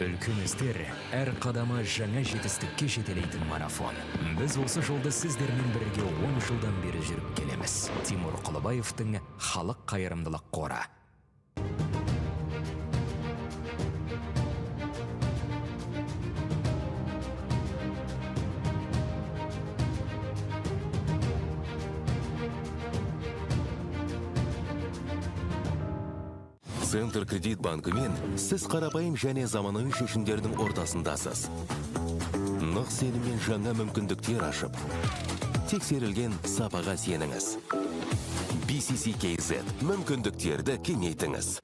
Үлкен істер әр қадамы жаңа жетістікке жетелейтін марафон. Біз осы жолды сіздермен бірге 10 жылдан бері жүріп келеміз. Тимур Құлыбаевтың халық қайырымдылық қоры. Центр кредит банкымен сіз қарапайым және заманауи шешімдердің ортасындасыз. Нық сеніммен жаңа мүмкіндіктер ашып, тексерілген сапаға сеніңіз. BCC-KZ мүмкіндіктерді кеңейтіңіз.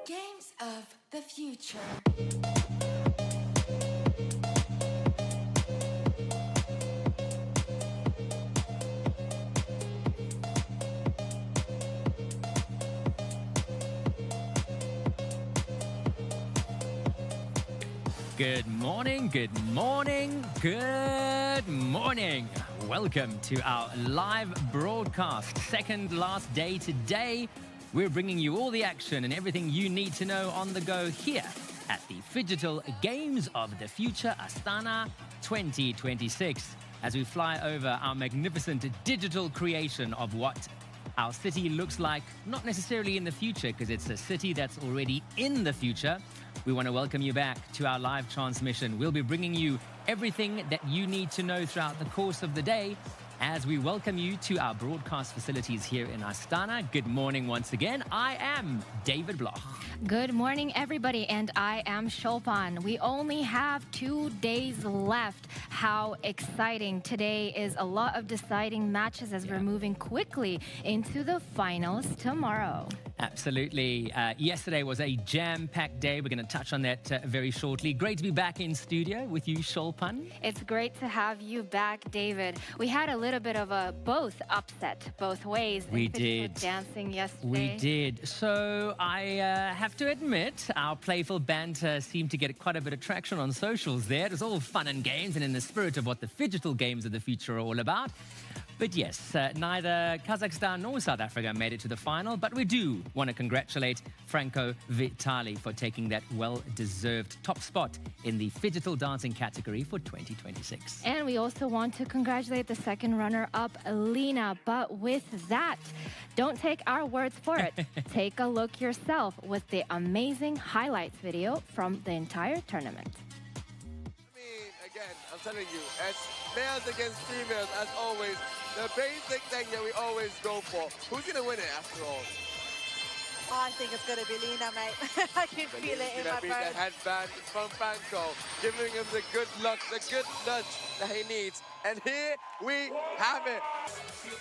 Games of the future. Good morning, good morning, good morning. Welcome to our live broadcast. Second last day today. We're bringing you all the action and everything you need to know on the go here at the Phygital Games of the Future Astana 2026 as we fly over our magnificent digital creation of what our city looks like, not necessarily in the future because it's a city that's already in the future. We want to welcome you back to our live transmission. We'll be bringing you everything that you need to know throughout the course of the day as we welcome you to our broadcast facilities here in Astana. Good morning once again. I am David Bloch. Good morning, everybody, and I am Chopin. We only have 2 days left. How exciting. Today is a lot of deciding matches as we're moving quickly into the finals tomorrow. Absolutely. Yesterday was a jam-packed day. We're going to touch on that very shortly. Great to be back in studio with you, Chopin. It's great to have you back, David. We had a little bit of a both upset both ways. We did. Dancing yesterday. We did. So I have to admit, our playful banter seemed to get quite a bit of traction on socials there. It was all fun and games and in the spirit of what the Phygital Games of the Future are all about. But yes, neither Kazakhstan nor South Africa made it to the final, but we do want to congratulate Franco Vitali for taking that well-deserved top spot in the Phygital dancing category for 2026. And we also want to congratulate the second runner-up, Lena. But with that, don't take our words for it. Take a look yourself with the amazing highlights video from the entire tournament. Again, I'm telling you, as males against females, as always, the basic thing that we always go for. Who's going to win it after all? I think it's going to be Lena, mate. I can feel it in my bones. The headband from Franco, giving him the good luck, the good nudge that he needs. And here we have it.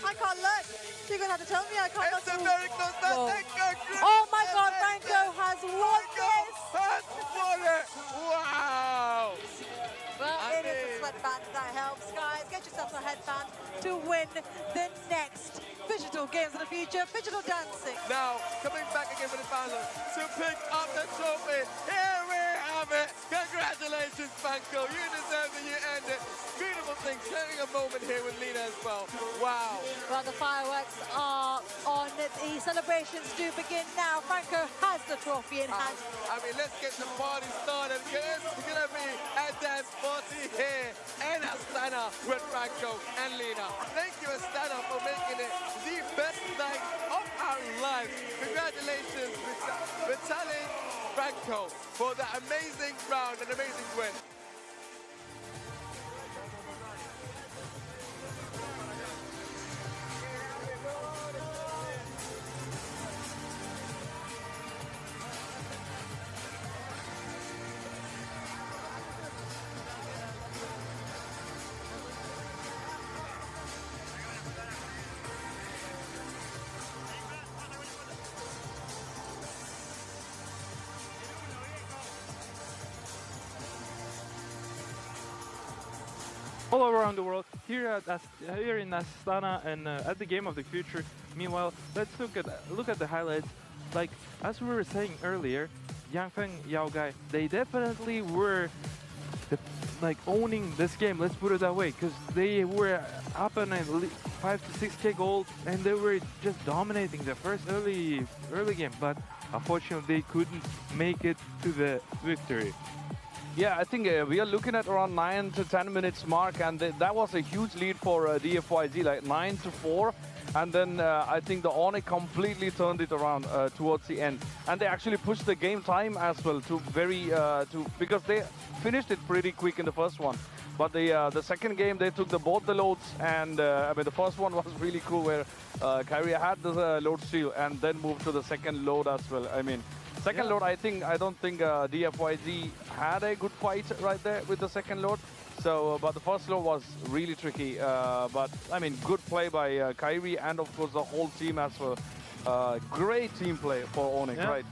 I can't look. You're going to have to tell me I can't look. It's a very close match. Oh my God, Franco has won this. Has won it. Wow. get yourself a headband to win the next Digital Games of the Future, Digital Dancing. Now, coming back again for the final to pick up the trophy. Here we have it. Congratulations, Franco. You deserve it. You earned it. Beautiful thing. Sharing a moment here with Lena as well. Wow. Well, the fireworks are on. The celebrations do begin now. Franco has the trophy in hand. I mean, let's get the party started because it's going to be a dance party here in Astana with Franco and Lena. Thank you, Astana, for making it the best night of our lives. Congratulations, Vitaly Franco, for that amazing round and amazing win. All around the world, here in Astana and at the Game of the Future. Meanwhile, let's look at the highlights. Like as we were saying earlier, Yangfeng, Yao Gai, they definitely were owning this game. Let's put it that way, because they were up on a 5 to 6K gold, and they were just dominating the first early game. But unfortunately, they couldn't make it to the victory. Yeah, I think we are looking at around 9 to 10 minutes mark, and that was a huge lead for DFYZ, like 9 to 4. And then I think the Onyx completely turned it around towards the end, and they actually pushed the game time as well to because they finished it pretty quick in the first one. But the second game they took both the loads, and I mean the first one was really cool where Kyrie had the load steal and then moved to the second load as well. I mean. Second load, I don't think DFYZ had a good fight right there with the second load. So, but the first load was really tricky. But I mean, good play by Kyrie and of course the whole team as well. Great team play for Onyx, right?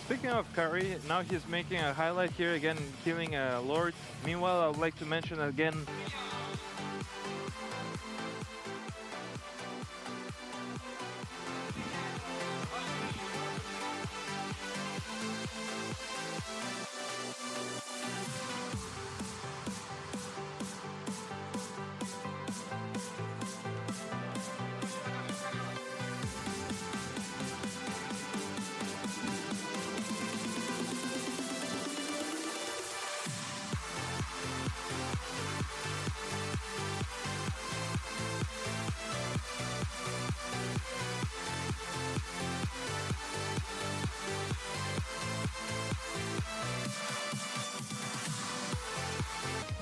Speaking of Kyrie, now he's making a highlight here again, killing Lord. Meanwhile, I would like to mention again.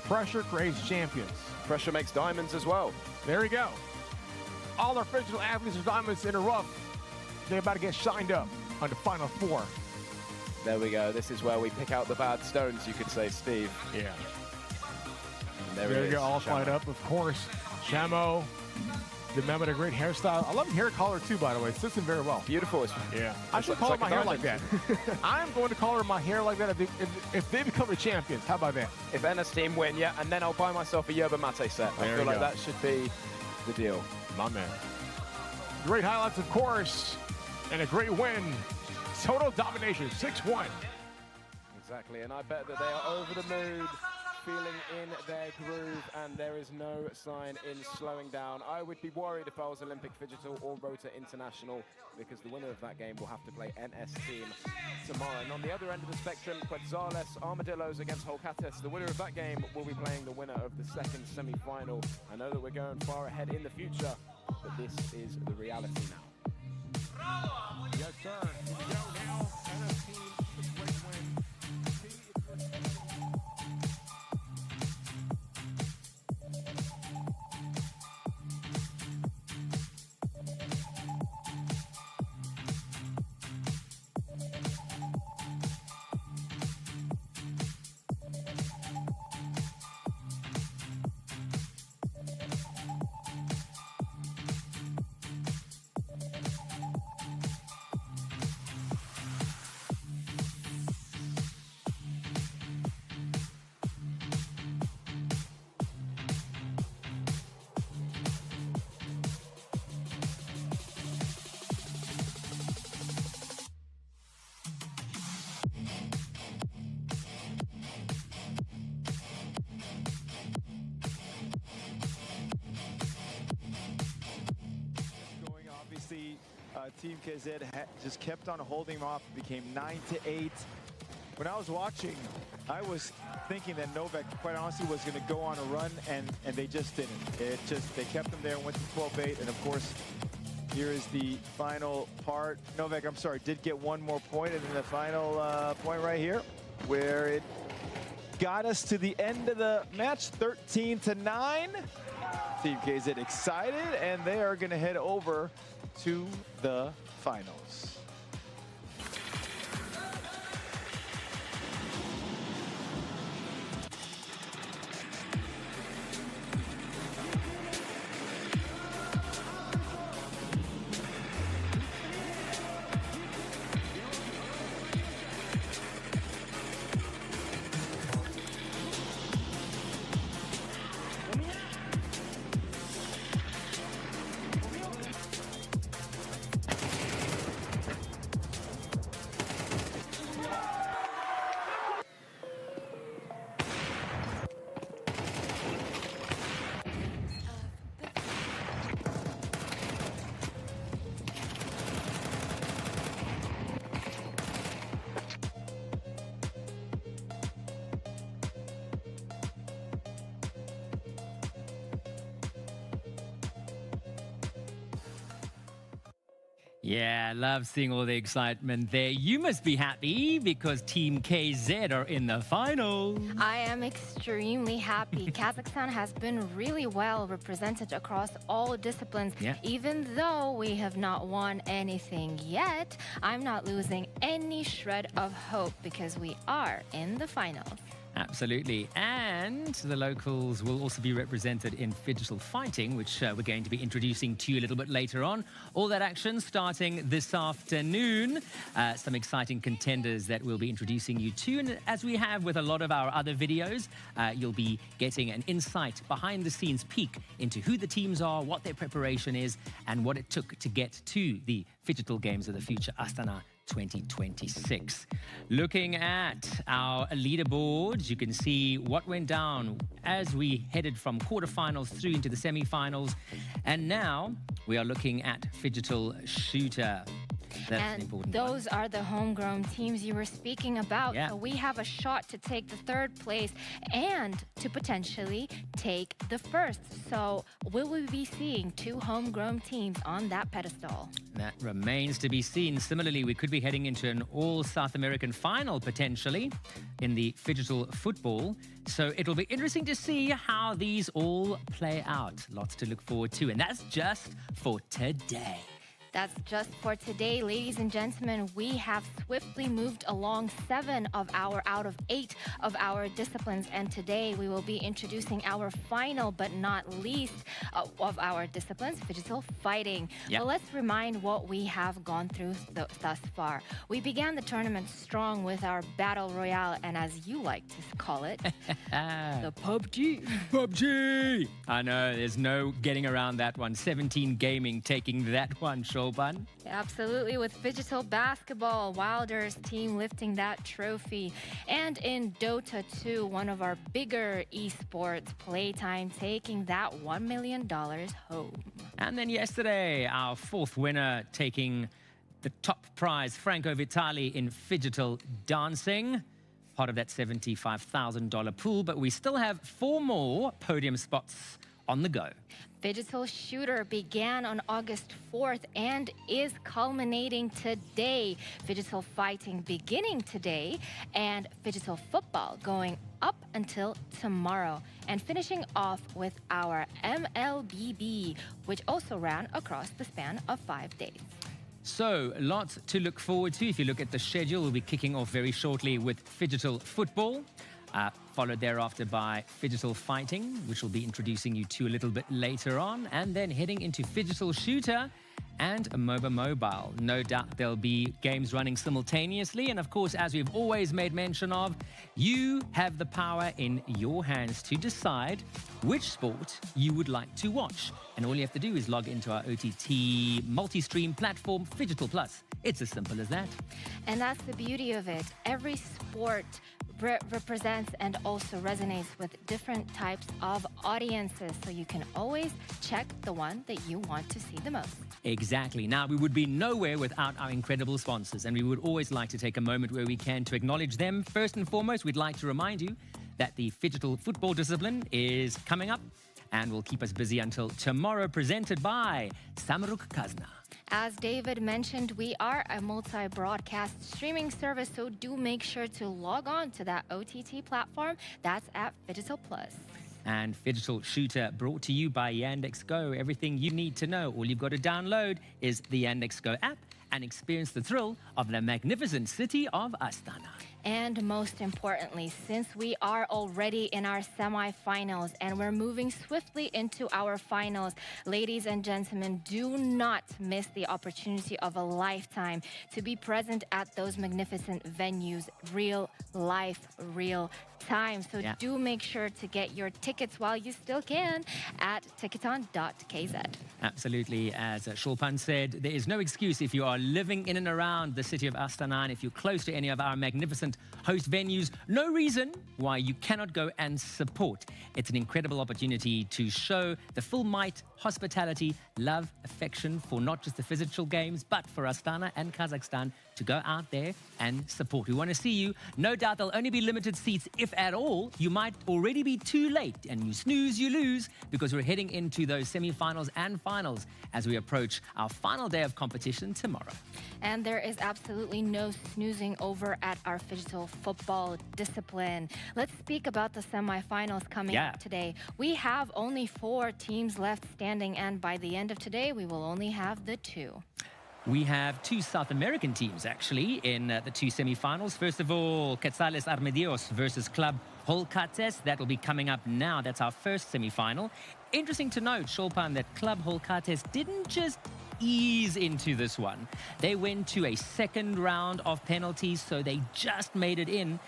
Pressure creates champions. Pressure makes diamonds as well. There we go. All our original athletes are diamonds in a rough. They're about to get shined up on the final four. There we go. This is where we pick out the bad stones, you could say, Steve. Yeah. And there we go, all fired up, of course. Shamo, the man with a great hairstyle. I love the hair color too, by the way. It fits him very well. Beautiful. Yeah. I should color my hair like that. I'm going to color my hair like that if they become the champions. How about that? If NS team win, yeah, and then I'll buy myself a Yerba Mate set. I feel like that should be the deal. My man. Great highlights, of course, and a great win. Total domination, 6-1. Exactly, and I bet that they are over the mood, feeling in their groove, and there is no sign in slowing down. I would be worried if I was Olympic Digital or Rota International, because the winner of that game will have to play NS team tomorrow. And on the other end of the spectrum, Quetzales Armadillos against Holcates. The winner of that game will be playing the winner of the second semi-final. I know that we're going far ahead in the future, but this is the reality now. Yes, sir. Here we go now. NS team, a great win. Team KZ just kept on holding them off. It became 9-8. When I was watching, I was thinking that Novak, quite honestly, was going to go on a run, and they just didn't. They kept them there and went to 12-8, and of course, here is the final part. Novak, I'm sorry, did get one more point, and then the final point right here, where it got us to the end of the match, 13-9. Team KZ excited, and they are going to head over to the finals. Yeah, love seeing all the excitement there. You must be happy because Team KZ are in the finals. I am extremely happy. Kazakhstan has been really well represented across all disciplines. Yeah. Even though we have not won anything yet, I'm not losing any shred of hope because we are in the finals. Absolutely. And the locals will also be represented in Digital Fighting, which we're going to be introducing to you a little bit later on. All that action starting this afternoon. Some exciting contenders that we'll be introducing you to. And as we have with a lot of our other videos, you'll be getting an insight, behind-the-scenes peek into who the teams are, what their preparation is, and what it took to get to the Digital Games of the Future, Astana 2026. Looking at our leaderboards, you can see what went down as we headed from quarterfinals through into the semi-finals. And now we are looking at Digital Shooter. That's an And important those are the homegrown teams you were speaking about. Yeah. So we have a shot to take the third place and to potentially take the first. So will we be seeing two homegrown teams on that pedestal? That remains to be seen. Similarly, we could be heading into an all-South American final, potentially, in the Digital Football. So it'll be interesting to see how these all play out. Lots to look forward to. And that's just for today. That's just for today, ladies and gentlemen. We have swiftly moved along 7 of our out of 8 of our disciplines. And today we will be introducing our final but not least of our disciplines, Digital Fighting. Yep. Well, let's remind what we have gone through thus far. We began the tournament strong with our Battle Royale, and as you like to call it, the PUBG. PUBG! I know, there's no getting around that one. 17 Gaming taking that one, Shulban. Absolutely, with Digital Basketball, Wilder's team lifting that trophy. And in Dota 2, one of our bigger esports, Playtime taking that $1 million home. And then yesterday, our 4th winner taking the top prize, Franco Vitali in Digital Dancing. Part of that $75,000 pool, but we still have 4 more podium spots on the go. Digital Shooter began on August 4th and is culminating today. Digital Fighting beginning today, and Digital Football going up until tomorrow. And finishing off with our MLBB, which also ran across the span of 5 days. So, lots to look forward to. If you look at the schedule, we'll be kicking off very shortly with Digital Football. Followed thereafter by Digital Fighting, which we'll be introducing you to a little bit later on, and then heading into Digital Shooter and MOBA Mobile. No doubt there'll be games running simultaneously, and of course, as we've always made mention of, you have the power in your hands to decide which sport you would like to watch. And all you have to do is log into our OTT multi-stream platform, Digital Plus. It's as simple as that. And that's the beauty of it. Every sport represents and also resonates with different types of audiences. So you can always check the one that you want to see the most. Exactly. Now, we would be nowhere without our incredible sponsors, and we would always like to take a moment where we can to acknowledge them. First and foremost, we'd like to remind you that the Phygital football discipline is coming up and will keep us busy until tomorrow, presented by Samruk-Kazyna. As David mentioned, we are a multi-broadcast streaming service, so do make sure to log on to that OTT platform. That's at Phygital Plus. And Phygital Shooter brought to you by Yandex Go. Everything you need to know, all you've got to download is the Yandex Go app and experience the thrill of the magnificent city of Astana. And most importantly, since we are already in our semifinals and we're moving swiftly into our finals, ladies and gentlemen, do not miss the opportunity of a lifetime to be present at those magnificent venues, real life, real time. So do make sure to get your tickets while you still can at ticketon.kz. Absolutely. As Shulpan said, there is no excuse if you are living in and around the city of Astana, and if you're close to any of our magnificent host venues, no reason why you cannot go and support. It's an incredible opportunity to show the full might, hospitality, love, affection for not just the physical games, but for Astana and Kazakhstan to go out there and support. We want to see you. No doubt there'll only be limited seats, if at all. You might already be too late, and you snooze, you lose, because we're heading into those semi-finals and finals as we approach our final day of competition tomorrow. And there is absolutely no snoozing over at our Phygital football discipline. Let's speak about the semifinals coming up today. We have only 4 teams left standing, and by the end of today, we will only have the 2. We have 2 South American teams, actually, in the 2 semi-finals. First of all, Quetzales Armedios versus Club Holcates. That will be coming up now. That's our first semi-final. Interesting to note, Shulpan, that Club Holcates didn't just ease into this one. They went to a second round of penalties, so they just made it in.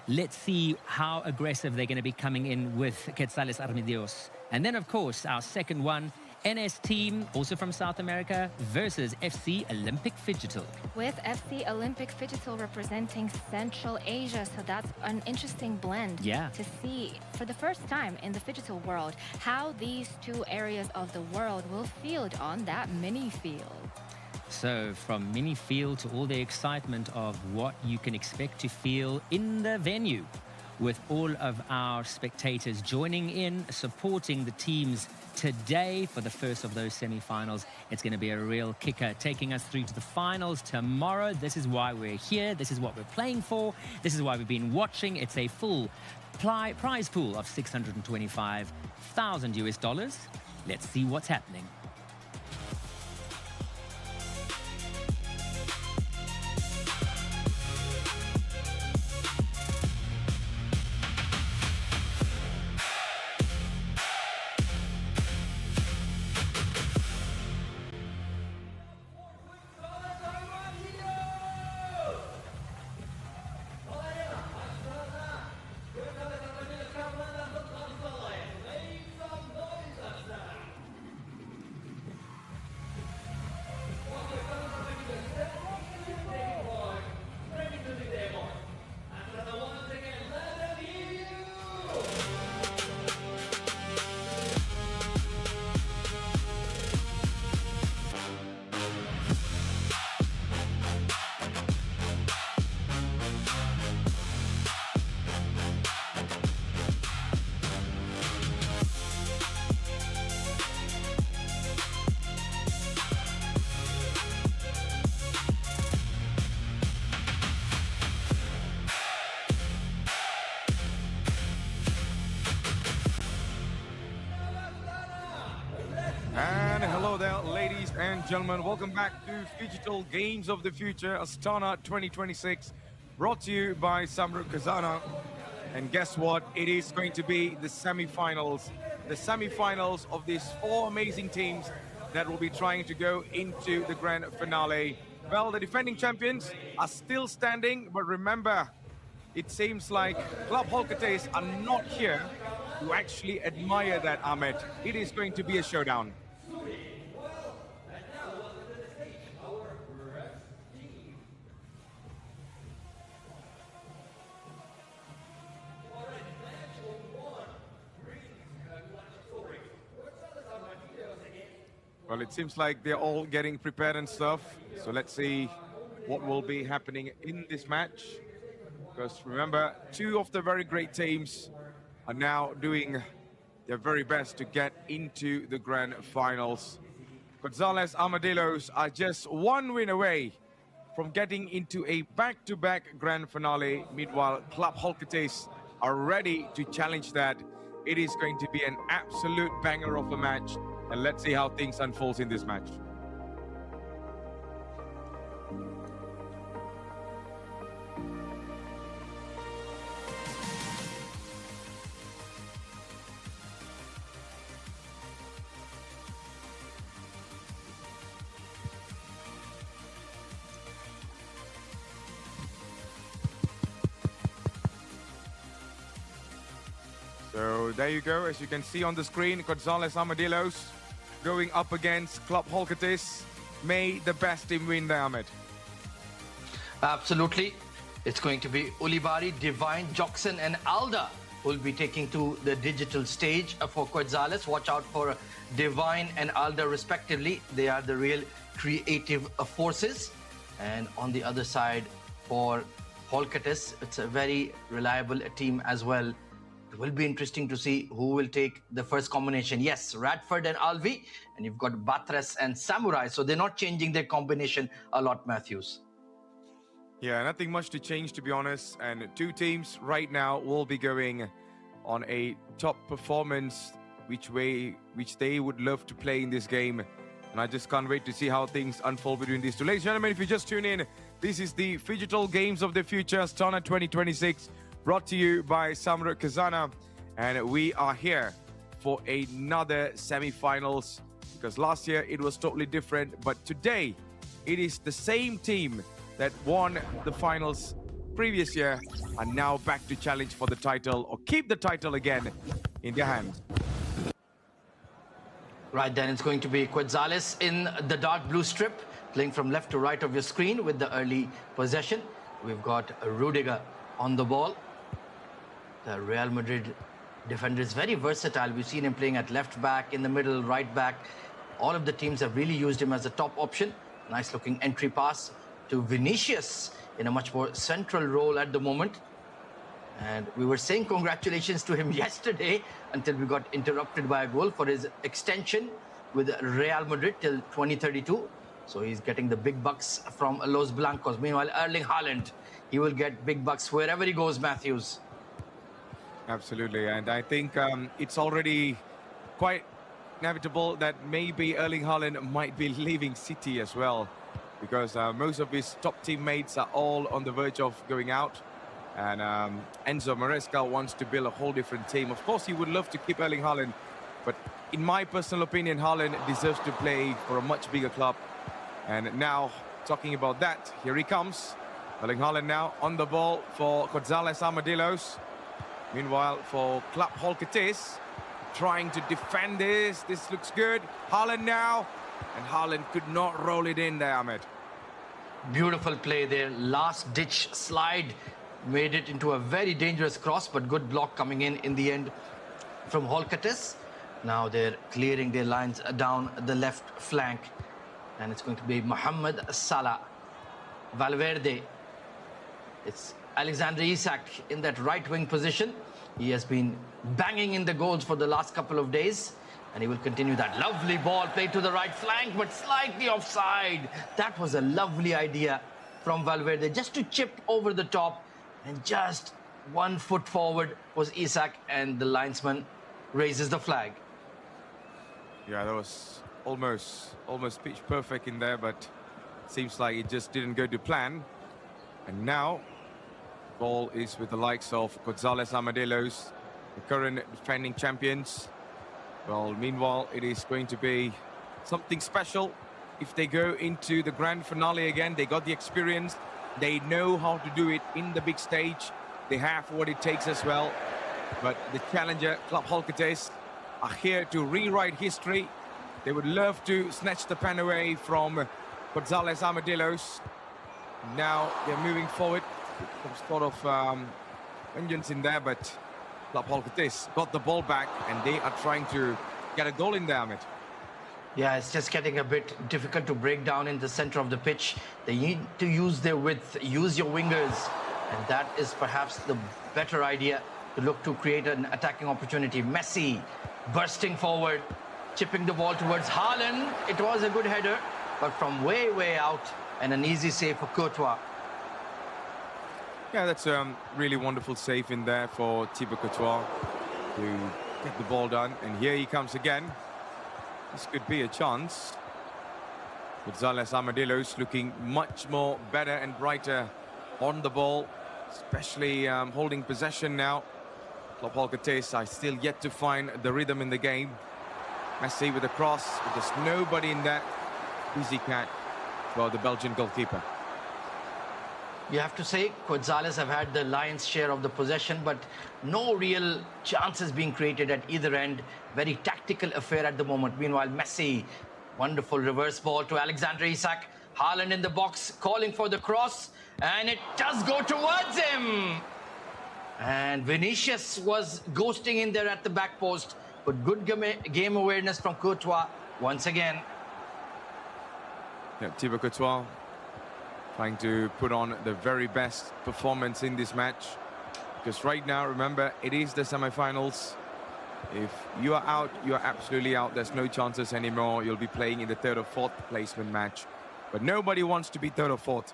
Let's see how aggressive they're going to be coming in with Quetzales Armedios. And then, of course, our second one, NS team, also from South America, versus FC Olympic Phygital. With FC Olympic Phygital representing Central Asia, so that's an interesting blend to see for the first time in the Phygital world how these 2 areas of the world will field on that mini field. So from mini field to all the excitement of what you can expect to feel in the venue, with all of our spectators joining in, supporting the teams today for the first of those semi-finals. It's going to be a real kicker, taking us through to the finals tomorrow. This is why we're here. This is what we're playing for. This is why we've been watching. It's a full prize pool of $625,000 US. Let's see what's happening. And hello there, ladies and gentlemen. Welcome back to Phygital Games of the Future, Astana 2026, brought to you by Samruk-Kazyna. And guess what? It is going to be the semi-finals. The semi-finals of these 4 amazing teams that will be trying to go into the grand finale. Well, the defending champions are still standing, but remember, it seems like Club Holcates are not here to actually admire that, Ahmed. It is going to be a showdown. Well, it seems like they're all getting prepared and stuff. So let's see what will be happening in this match. Because remember, two of the very great teams are now doing their very best to get into the grand finals. Gonzalez Armadillos are just one win away from getting into a back-to-back grand finale. Meanwhile, Club Holketes are ready to challenge that. It is going to be an absolute banger of a match. And let's see how things unfold in this match. So there you go, as you can see on the screen, Gonzalez Armadillos going up against Club Holketes. May the best team win there, Ahmed. Absolutely. It's going to be Ulibari, Divine, Joxen and Alda who will be taking to the digital stage for Gonzalez. Watch out for Divine and Alda respectively. They are the real creative forces. And on the other side for Holketes, it's a very reliable team as well. It will be interesting to see who will take the first combination. Yes, Radford and Alvi, and you've got Batres and Samurai. So they're not changing their combination a lot, Matthews. Yeah, nothing much to change, to be honest. And two teams right now will be going on a top performance, which they would love to play in this game. And I just can't wait to see how things unfold between these two. Ladies and gentlemen, if you just tune in, this is the Phygital Games of the Future, Astana 2026. Brought to you by Samruk-Kazyna, and we are here for another semi-finals, because last year it was totally different, but today it is the same team that won the finals previous year are now back to challenge for the title or keep the title again in their hands. Right, then it's going to be Gonzalez in the dark blue strip, playing from left to right of your screen with the early possession. We've got Rudiger on the ball. The Real Madrid defender is very versatile. We've seen him playing at left back, in the middle, right back. All of the teams have really used him as a top option. Nice looking entry pass to Vinicius in a much more central role at the moment. And we were saying congratulations to him yesterday until we got interrupted by a goal for his extension with Real Madrid till 2032. So he's getting the big bucks from Los Blancos. Meanwhile, Erling Haaland, he will get big bucks wherever he goes, Matthews. Absolutely, and I think it's already quite inevitable that maybe Erling Haaland might be leaving City as well, because most of his top teammates are all on the verge of going out, and Enzo Maresca wants to build a whole different team. Of course, he would love to keep Erling Haaland, but in my personal opinion, Haaland deserves to play for a much bigger club. And now, talking about that, here he comes. Erling Haaland now on the ball for Gonzalez Armadillos. Meanwhile, for Club Holketes, trying to defend this. This looks good. Haaland now. And Haaland could not roll it in there, Ahmed. Beautiful play there. Last-ditch slide. Made it into a very dangerous cross, but good block coming in the end from Holketes. Now they're clearing their lines down the left flank. And it's going to be Mohamed Salah. Valverde. It's Alexander Isak in that right wing position. He has been banging in the goals for the last couple of days, and he will continue that. Lovely ball played to the right flank, but slightly offside. That was a lovely idea from Valverde, just to chip over the top, and just 1 foot forward was Isak, and the linesman raises the flag. Yeah, that was almost pitch perfect in there, but seems like it just didn't go to plan. And now ball is with the likes of Gonzalez Armadillos, the current defending champions. Well, meanwhile, it is going to be something special if they go into the grand finale again. They got the experience. They know how to do it in the big stage. They have what it takes as well. But the challenger, Club Holketes, are here to rewrite history. They would love to snatch the pen away from Gonzalez Armadillos. Now they're moving forward. Some sort of vengeance in there, but Club Holketes got the ball back, and they are trying to get a goal in there, Ahmed. Yeah, it's just getting a bit difficult to break down in the center of the pitch. They need to use their width, use your wingers, and that is perhaps the better idea to look to create an attacking opportunity. Messi bursting forward, chipping the ball towards Haaland. It was a good header, but from way, way out, and an easy save for Courtois. Yeah, that's a really wonderful save in there for Thibaut Courtois to get the ball done. And here he comes again. This could be a chance. Gonzalez Armadillos looking much more better and brighter on the ball, especially holding possession now. Klopp Holcates, I still yet to find the rhythm in the game. Messi with a cross, but there's nobody in that. Easy catch for the Belgian goalkeeper. You have to say, Gonzalez have had the lion's share of the possession, but no real chances being created at either end. Very tactical affair at the moment. Meanwhile, Messi, wonderful reverse ball to Alexander Isak. Haaland in the box, calling for the cross, and it does go towards him. And Vinicius was ghosting in there at the back post, but good game awareness from Courtois once again. Yeah, Thibaut Courtois trying to put on the very best performance in this match. Because right now, remember, it is the semi-finals. If you are out, you are absolutely out. There's no chances anymore. You'll be playing in the third or fourth placement match. But nobody wants to be third or fourth.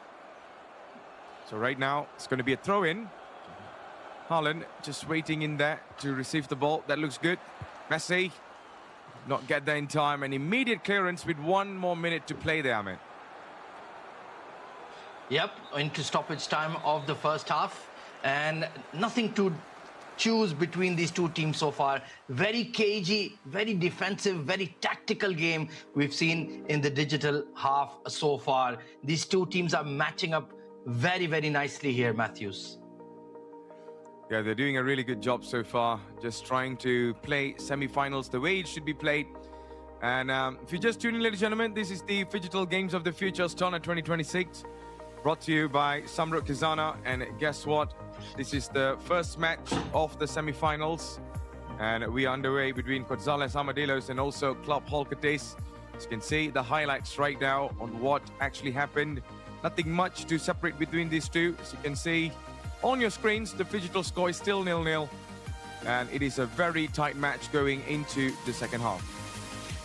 So right now, it's going to be a throw-in. Haaland just waiting in there to receive the ball. That looks good. Messi not get there in time. An immediate clearance with 1 more minute to play there, man. Yep, into stoppage time of the first half, and nothing to choose between these two teams so far. Very cagey, very defensive, very tactical game we've seen in the digital half so far. These two teams are matching up very, very nicely here, Matthews. Yeah, they're doing a really good job so far, just trying to play semi-finals the way it should be played. And if you just tune in, ladies and gentlemen, this is the Digital Games of the Future Astana 2026. Brought to you by Samruk-Kazyna, and guess what? This is the first match of the semi-finals, and we are underway between Gonzalez Armadillos and also Klopp Holcates. As you can see the highlights right now on what actually happened. Nothing much to separate between these two. As you can see on your screens, the digital score is still 0-0, and it is a very tight match going into the second half.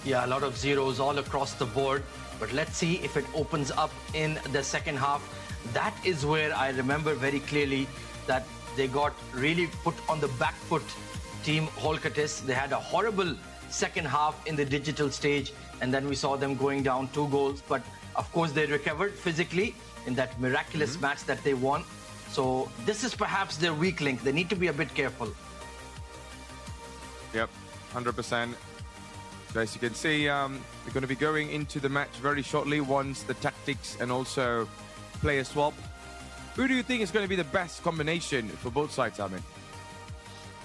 Yeah, a lot of zeros all across the board. But let's see if it opens up in the second half. That is where I remember very clearly that they got really put on the back foot, team Holcates. They had a horrible second half in the digital stage, and then we saw them going down 2 goals. But of course, they recovered physically in that miraculous match that they won. So this is perhaps their weak link. They need to be a bit careful. Yep, 100%. So as you can see, they're going to be going into the match very shortly once the tactics and also player swap. Who do you think is going to be the best combination for both sides, Amin?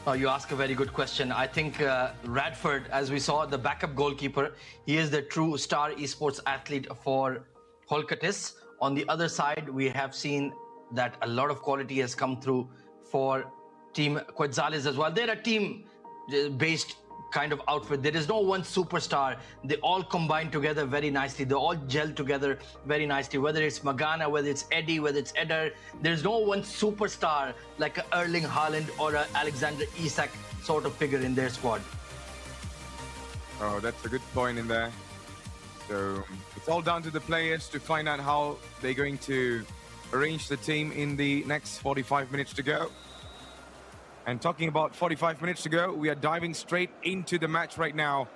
Oh, you ask a very good question. I think Radford, as we saw, the backup goalkeeper, he is the true star esports athlete for Holcates. On the other side, we have seen that a lot of quality has come through for Team Gonzalez as well. They're a team-based kind of outfit. There is no one superstar. They all combine together very nicely. They all gel together very nicely. Whether it's Magana, whether it's Eddie, whether it's Eder, there's no one superstar like a Erling Haaland or a Alexander Isak sort of figure in their squad. Oh, that's a good point in there. So it's all down to the players to find out how they're going to arrange the team in the next 45 minutes to go. And talking about 45 minutes to go, we are diving straight into the match right now.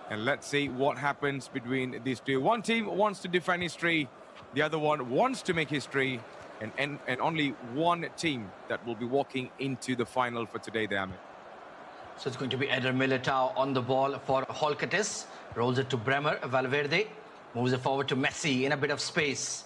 And let's see what happens between these two. One team wants to defend history. The other one wants to make history. And only one team that will be walking into the final for today, Ahmed. So it's going to be Eder Militao on the ball for Holcates. Rolls it to Bremer. Valverde moves it forward to Messi in a bit of space.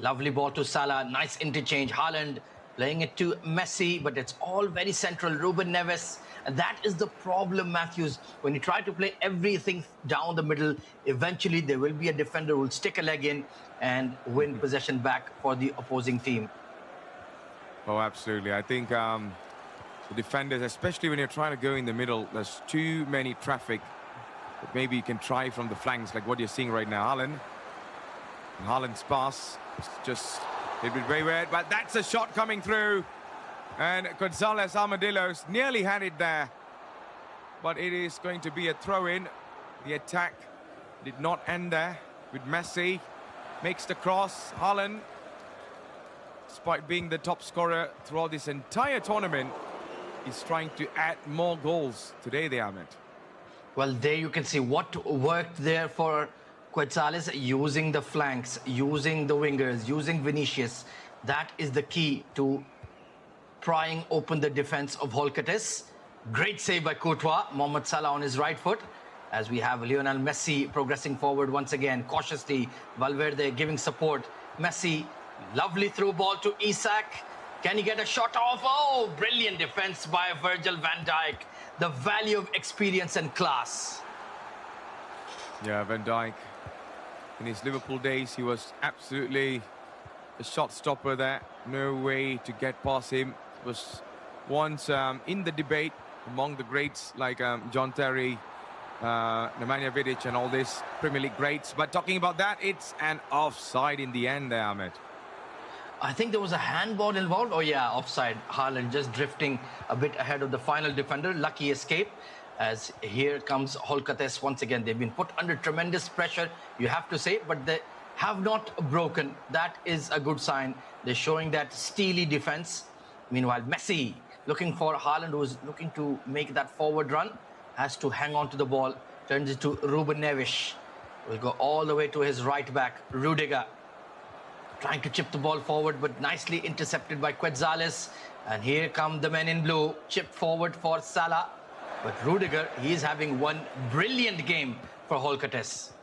Lovely ball to Salah. Nice interchange. Haaland playing it to Messi, but it's all very central. Ruben Neves. And that is the problem, Matthews. When you try to play everything down the middle, eventually there will be a defender who will stick a leg in and win possession back for the opposing team. Oh, absolutely. I think the defenders, especially when you're trying to go in the middle, there's too many traffic But maybe you can try from the flanks, like what you're seeing right now. Haaland's pass is just a bit very weird, but that's a shot coming through. And Gonzalez Armadillos nearly had it there. But it is going to be a throw-in. The attack did not end there with Messi. Makes the cross. Haaland, despite being the top scorer throughout this entire tournament, is trying to add more goals today, Ahmed. Well, there you can see what worked there for Quetzales, using the flanks, using the wingers, using Vinicius. That is the key to prying open the defense of Holcates. Great save by Courtois. Mohamed Salah on his right foot. As we have Lionel Messi progressing forward once again, cautiously. Valverde giving support. Messi, lovely through ball to Isak. Can he get a shot off? Oh, brilliant defense by Virgil van Dijk. The value of experience and class. Yeah, Van Dijk. In his Liverpool days, he was absolutely a shot stopper there. No way to get past him. Was once in the debate among the greats like John Terry, Nemanja Vidic and all these Premier League greats. But talking about that, it's an offside in the end there, Ahmed. I think there was a handball involved. Oh yeah, offside. Haaland just drifting a bit ahead of the final defender. Lucky escape. As here comes Holcates once again. They've been put under tremendous pressure, you have to say, but they have not broken. That is a good sign. They're showing that steely defense. Meanwhile, Messi looking for Haaland, who's looking to make that forward run, has to hang on to the ball. Turns it to Ruben Neves. Will go all the way to his right back, Rudiger. Trying to chip the ball forward, but nicely intercepted by Quetzales. And here come the men in blue. Chip forward for Salah. But Rudiger, he's having one brilliant game for Holcates.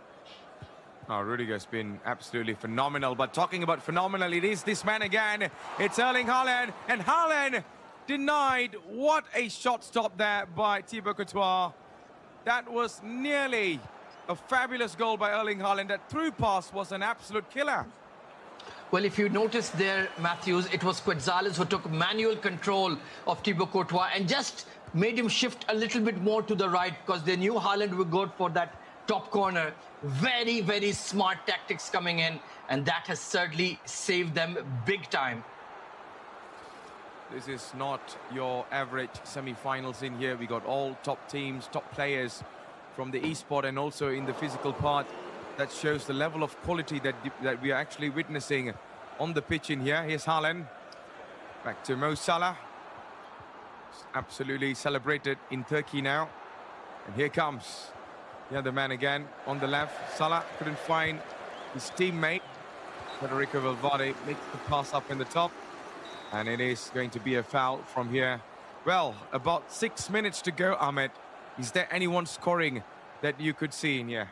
Oh, Rudiger's been absolutely phenomenal. But talking about phenomenal, it is this man again. It's Erling Haaland. And Haaland denied. What a shot stop there by Thibaut Courtois. That was nearly a fabulous goal by Erling Haaland. That through pass was an absolute killer. Well, if you notice there, Matthews, it was Quetzales who took manual control of Thibaut Courtois and just made him shift a little bit more to the right because they knew Haaland would go for that top corner. Very, very smart tactics coming in, and that has certainly saved them big time. This is not your average semi-finals in here. We got all top teams, top players from the e-sport and also in the physical part. That shows the level of quality that we are actually witnessing on the pitch in here. Here's Haaland. Back to Mo Salah. It's absolutely celebrated in Turkey now. And here comes the other man again on the left. Salah couldn't find his teammate. Federico Valverde makes the pass up in the top. And it is going to be a foul from here. Well, about 6 minutes to go, Ahmed. Is there anyone scoring that you could see in here?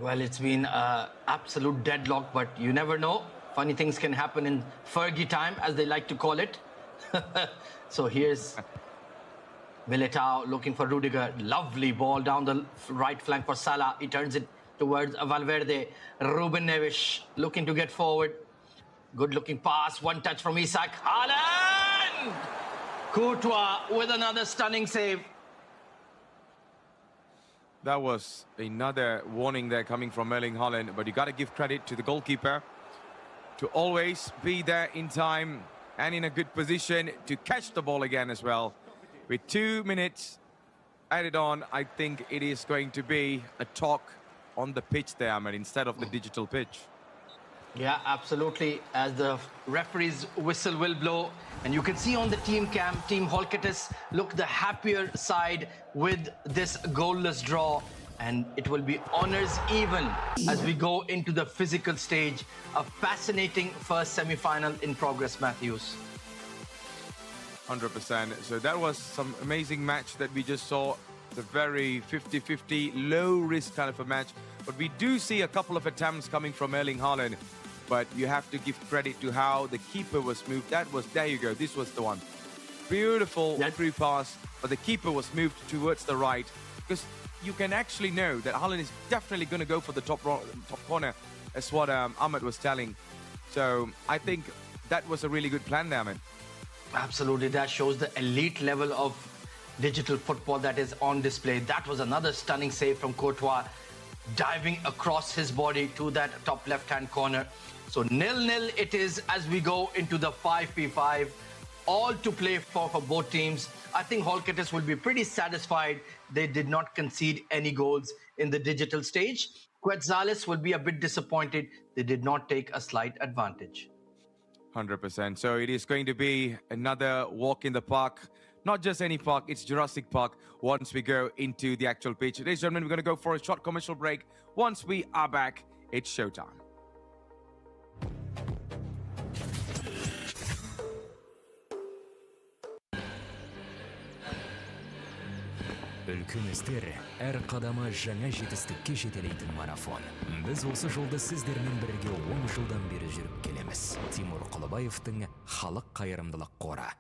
Well, it's been absolute deadlock, but you never know. Funny things can happen in Fergie time, as they like to call it. So here's Militao looking for Rudiger. Lovely ball down the right flank for Salah. He turns it towards Valverde. Ruben Neves looking to get forward. Good looking pass. One touch from Isak. Haaland! Courtois with another stunning save. That was another warning there coming from Erling Haaland, but you got to give credit to the goalkeeper to always be there in time and in a good position to catch the ball again as well. With 2 minutes added on, I think it is going to be a talk on the pitch there, Ahmed, instead of the digital pitch. Yeah, absolutely. As the referee's whistle will blow, and you can see on the team cam, Team Holcates look the happier side with this goalless draw, and it will be honors even as we go into the physical stage. A fascinating first semi-final in progress, Matthews. 100%. So that was some amazing match that we just saw. The very 50-50, low-risk kind of a match. But we do see a couple of attempts coming from Erling Haaland. But you have to give credit to how the keeper was moved. That was, there you go, this was the one. Beautiful through pass, but the keeper was moved towards the right. Because you can actually know that Haaland is definitely going to go for the top corner. That's what Ahmed was telling. So I think that was a really good plan there, man. Absolutely, that shows the elite level of digital football that is on display. That was another stunning save from Courtois, diving across his body to that top left-hand corner. So 0-0 it is as we go into the 5v5. All to play for both teams. I think Holketis will be pretty satisfied they did not concede any goals in the digital stage. Quetzales will be a bit disappointed they did not take a slight advantage. 100%. So it is going to be another walk in the park. Not just any park, it's Jurassic Park once we go into the actual pitch. Ladies and gentlemen, we're going to go for a short commercial break. Once we are back, it's showtime. Өлкөмүздөр әр кадамы жаңа жетістікке жетелейтін марафон. Біз осы жолды сіздермен бірге 10 жылдан бері жүріп келеміз. Тимур Құлыбаевтың халық қайырымдылық қоры.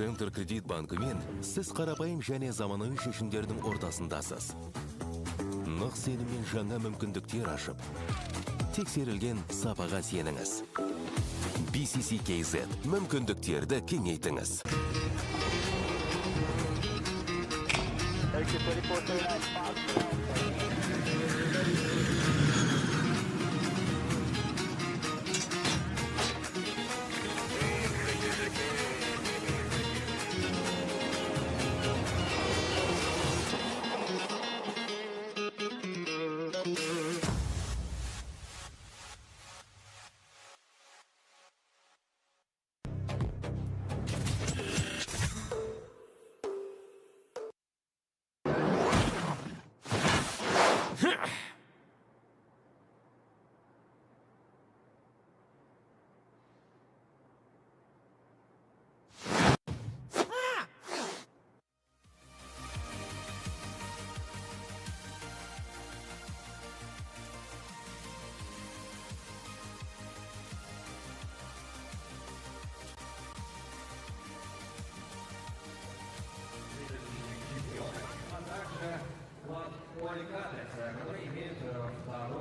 Центр кредит банкымен сіз қарапайым және заманауи шешімдердің ортасындасыз. Нық сеніммен жаңа мүмкіндіктер ашып, тексерілген сапаға сеніңіз. BCC-KZ мүмкіндіктерді кеңейтіңіз.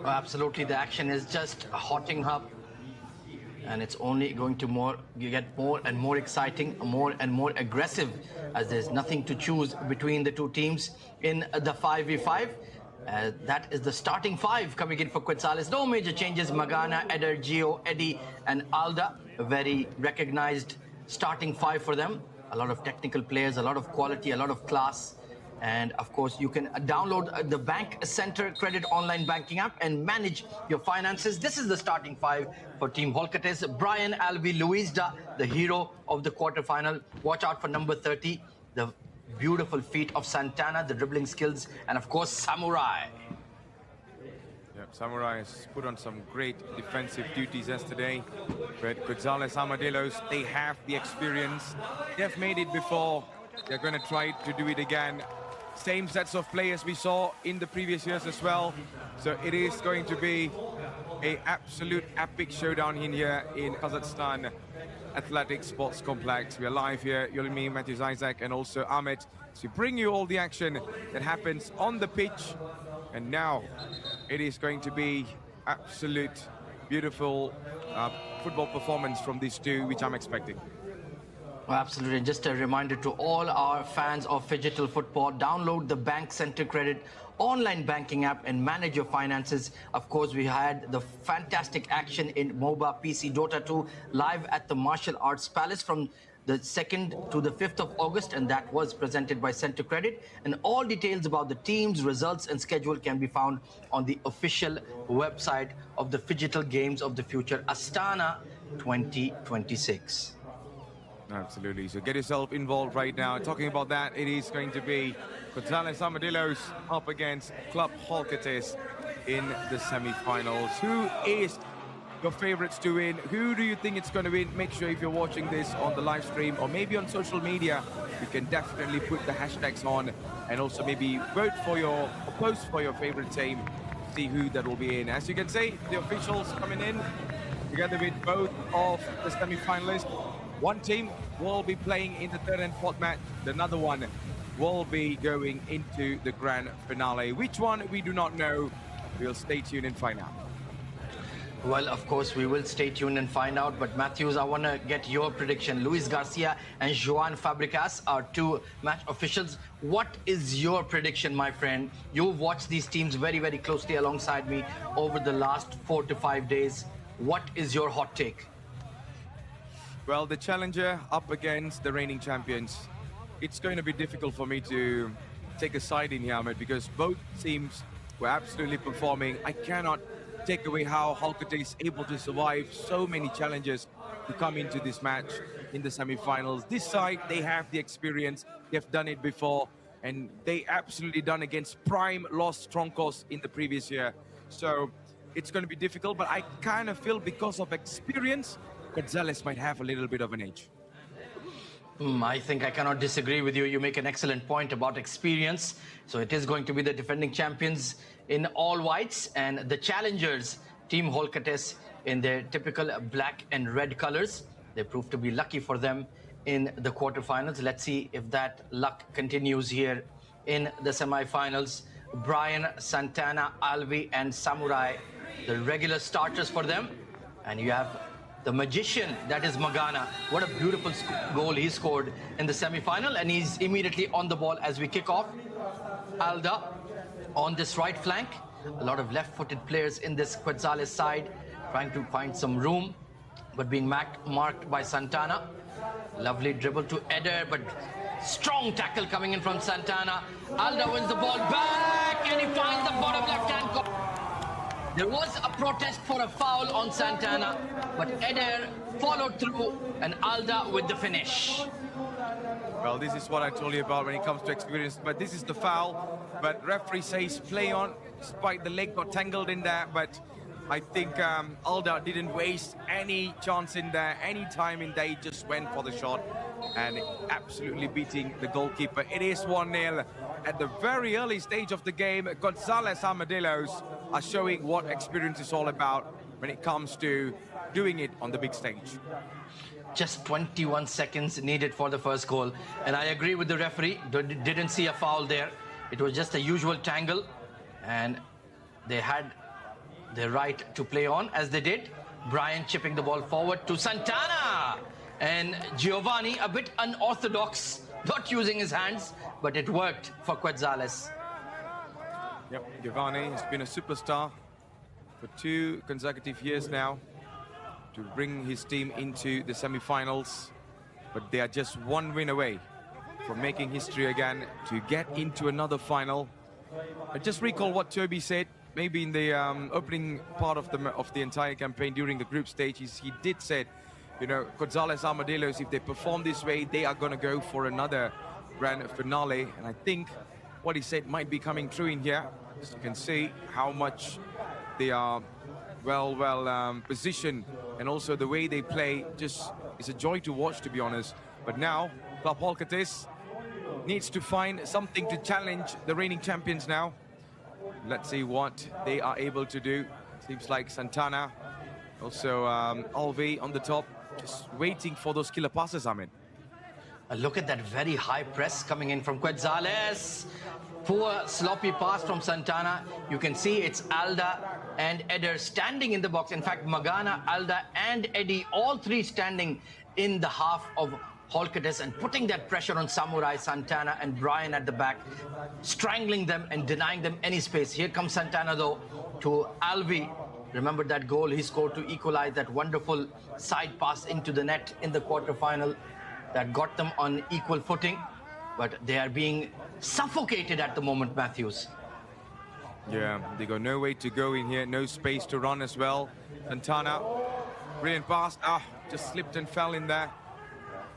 Absolutely, the action is just hotting up, and it's only going to get more and more exciting, more and more aggressive, as there's nothing to choose between the two teams in the 5v5. That is the starting five coming in for Quetzales. No major changes. Magana, Eder, Gio, Eddie, and Alda. A very recognized starting five for them. A lot of technical players, a lot of quality, a lot of class. And of course, you can download the Bank Center Credit online banking app and manage your finances. This is the starting five for Team Holketis. Brian Albi Luizda, the hero of the quarterfinal. Watch out for number 30, the beautiful feet of Santana, the dribbling skills, and of course, Samurai. Yeah, Samurai has put on some great defensive duties yesterday. But Gonzalez, Armadillos, they have the experience. They've made it before. They're going to try to do it again. Same sets of players we saw in the previous years as well. So it is going to be an absolute epic showdown in here in Kazakhstan Athletic Sports Complex. We are live here, Yolimi, Matthews Isaac, and also Ahmed, to bring you all the action that happens on the pitch. And now it is going to be absolute beautiful football performance from these two, which I'm expecting. Absolutely. Just a reminder to all our fans of digital football, download the Bank Center Credit online banking app and manage your finances. Of course, we had the fantastic action in MOBA PC Dota 2 live at the Martial Arts Palace from the 2nd to the 5th of August, and that was presented by Center Credit. And all details about the teams, results, and schedule can be found on the official website of the Digital Games of the Future, Astana 2026. Absolutely. So get yourself involved right now. Talking about that, it is going to be Gonzalez Armadillos up against Club Holketis in the semi-finals. Who is your favorites to win? Who do you think it's going to win? Make sure if you're watching this on the live stream or maybe on social media, you can definitely put the hashtags on and also maybe vote for or post for your favorite team. See who that will be in. As you can see, the officials coming in together with both of the semi-finalists. One team will be playing in the third and fourth match. Another one will be going into the grand finale. Which one, we do not know. We'll stay tuned and find out. Well, of course, we will stay tuned and find out. But Matthews, I want to get your prediction. Luis Garcia and Joan Fabregas are two match officials. What is your prediction, my friend? You've watched these teams very, very closely alongside me over the last 4 to 5 days. What is your hot take? Well, the challenger up against the reigning champions. It's going to be difficult for me to take a side in here, Ahmed, because both teams were absolutely performing. I cannot take away how Holkate is able to survive so many challenges to come into this match in the semi-finals. This side, they have the experience, they've done it before, and they absolutely done against prime Los Troncos in the previous year. So it's going to be difficult, but I kind of feel because of experience, Gonzalez might have a little bit of an edge. I think I cannot disagree with you. You make an excellent point about experience. So it is going to be the defending champions in all whites and the challengers, Team Holkates, in their typical black and red colors. They proved to be lucky for them in the quarterfinals. Let's see if that luck continues here in the semifinals. Brian, Santana, Alvi, and Samurai, the regular starters for them. And you have the magician, that is Magana. What a beautiful goal he scored in the semi-final, and he's immediately on the ball as we kick off. Alda on this right flank. A lot of left-footed players in this Quetzales side, trying to find some room, but being marked by Santana. Lovely dribble to Eder, but strong tackle coming in from Santana. Alda wins the ball back, and he finds the bottom left-hand corner. There was a protest for a foul on Santana, but Eder followed through, and Alda with the finish. Well, this is what I told you about when it comes to experience, but this is the foul. But referee says play on, despite the leg got tangled in there, but I think Alda didn't waste any chance in there, any time in there. He just went for the shot and absolutely beating the goalkeeper. It is 1-0 at the very early stage of the game. Gonzalez Armadillos are showing what experience is all about when it comes to doing it on the big stage. Just 21 seconds needed for the first goal. And I agree with the referee, didn't see a foul there. It was just a usual tangle, and they had the right to play on as they did. Brian chipping the ball forward to Santana. And Giovanni, a bit unorthodox, not using his hands, but it worked for Quetzales. Yep, Giovanni has been a superstar for 2 consecutive years now to bring his team into the semi-finals, but they are just 1 win away from making history again to get into another final. I just recall what Toby said, maybe in the opening part of the entire campaign during the group stages. He did say, you know, Gonzalez Armadillos, if they perform this way, they are going to go for another grand finale. And I think what he said might be coming true in here. As you can see how much they are well positioned, and also the way they play just is a joy to watch, to be honest. But now Club Holkates needs to find something to challenge the reigning champions now. Let's see what they are able to do. Seems like Santana, also Alvi on the top, just waiting for those killer passes, Ahmed. Look at that very high press coming in from Quetzales. Poor sloppy pass from Santana. You can see it's Alda and Eder standing in the box. In fact, Magana, Alda and Eddie, all 3 standing in the half of Holkates and putting that pressure on Samurai, Santana and Brian at the back, strangling them and denying them any space. Here comes Santana though to Alvi. Remember that goal he scored to equalize, that wonderful side pass into the net in the quarterfinal that got them on equal footing. But they are being suffocated at the moment, Matthews. Yeah, they got no way to go in here, no space to run as well. Santana, brilliant pass. Just slipped and fell in there.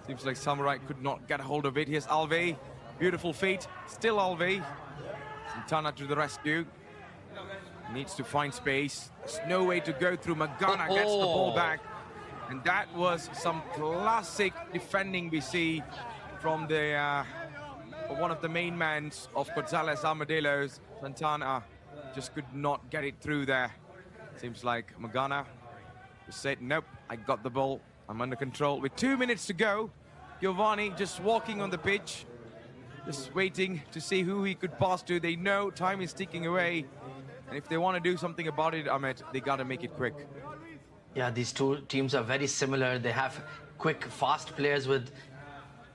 Seems like Samurai could not get a hold of it. Here's Alvi, beautiful feet, still Alvi. Santana to the rescue. needs to find space. There's no way to go through. Magana gets the ball back. And that was some classic defending we see from the one of the main men of Gonzalez Armadillos. Santana just could not get it through there. Seems like Magana said, nope, I got the ball. I'm under control. With 2 minutes to go, Giovanni just walking on the pitch, just waiting to see who he could pass to. They know time is ticking away. And if they want to do something about it, Ahmed, they got to make it quick. Yeah, these two teams are very similar. They have quick, fast players with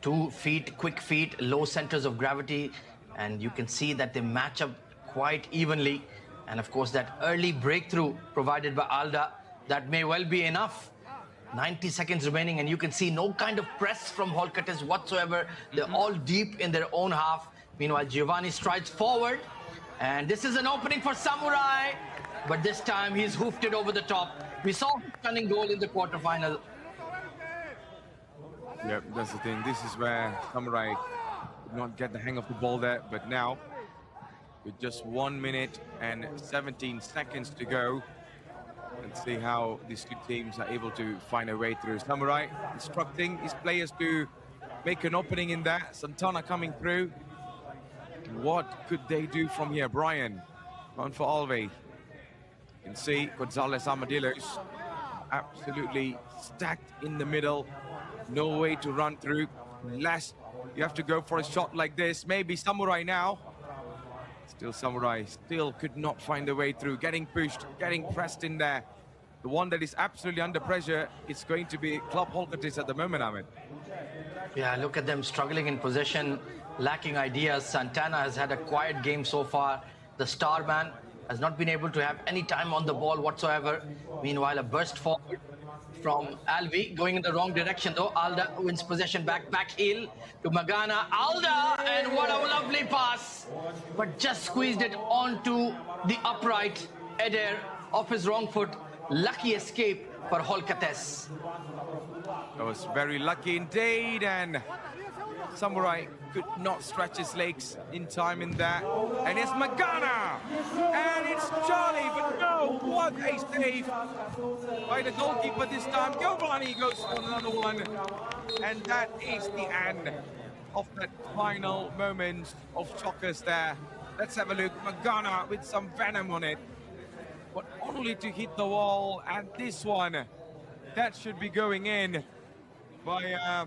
2 feet, quick feet, low centers of gravity. And you can see that they match up quite evenly. And of course, that early breakthrough provided by Alda, that may well be enough. 90 seconds remaining, and you can see no kind of press from Holcates whatsoever. They're all deep in their own half. Meanwhile, Giovanni strides forward. And this is an opening for Samurai. But this time, he's hoofed it over the top. We saw a stunning goal in the quarterfinal. Yep, that's the thing. This is where Samurai did not get the hang of the ball there. But now, with just 1 minute and 17 seconds to go, let's see how these two teams are able to find a way through. Samurai instructing his players to make an opening in there. Santana coming through. What could they do from here? Brian, on for Alve. You can see Gonzalez Armadillos absolutely stacked in the middle. No way to run through. Unless you have to go for a shot like this. Maybe Samurai now. Still Samurai, still could not find a way through. Getting pushed, getting pressed in there. The one that is absolutely under pressure is going to be Club Holcates at the moment, Ahmed. Yeah, look at them struggling in possession, lacking ideas. Santana has had a quiet game so far. The star man has not been able to have any time on the ball whatsoever. Meanwhile, a burst forward from Alvi, going in the wrong direction though. Alda wins possession back heel to Magana. Alda, and what a lovely pass, but just squeezed it onto the upright. Eder off his wrong foot. Lucky escape for Holcates. That was very lucky indeed, and Samurai could not stretch his legs in time in that. And it's Magana! And it's Charlie, but no, what a save by the goalkeeper this time. Giovanni goes for another one. And that is the end of that final moment of shockers there. Let's have a look. Magana with some venom on it, but only to hit the wall. And this one, that should be going in by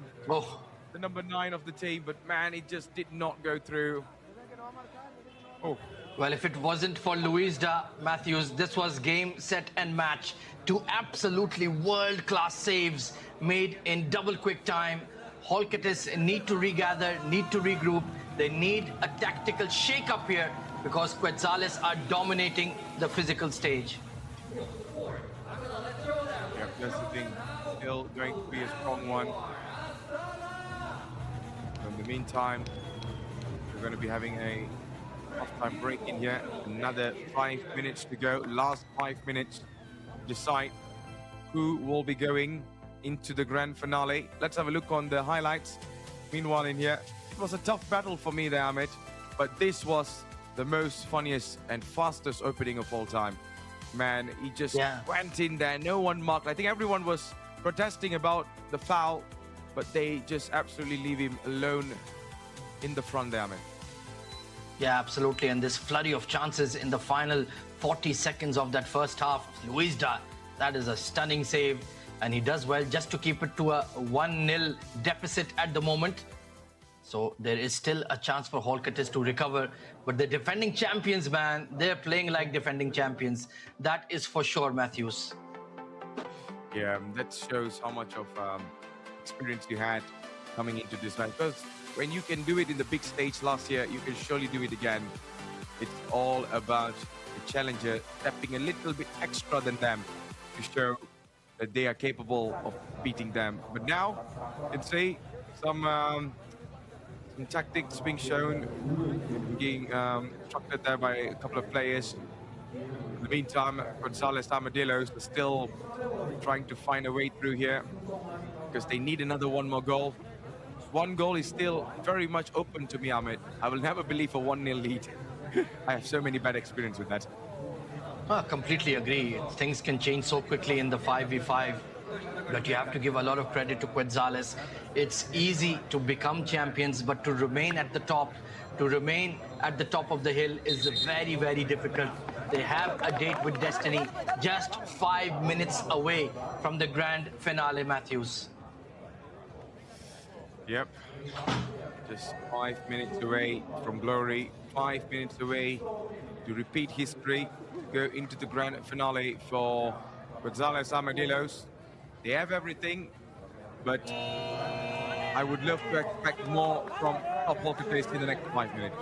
the number 9 of the team, but man, it just did not go through. Oh. Well, if it wasn't for Luisda Matthews, this was game, set, and match. 2 absolutely world-class saves made in double quick time. Holcates need to regather, need to regroup. They need a tactical shake-up here because Quetzales are dominating the physical stage. Yeah, that's the thing. Still going to be a strong one. In the meantime, we're going to be having a half-time break in here. Another 5 minutes to go. Last 5 minutes to decide who will be going into the grand finale. Let's have a look on the highlights. Meanwhile in here, it was a tough battle for me there, Ahmed, but this was the most funniest and fastest opening of all time. Man, he just went in there, no one marked. I think everyone was protesting about the foul, but they just absolutely leave him alone in the front there, Ahmed. Yeah, absolutely. And this flurry of chances in the final 40 seconds of that first half. Luisda, that is a stunning save. And he does well just to keep it to a 1-0 deficit at the moment. So there is still a chance for Holcates to recover. But the defending champions, man, they're playing like defending champions. That is for sure, Matthews. Yeah, that shows how much of experience you had coming into this match. Because when you can do it in the big stage last year, you can surely do it again. It's all about the challenger stepping a little bit extra than them to show that they are capable of beating them. But now, you can see some tactics being shown, being instructed there by a couple of players. In the meantime, Gonzalez Armadillos are still trying to find a way through here because they need another one more goal. One goal is still very much open to me, Ahmed. I will never believe a 1-0 lead. I have so many bad experience with that. I completely agree. Things can change so quickly in the 5v5, but you have to give a lot of credit to Quetzales. It's easy to become champions, but to remain at the top, to remain at the top of the hill is very, very difficult. They have a date with destiny just 5 minutes away from the grand finale, Matthews. Yep. Just 5 minutes away from glory, 5 minutes away to repeat history, go into the grand finale for Gonzalez Armadillos. They have everything, but I would love to expect more from Top Holker in the next 5 minutes.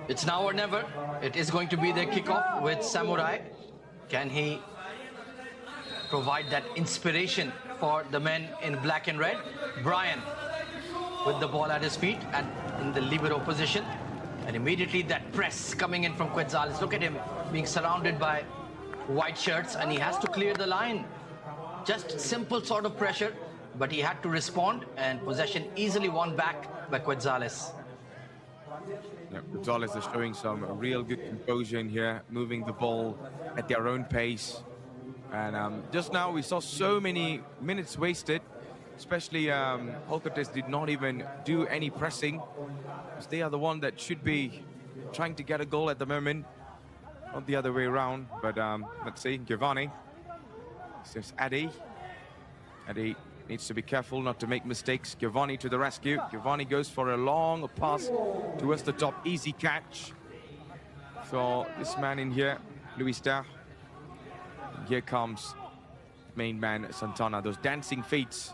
It's now or never. It is going to be their kickoff with Samurai. Can he provide that inspiration for the men in black and red? Brian with the ball at his feet and in the libero position. And immediately that press coming in from Quetzales. Look at him being surrounded by white shirts, and he has to clear the line. Just simple sort of pressure, but he had to respond, and possession easily won back by Quetzales. Yeah, Gonzalez is showing some real good composure in here, moving the ball at their own pace. And just now we saw so many minutes wasted, especially Holkertes did not even do any pressing. They are the one that should be trying to get a goal at the moment, not the other way around. But let's see, Giovanni. There's Addy. Addy needs to be careful not to make mistakes. Giovanni to the rescue. Giovanni goes for a long pass towards the top. Easy catch for this man in here, Luis Da. Here comes main man Santana. Those dancing feet.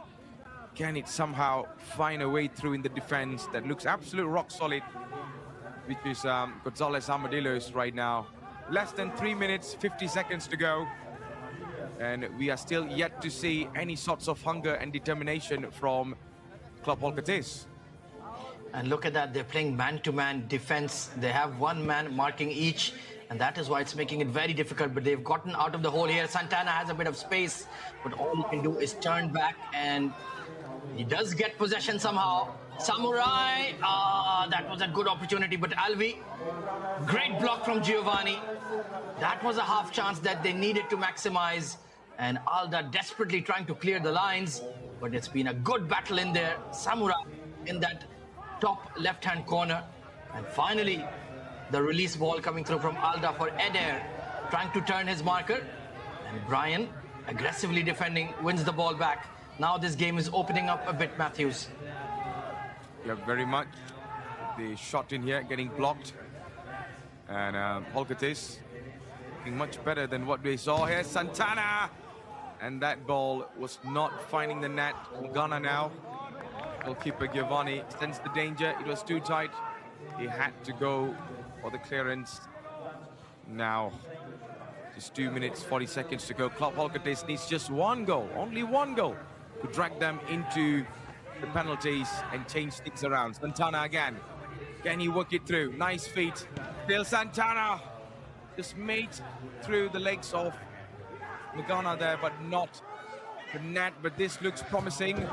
Can it somehow find a way through in the defense that looks absolute rock solid, which is Gonzalez Armadillos right now. Less than 3 minutes, 50 seconds to go. And we are still yet to see any sorts of hunger and determination from Club Holkertes. And look at that, they're playing man-to-man defense. They have one man marking each, and that is why it's making it very difficult. But they've gotten out of the hole here. Santana has a bit of space, but all he can do is turn back, and he does get possession somehow. Samurai, that was a good opportunity, but Alvi, great block from Giovanni. That was a half chance that they needed to maximize, and Alda desperately trying to clear the lines, but it's been a good battle in there. Samurai in that top left-hand corner, and finally the release ball coming through from Alda for Eder, trying to turn his marker, and Brian aggressively defending, wins the ball back. Now this game is opening up a bit, Matthews. Yeah, very much. The shot in here getting blocked. And Holkertes looking much better than what we saw here. Santana! And that ball was not finding the net. Ghana now. Goalkeeper Giovanni sensed the danger. It was too tight. He had to go for the clearance. Now, just 2 minutes, 40 seconds to go. Club Holkertes needs just one goal, only one goal, to drag them into the penalties and change things around. Santana again. Can he work it through? Nice feet. Still Santana. Just made through the legs of Magana there, but not the net. But this looks promising. And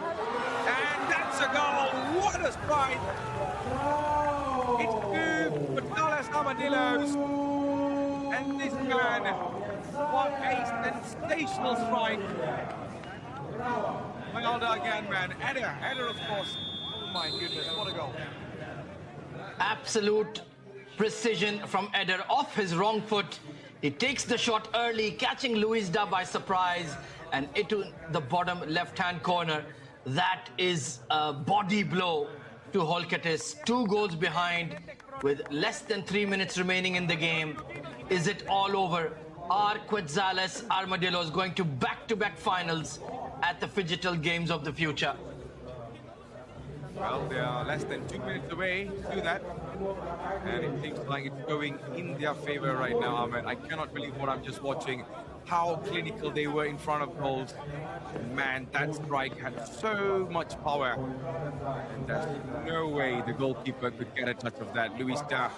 that's a goal. What a strike. It's two Gonzalez Armadillos. And this man, what a sensational strike. Ronaldo again, man. Eder, of course. Oh my goodness, what a goal. Absolute precision from Eder off his wrong foot. He takes the shot early, catching Luis Da by surprise, and into the bottom left-hand corner. That is a body blow to Holkertes. 2 goals behind with less than 3 minutes remaining in the game. Is it all over? Are Quetzales Armadillos going to back-to-back finals at the Phygital Games of the Future? Well, they are less than 2 minutes away to do that. And it seems like it's going in their favor right now, Ahmed. I cannot believe what I'm just watching. How clinical they were in front of goals. Man, that strike had so much power. And there's no way the goalkeeper could get a touch of that. Luis Da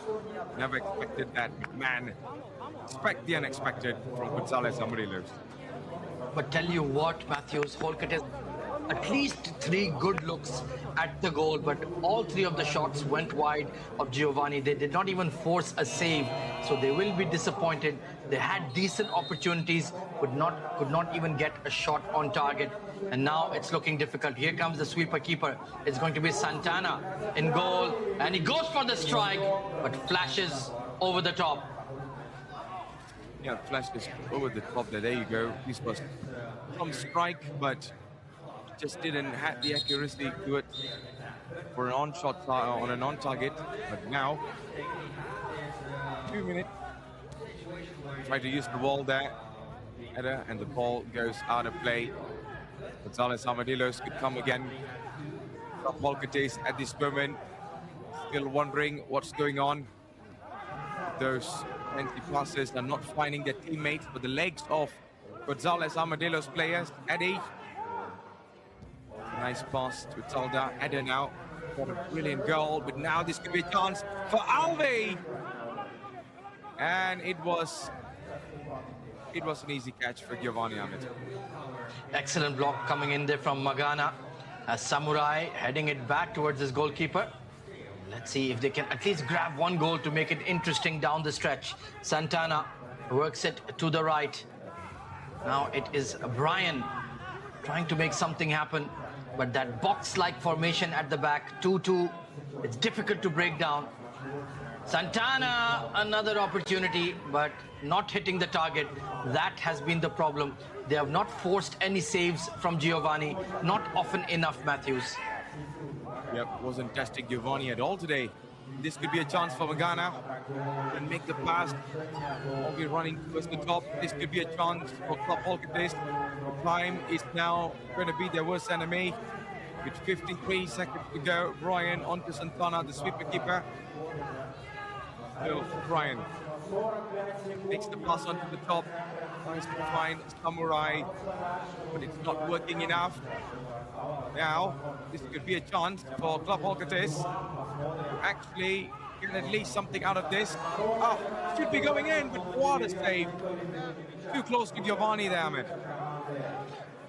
never expected that. Man, expect the unexpected from Gonzalez Armadillos. But tell you what, Matthews, Holkertes, at least 3 good looks at the goal, but all 3 of the shots went wide of Giovanni. They did not even force a save, so they will be disappointed. They had decent opportunities, but could not even get a shot on target. And now it's looking difficult. Here comes the sweeper keeper. It's going to be Santana in goal, and he goes for the strike, but flashes over the top. Yeah, flashes over the top there. There you go. This was from strike, but just didn't have the accuracy to do it for an on-shot on a non-target. But now, 2 minutes. Try to use the ball there, header, and the ball goes out of play. Gonzalez Armadillos could come again. Volcates at this moment, still wondering what's going on. Those 20 passes are not finding their teammates, but the legs of Gonzalez Armadillos players. Eddie, nice pass to Talda. Eddie now got a brilliant goal, but now this could be a chance for Alvi. And it was an easy catch for Giovanni Ahmed. Excellent block coming in there from Magana. As Samurai heading it back towards his goalkeeper. Let's see if they can at least grab 1 goal to make it interesting down the stretch. Santana works it to the right. Now it is Brian trying to make something happen, but that box-like formation at the back, 2-2, it's difficult to break down. Santana, another opportunity, but not hitting the target. That has been the problem. They have not forced any saves from Giovanni, not often enough, Matthews. Yep, wasn't testing Giovanni at all today. This could be a chance for Magana and make the pass. Won't be running towards the top. This could be a chance for Club Volcates. The time is now going to be their worst enemy. With 53 seconds to go, Brian onto Santana, the sweeper keeper. Still, Brian takes the pass onto the top, tries to find Samurai, but it's not working enough. Now, this could be a chance for Club Volcates to actually get at least something out of this. Oh, should be going in, but what a save. Too close to Giovanni there, Ahmed.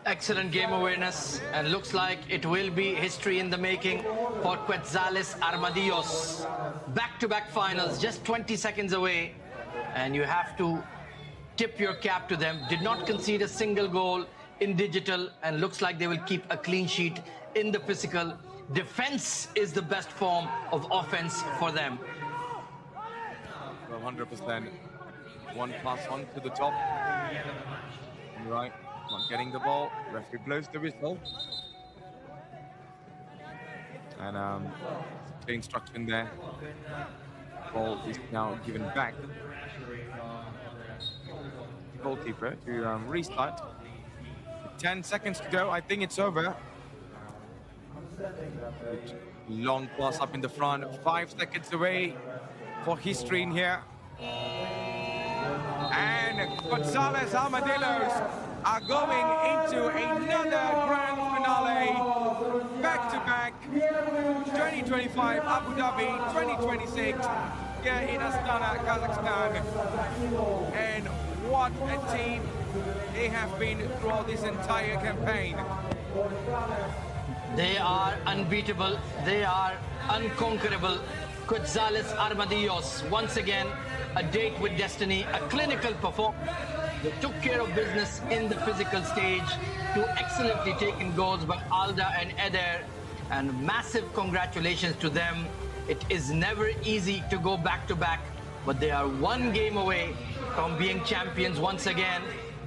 Excellent game awareness, and looks like it will be history in the making for Quetzales Armadillos. Back-to-back finals, just 20 seconds away, and you have to tip your cap to them. Did not concede a single goal in digital, and looks like they will keep a clean sheet in the physical. Defense is the best form of offense for them. Well, 100%. 1 pass on to the top. Right. Not getting the ball. Referee blows the whistle. And the instruction there. Ball is now given back. Goalkeeper to restart. 10 seconds to go. I think it's over. Long pass up in the front. 5 seconds away for history in here. And Gonzalez Armadillos are going into another grand finale, back-to-back, 2025 Abu Dhabi, 2026, here in Astana, Kazakhstan. And what a team they have been throughout this entire campaign. They are unbeatable, they are unconquerable. Quetzales Armadillos, once again, a date with destiny, a clinical performance. They took care of business in the physical stage, 2 excellently taken goals by Alda and Eder, and massive congratulations to them. It is never easy to go back-to-back, but they are 1 game away from being champions once again,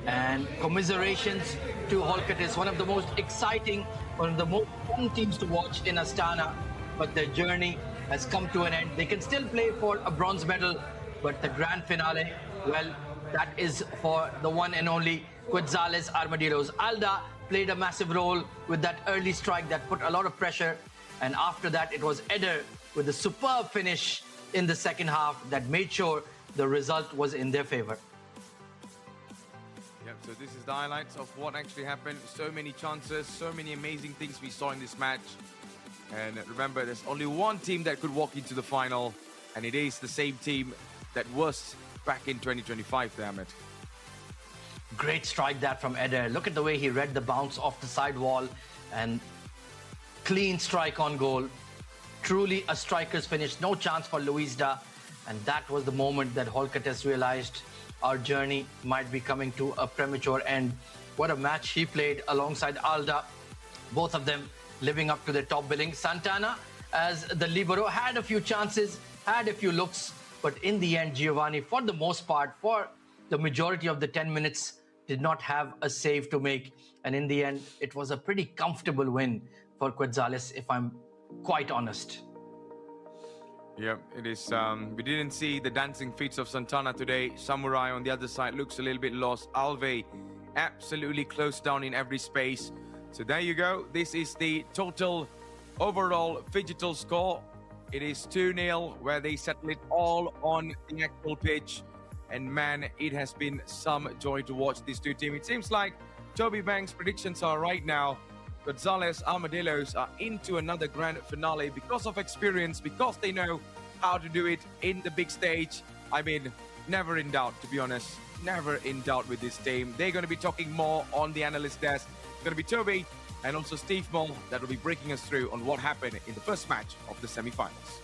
and commiserations to Volcates, one of the most exciting, one of the most fun teams to watch in Astana, but their journey has come to an end. They can still play for a bronze medal, but the grand finale, well, that is for the one and only Quetzales Armadillos. Alda played a massive role with that early strike that put a lot of pressure, and after that it was Eder with a superb finish in the second half that made sure the result was in their favor. Yep, so this is the highlights of what actually happened. So many chances, so many amazing things we saw in this match. And remember, there's only one team that could walk into the final, and it is the same team that was back in 2025, damn it. Great strike that from Eder. Look at the way he read the bounce off the side wall And clean strike on goal. Truly a striker's finish, no chance for Luisda. And that was the moment that Holkates realized our journey might be coming to a premature end. What a match he played alongside Alda. Both of them living up to their top billing. Santana, as the libero, had a few chances, had a few looks, but in the end, Giovanni, for the most part, for the majority of the 10 minutes, did not have a save to make. And in the end, it was a pretty comfortable win for Quetzales, if I'm quite honest. Yeah, it is. We didn't see the dancing feats of Santana today. Samurai on the other side looks a little bit lost. Alve absolutely closed down in every space. So there you go. This is the total overall Phygital score. It is 2-0, where they settle it all on the actual pitch. And man, it has been some joy to watch these two teams. It seems like Toby Banks' predictions are right now. Gonzalez Armadillos are into another grand finale because of experience, because they know how to do it in the big stage. I mean, never in doubt, to be honest. Never in doubt with this team. They're going to be talking more on the analyst desk. It's going to be Toby and also Steve Moll that will be breaking us through on what happened in the first match of the semi-finals.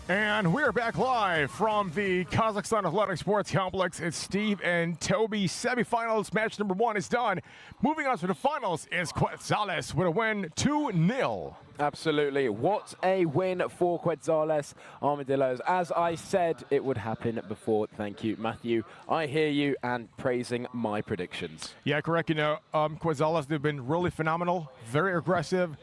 And we're back live from the Kazakhstan Athletic Sports Complex. It's Steve and Toby. Semifinals match number 1 is done. Moving on to the finals is Quetzales with a win 2-0. Absolutely. What a win for Quetzales Armadillos. As I said, it would happen before. Thank you, Matthew. I hear you and praising my predictions. Yeah, correct. You know, Quetzales, they've been really phenomenal, very aggressive.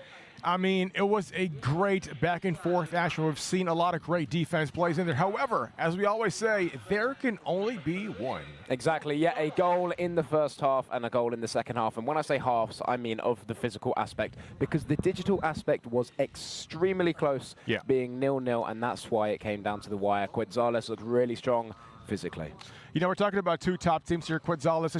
I mean, it was a great back and forth action. We've seen a lot of great defense plays in there. However, as we always say, there can only be one. Exactly. Yeah, a goal in the first half and a goal in the second half. And when I say halves, I mean of the physical aspect, because the digital aspect was extremely close, being 0-0, and that's why it came down to the wire. Quetzales looked really strong physically. You know, we're talking about two top teams here. Quetzales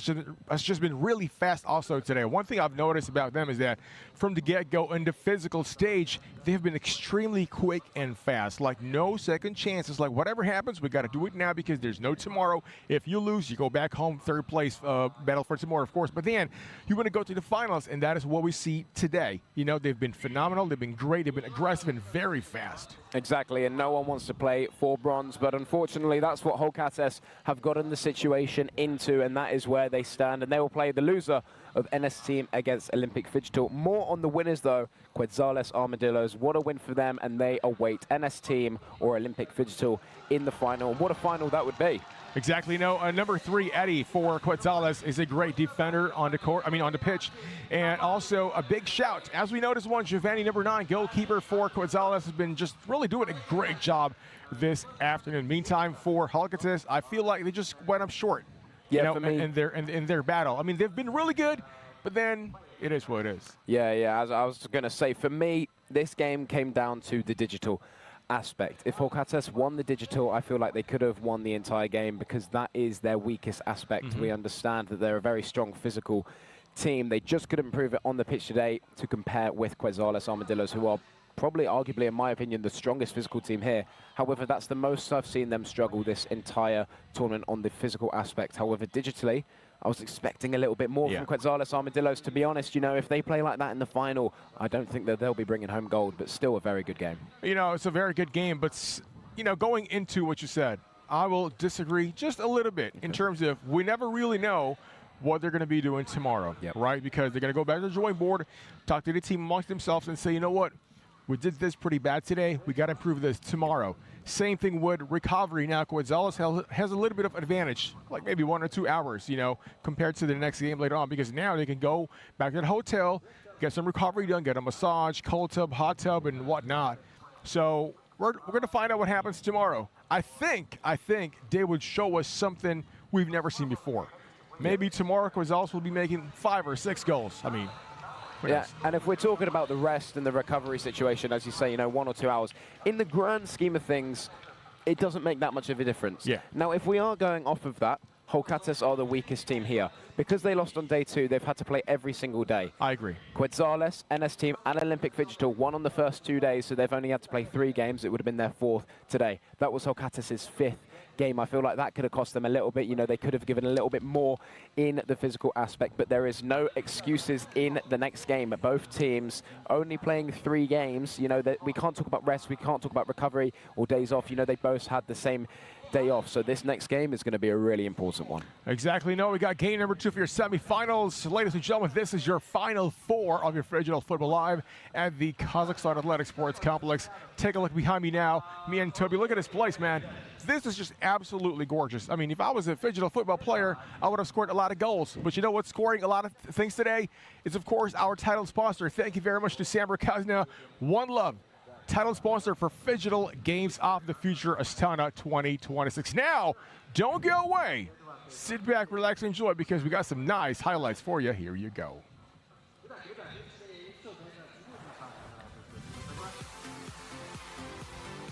has just been really fast also today. One thing I've noticed about them is that from the get-go in the physical stage, they have been extremely quick and fast. Like, no second chances. Like, whatever happens, we got to do it now because there's no tomorrow. If you lose, you go back home, third place, battle for tomorrow, of course. But then you want to go to the finals, and that is what we see today. You know, they've been phenomenal. They've been great. They've been aggressive and very fast. Exactly, and no one wants to play for bronze, but unfortunately, that's what Holkates have gotten the situation into, and that is where they stand, and they will play the loser of NS Team against Olympic Phygital. More on the winners, though. Quetzales Armadillos, what a win for them, and they await NS Team or Olympic Phygital in the final. What a final that would be. Exactly. No, number 3, Eddie, for Quetzales is a great defender on the court. I mean, on the pitch. And also a big shout. As we noticed, Giovanni, number 9, goalkeeper for Quetzales, has been just really doing a great job this afternoon. Meantime, for Holkates, I feel like they just went up short. Yeah, you know, for me, in their battle. I mean, they've been really good, but then it is what it is. Yeah. As I was going to say, for me, this game came down to the digital aspect. If Holkates won the digital, I feel like they could have won the entire game because that is their weakest aspect. We understand that they're a very strong physical team. They just couldn't prove it on the pitch today to compare with Quetzales Armadillos, who are probably, arguably, in my opinion, the strongest physical team here. However, that's the most I've seen them struggle this entire tournament on the physical aspect. However, digitally, I was expecting a little bit more from Quetzales Armadillos. To be honest, you know, if they play like that in the final, I don't think that they'll be bringing home gold, but still a very good game. You know, it's a very good game, but, you know, going into what you said, I will disagree just a little bit in terms of we never really know what they're going to be doing tomorrow, right? Because they're going to go back to the drawing board, talk to the team amongst themselves and say, you know what, we did this pretty bad today. We got to improve this tomorrow. Same thing with recovery. Now, Quetzales has a little bit of advantage, like maybe 1 or 2 hours, you know, compared to the next game later on, because now they can go back to the hotel, get some recovery done, get a massage, cold tub, hot tub, and whatnot. So we're going to find out what happens tomorrow. I think they would show us something we've never seen before. Maybe tomorrow Quetzales will be making 5 or 6 goals. I mean, yeah, and if we're talking about the rest and the recovery situation, as you say, you know, 1 or 2 hours, in the grand scheme of things, it doesn't make that much of a difference. Yeah. Now, if we are going off of that, Holcates are the weakest team here. Because they lost on day 2, they've had to play every single day. I agree. Quetzales, NS Team, and Olympic Digital won on the first 2 days, so they've only had to play 3 games. It would have been their 4th today. That was Holcates' 5th game. I feel like that could have cost them a little bit. You know, they could have given a little bit more in the physical aspect, but there is no excuses in the next game. Both teams only playing 3 games. You know, that we can't talk about rest, we can't talk about recovery or days off. You know, they both had the same day off, so this next game is going to be a really important one. Exactly. No, we got game number 2 for your semifinals. Ladies and gentlemen, this is your final 4 of your Digital Football Live at the Kazakhstan Athletic Sports Complex. Take a look behind me now. Me and Toby, look at this place, man. This is just absolutely gorgeous. I mean, if I was a Digital football player, I would have scored a lot of goals. But you know what's scoring a lot of things today is, of course, our title sponsor. Thank you very much to Samruk-Kazyna. One Love, title sponsor for Digital Games of the Future Astana 2026. Now, don't go away. Sit back, relax, and enjoy, because we got some nice highlights for you. Here you go.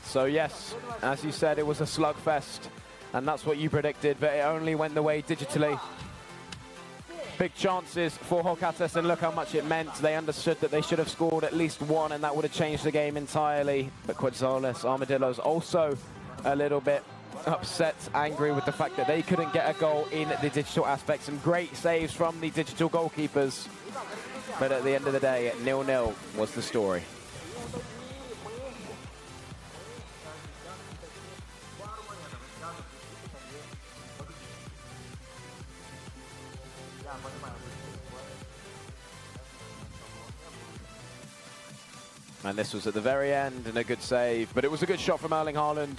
So yes, as you said, it was a slugfest, and that's what you predicted, but it only went the way digitally. Big chances for Holcates, and look how much it meant. They understood that they should have scored at least 1, and that would have changed the game entirely. But Quetzales, Armadillos also a little bit upset, angry with the fact that they couldn't get a goal in the digital aspect. Some great saves from the digital goalkeepers. But at the end of the day, 0-0 was the story. And this was at the very end, and a good save. But it was a good shot from Erling Haaland.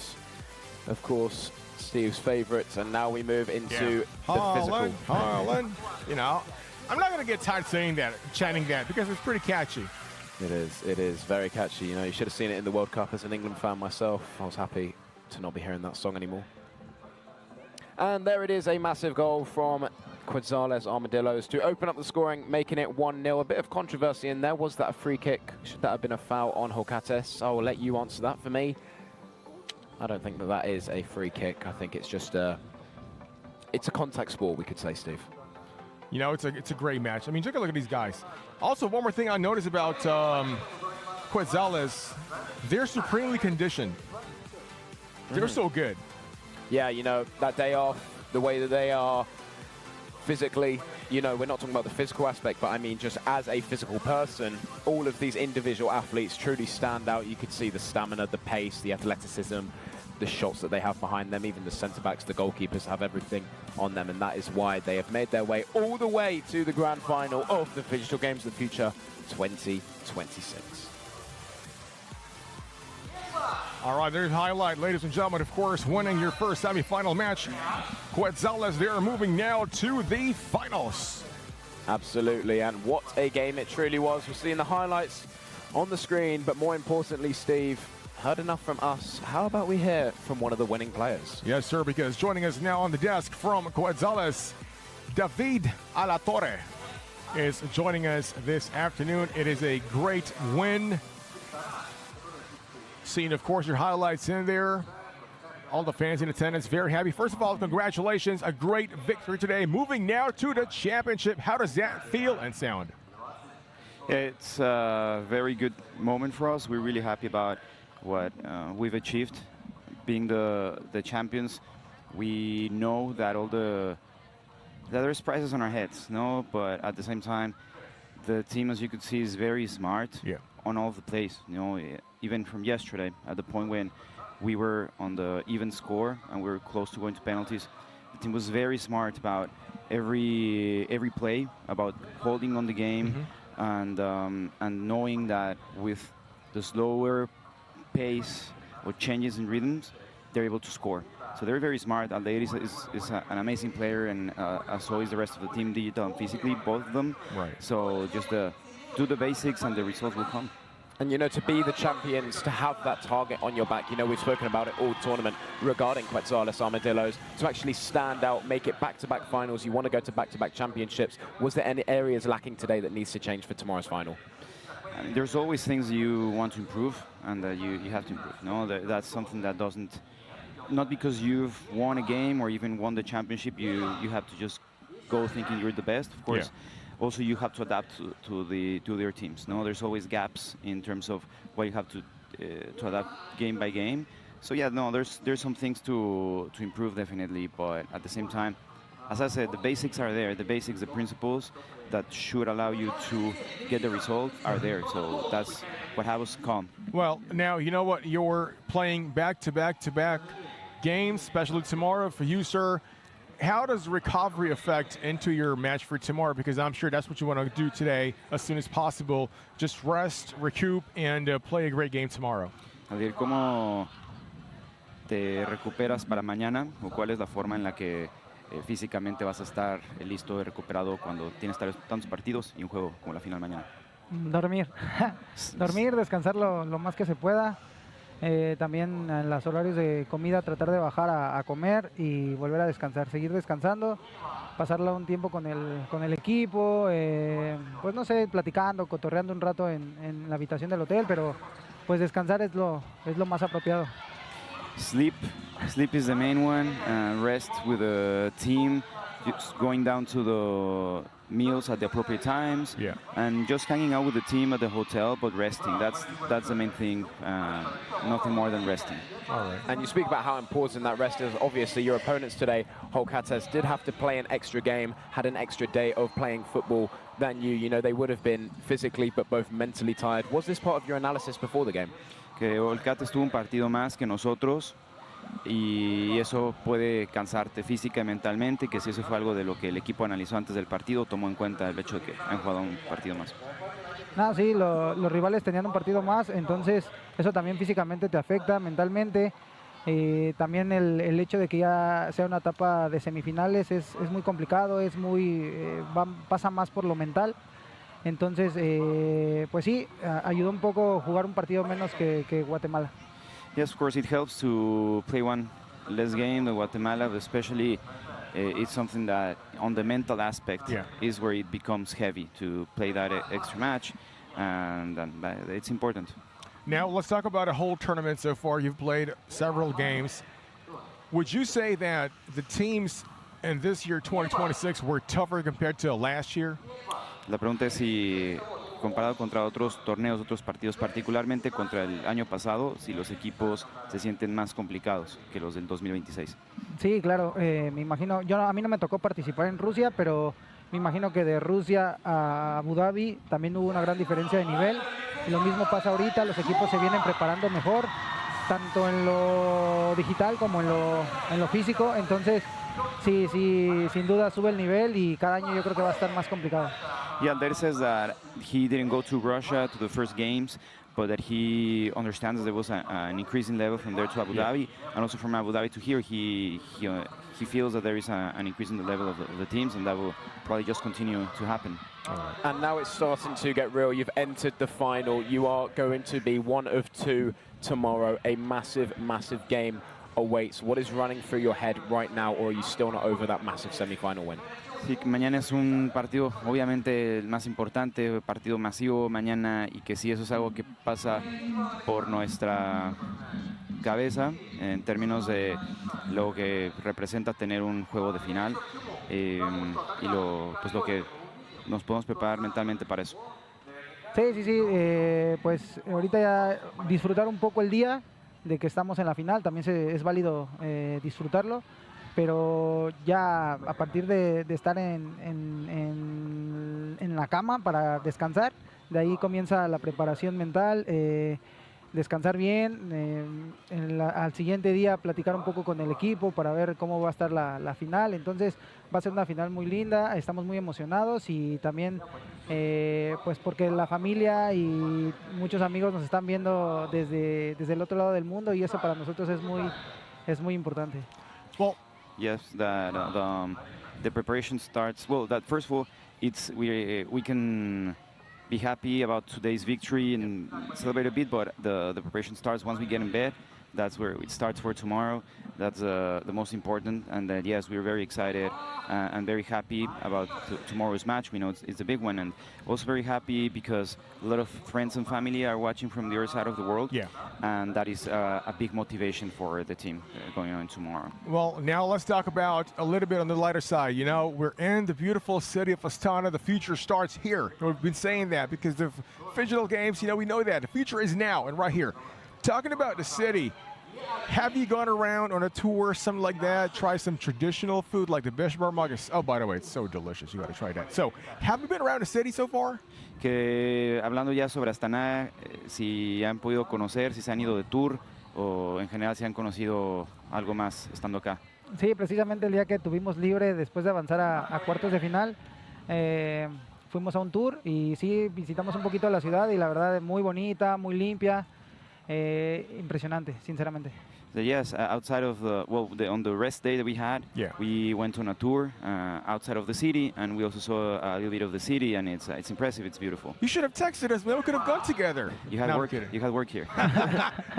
Of course, Steve's favourite. And now we move into the physical. Haaland. You know, I'm not going to get tired saying that, chanting that, because it's pretty catchy. It is very catchy. You know, you should have seen it in the World Cup. As an England fan myself, I was happy to not be hearing that song anymore. And there it is, a massive goal from Quetzales Armadillos to open up the scoring, making it 1-0. A bit of controversy in there. Was that a free kick? Should that have been a foul on Holcates? I will let you answer that for me. I don't think that that is a free kick. I think it's just it's a contact sport, we could say, Steve. You know, it's a great match. I mean, take a look at these guys. Also, one more thing I noticed about Quetzales, they're supremely conditioned. They're so good. Yeah, you know, that day off, the way that they are physically, you know, we're not talking about the physical aspect, but I mean just as a physical person, all of these individual athletes truly stand out. You could see the stamina, the pace, the athleticism, the shots that they have behind them. Even the centre-backs, the goalkeepers have everything on them, and that is why they have made their way all the way to the grand final of the Digital Games of the Future 2026. All right, there's a highlight, ladies and gentlemen. Of course, winning your first semi-final match. Quetzales, they are moving now to the finals. Absolutely, and what a game it truly was. We're seeing the highlights on the screen, but more importantly, Steve, heard enough from us. How about we hear from one of the winning players? Yes, sir, because joining us now on the desk from Quetzales, David Alatorre is joining us this afternoon. It is a great win. Seeing, of course, your highlights in there. All the fans in attendance, very happy. First of all, congratulations. A great victory today. Moving now to the championship. How does that feel and sound? It's a very good moment for us. We're really happy about what we've achieved. Being the champions, we know that that there's prizes on our heads, no? But at the same time, the team, as you could see, is very smart on all of the plays. You know, even from yesterday, at the point when we were on the even score and we were close to going to penalties, the team was very smart about every play, about holding on the game, and knowing that with the slower pace or changes in rhythms, they're able to score. So they're very smart. Aldair is an amazing player, and so is the rest of the team, digital and physically, both of them. Right. So just do the basics and the results will come. And, you know, to be the champions, to have that target on your back, you know, we've spoken about it all tournament regarding Quetzales Armadillos, to actually stand out, make it back-to-back finals. You want to go to back-to-back championships. Was there any areas lacking today that needs to change for tomorrow's final? I mean, there's always things you want to improve and that you have to improve. No, that's something that doesn't not because you've won a game or even won the championship, you have to just go thinking you're the best. Of course, also you have to adapt to their teams. No, there's always gaps in terms of what you have to adapt game by game. So yeah, no, there's some things to improve definitely, but at the same time, as I said, the basics are there. The basics, the principles that should allow you to get the result are there. So that's what has come. Well, now you know what, you're playing back-to-back-to-back games, especially tomorrow for you, sir. How does recovery affect into your match for tomorrow? Because I'm sure that's what you want to do today as soon as possible. Just rest, recoup, and play a great game tomorrow. Javier, ¿cómo te recuperas para mañana? ¿O cuál es la forma en la que físicamente vas a estar listo y recuperado cuando tienes tantos partidos y un juego como la final mañana? Dormir. Dormir, descansar lo más que se pueda. También en los horarios de comida tratar de bajar a comer y volver a descansar, seguir descansando, pasarla un tiempo con el equipo, pues no sé, platicando, cotorreando un rato en la habitación del hotel, pero pues descansar es lo más apropiado. Sleep is the main one. Rest with the team, just going down to the meals at the appropriate times, and just hanging out with the team at the hotel, but resting. That's the main thing. Nothing more than resting. All right. And you speak about how important that rest is. Obviously, your opponents today, Holcates, did have to play an extra game, had an extra day of playing football than you. You know, they would have been physically, but both mentally tired. Was this part of your analysis before the game? Que Holcates tuvo un partido más que nosotros y eso puede cansarte física y mentalmente, que si eso fue algo de lo que el equipo analizó antes del partido, tomó en cuenta el hecho de que han jugado un partido más. No, sí, los rivales tenían un partido más, entonces eso también físicamente te afecta, mentalmente. También el hecho de que ya sea una etapa de semifinales es muy complicado, pasa más por lo mental. Entonces, pues sí, ayudó un poco jugar un partido menos que Guatemala. Yes, of course, it helps to play one less game than Guatemala, but especially it's something that on the mental aspect is where it becomes heavy to play that extra match, and it's important. Now, let's talk about a whole tournament so far. You've played several games. Would you say that the teams in this year, 2026, were tougher compared to last year? La pregunta es si, comparado contra otros torneos, otros partidos, particularmente contra el año pasado, si los equipos se sienten más complicados que los del 2026. Sí, claro, me imagino, a mí no me tocó participar en Rusia, pero me imagino que de Rusia a Abu Dhabi también hubo una gran diferencia de nivel. Lo mismo pasa ahorita, los equipos se vienen preparando mejor, tanto en lo digital como en lo físico, entonces sí, sin duda sube el nivel y cada año yo creo que va a estar más complicado. Yeah, Alder says that he didn't go to Russia to the first games, but that he understands there was an increasing level from there to Abu Dhabi, and also from Abu Dhabi to here, he feels that there is an increase in the level of the teams, and that will probably just continue to happen. And now it's starting to get real. You've entered the final. You are going to be one of two tomorrow. A massive, massive game awaits. What is running through your head right now, or are you still not over that massive semi-final win? Sí, mañana es un partido, obviamente, el más importante, partido masivo mañana, y que sí, eso es algo que pasa por nuestra cabeza en términos de lo que representa tener un juego de final y lo que nos podemos preparar mentalmente para eso. Sí, pues ahorita ya disfrutar un poco el día de que estamos en la final, también es válido disfrutarlo. Pero ya a partir de estar en la cama para descansar, de ahí comienza la preparación mental, descansar bien, al siguiente día platicar un poco con el equipo para ver cómo va a estar la final. Entonces va a ser una final muy linda, estamos muy emocionados y también pues porque la familia y muchos amigos nos están viendo desde el otro lado del mundo y eso para nosotros es muy importante. Well, yes, that the preparation starts. Well, that first of all, we can be happy about today's victory and celebrate a bit, but the preparation starts once we get in bed. That's where it starts for tomorrow. That's the most important. And yes, we're very excited and very happy about tomorrow's match. We know it's a big one, and also very happy because a lot of friends and family are watching from the other side of the world. Yeah. And that is a big motivation for the team going on tomorrow. Well, now let's talk about a little bit on the lighter side. You know, we're in the beautiful city of Astana. The future starts here. We've been saying that because the Phygital Games, you know, we know that. The future is now and right here. Talking about the city, have you gone around on a tour, something like that, try some traditional food like the beshbar magas? Oh, by the way, it's so delicious. You got to try that. So, have you been around the city so far? Que hablando ya sobre Astana, si han podido conocer, si se han ido de tour o en general si han conocido algo más estando acá. Sí, precisamente el día que tuvimos libre después de avanzar a cuartos de final, fuimos a un tour y sí visitamos un poquito la ciudad y la verdad muy bonita, muy limpia. Impresionante, sinceramente. So yes, outside of on the rest day that we had, we went on a tour outside of the city, and we also saw a little bit of the city, and it's impressive. It's beautiful. You should have texted us. We could have gone together. You had work. You had work here.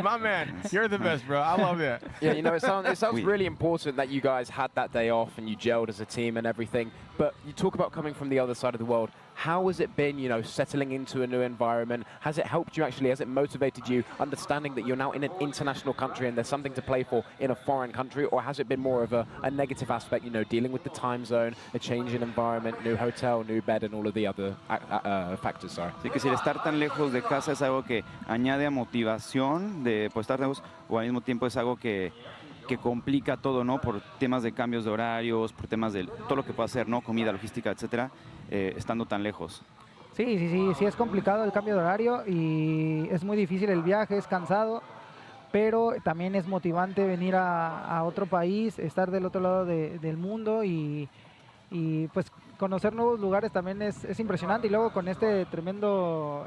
My man, you're the best, bro. I love that. Yeah, you know, it sounds really important that you guys had that day off and you gelled as a team and everything. But you talk about coming from the other side of the world. How has it been, you know, settling into a new environment? Has it helped you actually? Has it motivated you, understanding that you're now in an international country and there's something to play for in a foreign country? Or has it been more of a negative aspect, you know, dealing with the time zone, a change in environment, new hotel, new bed, and all of the other factors? Sorry. Sí, que si el estar tan lejos de casa es algo que añade a motivación de pues, estar lejos, o al mismo tiempo es algo que complica todo, ¿no? Por temas de cambios de horarios, por temas de todo lo que puede hacer, ¿no? Comida, logística, etcétera, estando tan lejos. Sí, es complicado el cambio de horario y es muy difícil el viaje, es cansado, pero también es motivante venir a otro país, estar del otro lado del mundo y pues conocer nuevos lugares también es impresionante, y luego con este tremendo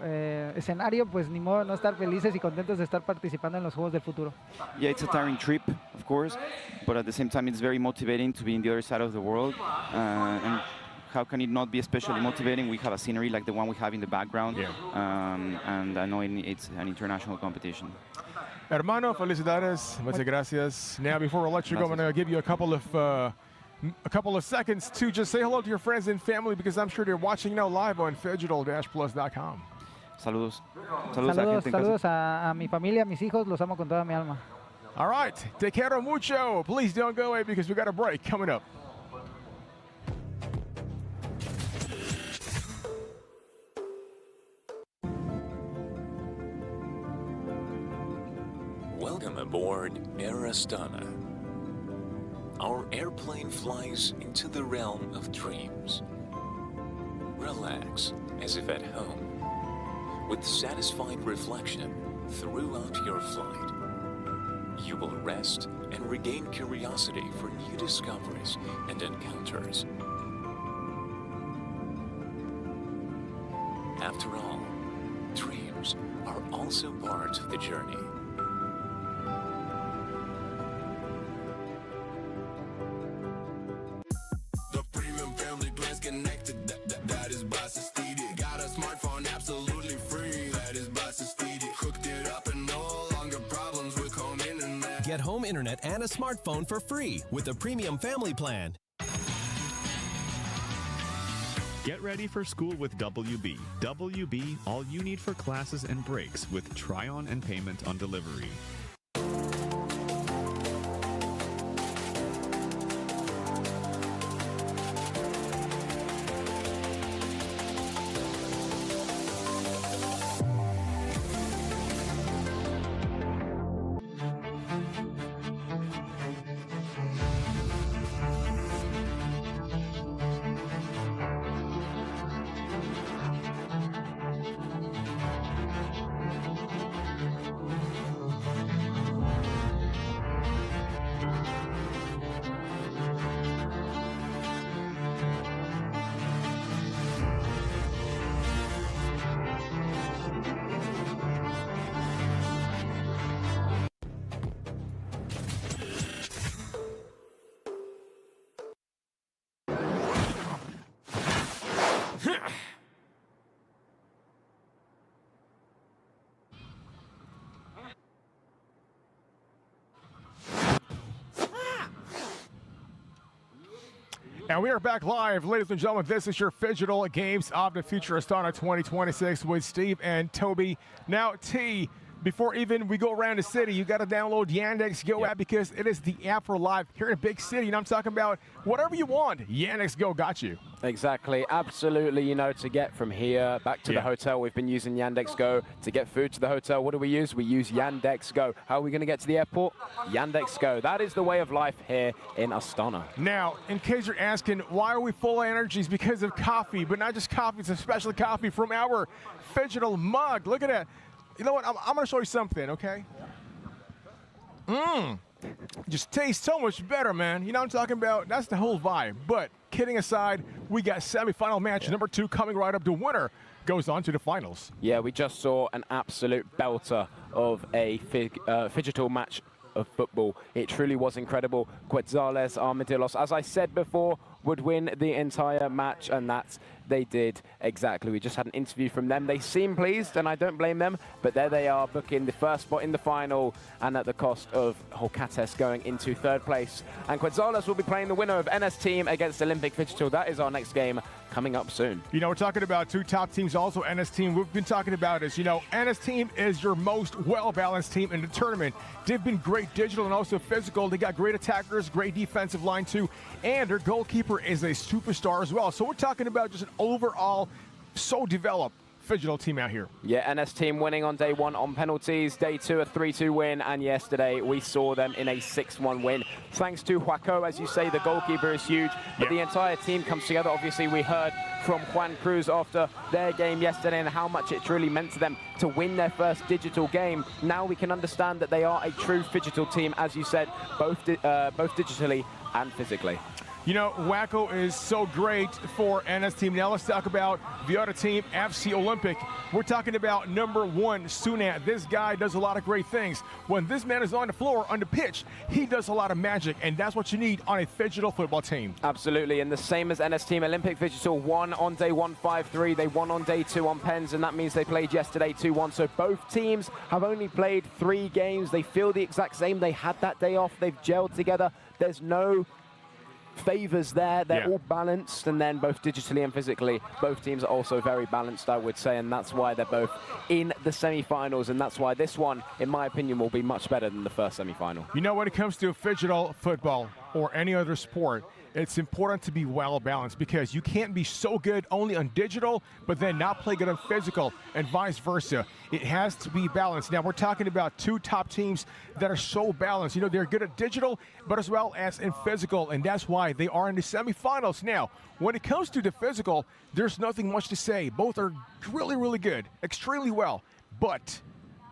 escenario, pues ni modo no estar felices y contentos de estar participando en los Juegos del Futuro. Yeah, it's a tiring trip, of course, but at the same time it's very motivating to be in the other side of the world. And how can it not be especially motivating? We have a scenery like the one we have in the background, and I know it's an international competition. Hermano, felicidades, muchas gracias. Now, before I let you go, I'm going to give you a couple of seconds to just say hello to your friends and family, because I'm sure they're watching now live on phygital-plus.com. Saludos. Saludos a mi familia, a mis hijos, los amo con toda mi alma. All right, te quiero mucho. Please don't go away because we got a break coming up. Welcome aboard Air Astana. Our airplane flies into the realm of dreams. Relax as if at home, with satisfied reflection throughout your flight. You will rest and regain curiosity for new discoveries and encounters. After all, dreams are also part of the journey. Get home internet and a smartphone for free with the Premium Family Plan. Get ready for school with WB. WB, all you need for classes and breaks with try-on and payment on delivery. And we are back live, ladies and gentlemen. This is your Phygital Games of the Future Astana 2026 with Steve and Toby. Now, T, before even we go around the city, you got to download Yandex Go app because it is the app for live here in a big city. And I'm talking about whatever you want, Yandex Go got you. Exactly, absolutely. You know, to get from here back to the hotel, we've been using Yandex Go. To get food to the hotel, what do we use? We use Yandex Go. How are we going to get to the airport? Yandex Go. That is the way of life here in Astana. Now, in case you're asking, why are we full of energy? It's because of coffee, but not just coffee. It's a special coffee from our Phygital mug. Look at that. You know what? I'm going to show you something, okay? Just tastes so much better, man. You know what I'm talking about? That's the whole vibe. But kidding aside, we got semifinal match number 2 coming right up. The winner goes on to the finals. Yeah, we just saw an absolute belter of a Phygital match of football. It truly was incredible. Quetzales Armadillos, as I said before, would win the entire match, and that's they did exactly. We just had an interview from them. They seem pleased, and I don't blame them, but there they are, booking the first spot in the final, and at the cost of Holcates going into 3rd place. And Quetzales will be playing the winner of NS Team against Olympic Phygital. That is our next game coming up soon. You know, we're talking about 2 top teams, also NS Team. We've been talking about is, you know, NS Team is your most well-balanced team in the tournament. They've been great digital and also physical. They got great attackers, great defensive line too, and their goalkeeper is a superstar as well. So we're talking about just an overall so developed Phygital team out here. Yeah, NS Team winning on day 1 on penalties, day 2 a 3-2 win, and yesterday we saw them in a 6-1 win. Thanks to Huaco, as you say, the goalkeeper is huge, but the entire team comes together. Obviously, we heard from Juan Cruz after their game yesterday and how much it truly meant to them to win their first digital game. Now we can understand that they are a true Phygital team, as you said, both digitally and physically. You know, Wacko is so great for NS Team. Now let's talk about the other team, FC Olympic. We're talking about number 1, Sunat. This guy does a lot of great things. When this man is on the floor, on the pitch, he does a lot of magic, and that's what you need on a Phygital football team. Absolutely, and the same as NS Team, Olympic Phygital won on day 1 5-3. They won on day 2 on pens, and that means they played yesterday 2-1. So both teams have only played 3 games. They feel the exact same. They had that day off. They've gelled together. There's no favors there. They're all balanced, and then both digitally and physically, both teams are also very balanced, I would say, and that's why they're both in the semi-finals, and that's why this one, in my opinion, will be much better than the first semi-final. You know, when it comes to Phygital football or any other sport, it's important to be well balanced because you can't be so good only on digital, but then not play good on physical, and vice versa. It has to be balanced. Now, we're talking about 2 top teams that are so balanced. You know, they're good at digital, but as well as in physical, and that's why they are in the semifinals. Now, when it comes to the physical, there's nothing much to say. Both are really, really good, extremely well, but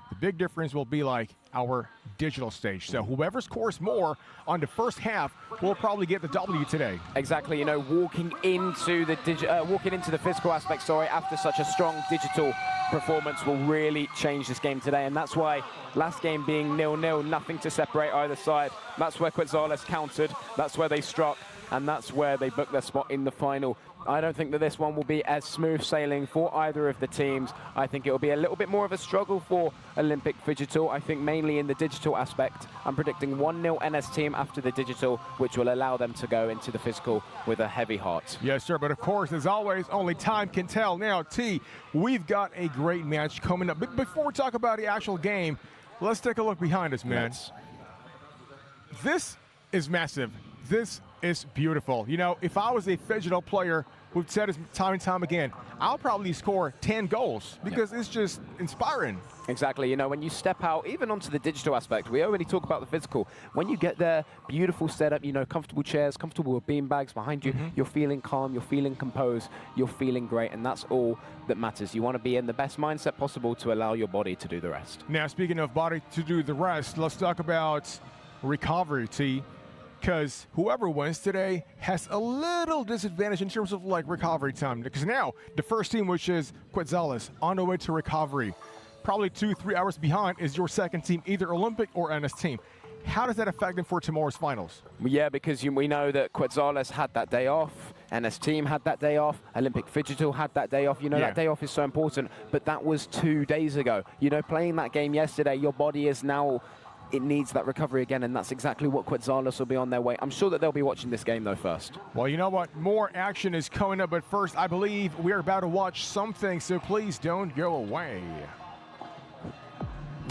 the big difference will be like our digital stage. So whoever scores more on the first half will probably get the W today. Exactly. You know, walking into the physical aspect, after such a strong digital performance will really change this game today, and that's why last game being 0-0, nothing to separate either side. That's where Quetzales countered. That's where they struck, and that's where they booked their spot in the final. I don't think that this one will be as smooth sailing for either of the teams. I think it will be a little bit more of a struggle for Olympic Phygital. I think mainly in the digital aspect. I'm predicting 1-0 NS Team after the digital, which will allow them to go into the physical with a heavy heart. Yes, sir, but of course, as always, only time can tell. Now, T, we've got a great match coming up. But before we talk about the actual game, let's take a look behind us, man. This is massive. This is beautiful. You know, if I was a Phygital player, we've said it time and time again, I'll probably score 10 goals because it's just inspiring. Exactly. You know, when you step out, even onto the digital aspect, we already talk about the physical. When you get there, beautiful setup, you know, comfortable chairs, comfortable bean bags behind you, you're feeling calm, you're feeling composed, you're feeling great, and that's all that matters. You want to be in the best mindset possible to allow your body to do the rest. Now, speaking of body to do the rest, let's talk about recovery, T. Because whoever wins today has a little disadvantage in terms of like recovery time. Because now the first team, which is Quetzales, on the way to recovery, probably 2-3 hours behind is your second team, either Olympic or NS Team. How does that affect them for tomorrow's finals? Yeah, because we know that Quetzales had that day off, NS Team had that day off, Olympic Phygital had that day off. You know, that day off is so important, but that was 2 days ago. You know, playing that game yesterday, your body is now it needs that recovery again, and that's exactly what Quetzales will be on their way. I'm sure that they'll be watching this game, though, first. Well, you know what? More action is coming up, but first, I believe we're about to watch something, so please don't go away.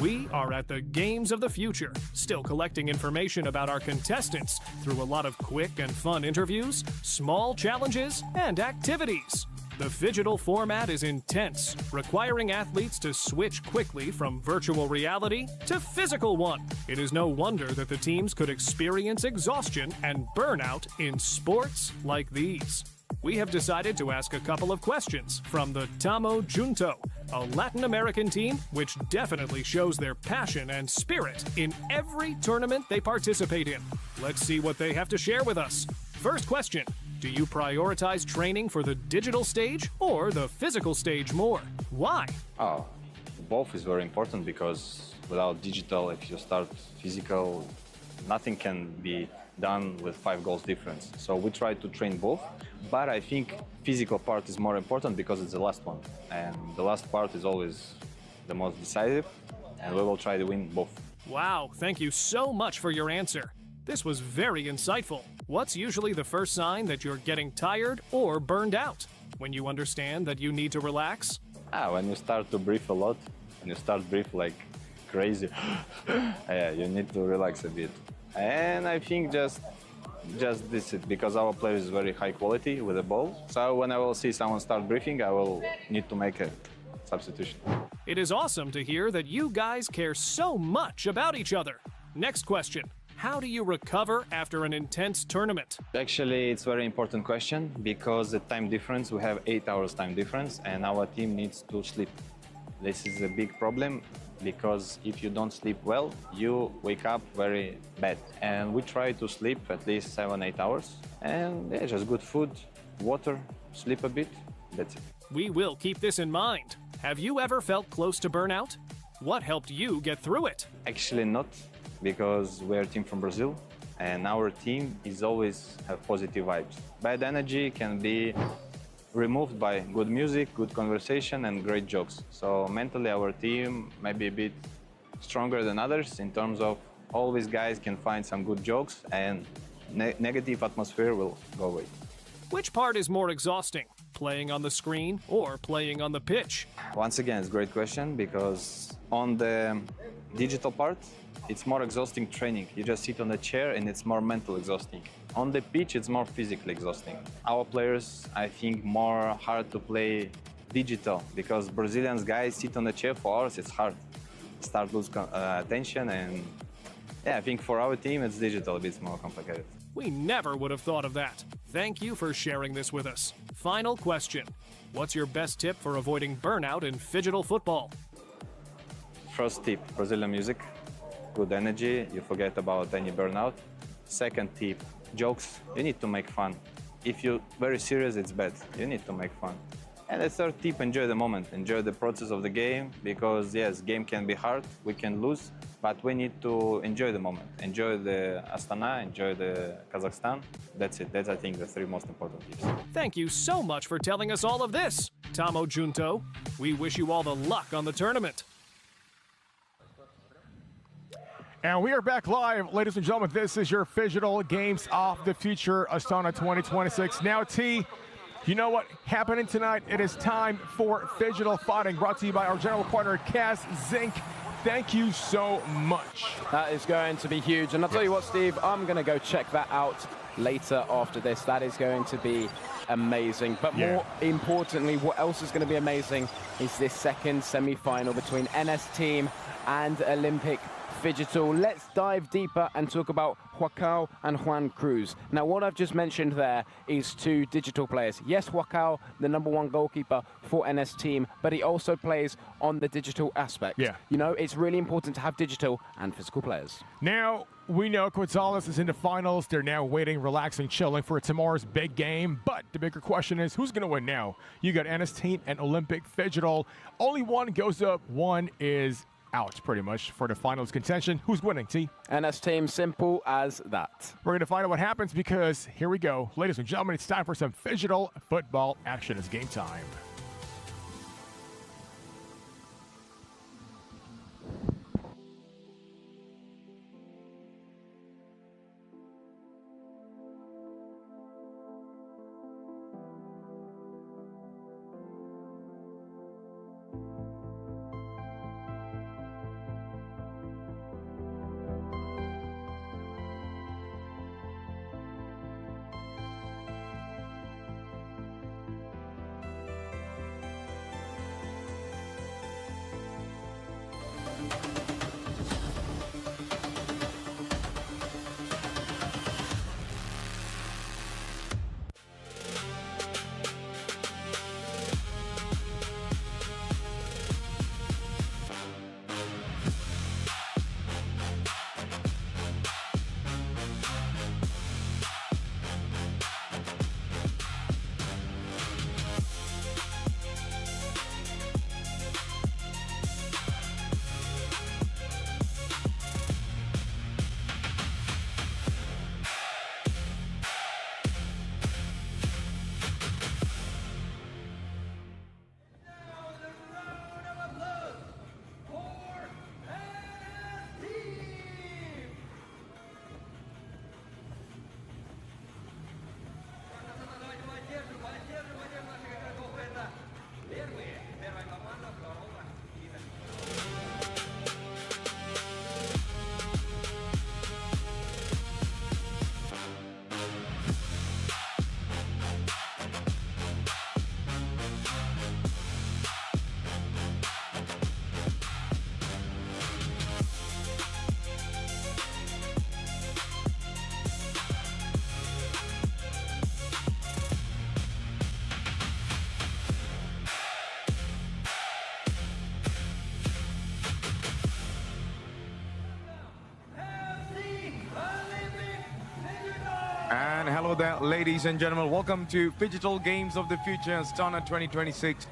We are at the Games of the Future, still collecting information about our contestants through a lot of quick and fun interviews, small challenges, and activities. The Phygital format is intense, requiring athletes to switch quickly from virtual reality to physical one. It is no wonder that the teams could experience exhaustion and burnout in sports like these. We have decided to ask a couple of questions from the Tamo Junto, a Latin American team which definitely shows their passion and spirit in every tournament they participate in. Let's see what they have to share with us. First question, do you prioritize training for the digital stage or the physical stage more? Why? Oh, both is very important because without digital, if you start physical, nothing can be done with 5 goals difference. So we try to train both, but I think physical part is more important because it's the last one. And the last part is always the most decisive, and we will try to win both. Wow, thank you so much for your answer. This was very insightful. What's usually the first sign that you're getting tired or burned out? When you understand that you need to relax? When you start to breathe a lot, when you start breathe like crazy, yeah, you need to relax a bit. And I think just this, because our player is very high quality with the ball. So when I will see someone start breathing, I will need to make a substitution. It is awesome to hear that you guys care so much about each other. Next question. How do you recover after an intense tournament? Actually, it's a very important question because the time difference, we have 8 hours time difference and our team needs to sleep. This is a big problem because if you don't sleep well, you wake up very bad. And we try to sleep at least 7-8 hours. And yeah, just good food, water, sleep a bit, that's it. We will keep this in mind. Have you ever felt close to burnout? What helped you get through it? Actually not, because we're a team from Brazil and our team is always have positive vibes. Bad energy can be removed by good music, good conversation and great jokes. So mentally our team may be a bit stronger than others in terms of always guys can find some good jokes and negative atmosphere will go away. Which part is more exhausting, playing on the screen or playing on the pitch? Once again, it's a great question because on the digital part, it's more exhausting training. You just sit on the chair and it's more mental exhausting. On the pitch, it's more physically exhausting. Our players, I think, more hard to play digital because Brazilians guys sit on the chair for hours, it's hard. Start lose attention and yeah, I think for our team, it's digital, a bit more complicated. We never would have thought of that. Thank you for sharing this with us. Final question. What's your best tip for avoiding burnout in phygital football? First tip, Brazilian music. Good energy, you forget about any burnout. Second tip, jokes. You need to make fun. If you're very serious, it's bad. You need to make fun. And the third tip, enjoy the moment. Enjoy the process of the game because, yes, game can be hard, we can lose, but we need to enjoy the moment. Enjoy the Astana, enjoy the Kazakhstan. That's it. That's, I think, the 3 most important tips. Thank you so much for telling us all of this, Tamo Junto. We wish you all the luck on the tournament. And we are back live, ladies and gentlemen. This is your Phygital Games of the Future, Astana 2026. Now, T, you know what happening tonight? It is time for Phygital Fighting, brought to you by our general partner, Kaz Zinc. Thank you so much. That is going to be huge. And I'll tell you what, Steve, I'm going to go check that out later after this. That is going to be amazing. But more importantly, what else is going to be amazing is this second semi-final between NS Team and Olympic Phygital. Let's dive deeper and talk about Joaquao and Juan Cruz. Now, what I've just mentioned there is 2 digital players. Yes, Joaquao, the #1 goalkeeper for NS Team, but he also plays on the digital aspect. Yeah. You know, it's really important to have digital and physical players. Now, we know Quetzales is in the finals. They're now waiting, relaxing, chilling for tomorrow's big game. But the bigger question is, who's going to win now? You got NS Team and Olympic Phygital. Only one goes up, one is out, pretty much, for the finals contention. Who's winning, T? NS Team, simple as that. We're going to find out what happens because here we go. Ladies and gentlemen, it's time for some Phygital football action. It's game time. hello there, ladies and gentlemen. Welcome to Digital Games of the Future, Astana 2026.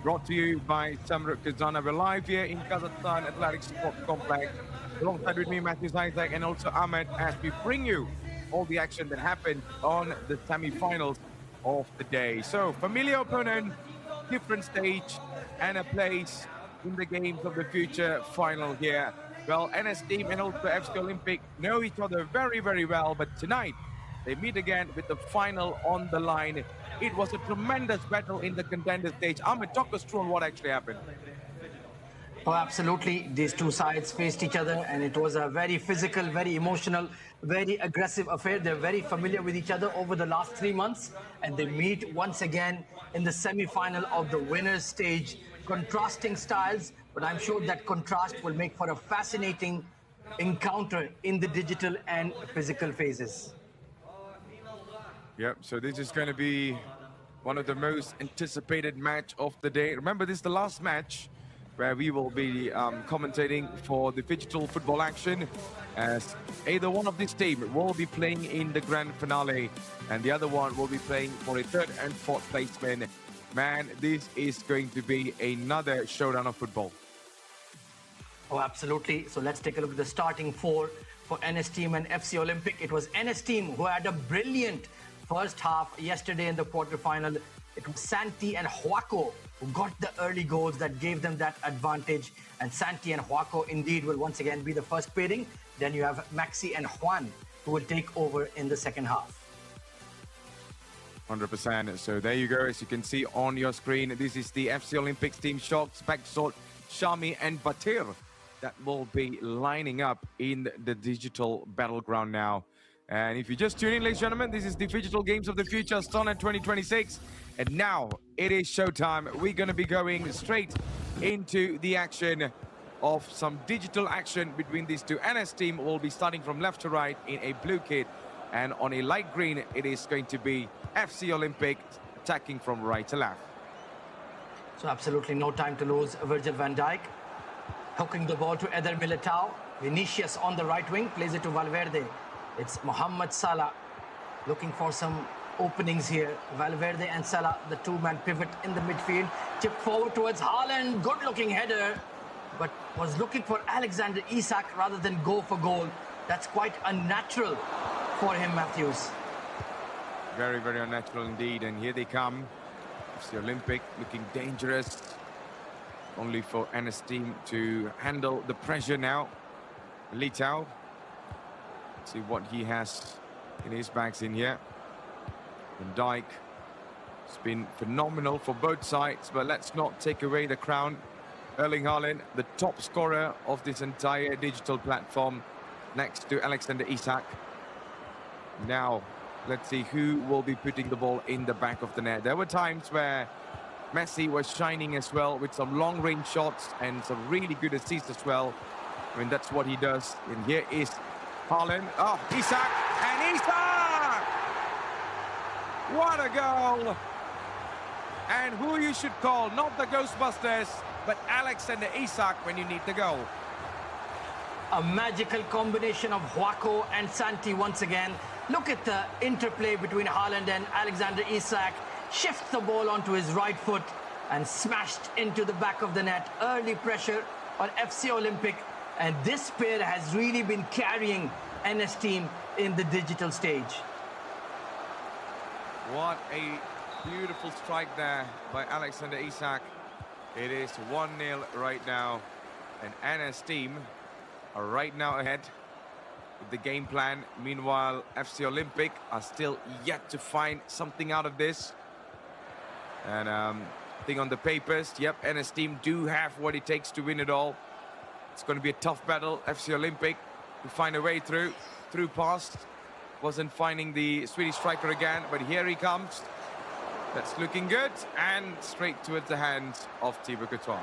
Brought to you by Samruk-Kazyna. We're live here in Kazakhstan Athletic Sports Complex. Alongside with me, Matthew Isaac, and also Ahmed, as we bring you all the action that happened on the semi-finals of the day. So, familiar opponent, different stage, and a place in the Games of the Future final here. Well, NS team and also FC Olympic know each other very, very well, but tonight they meet again with the final on the line. It was a tremendous battle in the contender stage. Ahmed, talk us through on what actually happened. Oh, absolutely. These two sides faced each other, and it was a very physical, very emotional, very aggressive affair. They're very familiar with each other over the last 3 months, and they meet once again in the semi-final of the winners stage. Contrasting styles, but I'm sure that contrast will make for a fascinating encounter in the digital and physical phases. Yep, so this is going to be one of the most anticipated match of the day. Remember, this is the last match where we will be commentating for the digital football action, as either one of this team will be playing in the grand finale and the other one will be playing for a third and fourth placement. Man, this is going to be another showdown of football. Oh, absolutely. So let's take a look at the starting four for NS team and FC Olympic. It was NS team who had a brilliant first half yesterday in the quarterfinal. It was Santi and Huaco who got the early goals that gave them that advantage. And Santi and Huaco indeed will once again be the first pairing. Then you have Maxi and Juan who will take over in the second half. 100%. So there you go. As you can see on your screen, this is the FC Olympics team. Shocks, Backsort, Shami and Batir that will be lining up in the digital battleground now. And if you just tune in, ladies and gentlemen, this is the Digital Games of the Future, Astana 2026. And now it is showtime. We're going to be going straight into the action of some digital action between these two. NS team will be starting from left to right in a blue kit. And on a light green, it is going to be FC Olympic attacking from right to left. So absolutely no time to lose. Virgil van Dijk hooking the ball to Eder Militao. Vinicius on the right wing, plays it to Valverde. It's Mohamed Salah looking for some openings here. Valverde and Salah, the two-man pivot in the midfield. Tip forward towards Haaland. Good-looking header, but was looking for Alexander Isak rather than go for goal. That's quite unnatural for him, Matthews. Very, very unnatural indeed. And here they come. It's the Olympic looking dangerous. Only for NS team to handle the pressure now. Litao. See what he has in his bags in here. Van Dijk. It's been phenomenal for both sides, but let's not take away the crown. Erling Haaland, the top scorer of this entire digital platform, next to Alexander Isak. Now, let's see who will be putting the ball in the back of the net. There were times where Messi was shining as well with some long-range shots and some really good assists as well. I mean, that's what he does. And here is Haaland. Oh, Isak! And Isak! What a goal! And who you should call, not the Ghostbusters, but Alexander Isak when you need the goal. A magical combination of Huaco and Santi once again. Look at the interplay between Haaland and Alexander Isak. Shifts the ball onto his right foot and smashed into the back of the net. Early pressure on FC Olympic. And this pair has really been carrying NS team in the digital stage. What a beautiful strike there by Alexander Isak. It is 1-0 right now. And NS team are right now ahead with the game plan. Meanwhile, FC Olympic are still yet to find something out of this. And I think on the papers, yep, NS team do have what it takes to win it all. It's going to be a tough battle. FC Olympic to find a way through past. Wasn't finding the Swedish striker again, but here he comes. That's looking good, and straight towards the hands of Thibaut Courtois.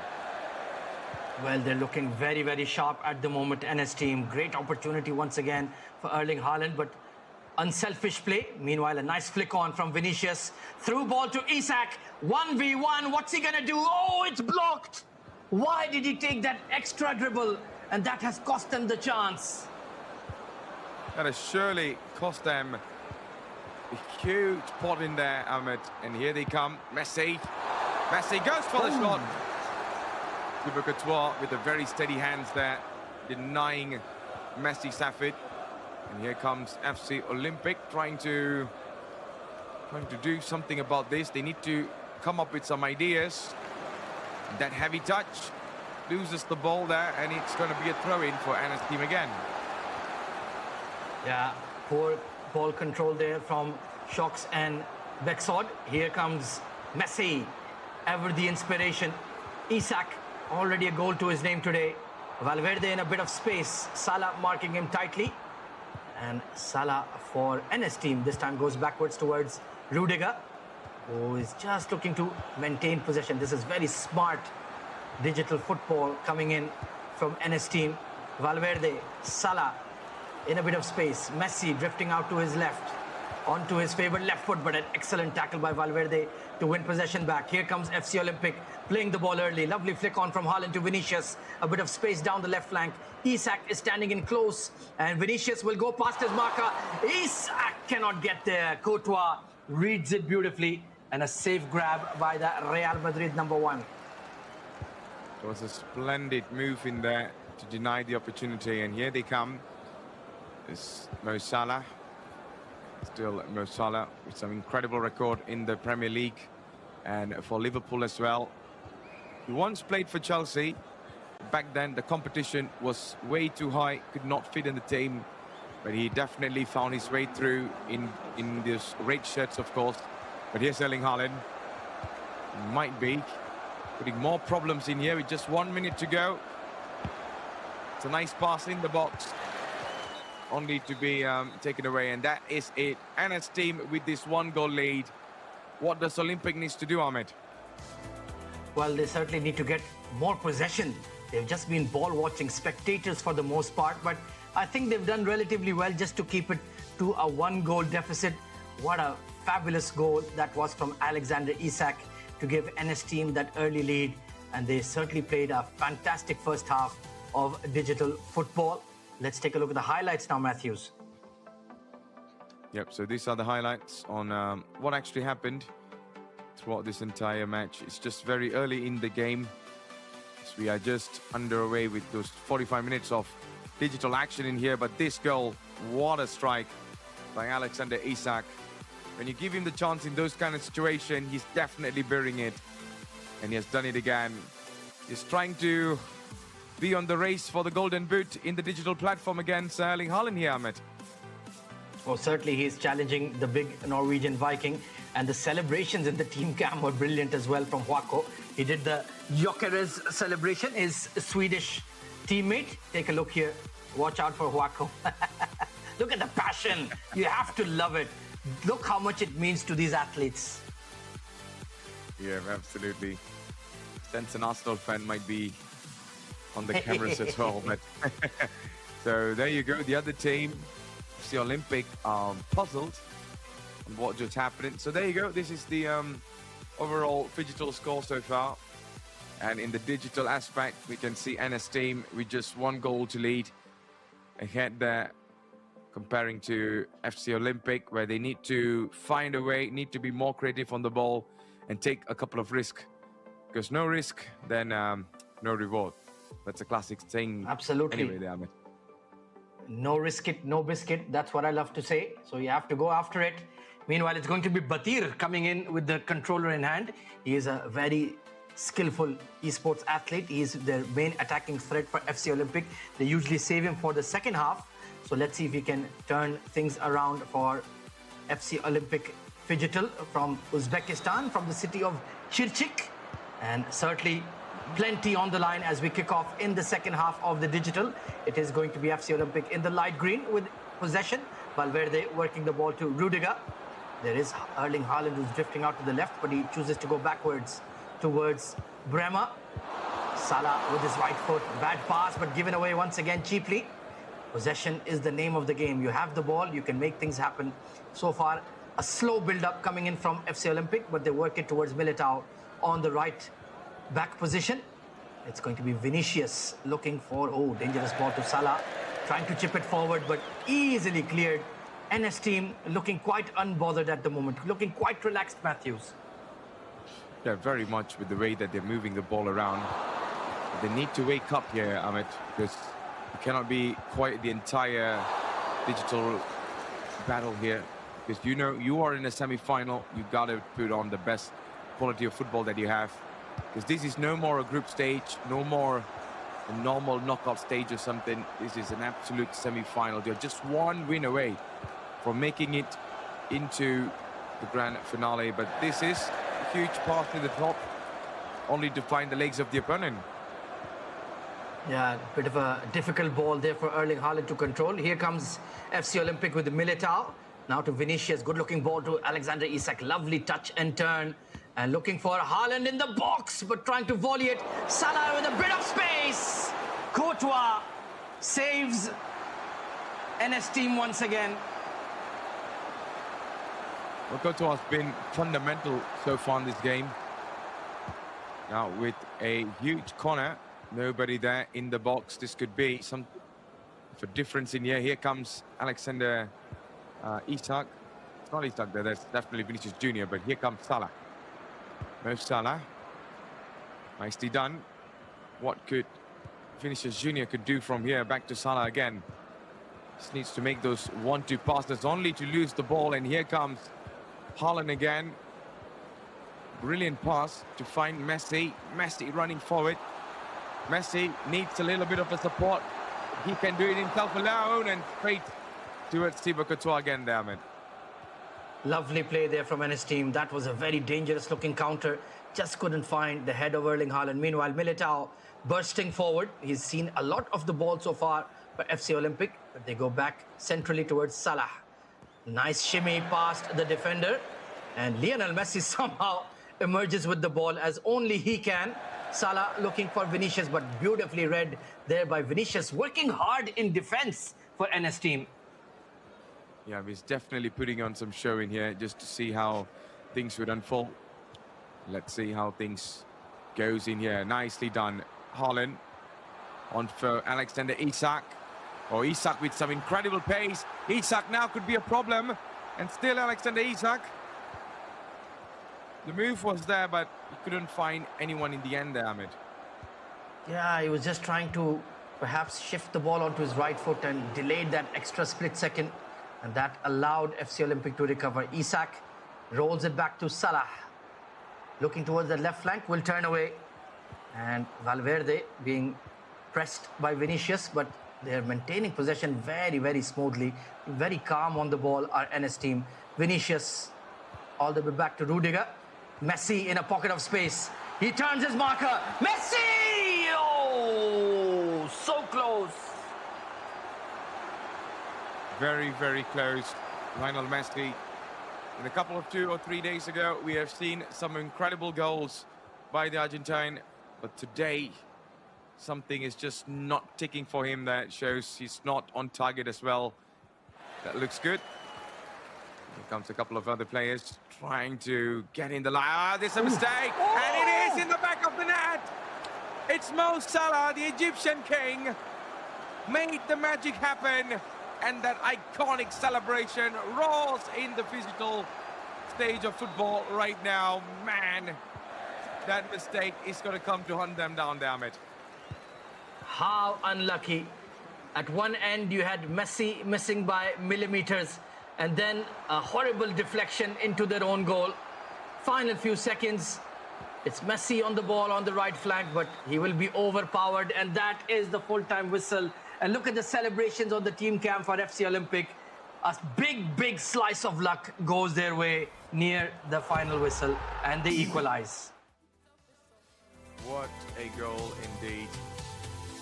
Well, they're looking very, very sharp at the moment, NS team. Great opportunity once again for Erling Haaland, but unselfish play. Meanwhile, a nice flick on from Vinicius. Through ball to Isak. 1v1. What's he going to do? Oh, it's blocked. Why did he take that extra dribble? And that has cost them the chance. That has surely cost them a huge pot in there, Ahmed. And here they come. Messi. Messi goes for the shot. Thibaut Courtois with the very steady hands there, denying Messi Safid. And here comes FC Olympic trying to do something about this. They need to come up with some ideas. That heavy touch loses the ball there, and it's going to be a throw-in for Anna's team again. Yeah, poor ball control there from Shocks and Bexod. Here comes Messi, ever the inspiration. Isak, already a goal to his name today. Valverde in a bit of space. Salah marking him tightly. And Salah for NS team this time goes backwards towards Rudiger, who is just looking to maintain possession. This is very smart digital football coming in from NS team. Valverde, Salah in a bit of space. Messi drifting out to his left, onto his favorite left foot, but an excellent tackle by Valverde to win possession back. Here comes FC Olympic playing the ball early. Lovely flick on from Haaland to Vinicius. A bit of space down the left flank. Isak is standing in close, and Vinicius will go past his marker. Isak cannot get there. Courtois reads it beautifully, and a safe grab by the Real Madrid #1. It was a splendid move in there to deny the opportunity, and here they come. It's Mo Salah. Still Mo Salah with some incredible record in the Premier League and for Liverpool as well. He once played for Chelsea. Back then the competition was way too high, could not fit in the team, but he definitely found his way through in these red shirts, of course. But here's Erling Haaland. Might be putting more problems in here with just 1 minute to go. It's a nice pass in the box, only to be taken away, and that is it. Anna's team with this 1-goal lead. What does Olympic needs to do, Ahmed? Well, they certainly need to get more possession. They've just been ball-watching spectators for the most part, but I think they've done relatively well just to keep it to a 1-goal deficit. What a fabulous goal that was from Alexander Isak to give NS team that early lead, and they certainly played a fantastic first half of digital football. Let's take a look at the highlights now, Matthews. Yep, so these are the highlights on what actually happened throughout this entire match. It's just very early in the game. So we are just underway with those 45 minutes of digital action in here. But this goal, what a strike by Alexander Isak. When you give him the chance in those kind of situations, he's definitely bearing it. And he has done it again. He's trying to be on the race for the golden boot in the digital platform against Erling Haaland here, Ahmed. Oh, certainly he's challenging the big Norwegian Viking, and the celebrations in the team cam were brilliant as well from Huako. He did the Jokeres celebration, his Swedish teammate. Take a look here. Watch out for Huako. Look at the passion. You have to love it. Look how much it means to these athletes. Yeah, absolutely. Sense an Arsenal fan might be on the cameras as well. But so there you go. The other team, the Olympic, puzzled on what just happened. So there you go. This is the overall digital score so far. And in the digital aspect, we can see NS team with just 1 goal to lead ahead there, comparing to FC Olympic, where they need to find a way, need to be more creative on the ball and take a couple of risks. Because no risk, then no reward. That's a classic saying. Absolutely. Anyway, there, Ahmed. No risk it, no biscuit. That's what I love to say. So you have to go after it. Meanwhile, it's going to be Batir coming in with the controller in hand. He is a very skillful esports athlete. He is their main attacking threat for FC Olympic. They usually save him for the second half. So let's see if he can turn things around for FC Olympic Phygital from Uzbekistan, from the city of Chirchik. And certainly plenty on the line as we kick off in the second half of the digital. It is going to be FC Olympic in the light green with possession. Valverde working the ball to Rudiger. There is Erling Haaland who's drifting out to the left, but he chooses to go backwards towards Bremer. Salah with his right foot. Bad pass, but given away once again cheaply. Possession is the name of the game. You have the ball, you can make things happen. So far, a slow build-up coming in from FC Olympic, but they work it towards Militao on the right back position. It's going to be Vinicius looking for, dangerous ball to Salah. Trying to chip it forward, but easily cleared NS team looking quite unbothered at the moment, looking quite relaxed, Matthews. Yeah, very much with the way that they're moving the ball around. They need to wake up here, Amit, because you cannot be quite the entire digital battle here. Because you know you are in a semi-final, you got to put on the best quality of football that you have. Because this is no more a group stage, no more a normal knockout stage or something. This is an absolute semi-final. They're just one win away from making it into the grand finale. But this is a huge path to the top, only to find the legs of the opponent. Yeah, a bit of a difficult ball there for Erling Haaland to control. Here comes FC Olympic with the Militao. Now to Vinicius, good-looking ball to Alexander Isak. Lovely touch and turn. And looking for Haaland in the box, but trying to volley it. Salah with a bit of space. Courtois saves NS team once again. Well, Courtois has been fundamental so far in this game. Now with a huge corner, nobody there in the box. This could be some for difference in here. Here comes Alexander Isak. It's not Isak there, that's definitely Vinicius Jr., but here comes Salah. Mo Salah. Nicely done. What could Vinicius Jr. could do from here? Back to Salah again. Just needs to make those 1-2 passes only to lose the ball. And here comes Haaland again. Brilliant pass to find Messi. Messi running forward. Messi needs a little bit of a support. He can do it himself alone and straight towards Thibaut Courtois again, damn it. Lovely play there from NS team. That was a very dangerous looking counter. Just couldn't find the head of Erling Haaland. Meanwhile, Militao bursting forward. He's seen a lot of the ball so far for FC Olympic, but they go back centrally towards Salah. Nice shimmy past the defender. And Lionel Messi somehow emerges with the ball as only he can. Salah looking for Vinicius, but beautifully read there by Vinicius, working hard in defense for NS team. Yeah, he's definitely putting on some show in here just to see how things would unfold. Let's see how things goes in here. Nicely done. Haaland on for Alexander Isak. Oh, Isak with some incredible pace. Isak now could be a problem. And still Alexander Isak. The move was there, but he couldn't find anyone in the end there, Ahmed. Yeah, he was just trying to perhaps shift the ball onto his right foot and delayed that extra split second. And that allowed FC Olympic to recover. Isak rolls it back to Salah. Looking towards the left flank, will turn away. And Valverde being pressed by Vinicius, but they're maintaining possession very, very smoothly. Very calm on the ball, our NS team. Vinicius all the way back to Rudiger. Messi in a pocket of space. He turns his marker. Messi! Oh, so close. Very, very close. Lionel Messi. In a couple of 2 or 3 days ago, we have seen some incredible goals by the Argentine. But today, something is just not ticking for him. That shows he's not on target as well. That looks good. Here comes a couple of other players trying to get in the line. Ah, there's a mistake. Oh! And it is in the back of the net. It's Mo Salah, the Egyptian king, made the magic happen. And that iconic celebration rolls in the physical stage of football right now. Man, that mistake is going to come to hunt them down, damn it. How unlucky. At one end, you had Messi missing by millimeters, and then a horrible deflection into their own goal. Final few seconds, it's Messi on the ball on the right flank, but he will be overpowered, and that is the full-time whistle. And look at the celebrations on the team camp for FC Olympic. A big, big slice of luck goes their way near the final whistle, and they equalize. What a goal indeed.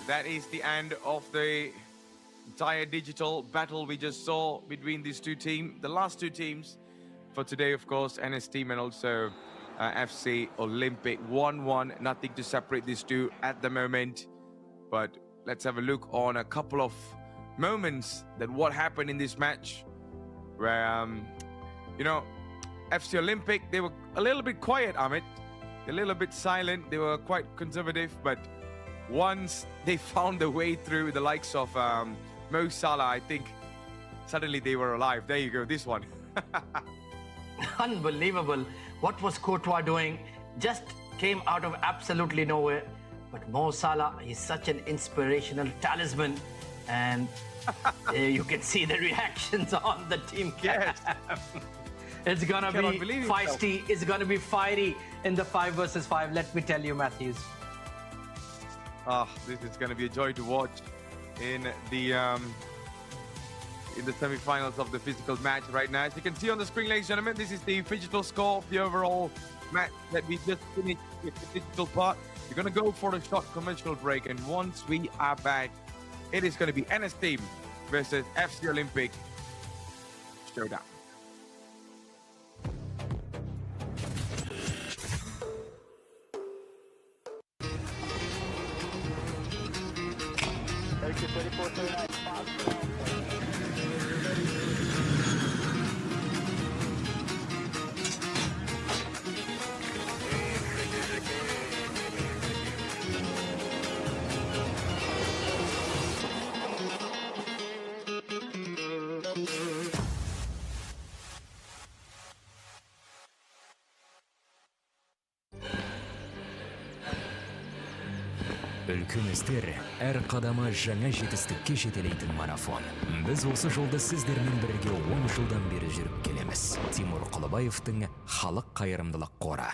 That is the end of the entire digital battle we just saw between these two teams. The last two teams for today, of course, NS team and also FC Olympic. 1-1, nothing to separate these two at the moment. But let's have a look on a couple of moments that what happened in this match where, you know, FC Olympic, they were a little bit quiet, Amit. A little bit silent. They were quite conservative, but once they found their way through the likes of Mo Salah, I think suddenly they were alive. There you go, this one. Unbelievable. What was Courtois doing? Just came out of absolutely nowhere. But Mo Salah, he's such an inspirational talisman. And you can see the reactions on the team cam. It's going to be feisty. It's going to be fiery in the 5 versus 5. Let me tell you, Matthews. This is going to be a joy to watch in the semi-finals of the physical match right now. As you can see on the screen, ladies and gentlemen, this is the phygital score of the overall match that we just finished with the digital part. We're going to go for a short commercial break, and once we are back, it is going to be NS Team versus FC Olympic showdown. Өлкөмүздөр әр кадамы жаңа жетістікке жетелейтін марафон. Біз осы жолда сіздермен бірге 10 жылдан бері жүріп келеміз. Тимур Құлыбаевтың халық қайырымдылық қоры.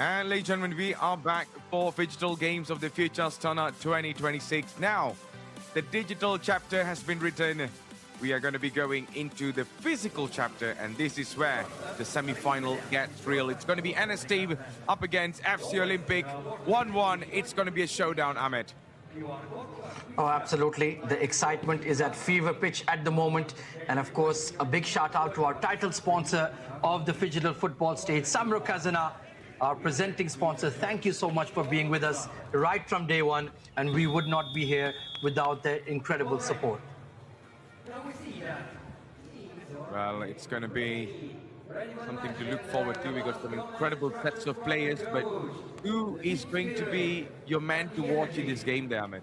And ladies and gentlemen, we are back for Digital Games of the Future Astana 2026. Now, the digital chapter has been written. We are going to be going into the physical chapter, and this is where the semi-final gets real. It's going to be NS Team up against FC Olympic. 1-1. It's going to be a showdown, Ahmed. Oh, absolutely. The excitement is at fever pitch at the moment. And of course, a big shout out to our title sponsor of the Digital Football stage, Samruk-Kazyna, our presenting sponsor. Thank you so much for being with us right from day one. And we would not be here without their incredible support. Well, it's going to be something to look forward to. We got some incredible sets of players, but who is going to be your man to watch in this game there, Ahmed?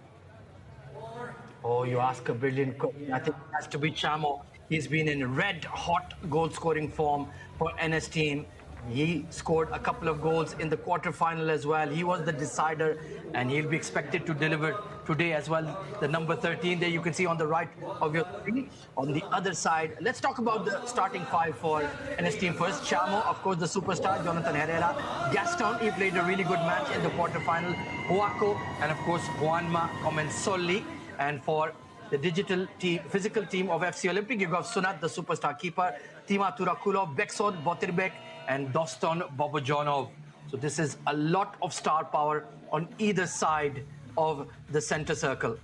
Oh, you ask a brilliant question. I think it has to be Chamo. He's been in red-hot goal-scoring form for NS Team. He scored a couple of goals in the quarterfinal as well. He was the decider, and he'll be expected to deliver today as well. The number 13 there you can see on the right of your screen. On the other side, let's talk about the starting five for NS Team first. Chamo, of course, the superstar, Jonathan Herrera. Gaston, he played a really good match in the quarterfinal. Huaco, and of course, Juanma Comensoli. And for the digital team, physical team of FC Olympic, you got Sunat, the superstar keeper, Tima Turakulo, Beksod Botirbek, and Doston Bobojonov. So this is a lot of star power on either side of the center circle.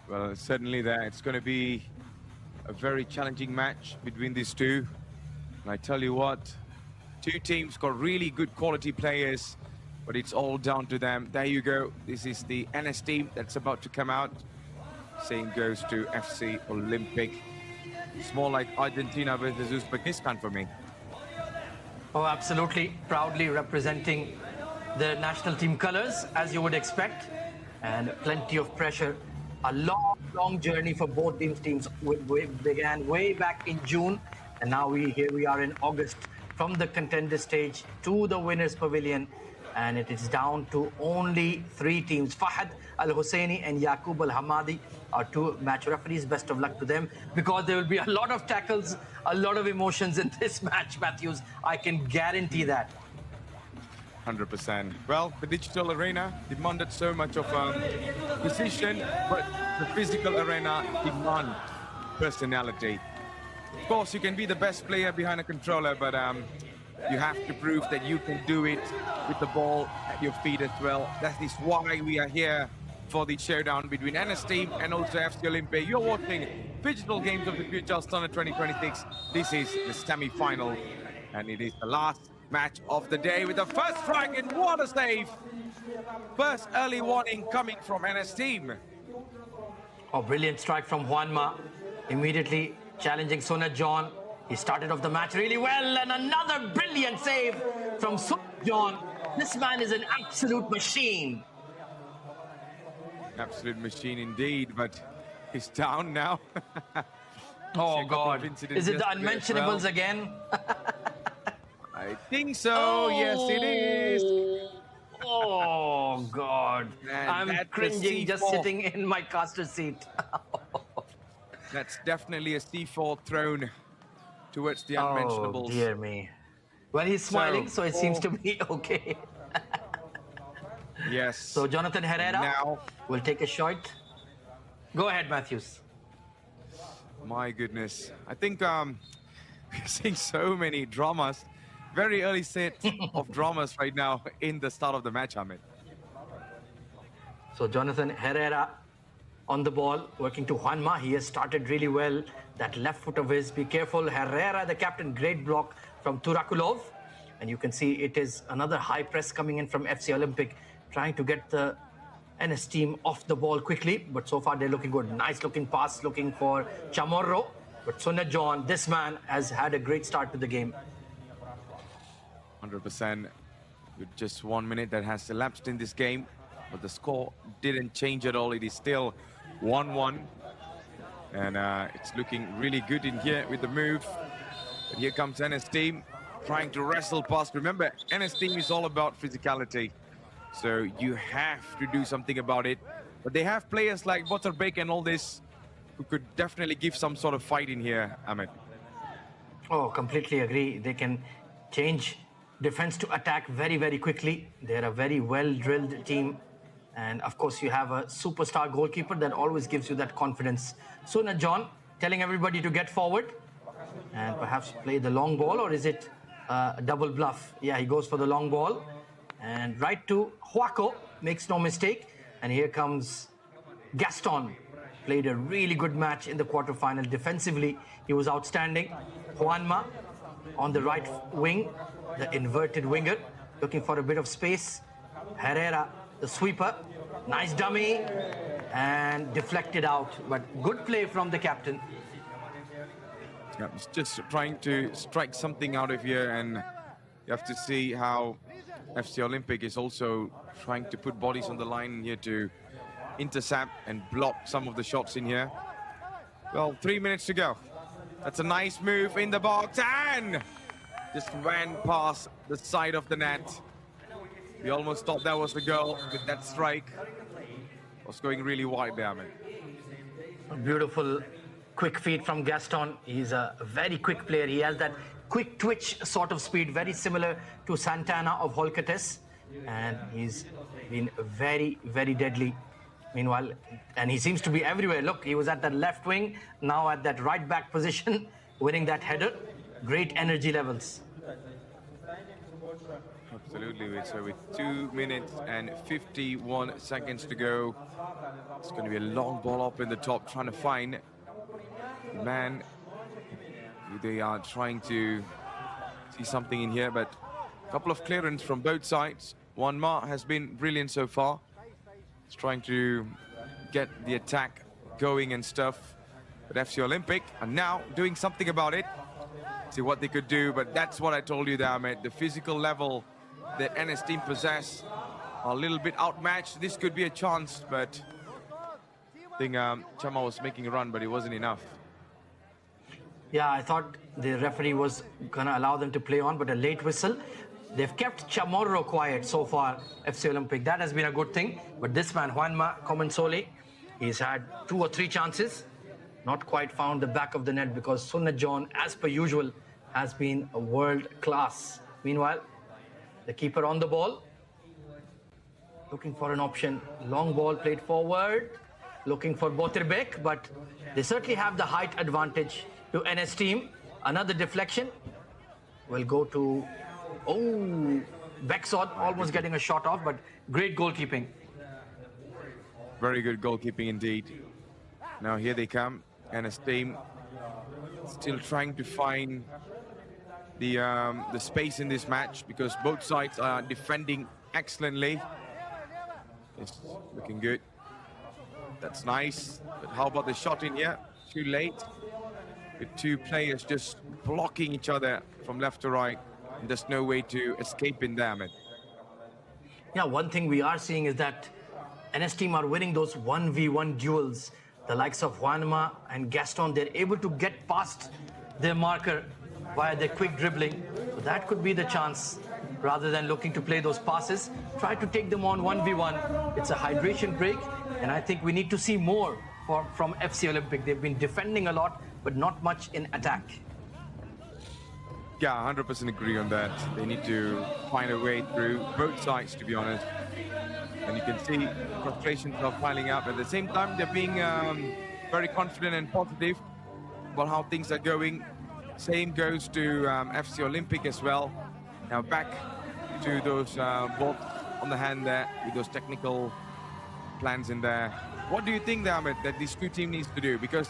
Well, certainly there. It's going to be a very challenging match between these two. And I tell you what, two teams got really good quality players, but it's all down to them. There you go. This is the NS team that's about to come out. Same goes to FC Olympic. It's more like Argentina versus Uzbekistan for me. Oh, absolutely. Proudly representing the national team colors, as you would expect. And plenty of pressure. A long, long journey for both these teams. We began way back in June. And now here we are in August from the contender stage to the winners pavilion, and it is down to only 3 teams. Fahad Al-Husseini and Yaqub Al-Hamadi are 2 match referees. Best of luck to them, because there will be a lot of tackles, a lot of emotions in this match, Matthews. I can guarantee that. 100%. Well, the digital arena demanded so much of precision, but the physical arena demands personality. Of course, you can be the best player behind a controller, but you have to prove that you can do it with the ball at your feet as well. That is why we are here for the showdown between NS Team and also FC Olympic. You're watching Digital Games of the Future Astana 2026. This is the semi-final, and it is the last match of the day with the first strike, and what a save! First early warning coming from NS Team. Oh, brilliant strike from Juanma, immediately challenging Sona John. He started off the match really well, and another brilliant save from Sona John. This man is an absolute machine. Absolute machine indeed, but he's down now. Oh God, is it the unmentionables again? I think so. Yes, it is. Oh God, I'm cringing just sitting in my caster seat. That's definitely a C4 thrown towards the unmentionables. Oh dear me. Well, he's smiling, so it seems to be okay. Yes. So Jonathan Herrera will take a shot. Go ahead, Matthews. My goodness, I think we're seeing so many dramas. Very early set of dramas right now in the start of the match, Ahmed. So Jonathan Herrera on the ball, working to Juanma. He has started really well. That left foot of his, be careful. Herrera, the captain, great block from Turakulov. And you can see it is another high press coming in from FC Olympic, trying to get the NS team off the ball quickly. But so far they're looking good. Nice looking pass, looking for Chamorro. But Sona John, this man has had a great start to the game. 100%. With just 1 minute that has elapsed in this game, but the score didn't change at all. It is still 1-1, and it's looking really good in here with the move. But here comes NS team trying to wrestle past. Remember, NS team is all about physicality, so you have to do something about it. But they have players like Botterbeek and all this who could definitely give some sort of fight in here, Ahmed. Oh, completely agree. They can change defense to attack very, very quickly. They're a very well-drilled team. And of course, you have a superstar goalkeeper that always gives you that confidence. Sona John telling everybody to get forward and perhaps play the long ball, or is it a double bluff? Yeah, he goes for the long ball. And right to Huaco, makes no mistake. And here comes Gaston. Played a really good match in the quarterfinal. Defensively, he was outstanding. Juanma on the right wing, the inverted winger, looking for a bit of space. Herrera, the sweeper, nice dummy, and deflected out. But good play from the captain. Yeah, he's just trying to strike something out of here, and you have to see how FC Olympic is also trying to put bodies on the line here to intercept and block some of the shots in here. Well, 3 minutes to go. That's a nice move in the box, and just ran past the side of the net. We almost thought that was the goal with that strike. It was going really wide there, man. Beautiful quick feed from Gaston. He's a very quick player. He has that quick twitch sort of speed, very similar to Santana of Holcates. And he's been very, very deadly. Meanwhile, and he seems to be everywhere. Look, he was at that left wing, now at that right back position, winning that header. Great energy levels. Absolutely. So with 2 minutes and 51 seconds to go, it's going to be a long ball up in the top, trying to find the man. They are trying to see something in here, but a couple of clearance from both sides. Juanma has been brilliant so far. He's trying to get the attack going and stuff. But FC Olympic are now doing something about it. See what they could do, but that's what I told you there, Ahmed. The physical level that NS team possess are a little bit outmatched. This could be a chance, but I think Chama was making a run, but it wasn't enough. Yeah, I thought the referee was going to allow them to play on, but a late whistle. They've kept Chamorro quiet so far, FC Olympic. That has been a good thing. But this man, Juanma Comensole, he's had 2 or 3 chances. Not quite found the back of the net because Sunna John, as per usual, has been a world class. Meanwhile, the keeper on the ball, looking for an option. Long ball played forward, looking for Botirbek, but they certainly have the height advantage to NS team. Another deflection will go to, Beksod almost getting a shot off, but great goalkeeping. Very good goalkeeping indeed. Now here they come, NS team still trying to find the space in this match because both sides are defending excellently. It's looking good. That's nice. But how about the shot in here? Too late. With 2 players just blocking each other from left to right. And there's no way to escape in there, man. Yeah, one thing we are seeing is that NS team are winning those 1v1 duels. The likes of Juanma and Gaston, they're able to get past their marker via their quick dribbling. So that could be the chance. Rather than looking to play those passes, try to take them on 1v1. It's a hydration break, and I think we need to see more from FC Olympic. They've been defending a lot, but not much in attack. Yeah, 100% agree on that. They need to find a way through both sides, to be honest. And you can see frustrations are piling up. At the same time, they're being very confident and positive about how things are going. Same goes to FC Olympic as well. Now back to those bolts on the hand there with those technical plans in there. What do you think, Ahmed, that these 2 teams needs to do? Because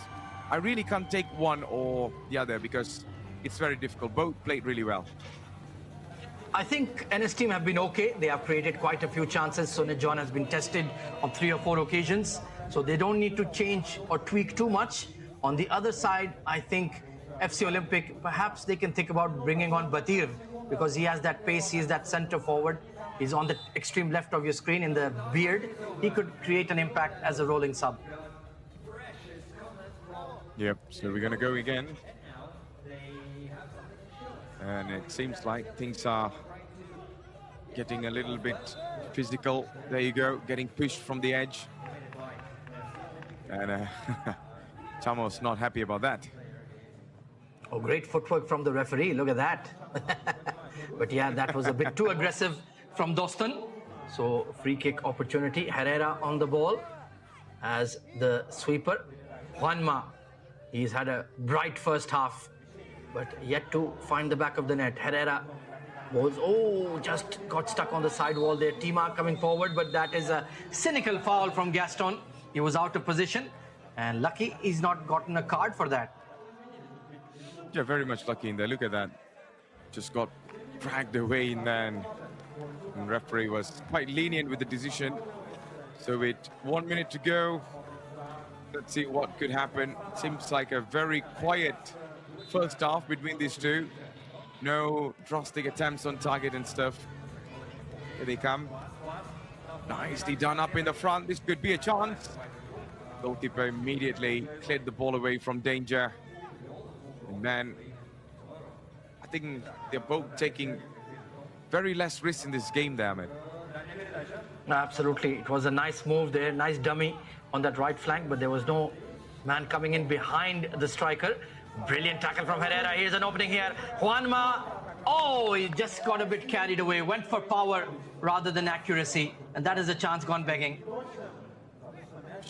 I really can't take one or the other because it's very difficult. Both played really well. I think NS team have been okay. They have created quite a few chances. Sunna John has been tested on 3 or 4 occasions. So they don't need to change or tweak too much. On the other side, I think FC Olympic, perhaps they can think about bringing on Batir because he has that pace, he is that center forward. He's on the extreme left of your screen in the beard. He could create an impact as a rolling sub. Yep, so we're going to go again. And it seems like things are getting a little bit physical. There you go, getting pushed from the edge. And Chamo's not happy about that. Oh, great footwork from the referee, look at that. But yeah, that was a bit too aggressive from Dostan. So free kick opportunity. Herrera on the ball as the sweeper. Juanma, he's had a bright first half, but yet to find the back of the net. Herrera was, just got stuck on the side wall there. Tima coming forward, but that is a cynical foul from Gaston. He was out of position, and lucky he's not gotten a card for that. Yeah, very much lucky in there. Look at that. Just got dragged away in there, and referee was quite lenient with the decision. So with 1 minute to go, let's see what could happen. Seems like a very quiet first half between these 2. No drastic attempts on target and stuff. Here they come. Nicely done up in the front. This could be a chance. Goalkeeper immediately cleared the ball away from danger. And then I think they're both taking very less risk in this game there, man. Absolutely. It was a nice move there, nice dummy on that right flank, but there was no man coming in behind the striker. Brilliant tackle from Herrera. Here's an opening here. Juanma, he just got a bit carried away, went for power rather than accuracy, and that is a chance gone begging.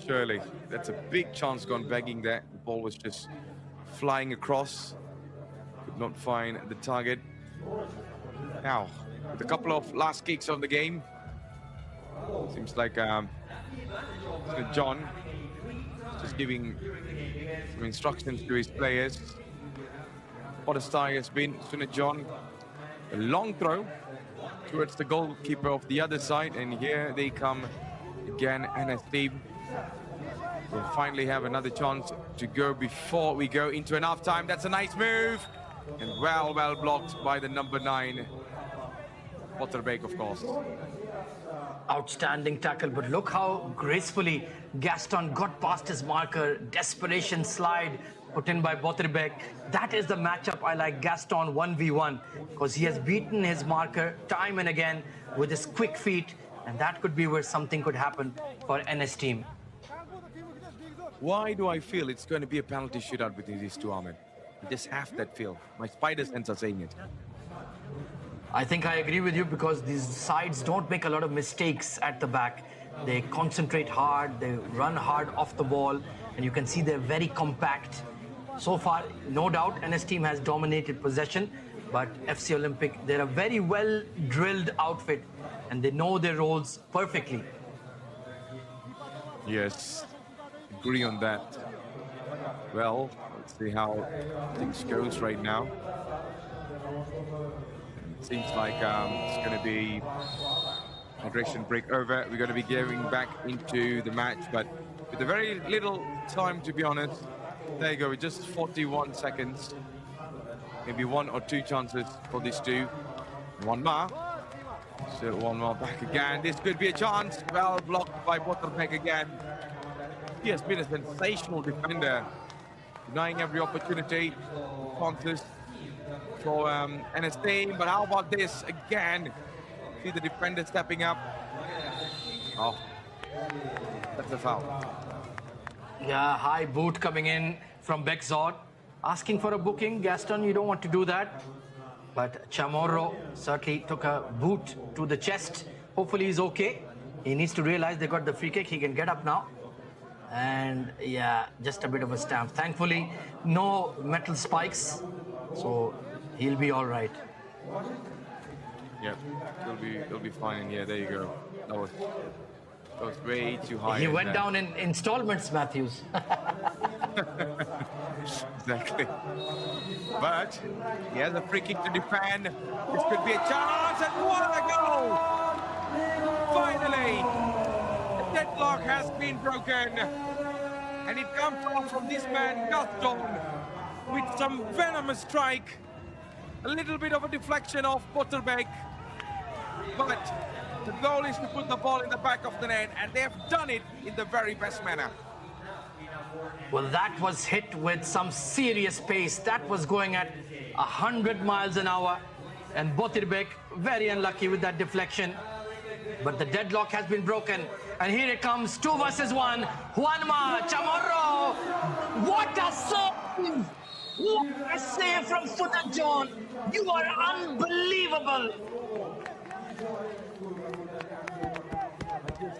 Surely, that's a big chance gone begging there. The ball was just flying across. Could not find the target. Now, with a couple of last kicks of the game, seems like John just giving some instructions to his players. What a start has been. Sunna John, a long throw towards the goalkeeper of the other side, and here they come again. NS team will finally have another chance to go before we go into an half time. That's a nice move, and well blocked by the number 9, Potterbeek, of course. Outstanding tackle, but look how gracefully Gaston got past his marker. Desperation slide, put in by Botirbek. That is the matchup I like, Gaston 1v1, because he has beaten his marker time and again with his quick feet, and that could be where something could happen for NS team. Why do I feel it's going to be a penalty shootout between these two, Ahmed? I just have that feel. My spider sense are saying it. I think I agree with you, because these sides don't make a lot of mistakes at the back. They concentrate hard, they run hard off the ball, and you can see they're very compact. So far, no doubt, NS team has dominated possession, but FC Olympic, they're a very well-drilled outfit, and they know their roles perfectly. Yes, agree on that. Well, let's see how things goes right now. It seems like it's going to be hydration break over. We're going to be going back into the match, but with a very little time, to be honest. There you go, with just 41 seconds. Maybe one or two chances for these two. One more. Still one more back again. This could be a chance. Well blocked by Botirbek again. He has been a sensational defender, denying every opportunity, chances for NS team. But how about this again? See the defender stepping up. Oh, that's a foul. Yeah, high boot coming in from Bexod. Asking for a booking. Gaston, you don't want to do that. But Chamorro certainly took a boot to the chest. Hopefully he's okay. He needs to realize they got the free kick. He can get up now. And yeah, just a bit of a stamp. Thankfully, no metal spikes. So he'll be all right. Yep, he'll be fine. Yeah, there you go. That was way too high. He went down in installments, Matthews. Exactly. But he has a free kick to defend. This could be a chance, and what a goal! Finally, the deadlock has been broken, and it comes off from this man, Gaston, with some venomous strike. A little bit of a deflection off Botirbek, but the goal is to put the ball in the back of the net, and they have done it in the very best manner. Well, that was hit with some serious pace. That was going at 100 miles an hour. And Botirbek, very unlucky with that deflection. But the deadlock has been broken. And here it comes, 2 versus 1. Juanma, Chamorro. What a save! What a save from Sunat John. You are unbelievable.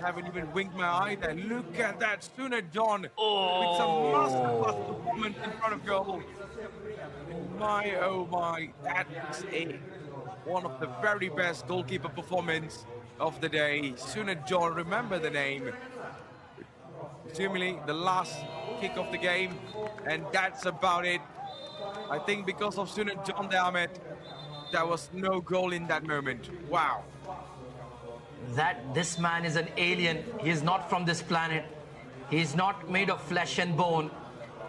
Haven't even winked my eye there. Look at that, Sunat John with some masterclass performance in front of goal. My, oh my, that's one of the very best goalkeeper performance of the day. Sunat John, remember the name. Presumably the last kick of the game, and that's about it. I think because of Sunat John there, Ahmed, there was no goal in that moment. Wow. That this man is an alien. He is not from this planet. He is not made of flesh and bone.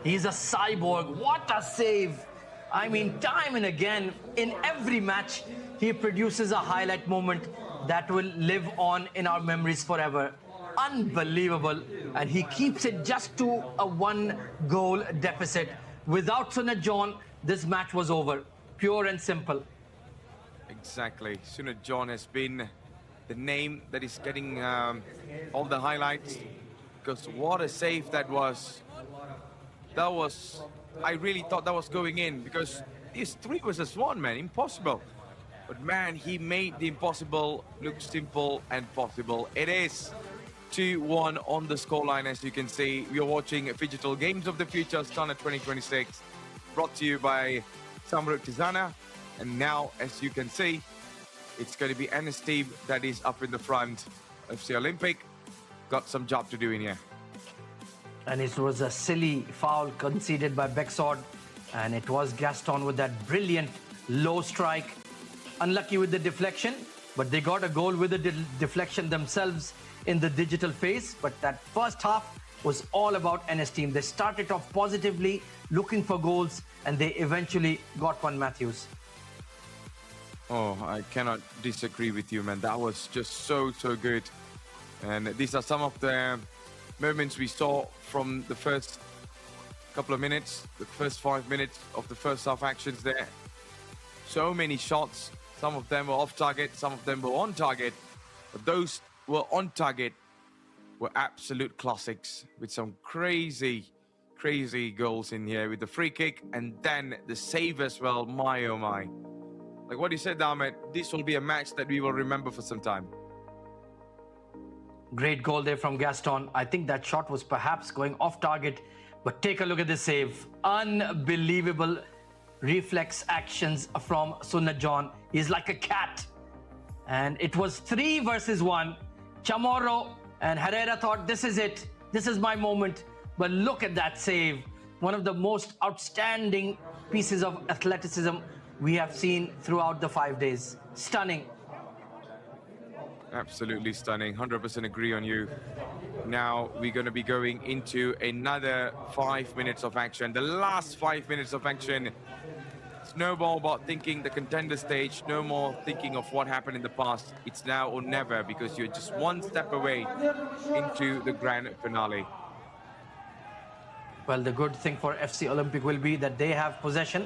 He's a cyborg. What a save! I mean, time and again, in every match, he produces a highlight moment that will live on in our memories forever. Unbelievable. And he keeps it just to a 1-goal deficit. Without Sunat John, this match was over. Pure and simple. Exactly. Sunat John has been the name that is getting all the highlights, because what a save that was. That was, I really thought that was going in, because it's 3 versus 1, man, impossible. But man, he made the impossible look simple and possible. It is 2-1 on the scoreline, as you can see. We are watching Digital Games of the Future, Astana 2026, brought to you by Samruk-Kazyna. And now, as you can see, it's going to be NS team that is up in the front. FC Olympic got some job to do in here. And it was a silly foul conceded by Bexod. And it was Gaston with that brilliant low strike. Unlucky with the deflection, but they got a goal with the deflection themselves in the digital phase. But that first half was all about NS team. They started off positively, looking for goals, and they eventually got one, Matthews. Oh, I cannot disagree with you, man. That was just so good. And these are some of the moments we saw from the first couple of minutes, the first 5 minutes of the first half actions there. So many shots. Some of them were off target, some of them were on target. But those were on target were absolute classics with some crazy goals in here with the free kick and then the save as well. My oh my. Like what you said, Ahmed, this will be a match that we will remember for some time. Great goal there from Gaston. I think that shot was perhaps going off target, but take a look at this save. Unbelievable reflex actions from Sunnatjon. He's like a cat. And it was 3 versus 1. Chamorro and Herrera thought, this is it. This is my moment. But look at that save. One of the most outstanding pieces of athleticism we have seen throughout the 5 days. Stunning. Absolutely stunning. 100% agree on you. Now we're going to be going into another 5 minutes of action. The last 5 minutes of action. It's no more about thinking the contender stage, no more thinking of what happened in the past. It's now or never, because you're just one step away into the grand finale. Well, the good thing for FC Olympic will be that they have possession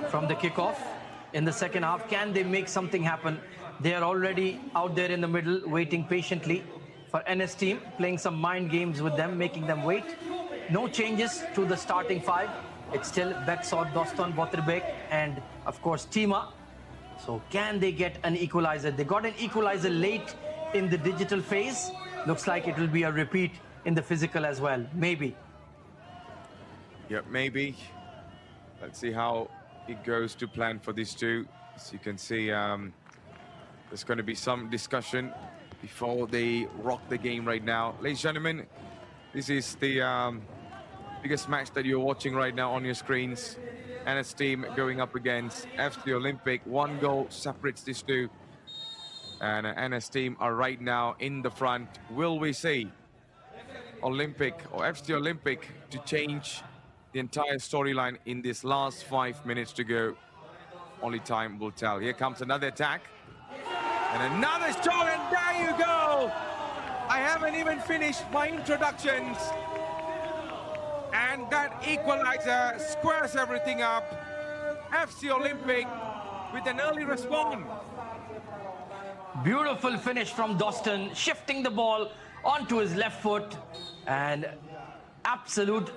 from the kickoff in the second half. Can they make something happen? They are already out there in the middle, waiting patiently for NS team, playing some mind games with them, making them wait. No changes to the starting 5. It's still Beksod, Doston, Boterbek, and of course Tima. So can they get an equalizer? They got an equalizer late in the digital phase. Looks like it will be a repeat in the physical as well. Maybe. Yep, maybe. Let's see how it goes to plan for these two. As you can see, there's going to be some discussion before they rock the game right now. Ladies and gentlemen, this is the biggest match that you're watching right now on your screens. NS team going up against FC Olympic. 1 goal separates these two. And NS team are right now in the front. Will we see Olympic or FC Olympic to change the entire storyline in this last 5 minutes to go? Only time will tell. Here comes another attack. And another shot, and there you go! I haven't even finished my introductions. And that equalizer squares everything up. FC Olympic with an early response. Beautiful finish from Doston, shifting the ball onto his left foot. And absolute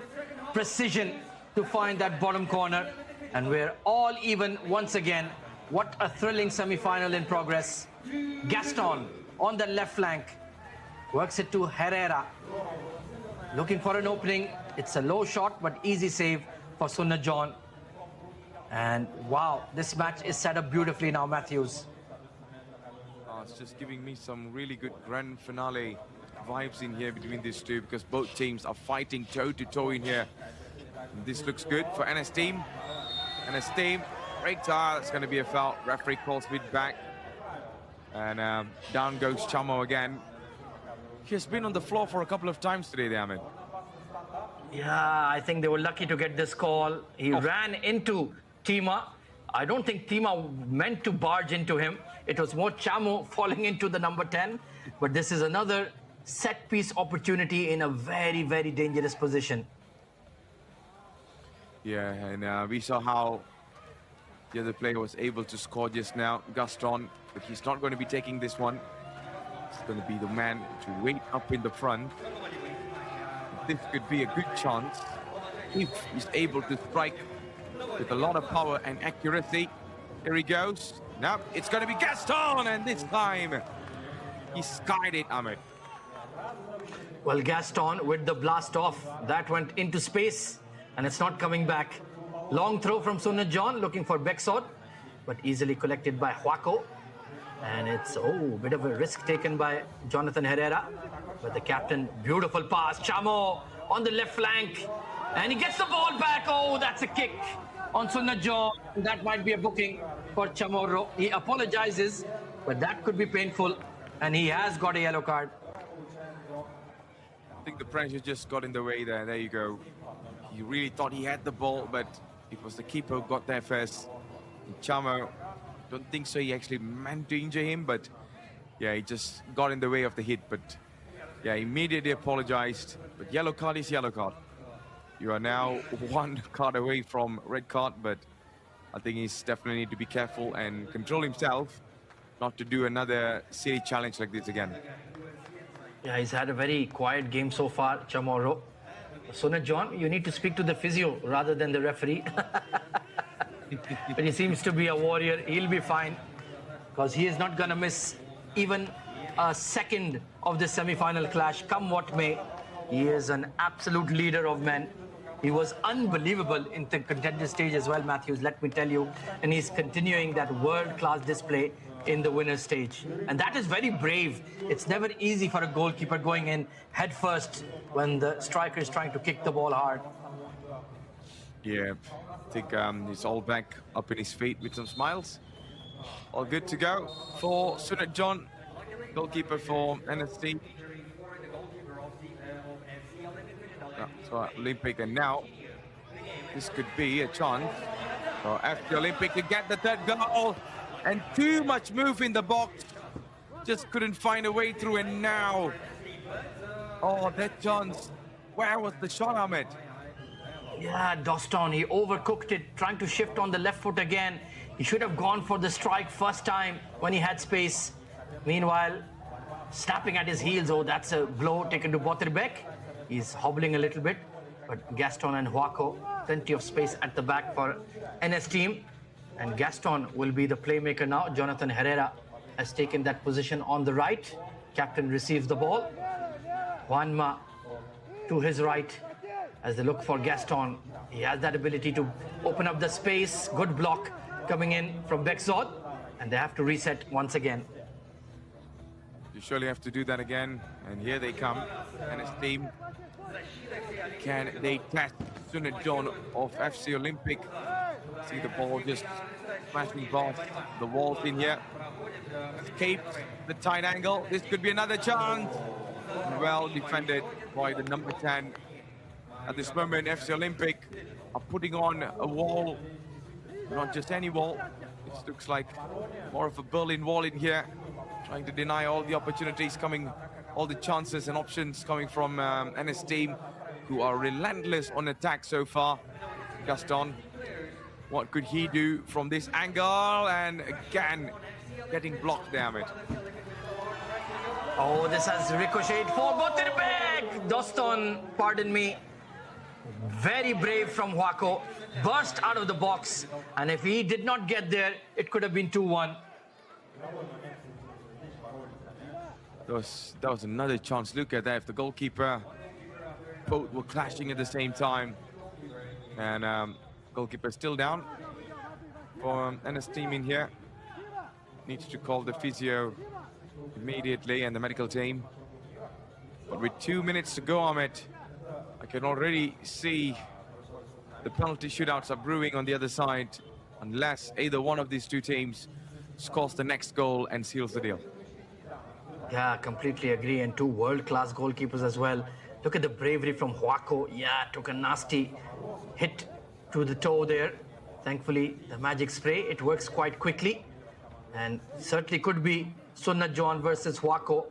precision to find that bottom corner. And we're all even once again. What a thrilling semi-final in progress. Gaston on the left flank. Works it to Herrera. Looking for an opening. It's a low shot, but easy save for Sunnatjon. And wow, this match is set up beautifully now, Matthews. It's just giving me some really good grand finale vibes in here between these two, because both teams are fighting toe-to-toe in here. And this looks good for NS team. NS team, break tire, it's going to be a foul. Referee calls it back. And down goes Chamo again. He has been on the floor for a couple of times today, Ahmed. Yeah, I think they were lucky to get this call. He ran into Tima. I don't think Tima meant to barge into him. It was more Chamo falling into the number 10. But this is another set-piece opportunity in a very, very dangerous position. Yeah, and we saw how the other player was able to score just now, Gaston, but he's not going to be taking this one. He's going to be the man to wait up in the front. This could be a good chance if he's able to strike with a lot of power and accuracy. Here he goes. Now it's going to be Gaston, and this time he skied it, Ahmed. Well, Gaston with the blast off, that went into space, and it's not coming back. Long throw from Sunnatjon, looking for Beksod, but easily collected by Huaco. And it's, a bit of a risk taken by Jonathan Herrera. But the captain, beautiful pass. Chamo on the left flank. And he gets the ball back. Oh, that's a kick on Sunnatjon. That might be a booking for Chamorro. He apologizes, but that could be painful. And he has got a yellow card. I think the pressure just got in the way there. There you go. He really thought he had the ball, but it was the keeper who got there first. And Chamo, don't think so he actually meant to injure him, but yeah, he just got in the way of the hit. But yeah, immediately apologized. But yellow card is yellow card. You are now one card away from red card, but I think he's definitely need to be careful and control himself not to do another silly challenge like this again. Yeah, he's had a very quiet game so far, Chamorro. Sunat John, you need to speak to the physio rather than the referee. But he seems to be a warrior. He'll be fine because he is not going to miss even a second of this semi-final clash, come what may. He is an absolute leader of men. He was unbelievable in the contender stage as well, Matthews, let me tell you. And he's continuing that world-class display in the winner's stage. And that is very brave. It's never easy for a goalkeeper going in head first when the striker is trying to kick the ball hard. Yeah, I think he's all back up in his feet with some smiles. All good to go for Sunat John, goalkeeper for NST. So Olympic, and now this could be a chance for FC Olympic to get the third goal, and too much move in the box, just couldn't find a way through. And now, oh, that chance, where was the shot, Ahmed? Yeah, Doston, he overcooked it, trying to shift on the left foot again. He should have gone for the strike first time when he had space. Meanwhile, snapping at his heels, oh, that's a blow taken to Botirbek. He's hobbling a little bit, but Gaston and Huaco, plenty of space at the back for NS team. And Gaston will be the playmaker now. Jonathan Herrera has taken that position on the right. Captain receives the ball. Juanma to his right as they look for Gaston. He has that ability to open up the space. Good block coming in from Bexod, and they have to reset once again. You surely have to do that again, and here they come. NS team, can they test Sunat John of FC Olympic? See the ball just smashing past the walls in here. Escaped the tight angle. This could be another chance. Well defended by the number 10. At this moment, FC Olympic are putting on a wall, not just any wall. This looks like more of a Berlin Wall in here, trying to deny all the opportunities coming, all the chances and options coming from NS team, who are relentless on attack so far. Gaston, what could he do from this angle? And again, getting blocked, damn it. Oh, this has ricocheted for Botirbek! Doston, pardon me. Very brave from Huaco. Burst out of the box. And if he did not get there, it could have been 2-1. That was another chance. Look at that. If the goalkeeper, both were clashing at the same time. And goalkeeper still down for NS team in here. Needs to call the physio immediately and the medical team. But with 2 minutes to go, Ahmed, I can already see the penalty shootouts are brewing on the other side, unless either one of these two teams scores the next goal and seals the deal. Yeah, completely agree. And two world-class goalkeepers as well. Look at the bravery from Huaco. Yeah, took a nasty hit to the toe there. Thankfully, the magic spray, it works quite quickly. And certainly could be Sunat John versus Huaco.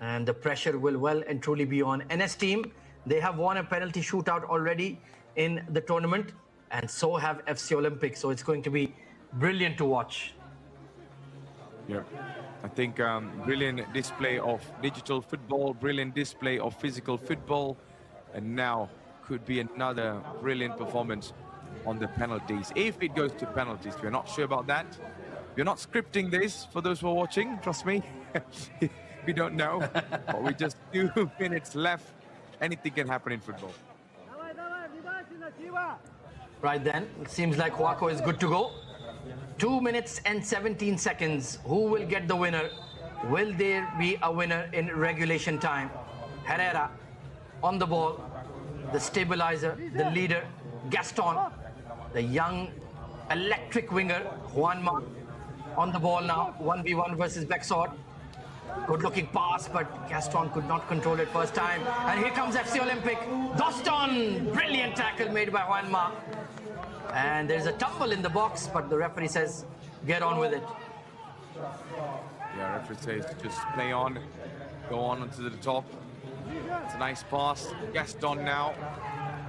And the pressure will well and truly be on NS team. They have won a penalty shootout already in the tournament, and so have FC Olympic. So it's going to be brilliant to watch. Yeah, I think brilliant display of digital football, brilliant display of physical football, and now could be another brilliant performance on the penalties. If it goes to penalties, we're not sure about that. We're not scripting this for those who are watching, trust me. We don't know, but with just 2 minutes left, anything can happen in football. Right then, it seems like Huaco is good to go. 2 minutes and 17 seconds. Who will get the winner? Will there be a winner in regulation time? Herrera on the ball, the stabilizer, the leader, Gaston, the young electric winger, Juanma on the ball now. 1v1 versus Bexod. Good looking pass, but Gaston could not control it first time. And here comes FC Olympic. Doston, brilliant tackle made by Juanma. And there's a tumble in the box, but the referee says, get on with it. Yeah, referee says just play on, go on onto the top. It's a nice pass. Gaston now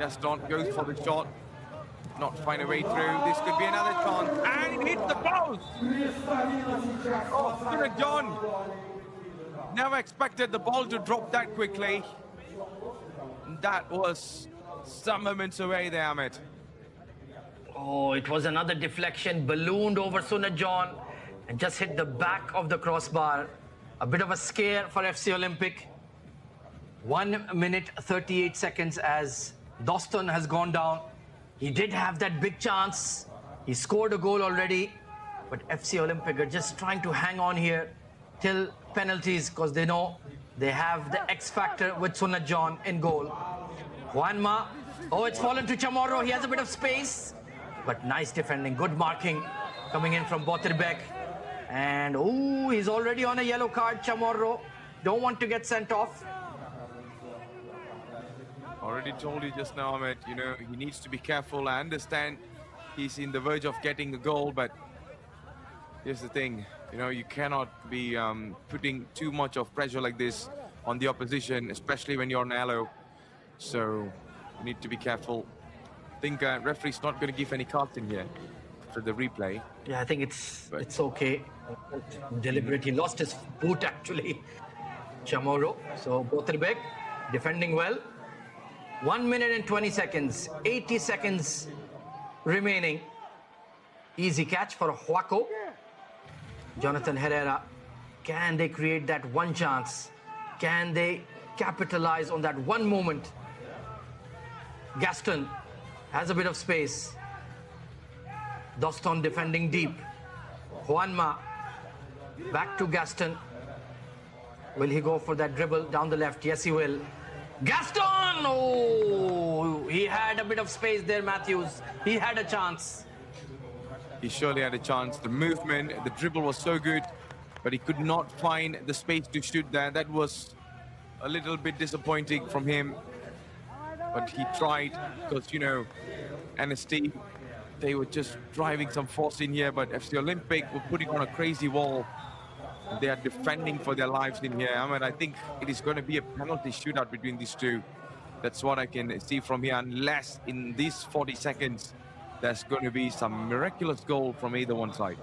Gaston goes for the shot. Not find a way through. This could be another chance. And it hits the post! Oh, Sunat John! Never expected the ball to drop that quickly. That was some moments away there, Ahmed. Oh, it was another deflection, ballooned over Sunat John and just hit the back of the crossbar. A bit of a scare for FC Olympic. 1 minute 38 seconds as Doston has gone down. He did have that big chance. He scored a goal already, but FC Olympic are just trying to hang on here till penalties because they know they have the X factor with Sunat John in goal. Juanma, oh, it's fallen to Chamorro. He has a bit of space, but nice defending, good marking coming in from Boterbek. And oh, he's already on a yellow card, Chamorro. Don't want to get sent off. Already told you just now, Ahmed, you know, he needs to be careful. I understand he's in the verge of getting a goal, but here's the thing, you know, you cannot be putting too much of pressure like this on the opposition, especially when you're on yellow. So you need to be careful. I think referee's not going to give any cards in here for the replay. Yeah, I think it's okay. Deliberate. He lost his boot actually, Chamorro. So Boterbek defending well. 1 minute and 20 seconds, 80 seconds remaining. Easy catch for Huaco. Jonathan Herrera, can they create that one chance? Can they capitalize on that one moment? Gaston has a bit of space. Doston defending deep. Juanma, back to Gaston. Will he go for that dribble down the left? Yes, he will. Gaston! Oh, he had a bit of space there, Matthews. He had a chance. He surely had a chance. The movement, the dribble was so good, but he could not find the space to shoot there. That was a little bit disappointing from him. But he tried because, you know, NST, they were just driving some force in here, but FC Olympic were putting on a crazy wall. They are defending for their lives in here. Ahmed, I think it is going to be a penalty shootout between these two. That's what I can see from here, unless in these 40 seconds, there's going to be some miraculous goal from either one side.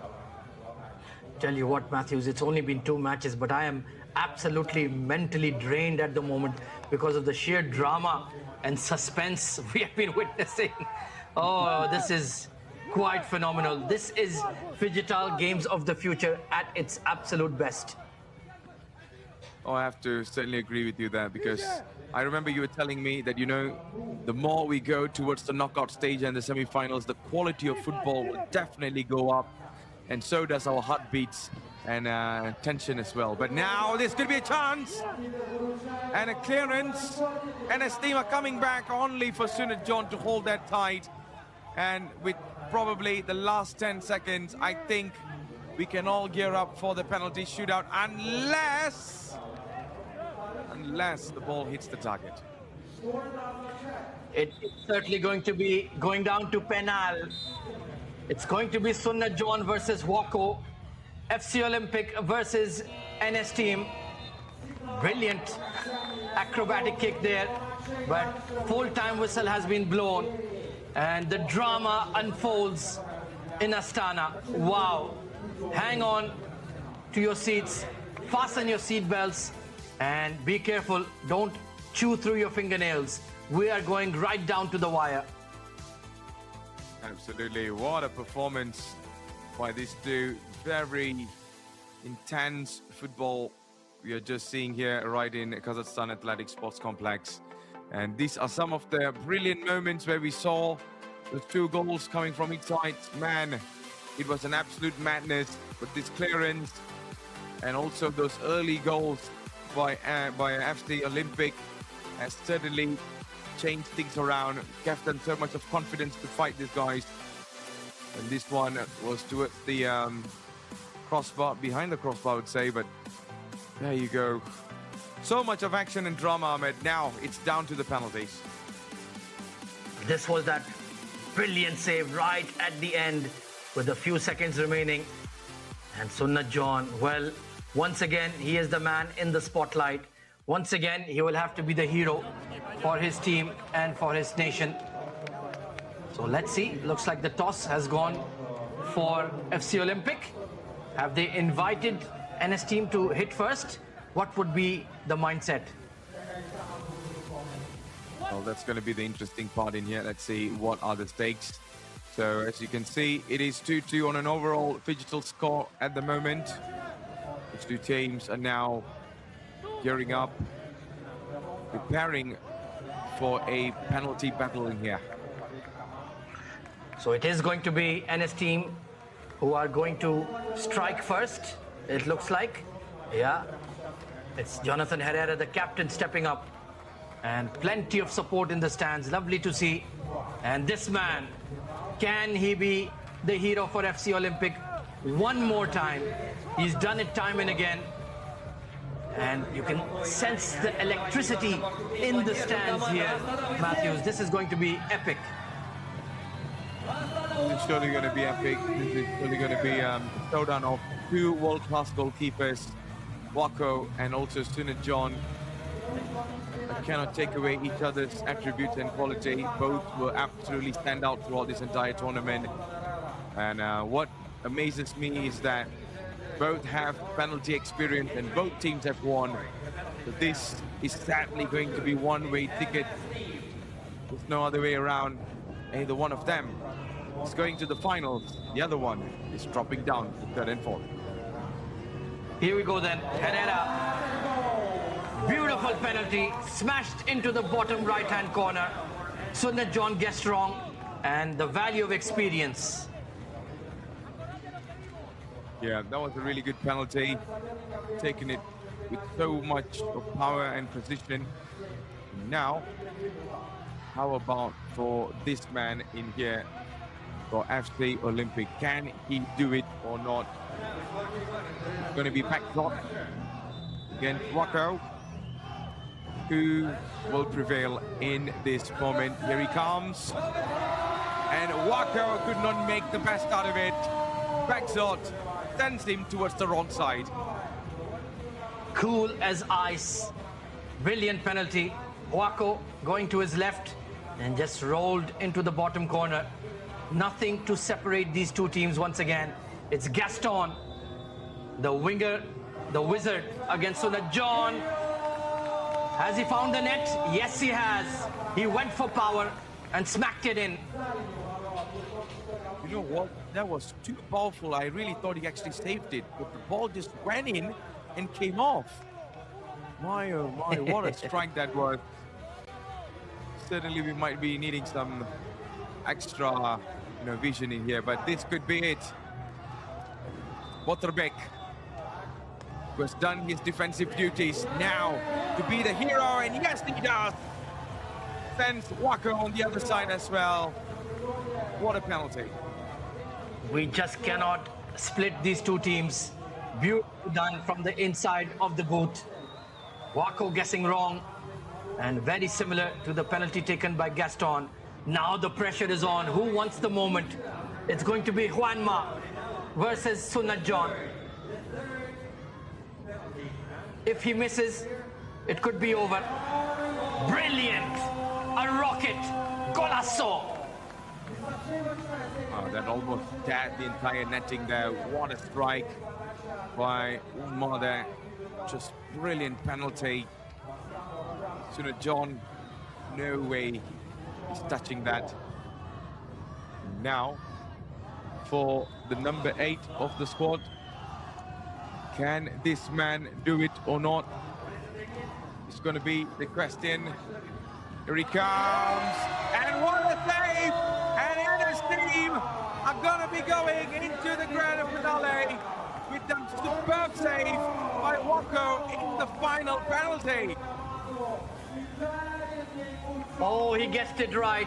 Tell you what, Matthews, it's only been 2 matches, but I am absolutely mentally drained at the moment because of the sheer drama and suspense we have been witnessing. Oh, this is quite phenomenal. This is Phygital Games of the Future at its absolute best. Oh, I have to certainly agree with you there, because I remember you were telling me that, you know, the more we go towards the knockout stage and the semi-finals, the quality of football will definitely go up, and so does our heartbeats and tension as well. But now this could be a chance and a clearance, and a steamer coming back only for Sunat John to hold that tight. And with probably the last 10 seconds, I think we can all gear up for the penalty shootout, unless the ball hits the target. It's certainly going to be going down to penal. It's going to be Sunat John versus Huaco, FC Olympic versus NS team. Brilliant acrobatic kick there, but full-time whistle has been blown. And the drama unfolds in Astana. Wow. Hang on to your seats, fasten your seat belts, and be careful. Don't chew through your fingernails. We are going right down to the wire. Absolutely. What a performance by these two. Very intense football we are just seeing here right in Kazakhstan Athletic Sports Complex. And these are some of the brilliant moments where we saw the 2 goals coming from each side. Man, it was an absolute madness. But this clearance and also those early goals by FC Olympic has certainly changed things around, gave them so much of confidence to fight these guys. And this one was towards the crossbar, behind the crossbar, I would say, but there you go. So much of action and drama, Ahmed. Now it's down to the penalties. This was that brilliant save right at the end with a few seconds remaining. And Sunat John, well, once again, he is the man in the spotlight. Once again, he will have to be the hero for his team and for his nation. So let's see. Looks like the toss has gone for FC Olympic. Have they invited NS team to hit first? What would be the mindset? Well, that's going to be the interesting part in here. Let's see what are the stakes. So as you can see, it is 2-2 on an overall digital score at the moment. The two teams are now gearing up, preparing for a penalty battle in here. So it is going to be NS team who are going to strike first, it looks like. Yeah, it's Jonathan Herrera, the captain, stepping up. And plenty of support in the stands, lovely to see. And this man, can he be the hero for FC Olympic one more time? He's done it time and again. And you can sense the electricity in the stands here, Matthews. This is going to be epic. It's surely going to be epic. This is surely going to be a showdown of two world-class goalkeepers, Wako and also Sunit John. I cannot take away each other's attributes and quality. Both will absolutely stand out throughout this entire tournament. And what amazes me is that both have penalty experience and both teams have won. So this is sadly going to be one-way ticket. There's no other way around. Either one of them is going to the finals. The other one is dropping down to third and fourth. Here we go then. Herrera. Beautiful penalty, smashed into the bottom right-hand corner. Sunit John guessed wrong, and the value of experience. Yeah, that was a really good penalty. Taking it with so much of power and precision. Now, how about for this man in here, for FC Olympic? Can he do it or not? It's going to be back shot against Wako. Who will prevail in this moment? Here he comes. And Wako could not make the best out of it. Backshot sends him towards the wrong side. Cool as ice. Brilliant penalty. Wako going to his left and just rolled into the bottom corner. Nothing to separate these two teams once again. It's Gaston, the winger, the wizard, against Sunit John. Has he found the net? Yes, he has. He went for power and smacked it in. You know what? That was too powerful. I really thought he actually saved it, but the ball just went in and came off. My, oh my, what a strike that was. Certainly we might be needing some extra, vision in here, but this could be it. Waterbeck who has done his defensive duties now to be the hero, and yes, he does. Sends Wako on the other side as well. What a penalty. We just cannot split these two teams. Beautifully done from the inside of the boot. Wako guessing wrong, and very similar to the penalty taken by Gaston. Now the pressure is on. Who wants the moment? It's going to be Juanma versus Sunit John. If he misses, it could be over. Brilliant! A rocket! Golasso! Oh, that almost tagged the entire netting there. What a strike by Juanma there. Just brilliant penalty. Sunit John, no way he's touching that. Now, for the number 8 of the squad, can this man do it or not? It's going to be the question. Here he comes, and what a save! And his team are going to be going into the grand finale with that superb save by Wako in the final penalty. Oh, he guessed it right.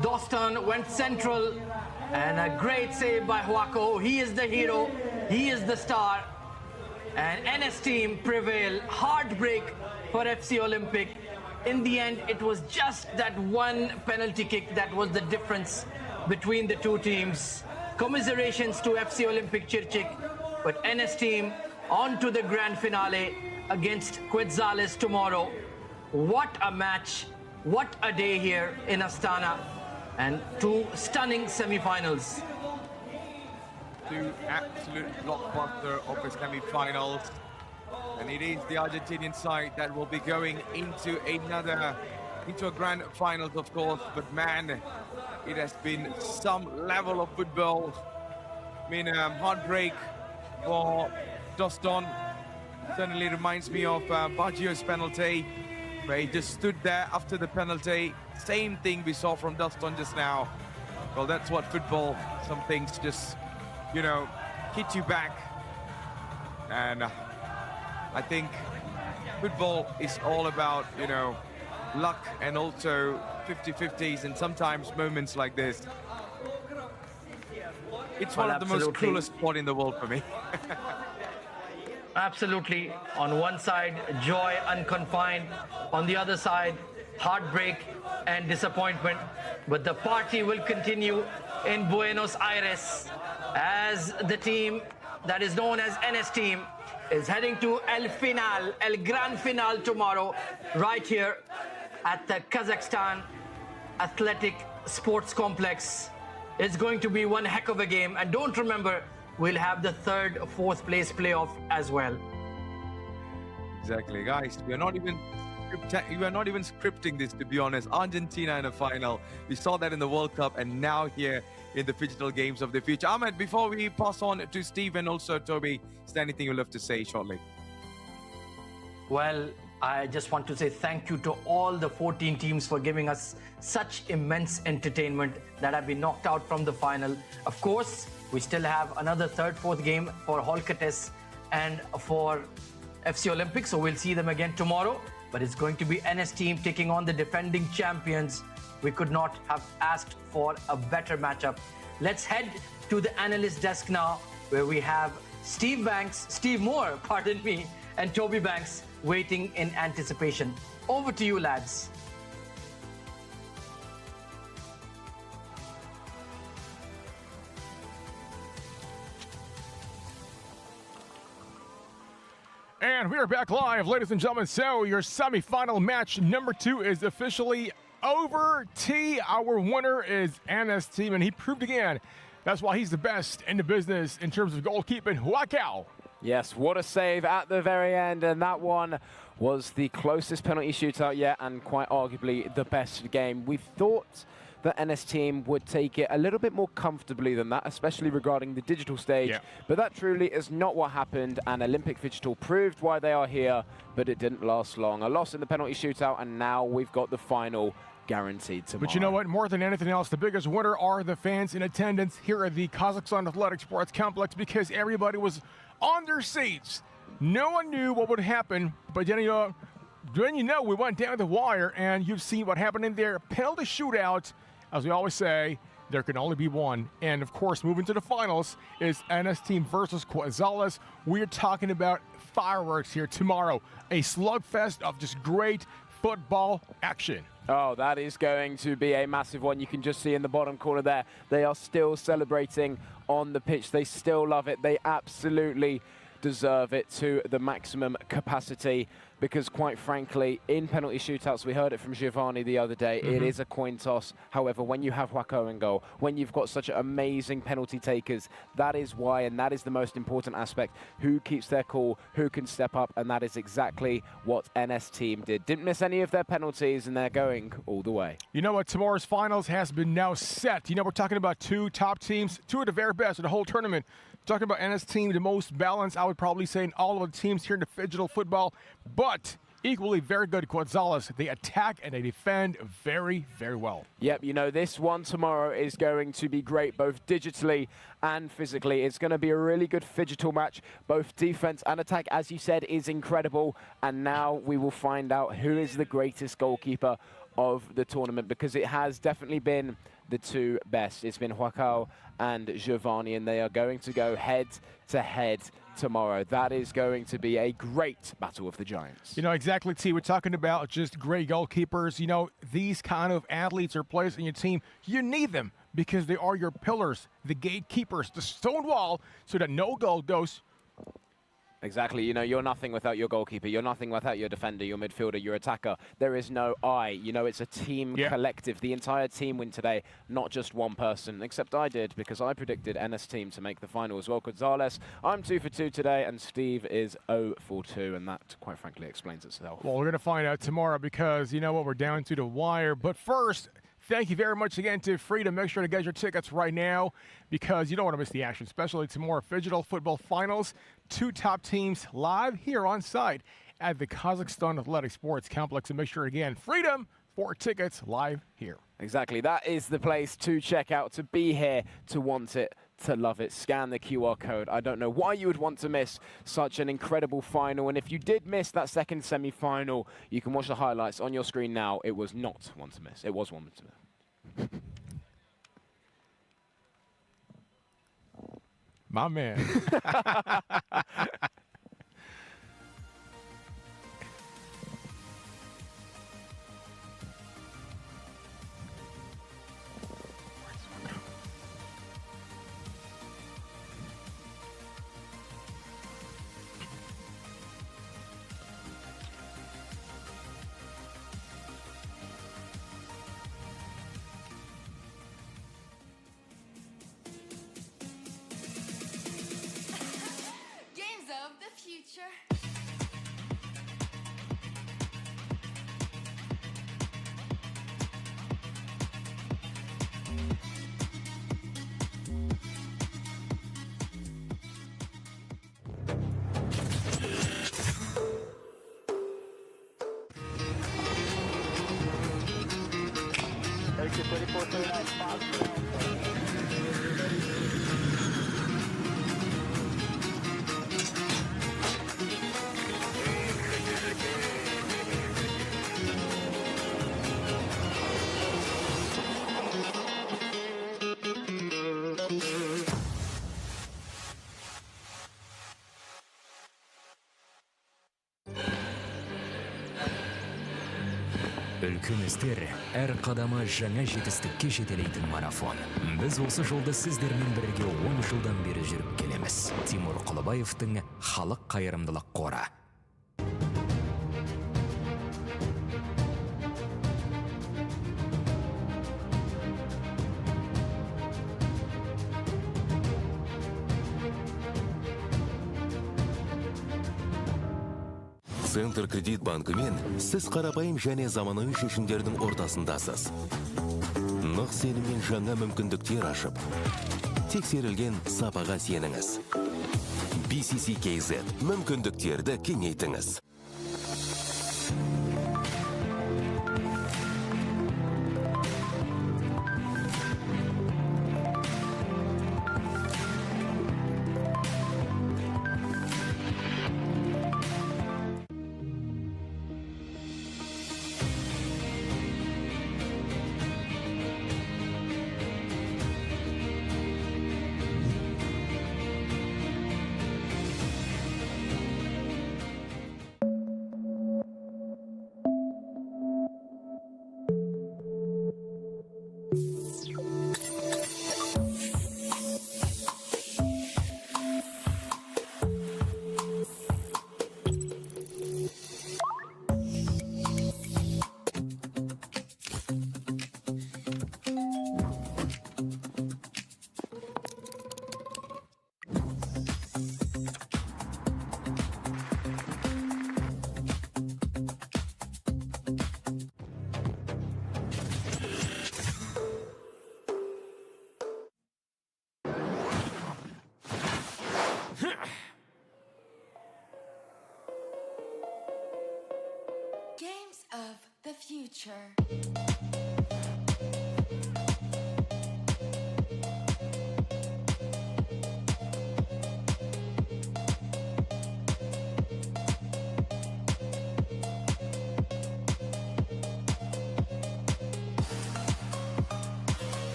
Dostan went central, and a great save by Wako. He is the hero, he is the star. And NS team prevail. Heartbreak for FC Olympic. In the end, it was just that one penalty kick that was the difference between the two teams. Commiserations to FC Olympic Chirchik, but NS team on to the grand finale against Quetzales tomorrow. What a match. What a day here in Astana, and two stunning semi-finals. Two absolute blockbuster of the semi-finals. And it is the Argentinian side that will be going into a grand finals, of course. But man, it has been some level of football. I mean, heartbreak for Doston. Certainly reminds me of Baggio's penalty, where he just stood there after the penalty. Same thing we saw from Doston just now. Well, that's what football, some things just, you know, hit you back. And I think football is all about, you know, luck and also 50-50s and sometimes moments like this. It's one of the most coolest sport in the world for me. Absolutely. On one side, joy unconfined. On the other side, heartbreak and disappointment. But the party will continue in Buenos Aires as the team that is known as NS team is heading to El Gran Final tomorrow, right here at the Kazakhstan Athletic Sports Complex. It's going to be one heck of a game. And don't remember, we'll have the third, fourth place playoff as well. Exactly, guys. We are not even scripting this, to be honest. Argentina in a final. We saw that in the World Cup, and now here in the Phygital Games of the Future. Ahmed, before we pass on to Steve and also Toby, is there anything you'd love to say shortly? Well, I just want to say thank you to all the 14 teams for giving us such immense entertainment that have been knocked out from the final. Of course, we still have another third, fourth game for Holkates and for FC Olympics, so we'll see them again tomorrow. But it's going to be NS team taking on the defending champions. We could not have asked for a better matchup. Let's head to the analyst desk now, where we have Steve Moore, pardon me, and Toby Banks waiting in anticipation. Over to you, lads. And we are back live, ladies and gentlemen. So your semi-final match number 2 is officially over. Our winner is NS team, and he proved again that's why he's the best in the business in terms of goalkeeping. Huacao. Yes, what a save at the very end, and that one was the closest penalty shootout yet, and quite arguably the best game. We thought the NS team would take it a little bit more comfortably than that, especially regarding the digital stage. Yeah. But that truly is not what happened, and Olympic Phygital proved why they are here, but it didn't last long. A loss in the penalty shootout, and now we've got the final guaranteed tomorrow. But you know what? More than anything else, the biggest winner are the fans in attendance here at the Kazakhstan Athletic Sports Complex, because everybody was on their seats. No one knew what would happen, but then we went down the wire, and you've seen what happened in there. Penalty shootout. As we always say, there can only be one. And of course, moving to the finals is NS team versus Quetzales. We're talking about fireworks here tomorrow. A slugfest of just great football action. Oh, that is going to be a massive one. You can just see in the bottom corner there, they are still celebrating on the pitch. They still love it. They absolutely deserve it to the maximum capacity, because quite frankly, in penalty shootouts, we heard it from Giovanni the other day, it is a coin toss. However, when you have Huacao in goal, when you've got such amazing penalty takers, that is why, and that is the most important aspect, who keeps their cool, who can step up, and that is exactly what NS team did. Didn't miss any of their penalties, and they're going all the way. You know what? Tomorrow's finals has been now set. You know, we're talking about 2 top teams, 2 of the very best of the whole tournament. Talking about NS team, the most balanced, I would probably say, in all of the teams here in the Phygital football, but equally very good Quetzales. They attack and they defend very, very well. Yep, you know, this one tomorrow is going to be great, both digitally and physically. It's going to be a really good Phygital match. Both defense and attack, as you said, is incredible. And now we will find out who is the greatest goalkeeper of the tournament, because it has definitely been the 2 best. It's been Huacao and Giovanni, and they are going to go head-to-head tomorrow. That is going to be a great battle of the giants. You know, exactly, T. We're talking about just great goalkeepers. You know, these kind of athletes or players in your team, you need them because they are your pillars, the gatekeepers, the stone wall, so that no goal goes Exactly. You know, you're nothing without your goalkeeper. You're nothing without your defender, your midfielder, your attacker. There is no I. You know, it's a team collective. The entire team win today, not just one person, except I did, because I predicted NS team to make the final as well. Gonzalez, I'm 2 for 2 today, and Steve is 0 for 2, and that, quite frankly, explains itself. Well, we're going to find out tomorrow because, you know what, we're down to the wire. But first, thank you very much again to Freedom. Make sure to get your tickets right now because you don't want to miss the action, especially tomorrow. Phygital Football Finals, 2 top teams live here on site at the Kazakhstan Athletic Sports Complex. And make sure, again, Freedom for tickets live here. Exactly. That is the place to check out, to be here, to want it, to love it. Scan the QR code. I don't know why you would want to miss such an incredible final. And if you did miss that second semi-final, you can watch the highlights on your screen now. It was not one to miss. It was one to miss. My man. Games of the future. Үлкен істер әр қадамы жаңа жетістікке жетелейтін марафон. Біз осы жолды сіздермен бірге 10 жылдан бері жүріп келеміз. Тимур Құлыбаевтың халық қайырымдылық қоры. Центр кредит банкымен сіз қарапайым және заманауи шешімдердің ортасындасыз. Нық сеніммен жаңа мүмкіндіктер ашып, тексерілген сапаға сеніңіз. BCC-KZ мүмкіндіктерді кеңейтіңіз. Games of the future.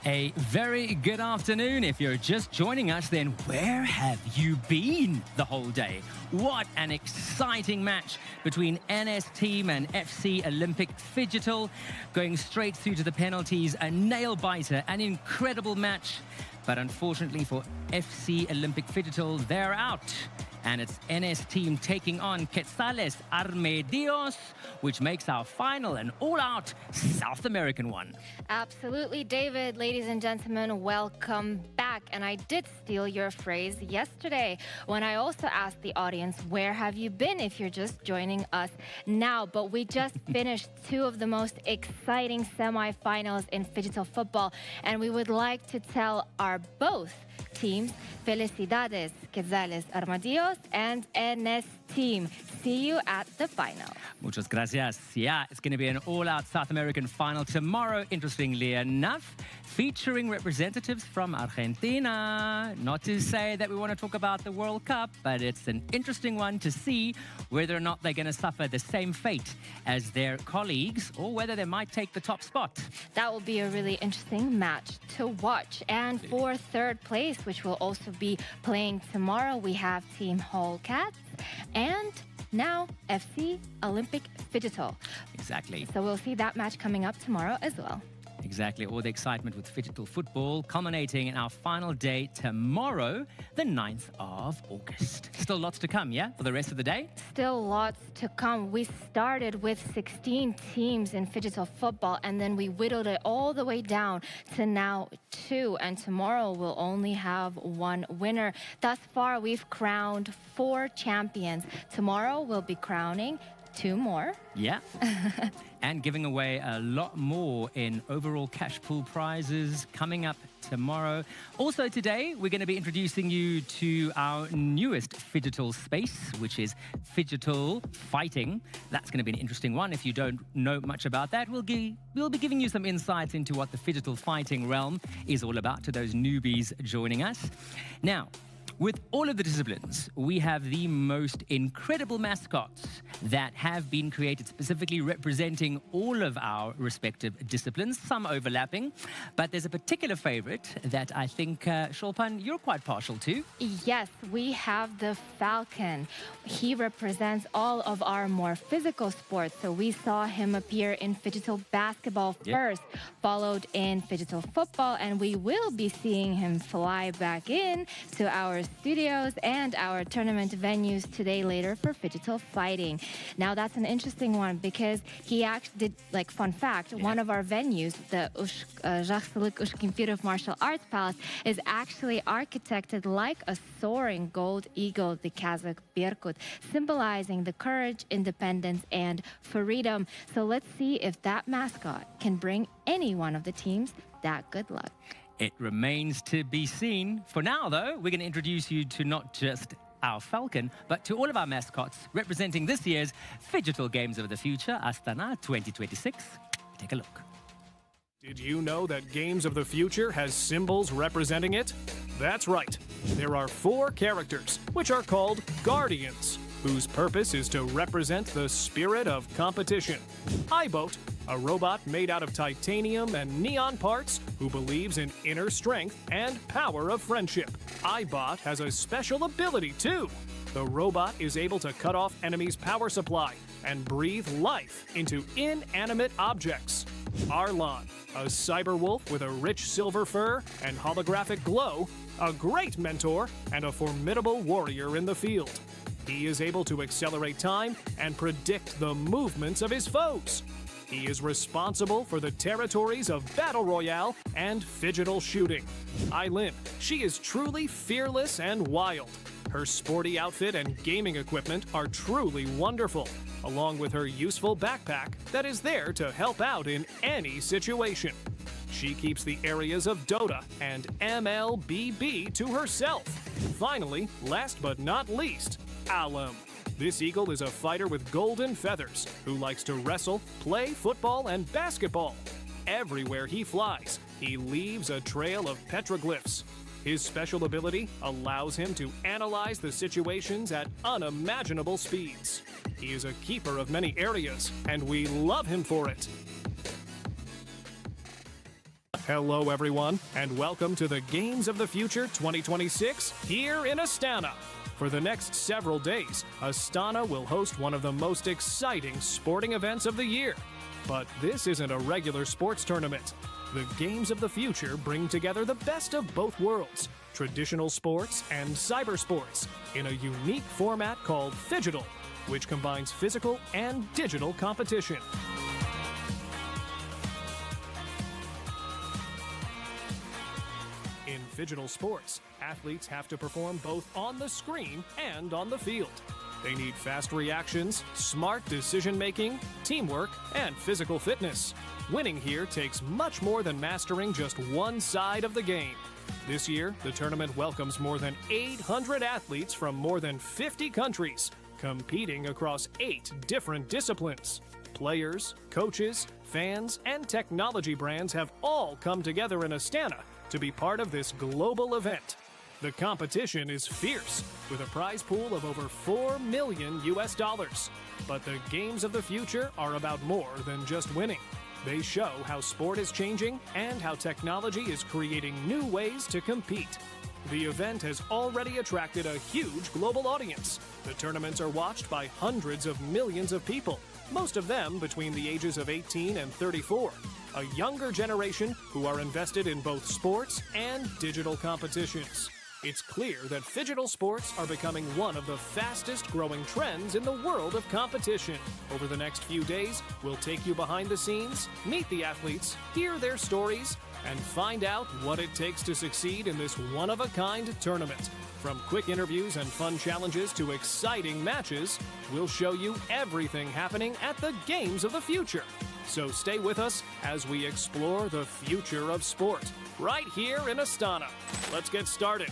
A very good afternoon. If you're just joining us, then where have you been the whole day? What an exciting match between NS Team and FC Olympic Phygital. Going straight through to the penalties, a nail-biter, an incredible match. But unfortunately for FC Olympic Phygital, they're out. And it's NS Team taking on Quetzales Armedios, which makes our final an all-out South American one. Absolutely, David. Ladies and gentlemen, welcome back. And I did steal your phrase yesterday when I also asked the audience, where have you been if you're just joining us now? But we just finished two of the most exciting semifinals in Phygital football. And we would like to tell our both teams, felicidades, Quetzales Armadillos and NS Team. See you at the final. Muchas gracias. Yeah, it's going to be an all-out South American final tomorrow, interestingly enough, featuring representatives from Argentina. Not to say that we want to talk about the World Cup, but it's an interesting one to see whether or not they're going to suffer the same fate as their colleagues or whether they might take the top spot. That will be a really interesting match to watch. And for third place, which will also be playing tomorrow, we have Team Hallcats and now FC Olympic Phygital. Exactly. So we'll see that match coming up tomorrow as well. Exactly, all the excitement with Phygital football culminating in our final day tomorrow, the 9th of August. Still lots to come, yeah, for the rest of the day? Still lots to come. We started with 16 teams in Phygital football, and then we whittled it all the way down to now 2. And tomorrow we'll only have 1 winner. Thus far, we've crowned 4 champions. Tomorrow we'll be crowning 2 more. Yeah. And giving away a lot more in overall cash pool prizes coming up tomorrow. Also today, we're going to be introducing you to our newest Phygital space, which is Phygital Fighting. That's going to be an interesting one. If you don't know much about that, we'll be giving you some insights into what the Phygital Fighting realm is all about to those newbies joining us. Now, with all of the disciplines, we have the most incredible mascots that have been created specifically representing all of our respective disciplines, some overlapping. But there's a particular favorite that I think, Shulpan, you're quite partial to. Yes, we have the Falcon. He represents all of our more physical sports. So we saw him appear in Phygital basketball first, followed in Phygital football, and we will be seeing him fly back in to our studios and our tournament venues today later for Phygital Fighting. Now that's an interesting one because he actually did, like, fun fact, one of our venues, the Ushkimpirov Martial Arts Palace, is actually architected like a soaring gold eagle, the Kazakh Berkut, symbolizing the courage, independence, and freedom. So let's see if that mascot can bring any one of the teams that good luck. It remains to be seen. For now, though, we're going to introduce you to not just our Falcon, but to all of our mascots representing this year's Phygital Games of the Future, Astana 2026. Take a look. Did you know that Games of the Future has symbols representing it? That's right. There are 4 characters, which are called Guardians, whose purpose is to represent the spirit of competition. iBoat, a robot made out of titanium and neon parts who believes in inner strength and power of friendship. iBot has a special ability too. The robot is able to cut off enemies' power supply and breathe life into inanimate objects. Arlon, a cyber wolf with a rich silver fur and holographic glow, a great mentor and a formidable warrior in the field. He is able to accelerate time and predict the movements of his foes. He is responsible for the territories of Battle Royale and Phygital shooting. Eileen, she is truly fearless and wild. Her sporty outfit and gaming equipment are truly wonderful, along with her useful backpack that is there to help out in any situation. She keeps the areas of Dota and MLBB to herself. Finally, last but not least, Alum. This eagle is a fighter with golden feathers who likes to wrestle, play football, and basketball. Everywhere he flies, he leaves a trail of petroglyphs. His special ability allows him to analyze the situations at unimaginable speeds. He is a keeper of many areas, and we love him for it. Hello, everyone, and welcome to the Games of the Future 2026 here in Astana. For the next several days, Astana will host one of the most exciting sporting events of the year. But this isn't a regular sports tournament. The Games of the Future bring together the best of both worlds, traditional sports and cyber sports, in a unique format called Phygital, which combines physical and digital competition. In Phygital sports, athletes have to perform both on the screen and on the field. They need fast reactions, smart decision-making, teamwork, and physical fitness. Winning here takes much more than mastering just one side of the game. This year, the tournament welcomes more than 800 athletes from more than 50 countries, competing across 8 different disciplines. Players, coaches, fans, and technology brands have all come together in Astana to be part of this global event. The competition is fierce, with a prize pool of over $4 million. But the Games of the Future are about more than just winning. They show how sport is changing and how technology is creating new ways to compete. The event has already attracted a huge global audience. The tournaments are watched by hundreds of millions of people, most of them between the ages of 18 and 34. A younger generation who are invested in both sports and digital competitions. It's clear that Phygital sports are becoming one of the fastest growing trends in the world of competition. Over the next few days, we'll take you behind the scenes, meet the athletes, hear their stories, and find out what it takes to succeed in this one-of-a-kind tournament. From quick interviews and fun challenges to exciting matches, we'll show you everything happening at the Games of the Future. So stay with us as we explore the future of sport, right here in Astana. Let's get started.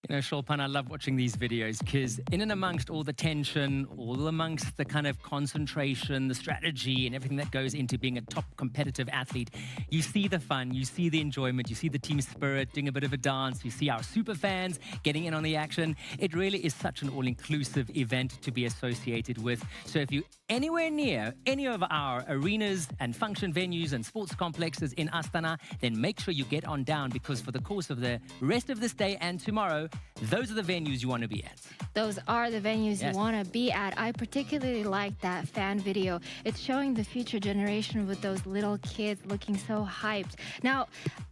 You know, Shulpan, I love watching these videos because in and amongst all the tension, all amongst the kind of concentration, the strategy and everything that goes into being a top competitive athlete, you see the fun, you see the enjoyment, you see the team spirit, doing a bit of a dance, you see our super fans getting in on the action. It really is such an all-inclusive event to be associated with. So if you're anywhere near any of our arenas and function venues and sports complexes in Astana, then make sure you get on down, because for the course of the rest of this day and tomorrow, those are the venues you want to be at. Those are the venues you want to be at. I particularly like that fan video. It's showing the future generation with those little kids looking so hyped. Now,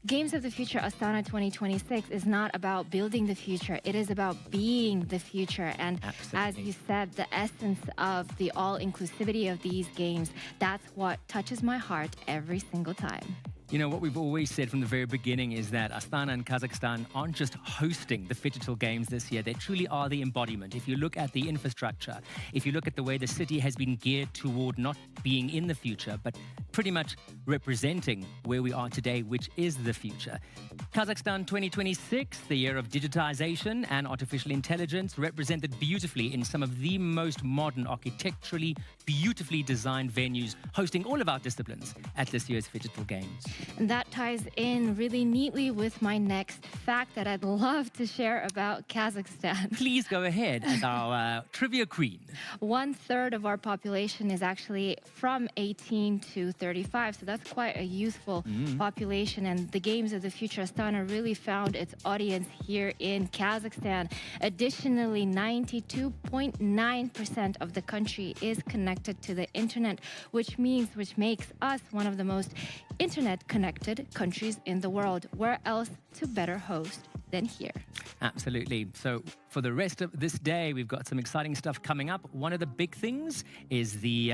Games of the Future Astana 2026 is not about building the future. It is about being the future. And as you said, the essence of the all-inclusivity of these games, that's what touches my heart every single time. You know, what we've always said from the very beginning is that Astana and Kazakhstan aren't just hosting the Phygital Games this year. They truly are the embodiment. If you look at the infrastructure, if you look at the way the city has been geared toward not being in the future, but pretty much representing where we are today, which is the future. Kazakhstan 2026, the year of digitization and artificial intelligence, represented beautifully in some of the most modern, architecturally beautifully designed venues, hosting all of our disciplines at this year's Phygital Games. And that ties in really neatly with my next fact that I'd love to share about Kazakhstan. Please go ahead as our trivia queen. 1/3 of our population is actually from 18 to 35, so that's quite a youthful population. And the Games of the Future Astana really found its audience here in Kazakhstan. Additionally, 92.9% of the country is connected to the internet, which makes us one of the most internet-connected countries in the world. Where else to better host than here? Absolutely. So for the rest of this day, we've got some exciting stuff coming up. One of the big things is the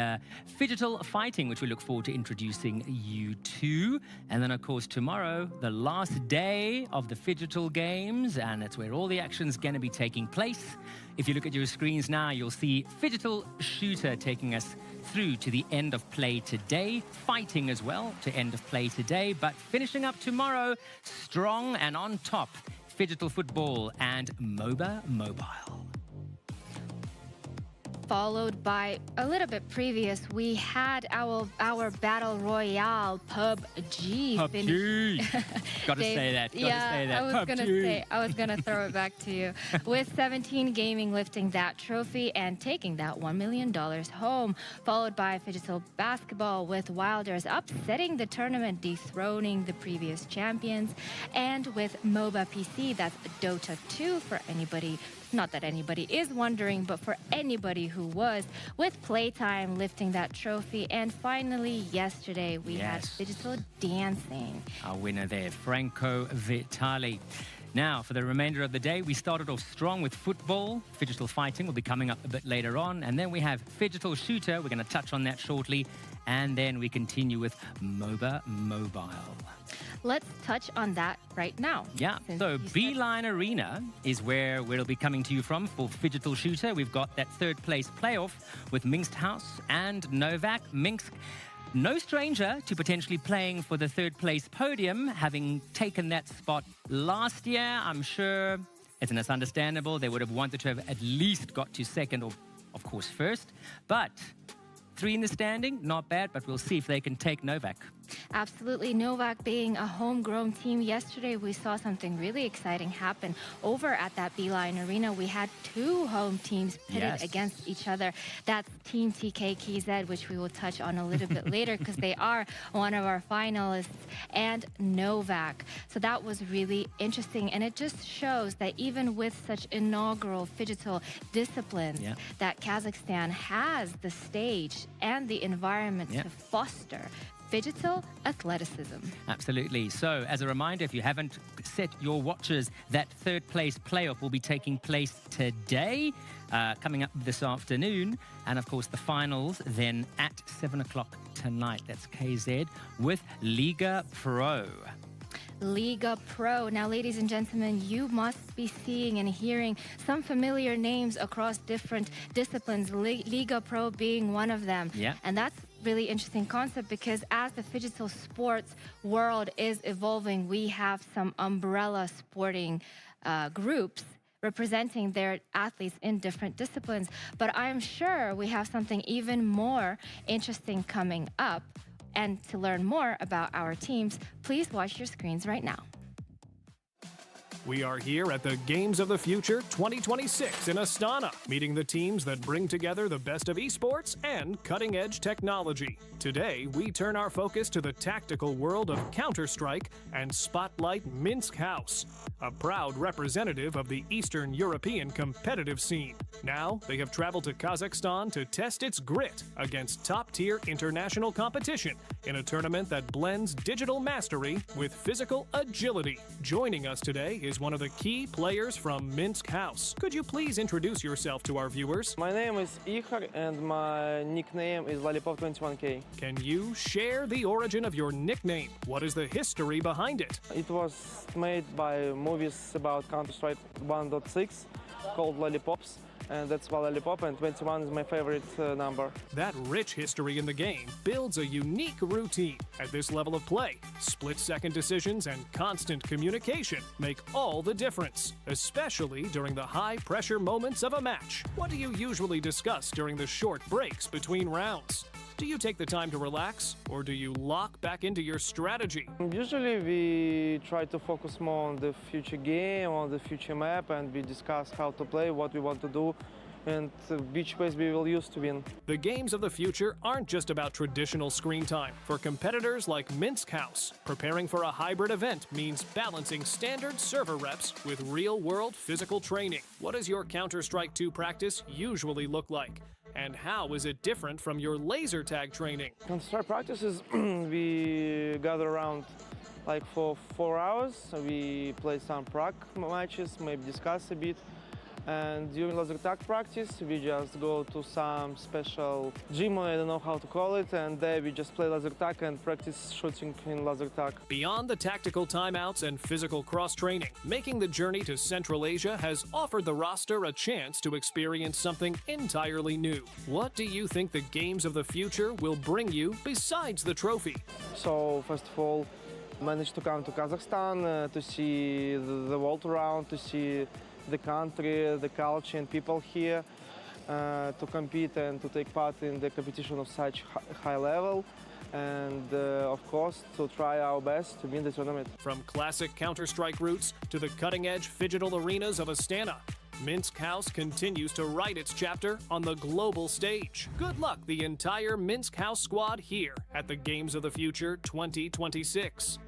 Phygital Fighting, which we look forward to introducing you to. And then, of course, tomorrow, the last day of the Phygital Games, and it's where all the action's going to be taking place. If you look at your screens now, you'll see Phygital Shooter taking us through to the end of play today, fighting as well to end of play today, but finishing up tomorrow strong and on top, Phygital Football and MOBA Mobile. Followed by a little bit previous, we had our battle royale PUBG. Gotta say that. I was gonna throw it back to you. With 17 Gaming lifting that trophy and taking that $1 million home, followed by Phygital Basketball with Wilders upsetting the tournament, dethroning the previous champions, and with MOBA PC, that's Dota 2 for anybody. Not that anybody is wondering, but for anybody who was, with Playtime lifting that trophy. And finally, yesterday, we had Phygital Dancing. Our winner there, Franco Vitali. Now, for the remainder of the day, we started off strong with football. Phygital Fighting will be coming up a bit later on. And then we have Phygital Shooter. We're going to touch on that shortly. And then we continue with MOBA Mobile. Let's touch on that right now. Yeah, so Beeline Arena is where we'll be coming to you from for Phygital Shooter. We've got that third place playoff with Minsk House and Novak. Minsk, no stranger to potentially playing for the third place podium, having taken that spot last year. I'm sure it's understandable. They would have wanted to have at least got to second or, of course, first. But 3 in the standing, not bad, but we'll see if they can take Novak. Absolutely. Novak being a homegrown team, yesterday we saw something really exciting happen over at that Beeline Arena. We had 2 home teams pitted against each other. That's Team TKKZ, which we will touch on a little bit later because they are one of our finalists, and Novak. So that was really interesting, and it just shows that even with such inaugural Phygital disciplines, that Kazakhstan has the stage and the environment to foster Phygital athleticism. Absolutely. So, as a reminder, if you haven't set your watches, that third place playoff will be taking place today, coming up this afternoon. And of course, the finals then at 7 o'clock tonight. That's KZ with Liga Pro. Liga Pro. Now, ladies and gentlemen, you must be seeing and hearing some familiar names across different disciplines, Liga Pro being one of them. Yeah. And that's really interesting concept because as the Phygital sports world is evolving, we have some umbrella sporting groups representing their athletes in different disciplines. But I'm sure we have something even more interesting coming up. And to learn more about our teams, please watch your screens right now. We are here at the Games of the Future 2026 in Astana, meeting the teams that bring together the best of esports and cutting-edge technology. Today, we turn our focus to the tactical world of Counter-Strike and spotlight Minsk House, a proud representative of the Eastern European competitive scene. Now, they have traveled to Kazakhstan to test its grit against top-tier international competition in a tournament that blends digital mastery with physical agility. Joining us today is one of the key players from Minsk House. Could you please introduce yourself to our viewers? My name is Ihar and my nickname is Lollipop21K. Can you share the origin of your nickname? What is the history behind it? It was made by movies about Counter-Strike 1.6 called Lollipops. And that's why Lollipop, and 21 is my favorite number. That rich history in the game builds a unique routine. At this level of play, split-second decisions and constant communication make all the difference, especially during the high-pressure moments of a match. What do you usually discuss during the short breaks between rounds? Do you take the time to relax, or do you lock back into your strategy? Usually we try to focus more on the future game, on the future map, and we discuss how to play, what we want to do, and which ways we will use to win. The games of the future aren't just about traditional screen time. For competitors like Minsk House, preparing for a hybrid event means balancing standard server reps with real-world physical training. What does your Counter-Strike 2 practice usually look like? And how is it different from your laser tag training? Counter-Strike practices, we gather around like for 4 hours. We play some prac matches, maybe discuss a bit. And during laser tag practice, we just go to some special gym, I don't know how to call it, and there we just play laser tag and practice shooting in laser tag. Beyond the tactical timeouts and physical cross-training, making the journey to Central Asia has offered the roster a chance to experience something entirely new. What do you think the games of the future will bring you besides the trophy? So, first of all, managed to come to Kazakhstan to see the world around, to see the country, the culture and people here, to compete and to take part in the competition of such high level, and of course to try our best to win the tournament. From classic Counter-Strike roots to the cutting-edge phygital arenas of Astana, Minsk House continues to write its chapter on the global stage. Good luck the entire Minsk House squad here at the Games of the Future 2026.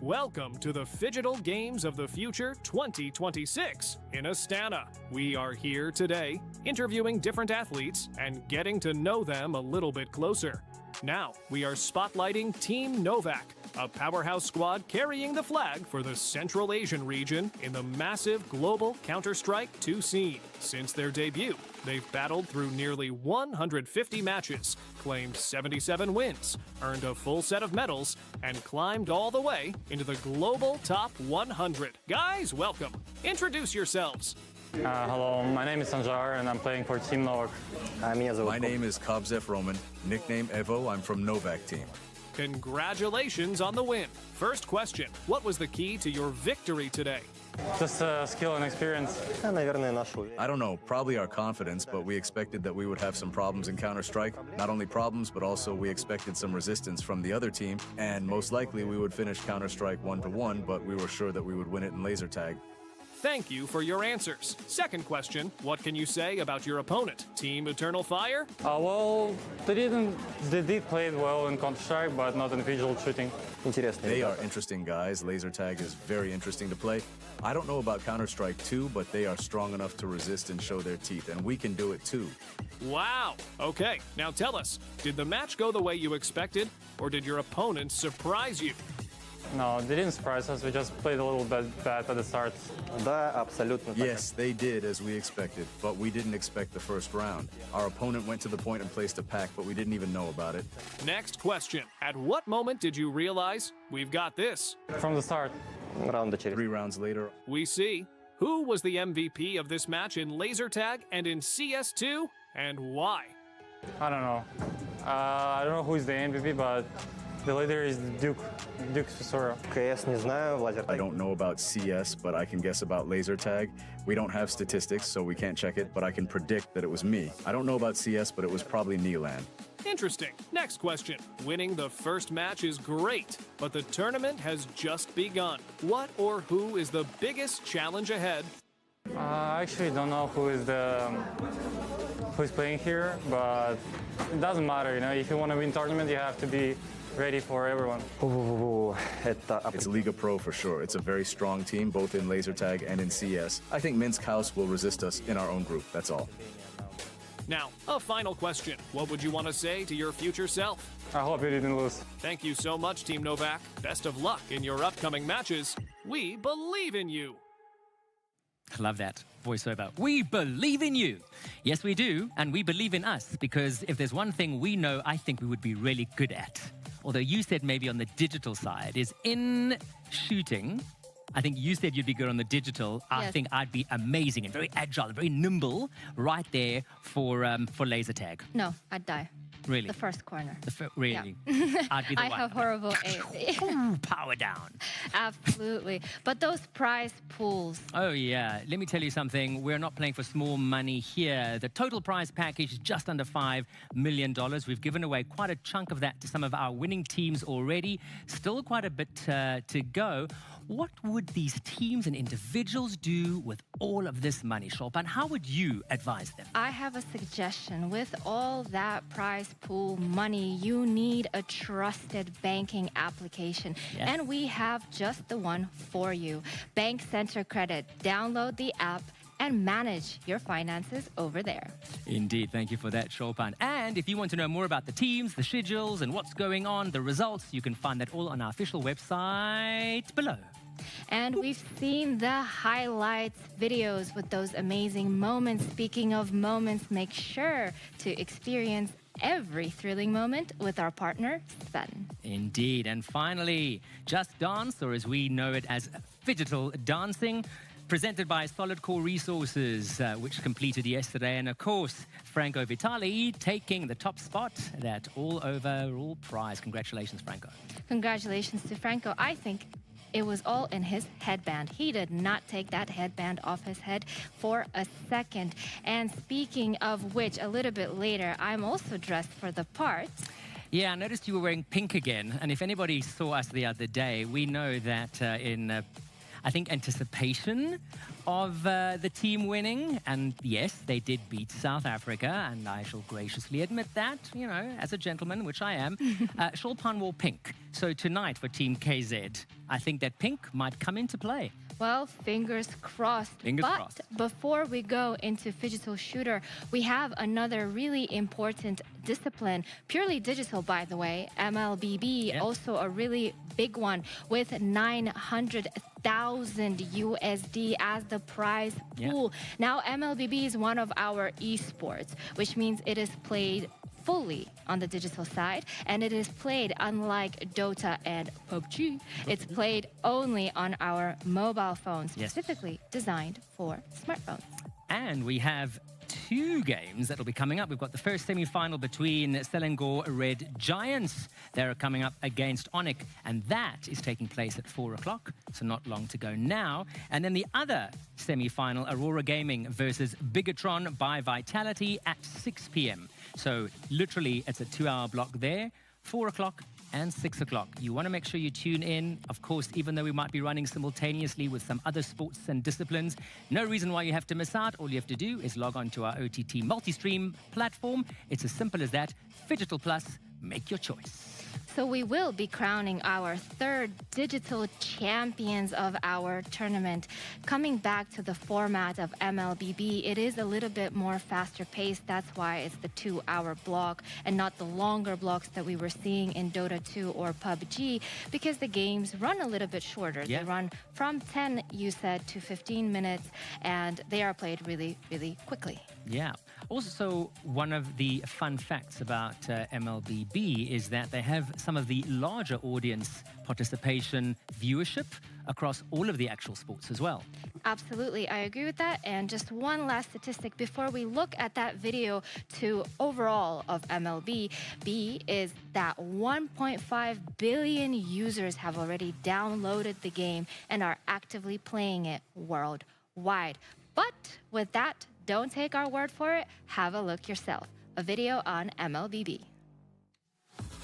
Welcome to the Phygital Games of the Future 2026 in Astana. We are here today interviewing different athletes and getting to know them a little bit closer. Now, we are spotlighting Team Novak, a powerhouse squad carrying the flag for the Central Asian region in the massive global Counter-Strike 2 scene. Since their debut, they've battled through nearly 150 matches, claimed 77 wins, earned a full set of medals, and climbed all the way into the global top 100. Guys, welcome. Introduce yourselves. Hello, my name is Sanjar and I'm playing for Team Novak. My name is Kobzev Roman, nickname Evo. I'm from Novak team. Congratulations on the win. First question, what was the key to your victory today? Just skill and experience. I don't know, probably our confidence, but we expected that we would have some problems in Counter-Strike. Not only problems, but also we expected some resistance from the other team, and most likely we would finish Counter-Strike 1-1, but we were sure that we would win it in laser tag. Thank you for your answers. Second question, what can you say about your opponent? Team Eternal Fire? Well, they did play well in Counter-Strike, but not in visual shooting. They are interesting guys. Laser tag is very interesting to play. I don't know about Counter-Strike 2, but they are strong enough to resist and show their teeth, and we can do it too. Wow. Okay, now tell us, did the match go the way you expected, or did your opponent surprise you? No, they didn't surprise us. We just played a little bit bad at the start. Yes, they did, as we expected, but we didn't expect the first round. Our opponent went to the point and placed a pack, but we didn't even know about it. Next question. At what moment did you realize we've got this? From the start. 3 rounds later. We see. Who was the MVP of this match in laser tag and in CS2, and why? I don't know. I don't know who is the MVP, but the leader is Duke Sora. I don't know about CS, but I can guess about laser tag. We don't have statistics, so we can't check it, but I can predict that it was me. I don't know about CS, but it was probably Neelan. Interesting. Next question. Winning the first match is great, but the tournament has just begun. What or who is the biggest challenge ahead? I actually don't know who's playing here, but it doesn't matter. You know, if you want to win tournament, you have to be ready for everyone. It's Liga Pro for sure. It's a very strong team, both in laser tag and in CS. I think Minsk House will resist us in our own group, that's all. Now, a final question. What would you want to say to your future self? I hope you didn't lose. Thank you so much, Team Novak. Best of luck in your upcoming matches. We believe in you. Love that voiceover. We believe in you. Yes, we do, and we believe in us, because if there's one thing we know I think we would be really good at, although you said maybe on the digital side, is in shooting. I think you said you'd be good on the digital. I think I'd be amazing and very agile, very nimble right there for laser tag. No, I'd die. Really? The first corner. Really? Yeah. I'd be the I one. have horrible aim. Power down. Absolutely. But those prize pools. Oh, yeah. Let me tell you something. We're not playing for small money here. The total prize package is just under $5 million. We've given away quite a chunk of that to some of our winning teams already. Still quite a bit to go. What would these teams and individuals do with all of this money, Shulpan? How would you advise them? I have a suggestion. With all that prize pool money, you need a trusted banking application. Yes. And we have just the one for you. Bank Center Credit. Download the app and manage your finances over there. Indeed. Thank you for that, Shulpan. And if you want to know more about the teams, the schedules, and what's going on, the results, you can find that all on our official website below. And we've seen the highlights videos with those amazing moments. Speaking of moments, make sure to experience every thrilling moment with our partner, Sven. Indeed. And finally, Just Dance, or as we know it as Phygital Dancing, presented by Solid Core Resources, which completed yesterday. And of course, Franco Vitali taking the top spot, that all-overall prize. Congratulations, Franco. Congratulations to Franco. I think it was all in his headband. He did not take that headband off his head for a second. And speaking of which, a little bit later, I'm also dressed for the part. Yeah, I noticed you were wearing pink again. And if anybody saw us the other day, we know that in I think, anticipation of the team winning. And yes, they did beat South Africa, and I shall graciously admit that, you know, as a gentleman, which I am. Shulpan wore pink. So tonight for Team KZ, I think that pink might come into play. Well, fingers crossed. Fingers crossed. Before we go into Phygital Shooter, we have another really important discipline, purely digital, by the way, MLBB, also a really big one with 900,000 USD as the prize pool. Now, MLBB is one of our esports, which means it is played fully on the digital side, and it is played unlike Dota and PUBG. It's played only on our mobile phones, specifically designed for smartphones. And we have two games that will be coming up. We've got the first semi-final between Selangor Red Giants. They're coming up against Onyx, and that is taking place at 4 o'clock, so not long to go now. And then the other semi-final, Aurora Gaming versus Bigatron by Vitality at 6 p.m. So literally, it's a 2-hour block there, 4 o'clock and 6 o'clock. You want to make sure you tune in. Of course, even though we might be running simultaneously with some other sports and disciplines, no reason why you have to miss out. All you have to do is log on to our OTT multi-stream platform. It's as simple as that. Phygital Plus, make your choice. So we will be crowning our third digital champions of our tournament. Coming back to the format of MLBB, it is a little bit more faster paced. That's why it's the 2-hour block and not the longer blocks that we were seeing in Dota 2 or PUBG, because the games run a little bit shorter. They run from 10, you said, to 15 minutes, and they are played really, really quickly. Yeah. Also, one of the fun facts about MLBB is that they have some of the larger audience participation viewership across all of the actual sports as well. Absolutely, I agree with that. And just one last statistic before we look at that video to overall of MLBB is that 1.5 billion users have already downloaded the game and are actively playing it worldwide. But with that, don't take our word for it. Have a look yourself. A video on MLBB.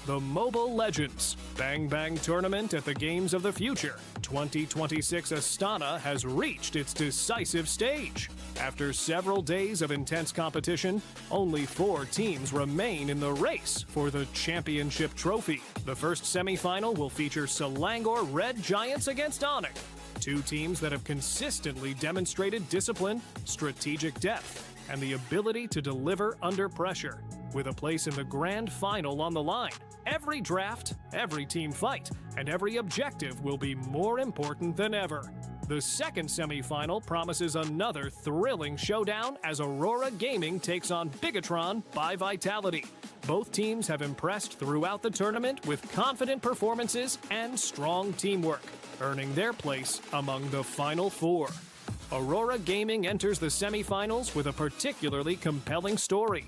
The Mobile Legends Bang Bang Tournament at the Games of the Future 2026 Astana has reached its decisive stage. After several days of intense competition, only 4 teams remain in the race for the championship trophy. The first semi-final will feature Selangor Red Giants against Onyx, 2 teams that have consistently demonstrated discipline, strategic depth, and the ability to deliver under pressure. With a place in the grand final on the line, every draft, every team fight, and every objective will be more important than ever. The second semi-final promises another thrilling showdown as Aurora Gaming takes on Bigatron by Vitality. Both teams have impressed throughout the tournament with confident performances and strong teamwork, earning their place among the Final 4. Aurora Gaming enters the semi-finals with a particularly compelling story.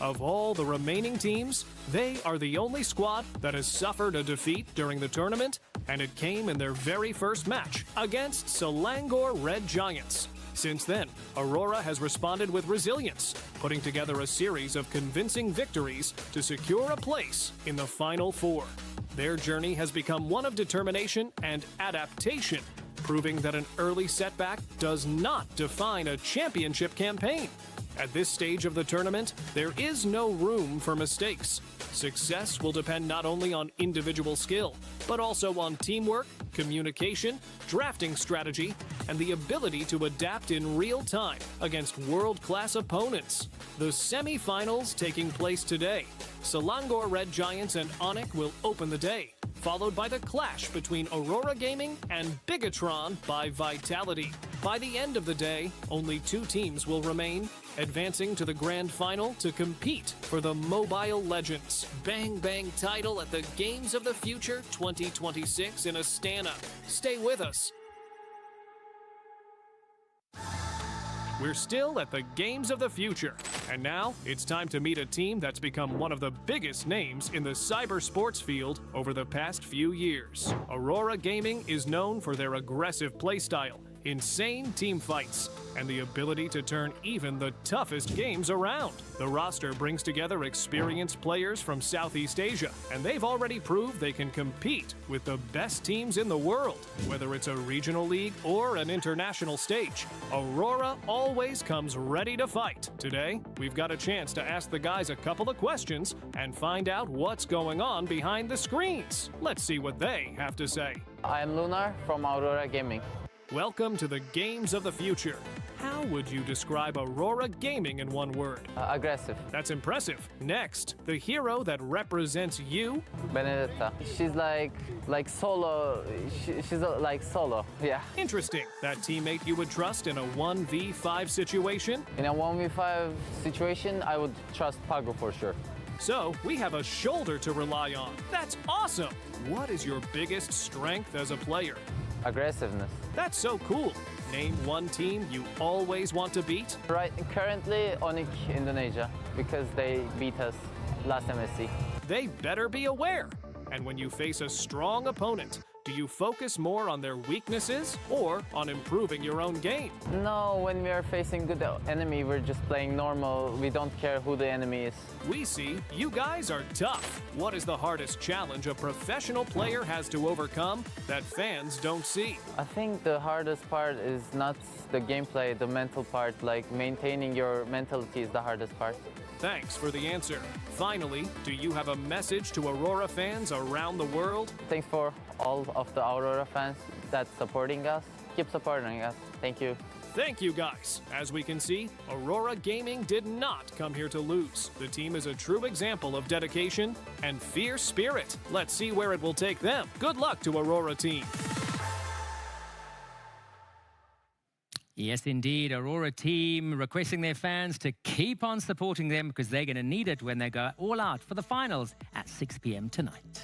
Of all the remaining teams, they are the only squad that has suffered a defeat during the tournament, and it came in their very first match against Selangor Red Giants. Since then, Aurora has responded with resilience, putting together a series of convincing victories to secure a place in the Final 4. Their journey has become one of determination and adaptation, proving that an early setback does not define a championship campaign. At this stage of the tournament, there is no room for mistakes. Success will depend not only on individual skill, but also on teamwork, communication, drafting strategy, and the ability to adapt in real time against world-class opponents. The semi-finals taking place today. Selangor Red Giants and Onyx will open the day, followed by the clash between Aurora Gaming and Bigatron by Vitality. By the end of the day, only 2 teams will remain, advancing to the grand final to compete for the Mobile Legends Bang Bang title at the Games of the Future 2026 in Astana. Stay with us. We're still at the Games of the Future, and now it's time to meet a team that's become one of the biggest names in the cyber sports field over the past few years. Aurora Gaming is known for their aggressive playstyle, insane team fights, and the ability to turn even the toughest games around. The roster brings together experienced players from Southeast Asia, and they've already proved they can compete with the best teams in the world. Whether it's a regional league or an international stage, Aurora always comes ready to fight. Today, we've got a chance to ask the guys a couple of questions and find out what's going on behind the screens. Let's see what they have to say. I'm Lunar from Aurora Gaming. Welcome to the Games of the Future. How would you describe Aurora Gaming in one word? Aggressive. That's impressive. Next, the hero that represents you? Benedetta. She's like solo. She's like solo. Yeah. Interesting. That teammate you would trust in a 1v5 situation? In a 1v5 situation, I would trust Pago for sure. So, we have a shoulder to rely on. That's awesome! What is your biggest strength as a player? Aggressiveness. That's so cool. Name one team you always want to beat. Right, currently Onyx Indonesia, because they beat us last MSC. They better be aware. And when you face a strong opponent, do you focus more on their weaknesses or on improving your own game? No, when we are facing good enemy, we're just playing normal. We don't care who the enemy is. We see you guys are tough. What is the hardest challenge a professional player has to overcome that fans don't see? I think the hardest part is not the gameplay, the mental part. Like maintaining your mentality is the hardest part. Thanks for the answer. Finally, do you have a message to Aurora fans around the world? Thanks for all of the Aurora fans that's supporting us. Keep supporting us. Thank you. Thank you, guys. As we can see, Aurora Gaming did not come here to lose. The team is a true example of dedication and fierce spirit. Let's see where it will take them. Good luck to Aurora team. Yes, indeed. Aurora team requesting their fans to keep on supporting them because they're going to need it when they go all out for the finals at 6 p.m. tonight.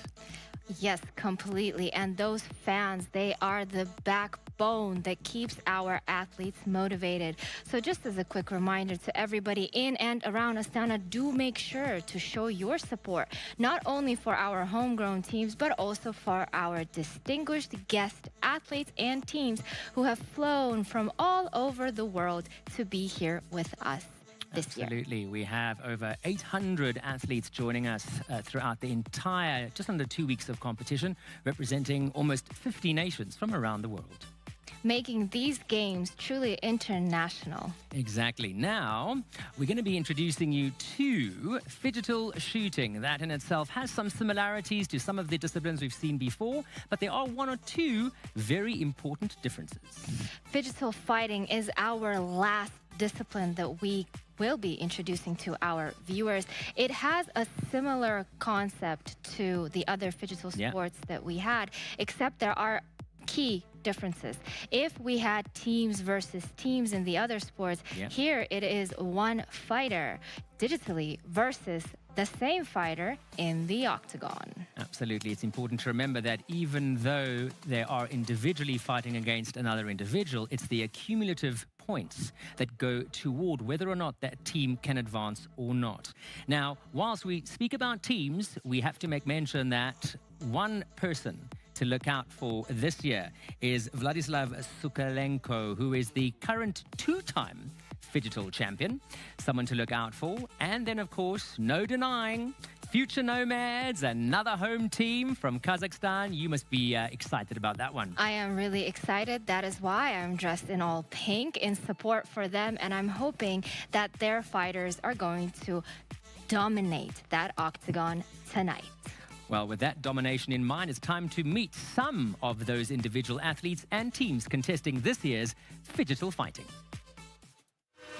Yes, completely. And those fans, they are the backbone that keeps our athletes motivated. So just as a quick reminder to everybody in and around Astana, do make sure to show your support, not only for our homegrown teams, but also for our distinguished guest athletes and teams who have flown from all over the world to be here with us. Absolutely. We have over 800 athletes joining us throughout the entire, just under 2 weeks of competition, representing almost 50 nations from around the world. Making these games truly international. Exactly. Now, we're going to be introducing you to phygital shooting. That in itself has some similarities to some of the disciplines we've seen before, but there are one or two very important differences. Phygital fighting is our last discipline that we will be introducing to our viewers. It has a similar concept to the other phygital sports that we had, except there are key differences. If we had teams versus teams in the other sports, here it is one fighter digitally versus the same fighter in the octagon. Absolutely. It's important to remember that even though they are individually fighting against another individual, it's the accumulative points that go toward whether or not that team can advance or not. Now, whilst we speak about teams, we have to make mention that one person to look out for this year is Vladislav Sukalenko, who is the current two-time phygital champion, someone to look out for. And then, of course, no denying, Future Nomads, another home team from Kazakhstan. You must be excited about that one. I am really excited. That is why I'm dressed in all pink in support for them. And I'm hoping that their fighters are going to dominate that octagon tonight. Well, with that domination in mind, it's time to meet some of those individual athletes and teams contesting this year's phygital fighting.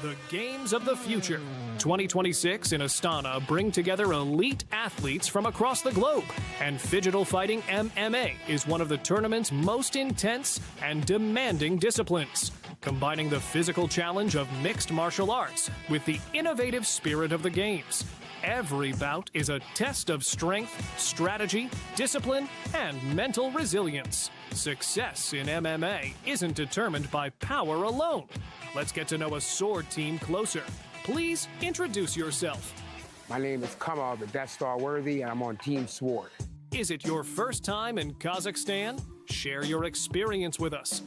The Games of the Future. 2026 in Astana bring together elite athletes from across the globe, and Phygital Fighting MMA is one of the tournament's most intense and demanding disciplines, combining the physical challenge of mixed martial arts with the innovative spirit of the games. Every bout is a test of strength, strategy, discipline, and mental resilience. Success in MMA isn't determined by power alone. Let's get to know a sword team closer. Please introduce yourself. My name is Kamal, the Death Star Worthy, and I'm on Team Sword. Is it your first time in Kazakhstan? Share your experience with us.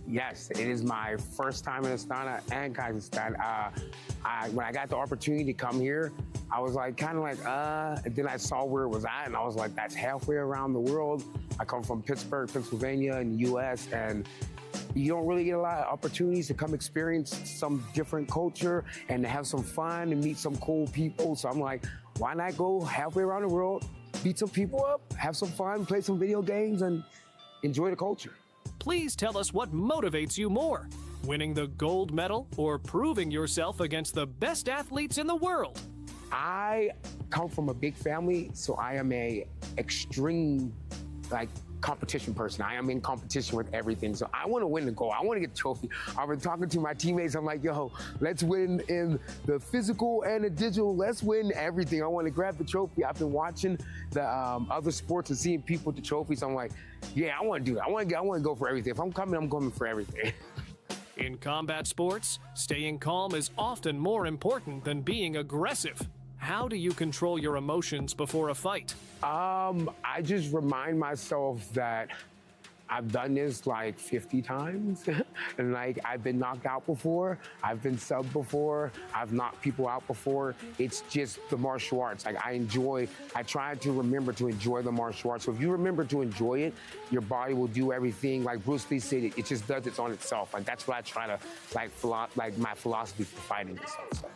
Yes, it is my first time in Astana and Kazakhstan. When I got the opportunity to come here, I was like, and then I saw where it was at, and I was like, that's halfway around the world. I come from Pittsburgh, Pennsylvania in the U.S., and you don't really get a lot of opportunities to come experience some different culture and to have some fun and meet some cool people. So I'm like, why not go halfway around the world, beat some people up, have some fun, play some video games, and enjoy the culture. Please tell us what motivates you more, winning the gold medal or proving yourself against the best athletes in the world. I come from a big family, so I am a extreme, competition person. I am in competition with everything. So I want to win the gold. I want to get the trophy. I've been talking to my teammates. I'm like, yo, let's win in the physical and the digital. Let's win everything. I want to grab the trophy. I've been watching the other sports and seeing people with the trophies. I'm like, yeah, I want to do it. I want to go for everything. If I'm coming, I'm coming for everything. In combat sports, staying calm is often more important than being aggressive. How do you control your emotions before a fight? I just remind myself that I've done this like 50 times. And I've been knocked out before. I've been subbed before. I've knocked people out before. It's just the martial arts. I try to remember to enjoy the martial arts. So if you remember to enjoy it, your body will do everything. Like Bruce Lee said, it just does it on itself. That's what I try to, my philosophy for fighting and stuff. So.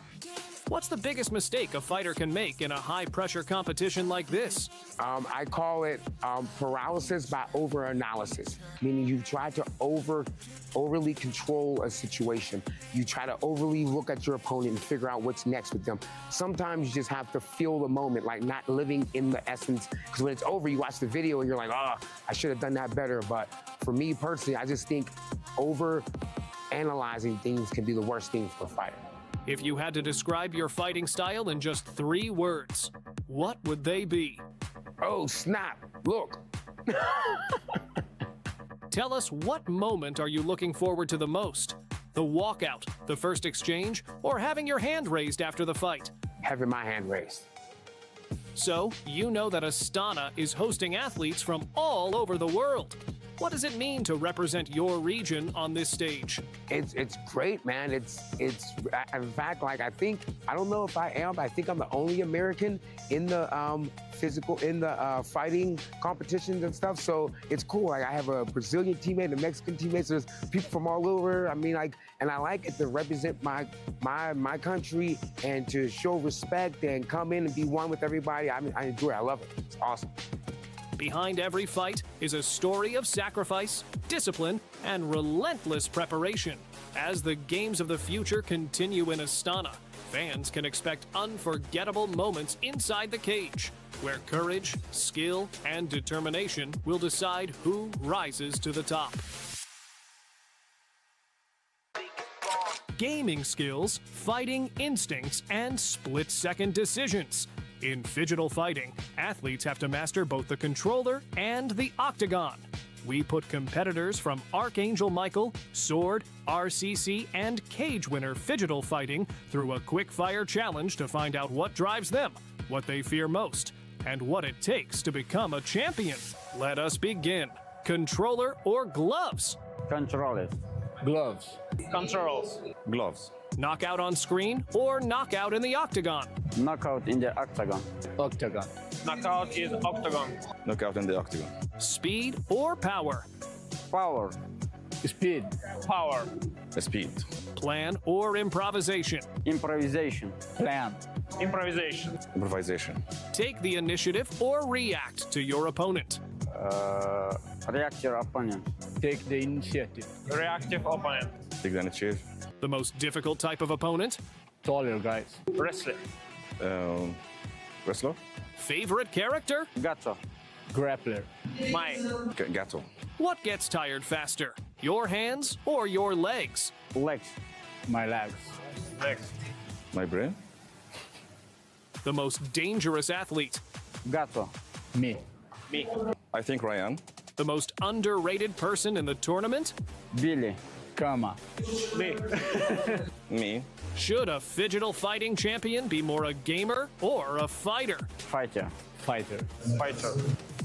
What's the biggest mistake a fighter can make in a high-pressure competition like this? I call it paralysis by over-analysis, meaning you try to overly control a situation. You try to overly look at your opponent and figure out what's next with them. Sometimes you just have to feel the moment, like not living in the essence. Because when it's over, you watch the video and you're like, oh, I should have done that better. But for me personally, I just think over-analyzing things can be the worst thing for a fighter. If you had to describe your fighting style in just 3 words, what would they be? Oh, snap. Look. Tell us, what moment are you looking forward to the most? The walkout, the first exchange, or having your hand raised after the fight? Having my hand raised. So, you know that Astana is hosting athletes from all over the world. What does it mean to represent your region on this stage? It's great, man. It's in fact, I don't know if I am, but I think I'm the only American in the fighting competitions and stuff. So it's cool. I have a Brazilian teammate, a Mexican teammate. So there's people from all over. And I like it to represent my country and to show respect and come in and be one with everybody. I enjoy it. I love it. It's awesome. Behind every fight is a story of sacrifice, discipline, and relentless preparation. As the Games of the Future continue in Astana, fans can expect unforgettable moments inside the cage, where courage, skill, and determination will decide who rises to the top. Gaming skills, fighting instincts, and split-second decisions. In Phygital Fighting, athletes have to master both the controller and the octagon. We put competitors from Archangel Michael, Sword, RCC, and Cage winner Phygital Fighting through a quick-fire challenge to find out what drives them, what they fear most, and what it takes to become a champion. Let us begin. Controller or gloves? Controllers. Gloves. Controls. Gloves. Knockout on screen or knockout in the octagon? Knockout in the octagon. Octagon. Knockout is octagon. Knockout in the octagon. Speed or power? Power. Speed. Power. Speed. Plan or improvisation? Improvisation. Plan. Improvisation. Improvisation. Take the initiative or react to your opponent? React your opponent. Take the initiative. Reactive opponent. Take the initiative. The most difficult type of opponent? Taller guys. Wrestler. Wrestler? Favorite character? Gato. Grappler. My. Gato. What gets tired faster? Your hands or your legs? Legs. My legs. Legs. My brain? The most dangerous athlete? Gato. Me. Me. I think Ryan. The most underrated person in the tournament? Billy. Kama. Me. Me. Should a Phygital fighting champion be more a gamer or a fighter? Fighter. Fighter. Fighter.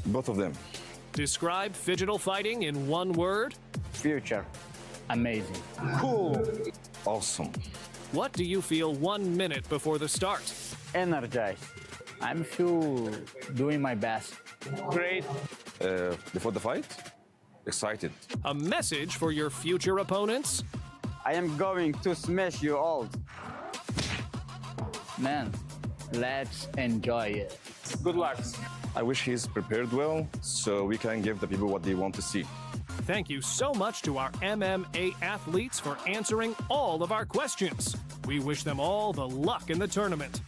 Both of them. Describe Phygital fighting in one word? Future. Amazing. Cool. Awesome. What do you feel 1 minute before the start? Energized. I'm feel doing my best. Great. Before the fight? Excited. A message for your future opponents? I am going to smash you all. Man, let's enjoy it. Good luck. I wish he's prepared well so we can give the people what they want to see. Thank you so much to our MMA athletes for answering all of our questions. We wish them all the luck in the tournament.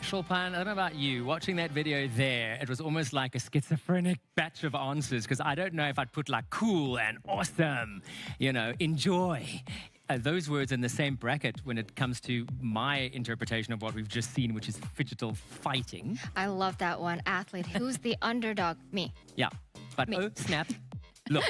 Shulpan, I don't know about you, watching that video there, it was almost like a schizophrenic batch of answers, because I don't know if I'd put like cool and awesome, enjoy. Those words in the same bracket when it comes to my interpretation of what we've just seen, which is Phygital fighting. I love that one. Athlete. Who's the underdog? Me. Yeah. But Me. oh, snap. Look.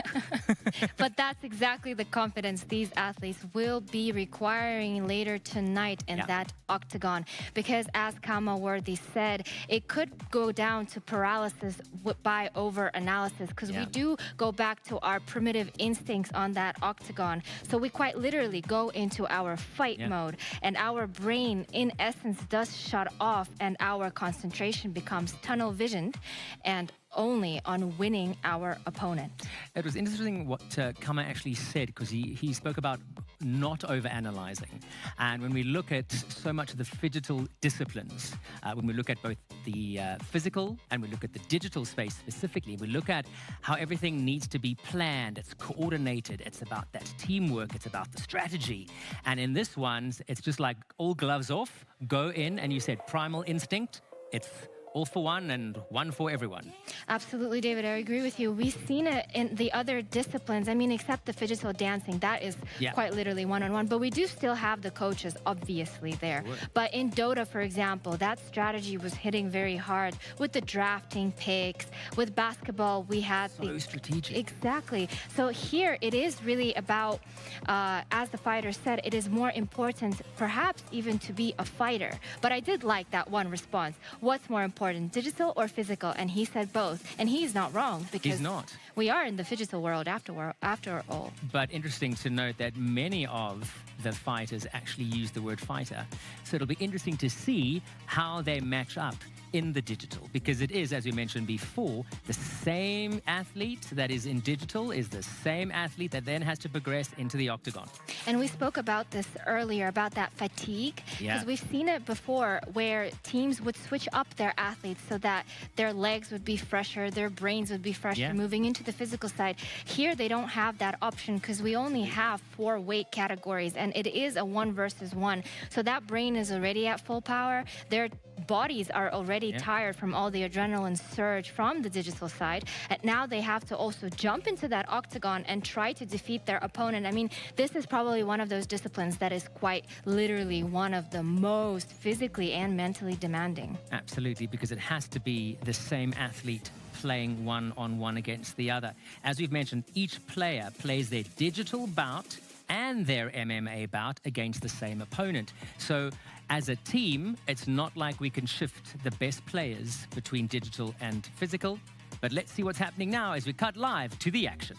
But that's exactly the confidence these athletes will be requiring later tonight in that octagon. Because as Kama Worthy said, it could go down to paralysis by over-analysis, because we do go back to our primitive instincts on that octagon. So we quite literally go into our fight mode, and our brain, in essence, does shut off, and our concentration becomes tunnel visioned and only on winning our opponent. It was interesting what Kama actually said, because he spoke about not over-analyzing. And when we look at so much of the Phygital disciplines, when we look at both the physical and we look at the digital space specifically, we look at how everything needs to be planned, it's coordinated, it's about that teamwork, it's about the strategy. And in this one, it's just like all gloves off, go in, and you said primal instinct, it's all for one and one for everyone. Absolutely, David, I agree with you. We've seen it in the other disciplines. I mean, except the Phygital dancing, that is quite literally one-on-one. But we do still have the coaches, obviously, there. Sure. But in Dota, for example, that strategy was hitting very hard with the drafting picks. With basketball, we had so strategic. Exactly. So here, it is really about, as the fighter said, it is more important, perhaps even to be a fighter. But I did like that one response. What's more important, digital or physical? And he said both. And he's not wrong, because he's not. We are in the Phygital world after all. But interesting to note that many of the fighters actually use the word fighter. So it'll be interesting to see how they match up in the digital, because it is, as we mentioned before, the same athlete that is in digital is the same athlete that then has to progress into the octagon. And we spoke about this earlier, about that fatigue, because we've seen it before where teams would switch up their athletes so that their legs would be fresher, their brains would be fresher moving into the physical side. Here they don't have that option, because we only have 4 weight categories, and it is a 1 versus 1. So that brain is already at full power. Their bodies are already tired from all the adrenaline surge from the digital side, and now they have to also jump into that octagon and try to defeat their opponent. I mean, this is probably one of those disciplines that is quite literally one of the most physically and mentally demanding. Absolutely, because it has to be the same athlete playing one-on-one against the other. As we've mentioned, each player plays their digital bout and their MMA bout against the same opponent. So as a team, it's not like we can shift the best players between digital and physical. But let's see what's happening now as we cut live to the action.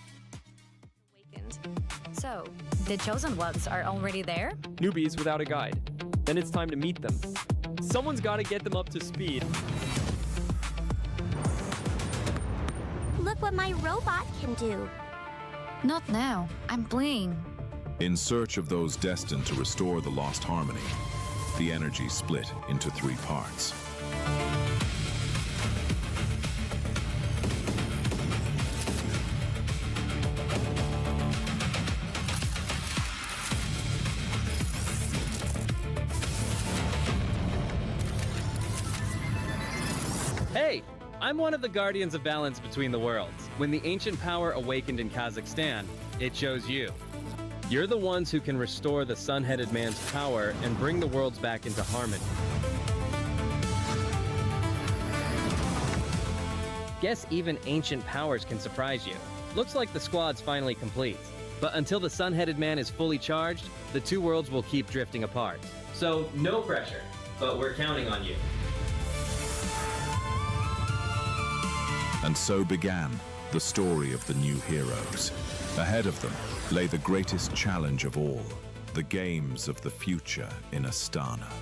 So, the chosen ones are already there? Newbies without a guide. Then it's time to meet them. Someone's got to get them up to speed. Look what my robot can do. Not now. I'm playing. In search of those destined to restore the lost harmony, the energy split into 3 parts. I'm one of the guardians of balance between the worlds. When the ancient power awakened in Kazakhstan, it chose you. You're the ones who can restore the sun-headed man's power and bring the worlds back into harmony. Guess even ancient powers can surprise you. Looks like the squad's finally complete. But until the sun-headed man is fully charged, the two worlds will keep drifting apart. So no pressure, but we're counting on you. And so began the story of the new heroes. Ahead of them lay the greatest challenge of all, the games of the future in Astana.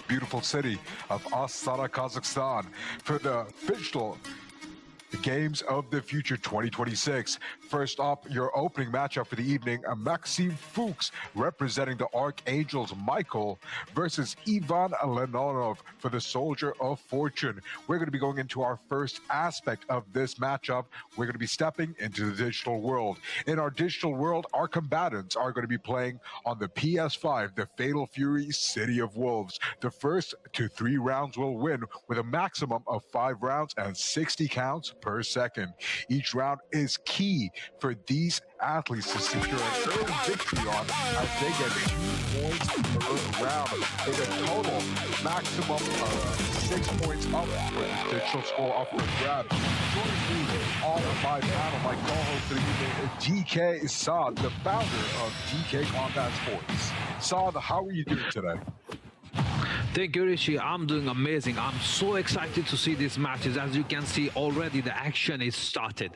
Beautiful city of Astana, Kazakhstan for the official Games of the Future 2026. First up, your opening matchup for the evening, Maxim Fuchs representing the Archangels Michael versus Ivan Lenonov for the Soldier of Fortune. We're going to be going into our first aspect of this matchup. We're going to be stepping into the digital world. In our digital world, our combatants are going to be playing on the PS5, the Fatal Fury City of Wolves. The first to 3 rounds will win with a maximum of 5 rounds and 60 counts per second. Each round is key for these athletes to secure an early victory on as they get 2 points per round. With a total maximum of 6 points up for the digital score up for grabs. Joining me on my panel, my co-host for the evening, DK Saad, the founder of DK Combat Sports. Saad, how are you doing today? Thank you, Rishi. I'm doing amazing. I'm so excited to see these matches. As you can see already, the action is started.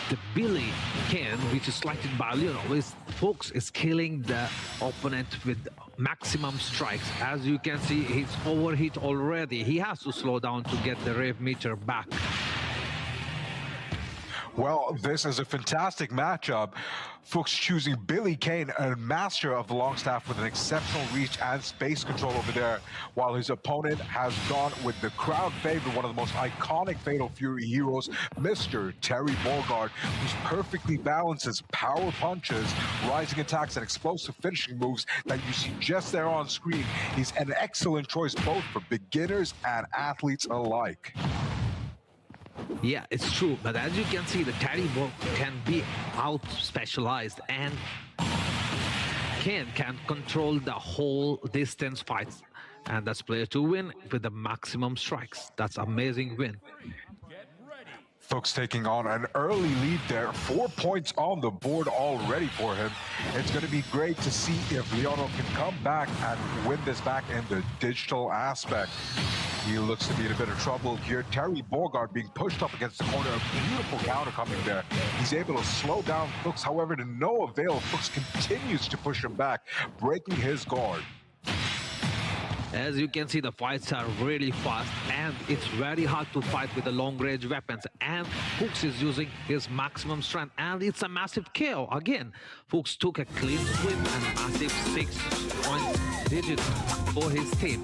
The Billy Kane, which is selected by Leonov, Fox is killing the opponent with maximum strikes. As you can see, he's overhit already. He has to slow down to get the rev meter back. Well, this is a fantastic matchup. Fuchs choosing Billy Kane, a master of the long staff with an exceptional reach and space control over there, while his opponent has gone with the crowd favorite, one of the most iconic Fatal Fury heroes, Mr. Terry Borgard, who perfectly balances power punches, rising attacks, and explosive finishing moves that you see just there on screen. He's an excellent choice both for beginners and athletes alike. Yeah, it's true. But as you can see, the Terry Borg can be out-specialized and can control the whole distance fights. And that's player to win with the maximum strikes. That's amazing win. Fuchs taking on an early lead there. 4 points on the board already for him. It's going to be great to see if Leonov can come back and win this back in the digital aspect. He looks to be in a bit of trouble here. Terry Borgard being pushed up against the corner. A beautiful counter coming there. He's able to slow down Fuchs. However, to no avail, Fuchs continues to push him back, breaking his guard. As you can see, the fights are really fast and it's very hard to fight with the long-range weapons. And Fuchs is using his maximum strength and it's a massive KO. Again, Fuchs took a clean sweep and massive 6-point digit for his team.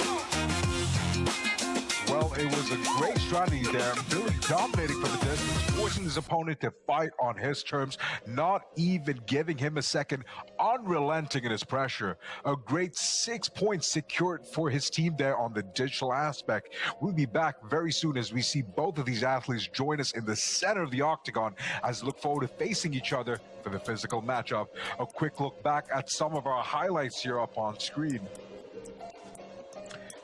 Well, it was a great strategy there. Billy dominating from the distance, forcing his opponent to fight on his terms, not even giving him a second, unrelenting in his pressure. A great 6 points secured for his team there on the digital aspect. We'll be back very soon as we see both of these athletes join us in the center of the octagon as we look forward to facing each other for the physical matchup. A quick look back at some of our highlights here up on screen.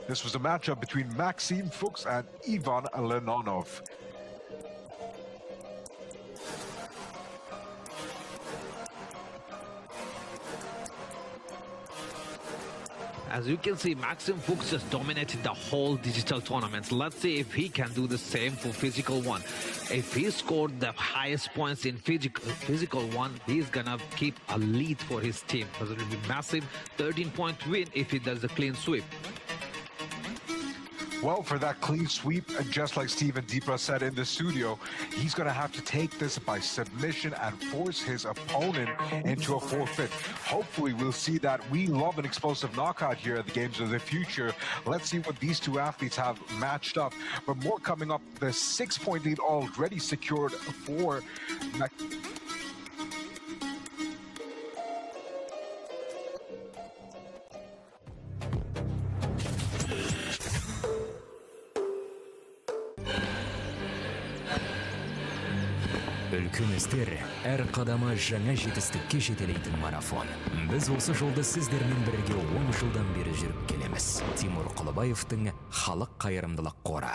This was a matchup between Maxime Fuchs and Ivan Lenonov. As you can see, Maxime Fuchs just dominated the whole digital tournaments. Let's see if he can do the same for physical one. If he scored the highest points in physical one, he's gonna keep a lead for his team. Because it will be massive 13-point win if he does a clean sweep. Well, for that clean sweep, just like Steven Dipra said in the studio, he's going to have to take this by submission and force his opponent into a forfeit. Hopefully, we'll see that. We love an explosive knockout here at the Games of the Future. Let's see what these two athletes have matched up. But more coming up, the 6-point lead already secured for Үлкен істер әр қадамы жаңа жетістікке жетелейтін марафон. Біз осы жолды сіздермен бірге 10 жылдан бері жүріп келеміз. Тимур Құлыбаевтың халық қайырымдылық қоры.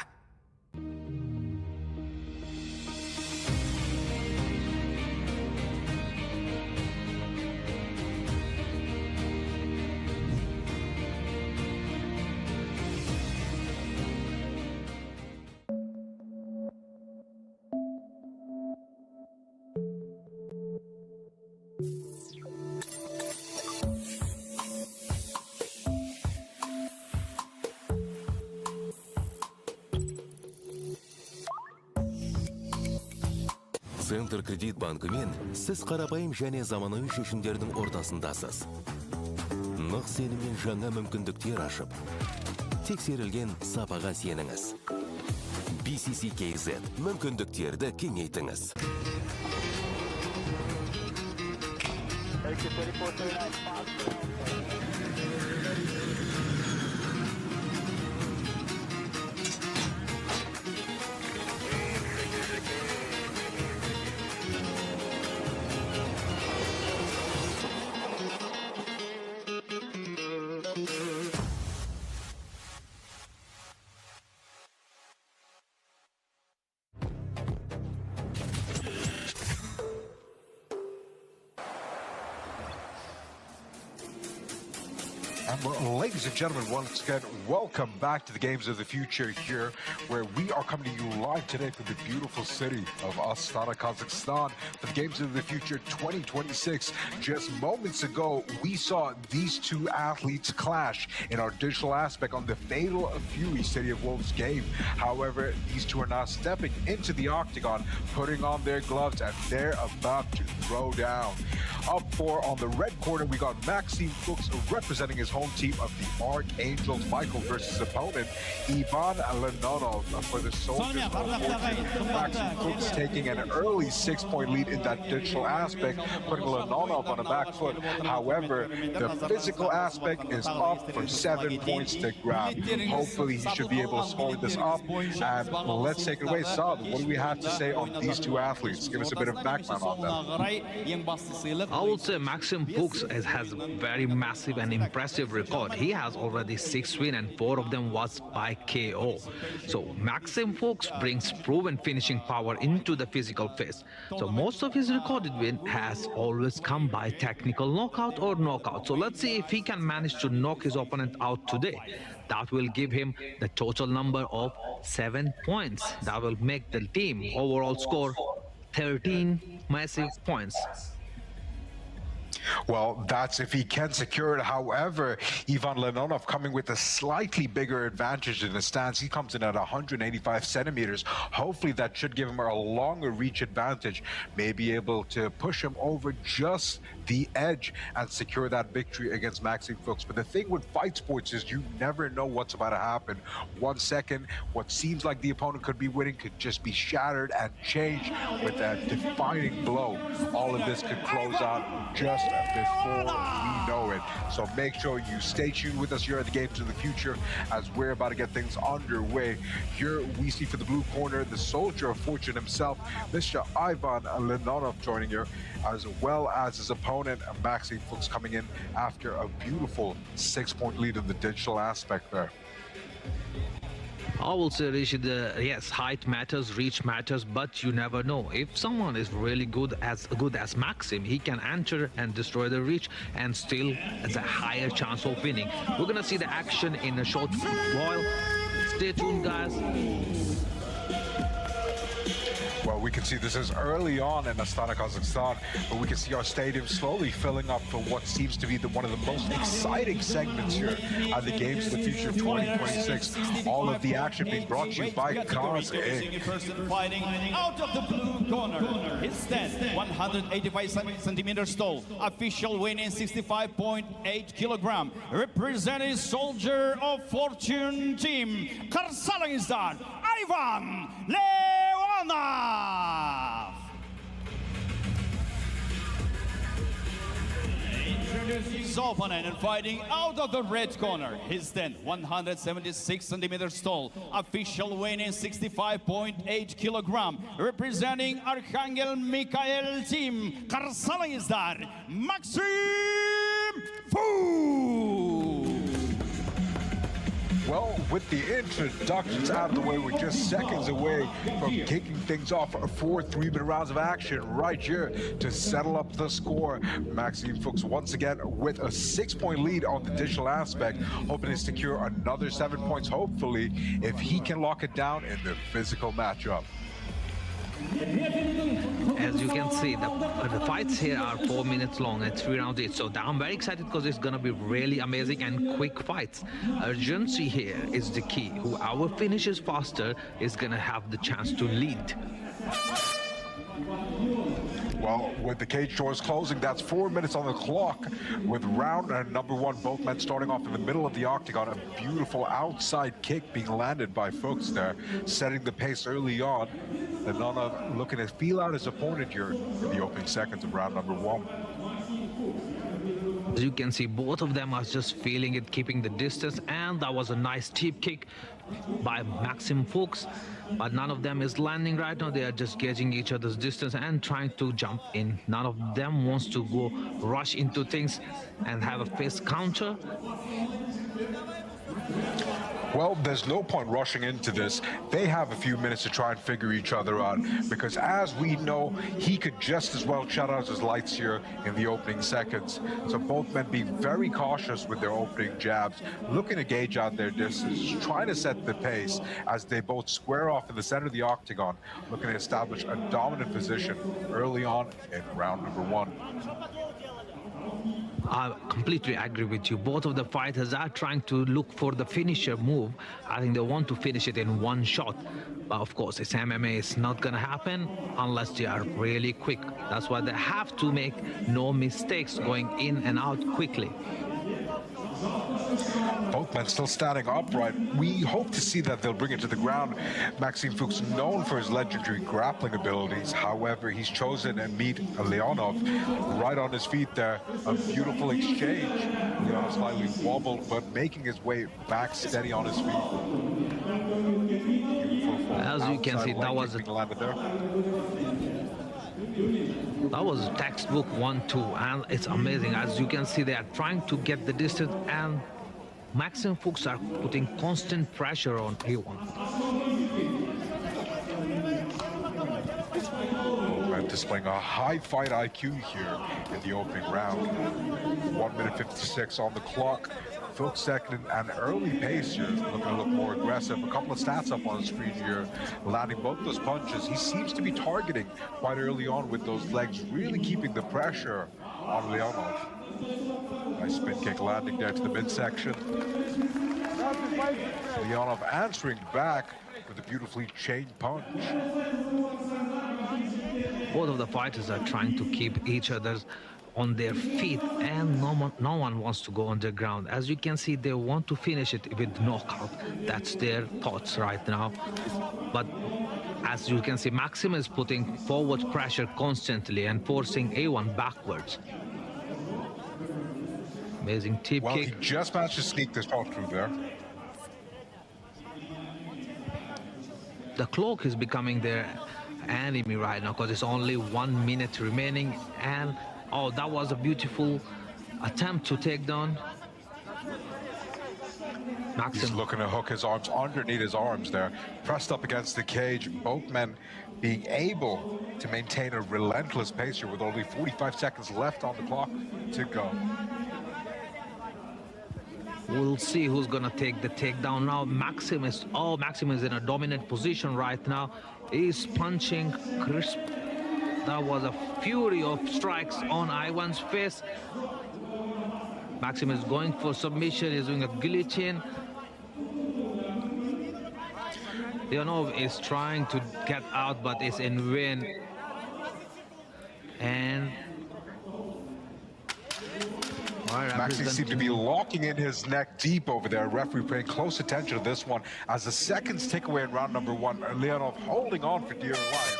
Центр кредит банкымен сіз қарапайым және заманауи шешімдердің ортасындасыз. Нық сеніммен жаңа мүмкіндіктер ашып, тексерілген сапаға сеніңіз. BCC-KZ мүмкіндіктерді кеңейтіңіз. And ladies and gentlemen, once again, welcome back to the Games of the Future here, where we are coming to you live today from the beautiful city of Astana, Kazakhstan, for the Games of the Future 2026. Just moments ago, we saw these two athletes clash in our digital aspect on the Fatal Fury City of Wolves game. However, these two are now stepping into the octagon, putting on their gloves, and they're about to throw down. Up for on the red corner, we got Maxime Fuchs representing his home team of the Archangels, Michael, versus opponent Ivan Lenonov for the Soldiers. Maxim Fuchs taking an early 6-point lead in that digital aspect, putting Lenonov on the back foot. However, the physical aspect is up for 7 points to grab. Hopefully, he should be able to score this up. And let's take it away, Saad. What do we have to say on these two athletes? Give us a bit of background on them. I would say Maxim Fuchs has a very massive and impressive record. He has already 6 wins and 4 of them was by KO. So Maxim Fuchs brings proven finishing power into the physical phase. So most of his recorded win has always come by technical knockout or knockout. So let's see if he can manage to knock his opponent out today. That will give him the total number of 7 points. That will make the team overall score 13 massive points. Well, that's if he can secure it. However, Ivan Lenonov coming with a slightly bigger advantage in the stance. He comes in at 185 centimeters. Hopefully that should give him a longer reach advantage, may be able to push him over just the edge and secure that victory against Maxim Fuchs. But the thing with fight sports is you never know what's about to happen. 1 second, what seems like the opponent could be winning could just be shattered and changed with a defining blow. All of this could close out just before we know it. So make sure you stay tuned with us here at the Games of the Future as we're about to get things underway. Here we see for the blue corner, the soldier of fortune himself, Mr. Ivan Lenonov joining here, as well as his opponent, Maxim Fuchs, coming in after a beautiful 6-point lead in the digital aspect there. I will say, Rishi, yes, height matters, reach matters, but you never know. If someone is really good as Maxim, he can enter and destroy the reach and still has a higher chance of winning. We're gonna see the action in a short while. Stay tuned, guys. Well, we can see this is early on in Astana, Kazakhstan, but we can see our stadium slowly filling up for what seems to be one of the most exciting segments here at the Games of the Future 2026. All of the action being brought to you by Kaz Inc. Fighting out of the blue corner. His stand, 185 centimeters tall. Official weighing 65.8 kilogram. Representing Soldier of Fortune team, Kazakhstan, Ivan Lenonov. Introducing his opponent and fighting out of the red corner. His stand, 176 centimeters tall. Official weighing 65.8 kilogram. Representing Archangel Mikhail team, Kazakhstan, Maxim Fuchs. Well, with the introductions out of the way, we're just seconds away from kicking things off for 3-minute rounds of action right here to settle up the score. Maxim Fuchs once again with a 6-point lead on the digital aspect, hoping to secure another 7 points, hopefully, if he can lock it down in the physical matchup. As you can see, the fights here are 4 minutes long and 3 rounds each. So I'm very excited because it's going to be really amazing and quick fights. Urgency here is the key. Whoever finishes faster is going to have the chance to lead. Well, with the cage doors closing, that's 4 minutes on the clock. With round number 1, both men starting off in the middle of the octagon. A beautiful outside kick being landed by Fuchs there, setting the pace early on. Lenonov looking to feel out his opponent here in the opening seconds of round number 1. As you can see, both of them are just feeling it, keeping the distance, and that was a nice deep kick by Maxim Fuchs, but none of them is landing right now. They are just gauging each other's distance and trying to jump in. None of them wants to go rush into things and have a face counter. Well, there's no point rushing into this. They have a few minutes to try and figure each other out, because as we know, he could just as well shut out his lights here in the opening seconds. So both men being very cautious with their opening jabs, looking to gauge out their distance, trying to set the pace as they both square off in the center of the octagon, looking to establish a dominant position early on in round number 1. I completely agree with you. Both of the fighters are trying to look for the finisher move. I think they want to finish it in one shot. But of course, it's MMA. It's not going to happen unless they are really quick. That's why they have to make no mistakes going in and out quickly. Both men still standing upright. We hope to see that they'll bring it to the ground. Maxime Fuchs, known for his legendary grappling abilities. However, he's chosen to meet Leonov right on his feet there. A beautiful exchange. Leonov slightly wobbled, but making his way back steady on his feet. As you can see, that was a textbook 1-2, and it's amazing. As you can see, they are trying to get the distance, and Maxime Fuchs are putting constant pressure on A1. And displaying a high fight IQ here in the opening round. 1 minute 56 on the clock. Fuchs second, an early pace here, looking to look more aggressive. A couple of stats up on the screen here, landing both those punches. He seems to be targeting quite early on with those legs, really keeping the pressure on Leonov. Nice spin kick landing there to the midsection. Leonov answering back with a beautifully chained punch. Both of the fighters are trying to keep each other on their feet, and no one wants to go underground. As you can see, they want to finish it with knockout. That's their thoughts right now. But as you can see, Maxim is putting forward pressure constantly and forcing A1 backwards. Amazing tip kick. He just managed to sneak this shot through there. The clock is becoming their enemy right now because it's only 1 minute remaining, and oh, that was a beautiful attempt to take down Maxim. He's looking to hook his arms underneath his arms there, pressed up against the cage. Both men being able to maintain a relentless pace here with only 45 seconds left on the clock to go. We'll see who's gonna take the takedown now. Maxim is in a dominant position right now. He's punching crisp. That was a fury of strikes on Ivan's face. Maxim is going for submission. He's doing a guillotine. Leonov is trying to get out, but it's in vain. And Maxi seemed to be locking in his neck deep over there. Referee paying close attention to this one as the seconds tick away in round number 1. Leonov holding on for dear life,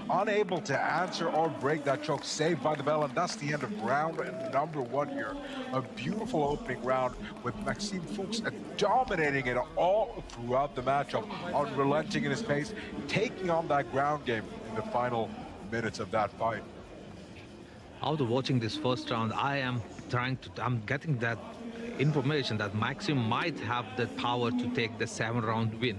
unable to answer or break that choke, saved by the bell, and that's the end of round number 1 here. A beautiful opening round with Maxime Fuchs dominating it all throughout the matchup, unrelenting in his pace, taking on that ground game in the final minutes of that fight. After watching this first round, I'm getting that information that Maxim might have the power to take the 7-round win.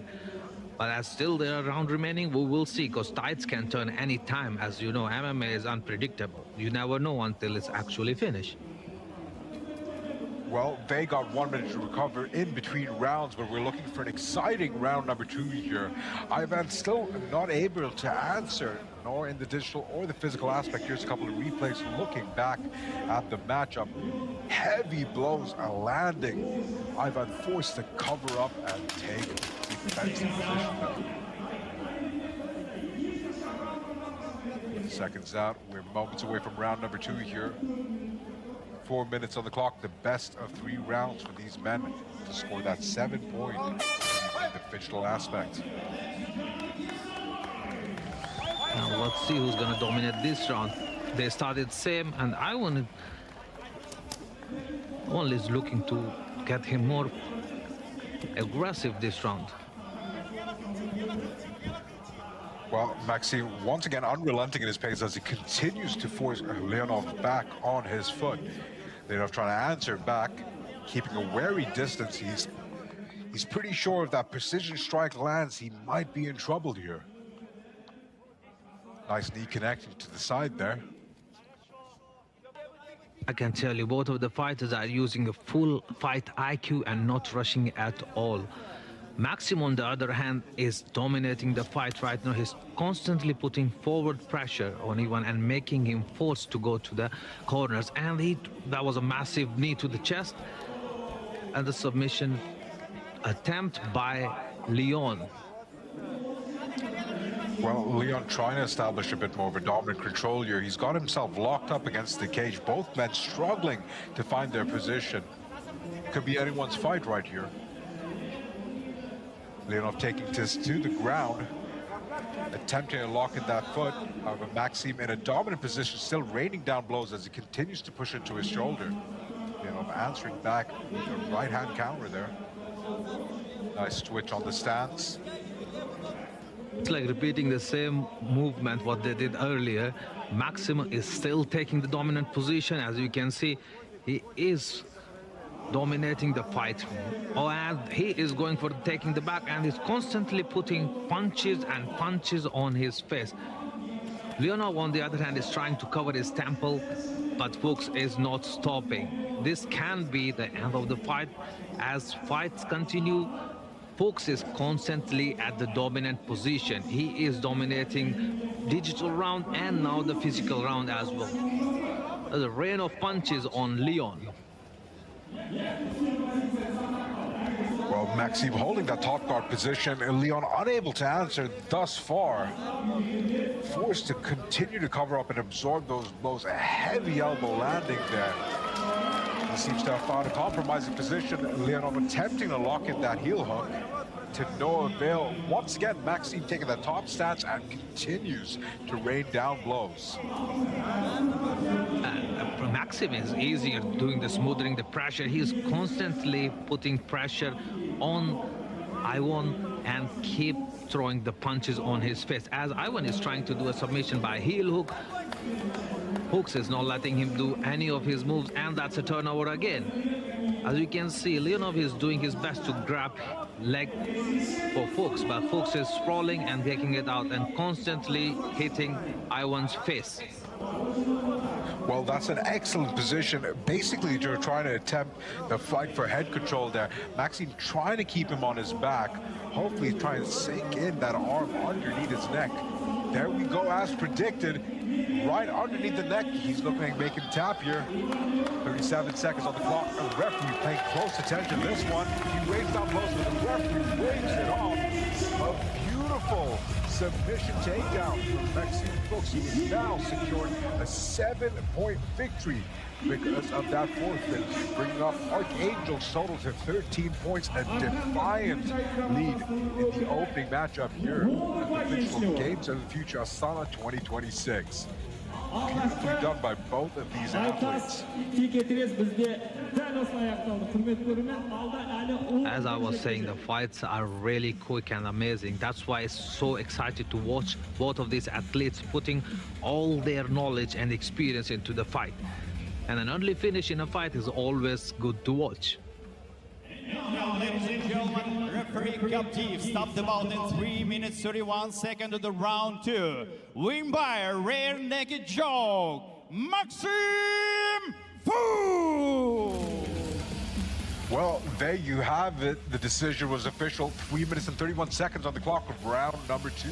But as still there are round remaining, we will see, because tides can turn any time. As you know, MMA is unpredictable. You never know until it's actually finished. Well, they got 1 minute to recover in between rounds, but we're looking for an exciting round number 2 here. Ivan still not able to answer, nor in the digital or the physical aspect. Here's a couple of replays looking back at the matchup. Heavy blows are landing. Ivan forced to cover up and take defensive position. Seconds out, we're moments away from round number 2 here. 4 minutes on the clock, the best of 3 rounds for these men to score that 7-point in the digital aspect. Now let's see who's gonna dominate this round. They started same, and Ivan is looking to get him more aggressive this round. Well, Maxime once again unrelenting in his pace as he continues to force Leonov back on his foot. Leonov trying to answer back, keeping a wary distance. He's pretty sure if that precision strike lands, he might be in trouble here. Nice knee connecting to the side there. I can tell you, both of the fighters are using a full fight IQ and not rushing at all. Maxim, on the other hand, is dominating the fight right now. He's constantly putting forward pressure on Ivan and making him forced to go to the corners. And that was a massive knee to the chest. And the submission attempt by Leon. Well, Leon trying to establish a bit more of a dominant control here. He's got himself locked up against the cage. Both men struggling to find their position. Could be anyone's fight right here. Leonov taking this to the ground, attempting to lock in that foot. However, Maxim in a dominant position, still raining down blows as he continues to push into his shoulder. Leonov answering back with a right-hand counter there. Nice twitch on the stance. It's like repeating the same movement what they did earlier. Maxim is still taking the dominant position. As you can see, he is dominating the fight. Oh, and he is going for taking the back and is constantly putting punches and punches on his face. Leonov, on the other hand, is trying to cover his temple, but Fuchs is not stopping. This can be the end of the fight. As fights continue, Fuchs is constantly at the dominant position. He is dominating digital round and now the physical round as well. There's a rain of punches on Leon. Well, Maxim holding that top guard position, and Leon unable to answer thus far. Forced to continue to cover up and absorb those blows. A heavy elbow landing there. He seems to have found a compromising position. Leonov attempting to lock in that heel hook to no avail. Once again, Maxim taking the top stance and continues to rain down blows. Maxim is easier doing the smoothing the pressure. He's constantly putting pressure on Ivan and keep throwing the punches on his face. As Ivan is trying to do a submission by heel hook, Fuchs is not letting him do any of his moves, and that's a turnover again. As you can see, Leonov is doing his best to grab leg for Fuchs, but Fuchs is sprawling and taking it out and constantly hitting Ivan's face. Well, that's an excellent position. Basically, you're trying to attempt the fight for head control there. Maxim trying to keep him on his back. Hopefully trying to sink in that arm underneath his neck. There we go, as predicted. Right underneath the neck. He's looking to make him tap here. 37 seconds on the clock. The referee paying close attention to this one. He waves down blows, but the referee waves it off. A beautiful submission takedown from Maxim Fuchs. He is now securing a 7-point victory because of that forfeit, bringing up Archangel's total to 13 points, a defiant lead in the opening matchup here at the Digital Games of the Future Astana 2026. Beautifully done by both of these athletes. As I was saying, the fights are really quick and amazing. That's why it's so excited to watch both of these athletes putting all their knowledge and experience into the fight. And an early finish in a fight is always good to watch. Now, ladies and gentlemen, referee GOTF stopped the bout in 3 minutes 31 seconds of the round 2. Win by a rear naked choke, Maxim Fuchs! Well, there you have it. The decision was official. 3 minutes and 31 seconds on the clock of round number 2.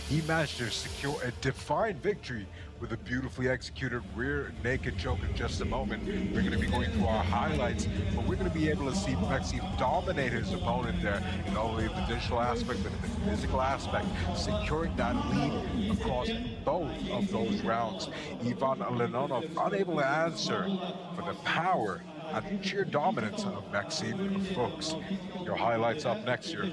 He managed to secure a defiant victory with a beautifully executed rear naked choke in just a moment. We're going to be going through our highlights, but we're going to be able to see Maxim dominate his opponent there, not only the digital aspect, but the physical aspect, securing that lead across both of those rounds. Ivan Leonov unable to answer for the power and sheer dominance of Maxim Fuchs. Your highlights up next year.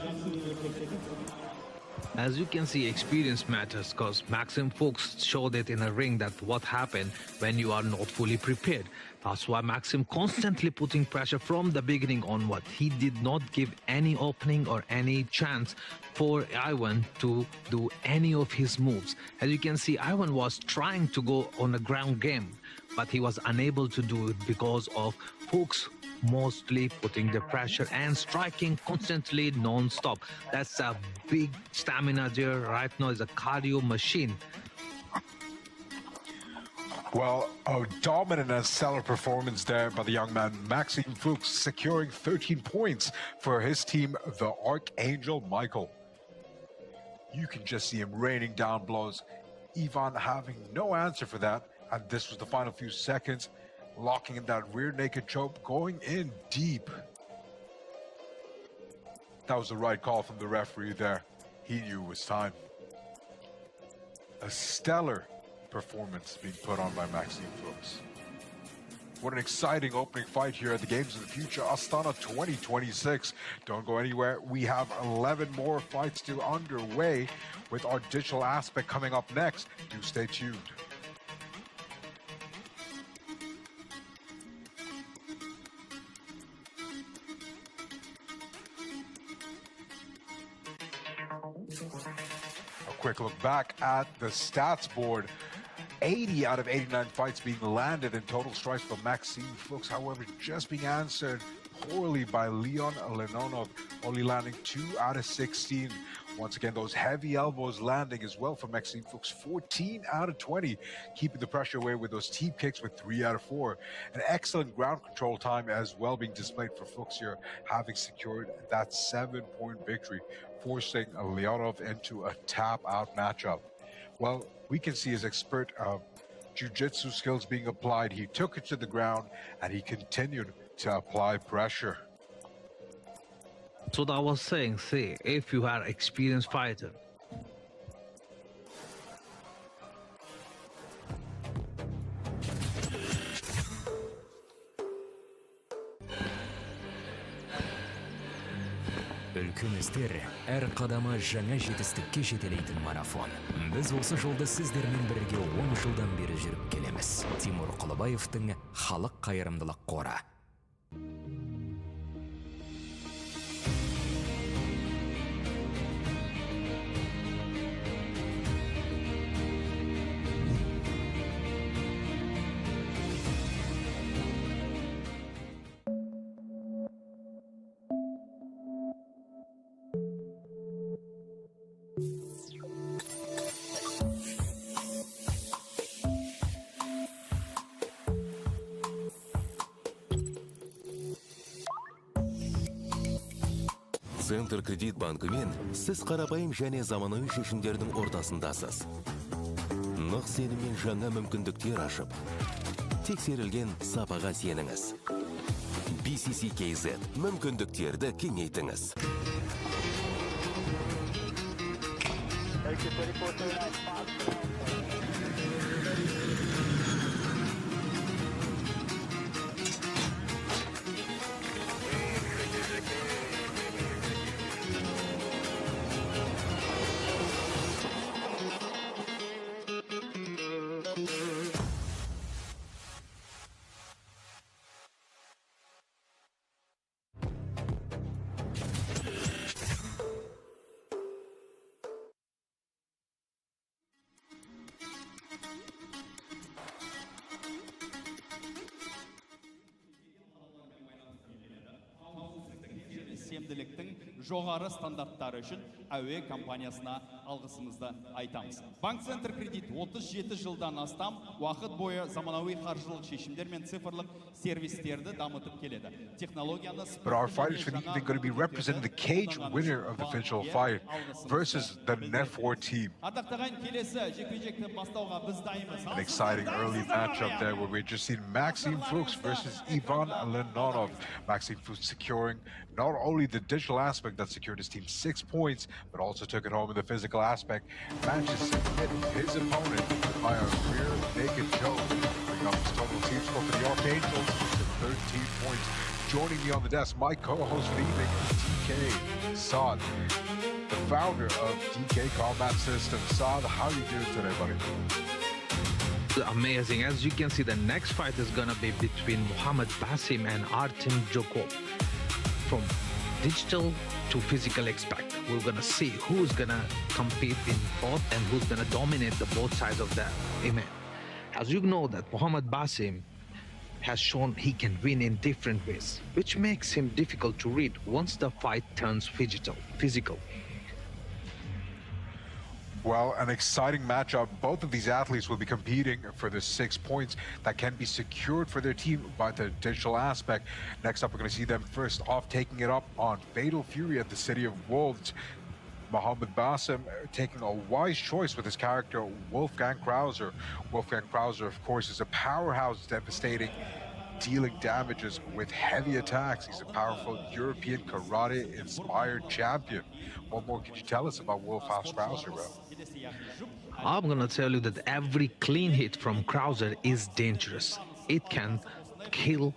As you can see, experience matters, because Maxim Fuchs showed it in a ring that what happened when you are not fully prepared. That's why Maxim constantly putting pressure from the beginning on what he did not give any opening or any chance for Ivan to do any of his moves. As you can see, Ivan was trying to go on a ground game, but he was unable to do it because of Fuchs mostly putting the pressure and striking constantly non-stop. That's a big stamina there right now. Is a cardio machine. Well, a dominant and stellar performance there by the young man Maxim Fuchs, securing 13 points for his team, the Archangel Michael. You can just see him raining down blows, Ivan having no answer for that, and this was the final few seconds, locking in that rear naked choke, going in deep. That was the right call from the referee there. He knew it was time. A stellar performance being put on by Maxim Fuchs. What an exciting opening fight here at the Games of the Future, Astana 2026. Don't go anywhere. We have 11 more fights still underway with our digital aspect coming up next. Do stay tuned. A quick look back at the stats board. 80 out of 89 fights being landed in total strikes for Maxime Fuchs, however, just being answered poorly by Leon Lenonov, only landing 2 out of 16. Once again, those heavy elbows landing as well for Maxime Fuchs, 14 out of 20, keeping the pressure away with those teep kicks with 3 out of 4. An excellent ground control time as well being displayed for Fuchs here, having secured that 7-point victory, forcing Leonov into a tap-out matchup. Well, we can see his expert jiu-jitsu skills being applied. He took it to the ground and he continued to apply pressure. So that I was saying, see, if you are an experienced fighter, Өлкөмүздөр әр кадамы жаңа жетістікке жетелейтін марафон. Біз осы жолды сіздермен бірге 10 жылдан бері жүріп келеміз. Тимур Құлыбаевтың халық қайырымдылық қоры. Центр кредит банкымен сіз қарапайым және заманауи шешімдердің ортасындасыз. Нық сеніммен жаңа мүмкіндіктер ашып, тексерілген сапаға сеніңіз. BCC-KZ мүмкіндіктерді кеңейтіңіз. Сенімділіктің жоғары стандарттары үшін әуе компаниясына алғысымызды айтамыз. Банк Центр кредит 37 жылдан астам уақыт бойы заманауи қаржылық шешімдер мен цифрлық сервистерді дамытып келеді. Технологияны But our fighters for the evening going to be representing the cage winner of the official fight versus the Net4 team. Атақтаған келесі жекпе-жекті бастауға біз дайынбыз. An exciting early matchup there where we just seen Maxime Fuchs versus Ivan Lenonov. Maxime Fuchs securing not only the digital aspect that secured his team 6 points, but also took it home in the physical aspect. Managed to hit his opponent by a rear naked choke. Bring up his total team score for the Archangels to 13 points. Joining me on the desk, my co-host for the evening is DK Saad, the founder of DK Combat Systems. Saad, how are you doing today, buddy? amazing. As you can see, the next fight is gonna be between Mohamed Basim and Artem Jokov. From digital to physical aspect, we're gonna see who's gonna compete in both and who's gonna dominate the both sides of the event. As you know that Mohamed Basim has shown he can win in different ways, which makes him difficult to read once the fight turns physical. Well, an exciting matchup. Both of these athletes will be competing for the 6 points that can be secured for their team by the digital aspect. Next up, we're going to see them first off taking it up on Fatal Fury at the City of Wolves. Mohamed Basim taking a wise choice with his character, Wolfgang Krauser. Wolfgang Krauser, of course, is a powerhouse, devastating, dealing damages with heavy attacks. He's a powerful European karate-inspired champion. What more could you tell us about Wolfgang Krauser, bro? I'm gonna tell you that every clean hit from Krauser is dangerous. It can kill,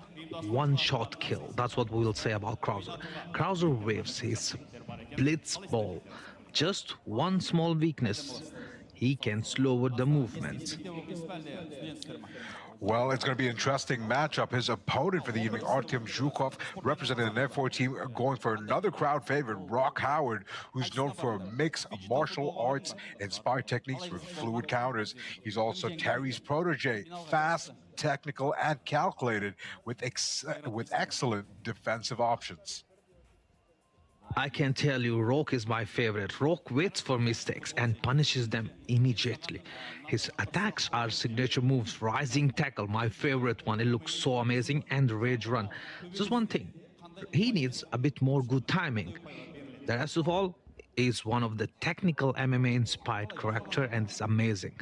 one-shot kill. That's what we will say about Krauser. Krauser waves his blitz ball. Just one small weakness. He can slow the movement. Well, it's going to be an interesting matchup. His opponent for the evening, Artyom Zhukov, representing the Net4 team, going for another crowd favorite, Rock Howard, who's known for a mix of martial arts-inspired techniques with fluid counters. He's also Terry's protege, fast, technical, and calculated with excellent defensive options. I can tell you, Rock is my favorite. Rock waits for mistakes and punishes them immediately. His attacks are signature moves. Rising tackle, my favorite one. It looks so amazing. And rage run. Just one thing, he needs a bit more good timing. The rest of all is one of the technical MMA-inspired character, and it's amazing.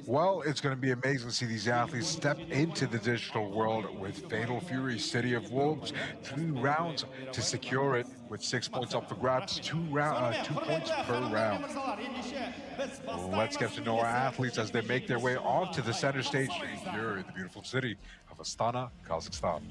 Well, it's going to be amazing to see these athletes step into the digital world with Fatal Fury, City of Wolves. 3 rounds to secure it with 6 points up for grabs, 2 points per round. Let's get to know our athletes as they make their way onto the center stage here in the beautiful city of Astana, Kazakhstan.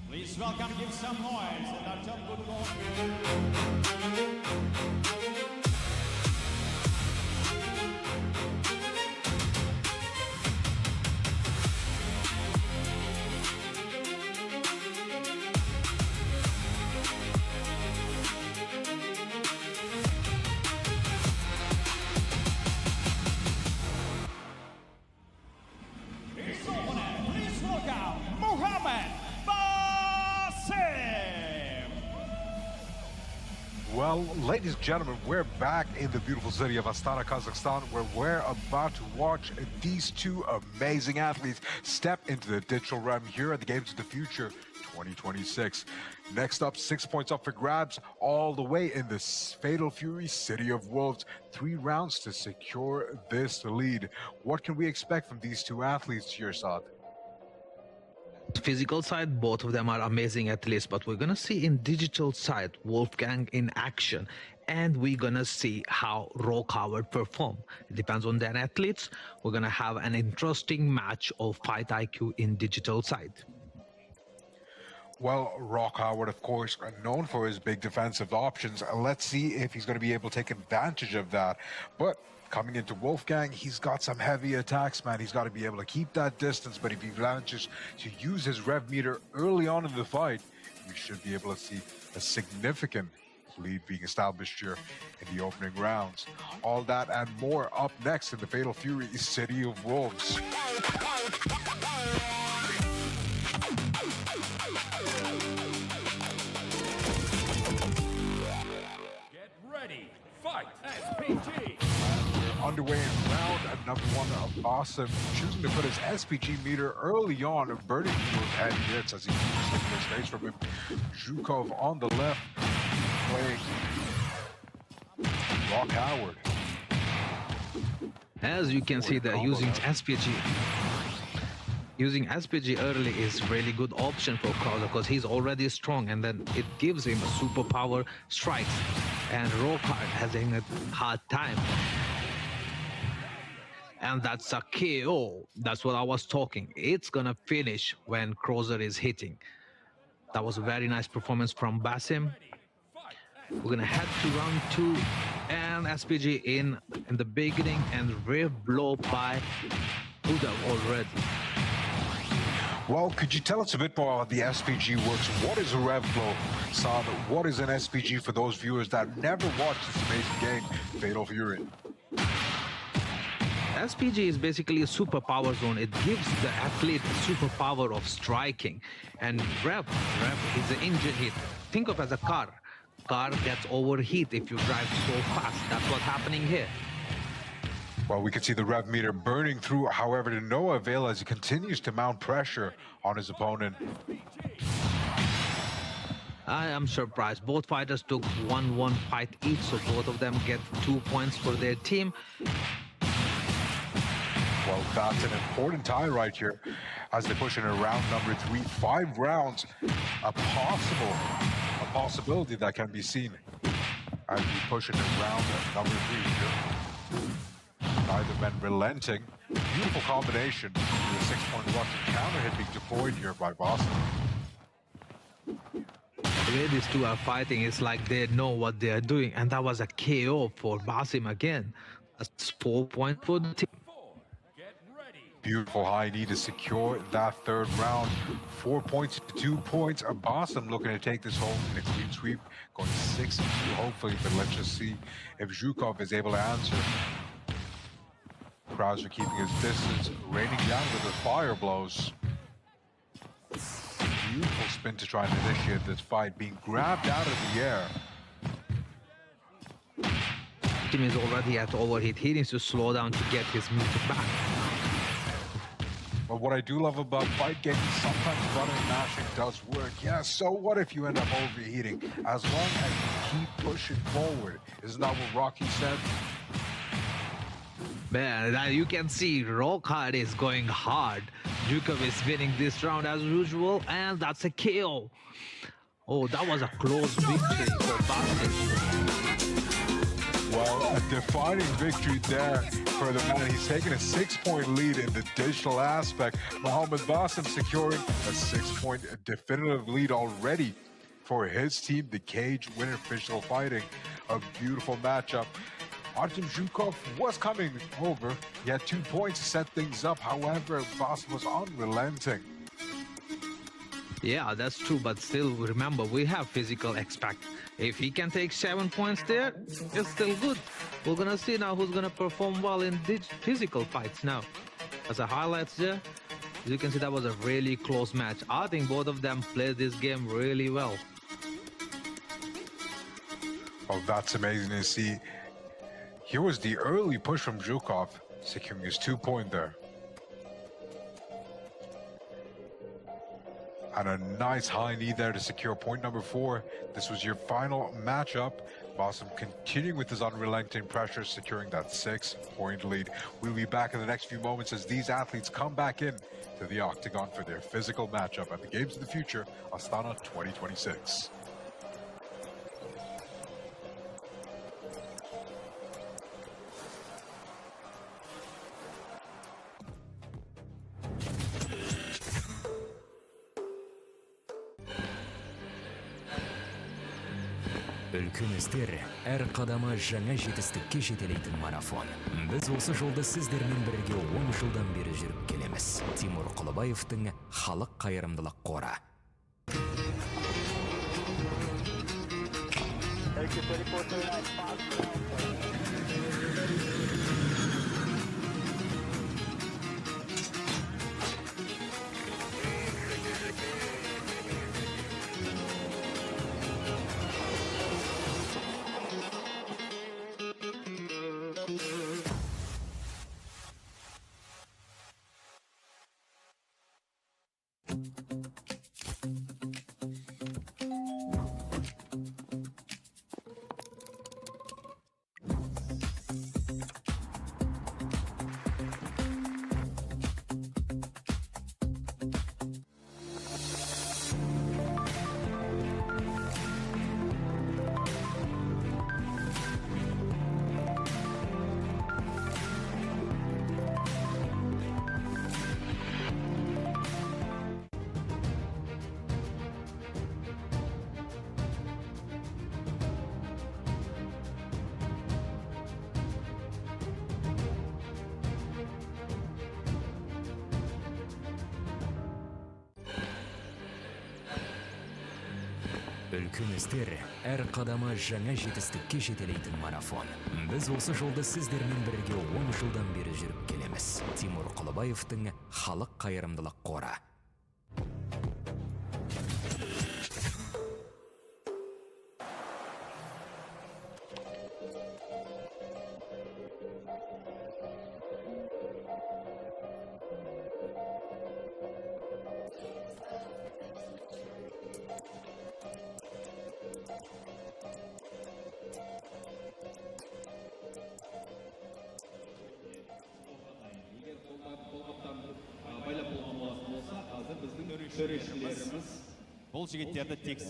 Please welcome, give some noise, and Artyom Gudkov. Well, ladies and gentlemen, we're back in the beautiful city of Astana, Kazakhstan, where we're about to watch these 2 amazing athletes step into the digital realm here at the Games of the Future 2026. Next up, 6 points up for grabs, all the way in the Fatal Fury, City of Wolves. 3 rounds to secure this lead. What can we expect from these 2 athletes, Yirsad? Physical side, both of them are amazing athletes, but we're gonna see in digital side Wolfgang in action, and we're gonna see how Rock Howard perform. It depends on their athletes. We're gonna have an interesting match of fight IQ in digital side. Well, Rock Howard, of course, known for his big defensive options. Let's see if he's going to be able to take advantage of that. But coming into Wolfgang, he's got some heavy attacks, man. He's got to be able to keep that distance. But if he manages to use his rev meter early on in the fight, we should be able to see a significant lead being established here in the opening rounds. All that and more up next in the Fatal Fury, City of Wolves. Underway in round number 1 of Awesome, choosing to put his SPG meter early on, burning those head hits as he keeps his face from him. Zhukov on the left, playing Rock Howard. As you can see, they're using SPG. Using SPG early is really good option for Krauser because he's already strong, and then it gives him a superpower strikes, and Rock has a hard time. And that's a KO. That's what I was talking. It's gonna finish when Krauser is hitting. That was a very nice performance from Basim. We're gonna head to round 2, and SPG in the beginning, and rev blow by Buddha already. Well, could you tell us a bit more how the SPG works? What is a rev blow, Saad? What is an SPG for those viewers that never watched this amazing game, Fatal Fury? SPG is basically a superpower zone. It gives the athlete the superpower of striking. And rev is the engine hit. Think of as a car. Car gets overheat if you drive so fast. That's what's happening here. Well, we can see the rev meter burning through, however, to no avail as he continues to mount pressure on his opponent. I am surprised. Both fighters took 1-1 fight each, so both of them get 2 points for their team. Well, that's an important tie right here as they push in round number 3. 5 rounds, a possibility that can be seen as we push into round number 3 here. Neither men relenting. Beautiful combination with a 6-point rush and counter hit being deployed here by Boston. The way these two are fighting, it's like they know what they are doing, and that was a KO for Basim again. That's 4 points for the team. Beautiful high knee to secure that third round. 4 points to 2 points. Basim looking to take this home in a clean sweep, going 6-2 hopefully, but let's just see if Zhukov is able to answer. Krauser keeping his distance, raining down with the fire blows. Beautiful spin to try and initiate this fight, being grabbed out of the air. Team is already at overheat. He needs to slow down to get his meter back. But what I do love about fight games, sometimes running and mashing does work. Yeah, so what if you end up overheating? As long as you keep pushing forward. Isn't that what Rocky said? Man, you can see Rock Hard is going hard. Zhukov is winning this round as usual, and that's a KO. Oh, that was a close victory for Basim. Well, a defining victory there for the man. He's taken a 6-point lead in the digital aspect. Mohamed Basim securing a 6-point definitive lead already for his team. The cage winner Fischl fighting. A beautiful matchup. Artem Zhukov was coming over. He had 2 points to set things up. However, Basim was unrelenting. Yeah, that's true, but still, remember, we have physical expect. If he can take 7 points there, it's still good. We're gonna see now who's gonna perform well in physical fights now. As a highlights there, as you can see, that was a really close match. I think both of them played this game really well. Oh, that's amazing to see. Here was the early push from Zhukov, securing his 2-point there. And a nice high knee there to secure point number 4. This was your final matchup. Basim continuing with his unrelenting pressure, securing that 6-point lead. We'll be back in the next few moments as these athletes come back in to the octagon for their physical matchup at the Games of the Future, Astana 2026. Үлкен істер әр қадамы жаңа жетістікке жетелейтін марафон. Біз осы жолды сіздермен бірге 10 жылдан бері жүріп келеміз. Тимур Құлыбаевтың халық қайырымдылық қоры. Үлкен істер әр қадамы жаңа жетістікке жетелейтін марафон. Біз осы жолды сіздермен бірге 10 жылдан бері жүріп келеміз. Тимур Құлыбаевтың халық қайырымдылық қоры.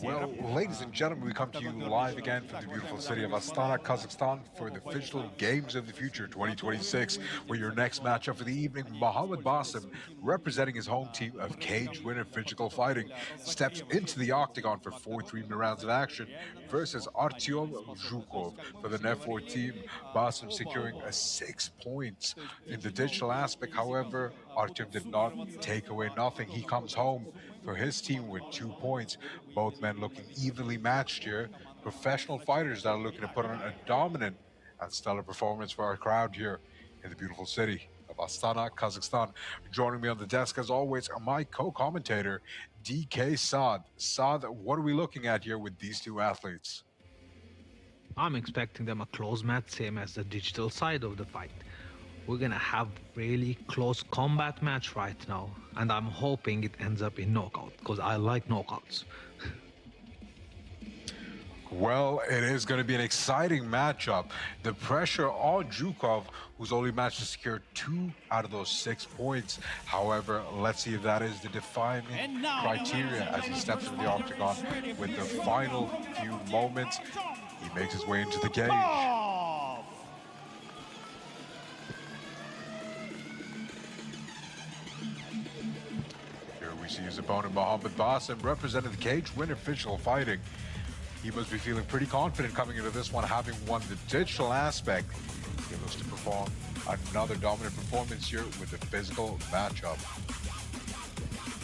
Well, ladies and gentlemen, we come to you live again from the beautiful city of Astana, Kazakhstan for the official Games of the Future 2026, where your next matchup for the evening, Mohamed Basim, representing his home team of cage winner Physical Fighting, steps into the octagon for 4 3-minute rounds of action versus Artyom Zhukov for the Net4 team. Basim securing 6 points. In the digital aspect, however, Artyom did not take away nothing. He comes home for his team with 2 points. Both men looking evenly matched here. Professional fighters that are looking to put on a dominant and stellar performance for our crowd here in the beautiful city of Astana, Kazakhstan. Joining me on the desk, as always, my co-commentator, DK Saad. Saad, what are we looking at here with these two athletes? I'm expecting them a close match, same as the digital side of the fight. We're gonna have really close combat match right now, and I'm hoping it ends up in knockout, because I like knockouts. Well, it is going to be an exciting matchup. The pressure on Zhukov, who's only managed to secure 2 out of those 6 points. However, let's see if that is the defining criteria as he steps into the octagon with the final few moments. He makes his way into the cage. Here we see his opponent, Mohamed Basim, representing the cage winner Physical Fighting. He must be feeling pretty confident coming into this one, having won the digital aspect. He looks to perform another dominant performance here with the physical matchup.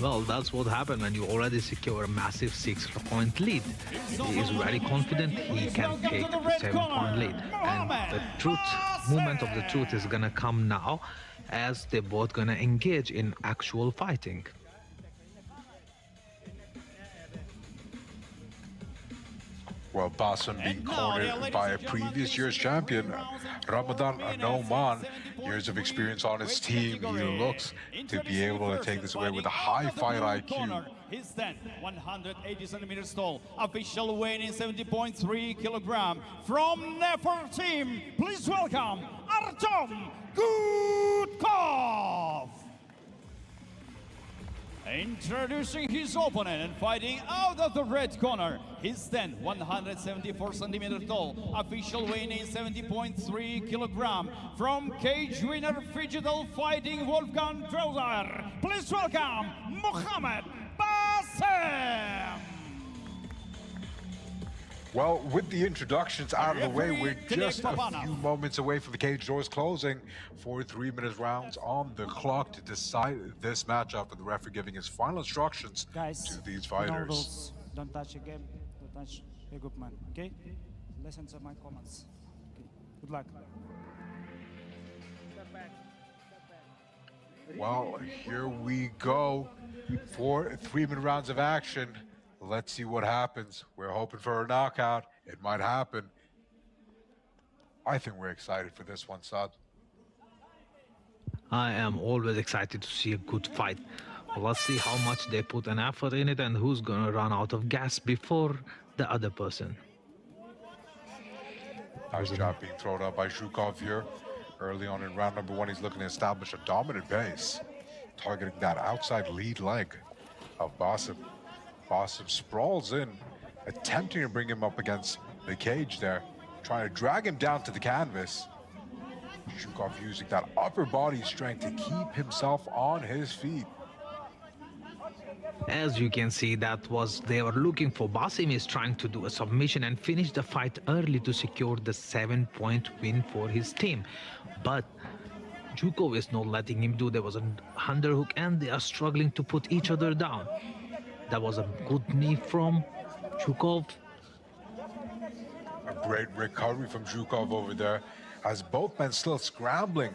Well, that's what happened when you already secure a massive 6-point lead. He is very confident he can take a 7-point lead. And the moment of the truth is gonna come now, as they're both gonna engage in actual fighting. Well, Basim being cornered by a previous year's champion, Ramadan Nouman. Years of experience on his team. He looks to be able to take this away with a high fight IQ. He's then 180 centimeters tall. Official weight in 70.3 kilogram. From Net4 team, please welcome Artyom Gutkov. Introducing his opponent and fighting out of the red corner. He's then 174 centimeters tall. Official weight in 70.3 kilogram. From cage winner Physical Fighting Wolfgang Drauser. Please welcome Mohamed Basim. Well, with the introductions out of the way, we're just a few moments away from the cage doors closing. 4 3-minute rounds on the clock to decide this matchup, with the referee giving his final instructions to these fighters. Don't touch the game, don't touch equipment, okay? Listen to my comments. Okay. Good luck. Well, here we go. 4 3-minute rounds of action. Let's see what happens. We're hoping for a knockout. It might happen. I think we're excited for this one, Saad. I am always excited to see a good fight. Let's see how much they put an effort in it and who's gonna run out of gas before the other person. Nice job being thrown out by Zhukov here. Early on in round number 1, he's looking to establish a dominant pace, targeting that outside lead leg of Basim. Basim sprawls in, attempting to bring him up against the cage there, trying to drag him down to the canvas. Zhukov using that upper body strength to keep himself on his feet. As you can see, they were looking for. Basim is trying to do a submission and finish the fight early to secure the 7-point win for his team. But Zhukov is not letting him do. There was a underhook and they are struggling to put each other down. That was a good knee from Zhukov. A great recovery from Zhukov over there, as both men still scrambling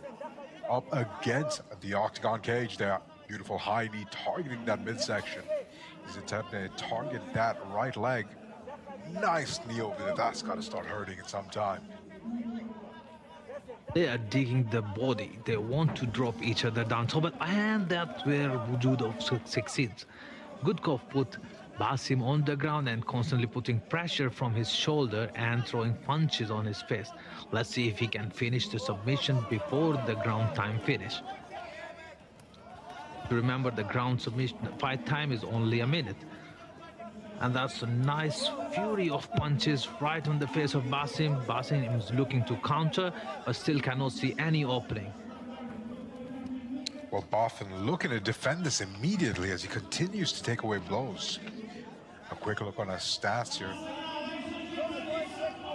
up against the octagon cage there. Beautiful high knee targeting that midsection. He's attempting to target that right leg. Nice knee over there. That's got to start hurting in some time. They are digging the body. They want to drop each other down top, and that's where Wujudov succeeds. Gudkov put Basim on the ground and constantly putting pressure from his shoulder and throwing punches on his face. Let's see if he can finish the submission before the ground time finish. Remember, the ground submission fight time is only a minute. And that's a nice fury of punches right on the face of Basim. Basim is looking to counter, but still cannot see any opening. Well, Basim looking to defend this immediately as he continues to take away blows. A quick look on his stats here.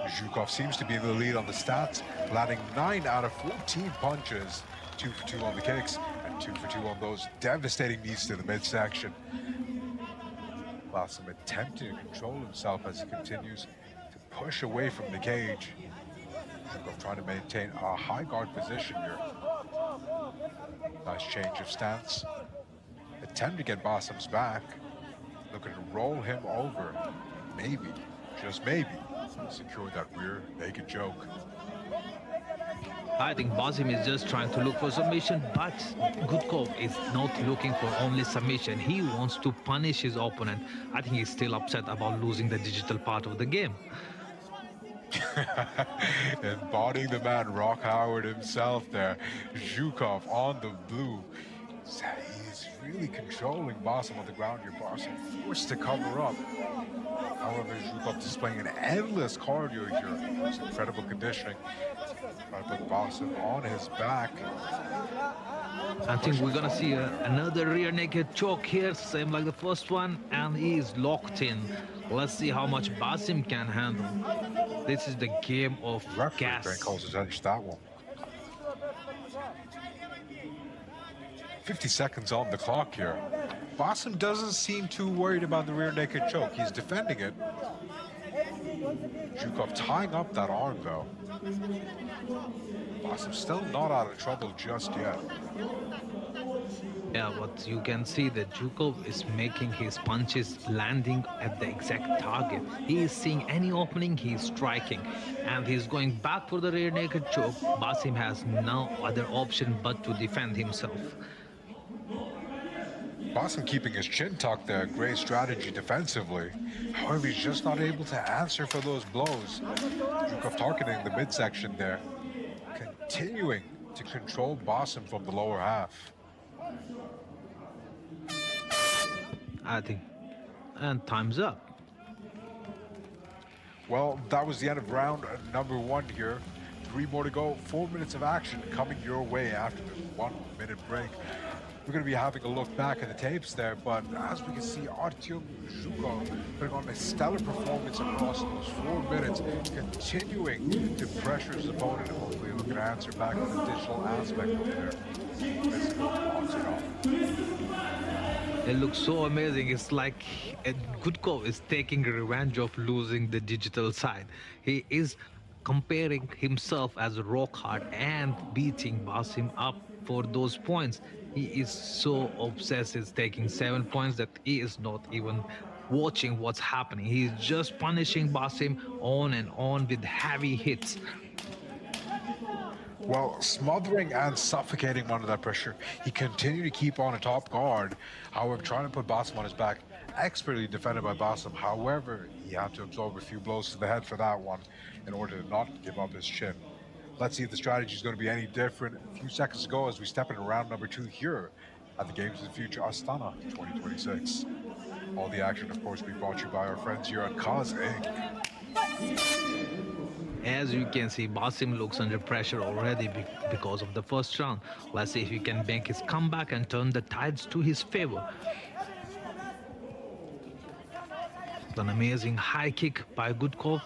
Zhukov seems to be in the lead on the stats, landing 9 out of 14 punches, 2 for 2 on the kicks, and 2 for 2 on those devastating knees to the midsection. Basim attempting to control himself as he continues to push away from the cage. Zhukov trying to maintain a high guard position here. Nice change of stance. Attempt to get Basim's back. Looking to roll him over. Maybe, just maybe, secure that rear naked choke. I think Basim is just trying to look for submission, but Gudkov is not looking for only submission. He wants to punish his opponent. I think he's still upset about losing the digital part of the game. Embodying the man Rock Howard himself there. Zhukov on the blue. He's really controlling Basim on the ground here. Basim forced to cover up. However, Zhukov displaying an endless cardio here. It's incredible conditioning. Trying to put Basim on his back. I think we're gonna see another rear naked choke here, same like the first one, and he is locked in. Let's see how much Basim can handle. This is the game of gas. Referee calls attention to that one. 50 seconds on the clock here. Basim doesn't seem too worried about the rear naked choke. He's defending it. Zhukov tying up that arm though. Basim still not out of trouble just yet. Yeah, but you can see that Zhukov is making his punches landing at the exact target. He is seeing any opening, he's striking. And he's going back for the rear naked choke. Basim has no other option but to defend himself. Basim keeping his chin tucked there, great strategy defensively. However, he's just not able to answer for those blows. Zhukov targeting the midsection there, continuing to control Basim from the lower half. I think, and time's up. Well, that was the end of round number 1 here. 3 more to go, 4 minutes of action coming your way after this 1 minute break. We're going to be having a look back at the tapes there, but as we can see, Artyom Zhukov putting on a stellar performance across those 4 minutes, continuing to pressure his opponent and hopefully looking to answer back on the digital aspect of their physical octagon. It looks so amazing. It's like Gudkov is taking revenge of losing the digital side. He is comparing himself as rock hard and beating Basim up for those points. He is so obsessed with taking 7 points that he is not even watching what's happening. He's just punishing Basim on and on with heavy hits. Well, smothering and suffocating him under that pressure, he continued to keep on a top guard. However, trying to put Basim on his back, expertly defended by Basim. However, he had to absorb a few blows to the head for that one in order to not give up his chin. Let's see if the strategy is going to be any different. A few seconds ago as we step into round number 2 here at the Games of the Future Astana 2026. All the action, of course, will be brought to you by our friends here at Kaz Inc. As you can see, Basim looks under pressure already because of the first round. Let's see if he can make his comeback and turn the tides to his favor. An amazing high kick by Gudkov.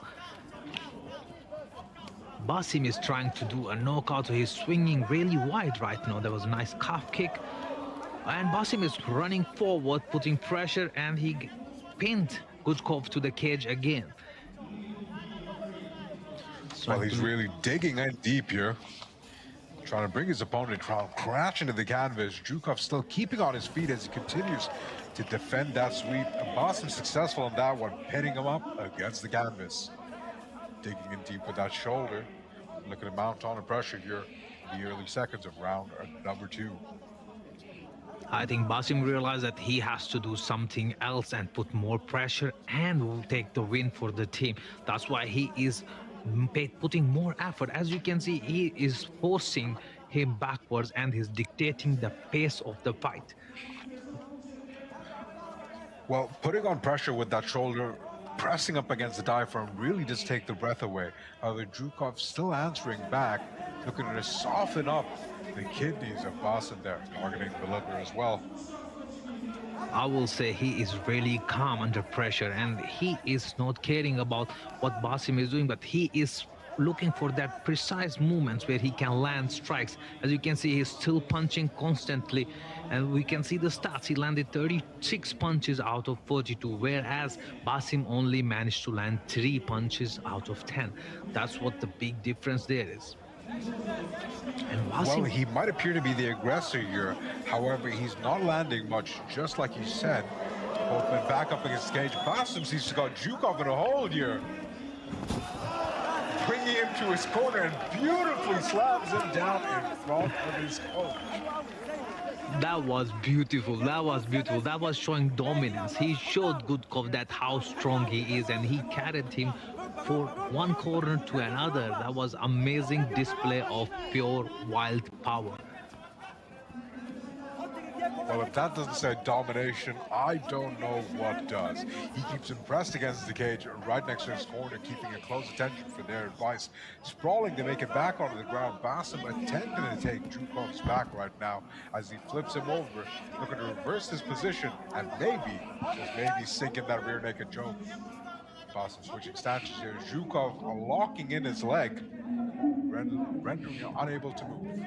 Basim is trying to do a knockout, so he's swinging really wide right now. There was a nice calf kick. And Basim is running forward, putting pressure, and he pinned Gutkov to the cage again. Well, he's really digging in deep here. Trying to bring his opponent crash into the canvas. Zhukov still keeping on his feet as he continues to defend that sweep. Basim successful in that one, pinning him up against the canvas. Digging in deep with that shoulder. Looking to mount on the pressure here in the early seconds of round number 2. I think Basim realized that he has to do something else and put more pressure and will take the win for the team. That's why he is putting more effort. As you can see, he is forcing him backwards and he's dictating the pace of the fight. Well, putting on pressure with that shoulder, pressing up against the diaphragm really does take the breath away. However, Zhukov still answering back, looking to soften up the kidneys of Basim there, targeting the liver as well. I will say he is really calm under pressure and he is not caring about what Basim is doing, but he is looking for that precise movements where he can land strikes. As you can see, he's still punching constantly, and we can see the stats. He landed 36 punches out of 42, whereas Basim only managed to land 3 punches out of 10. That's what the big difference there is. And Well, he might appear to be the aggressor here. However, he's not landing much, just like you said. Both men back up against the cage. Basim seems to got Zhukov in a hold here. Bringing him to his corner and beautifully slams him down in front of his coach. That was beautiful. That was beautiful. That was showing dominance. He showed Gutkov that how strong he is, and he carried him for one corner to another. That was amazing display of pure wild power. Well, if that doesn't say domination, I don't know what does. He keeps him pressed against the cage right next to his corner, keeping a close attention for their advice. Sprawling to make it back onto the ground. Basim attempting to take Zhukov's back right now as he flips him over, looking to reverse his position and maybe, just maybe sink in that rear naked choke. Basim switching stances here. Zhukov locking in his leg, rendering him unable to move.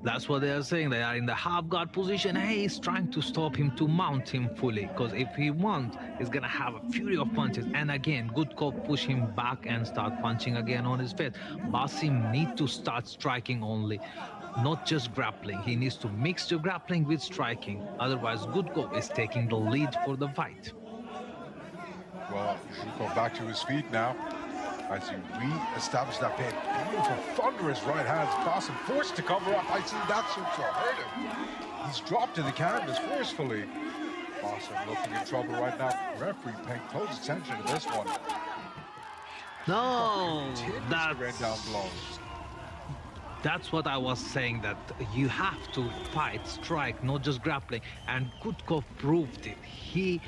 That's what they are saying. They are in the half guard position. Hey, he's trying to stop him to mount him fully, because if he wants, he's gonna have a fury of punches. And again, Gutkov push him back and start punching again on his face. Basim need to start striking only, not just grappling. He needs to mix the grappling with striking. Otherwise, Gutkov is taking the lead for the fight. Well, Zhukov back to his feet now as he re-establishes that pain. Beautiful, thunderous right hands. Basim forced to cover up. I see that seems to have hurt him. He's dropped to the canvas forcefully. Basim looking in trouble right now. Referee paying close attention to this one. No, that's what I was saying, that you have to fight, strike, not just grappling. And Gutkov proved it. He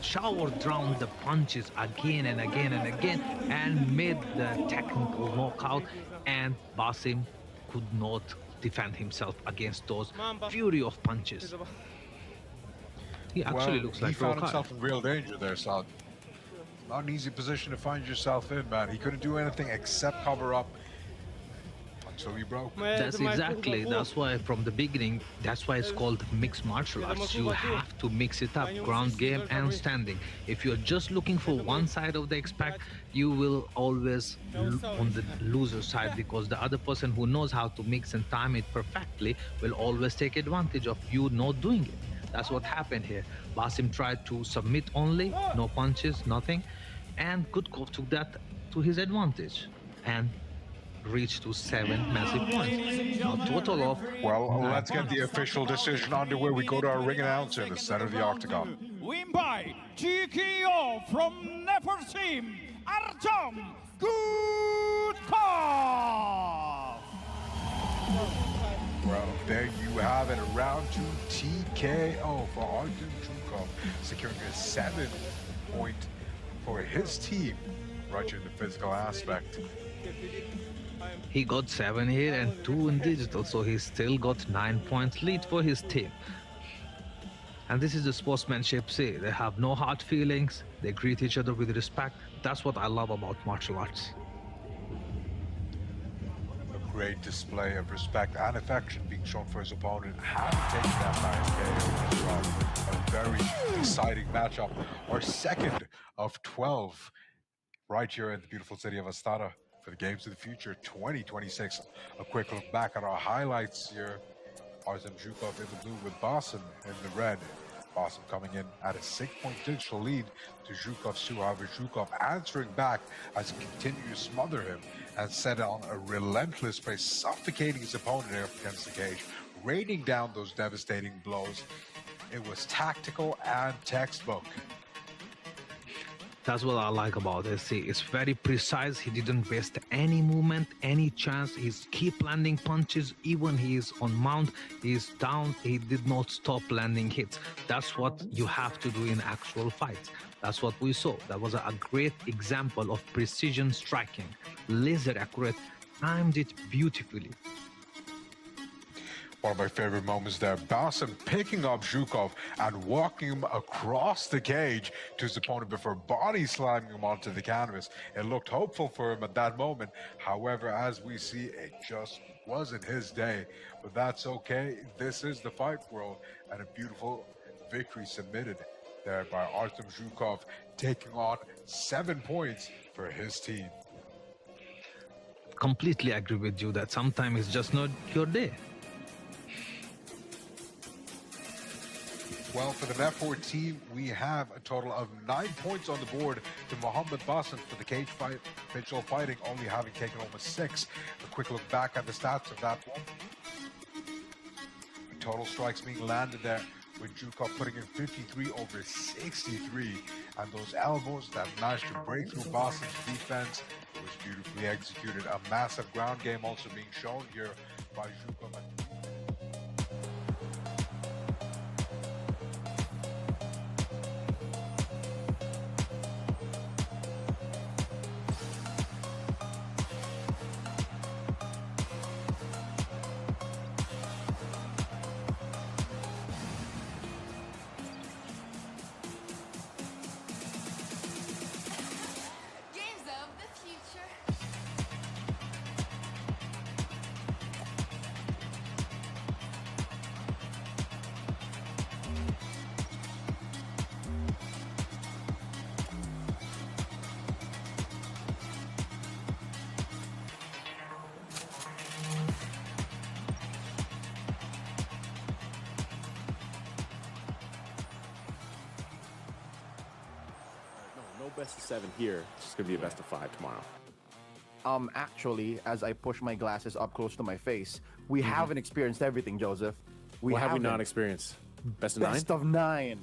showered down the punches again and again and again and made the technical knockout, and Basim could not defend himself against those fury of punches. He actually looks like he found himself in real danger there, Saad. Not an easy position to find yourself in, man. He couldn't do anything except cover up until he broke. That's exactly, that's why from the beginning, that's why it's called mixed martial arts. You have to mix it up, ground game and standing. If you're just looking for one side of the expect, you will always on the loser side, because the other person who knows how to mix and time it perfectly will always take advantage of you not doing it. That's what happened here. Basim tried to submit only, no punches, nothing, and Gutkov took that to his advantage and reached to 7 massive points. A total of... Well, let's get the official decision underway. We go to our ring announcer in the center of the octagon. Win by GKO from Nepal team, Artem Gutkov. Well, there you have it. A round 2 TKO for Artem Gutkov, securing a 7-point for his team, right here in the physical aspect. He got 7 here and 2 in digital, so he still got 9 points lead for his team. And this is the sportsmanship. See, they have no hard feelings, they greet each other with respect. That's what I love about martial arts. A great display of respect and affection being shown for his opponent, having taken that nice KO as well. A very exciting matchup. Our second of 12 right here in the beautiful city of Astana for the Games of the Future 2026. A quick look back at our highlights here. Artem Zhukov in the blue with Basim in the red. Basim coming in at a 6-point digital lead to Zhukov's 2. However, Zhukov answering back as he continued to smother him and set on a relentless pace, suffocating his opponent up against the cage, raining down those devastating blows. It was tactical and textbook. That's what I like about this. It's very precise. He didn't waste any movement, any chance. He's keep landing punches. Even he is on mount, he's down. He did not stop landing hits. That's what you have to do in actual fights. That's what we saw. That was a great example of precision striking. Laser accurate, timed it beautifully. One of my favorite moments there, Basim picking up Zhukov and walking him across the cage to his opponent before body slamming him onto the canvas. It looked hopeful for him at that moment. However, as we see, it just wasn't his day. But that's okay. This is the fight world, and a beautiful victory submitted there by Artem Zhukov, taking on 7 points for his team. Completely agree with you that sometimes it's just not your day. Well, for the Net4 team, we have a total of 9 points on the board to Mohammed Basim for the cage fight. Mitchell fighting only having taken home a 6. A quick look back at the stats of that one. Total strikes being landed there with Zhukov putting in 53 over 63. And those elbows that managed to break through Basim's defense was beautifully executed. A massive ground game also being shown here by Zhukov. Best of 7 here. It's just gonna be a best of 5 tomorrow. Actually, as I push my glasses up close to my face, we haven't experienced everything, Joseph. What have we not experienced? Best of 9? Best of 9.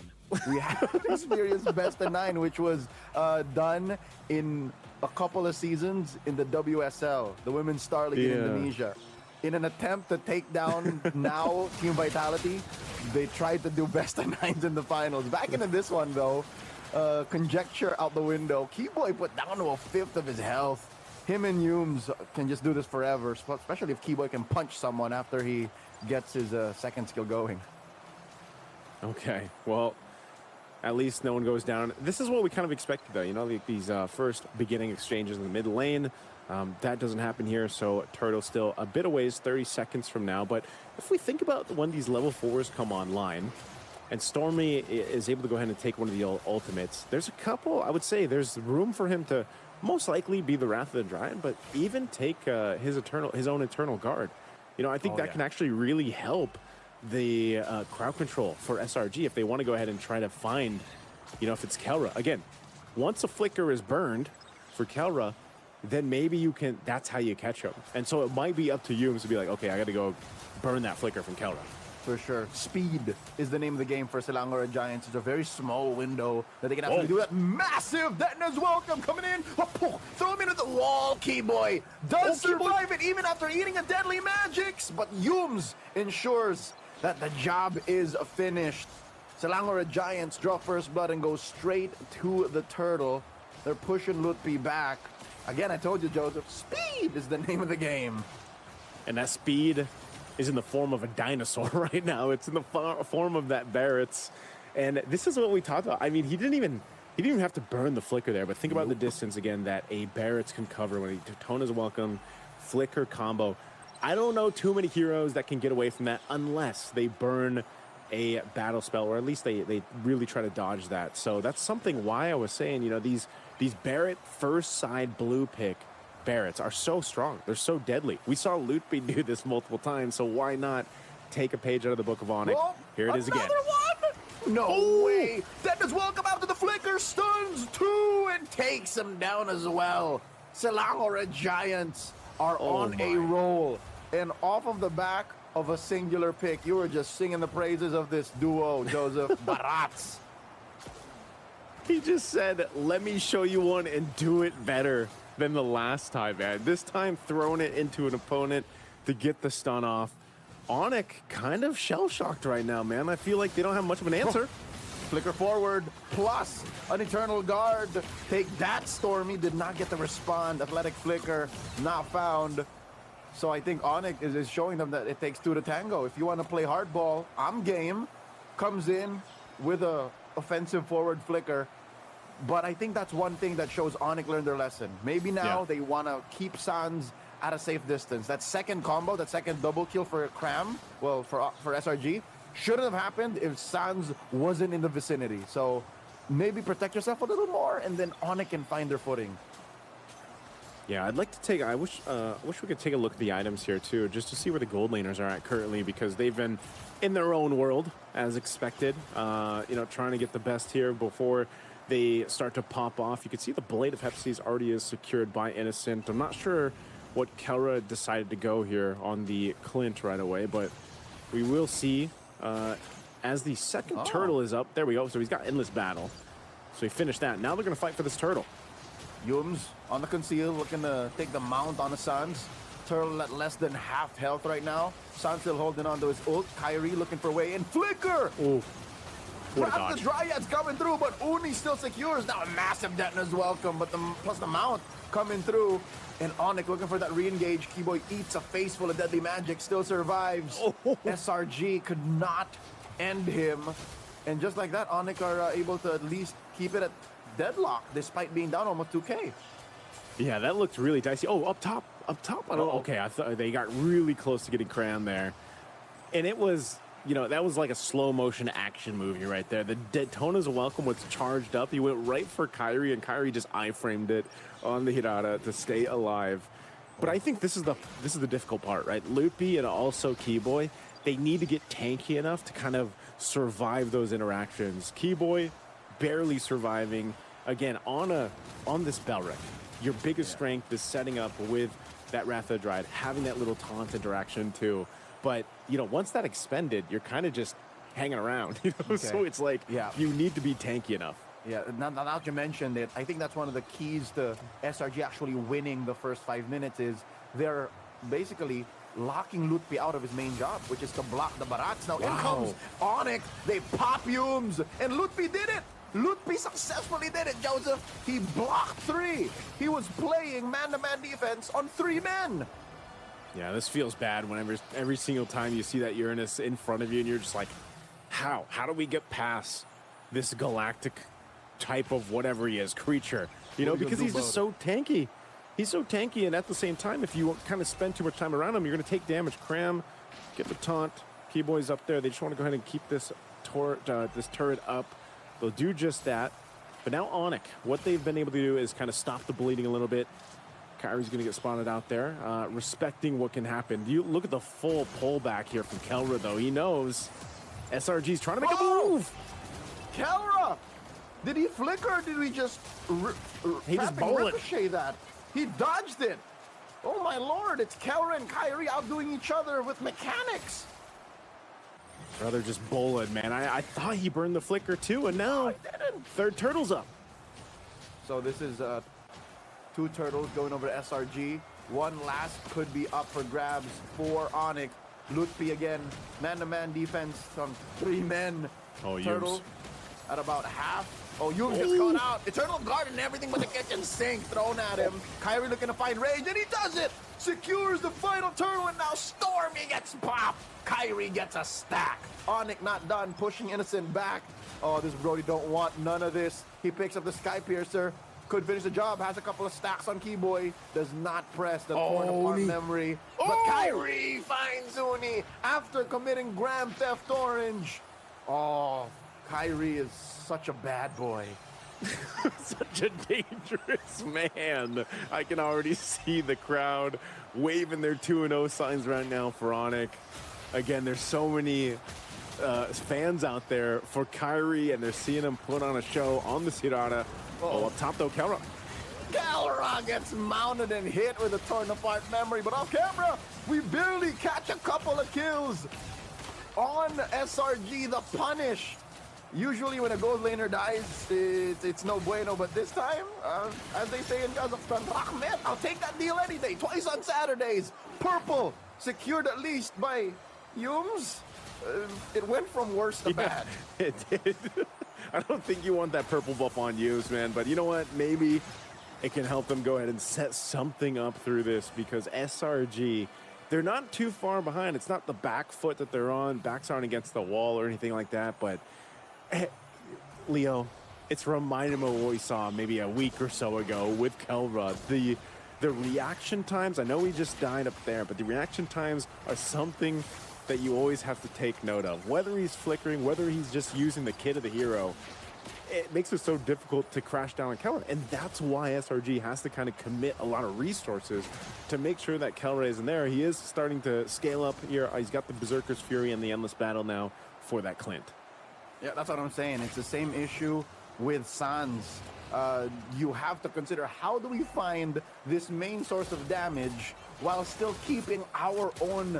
We haven't experienced best of 9, which was done in a couple of seasons in the WSL, the Women's Star League in Indonesia. In an attempt to take down now Team Vitality, they tried to do best of 9s in the finals. Back into this one, though, conjecture out the window. Keyboy put down to a 1/5 of his health. Him and Humes can just do this forever, especially if Keyboy can punch someone after he gets his second skill going. Okay, well, at least no one goes down. This is what we kind of expected, though. You know, these first beginning exchanges in the mid lane. That doesn't happen here, so Turtle still a bit away, 30 seconds from now. But if we think about when these level 4s come online, and Stormy is able to go ahead and take one of the ultimates, there's a couple, I would say, there's room for him to most likely be the Wrath of the Dryad, but even take his own Eternal Guard. You know, I think that can actually really help the crowd control for SRG if they want to go ahead and try to find, you know, if it's Kelra. Again, once a flicker is burned for Kelra, then maybe you can, that's how you catch him. And so it might be up to you to be like, okay, I got to go burn that flicker from Kelra. For sure. Speed is the name of the game for Selangor Giants. It's a very small window that they can actually do that. Massive! Detna's welcome coming in. Throw him into the wall. Keyboy does survive it even after eating a deadly magics. But Humes ensures that the job is finished. Selangor Giants draw first blood and go straight to the turtle. They're pushing Lutpi back. Again, I told you, Joseph, speed is the name of the game. And that speed is in the form of a dinosaur right now. It's in the form of that Barrett's. And this is what we talked about. I mean, he didn't even have to burn the flicker there, but think about the distance again that a Barrett's can cover when Tona's welcome, flicker combo. I don't know too many heroes that can get away from that unless they burn a battle spell, or at least they really try to dodge that. So that's something why I was saying, you know, these Barrett first side blue pick Barretts are so strong. They're so deadly. We saw Lutby do this multiple times, so why not take a page out of the Book of Onyx? Here it is again. One! No way! Dennis welcome out to the flicker, stuns 2 and takes him down as well. Selangor Giants are on a roll. And off of the back of a singular pick, you were just singing the praises of this duo, Joseph. Barats. He just said, let me show you one and do it better than the last time, man. This time throwing it into an opponent to get the stun off. Onyx kind of shell-shocked right now, man. I feel like they don't have much of an answer. Flicker forward, plus an Eternal Guard. Take that, Stormy. Did not get to respond. Athletic Flicker, not found. So I think Onyx is showing them that it takes 2 to tango. If you want to play hardball, I'm game. Comes in with a offensive forward Flicker. But I think that's one thing that shows Onyx learned their lesson. Maybe now they want to keep Sans at a safe distance. That second combo, that second double kill for Cram, well, for SRG, shouldn't have happened if Sans wasn't in the vicinity. So maybe protect yourself a little more, and then Onyx can find their footing. Yeah, I'd like to take, I wish we could take a look at the items here too, just to see where the gold laners are at currently, because they've been in their own world, as expected, you know, trying to get the best here before they start to pop off. You can see the Blade of Hephaestus already is secured by Innocent. I'm not sure what Kelra decided to go here on the Clint right away, but we will see as the second turtle is up. There we go. So he's got Endless Battle. So he finished that. Now they're going to fight for this turtle. Yums on the conceal, looking to take the mount on the Sans. Turtle at less than half health right now. Sans still holding on to his ult. Kyrie looking for way in. Flicker! Oh. Perhaps the Dryads coming through, but Uni still secures. Now a massive Detna's welcome, but plus the mount coming through. And Onyx looking for that re-engage. Keyboy eats a face full of deadly magic, still survives. SRG could not end him. And just like that, Onyx are able to at least keep it at deadlock, despite being down almost 2K. Yeah, that looked really dicey. Oh, up top. I don't, okay, I thought they got really close to getting Cram there. And it was, you know, that was like a slow motion action movie right there. The Daytona's welcome was charged up. He went right for Kyrie, and Kyrie just eye-framed it on the Hirata to stay alive. But I think this is the difficult part, right? Loopy and also Keyboy, they need to get tanky enough to kind of survive those interactions. Keyboy barely surviving. Again, on this Belric, your biggest strength is setting up with that Wrath of the Dryad, having that little taunt interaction too. But, you know, once that expended, you're kind of just hanging around, you know? So it's like, you need to be tanky enough. Yeah, now that you mentioned it, I think that's one of the keys to SRG actually winning the first 5 minutes is they're basically locking Lutpi out of his main job, which is to block the Barats. Now in comes Onyx, they pop Yums, and Lutpi did it! Lutpi successfully did it, Joseph. He blocked 3. He was playing man-to-man defense on 3 men. Yeah, this feels bad whenever every single time you see that Uranus in front of you and you're just like, how do we get past this galactic type of whatever he is, creature? You know, because he's just so tanky. He's so tanky, and at the same time, if you kind of spend too much time around him, you're going to take damage. Cram, get the taunt. Keyboy's up there. They just want to go ahead and keep this turret up. They'll do just that. But now Onyx, what they've been able to do is kind of stop the bleeding a little bit. Kyrie's going to get spotted out there, respecting what can happen. You look at the full pullback here from Kelra, though. He knows SRG's trying to make a move. Kelra! Did he flicker or did we just ricochet that? He dodged it. Oh my lord, it's Kelra and Kyrie outdoing each other with mechanics. Brother just bowled, man. I thought he burned the flicker too, and now third turtle's up. So this is 2 turtles going over to SRG. One last could be up for grabs for Onyx. Lutpi again, man-to-man defense on 3 men. Oh, Turtle at about half. Oh, Yum just got out. Eternal Guard and everything but the kitchen sink thrown at him. Kyrie looking to find rage, and he does it! Secures the final turtle, and now Stormy gets popped. Kyrie gets a stack. Onyx not done, pushing Innocent back. Oh, this Brody don't want none of this. He picks up the Sky Piercer. could finish the job. Has a couple of stacks on Keyboy. Does not press the torn apart memory. But Kyrie finds Uni after committing Gram Theft Orange. Oh, Kyrie is such a bad boy. Such a dangerous man. I can already see the crowd waving their 2-0 signs right now for Onic. Again, there's so many fans out there for Kyrie, and they're seeing him put on a show on the Sirada. Oh, up top though, Kelra. Kelra gets mounted and hit with a torn apart memory, but off camera, we barely catch a couple of kills on SRG, the punish. Usually when a gold laner dies, it's no bueno, but this time, as they say in Kazakhstan, Rahmet, I'll take that deal any day, twice on Saturdays. Purple, secured at least by Yums. It went from worse to bad. It did. I don't think you want that purple buff on Yums, man, but you know what? Maybe it can help them go ahead and set something up through this, because SRG, they're not too far behind. It's not the back foot that they're on. Backs aren't against the wall or anything like that, but Leo, it's reminding me of what we saw maybe a week or so ago with Kelra. The reaction times, I know we just died up there, but the reaction times are something that you always have to take note of. Whether he's flickering, whether he's just using the kit of the hero, it makes it so difficult to crash down on Kelra. And that's why SRG has to kind of commit a lot of resources to make sure that Kelra isn't there. He is starting to scale up here. He's got the Berserker's Fury and the Endless Battle now for that Clint. Yeah, that's what I'm saying. It's the same issue with Sans. You have to consider, how do we find this main source of damage while still keeping our own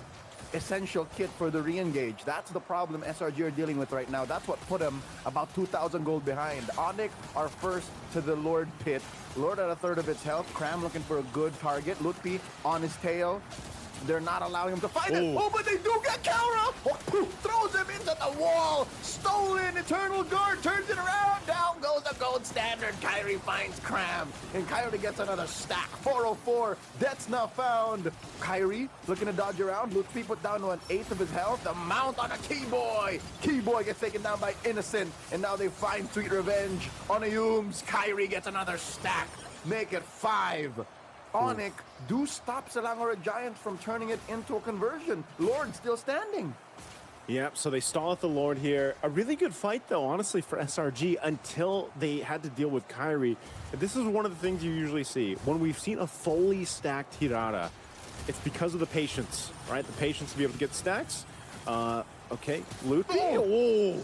essential kit for the re-engage? That's the problem SRG are dealing with right now. That's what put them about 2,000 gold behind. Onic are first to the Lord pit. Lord at a third of its health. Cram looking for a good target. Lutpi on his tail. They're not allowing him to fight it. Oh, but they do get Kelra. Oh, throws him into the wall. Stolen. Eternal Guard turns it around. Down goes the gold standard. Kyrie finds Cram. And Kyrie gets another stack. 404. That's not found. Kyrie looking to dodge around. Lutfi put down 1/8 of his health. The mount on a Keyboy. Keyboy gets taken down by Innocent. And now they find sweet revenge on Ayums. Kyrie gets another stack. Make it 5. Onic do stop Selangor Giant from turning it into a conversion. Lord still standing. Yep, so they stall at the Lord here. A really good fight, though, honestly, for SRG until they had to deal with Kyrie. This is one of the things you usually see. When we've seen a fully stacked Hirata, it's because of the patience, right? The patience to be able to get stacks. Okay, Lutfi. Oh,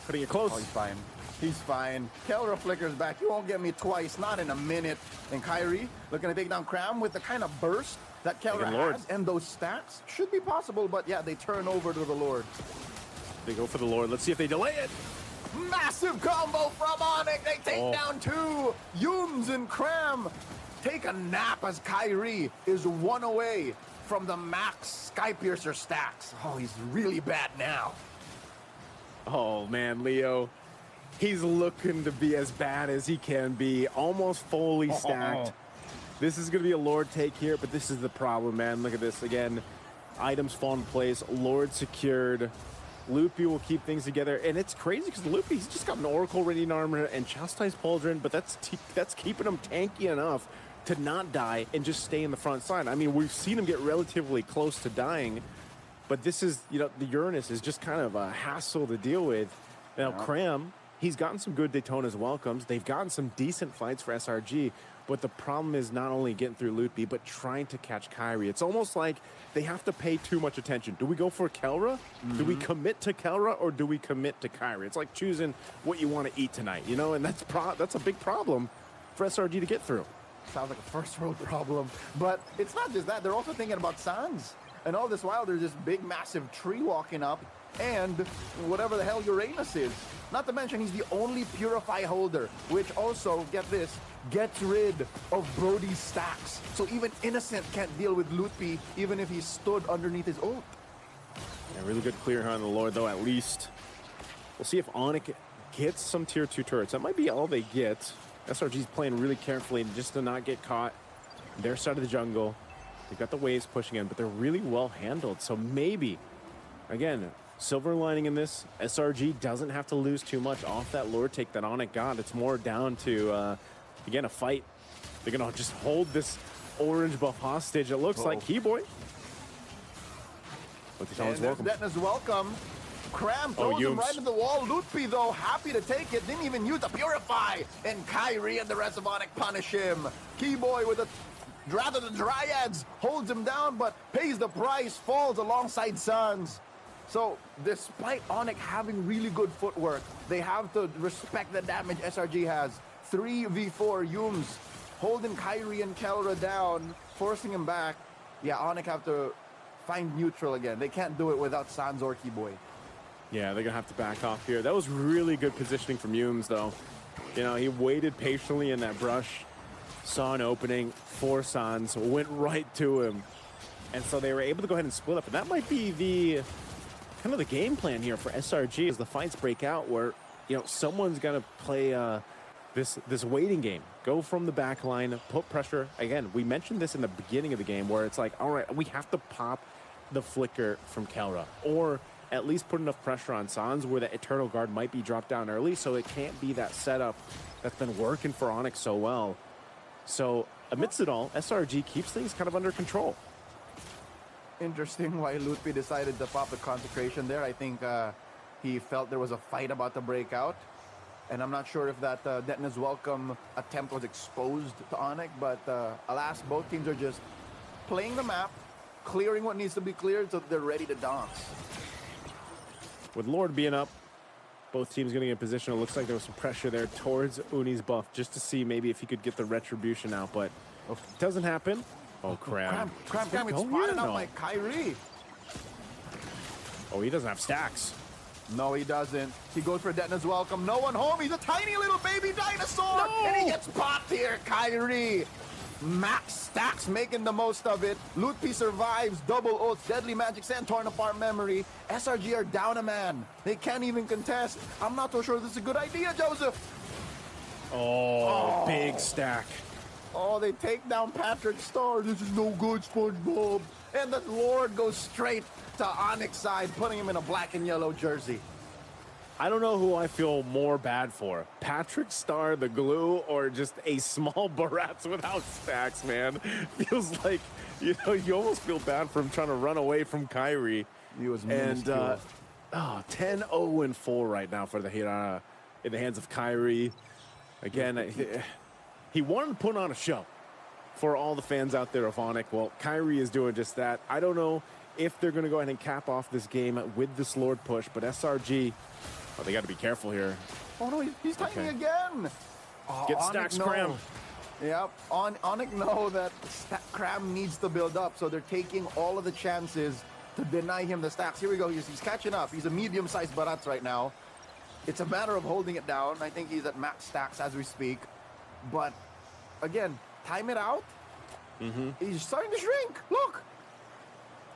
cutting it close. Oh, he's fine. He's fine. Kelra flickers back. You won't get me twice, not in a minute. And Kyrie looking to take down Cram with the kind of burst that Kelra has, and those stats should be possible, but yeah, they turn over to the Lord. They go for the Lord. Let's see if they delay it. Massive combo from Onic. They take down 2. Yums and Cram take a nap as Kyrie is 1 away from the max Skypiercer stacks. Oh, he's really bad now. Oh, man, Leo. He's looking to be as bad as he can be, almost fully stacked. This is going to be a Lord take here, but this is the problem, man. Look at this again. Items fall in place. Lord secured. Lutpi will keep things together, and it's crazy because Lutpi, he's just got an Oracle Radiant Armor and Chastised Pauldron, but that's keeping him tanky enough to not die and just stay in the front side. I mean, we've seen him get relatively close to dying, but this is, you know, the Uranus is just kind of a hassle to deal with. Now, Cram, he's gotten some good Daytona's welcomes. They've gotten some decent fights for SRG, but the problem is not only getting through Lutpi, but trying to catch Kyrie. It's almost like they have to pay too much attention. Do we go for Kelra? Do we commit to Kelra, or do we commit to Kyrie? It's like choosing what you want to eat tonight, you know? And that's a big problem for SRG to get through. Sounds like a first world problem. But it's not just that. They're also thinking about Sans. And all this while, there's this big, massive tree walking up, and whatever the hell Uranus is. Not to mention, he's the only Purify holder, which also, get this, gets rid of Brody's stacks. So even Innocent can't deal with Lutpi, even if he stood underneath his ult. Yeah, really good clear here on the Lord, though, at least. We'll see if Onic gets some tier 2 turrets. That might be all they get. SRG's playing really carefully just to not get caught. Their side of the jungle. They've got the waves pushing in, but they're really well handled. So maybe, again, silver lining in this, SRG doesn't have to lose too much off that Lord take that Onic got. It's more down to again, a fight. They're going to just hold this orange buff hostage, it looks like. Keyboy. But the And welcome. Detna's welcome. Cram throws him right into the wall. Lutpi, though, happy to take it. Didn't even use the Purify. And Kyrie and the rest of Onyx punish him. Keyboy with the Dryads holds him down, but pays the price, falls alongside Sans. So, despite Onyx having really good footwork, they have to respect the damage SRG has. 3v4 Yums holding Kyrie and Kelra down, forcing him back. Yeah, Onyx have to find neutral again. They can't do it without Sans or Keyboy. Yeah, they're going to have to back off here. That was really good positioning from Yums, though. You know, he waited patiently in that brush, saw an opening for Sans, went right to him. And so they were able to go ahead and split up. And that might be the kind of the game plan here for SRG as the fights break out, where, you know, someone's going to play this waiting game. Go from the back line, put pressure. Again, we mentioned this in the beginning of the game, where it's like, all right, we have to pop the flicker from Kelra, or at least put enough pressure on Sans where the Eternal Guard might be dropped down early, so it can't be that setup that's been working for Onyx so well. So amidst it all, SRG keeps things kind of under control. Interesting why Lutpi decided to pop the consecration there. I think he felt there was a fight about to break out. And I'm not sure if that Detna's welcome attempt was exposed to Onyx, but alas, both teams are just playing the map, clearing what needs to be cleared so they're ready to dance. With Lord being up, both teams getting in position. It looks like there was some pressure there towards Uni's buff just to see maybe if he could get the retribution out, but it doesn't happen. Oh, Cram. Cram gets spotted out by Kyrie. Oh, he doesn't have stacks. No, he doesn't. He goes for Detna's welcome. No one home. He's a tiny little baby dinosaur. No! And he gets popped here, Kyrie. Max stacks making the most of it. Lutpi survives. Double oaths, deadly magic, sand torn apart memory. SRG are down a man. They can't even contest. I'm not so sure this is a good idea, Joseph. Oh, big stack. Oh, they take down Patrick Star. This is no good, SpongeBob. And the Lord goes straight to Onyx side, putting him in a black and yellow jersey. I don't know who I feel more bad for. Patrick Star, the glue, or just a small Barats without stacks, man. Feels like, you know, you almost feel bad for him trying to run away from Kyrie. He was minuscule. And 10-0-4 right now for the Hirana in the hands of Kyrie. Again, he wanted to put on a show for all the fans out there of Onyx. Well, Kyrie is doing just that. I don't know if they're going to go ahead and cap off this game with this Lord push, but SRG, oh, they got to be careful here. Oh no, he's tiny again. Oh, Get stacks, Cram. Yep, Onyx know that Cram needs to build up, so they're taking all of the chances to deny him the stacks. Here we go, he's catching up. He's a medium-sized Barats right now. It's a matter of holding it down. I think he's at max stacks as we speak. But again, time it out. He's starting to shrink. Look.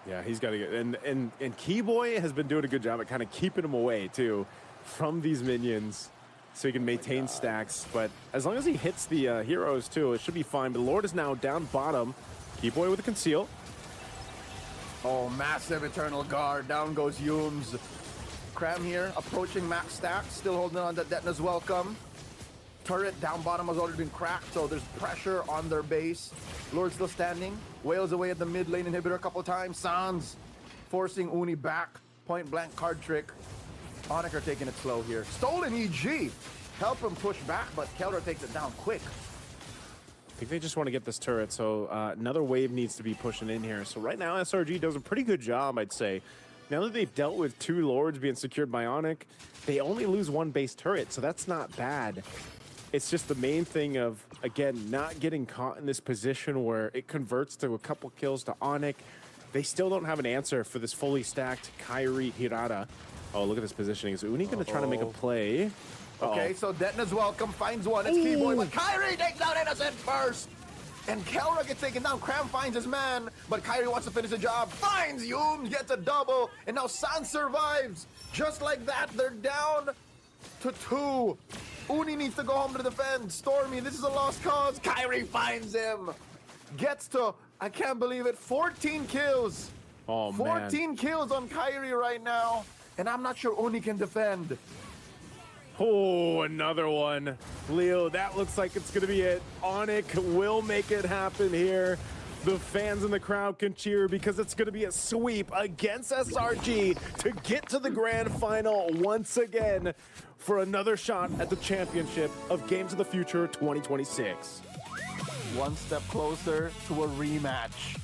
Yeah, he's got to get, and Keyboy has been doing a good job at kind of keeping him away too from these minions, so he can maintain stacks. But as long as he hits the heroes too, it should be fine. But Lord is now down bottom. Keyboy with a conceal. Oh, massive Eternal Guard. Down goes Yums. Cram here, approaching max stacks, still holding on to Detna's welcome. Turret down bottom has already been cracked, so there's pressure on their base. Lord still standing. Wails away at the mid lane inhibitor a couple times. Sans forcing Uni back. Point blank card trick. Onyx are taking it slow here. Stolen EG. Help him push back, but Kelra takes it down quick. I think they just want to get this turret, so another wave needs to be pushing in here. So right now, SRG does a pretty good job, I'd say. Now that they've dealt with 2 Lords being secured by Onyx, they only lose 1 base turret, so that's not bad. It's just the main thing of, again, not getting caught in this position where it converts to a couple kills to Onyx. They still don't have an answer for this fully stacked Kyrie Hirata. Oh, look at this positioning. Is Uni going to try to make a play? Okay, so Detna's welcome, finds one. It's Keyboy, but Kyrie takes out Innocent first. And Kelra gets taken down. Cram finds his man, but Kyrie wants to finish the job. Finds Yums, gets a double, and now Sans survives. Just like that, they're down to 2. Uni needs to go home to defend. Stormy, this is a lost cause. Kyrie finds him. Gets to, I can't believe it, 14 kills. Oh, 14 kills on Kyrie right now. And I'm not sure Uni can defend. Oh, another one. Leo, that looks like it's going to be it. Onyx will make it happen here. The fans in the crowd can cheer because it's going to be a sweep against SRG to get to the grand final once again for another shot at the championship of Games of the Future 2026. One step closer to a rematch.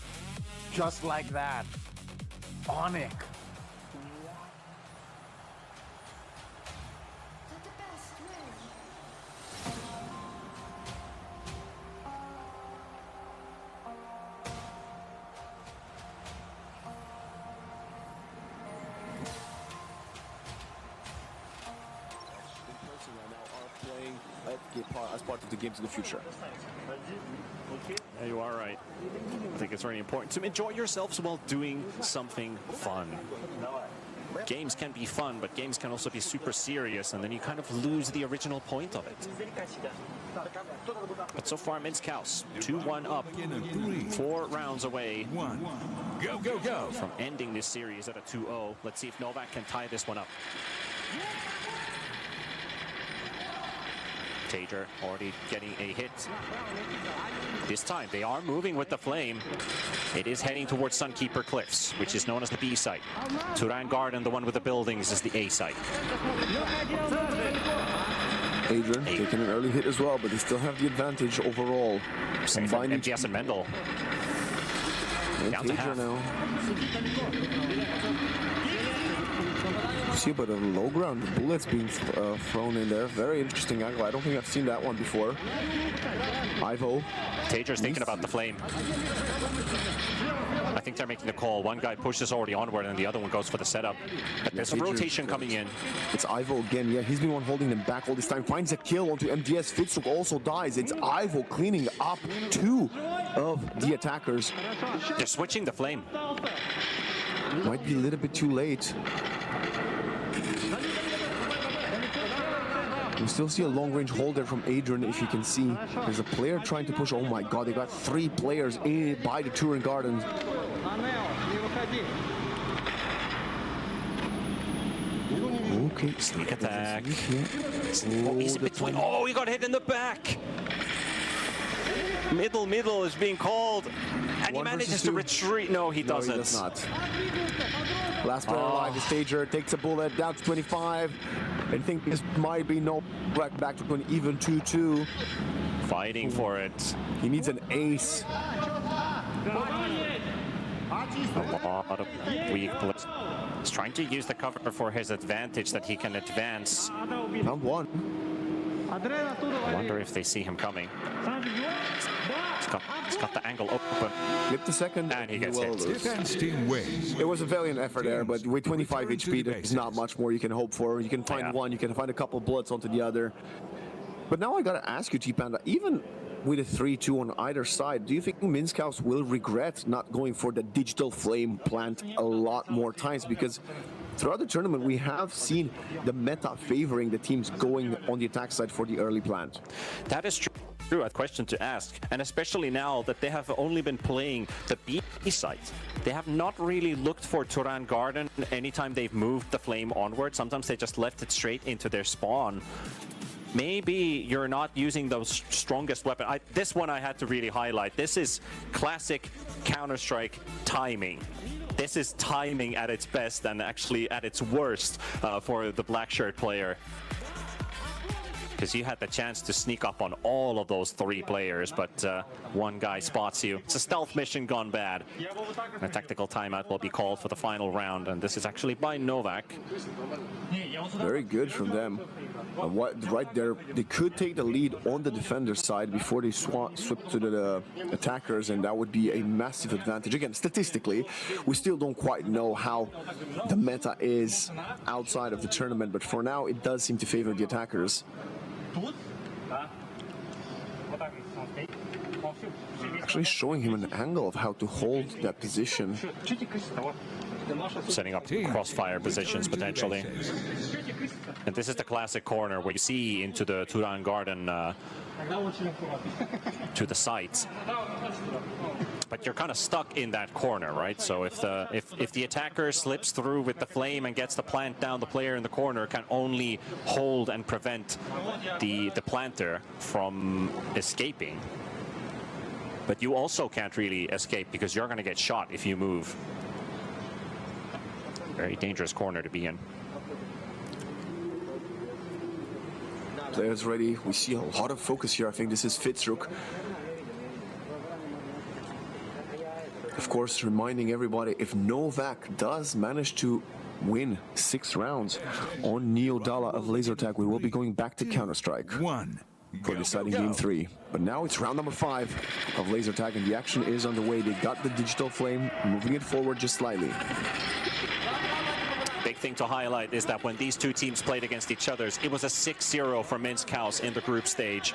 Just like that. Onyx. As part of the Games of the Future. Yeah, you are right. I think it's very important to enjoy yourselves while doing something fun. Games can be fun, but games can also be super serious, and then you kind of lose the original point of it. But so far, Minsk-House, 2-1 up, 4 rounds away. Go, go, go! From ending this series at a 2-0. Let's see if Novak can tie this one up. Tager already getting a hit. This time they are moving with the flame. It is heading towards Sunkeeper Cliffs, which is known as the B site. Turan Garden, the one with the buildings, is the A site. Adrian taking an early hit as well, but they still have the advantage overall. Same from MGS and Mendel. And Down to Tager half. now. See a bit of low ground, the bullets being thrown in there. Very interesting angle. I don't think I've seen that one before. Ivo. Tager's thinking about the flame. I think they're making the call. One guy pushes already onward and the other one goes for the setup. But there's a rotation coming in. It's Ivo again. Yeah, he's been one holding them back all this time. Finds a kill onto MGS. Fitzrook also dies. It's Ivo cleaning up 2 of the attackers. They're switching the flame. Might be a little bit too late. We still see a long-range hold there from Adrian, if you can see. There's a player trying to push. Oh my god, they got 3 players in by the Turan Gardens. Okay. Sneak attack. Oh, he's in between. Oh, he got hit in the back. Middle is being called. And he manages to retreat. No, he doesn't. He does not. Last player alive is Tager. Takes a bullet down to 25. I think this might be no back to an even 2-2. Fighting for it. He needs an ace. A lot of weak bullets. He's trying to use the cover for his advantage that he can advance. Round 1. I wonder if they see him coming. He's got the angle open. Flip the second. And he gets hit. Defense team wins. It was a valiant effort there, but with 25 HP, there's not much more you can hope for. You can find one, you can find a couple bullets onto the other. But now I gotta ask you, T-Panda, even with a 3-2 on either side, do you think Minsk-House will regret not going for the digital flame plant a lot more times? Because throughout the tournament, we have seen the meta favoring the teams going on the attack side for the early plant. That is true. A question to ask, and especially now that they have only been playing the B site. They have not really looked for Turan Garden anytime they've moved the flame onward. Sometimes they just left it straight into their spawn. Maybe you're not using the strongest weapon. This one I had to really highlight. This is classic Counter-Strike timing. This is timing at its best and actually at its worst for the black shirt player. Because you had the chance to sneak up on all of those 3 players, but one guy spots you. It's a stealth mission gone bad. A tactical timeout will be called for the final round, and this is actually by Novak. Very good from them. Right there, they could take the lead on the defender side before they swap to the attackers, and that would be a massive advantage. Again, statistically, we still don't quite know how the meta is outside of the tournament, but for now, it does seem to favor the attackers. Actually showing him an angle of how to hold that position. setting up crossfire positions potentially. And this is the classic corner where you see into the Turan Garden to the sides. But you're kind of stuck in that corner, right? So if the attacker slips through with the flame and gets the plant down, the player in the corner can only hold and prevent the planter from escaping. But you also can't really escape because you're going to get shot if you move. Very dangerous corner to be in. Players ready. We see a lot of focus here. I think this is Fitzrook. Of course, reminding everybody, if Novak does manage to win 6 rounds on Neo Dalla of Laser Tag, we will be going back to Counter-Strike for deciding game 3. But now it's round number 5 of Laser Tag, and the action is underway. They got the digital flame, moving it forward just slightly. Big thing to highlight is that when these two teams played against each other, it was a 6-0 for Minsk House in the group stage.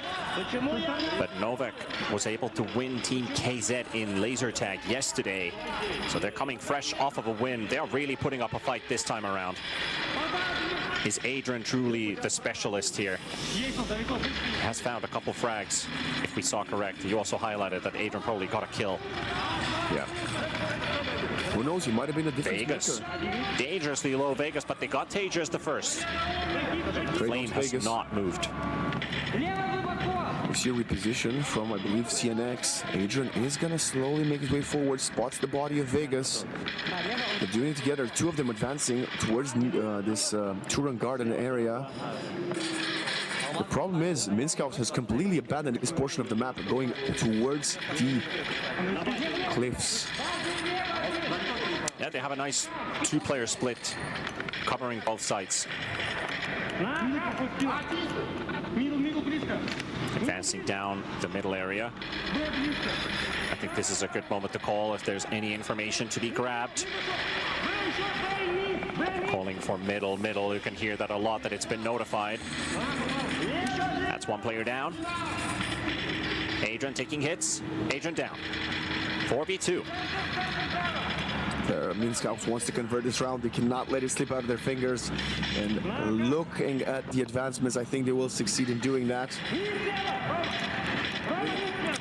But Novak was able to win Team KZ in laser tag yesterday. So they're coming fresh off of a win. They're really putting up a fight this time around. Is Adrian truly the specialist here? Has found a couple frags, if we saw correct. You also highlighted that Adrian probably got a kill. Yeah. Who knows, he might have been a difference Vegas. maker. Dangerously low Vegas, but they got Tagers the first. Flame has not moved. We see a reposition from, I believe, CNX. Adrian is going to slowly make his way forward, spots the body of Vegas. They're doing it together, 2 of them advancing towards this Turan Garden area. The problem is, Minsk House has completely abandoned this portion of the map, going towards the cliffs. Yeah, they have a nice 2-player split covering both sides. Advancing down the middle area. I think this is a good moment to call if there's any information to be grabbed. Calling for middle. You can hear that a lot, that it's been notified. That's 1 player down. Adrian taking hits. Adrian down. 4v2. Minsk House wants to convert this round. They cannot let it slip out of their fingers. And looking at the advancements, I think they will succeed in doing that.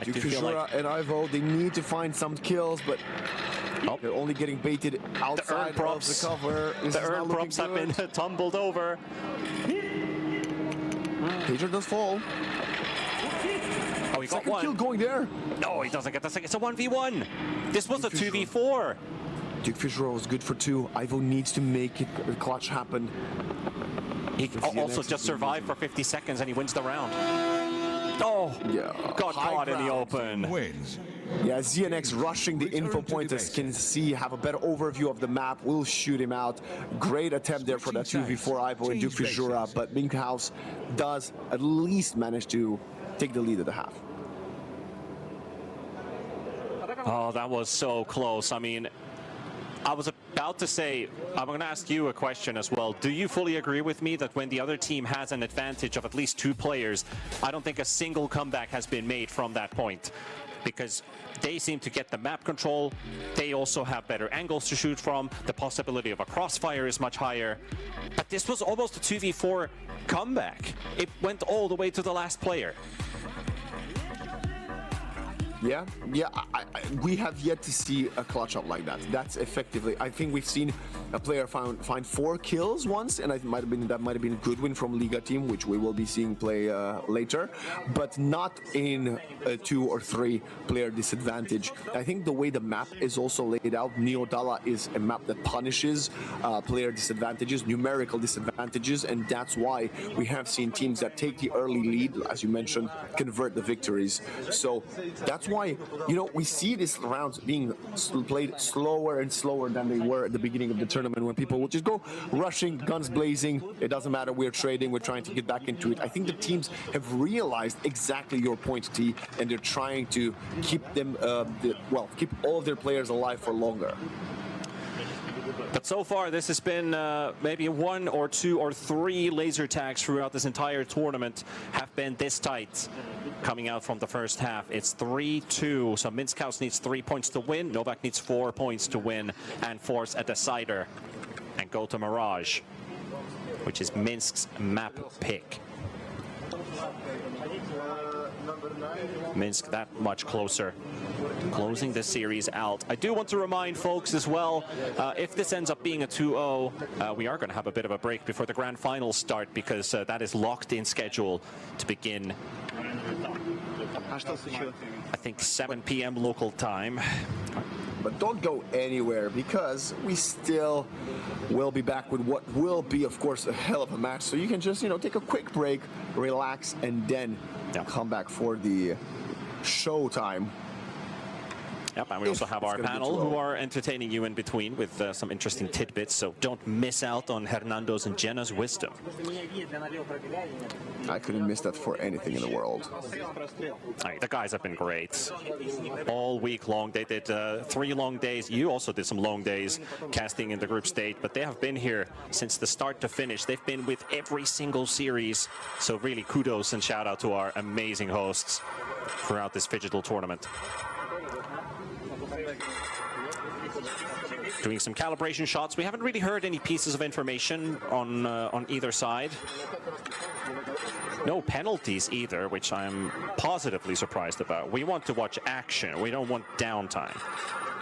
Fishura and Ivo, they need to find some kills, but they're only getting baited outside of the cover. The urn props have been tumbled over. Pager does fall. Oh, he got Second one. kill going there. No, he doesn't get the second. It's a 1v1. This was a 2v4. Duke Fishura was good for 2. Ivo needs to make it the clutch happen. He also just survived for 50 seconds and he wins the round. Oh, yeah. Got caught in the open. Wins. Yeah, ZNX rushing the info point, as can see, have a better overview of the map, will shoot him out. Great attempt there for that 2v4 Ivo and Duke Fishura, but Minsk House does at least manage to take the lead at the half. Oh, that was so close. I mean, I was about to say, I'm going to ask you a question as well. Do you fully agree with me that when the other team has an advantage of at least 2 players, I don't think a single comeback has been made from that point? Because they seem to get the map control. They also have better angles to shoot from. The possibility of a crossfire is much higher. But this was almost a 2v4 comeback. It went all the way to the last player. Yeah, we have yet to see a clutch up like that. That's effectively, I think we've seen a player find 4 kills once, and that might have been a good win from Liga team, which we will be seeing play later, but not in a 2 or 3 player disadvantage. I think the way the map is also laid out, Neo Dalla is a map that punishes player disadvantages, numerical disadvantages, and that's why we have seen teams that take the early lead, as you mentioned, convert the victories. So that's why, you know, we see these rounds being played slower and slower than they were at the beginning of the tournament, when people would just go rushing, guns blazing. It doesn't matter, we're trading, we're trying to get back into it. I think the teams have realized exactly your point, T, and they're trying to keep them, keep all of their players alive for longer. But so far, this has been maybe 1 or 2 or 3 laser tags throughout this entire tournament have been this tight coming out from the first half. It's 3-2, so Minsk House needs 3 points to win. Novak needs 4 points to win and force a decider and go to Mirage, which is Minsk's map pick. Minsk that much closer, closing the series out. I do want to remind folks as well, if this ends up being a 2-0, we are going to have a bit of a break before the grand finals start, because that is locked in schedule to begin, I think, 7 p.m. local time. But don't go anywhere, because we still will be back with what will be, of course, a hell of a match. So you can just, take a quick break, relax, and then come back for the show time. Yep, and we also have our panel who are entertaining you in between with some interesting tidbits, so don't miss out on Hernando's and Jenna's wisdom. I couldn't miss that for anything in the world. The guys have been great all week long. They did 3 long days. You also did some long days casting in the group stage, but they have been here since the start to finish. They've been with every single series, so really kudos and shout out to our amazing hosts throughout this Phygital tournament. Doing some calibration shots. We haven't really heard any pieces of information on either side. No penalties either, which I'm positively surprised about. We want to watch action. We don't want downtime.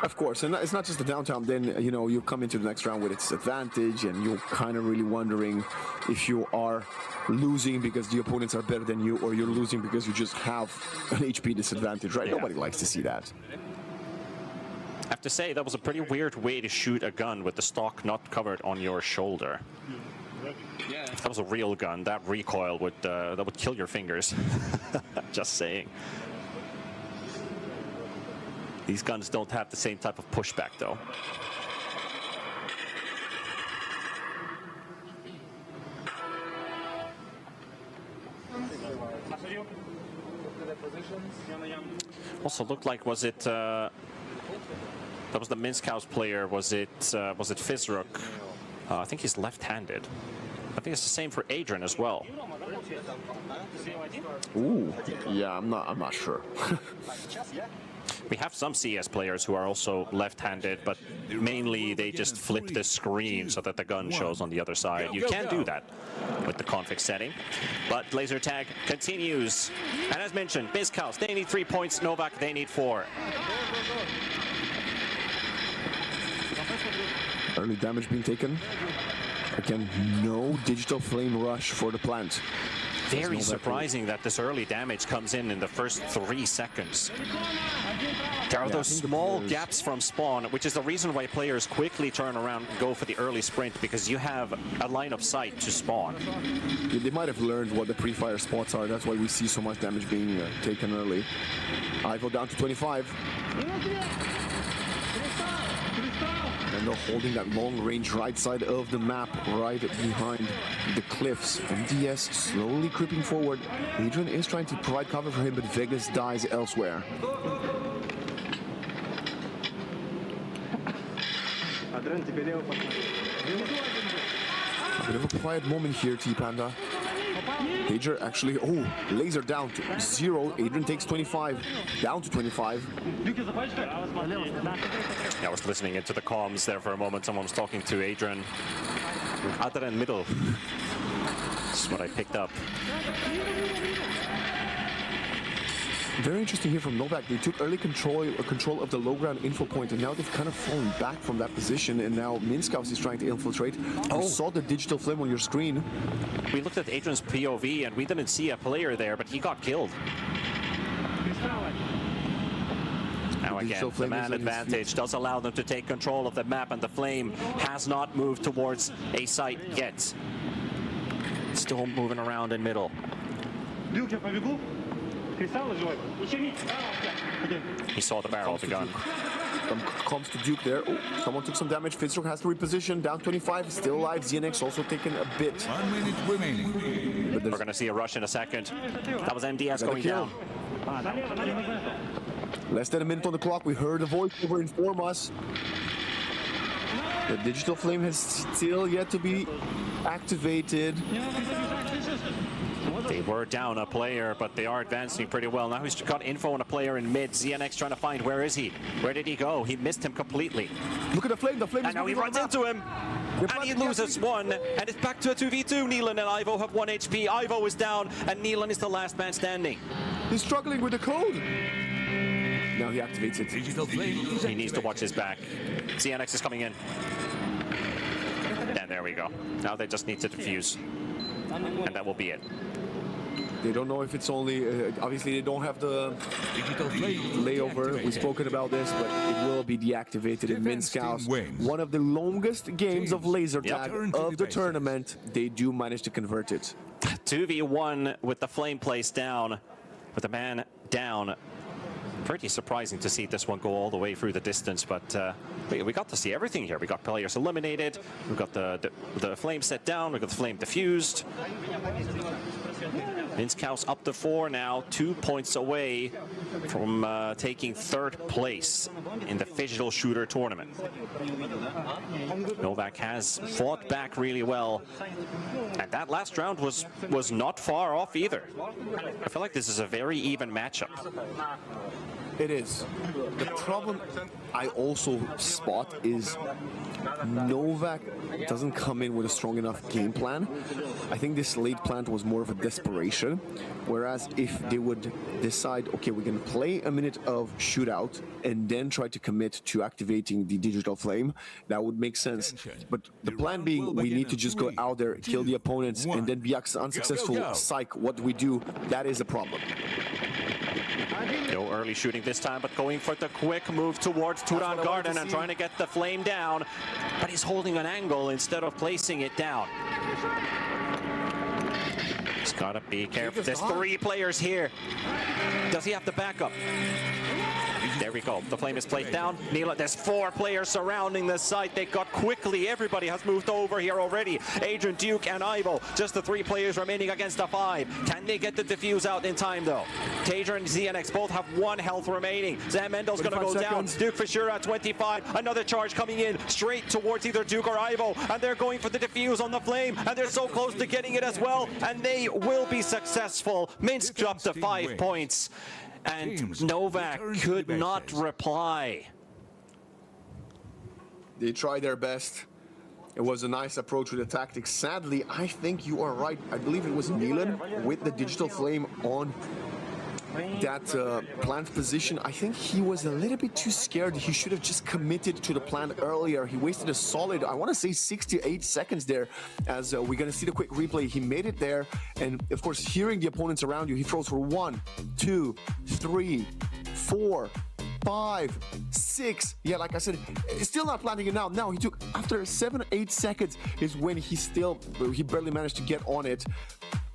Of course, and it's not just the downtime. Then, you come into the next round with its advantage, and you're kind of really wondering if you are losing because the opponents are better than you, or you're losing because you just have an HP disadvantage, right? Yeah. Nobody likes to see that. I have to say, that was a pretty weird way to shoot a gun with the stock not covered on your shoulder. If that was a real gun, that recoil would kill your fingers. Just saying. These guns don't have the same type of pushback, though. Also looked like, was it that was the Minsk House player? Was it Fizruk? I think he's left-handed. I think it's the same for Adrian as well. Ooh, yeah, I'm not sure. We have some CS players who are also left-handed, but mainly they just flip the screen so that the gun shows on the other side. You can do that with the config setting, but laser tag continues. And as mentioned, Minsk House, they need 3 points. Novak, they need 4. Early damage being taken. Again, no digital flame rush for the plant. Very surprising that this early damage comes in the first 3 seconds. There are those small gaps from spawn, which is the reason why players quickly turn around and go for the early sprint, because you have a line of sight to spawn. Yeah, they might have learned what the pre-fire spots are. That's why we see so much damage being taken early. Ivo down to 25. And they're holding that long-range right side of the map, right behind the cliffs. MDS slowly creeping forward. Adrian is trying to provide cover for him, but Vegas dies elsewhere. A bit of a quiet moment here, T-Panda. Pager actually, laser down to 0. Adrian takes 25, down to 25. I was listening into the comms there for a moment. Someone was talking to Adrian. Other than middle. This is what I picked up. Very interesting here from Novak. They took early control of the low ground info point, and now they've kind of fallen back from that position, and now Minsk House is trying to infiltrate. You saw the digital flame on your screen. We looked at Adrian's POV, and we didn't see a player there, but he got killed. Now again, the man advantage does allow them to take control of the map, and the flame has not moved towards a site yet. Still moving around in middle. He saw the barrel of the gun. Comes to Duke there. Someone took some damage. Fizruk has to reposition. Down 25. Still alive. ZNX also taking a bit. 1 minute remaining. We're going to see a rush in a second. That was MDS going down. Less than a minute on the clock. We heard a voiceover inform us. The digital flame has still yet to be activated. They were down a player, but they are advancing pretty well. Now he's got info on a player in mid. ZNX trying to find, where is he? Where did he go? He missed him completely. Look at the flame And now he runs into him. And he loses one, and it's back to a 2v2. Neelan and Ivo have 1 HP. Ivo is down, and Neelan is the last man standing. He's struggling with the code. Now he activates it. He needs to watch his back. ZNX is coming in. And there we go. Now they just need to defuse. And that will be it. They don't know if it's only, obviously they don't have the layover. We've spoken about this, but it will be deactivated in Minsk House. One of the longest games of laser tag of the tournament. They do manage to convert it. 2v1 with the flame placed down, with the man down. Pretty surprising to see this one go all the way through the distance, but we got to see everything here. We got players eliminated, we got the flame set down, we got the flame diffused. Minsk House up to 4 now, 2 points away from taking 3rd place in the Digital Shooter tournament. Novak has fought back really well, and that last round was not far off either. I feel like this is a very even matchup. It is. The problem I also spot is Novak doesn't come in with a strong enough game plan. I think this late plant was more of a desperation, whereas if they would decide, okay, we're going to play a minute of shootout and then try to commit to activating the digital flame, that would make sense. But the plan being, we need to just go out there, kill the opponents, and then be unsuccessful. Psych, what do we do? That is a problem. No early shooting this time, but going for the quick move towards Turan Garden and trying to get the flame down. But he's holding an angle instead of placing it down. He's got to be careful. There's 3 players here. Does he have the backup? There we go. The flame is placed down. Neela, there's 4 players surrounding the site. They got quickly. Everybody has moved over here already. Adrian, Duke, and Ivo. Just the 3 players remaining against a 5. Can they get the defuse out in time, though? Taser and ZNX both have 1 health remaining. Zam Mendel's going to go down. Duke for sure at 25. Another charge coming in straight towards either Duke or Ivo. And they're going for the defuse on the flame. And they're so close to getting it as well. And they will be successful. Minsk dropped to 5 points. And Novak could not reply. They tried their best. It was a nice approach with the tactics. Sadly, I think you are right. I believe it was Neelan with the digital flame on that plant position. I think he was a little bit too scared. He should have just committed to the plant earlier. He wasted a solid, I want to say 68 seconds there, as we're going to see the quick replay. He made it there, and of course, hearing the opponents around you, he throws for 1, 2, 3, 4, 5, 6. Yeah, like I said, still not planting it now. Now he took, after 7 or 8 seconds is when he barely managed to get on it.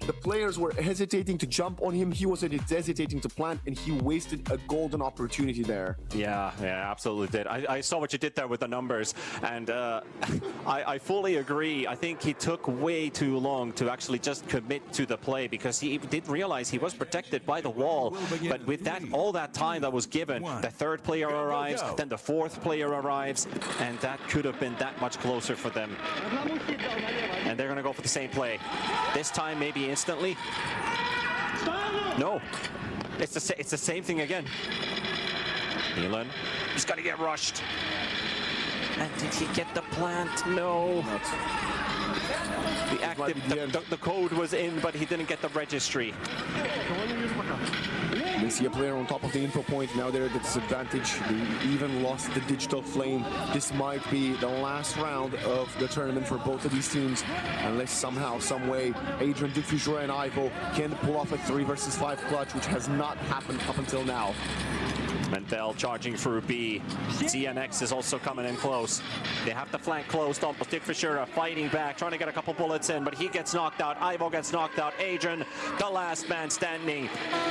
The players were hesitating to jump on him. He was hesitating to plant, and he wasted a golden opportunity there. Yeah, absolutely did. I saw what you did there with the numbers, and I fully agree. I think he took way too long to actually just commit to the play, because he did realize he was protected by the wall. But with that, all that time that was given, the 3rd player arrives, then the 4th player arrives, and that could have been that much closer for them. And they're going to go for the same play. This time, maybe instantly. No, it's the same thing again. Neelan, he's got to get rushed. And did he get the plant? No. The code was in, but he didn't get the registry. They see a player on top of the info point. Now they're at the disadvantage. They even lost the digital flame. This might be the last round of the tournament for both of these teams, unless somehow, some way, Adrian, Dufusura, and Ivo can pull off a 3 versus 5 clutch, which has not happened up until now. Mentel charging through B. ZNX is also coming in close. They have the flank closed almost. Dick Fishura fighting back, trying to get a couple bullets in, but he gets knocked out. Ivo gets knocked out. Adrian, the last man standing.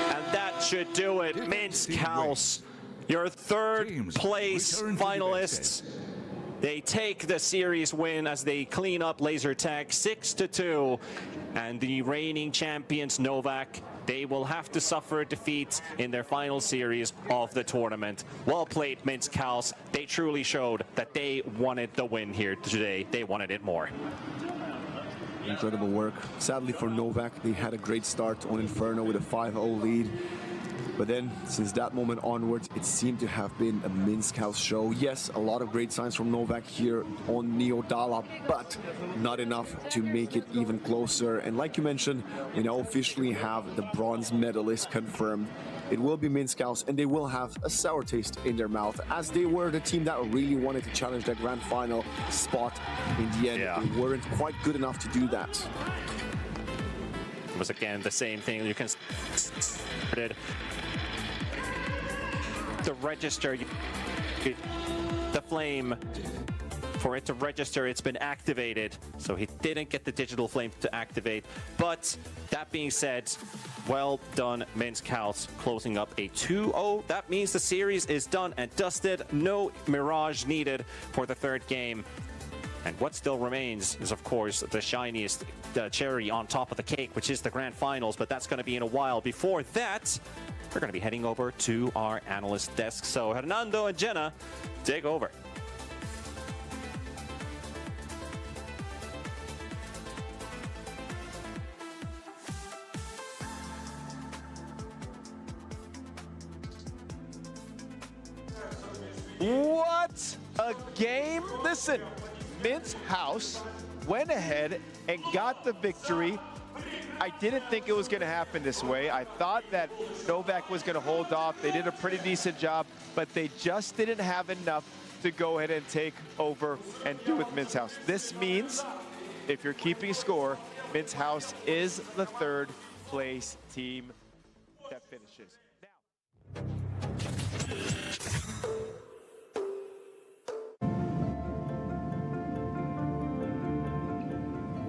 And that should do it. Minsk House, your 3rd place finalists. They take the series win as they clean up laser tag 6-2. And the reigning champions, Novak, they will have to suffer a defeat in their final series of the tournament. Well played, Minsk House. They truly showed that they wanted the win here today. They wanted it more. Incredible work. Sadly for Novak, they had a great start on Inferno with a 5-0 lead. But then, since that moment onwards, it seemed to have been a Minsk House show. Yes, a lot of great signs from Novak here on Neo Dala, but not enough to make it even closer. And like you mentioned, we now officially have the bronze medalist confirmed. It will be Minsk House, and they will have a sour taste in their mouth, as they were the team that really wanted to challenge that grand final spot. In the end, they weren't quite good enough to do that. It was again the same thing. You can the register, the flame, for it to register, it's been activated. So he didn't get the digital flame to activate. But that being said, well done, Minsk House, closing up a 2-0. That means the series is done and dusted. No Mirage needed for the third game. And what still remains is, of course, the shiniest cherry on top of the cake, which is the grand finals. But that's going to be in a while. Before that, we're going to be heading over to our analyst desk. So Hernando and Jenna, take over. What a game. Listen, Minsk House went ahead and got the victory. I didn't think it was going to happen this way. I thought that Novak was going to hold off. They did a pretty decent job, but they just didn't have enough to go ahead and take over and do with Minsk House. This means, if you're keeping score, Minsk House is the third place team that finishes.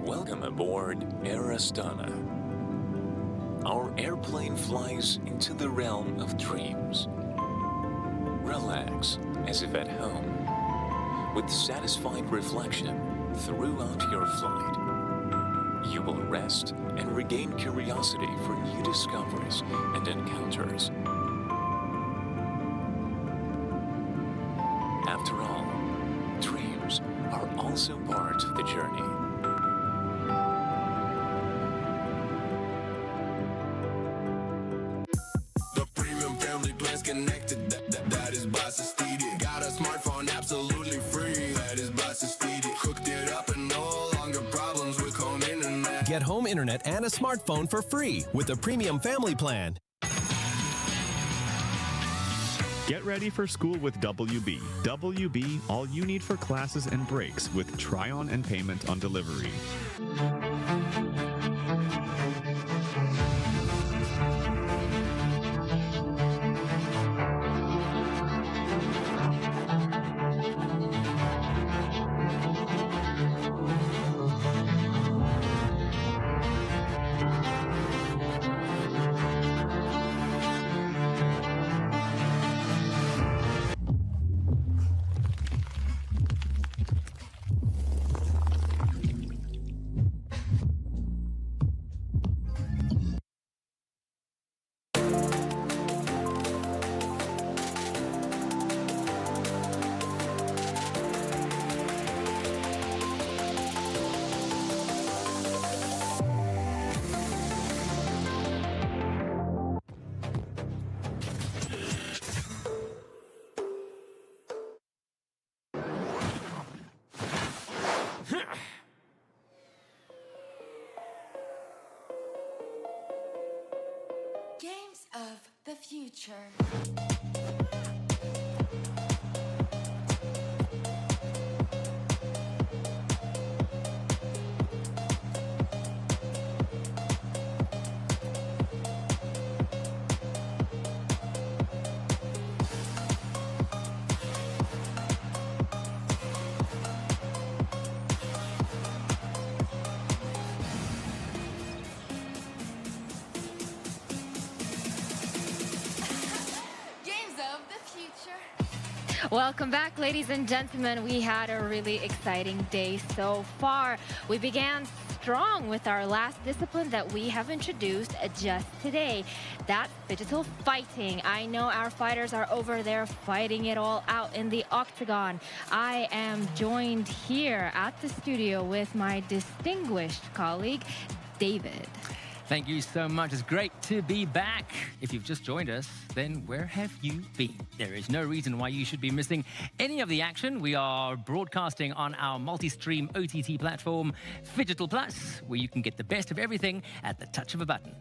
Welcome aboard Air Astana. Our airplane flies into the realm of dreams. Relax as if at home, with satisfied reflection throughout your flight. You will rest and regain curiosity for new discoveries and encounters. After all, dreams are also part of the journey. Connected, that is Bassistidi. Got a smartphone absolutely free, that is Bassistidi. Hooked it up and no longer problems with home internet. Get home internet and a smartphone for free with the premium family plan. Get ready for school with WB. WB, all you need for classes and breaks with try-on and payment on delivery. Games of the future. Welcome back, ladies and gentlemen. We had a really exciting day so far. We began strong with our last discipline that we have introduced just today. That's digital fighting. I know our fighters are over there fighting it all out in the octagon. I am joined here at the studio with my distinguished colleague, David. Thank you so much. It's great to be back. If you've just joined us, then where have you been? There is no reason why you should be missing any of the action. We are broadcasting on our multi-stream OTT platform, Phygital Plus, where you can get the best of everything at the touch of a button.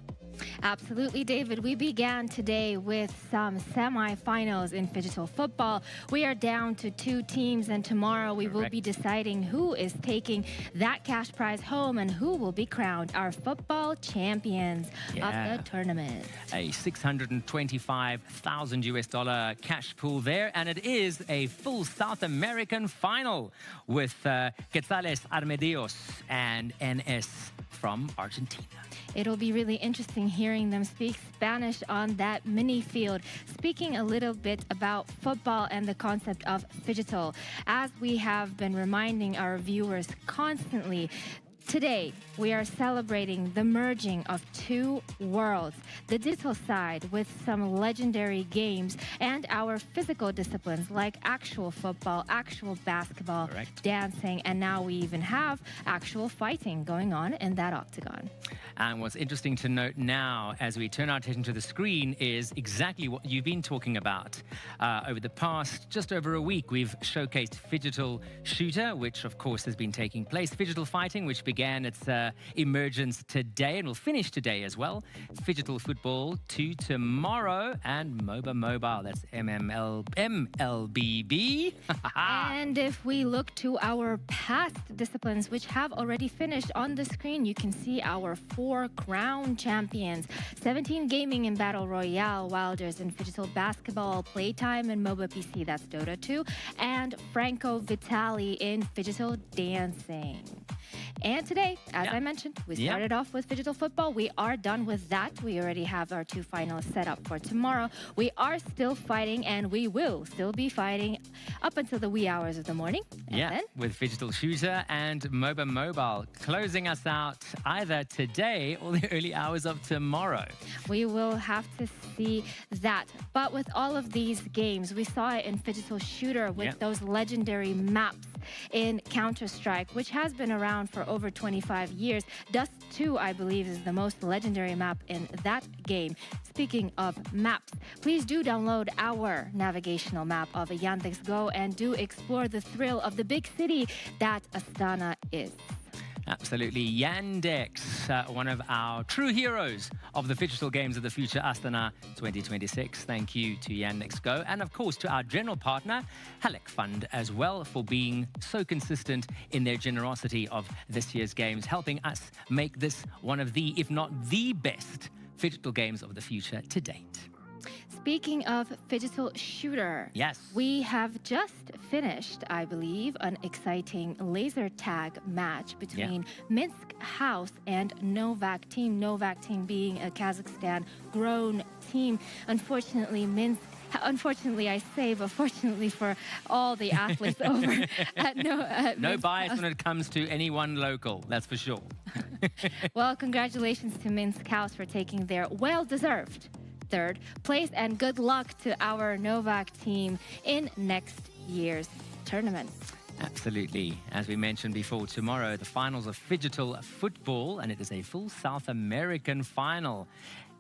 Absolutely, David. We began today with some semi-finals in Phygital football. We are down to 2 teams, and tomorrow we will be deciding who is taking that cash prize home and who will be crowned our football champions of the tournament. A $625,000 US cash pool there, and it is a full South American final with Quetzales Armedios and NS from Argentina. It'll be really interesting hearing them speak Spanish on that mini field. Speaking a little bit about football and the concept of phygital, as we have been reminding our viewers constantly, today, we are celebrating the merging of 2 worlds, the digital side with some legendary games and our physical disciplines like actual football, actual basketball, dancing, and now we even have actual fighting going on in that octagon. And what's interesting to note now as we turn our attention to the screen is exactly what you've been talking about. Over the past just over a week, we've showcased Phygital Shooter, which of course has been taking place, Phygital Fighting, which began its emergence today and will finish today as well, Phygital Football 2 tomorrow, and MOBA Mobile, that's MLBB. And if we look to our past disciplines, which have already finished on the screen, you can see our 4 crown champions, 17 Gaming in Battle Royale, Wilders in Phygital Basketball, Playtime in MOBA PC, that's Dota 2, and Franco Vitali in Phygital Dancing. And today, as I mentioned, we started off with Phygital Football. We are done with that. We already have our 2 finals set up for tomorrow. We are still fighting, and we will still be fighting up until the wee hours of the morning. And with Phygital Shooter and MOBA Mobile closing us out either today or the early hours of tomorrow. We will have to see that. But with all of these games, we saw it in Phygital Shooter with those legendary maps in Counter-Strike, which has been around for over 25 years. Dust 2, I believe, is the most legendary map in that game. Speaking of maps, please do download our navigational map of Yandex Go and do explore the thrill of the big city that Astana is. Absolutely. Yandex, one of our true heroes of the Phygital Games of the Future, Astana 2026. Thank you to Yandex Go. And of course to our general partner, Halleck Fund, as well, for being so consistent in their generosity of this year's games, helping us make this one of the, if not the best, Phygital Games of the Future to date. Speaking of Phygital Shooter, we have just finished, I believe, an exciting laser tag match between Minsk House and Novak Team. Novak Team being a Kazakhstan-grown team. Unfortunately, I say, but fortunately for all the athletes over at no bias when it comes to anyone local, that's for sure. Well, congratulations to Minsk House for taking their well-deserved 3rd place, and good luck to our Novak team in next year's tournament. Absolutely. As we mentioned before, tomorrow the finals of Phygital Football, and it is a full South American final.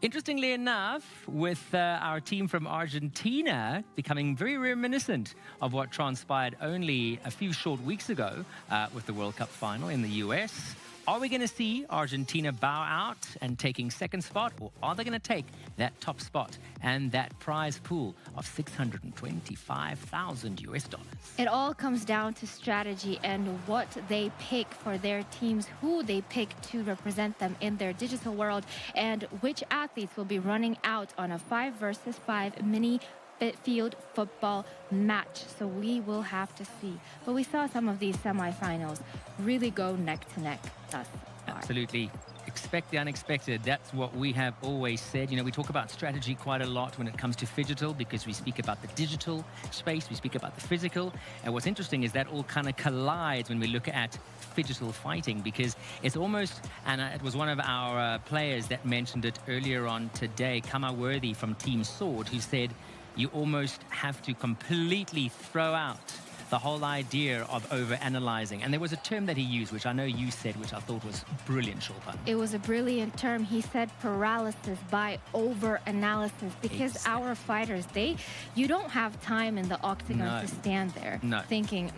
Interestingly enough, with our team from Argentina becoming very reminiscent of what transpired only a few short weeks ago with the World Cup final in the US. Are we going to see Argentina bow out and taking 2nd spot, or are they going to take that top spot and that prize pool of $625,000 US? It all comes down to strategy and what they pick for their teams, who they pick to represent them in their digital world, and which athletes will be running out on a 5 versus 5 mini field football match. So we will have to see. But we saw some of these semifinals really go neck to neck thus far. Absolutely. expect the unexpected. That's what we have always said. You know, we talk about strategy quite a lot when it comes to Phygital because we speak about the digital space, we speak about the physical. And what's interesting is that all kind of collides when we look at Phygital fighting, because it's almost, and it was one of our players that mentioned it earlier on today, Kama Worthy from Team Sword, who said you almost have to completely throw out the whole idea of over-analyzing. And there was a term that he used, which I know you said, which I thought was brilliant, Shulpan. It was a brilliant term. He said paralysis by over-analysis, because our fighters, you don't have time in the octagon to stand there thinking,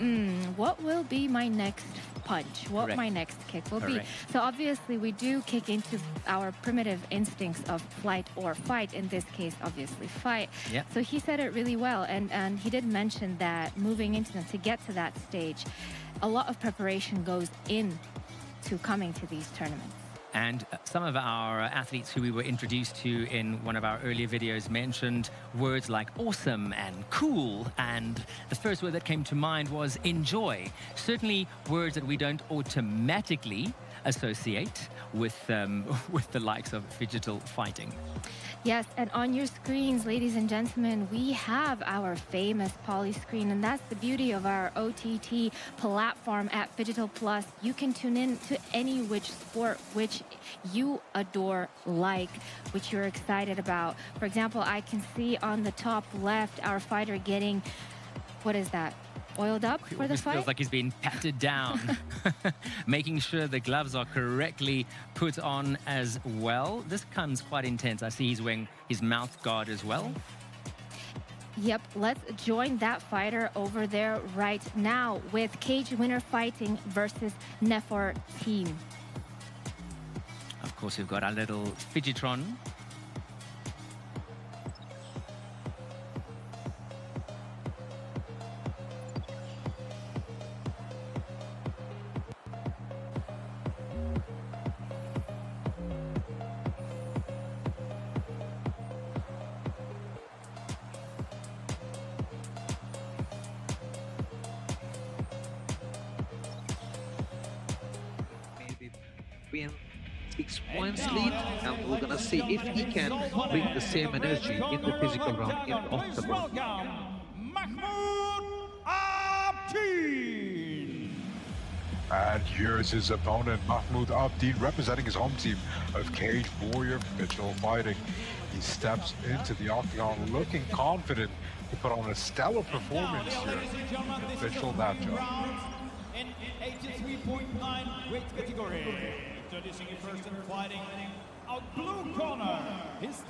what will be my next punch? What my next kick will be? So obviously we do kick into our primitive instincts of flight or fight. In this case, obviously fight. So he said it really well. And he did mention that moving into to get to that stage, a lot of preparation goes into coming to these tournaments. And some of our athletes who we were introduced to in one of our earlier videos mentioned words like awesome and cool. And the first word that came to mind was enjoy. Certainly words that we don't automatically associate with the likes of Phygital fighting. Yes, and on your screens, ladies and gentlemen, we have our famous poly screen, and that's the beauty of our OTT platform at Phygital Plus. You can tune in to any which sport which you adore, which you're excited about. For example, I can see on the top left our fighter getting, what is that? Oiled up for the fight? Feels like he's being patted down, making sure the gloves are correctly put on as well. This comes quite intense. I see he's wearing his mouth guard as well. Yep, let's join that fighter over there right now with Cage Winner Fighting versus Nefor Team. Of course, we've got our little Fidgetron. Win 6 points lead, and we're gonna see if he can bring the same energy in the physical round in the octagon. And here's his opponent, Mahmoud Abdin, representing his home team of Cage Warrior Phygital Fighting. He steps into the octagon looking confident to put on a stellar performance here in the Phygital matchup. In 83.9 weight category. Introducing you first and fighting out blue corner. His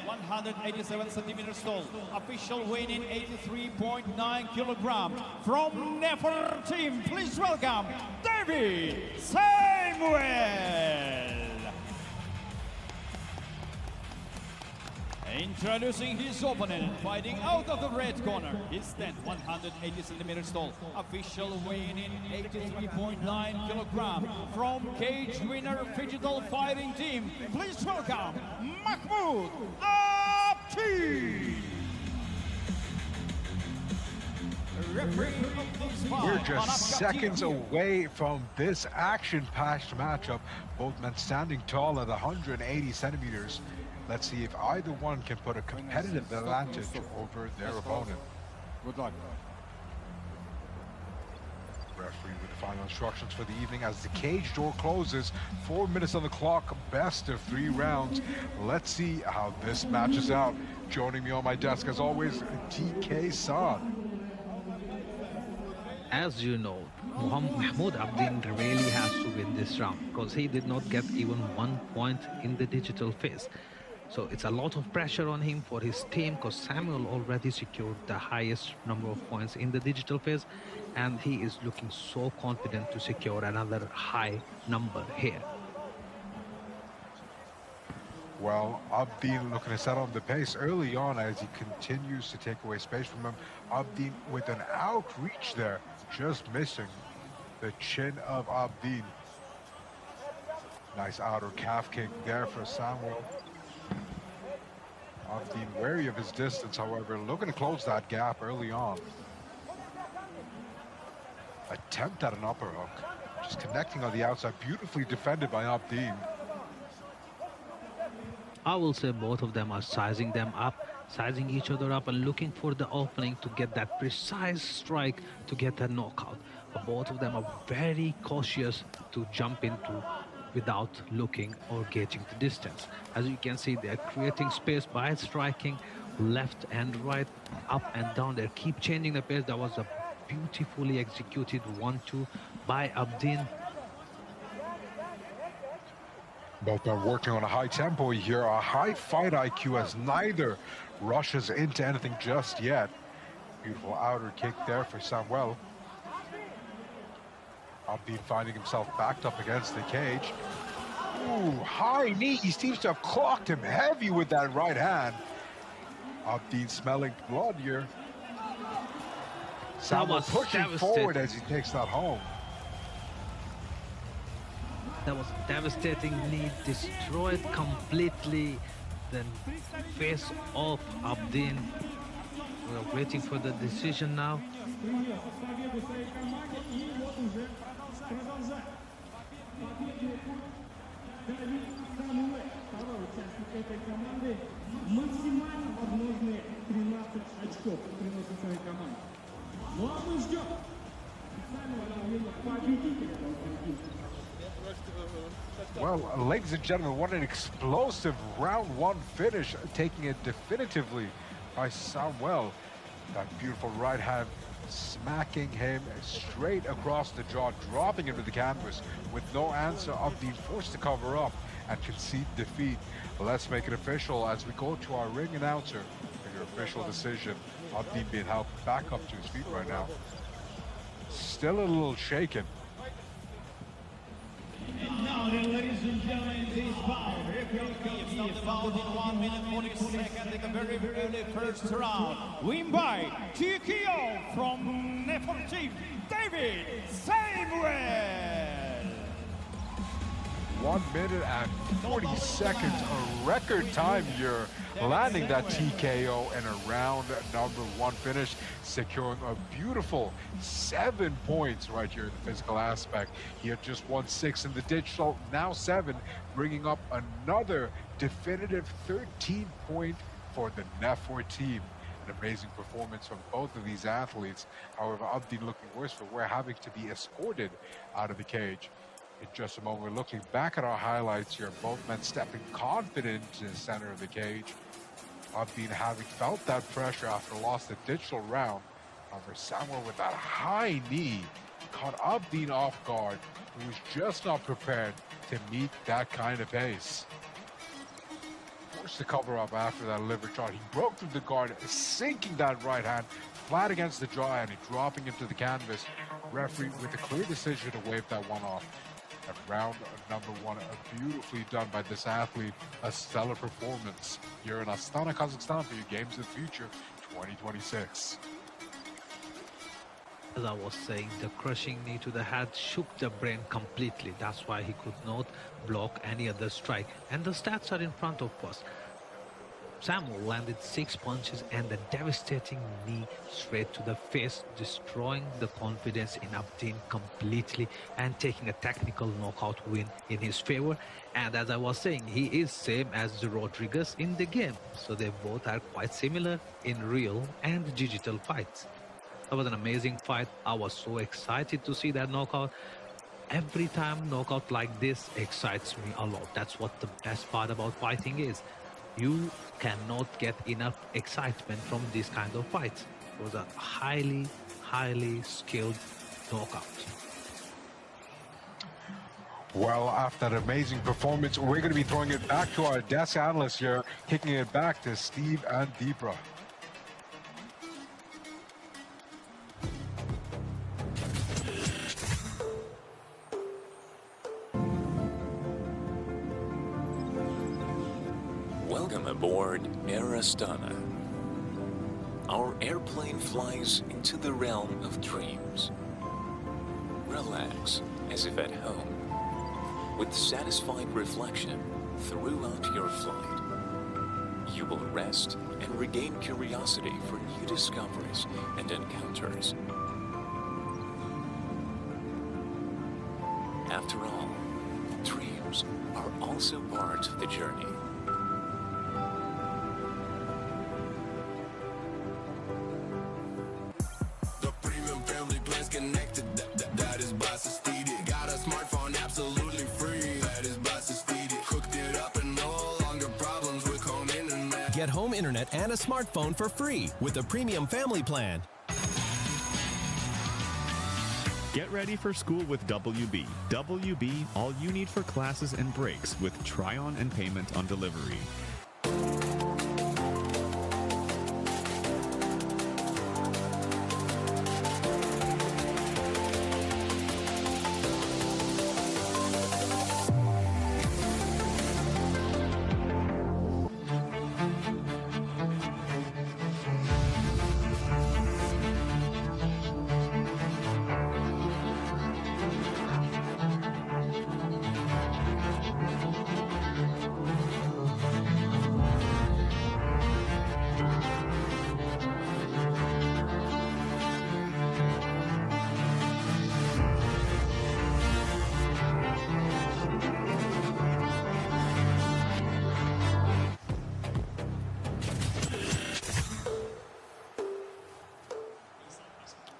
187 centimeters tall. Official weight in 83.9 kilograms. From Nefer team, please welcome David Samuel. Introducing his opponent, fighting out of the red corner. His 180 centimeters tall. Official weighing in 83.9 kilograms. From Cage Winner Phygital Fighting Team, please welcome Mahmoud Abdi. We're just seconds away from this action-packed matchup. Both men standing tall at 180 centimeters. Let's see if either one can put a competitive advantage over their opponent. Good luck. Referee with the final instructions for the evening as the cage door closes. 4 minutes on the clock, best of 3 rounds. Let's see how this matches out. Joining me on my desk, as always, TK Saad. As you know, Mahmoud Abdin really has to win this round because he did not get even 1 point in the digital phase. So it's a lot of pressure on him for his team because Samuel already secured the highest number of points in the digital phase, and he is looking so confident to secure another high number here. Well, Abdin looking to set on the pace early on as he continues to take away space from him. Abdin with an outreach there, just missing the chin of Abdin. Nice outer calf kick there for Samuel. Abdin wary of his distance, however, looking to close that gap early on. Attempt at an upper hook, just connecting on the outside, beautifully defended by Abdin. I will say both of them are sizing each other up and looking for the opening to get that precise strike to get a knockout. But both of them are very cautious to jump into without looking or gauging the distance. As you can see, they're creating space by striking left and right, up and down. They keep changing the pace. That was a beautifully executed 1-2 by Abdin. Both are working on a high tempo here, a high fight IQ as neither rushes into anything just yet. Beautiful outer kick there for Samuel. Abdin finding himself backed up against the cage. Ooh, high knee. He seems to have clocked him heavy with that right hand. Abdin smelling blood here. Samuel pushing forward as he takes that home. That was devastating knee, destroyed completely. Then face off Abdin. We're waiting for the decision now. Well, ladies and gentlemen, what an explosive round one finish, taking it definitively by Samuel. That beautiful right hand smacking him straight across the jaw, dropping him to the canvas with no answer. Abdin forced to cover up and concede defeat. Let's make it official as we go to our ring announcer for your official decision. Abdin being helped back up to his feet right now. Still a little shaken. And now then, ladies and gentlemen, this bout, referee fouled in 1 minute 40 seconds in the very early first round. Win by TKO from Nepal team, David Samuel. 1 minute and 40 seconds, a record time here, landing that TKO in a round number one finish, securing a beautiful 7 points right here in the physical aspect. He had just won 6 in the digital, now 7, bringing up another definitive 13 point for the Nefor team. An amazing performance from both of these athletes. However, Abdin looking worse for wear, having to be escorted out of the cage. In just a moment, we're looking back at our highlights here. Both men stepping confident into the center of the cage. Abdin having felt that pressure after lost the digital round. However, Samuel with that high knee caught Abdin off guard, who was just not prepared to meet that kind of pace. Forced to cover up after that liver shot. He broke through the guard, sinking that right hand flat against the jaw and dropping into the canvas. Referee with a clear decision to wave that one off. At round number one, beautifully done by this athlete. A stellar performance here in Astana, Kazakhstan for your Games of the Future 2026. As I was saying, the crushing knee to the head shook the brain completely. That's why he could not block any other strike. And the stats are in front of us. Samuel landed 6 punches and a devastating knee straight to the face, destroying the confidence in Abdin completely and taking a technical knockout win in his favor. And as I was saying, he is same as Rodriguez in the game. So they both are quite similar in real and digital fights. That was an amazing fight. I was so excited to see that knockout. Every time knockout like this excites me a lot. That's what the best part about fighting is. You cannot get enough excitement from this kind of fights. It was a highly, highly skilled knockout. Well, after that amazing performance, we're going to be throwing it back to our desk analyst here, kicking it back to Steve and Deepra. Welcome aboard Air Astana. Our airplane flies into the realm of dreams. Relax as if at home, with satisfied reflection throughout your flight. You will rest and regain curiosity for new discoveries and encounters. After all, dreams are also part of the journey. home internet and a smartphone for free with a premium family plan. Get ready for school with WB. WB, all you need for classes and breaks with try-on and payment on delivery.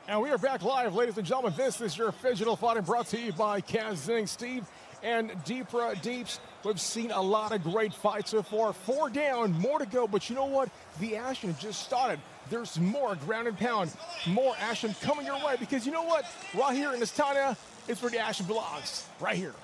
And we are back live, ladies and gentlemen. This is your Phygital Fighting brought to you by Kazing. Steve and Deeps. We've seen a lot of great fights so far. 4 down, more to go. But you know what? The action just started. There's more ground and pound, more action coming your way. Because you know what? Right here in Astana, it's where the action belongs. Right here.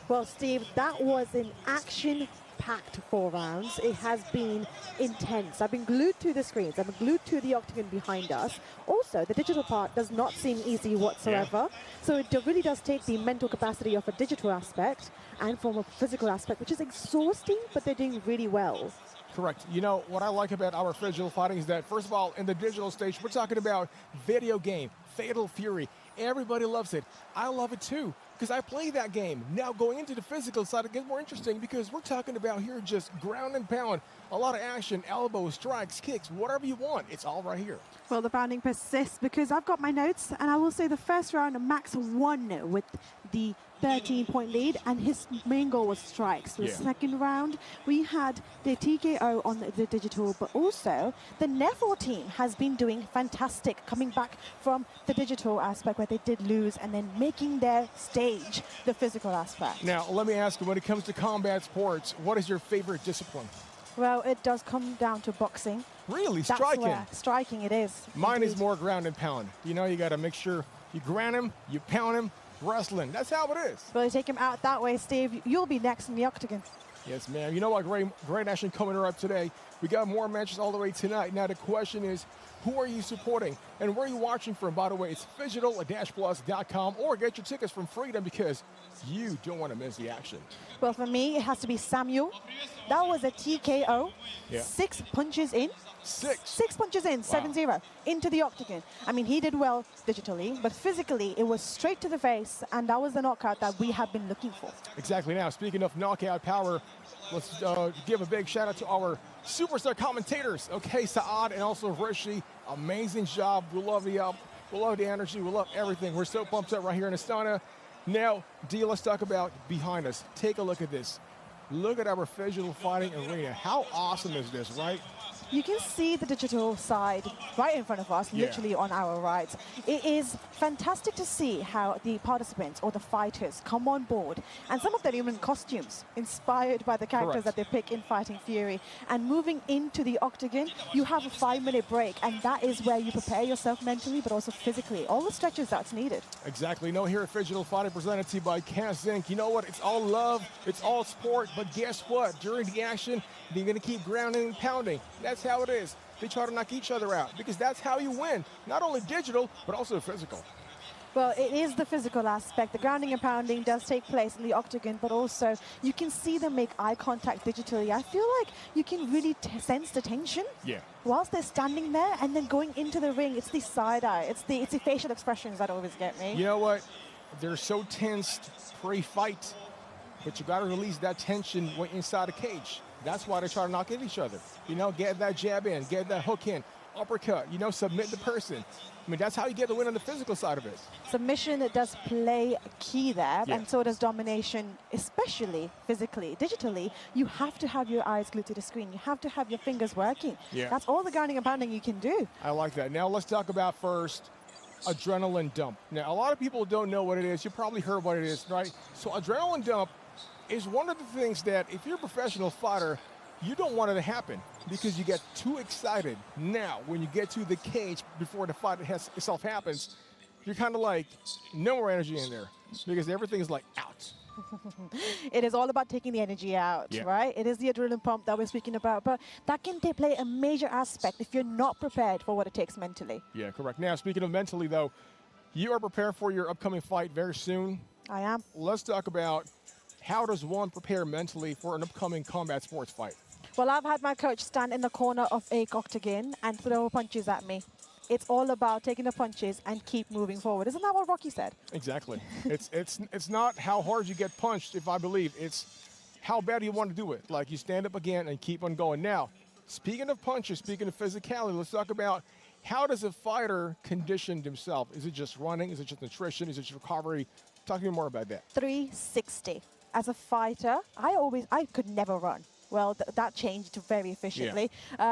Well, Steve, that was an action-packed 4 rounds. It has been intense. I've been glued to the screens. I've been glued to the octagon behind us. Also, the digital part does not seem easy whatsoever. Yeah. So it really does take the mental capacity of a digital aspect and from a physical aspect, which is exhausting, but they're doing really well. Correct. You know, what I like about our Phygital Fighting is that, first of all, in the digital stage, we're talking about video game, Fatal Fury. Everybody loves it. I love it too, because I play that game. Now, going into the physical side, it gets more interesting because we're talking about here just ground and pound, a lot of action, elbows, strikes, kicks, whatever you want. It's all right here. Well, the pounding persists because I've got my notes, and I will say the first round, Max won with the 13-point lead, and his main goal was strikes. The second round, we had the TKO on the digital, but also the Nefor team has been doing fantastic, coming back from the digital aspect where they did lose, and then making their stage the physical aspect. Now, let me ask you, when it comes to combat sports, what is your favorite discipline? Well, it does come down to boxing. Really? That's striking? Where striking it is. Mine is more ground and pound. You know, you got to make sure you ground him, you pound him, wrestling. That's how it is. Well, you take him out that way, Steve. You'll be next in the octagon. Yes, ma'am. You know what? Great action coming up today. We got more matches all the way tonight. Now, the question is, who are you supporting? And where are you watching from? By the way, it's phygital-plus.com, or get your tickets from Freedom because you don't want to miss the action. Well, for me, it has to be Samuel. That was a TKO. Yeah. 6 punches in. 6 punches in, 7-0, into the octagon. I mean, he did well digitally, but physically, it was straight to the face, and that was the knockout that we have been looking for. Exactly. Now, speaking of knockout power, let's give a big shout out to our superstar commentators, okay, Saad and also Rishi. Amazing job. We love the energy. We love everything. We're so pumped up right here in Astana. Now, D, let's talk about behind us. Take a look at this. Look at our Phygital Fighting arena. How awesome is this, right? You can see the digital side right in front of us, literally on our right. It is fantastic to see how the participants or the fighters come on board. And some of them even costumes inspired by the characters that they pick in Fighting Fury. And moving into the octagon, you have a 5-minute break. And that is where you prepare yourself mentally, but also physically. All the stretches that's needed. Exactly. No, here at Phygital Fighting presented to you by Kazing. You know what? It's all love. It's all sport. But guess what? During the action, they're going to keep grounding and pounding. That's how it is. They try to knock each other out because that's how you win. Not only digital, but also physical. Well, it is the physical aspect. The grounding and pounding does take place in the octagon, but also you can see them make eye contact digitally. I feel like you can really sense the tension whilst they're standing there, and then going into the ring, it's the side eye. It's the facial expressions that always get me. You know what? They're so tensed pre-fight, but you got to release that tension when inside a cage. That's why they try to knock at each other. You know, get that jab in, get that hook in, uppercut, you know, submit the person. I mean, that's how you get the win on the physical side of it. Submission, it does play a key there, and so does domination, especially physically. Digitally, you have to have your eyes glued to the screen. You have to have your fingers working. That's all the grounding and pounding you can do. I like that. Now, let's talk about first adrenaline dump. Now, a lot of people don't know what it is. You probably heard what it is, right? So adrenaline dump is one of the things that if you're a professional fighter, you don't want it to happen. because you get too excited. Now, when you get to the cage before the fight itself happens, you're kind of like, no more energy in there because everything is like out. It is all about taking the energy out, right? It is the adrenaline pump that we're speaking about, but that can play a major aspect if you're not prepared for what it takes mentally. Yeah, correct. Now, speaking of mentally, though, you are prepared for your upcoming fight very soon. I am. Let's talk about how does one prepare mentally for an upcoming combat sports fight? Well, I've had my coach stand in the corner of a octagon and throw punches at me. It's all about taking the punches and keep moving forward. Isn't that what Rocky said? Exactly. It's not how hard you get punched, if I believe. It's how bad you want to do it. Like you stand up again and keep on going. Now, speaking of punches, speaking of physicality, let's talk about how does a fighter condition himself? Is it just running? Is it just nutrition? Is it just recovery? Talk to me more about that. 360. As a fighter, I could never run. Well, that changed very efficiently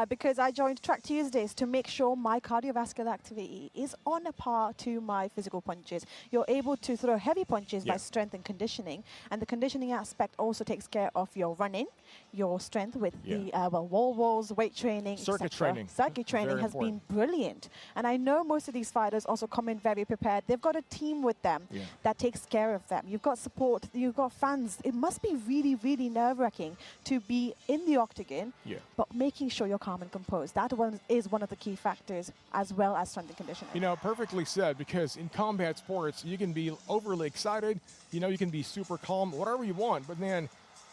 because I joined Track Tuesdays to make sure my cardiovascular activity is on a par to my physical punches. You're able to throw heavy punches by strength and conditioning, and the conditioning aspect also takes care of your running, your strength with the wall walls, weight training, circuit training. Circuit training has been brilliant, and I know most of these fighters also come in very prepared. They've got a team with them that takes care of them. You've got support, you've got fans. It must be really, really nerve-wracking to be in the octagon, but making sure you're calm and composed. That one is one of the key factors, as well as strength and conditioning. You know, perfectly said, because in combat sports, you can be overly excited, you know, you can be super calm, whatever you want, but then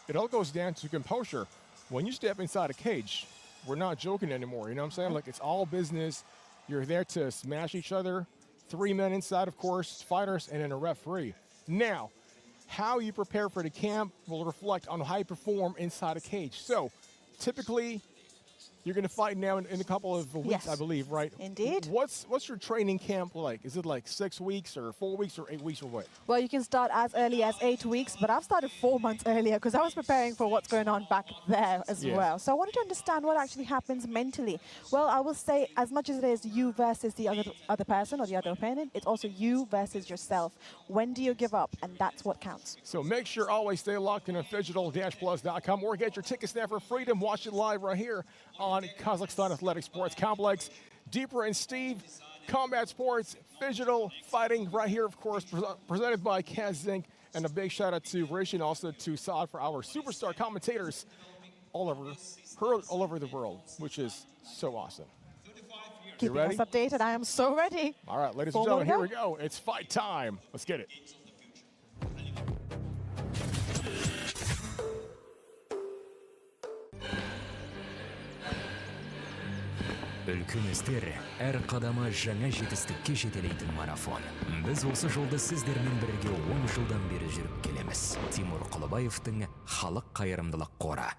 it all goes down to composure. When you step inside a cage, we're not joking anymore, you know what I'm saying? Like, it's all business. You're there to smash each other. 3 men inside, of course, fighters, and then a referee. Now, how you prepare for the camp will reflect on how you perform inside a cage. So, typically, you're going to fight now in a couple of weeks, I believe, right? Indeed. What's your training camp like? Is it like 6 weeks or 4 weeks or 8 weeks or what? Well, you can start as early as 8 weeks, but I've started 4 months earlier because I was preparing for what's going on back there as well. So I wanted to understand what actually happens mentally. Well, I will say as much as it is you versus the other person or the other opponent, it's also you versus yourself. When do you give up? And that's what counts. So make sure always stay locked in on Phygital-Plus.com or get your tickets now for freedom. Watch it live right here on Kazakhstan Athletic Sports Complex. Deeper and Steve, Combat Sports, Phygital, fighting right here, of course, presented by Kazink. And a big shout out to Rishi and also to Saad for our superstar commentators all over the world, which is so awesome. Keeping us updated. I am so ready. All right, ladies and gentlemen, here we go. It's fight time. Let's get it. Үлкен әр қадамы жаңа жетістікке жетелейтін марафон. Біз осы жолды сіздермен бірге 10 жылдан бері жүріп келеміз. Тимур Құлыбаевтың халық қайырымдылық қоры.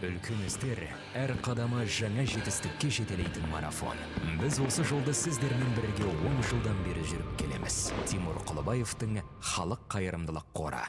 Үлкен әр қадамы жаңа жетістікке жетелейтін марафон. Біз осы жолды сіздермен бірге 10 жылдан бері жүріп келеміз. Тимур Құлыбаевтың халық қайырымдылық қоры.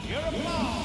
Your applause.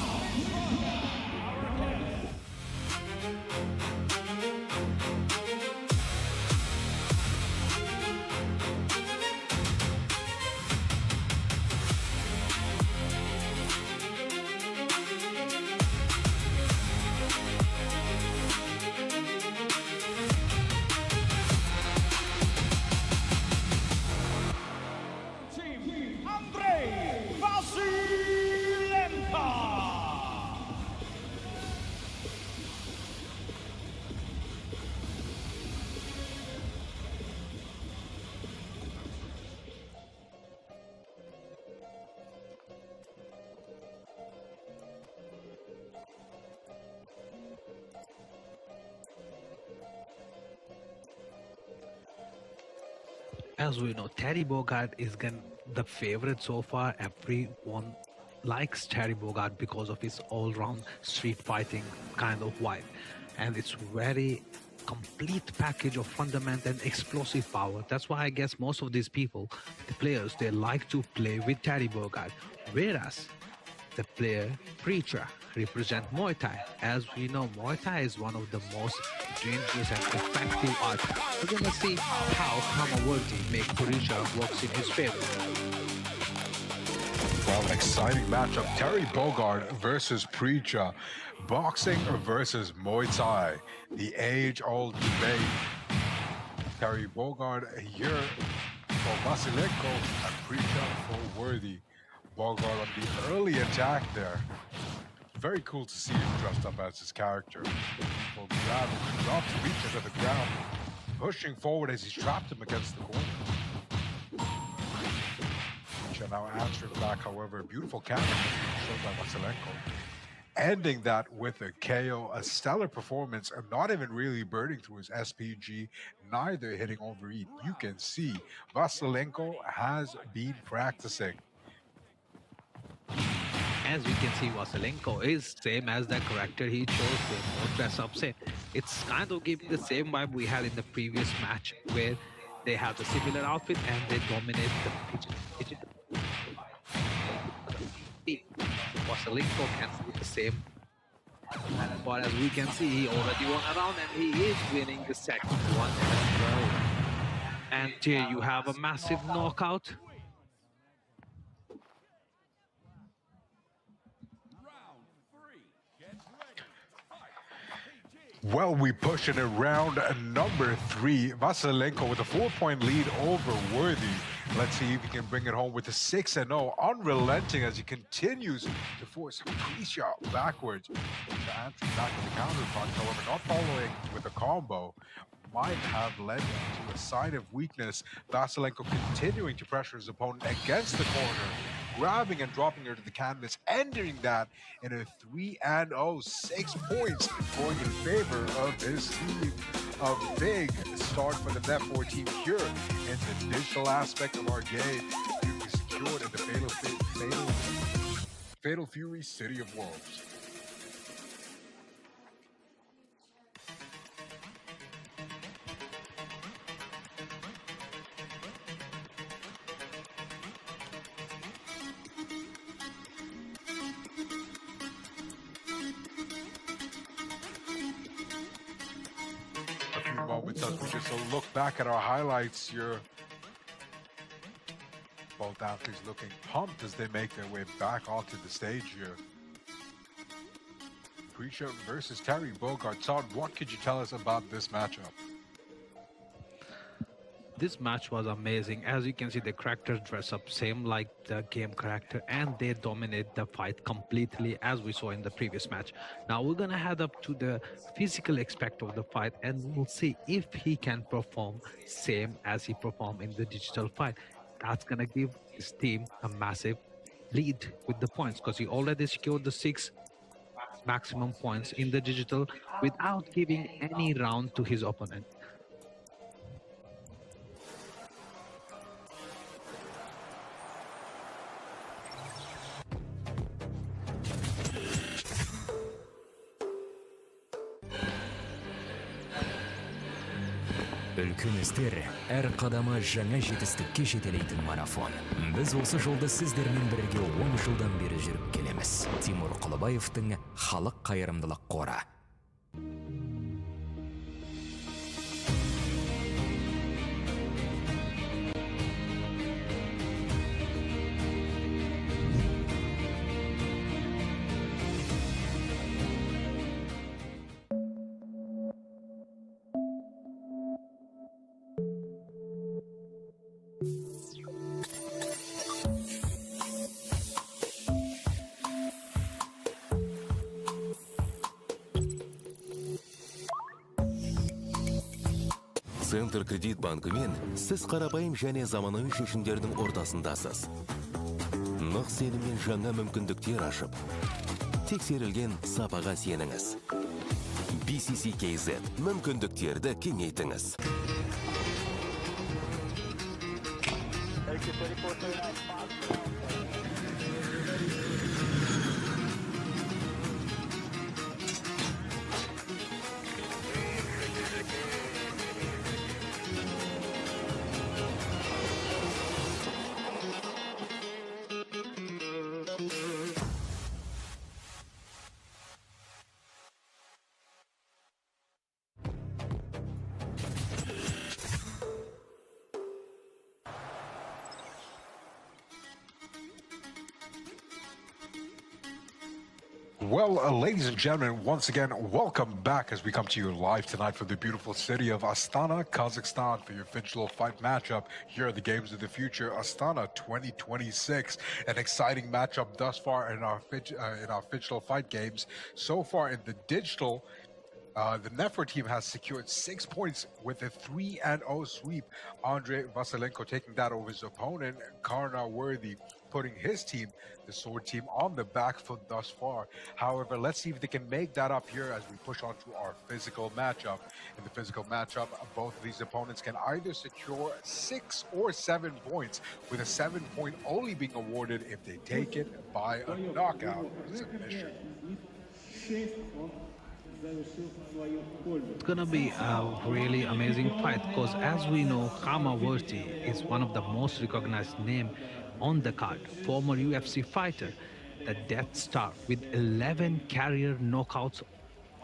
As we know, Terry Bogard is the favorite so far. Everyone likes Terry Bogard because of his all-round street fighting kind of vibe, and it's very complete package of fundament and explosive power. That's why I guess most of these people, the players, they like to play with Terry Bogard, whereas the player Preacher represent Muay Thai. As we know, Muay Thai is one of the most dangerous and effective arts. We're gonna see how Kamaworthy make Preacher works in his favor. Well, an exciting matchup. Terry Bogard versus Preacher. Boxing versus Muay Thai. The age-old debate. Terry Bogard here for Vasilenko and Preacher for Worthy. Bogard on the early attack there. Very cool to see him dressed up as his character. People grab him, drops Preacher to the ground, pushing forward as he's trapped him against the corner. Preacher now answering back, however, a beautiful counter shown by Vasilenko. Ending that with a KO, a stellar performance, and not even really burning through his SPG, neither hitting overeat. You can see Vasilenko has been practicing. As we can see, Vasilenko is same as the character he chose, the more dress up say. It's kind of giving the same vibe we had in the previous match, where they have the similar outfit and they dominate the pitch. Vasilenko can do the same. But as we can see, he already won a round and he is winning the second one as well. And here you have a massive knockout. Well, we push in round number 3. Vasilenko with a 4-point lead over Worthy. Let's see if he can bring it home with a 6-0, unrelenting as he continues to force Preacher backwards. To answer back to the counter punch, however, not following with a combo, might have led to a sign of weakness. Vasilenko continuing to pressure his opponent against the corner, grabbing and dropping her to the canvas, ending that in a 3-0, 6 points going in favor of his team. A big start for the Net4 team here in the digital aspect of our game. You be secured in the Fatal Fury City of Wolves. Moments as we just look back at our highlights here. Both athletes looking pumped as they make their way back onto the stage here. Preacher versus Terry Bogard. Todd, what could you tell us about this matchup? This match was amazing. As you can see, the characters dress up same like the game character and they dominate the fight completely as we saw in the previous match. Now we're gonna head up to the physical aspect of the fight and we'll see if he can perform same as he performed in the digital fight. That's gonna give his team a massive lead with the points because he already secured the 6 maximum points in the digital without giving any round to his opponent. Үлкен істер әр қадамы жаңа жетістікке жетелейтін марафон. Біз осы жолды сіздермен бірге 10 жылдан бері жүріп келеміз. Тимур Құлыбаевтың халық қайырымдылық қоры. Центр кредит банкымен сіз қарапайым және заманауи шешімдердің ортасындасыз. Нық сеніммен жаңа мүмкіндіктер ашып, тексерілген сапаға сеніңіз. BCC-KZ мүмкіндіктерді кеңейтіңіз. Well, ladies and gentlemen, once again, welcome back as we come to you live tonight from the beautiful city of Astana, Kazakhstan, for your Fidgetal Fight matchup. Here are the games of the future, Astana 2026. An exciting matchup thus far in our Fidgetal Fight games. So far in the digital, the Nefer team has secured 6 points with a 3-0 sweep. Andrei Vasilenko taking that over his opponent, Karna Worthy putting his team, the Sword team, on the back foot thus far. However, let's see if they can make that up here as we push on to our physical matchup. In the physical matchup, both of these opponents can either secure 6 or 7 points, with a 7-point only being awarded if they take it by a knockout submission. It's gonna be a really amazing fight because, as we know, Kamaverti is one of the most recognized names on the card. Former UFC fighter, the Death Star, with 11 career knockouts,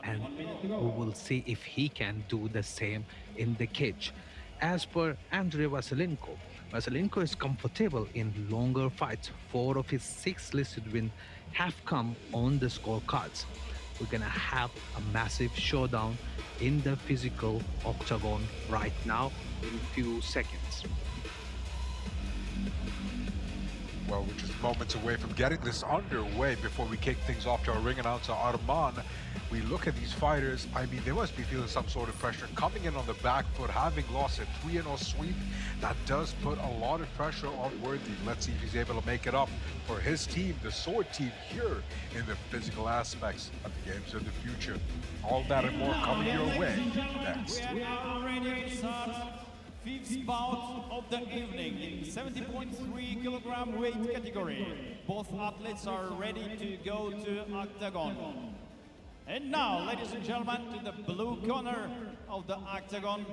and we will see if he can do the same in the cage. As per Andrei Vasilenko, Vasilenko is comfortable in longer fights. 4 of his 6 listed wins have come on the scorecards. We're gonna have a massive showdown in the physical octagon right now in a few seconds. Well, we're just moments away from getting this underway. Before we kick things off to our ring announcer, Arman, we look at these fighters. I mean, they must be feeling some sort of pressure. Coming in on the back foot, having lost a 3-0 sweep, that does put a lot of pressure on Worthy. Let's see if he's able to make it up for his team, the Sword team, here in the physical aspects of the games of the future. All that and more coming your way next. We are ready to start 5th bout of the evening in 70.3 kilogram weight category. Both athletes are ready to go to octagon. And now, ladies and gentlemen, to the blue corner of the octagon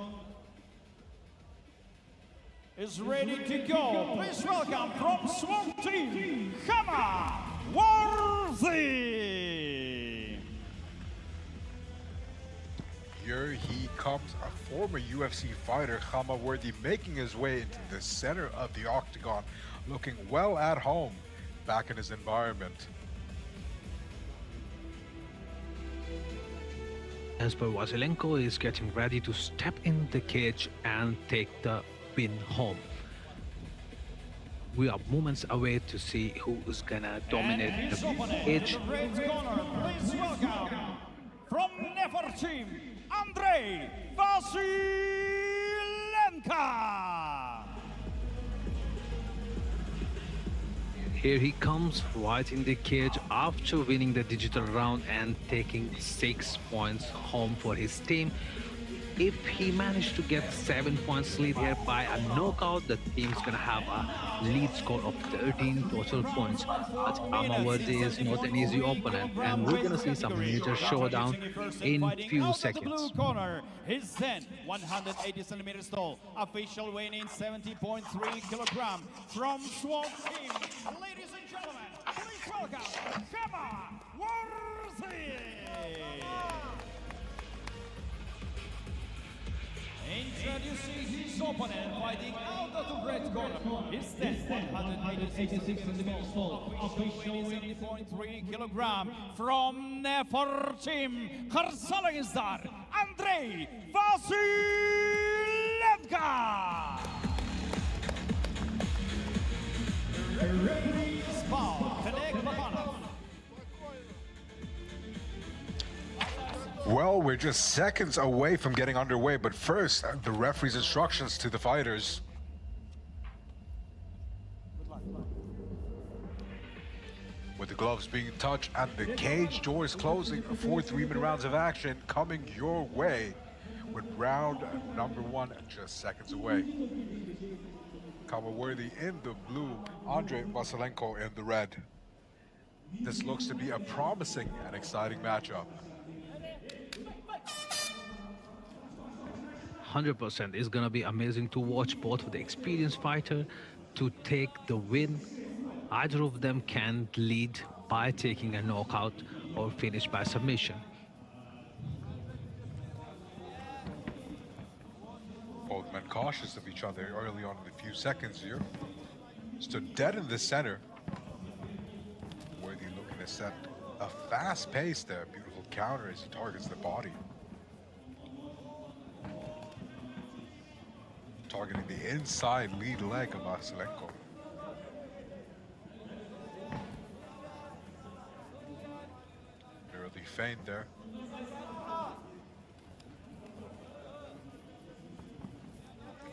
is ready to go. Please welcome from Swamp Team, Worthy. Here he comes, a former UFC fighter, Worthy, making his way into the center of the octagon, looking well at home back in his environment. As per Vasilenko is getting ready to step in the cage and take the win home. We are moments away to see who is gonna dominate the cage. Please welcome from Nefer Team, Andrei Vasilenko. Here he comes right in the cage after winning the digital round and taking 6 points home for his team. if he managed to get 7 points lead here by a knockout, the team's gonna have a lead score of 13 total points. But Amawardi is not an easy opponent, and we're gonna see some major showdown in few seconds. Blue corner, his then 180 centimeters tall, official weighing in 70.3 kilogram from SWAT team. Ladies and gentlemen, please welcome Worthy. Introducing his opponent, fighting out of the red corner. His then 186 centimeters tall, official weighing 70.3 kilogram from Nefer team. Kharsalangizar, Andrei Vasilevka. Referee is foul. Kadek Babanov. Well, we're just seconds away from getting underway, but first, the referee's instructions to the fighters. With the gloves being touched and the cage doors closing for 3-minute rounds of action coming your way, with round number 1 just seconds away. Worthy in the blue, Andrei Vasilenko in the red. This looks to be a promising and exciting matchup. 100%. It's gonna be amazing to watch both of the experienced fighter to take the win. Either of them can lead by taking a knockout or finish by submission. Both men cautious of each other early on in the few seconds here. Stood dead in the center. Worthy looking to set a fast pace there. Beautiful counter as he targets the body. Targeting the inside lead leg of Vasilenko. Early feint there.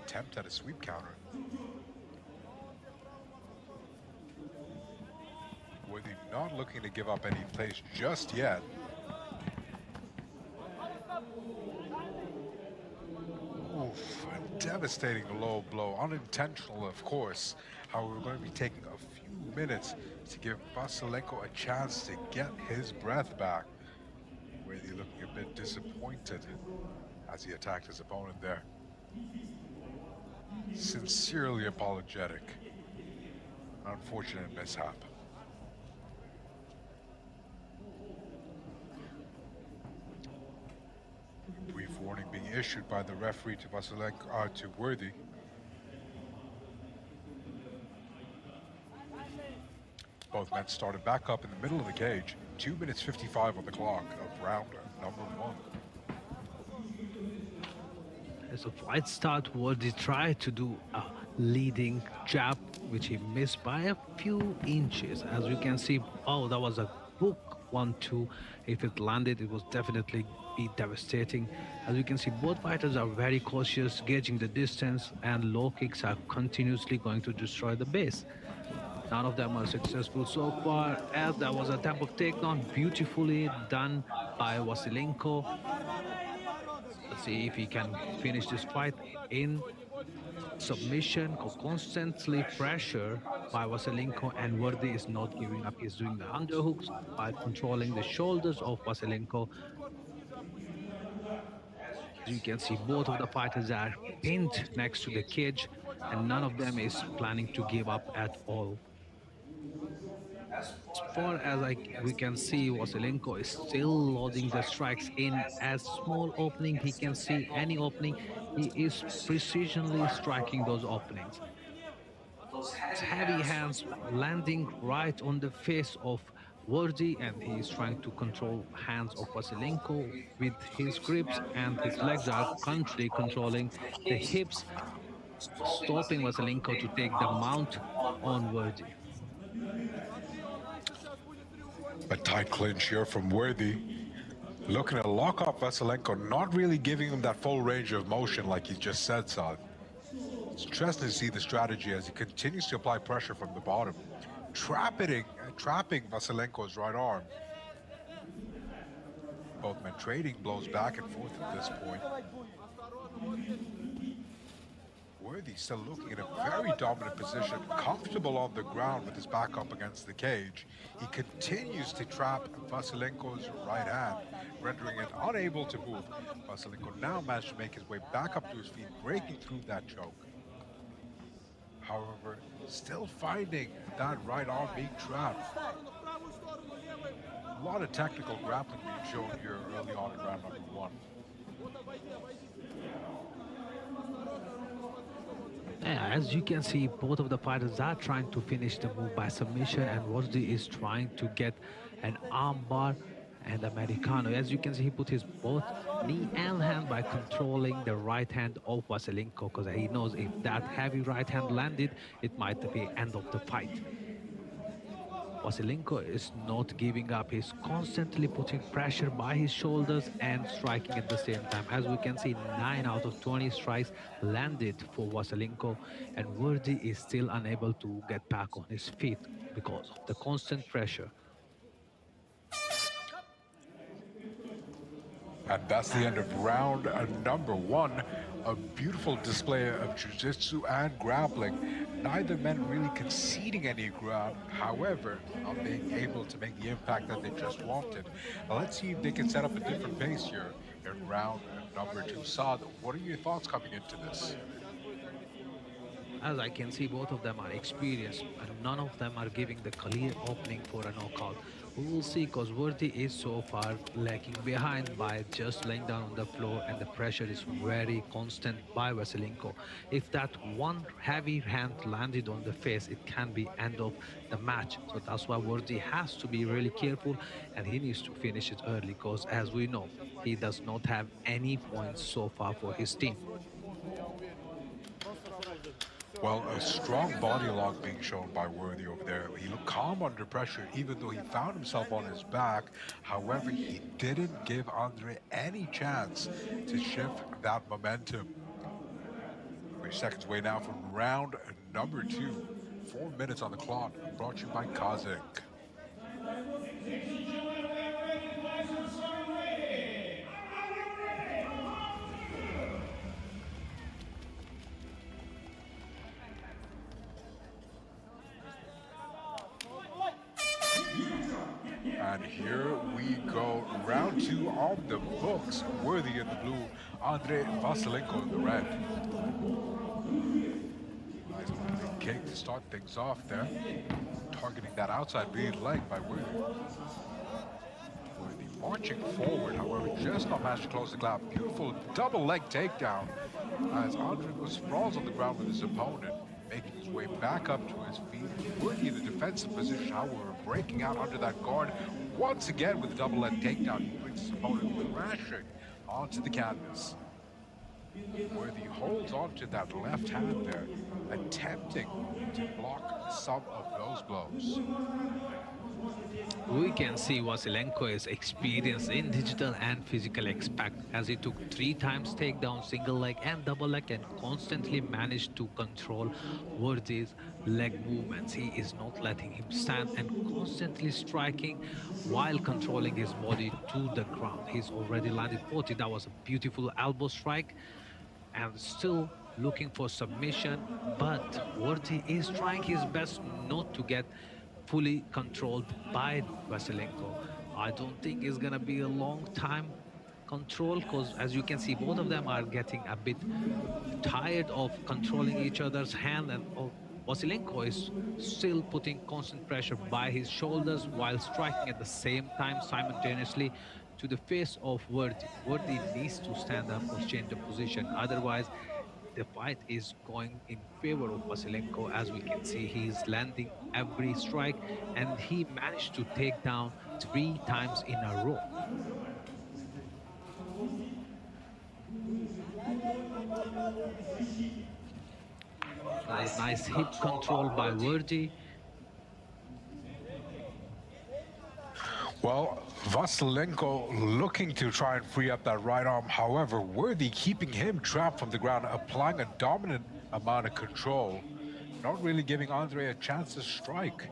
Attempt at a sweep counter. Worthy not looking to give up any place just yet. Oof, a devastating low blow, unintentional of course. However, we're going to be taking a few minutes to give Vasilenko a chance to get his breath back. Worthy looking a bit disappointed as he attacked his opponent there. Sincerely apologetic. Unfortunate mishap. Brief warning being issued by the referee to Vasilenko, to Worthy. Both men started back up in the middle of the cage. 2 minutes 55 on the clock of round number 1. As a fight start, Worthy tried to do a leading jab, which he missed by a few inches. As you can see, oh, that was a hook 1-2. If it landed, it was definitely be devastating. As you can see, both fighters are very cautious, gauging the distance, and low kicks are continuously going to destroy the base. None of them are successful so far, as there was a type of takedown beautifully done by Vasilenko. Let's see if he can finish this fight in submission or constantly pressure by Vasilenko, and Worthy is not giving up. He's doing the underhooks by controlling the shoulders of Vasilenko. As you can see, both of the fighters are pinned next to the cage, and none of them is planning to give up at all. As far as we can see, Vasilenko is still loading the strikes in as small opening. He can see any opening. He is precisionally striking those openings. Those heavy hands landing right on the face of Worthy, and he is trying to control hands of Vasilenko with his grips, and his legs are currently controlling the hips, stopping Vasilenko to take the mount on Worthy. A tight clinch here from Worthy. Looking to lock up Vasilenko, not really giving him that full range of motion like he just said, Saad. It's interesting to see the strategy as he continues to apply pressure from the bottom, trapping Vasilenko's right arm. Both men trading blows back and forth at this point. Worthy still looking in a very dominant position, comfortable on the ground with his back up against the cage. He continues to trap Vasilenko's right hand, rendering it unable to move. Vasilenko now managed to make his way back up to his feet, breaking through that choke. However, still finding that right arm being trapped. A lot of technical grappling being shown here early on in round number 1. Yeah, as you can see, both of the fighters are trying to finish the move by submission, and Worthy is trying to get an armbar and Americano. As you can see, he put his both knee and hand by controlling the right hand of Vasilenko, because he knows if that heavy right hand landed, it might be end of the fight. Vasilenko is not giving up. He's constantly putting pressure by his shoulders and striking at the same time. As we can see, 9 out of 20 strikes landed for Vasilenko, and Worthy is still unable to get back on his feet because of the constant pressure. And that's the end of round number 1. A beautiful display of jiu-jitsu and grappling. Neither men really conceding any ground, however, not being able to make the impact that they just wanted. Now let's see if they can set up a different pace here in round number 2. Saad, what are your thoughts coming into this? As I can see, both of them are experienced, but none of them are giving the clear opening for a knockout. We will see, because Worthy is so far lagging behind by just laying down on the floor, and the pressure is very constant by Vasilenko. If that one heavy hand landed on the face, it can be end of the match. So that's why Worthy has to be really careful, and he needs to finish it early, because as we know, he does not have any points so far for his team. Well, a strong body lock being shown by Worthy over there. He looked calm under pressure, even though he found himself on his back. However, he didn't give Andre any chance to shift that momentum. We're seconds away now from round number 2. 4 minutes on the clock, brought to you by Kazakh. And here we go, round 2 on the books. Worthy in the blue, Andre Vasilenko in the red. Nice big kick to start things off there. Targeting that outside being leg by Worthy. Worthy marching forward, however, just not managed to close the gap. Beautiful double leg takedown as Andre was sprawls on the ground with his opponent, making his way back up to his feet. Worthy in the defensive position, however, breaking out under that guard. Once again with a double leg takedown, he brings his opponent crashing onto the canvas. Worthy holds onto that left hand there, attempting to block some of those blows. We can see Vasilenko is experienced in digital and physical aspect, as he took 3 times takedown, single leg and double leg, and constantly managed to control Worthy's leg movements. He is not letting him stand and constantly striking while controlling his body to the ground. He's already landed 40. That was a beautiful elbow strike, and still looking for submission, but Worthy is trying his best not to get fully controlled by Vasilenko. I don't think it's gonna be a long time control, because as you can see, both of them are getting a bit tired of controlling each other's hand, and Vasilenko is still putting constant pressure by his shoulders while striking at the same time simultaneously to the face of Worthy. Worthy needs to stand up or change the position, otherwise the fight is going in favor of Vasilenko. As we can see, he's landing every strike, and he managed to take down 3 times in a row. Nice hip control by Worthy. Well, Vasilenko looking to try and free up that right arm. However, Worthy keeping him trapped from the ground, applying a dominant amount of control, not really giving Andre a chance to strike.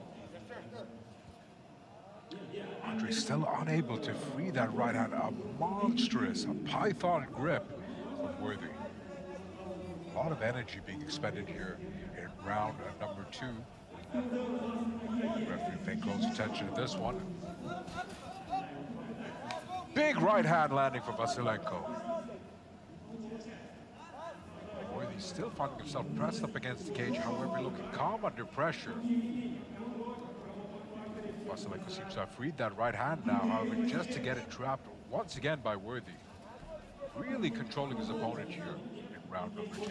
Andre still unable to free that right hand. A monstrous, a python grip from Worthy. A lot of energy being expended here in round number 2. Referee paying close attention to this one. Big right hand landing for Vasilenko. Worthy still finding himself pressed up against the cage, however looking calm under pressure. Vasilenko seems to have freed that right hand now, however, just to get it trapped once again by Worthy. Really controlling his opponent here in round number 2.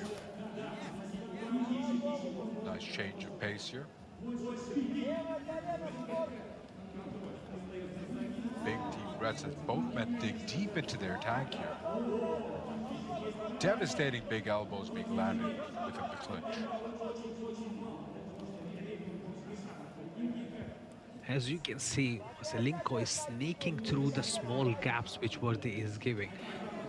Nice change of pace here. Big deep breaths as both men dig deep into their tank here. Devastating big elbows being landed within the clinch. As you can see, Vasilenko is sneaking through the small gaps which Worthy is giving.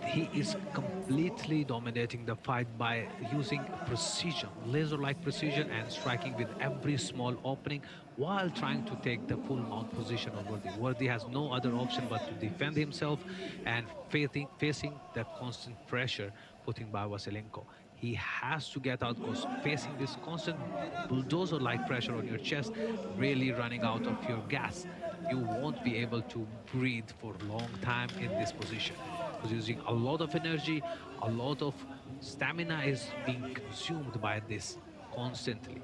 He is completely dominating the fight by using precision, laser-like precision, and striking with every small opening while trying to take the full mount position of Worthy. Worthy has no other option but to defend himself and facing the constant pressure put by Vasilenko. He has to get out because facing this constant bulldozer-like pressure on your chest, really running out of your gas, you won't be able to breathe for a long time in this position. Because using a lot of energy, a lot of stamina is being consumed by this constantly.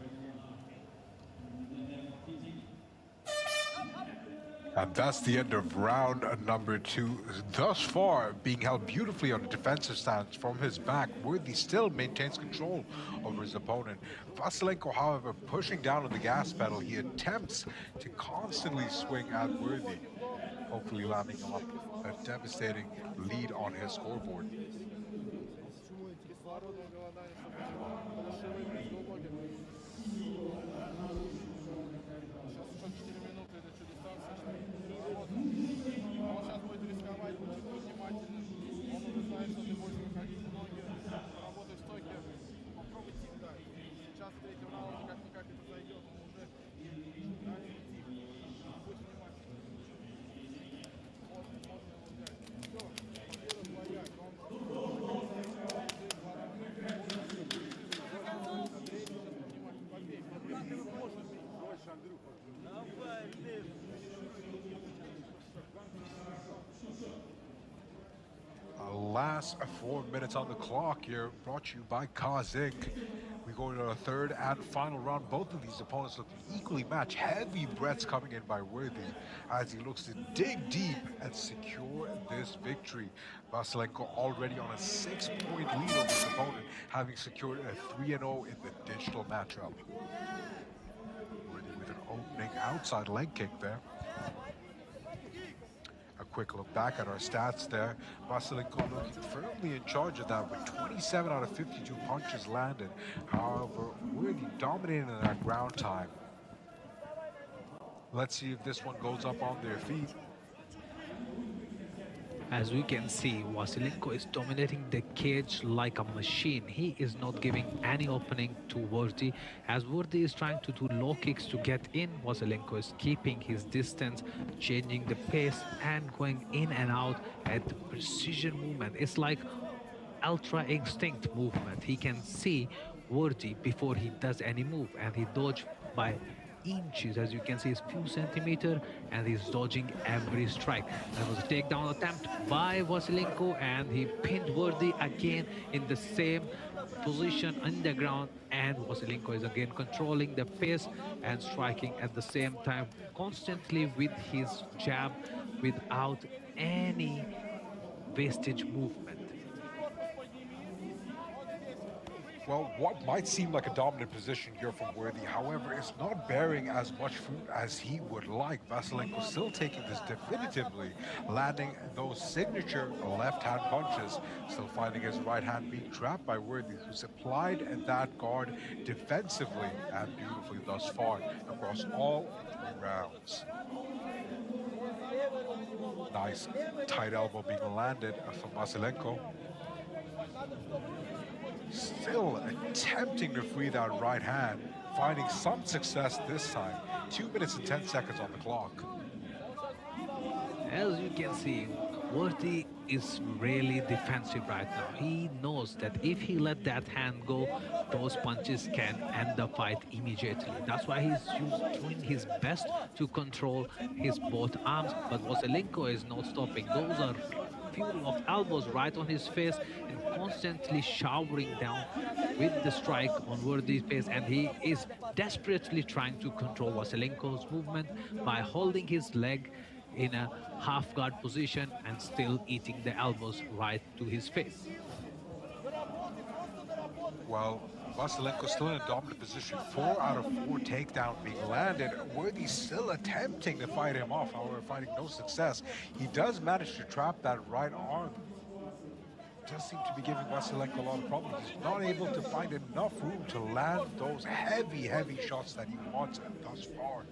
And that's the end of round number 2. Thus far, being held beautifully on a defensive stance from his back, Worthy still maintains control over his opponent. Vasilenko, however, pushing down on the gas pedal, he attempts to constantly swing at Worthy, hopefully landing him up a devastating lead on his scoreboard. Last 4 minutes on the clock here, brought to you by Kazik. We go to a third and final round. Both of these opponents look equally matched. Heavy breaths coming in by Worthy as he looks to dig deep and secure this victory. Vasilenko already on a 6-point lead over his opponent, having secured a 3-0 in the digital matchup. Worthy with an opening outside leg kick there. A quick look back at our stats there. Vasilenko looking firmly in charge of that with 27 out of 52 punches landed. However, Worthy dominating in that ground time. Let's see if this one goes up on their feet. As we can see, Vasilenko is dominating the cage like a machine. He is not giving any opening to Worthy. As Worthy is trying to do low kicks to get in, Vasilenko is keeping his distance, changing the pace and going in and out at the precision movement. It's like ultra instinct movement. He can see Worthy before he does any move, and he dodges by inches. As you can see, it's few centimeters, and he's dodging every strike. That was a takedown attempt by Vasilenko, and he pinned Worthy again in the same position on the ground, and Vasilenko is again controlling the pace and striking at the same time, constantly with his jab without any wastage movement. Well, what might seem like a dominant position here from Worthy, however, it's not bearing as much fruit as he would like. Vasilenko still taking this definitively, landing those signature left-hand punches, still finding his right hand being trapped by Worthy, who's applied that guard defensively and beautifully thus far across all 3 rounds. Nice tight elbow being landed from Vasilenko. Still attempting to free that right hand, finding some success this time. 2 minutes and 10 seconds on the clock. As you can see, Worthy is really defensive right now. He knows that if he let that hand go, those punches can end the fight immediately. That's why he's doing his best to control his both arms, but Vasylenko is not stopping. Those are fury of elbows right on his face and constantly showering down with the strike on Worthy's face, and he is desperately trying to control Vasylenko's movement by holding his leg in a half guard position and still eating the elbows right to his face. Well, Vasylenko still in a dominant position. 4 out of 4 takedowns being landed. Worthy still attempting to fight him off, however, finding no success. He does manage to trap that right arm. Does seem to be giving Vasylenko a lot of problems. He's not able to find enough room to land those heavy shots that he wants thus far.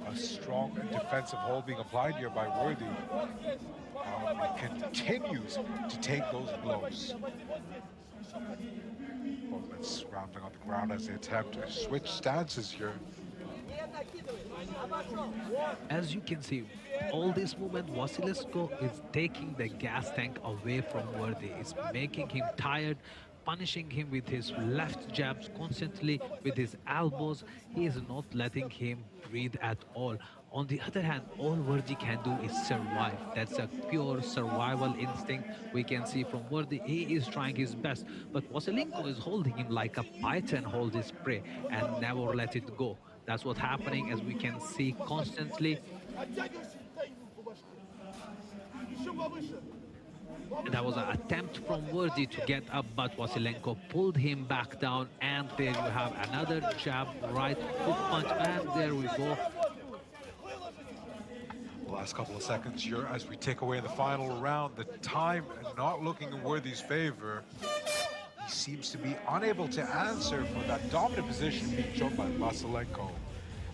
A strong defensive hold being applied here by Worthy. He continues to take those blows. Opponents rounding on the ground as they attempt to switch stances here. As you can see, all this movement, Vasylenko is taking the gas tank away from Worthy. It's making him tired, punishing him with his left jabs constantly, with his elbows. He is not letting him breathe at all. On the other hand, all Worthy can do is survive. That's a pure survival instinct we can see from Worthy. He is trying his best, but Vasylenko is holding him like a python holds his prey and never let it go. That's what's happening, as we can see constantly. That was an attempt from Worthy to get up, but Vasylenko pulled him back down, and there you have another jab, right hook punch, and there we go. Last couple of seconds here as we take away the final round. The time not looking in Worthy's favor. He seems to be unable to answer for that dominant position being shown by Vasylenko.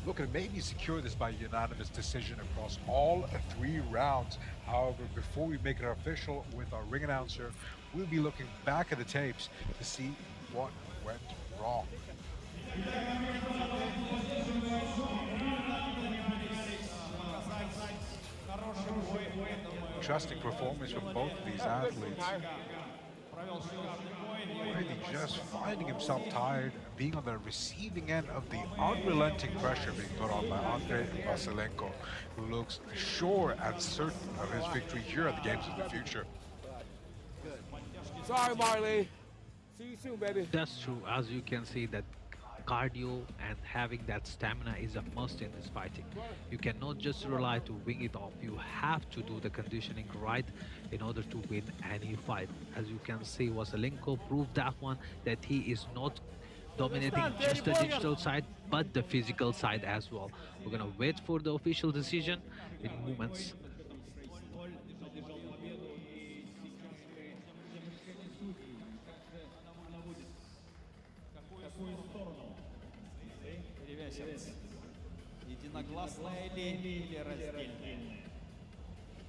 Looking to maybe secure this by unanimous decision across all 3 rounds. However, before we make it official with our ring announcer, we'll be looking back at the tapes to see what went wrong. Interesting performance from both of these athletes. Worthy just finding himself tired, being on the receiving end of the unrelenting pressure being put on by Andrei Vasylenko, who looks sure and certain of his victory here at the Games of the Future. Sorry, Marley. See you soon, baby. That's true. As you can see, that cardio and having that stamina is a must in this fighting. You cannot just rely to wing it off. You have to do the conditioning right in order to win any fight. As you can see, Vasylenko proved that one, that he is not dominating just the digital side, but the physical side as well. We're gonna wait for the official decision in moments.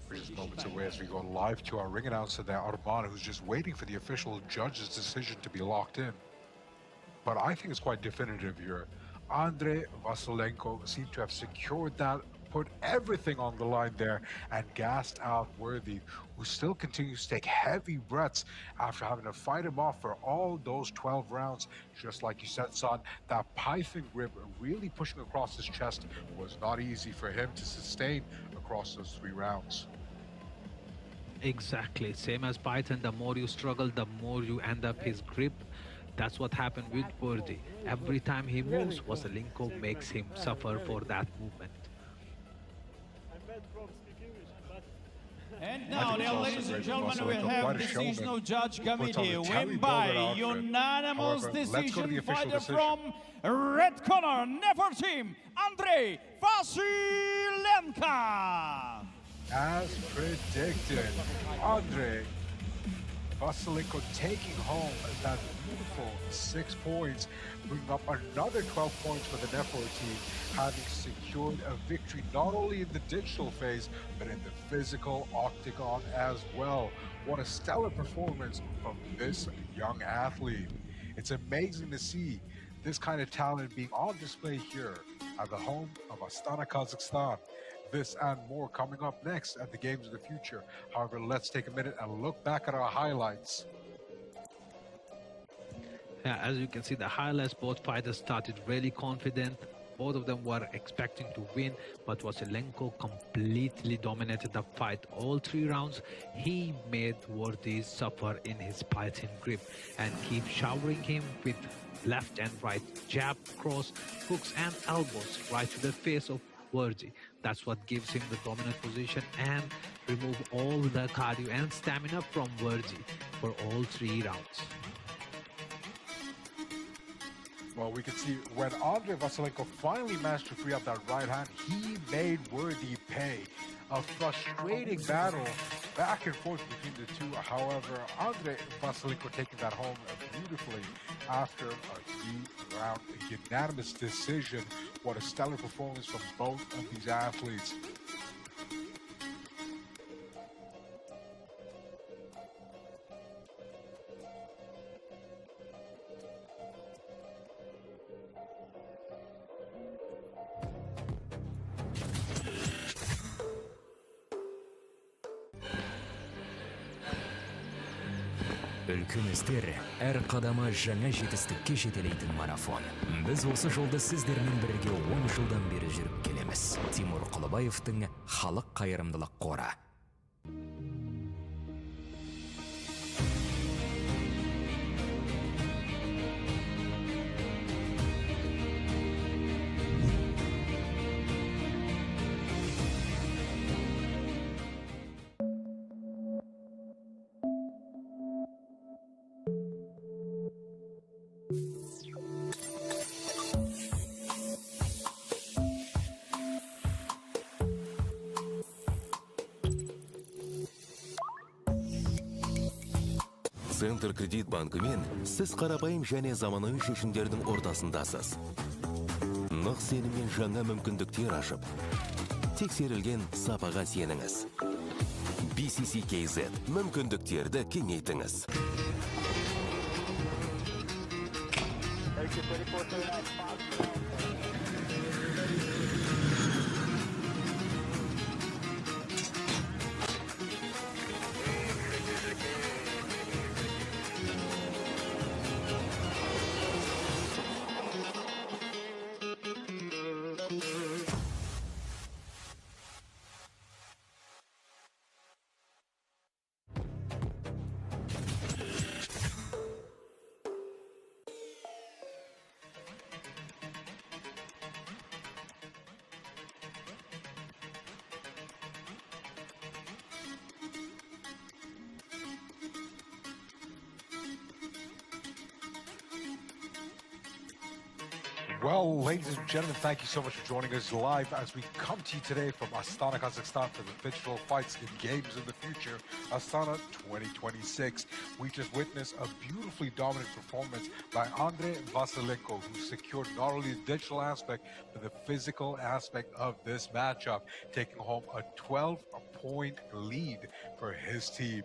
We're just moments away as we go live to our ring announcer there, Arman, who's just waiting for the official judge's decision to be locked in. But I think it's quite definitive here. Andrei Vasylenko seemed to have secured that, put everything on the line there, and gassed out Worthy, who still continues to take heavy breaths after having to fight him off for all those 12 rounds. Just like you said, son, that python grip really pushing across his chest was not easy for him to sustain across those 3 rounds. Exactly, same as Python, the more you struggle, the more you end up his grip. That's what happened with Worthy. Every time he moves, Vasylenko makes him suffer for that movement. And now, ladies and gentlemen, we have decisional judge committee win by unanimous decision. Fighter from red corner, Nefertim, Andrei Vasylenko. As predicted, Andrei Vasylenko taking home that beautiful 6 points, bringing up another 12 points for the Nefer team, having secured a victory not only in the digital phase, but in the physical octagon as well. What a stellar performance from this young athlete. It's amazing to see this kind of talent being on display here at the home of Astana, Kazakhstan. This and more coming up next at the Games of the Future. However, let's take a minute and look back at our highlights. Yeah, as you can see, the highlights, both fighters started really confident. Both of them were expecting to win, but Vasilenko completely dominated the fight. All 3 rounds, he made Worthy suffer in his Python grip and keep showering him with left and right jab, cross, hooks and elbows right to the face of Worthy. That's what gives him the dominant position and remove all the cardio and stamina from Worthy for all 3 rounds. Well, we can see when Andrei Vasilenko finally managed to free up that right hand, he made Worthy pay. A frustrating battle back and forth between the two. However, Andrei Vasilenko taking that home beautifully after a 3-round unanimous decision. What a stellar performance from both of these athletes. Үлкен істер әр қадамы жаңа жетістікке жетелейтін марафон. Біз осы жолды сіздермен бірге 10 жылдан бері жүріп келеміз. Тимур Құлыбаевтың халық қайырымдылық қоры. Центр кредит банкымен сіз қарапайым және заманауи шешімдердің ортасындасыз. Нық сеніммен жаңа мүмкіндіктер ашып, тексерілген сапаға сеніңіз. BCC-KZ мүмкіндіктерді кеңейтіңіз. Well, ladies and gentlemen, thank you so much for joining us live as we come to you today from Astana, Kazakhstan for the digital fights in Games of the Future, Astana 2026. We just witnessed a beautifully dominant performance by Andrei Vasilenko, who secured not only the digital aspect, but the physical aspect of this matchup, taking home a 12-point lead for his team.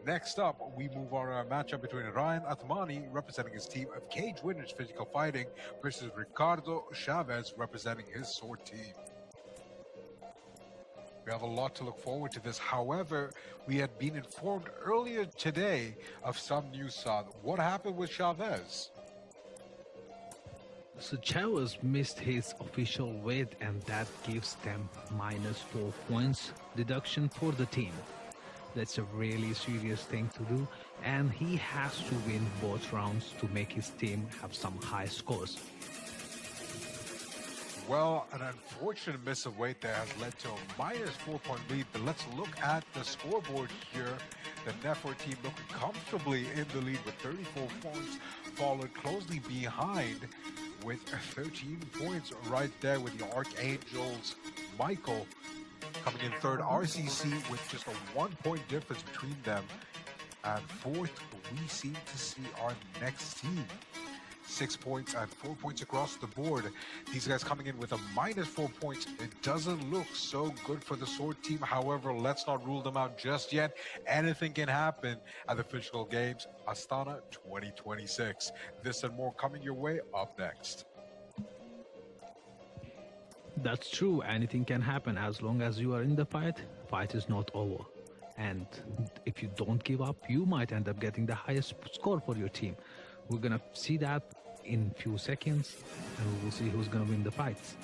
Next up, we move on to a matchup between Ryan Atmani, representing his team of Cage Winners Physical Fighting, versus Ricardo Chavez, representing his sword team. We have a lot to look forward to this. However, we had been informed earlier today of some news on what happened with Chavez. So Chavez missed his official weight, and that gives them -4 points deduction for the team. That's a really serious thing to do, and he has to win both rounds to make his team have some high scores. Well, an unfortunate miss of weight there has led to a -4-point lead, but let's look at the scoreboard here. The Nefer team looking comfortably in the lead with 34 points, followed closely behind with 13 points right there with the Archangels. Michael coming in third, RCC with just a 1-point difference between them. And fourth, we seem to see our next team. 6 points and 4 points across the board. These guys coming in with a -4 points. It doesn't look so good for the sword team. However, let's not rule them out just yet. Anything can happen at the Physical Games Astana 2026. This and more coming your way up next. That's true. Anything can happen as long as you are in the fight. Fight is not over. And if you don't give up, you might end up getting the highest score for your team. We're gonna see that in few seconds, and we will see who's gonna win the fights.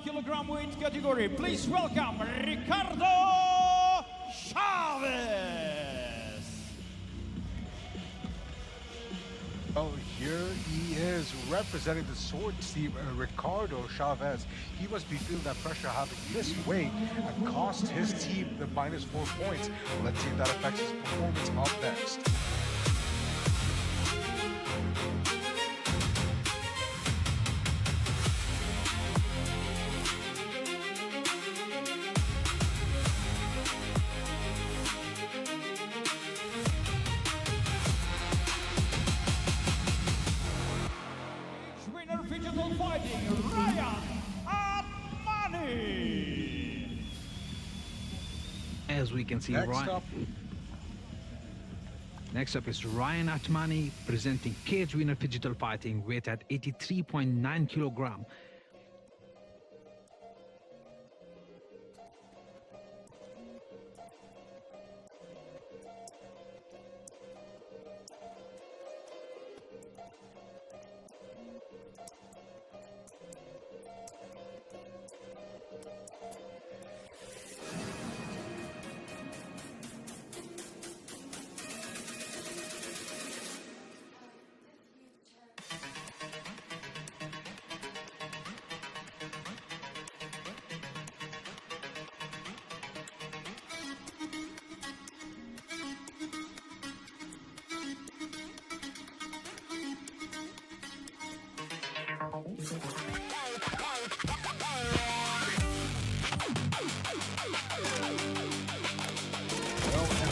Kilogram weight category. Please welcome Ricardo Chavez. Oh, here he is representing the Swords team, Ricardo Chavez. He must be feeling that pressure having this weight and cost his team the -4 points. Let's see if that affects his performance up next. As we can see, next up is Ryan Atmani presenting cage winner digital fighting, weight at 83.9 kilogram.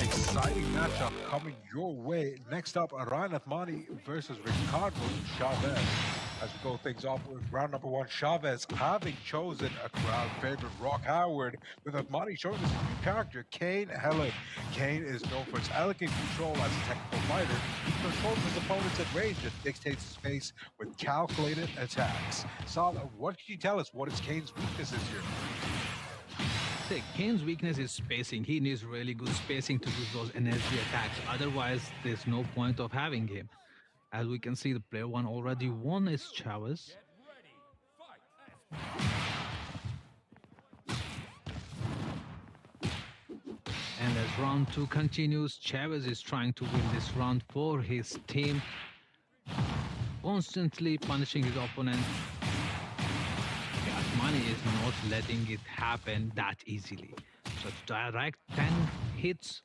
Exciting matchup coming your way. Next up, Ryan Atmani versus Ricardo Chavez. As we go things off with round number 1, Chavez having chosen a crowd favorite, Rock Howard, with Atmani showing his new character, Kane Helen. Kane is known for his elegant control as a technical fighter. He controls his opponents at range and dictates his pace with calculated attacks. Sal, what can you tell us? What is Kane's weaknesses here? Kane's weakness is spacing. He needs really good spacing to use those energy attacks. Otherwise, there's no point of having him. As we can see, the player 1 already won is Chavez. And as round 2 continues, Chavez is trying to win this round for his team, constantly punishing his opponent. Atmani is not letting it happen that easily. So direct 10 hits,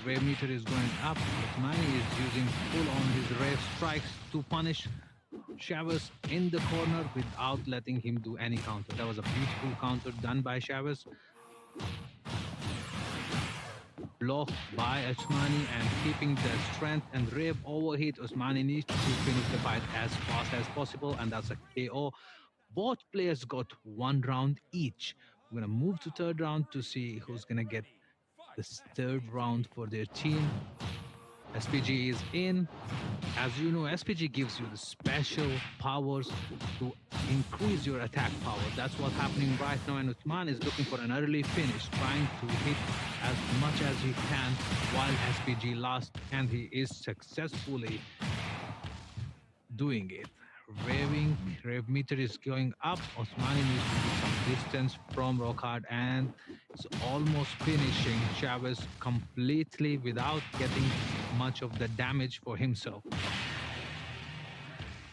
wave meter is going up. Atmani is using full on his wave strikes to punish Chavez in the corner without letting him do any counter. That was a beautiful counter done by Chavez. Blocked by Atmani and keeping the strength and rave overheat. Atmani needs to finish the fight as fast as possible, and that's a KO. Both players got 1 round each. We're gonna move to 3rd round to see who's gonna get this 3rd round for their team. SPG is in. As you know, SPG gives you the special powers to increase your attack power. That's what's happening right now, and Uthman is looking for an early finish, trying to hit as much as he can while SPG lost, and he is successfully doing it. waving. Rev meter is going up. Osmani needs to do some distance from Rockhard, and it's almost finishing Chavez completely without getting much of the damage for himself.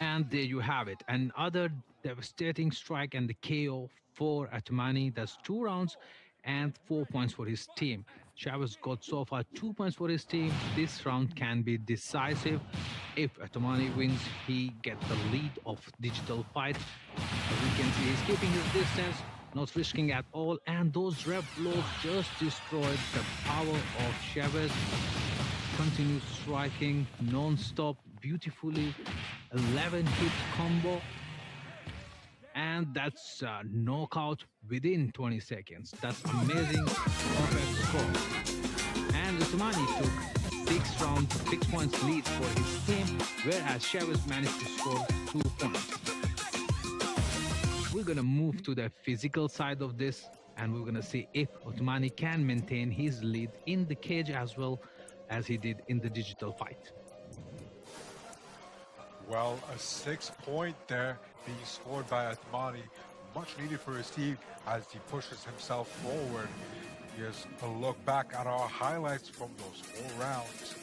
And there you have it. Another devastating strike and the KO for Atmani. That's 2 rounds and 4 points for his team. Chavez got so far 2 points for his team. This round can be decisive. If Atmani wins, he gets the lead of digital fight. As you can see, he's keeping his distance, not risking at all. And those rev blows just destroyed the power of Chavez. Continues striking non-stop beautifully. 11 hit combo, and that's a knockout within 20 seconds. That's amazing, perfect score. And Usmani took 6 rounds, 6 points lead for his team, whereas Chavez managed to score 2 points. We're gonna move to the physical side of this, and we're gonna see if Usmani can maintain his lead in the cage as well as he did in the digital fight. Well, a 6-point there being scored by Atmani, much needed for his team as he pushes himself forward. Here's a look back at our highlights from those 4 rounds.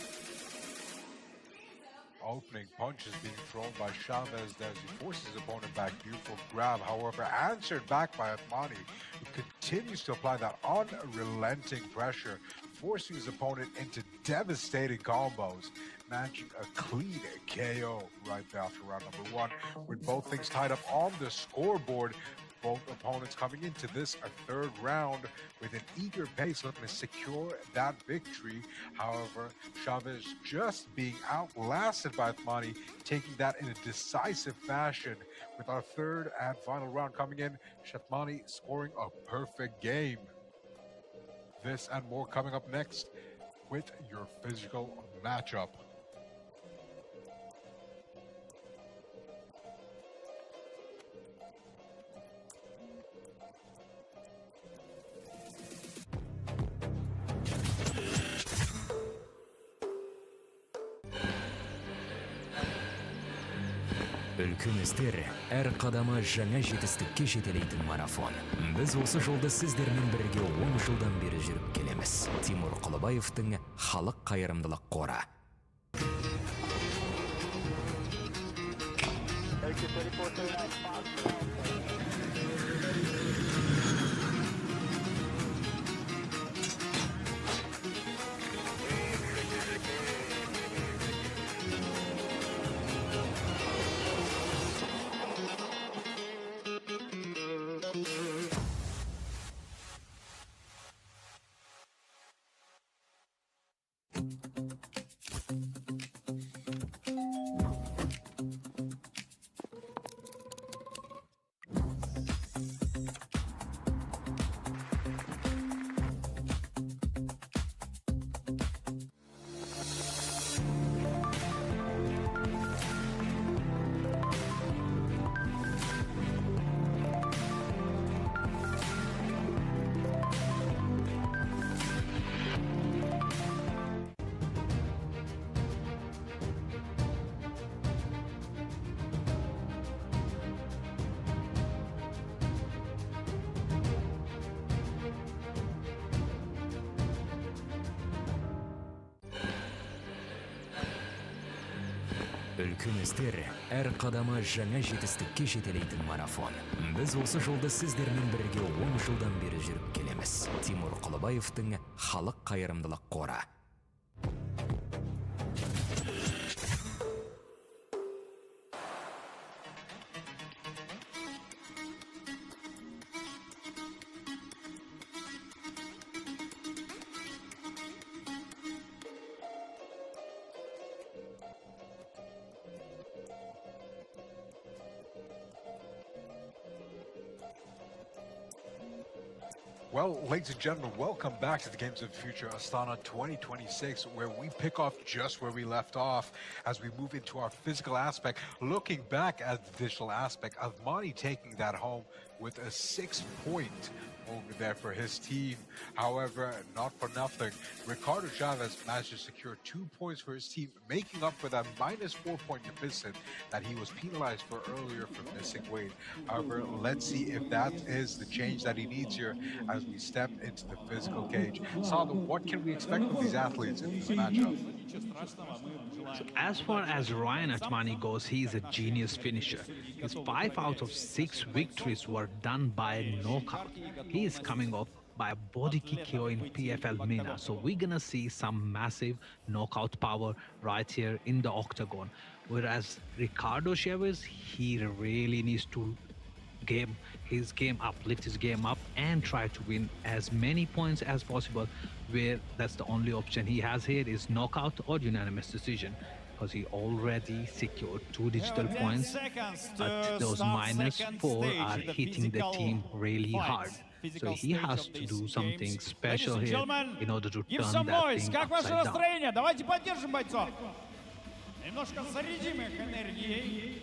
Opening punches being thrown by Chavez as he forces his opponent back. Beautiful grab, however, answered back by Atmani, who continues to apply that unrelenting pressure, forcing his opponent into devastating combos, managing a clean KO right after round number 1. With both things tied up on the scoreboard, both opponents coming into this a 3rd round with an eager pace looking to secure that victory. However, Chavez just being outlasted by Atmani, taking that in a decisive fashion. With our 3rd and final round coming in, Atmani scoring a perfect game. This and more coming up next with your physical matchup. Өлкөмүздөр әр кадамы жаңа жетістікке жетелейтін марафон. Біз осы жолды сіздермен бірге 10 жылдан бері жүріп келеміз. Тимур Құлыбаевтың халық қайырымдылық қоры. Өлкөмүздөр әр кадамы жаңа жетістікке жетелейтін марафон. Біз осы жолды сіздермен бірге 10 жылдан бері жүріп келеміз. Тимур Құлыбаевтың халық қайырымдылық қоры. Well, ladies and gentlemen, welcome back to the Games of the Future Astana 2026, where we pick off just where we left off as we move into our physical aspect. Looking back at the digital aspect, Avmani taking that home with a 6-point over there for his team. However, not for nothing, Ricardo Chavez managed to secure 2 points for his team, making up for that -4-point deficit that he was penalized for earlier for missing weight. However, let's see if that is the change that he needs here as we step into the physical cage. Sada, what can we expect from these athletes in this matchup? So as far as Ryan Atmani goes, he is a genius finisher. His 5 out of 6 victories were done by knockout. He is coming off by a body kick KO in PFL MENA. So we're gonna see some massive knockout power right here in the octagon. Whereas Ricardo Chavez, he really needs to lift his game up and try to win as many points as possible, where that's the only option he has here is knockout or unanimous decision, because he already secured 2 digital points, but those -4 are hitting the team really hard. So he has to do something special here in order to turn that thing upside down. Давайте поддержим бойцов. Немножко зарядим их энергией.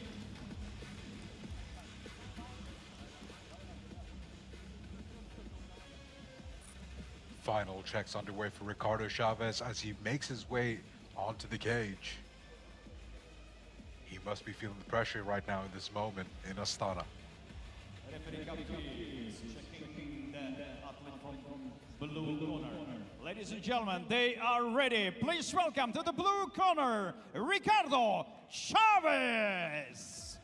Final checks underway for Ricardo Chavez as he makes his way onto the cage. He must be feeling the pressure right now in this moment in Astana. Blue corner. Ladies and gentlemen, they are ready. Please welcome to the blue corner, Ricardo Chavez.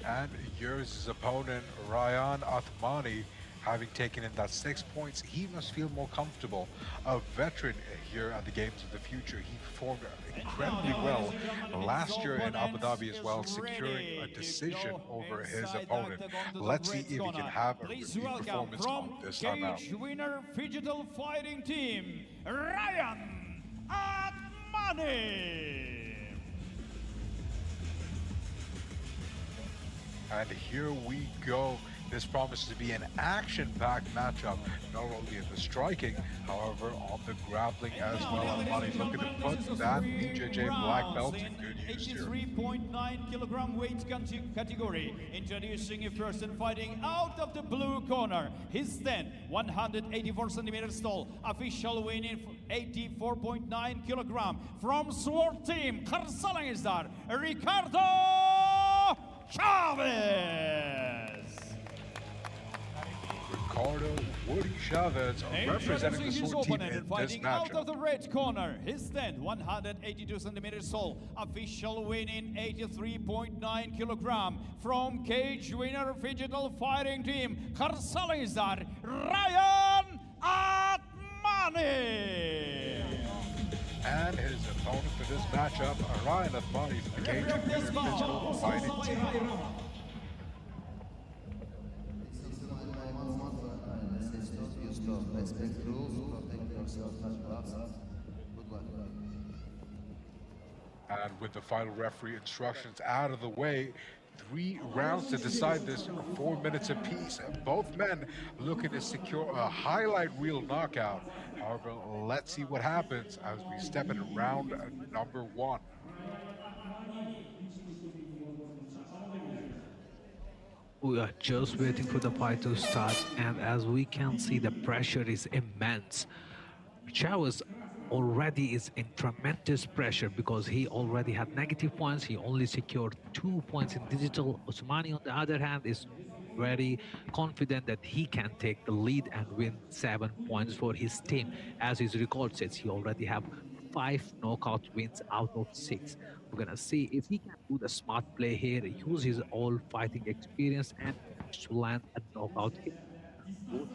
And here's his opponent, Ryan Atmani, having taken in that 6 points. He must feel more comfortable. A veteran here at the Games of the Future. He performed incredibly well last year in Abu Dhabi as well, securing a decision over his opponent. Let's see if he can have a repeat performance on this time out. Winner Digital Fighting Team, Ryan Atmani. And here we go. This promises to be an action-packed matchup, not only in the striking, however, on the grappling as well. Atmani looking to put that BJJ black belt in good use here. 83.9 kilogram weight category. Introducing a person fighting out of the blue corner. His then 184 centimeters tall. Official weighing 84.9 kilogram. From SWORD team, Kırsalanizler, Ricardo Chavez. Ricardo Woody Chavez representing the SWORD team in this fighting out of matchup. the red corner. His stand 182 centimeters tall. Official weighing 83.9 kilogram. From cage winner Digital Fighting Team, Kırsalanizler, Ryan Atmani. And his opponent for this matchup, Ryan Atmani from the cage winner Digital Fighting Team. Respect rules, protect yourself, touch gloves. Good luck. And with the final referee instructions out of the way, 3 rounds to decide this, 4 minutes apiece. Both men looking to secure a highlight reel knockout. However, let's see what happens as we step into round number 1. We are just waiting for the fight to start, and as we can see, the pressure is immense. Chavez already is in tremendous pressure because he already had negative points. He only secured 2 points in digital. Osmani, on the other hand, is very confident that he can take the lead and win 7 points for his team. As his record says, he already have 5 knockout wins out of 6. We're gonna see if he can do the smart play here, use his all fighting experience and to land a knockout hit. Both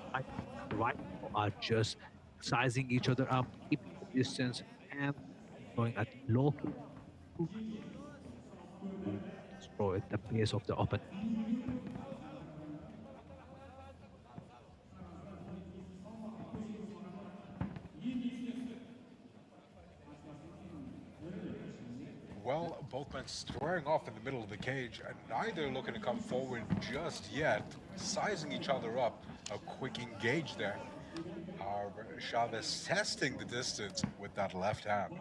right now are just sizing each other up, keeping the distance and going at low kick to destroy the pace of the opponent. Well, both men squaring off in the middle of the cage, and neither looking to come forward just yet, sizing each other up. A quick engage there. However, Chavez testing the distance with that left hand.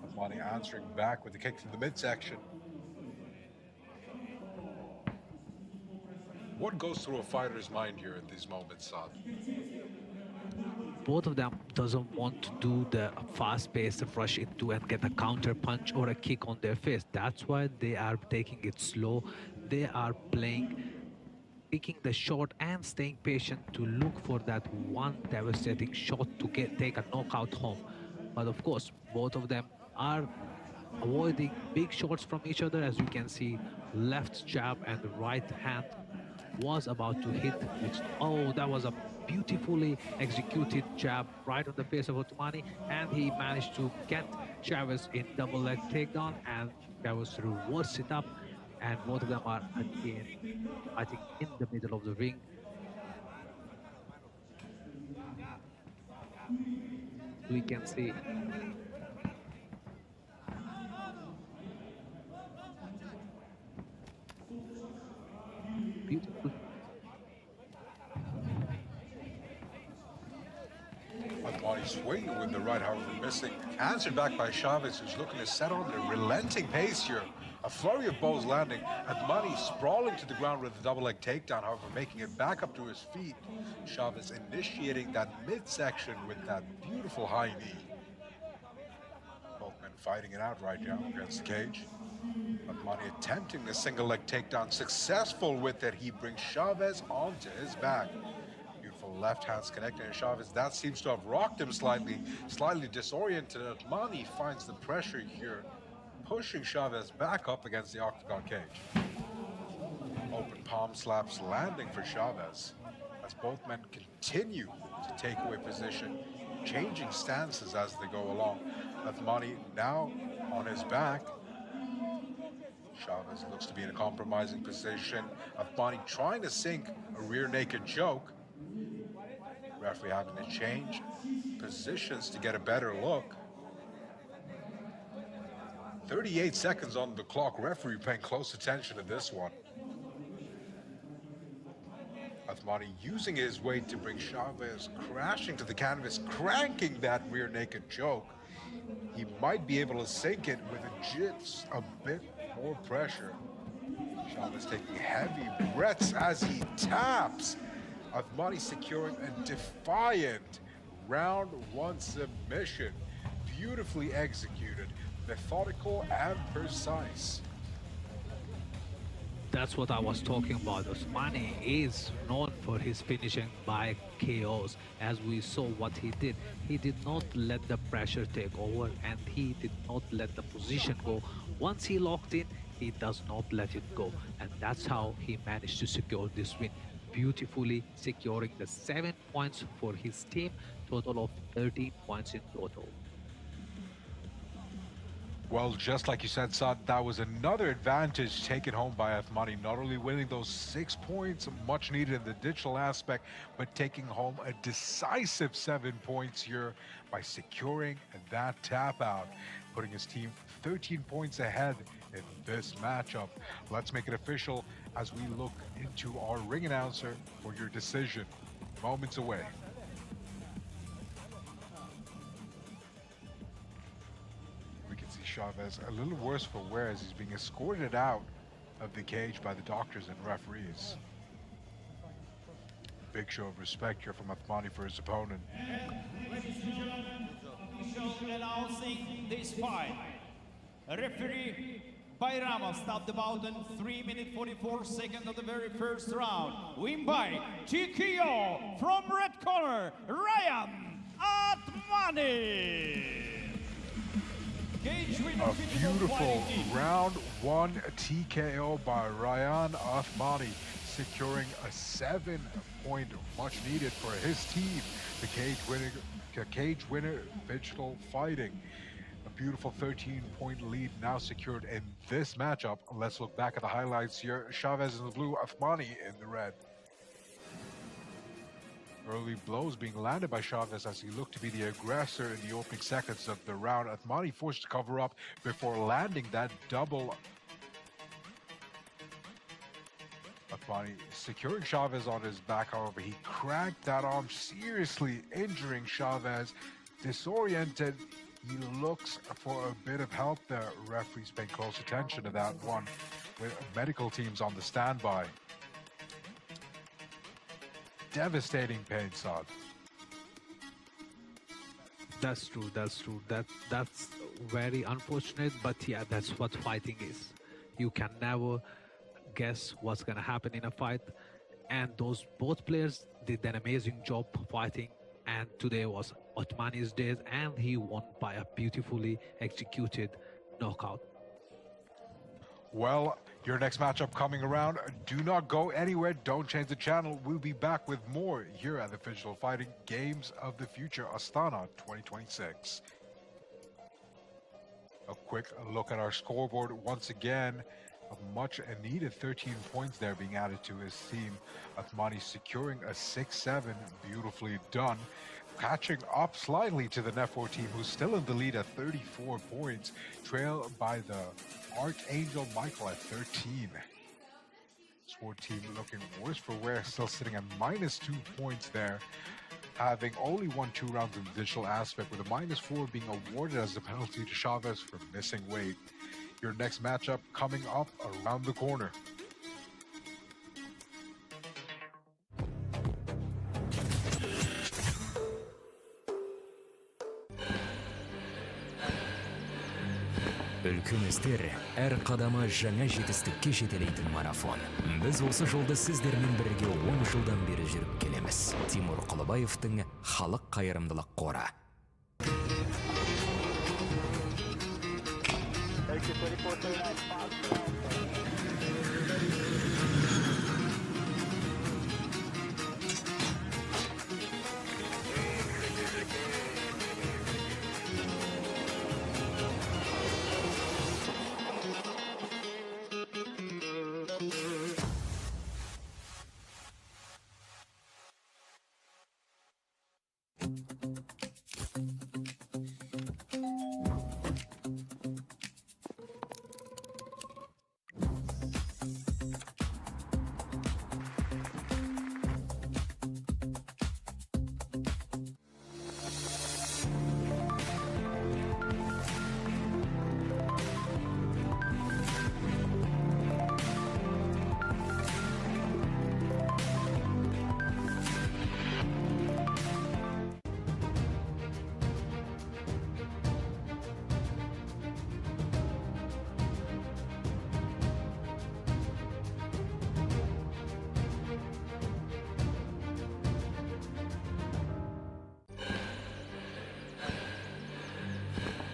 Athmani answering back with a kick to the midsection. What goes through a fighter's mind here at these moments, Saad? Both of them doesn't want to do the fast-paced rush into and get a counter punch or a kick on their face. That's why they are taking it slow. They are picking the shot and staying patient to look for that one devastating shot to take a knockout home. But of course, both of them are avoiding big shots from each other. As you can see, left jab and the right hand was about to hit, which, oh, that was a beautifully executed jab right on the face of Othmani, and he managed to get Chavez in double leg takedown, and Chavez reversed it up, and both of them are again, I think, in the middle of the ring. We can see beautiful. Athmani swinging with the right, however missing. Answered back by Chavez, who's looking to set on the relenting pace here. A flurry of blows landing. Athmani sprawling to the ground with a double leg takedown, however making it back up to his feet. Chavez initiating that midsection with that beautiful high knee. Both men fighting it out right now against the cage. Athmani attempting the single leg takedown, successful with it. He brings Chavez onto his back. Beautiful left hands connecting to Chavez. That seems to have rocked him slightly disoriented. Athmani finds the pressure here, pushing Chavez back up against the octagon cage. Open palm slaps landing for Chavez as both men continue to take away position, changing stances as they go along. Athmani now on his back. Chavez looks to be in a compromising position. Athmani trying to sink a rear naked choke. Referee having to change positions to get a better look. 38 seconds on the clock. Referee paying close attention to this one. Athmani using his weight to bring Chavez crashing to the canvas, cranking that rear naked choke. He might be able to sink it with just a bit more pressure. Chavez taking heavy breaths as he taps. Athmani securing a defiant round one submission. Beautifully executed, methodical and precise. That's what I was talking about. Othmani is known for his finishing by KOs. As we saw what he did not let the pressure take over, and he did not let the position go. Once he locked in, he does not let it go. And that's how he managed to secure this win, beautifully securing the 7 points for his team, total of 13 points in total. Well, just like you said, Saad, that was another advantage taken home by Athmani, not only winning those 6 points, much needed in the digital aspect, but taking home a decisive 7 points here by securing that tap out, putting his team 13 points ahead in this matchup. Let's make it official as we look into our ring announcer for your decision. Moments away. Chavez a little worse for wear as he's being escorted out of the cage by the doctors and referees. Big show of respect here from Athmani for his opponent. Ladies and gentlemen, official announcing this fight. Referee Bayram stopped the bout in 3 minutes 44 seconds of the very first round. Win by TKO from red corner, Ryan Athmani. A beautiful round one TKO by Ryan Athmani, securing a 7-point much needed for his team. The cage winner, Digital Fighting. A beautiful 13-point lead now secured in this matchup. Let's look back at the highlights here. Chavez in the blue, Athmani in the red. Early blows being landed by Chavez as he looked to be the aggressor in the opening seconds of the round. Athmani forced to cover up before landing that double. Athmani securing Chavez on his back, however, he cracked that arm, seriously injuring Chavez. Disoriented, he looks for a bit of help. The referee's paying close attention to that one with medical teams on the standby. Devastating pain, Saad. That's true. That's very unfortunate, but yeah, that's what fighting is. You can never guess what's gonna happen in a fight, and those both players did an amazing job fighting, and today was Athmani's day, and he won by a beautifully executed knockout. Well, your next matchup coming around. Do not go anywhere. Don't change the channel. We'll be back with more here at the Phygital Fighting Games of the Future Astana 2026. A quick look at our scoreboard once again. A much needed 13 points there being added to his team. Athmani securing a 6-7. Beautifully done. Catching up slightly to the Net4 team, who's still in the lead at 34 points, trailed by the Archangel Michael at 13. Sport team looking worse for wear, still sitting at -2 points there, having only won 2 rounds in the digital aspect, with a -4 being awarded as the penalty to Chavez for missing weight. Your next matchup coming up around the corner. Өлкөмүздөр әр кадамы жаңа жетістікке жетелейтін марафон. Біз осы жолды сіздермен бірге 10 жылдан бері жүріп келеміз. Тимур Құлыбаевтың халық қайырымдылық қоры.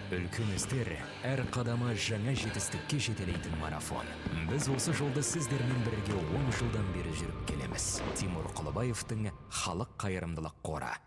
Өлкөмүздөр әр кадамы жаңа жетістікке жетелейтін марафон. Біз осы жолды сіздермен бірге 10 жылдан бері жүріп келеміз. Тимур Құлыбаевтың халық қайырымдылық қоры.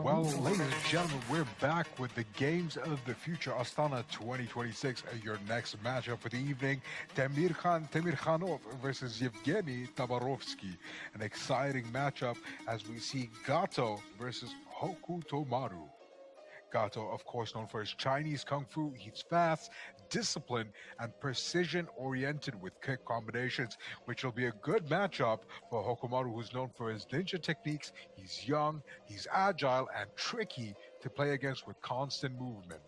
Well, ladies and gentlemen, we're back with the Games of the Future Astana 2026. Your next matchup for the evening, Temirkhanov versus Yevgeny Tabarovsky. An exciting matchup as we see Gato versus Hokutomaru. Gato, of course, known for his Chinese Kung Fu. He's fast, disciplined, and precision-oriented with kick combinations, which will be a good matchup for Hokumaru, who's known for his ninja techniques. He's young, he's agile, and tricky to play against with constant movement.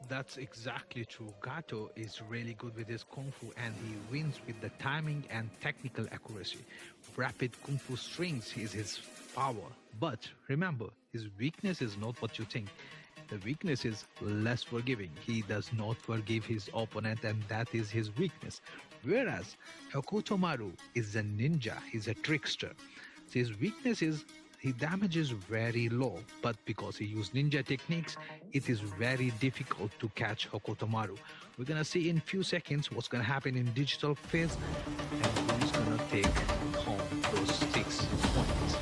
That's exactly true. Gato is really good with his Kung Fu, and he wins with the timing and technical accuracy. Rapid Kung Fu strings is his power. But remember, his weakness is not what you think. The weakness is less forgiving. He does not forgive his opponent, and that is his weakness. Whereas Hokutomaru is a ninja, he's a trickster. So his weakness is he damages very low, but because he used ninja techniques, it is very difficult to catch Hokutomaru. We're gonna see in few seconds what's gonna happen in digital phase and who's gonna take home those 6 points.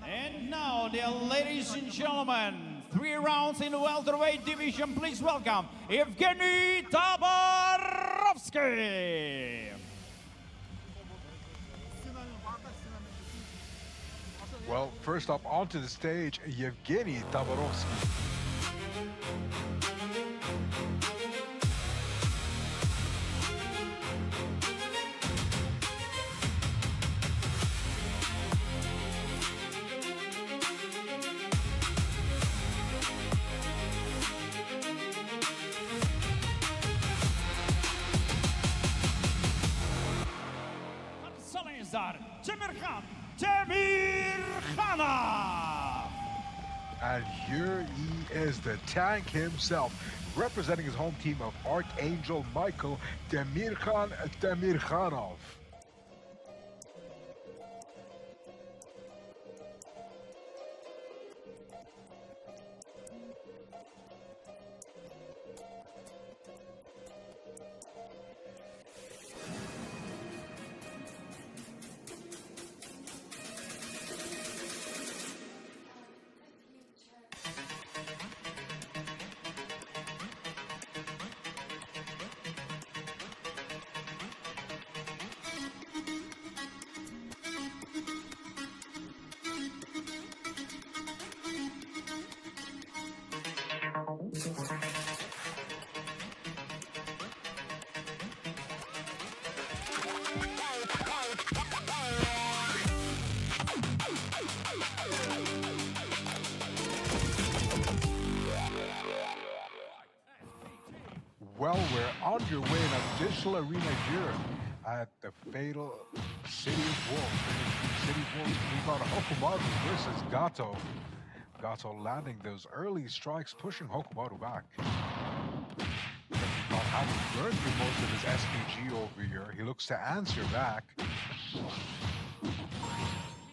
And now, dear ladies and gentlemen, 3 rounds in the welterweight division. Please welcome Evgeny Tabarovsky. Well, first up onto the stage, Yevgeny Tabarovsky. And here he is, the tank himself, representing his home team of Archangel Michael Demirkhan Demirkhanov. Well, we're underway in a digital arena here at the fatal City of Wolves. City of Wolves, we got Hokumaru versus Gato. Gato landing those early strikes, pushing Hokumaru back. Not having burned through most of his SPG over here, he looks to answer back.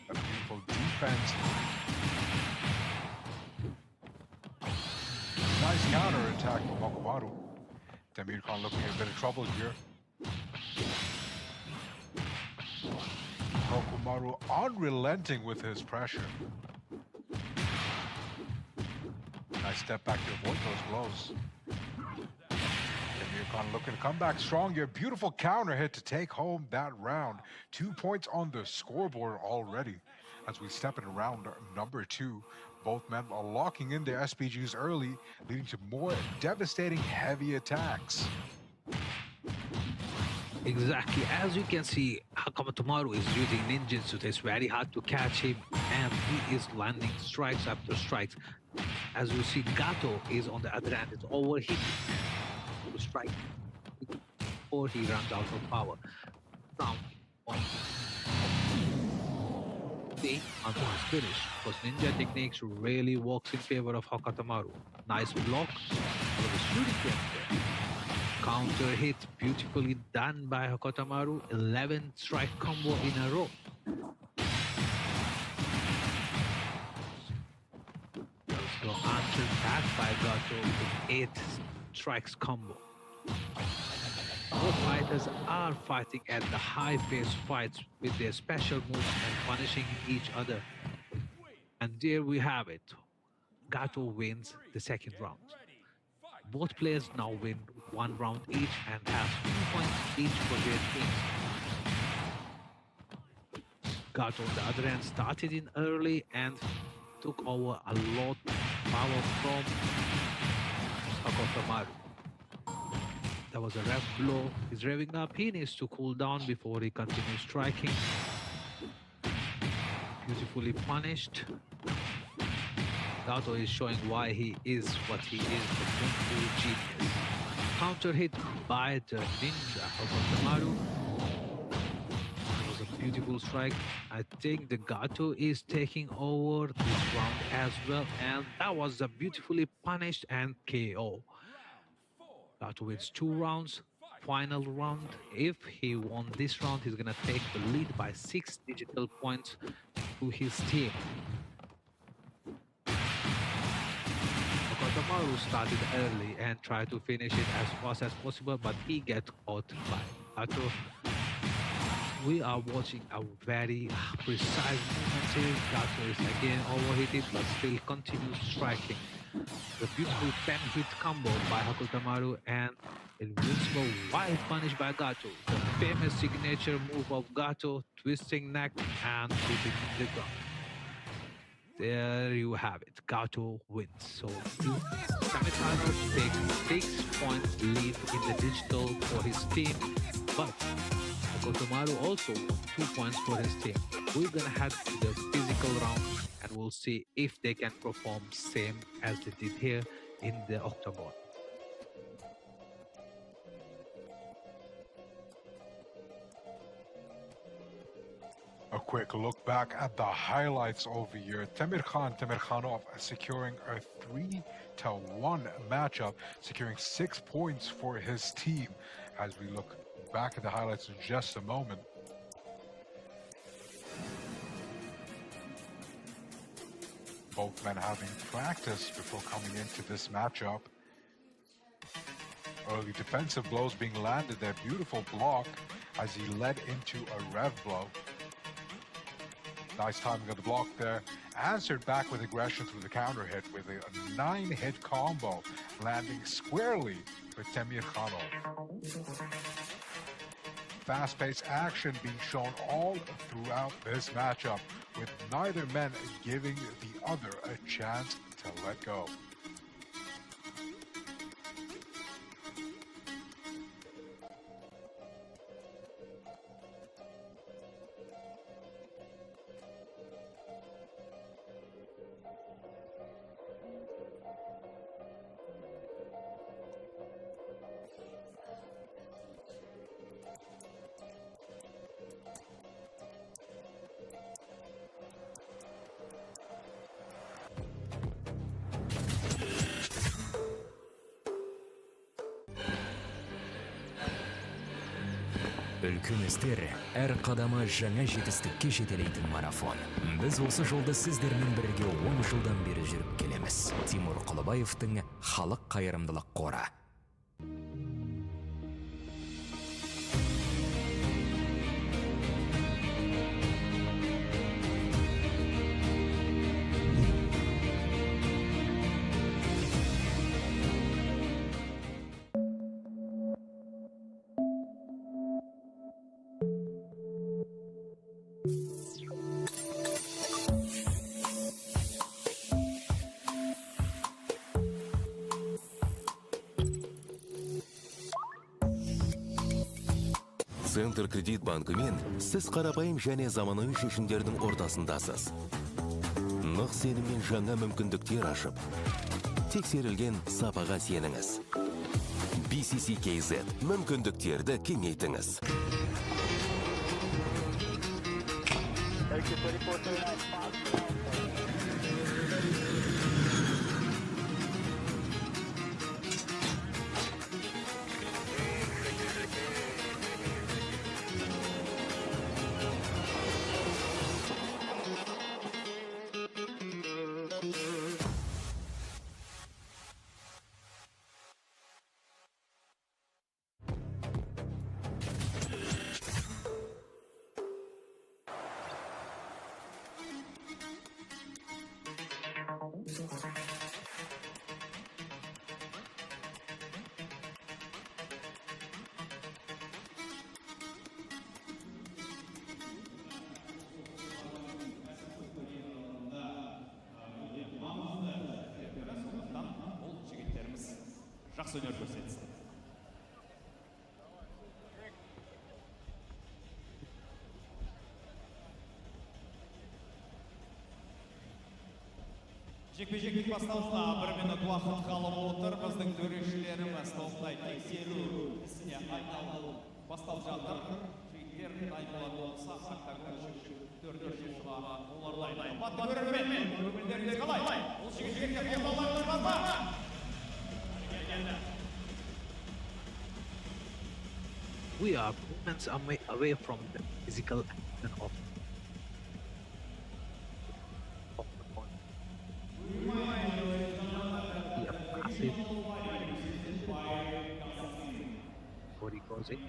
A beautiful defense. Nice counter attack from Hokumaru. Demirkhan looking in a bit of trouble here. Hokumaru unrelenting with his pressure. Nice step back to avoid those blows. Demirkhan looking to come back strong here. Beautiful counter hit to take home that round. 2 points on the scoreboard already as we step in round number 2. Both men are locking in their SPGs early, leading to more devastating heavy attacks. Exactly. As you can see, Hokumaru is using ninjutsu. It's very hard to catch him, and he is landing strikes after strikes. As you see, Gato is on the other hand, it's overheating to strike before he runs out of power. Round 1. Until his finish, because ninja techniques really works in favor of Hokumaru. Nice block, with a shooting game there. Counter hit, beautifully done by Hokumaru. 11 strike combo in a row. So answered back by Gato with 8 strikes combo. Both fighters are fighting at the high-paced fights with their special moves and punishing each other. And there we have it. Gato wins the second round. Both players now win 1 round each and have 2 points each for their teams. Gato on the other end started in early and took over a lot power from Hakotomaru. That was a rev blow. He's revving up. He needs to cool down before he continues striking. Beautifully punished. Gato is showing why he is what he is, the Kung Fu genius. Counter hit by the ninja Hakotomaru. That was a beautiful strike. I think the Gato is taking over this round as well, and that was a beautifully punished and KO. Gato wins 2 rounds. Final round. If he won this round, he's gonna take the lead by 6 digital points to his team. Hakotomaru started early and tried to finish it as fast as possible, but he gets caught by Gato. We are watching a very precise movement here. Gato is again overheated, but still continues striking. The beautiful 10-hit combo by Hakotomaru and invincible wide punish by Gato. The famous signature move of Gato, twisting neck and hitting the ground. There you have it. Gato wins. So Samruk-Kazyna takes 6 points lead in the digital for his team, but Hakotomaru also won 2 points for his team. We're gonna head to the physical round and we'll see if they can perform same as they did here in the octagon. A quick look back at the highlights over here. Temirkhanov securing a 3-1 matchup, securing 6 points for his team. As we look back at the highlights in just a moment. Both men having practice before coming into this matchup. Early defensive blows being landed there. Beautiful block as he led into a rev blow. Nice timing of the block there. Answered back with aggression through the counter hit with a 9-hit combo, landing squarely for Temirkhanov. Fast-paced action being shown all throughout this matchup, with neither man giving the other a chance to let go. Үлкен істер әр қадамы жаңа жетістікке жетелейтін марафон. Біз осы жолда сіздермен бірге 10 жылдан бері жүріп келеміз. Тимур Құлыбаевтың халық қайырымдылық қоры. Центр кредит банкымен сіз қарапайым және заманауи шешімдердің ортасындасыз. Нық сеніммен жаңа мүмкіндіктер ашып, тексерілген сапаға сеніңіз. BCC-KZ мүмкіндіктерді кеңейтіңіз. жақсы өнер көрсетті. Жекпе-жектің басталуына 1 минут уақыт қалып отыр. Біздің төрешілеріміз толықтай тексеру ісіне айналып басталып жатыр. Жігіттер дайын болатын болса, октагон төртінші шығуға олар дайын. Қымбатты көрермен, көңілдеріңіз қалай? Бұл жігіттерге қолдауларыңыз бар ма? We are moments away from the physical action of before he goes in.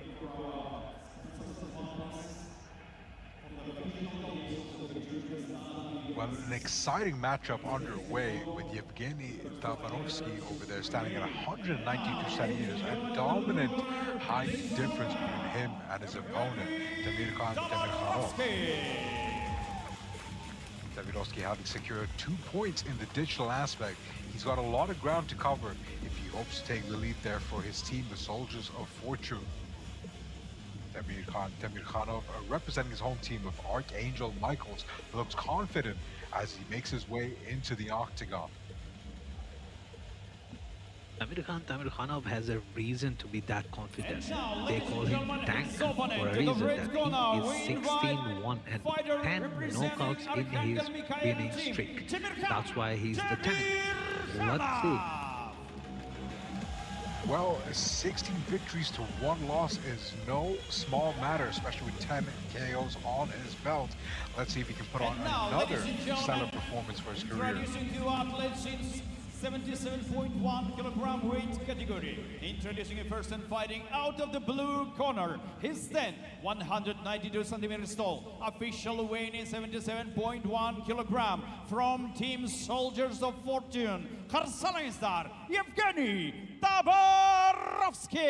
Well, an exciting matchup underway with Yevgeny Tabarovsky over there standing at 192 centimeters. A dominant height difference between him and his opponent, Tamirkhanov. Tabarovsky having secured 2 points in the digital aspect. He's got a lot of ground to cover if he hopes to take the lead there for his team, the Soldiers of Fortune. Tamirkhanov, representing his home team of Archangel Michaels, looks confident as he makes his way into the octagon. Tamirkhanov has a reason to be that confident. They call him Tank for a reason that he is 16-1 and 10 knockouts in his winning streak. That's why he's the Tank. Let's see. Well, 16 victories to 1 loss is no small matter, especially with 10 KOs on his belt. Let's see if he can put on another stellar performance for his career. Introducing two athletes in 77.1 kilogram weight category. Introducing a person fighting out of the blue corner. He's then 192 centimeters tall. Official weight in 77.1 kilogram. From Team Soldiers of Fortune. Karsalayızlar, Yevgeny Tabarovsky.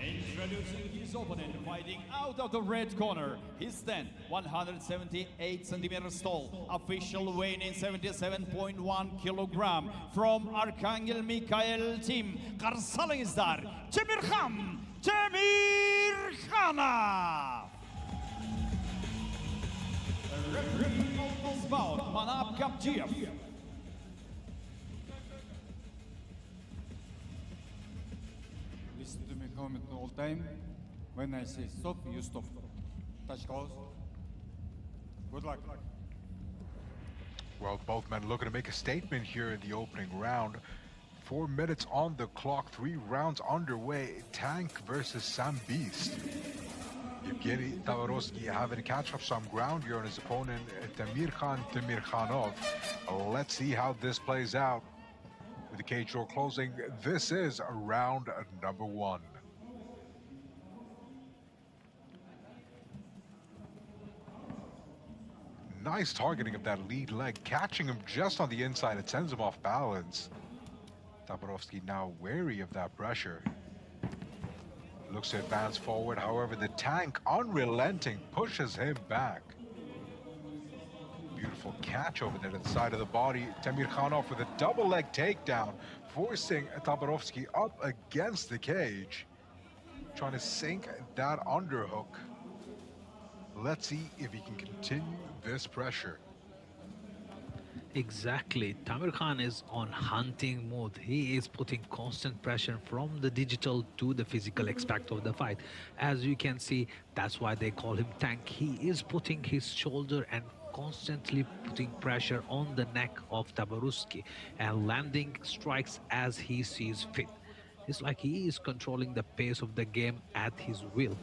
Introducing his opponent, fighting out of the red corner. He's then 178 centimeters tall. Official weight in 77.1 kilogram. From Archangel Mikhail team. Karsalayızlar, Tamirkhanov. Referee Polkos bout, Manap Kapjiev. Listen to me comment all time. When I say stop, you stop. Touch close. Good luck. Well, both men looking to make a statement here in the opening round. 4 minutes on the clock, 3 rounds underway. Tank versus Sam Beast. Yevgeny Tabarovsky having to catch up some ground here on his opponent, Tamirkhanov. Let's see how this plays out. With the cage door closing, this is round number 1. Nice targeting of that lead leg, catching him just on the inside. It sends him off balance. Tabarovsky now wary of that pressure. Looks to advance forward, however, the Tank, unrelenting, pushes him back. Beautiful catch over there to the side of the body. Tamirkhanov with a double leg takedown, forcing Tabarovsky up against the cage. Trying to sink that underhook. Let's see if he can continue this pressure. Exactly. Tamirkhan is on hunting mode. He is putting constant pressure from the digital to the physical aspect of the fight. As you can see, that's why they call him Tank. He is putting his shoulder and constantly putting pressure on the neck of Tabarovsky and landing strikes as he sees fit. It's like he is controlling the pace of the game at his will.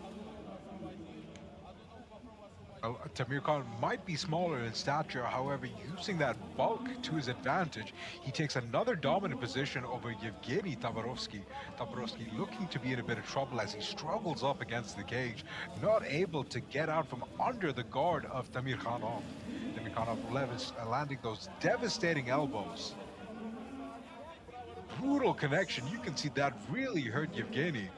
Well, Tamirkhan might be smaller in stature, however, using that bulk to his advantage, he takes another dominant position over Yevgeny Tabarovsky. Tabarovsky looking to be in a bit of trouble as he struggles up against the cage, not able to get out from under the guard of Tamirkhanov. Tamirkhanov landing those devastating elbows. Brutal connection. You can see that really hurt Yevgeny.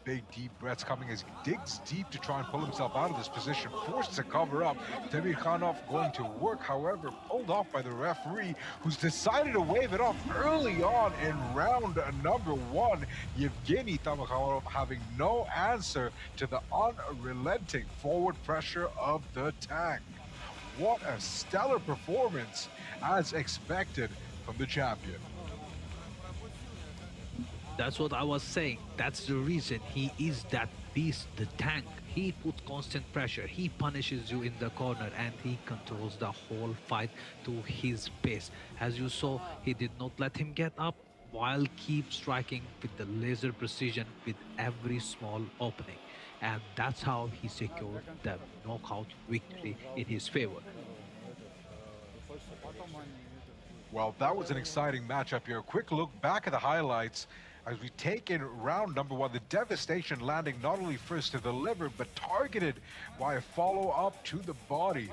big deep breaths coming as he digs deep to try and pull himself out of this position, forced to cover up. Demirkhanov going to work, however, pulled off by the referee, who's decided to wave it off early on in round number 1. Yevgeny Tamakhanov having no answer to the unrelenting forward pressure of the tank. What a stellar performance, as expected from the champion. That's what I was saying. That's the reason he is that beast, the tank. He puts constant pressure, he punishes you in the corner, and he controls the whole fight to his pace. As you saw, he did not let him get up, while keep striking with the laser precision with every small opening. And that's how he secured the knockout victory in his favor. Well, that was an exciting matchup here. A quick look back at the highlights as we take in round number 1. The devastation landing not only first to the liver, but targeted by a follow-up to the body.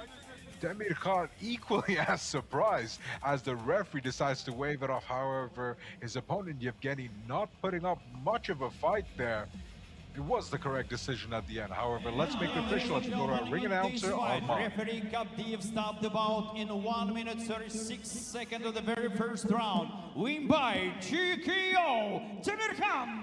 Demir Khan equally as surprised as the referee decides to wave it off. However, his opponent Yevgeny not putting up much of a fight there. It was the correct decision at the end. However, let's make it official. Let's go to our ring announcer, Armand. Referee GOTF stopped the bout in 1 minute 36 seconds of the very first round. Win by TKO, Demirkhanov.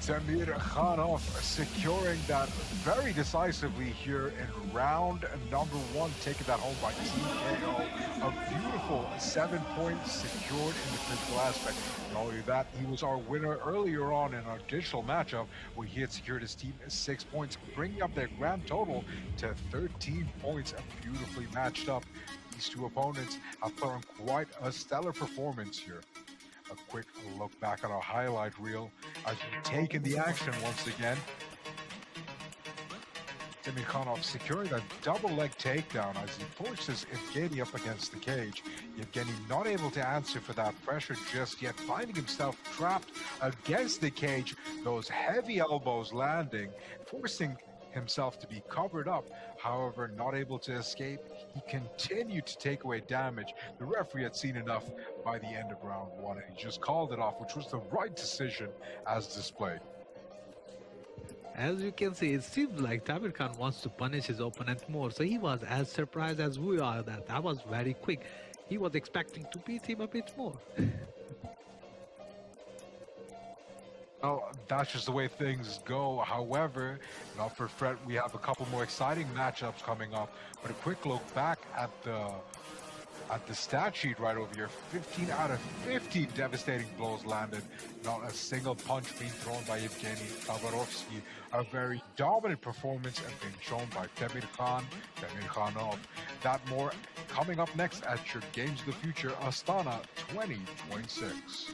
Demirkhanov securing that very decisively here in round number 1, taking that home by TKO. A beautiful 7 points secured in the physical aspect. Not only that, he was our winner earlier on in our digital matchup, where he had secured his team 6 points, bringing up their grand total to 13 points. Beautifully matched up. These two opponents have put on quite a stellar performance here. A quick look back at our highlight reel as we take in the action once again. Demirkhanov securing a double leg takedown as he forces Yevgeny up against the cage. Yevgeny not able to answer for that pressure just yet, finding himself trapped against the cage, those heavy elbows landing, forcing himself to be covered up. However, not able to escape, he continued to take away damage. The referee had seen enough by the end of round 1, and he just called it off, which was the right decision as displayed. As you can see, it seems like Tamir Khan wants to punish his opponent more, so he was as surprised as we are that was very quick. He was expecting to beat him a bit more. Well, that's just the way things go. However, not for fret, we have a couple more exciting matchups coming up. But a quick look back at the stat sheet right over here. 15 out of 50 devastating blows landed. Not a single punch being thrown by Yevgeny Tabarovsky. A very dominant performance and being shown by Demirkhanov. That more coming up next at your Games of the Future Astana 2026.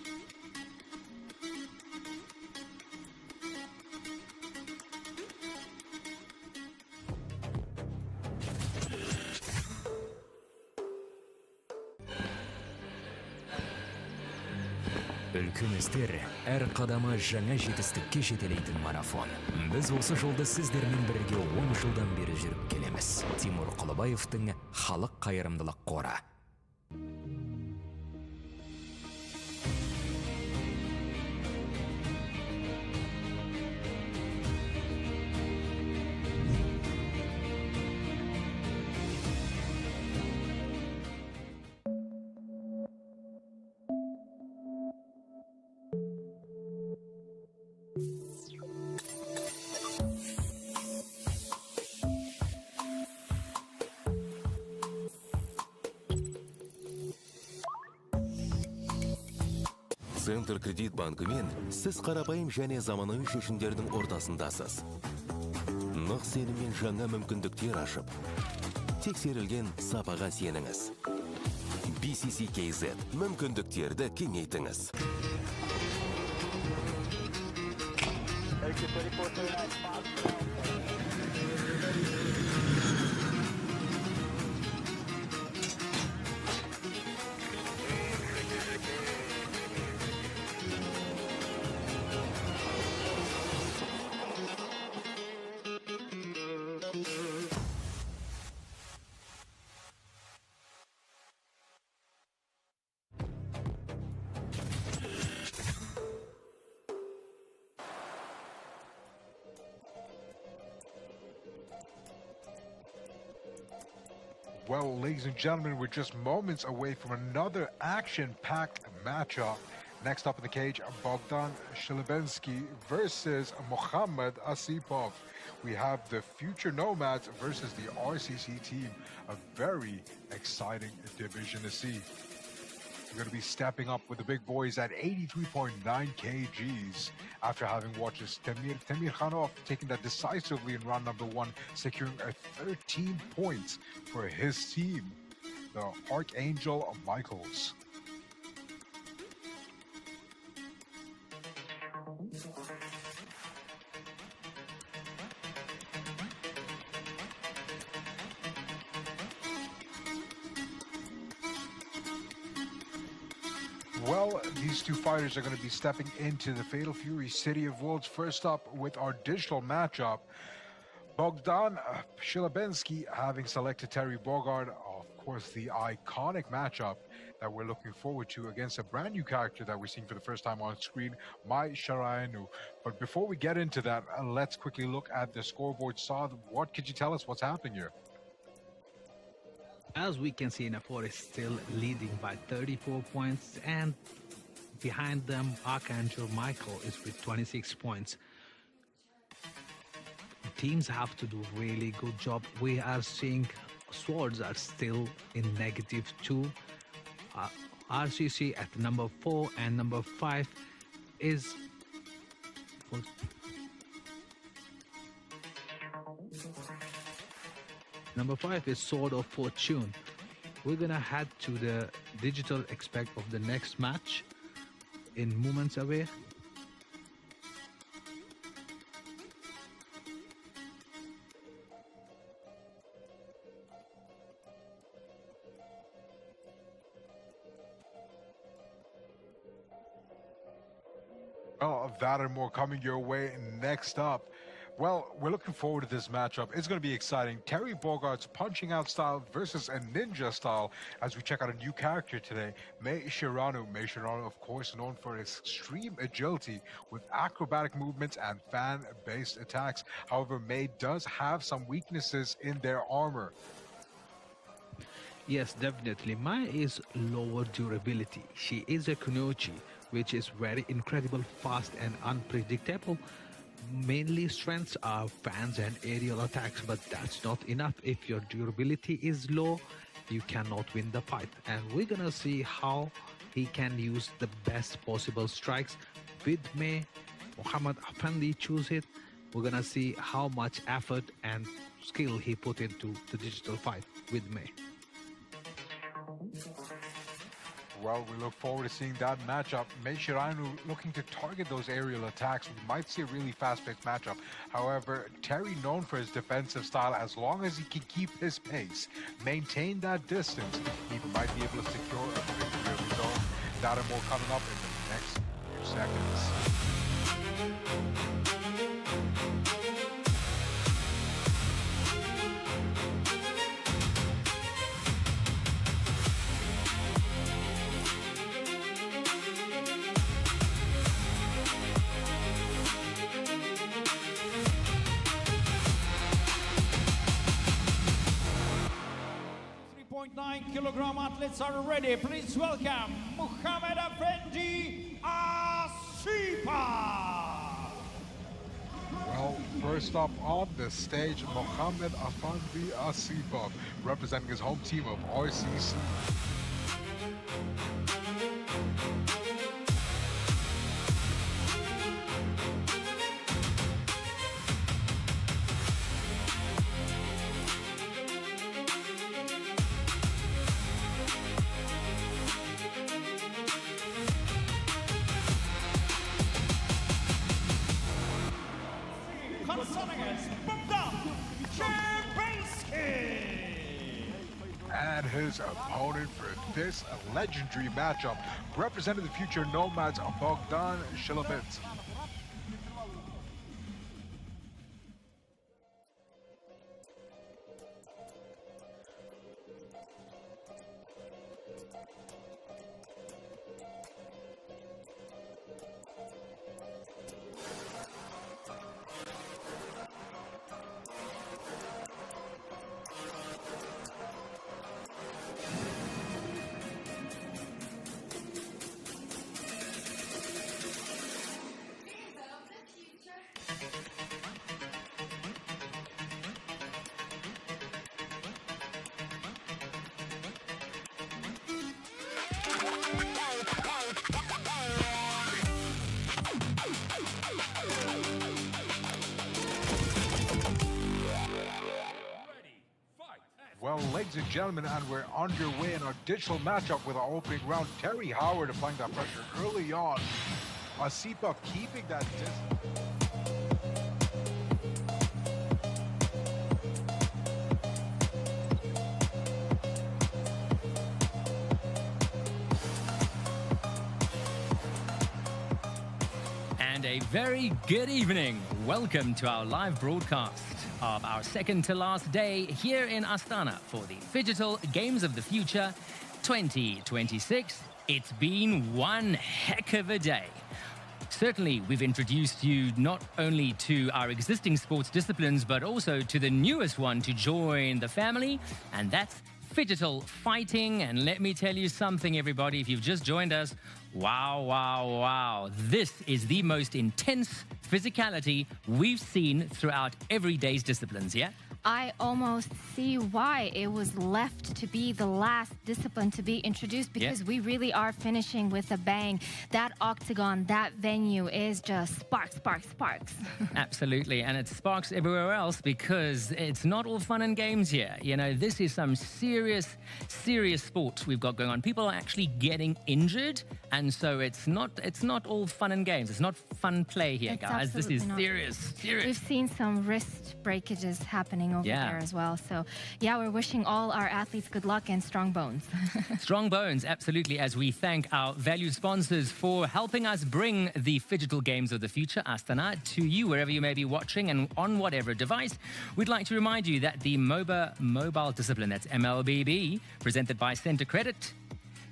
Үлкен істер әр қадамы жаңа жетістікке жетелейтін марафон. Біз осы жолды сіздермен бірге 10 жылдан бері жүріп келеміз. Тимур Құлыбаевтың халық қайырымдылық қоры. Центр кредит банкымен сіз қарапайым және заманауи шешімдердің ортасындасыз. Нық сеніммен жаңа мүмкіндіктер ашып, тексерілген сапаға сеніңіз. BCC-KZ мүмкіндіктерді кеңейтіңіз. Well, ladies and gentlemen, we're just moments away from another action-packed matchup. Next up in the cage, Bogdan Shelebensky versus Mohammad Asipov. We have the future Nomads versus the RCC team. A very exciting division to see. We're going to be stepping up with the big boys at 83.9 kgs after having watched Temir Khanov taking that decisively in round number 1, securing a 13 points for his team, the Archangel Michaels. Well, these two fighters are going to be stepping into the Fatal Fury City of Worlds. First up with our digital matchup, Bogdan Shelebensky having selected Terry Bogard. Of course, the iconic matchup that we're looking forward to against a brand new character that we're seeing for the first time on screen, Mai Sharainu. But before we get into that, let's quickly look at the scoreboard. Saad, what could you tell us what's happening here? As we can see, Napoli is still leading by 34 points, and behind them, Archangel Michael is with 26 points. Teams have to do a really good job. We are seeing swords are still in -2. RCC at number 4 and number 5 is... Number 5 is Sword of Fortune. We're gonna head to the digital aspect of the next match in moments away. Well, that and more coming your way next up. Well, we're looking forward to this matchup. It's going to be exciting. Terry Bogard's punching out style versus a ninja style as we check out a new character today, Mei Shirano. Mei Shirano, of course, known for his extreme agility with acrobatic movements and fan-based attacks. However, Mei does have some weaknesses in their armor. Yes, definitely. Mai is lower durability. She is a Kunoichi, which is very incredible, fast and unpredictable. Mainly strengths are fans and aerial attacks, but that's not enough. If your durability is low, you cannot win the fight. And we're gonna see how he can use the best possible strikes with May. Muhammad Afandi choose it. We're gonna see how much effort and skill he put into the digital fight with May. Well, we look forward to seeing that matchup. Mei Shirano looking to target those aerial attacks. We might see a really fast-paced matchup. However, Terry, known for his defensive style, as long as he can keep his pace, maintain that distance, he might be able to secure a victory of his own. That and more coming up in the next few seconds. 9-kilogram athletes are ready. Please welcome Muhammad Afendi Asipa. Well, first up on the stage, Mohammad Afandi Asipov, representing his home team of RCC. And his opponent for this legendary matchup, representing the future Nomads, Bogdan Shelebensky. Well, ladies and gentlemen, and we're underway in our digital matchup with our opening round. Terry Howard applying that pressure early on. Asipa keeping that distance. And a very good evening. Welcome to our live broadcast of our second to last day here in Astana for the Phygital Games of the Future 2026. It's been one heck of a day. Certainly, we've introduced you not only to our existing sports disciplines, but also to the newest one to join the family, and that's Phygital Fighting. And let me tell you something, everybody, if you've just joined us, wow. This is the most intense physicality we've seen throughout every day's disciplines, yeah? I almost see why it was left to be the last discipline to be introduced, because we really are finishing with a bang. That octagon, that venue is just sparks. Absolutely, and it sparks everywhere else because it's not all fun and games here. You know, this is some serious sport we've got going on. People are actually getting injured, and so it's not all fun and games. It's not fun play here, guys. This is serious. We've seen some wrist breakages happening over there as well. So, yeah, we're wishing all our athletes good luck and strong bones. Strong bones, absolutely, as we thank our valued sponsors for helping us bring the Phygital Games of the Future, Astana, to you wherever you may be watching and on whatever device. We'd like to remind you that the MOBA mobile discipline, that's MLBB, presented by Center Credit,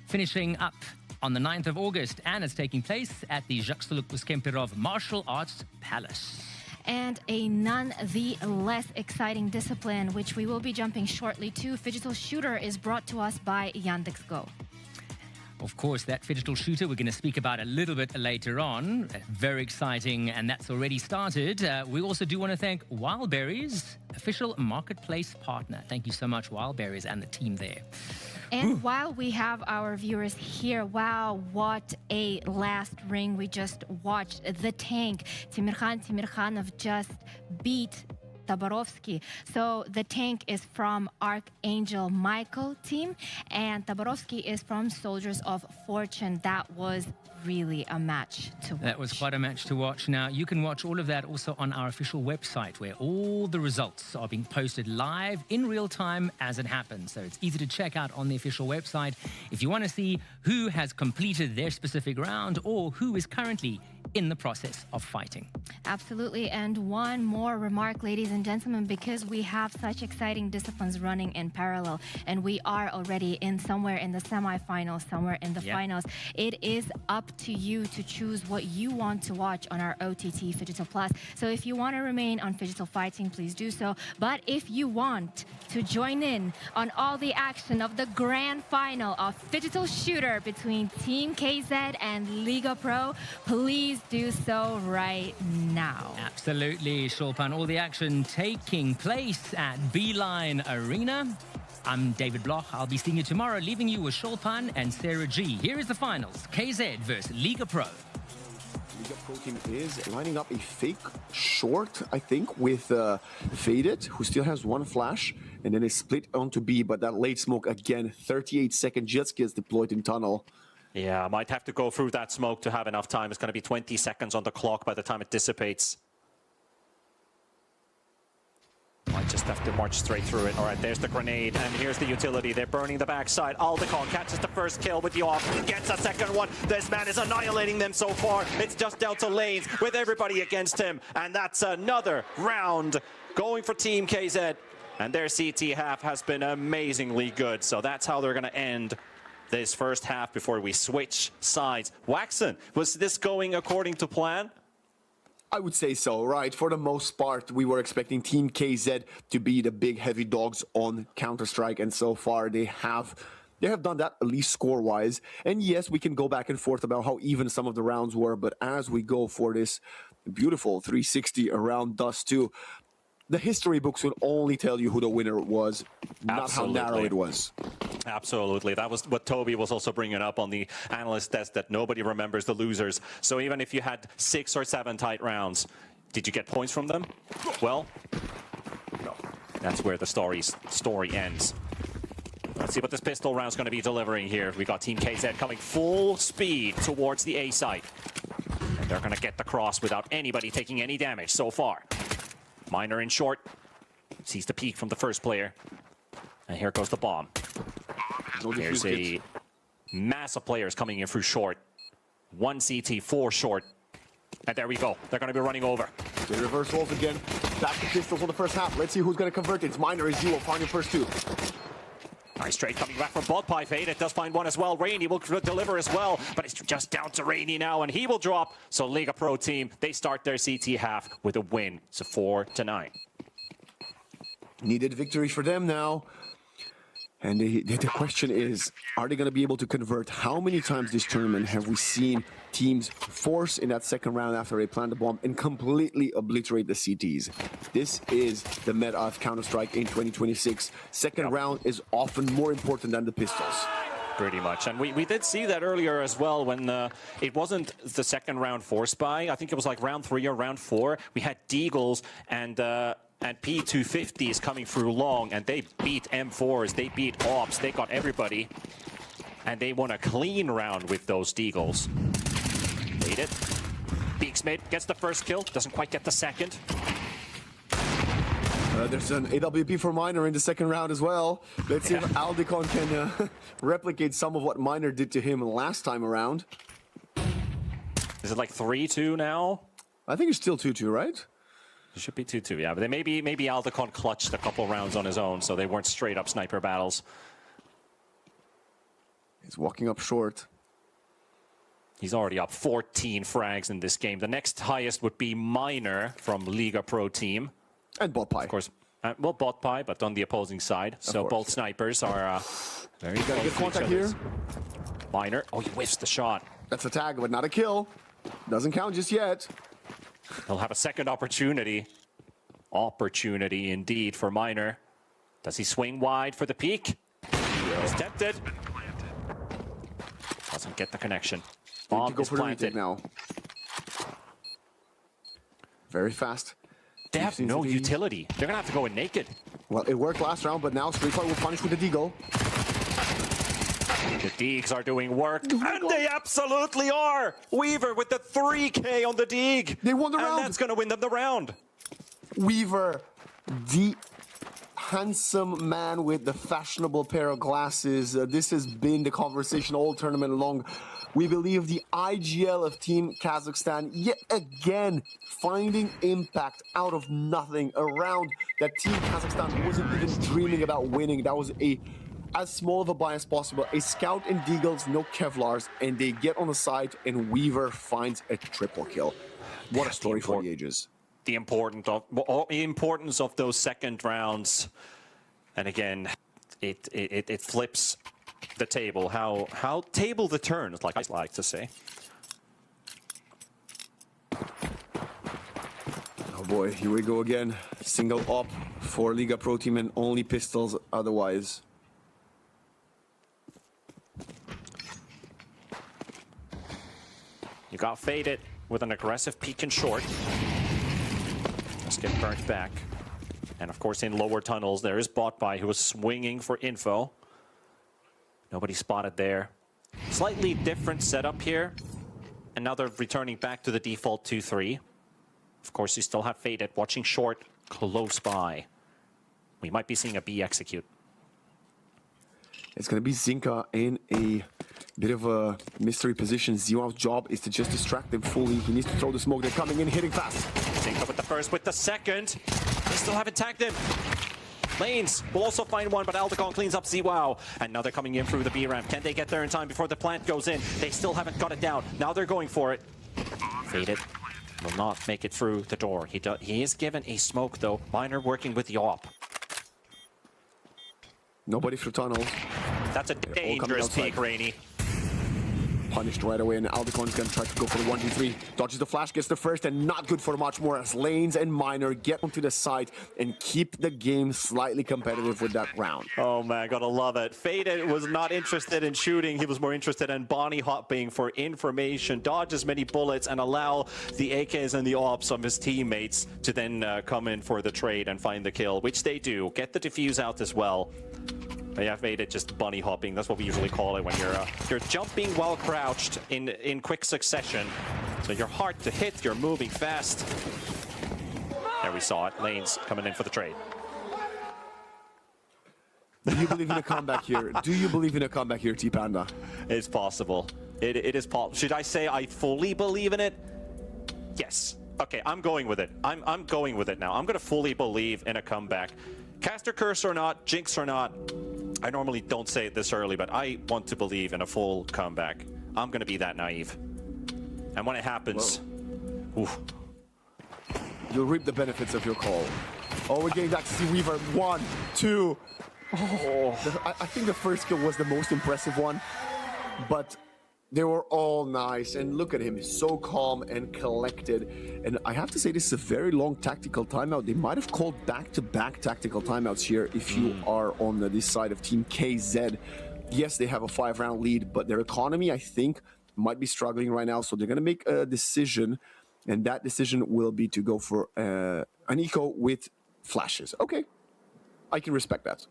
finishing up on the 9th of August, and it's taking place at the Zhaksuluk Uskemperov Martial Arts Palace. And a none the less exciting discipline, which we will be jumping shortly to, Phygital Shooter, is brought to us by Yandex.Go. Of course, that Phygital Shooter we're going to speak about a little bit later on. Very exciting, and that's already started. We also do want to thank Wildberries, official marketplace partner. Thank you so much, Wildberries, and the team there. And while we have our viewers here, wow, what a last ring we just watched. The Tank, Timirkhanov just beat Tabarovsky. So the Tank is from Archangel Michael team, and Tabarovsky is from Soldiers of Fortune. That was really a match to watch. That was quite a match to watch. Now, you can watch all of that also on our official website, where all the results are being posted live in real time as it happens. So it's easy to check out on the official website if you want to see who has completed their specific round or who is currently in the process of fighting. Absolutely. And one more remark, ladies and gentlemen, because we have such exciting disciplines running in parallel, and we are already somewhere in the semifinals, somewhere in the finals. It is up to you to choose what you want to watch on our OTT Phygital Plus. So if you want to remain on Phygital Fighting, please do so. But if you want to join in on all the action of the grand final of Phygital Shooter between Team KZ and Liga Pro, please do so right now. Absolutely, Shulpan. All the action taking place at Beeline Arena. I'm David Bloch. I'll be seeing you tomorrow, leaving you with Shulpan and Sarah G. Here is the finals. KZ versus Liga Pro. Liga Pro team is lining up a fake short, I think, with Faded, who still has one flash, and then is split onto B, but that late smoke again, 38-second jet ski is deployed in tunnel. Yeah, might have to go through that smoke to have enough time. It's going to be 20 seconds on the clock by the time it dissipates. Might just have to march straight through it. All right, there's the grenade, and here's the utility. They're burning the backside. Aldecon catches the first kill with the off. He gets a second one. This man is annihilating them so far. It's just down to lanes with everybody against him. And that's another round going for Team KZ. And their CT half has been amazingly good. So that's how they're going to end this first half before we switch sides. Waxon, was this going according to plan? I would say so, right? For the most part, we were expecting Team KZ to be the big heavy dogs on Counter-Strike, and so far they have done that, at least score-wise. And yes, we can go back and forth about how even some of the rounds were, but as we go for this beautiful 360 around Dust 2, the history books will only tell you who the winner was, not Absolutely. how narrow it was. Absolutely. That was what Toby was also bringing up on the analyst desk, that nobody remembers the losers. So even if you had 6 or 7 tight rounds, did you get points from them? Well, no. That's where the story ends. Let's see what this pistol round's going to be delivering here. We got Team KZ coming full speed towards the A site. And they're going to get the cross without anybody taking any damage so far. Miner in short. Sees the peek from the first player. And here goes the bomb. There's a mass of players coming in through short. 1 CT, 4 short. And there we go. They're going to be running over. The reverse rolls again. Back to pistols for the first half. Let's see who's going to convert it. It's Miner is Zero, finding first 2. Nice trade coming back from Bot Pie Fade. It does find one as well. Rainy will deliver as well, but it's just down to Rainy now, and he will drop. So Liga Pro team, they start their CT half with a win. It's a 4-9. Needed victory for them now. And the question is, are they going to be able to convert? How many times this tournament have we seen teams force in that second round after they plant the bomb and completely obliterate the CTs? This is the meta of Counter-Strike in 2026. Second round is often more important than the pistols. Pretty much. And we did see that earlier as well when it wasn't the second round force buy. I think it was like round 3 or round 4. We had Deagles and P250s coming through long, and they beat M4s, they beat Ops, they got everybody. And they won a clean round with those Deagles. Made it. Beaksmade gets the first kill, doesn't quite get the second. There's an AWP for Miner in the second round as well. Let's see if Aldicon can replicate some of what Miner did to him last time around. Is it like 3-2 now? I think it's still 2-2, right? It should be 2-2, yeah. But they maybe Aldicon clutched a couple rounds on his own, so they weren't straight up sniper battles. He's walking up short. He's already up 14 frags in this game. The next highest would be Miner from Liga Pro team. And Bot Pie. Of course. Well, Bot Pie, but on the opposing side. So both snipers are very good. Good contact here. Miner. Oh, he whiffs the shot. That's a tag, but not a kill. Doesn't count just yet. He'll have a second opportunity. Opportunity indeed for Miner. Does he swing wide for the peak? He's tempted. Doesn't get the connection. Bomb is planted now. Very fast. They have no utility. They're going to have to go in naked. Well, it worked last round, but now Streetfighter will punish with the Deagle. The Deegs are doing work, and they absolutely are! Weaver with the 3K on the Deeg. They won the round. And that's going to win them the round. Weaver, the handsome man with the fashionable pair of glasses. This has been the conversation all tournament long. We believe the IGL of Team Kazakhstan yet again finding impact out of nothing. A round that Team Kazakhstan wasn't even dreaming about winning. That was as small of a buy as possible. A scout and Deagles, no Kevlars, and they get on the side, and Weaver finds a triple kill. What a story for the ages. The importance of those second rounds, and again, it flips the table. How table the turns, like I like to say. Oh boy, here we go again. Single op for Liga Pro team and only pistols otherwise. You got faded with an aggressive peek and short. Let's get burnt back. And of course, in lower tunnels, there is Botby who was swinging for info. Nobody spotted there. Slightly different setup here. And now they're returning back to the default 2-3. Of course, you still have faded, watching short, close by. We might be seeing a B execute. It's going to be Zinka in a bit of a mystery position. Zero's job is to just distract them fully. He needs to throw the smoke. They're coming in, hitting fast. Zinka with the first, with the second. They still haven't tagged him. Lanes will also find one, but Aldecon cleans up ZWOW. And now they're coming in through the B ramp. Can they get there in time before the plant goes in? They still haven't got it down. Now they're going for it. Faded. Will not make it through the door. He is given a smoke, though. Miner working with the op. Nobody through tunnels. That's a dangerous peek, Rainy. punished right away, and Aldecon's gonna try to go for the 1v3. Dodges the flash, gets the first, and not good for much more as Lanes and Miner get onto the site and keep the game slightly competitive with that round. Oh man, gotta love it. Faded was not interested in shooting, he was more interested in bunny hopping for information, dodge as many bullets, and allow the AKs and the ops of his teammates to then come in for the trade and find the kill, which they do. Get the defuse out as well. But yeah, Faded just bunny hopping. That's what we usually call it when you're jumping while crouched in quick succession. So you're hard to hit, you're moving fast. There we saw it. Lanes coming in for the trade. Do you believe in a comeback here? Do you believe in a comeback here, T-Panda? It's possible. It is possible. Should I say I fully believe in it? Yes. Okay, I'm going with it. I'm going with it now. I'm going to fully believe in a comeback. Caster Curse or not, Jinx or not, I normally don't say it this early, but I want to believe in a full comeback. I'm going to be that naive. And when it happens, oof. You'll reap the benefits of your call. Oh, we're getting back to see Weaver. 1, 2. Oh. I think the first kill was the most impressive one, but they were all nice. And look at him, he's so calm and collected. And I have to say, this is a very long tactical timeout. They might have called back-to-back tactical timeouts here if you are on this side of Team KZ. Yes, they have a 5-round lead, but their economy, I think, might be struggling right now. So they're going to make a decision, and that decision will be to go for an eco with flashes. Okay, I can respect that.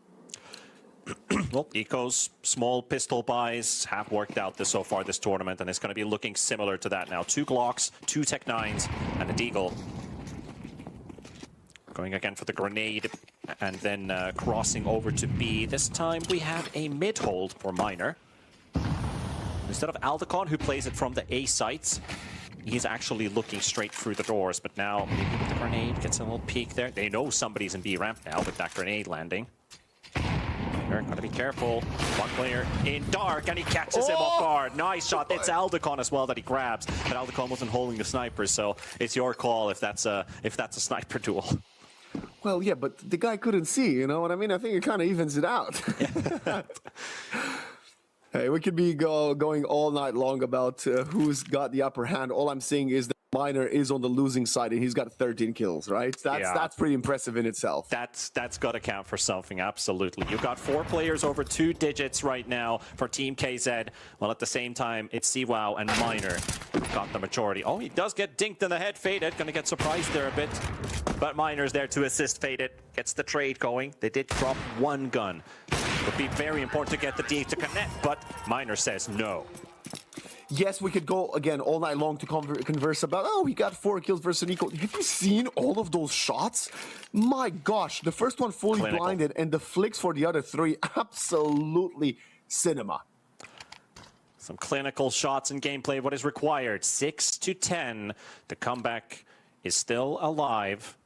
Well, Eco's small pistol buys have worked out so far this tournament, and it's going to be looking similar to that now. 2 Glocks, 2 Tech 9s, and a Deagle. Going again for the grenade, and then crossing over to B. This time we have a mid-hold for Miner. Instead of Aldecon, who plays it from the A sites, he's actually looking straight through the doors. But now, maybe with the grenade, gets a little peek there. They know somebody's in B ramp now with that grenade landing. Gotta be careful. One player in dark, and he catches him off guard. Nice shot. It's Aldecon as well that he grabs, but Aldecon wasn't holding the sniper, so it's your call if that's a sniper duel. Well, yeah, but the guy couldn't see. You know what I mean? I think it kind of evens it out. Hey, we could be going all night long about who's got the upper hand. All I'm saying is that Miner is on the losing side, and he's got 13 kills, right? That's pretty impressive in itself. That's got to count for something, absolutely. You've got 4 players over 2 digits right now for Team KZ, while at the same time, it's CWOW and Miner who've got the majority. Oh, he does get dinked in the head. Faded, gonna get surprised there a bit. But Miner's there to assist Faded, gets the trade going. They did drop 1 gun. It would be very important to get the D to connect, but Miner says no. Yes, we could go again all night long to converse about, oh, he got 4 kills versus Nico. Have you seen all of those shots? My gosh, the first one fully blinded, and the flicks for the other 3, absolutely cinema. Some clinical shots in gameplay, what is required? 6 to 10. The comeback is still alive.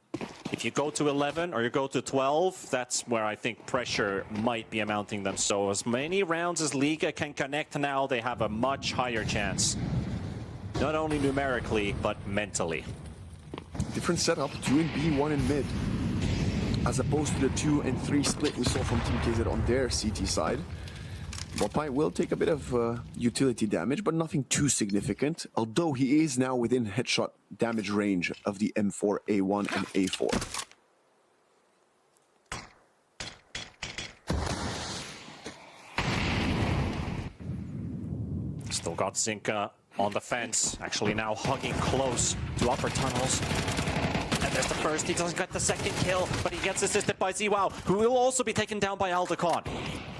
If you go to 11 or you go to 12, that's where I think pressure might be amounting them. So as many rounds as Liga can connect now, they have a much higher chance. Not only numerically, but mentally. Different setup, 2 in B, 1 in mid. As opposed to the 2 and 3 split we saw from Team KZ on their CT side. Botpie will take a bit of utility damage, but nothing too significant, although he is now within headshot damage range of the M4, A1, and A4. Still got Zinka on the fence, actually now hugging close to upper tunnels. And there's the first, he doesn't get the second kill, but he gets assisted by ZWOW, who will also be taken down by Aldecon.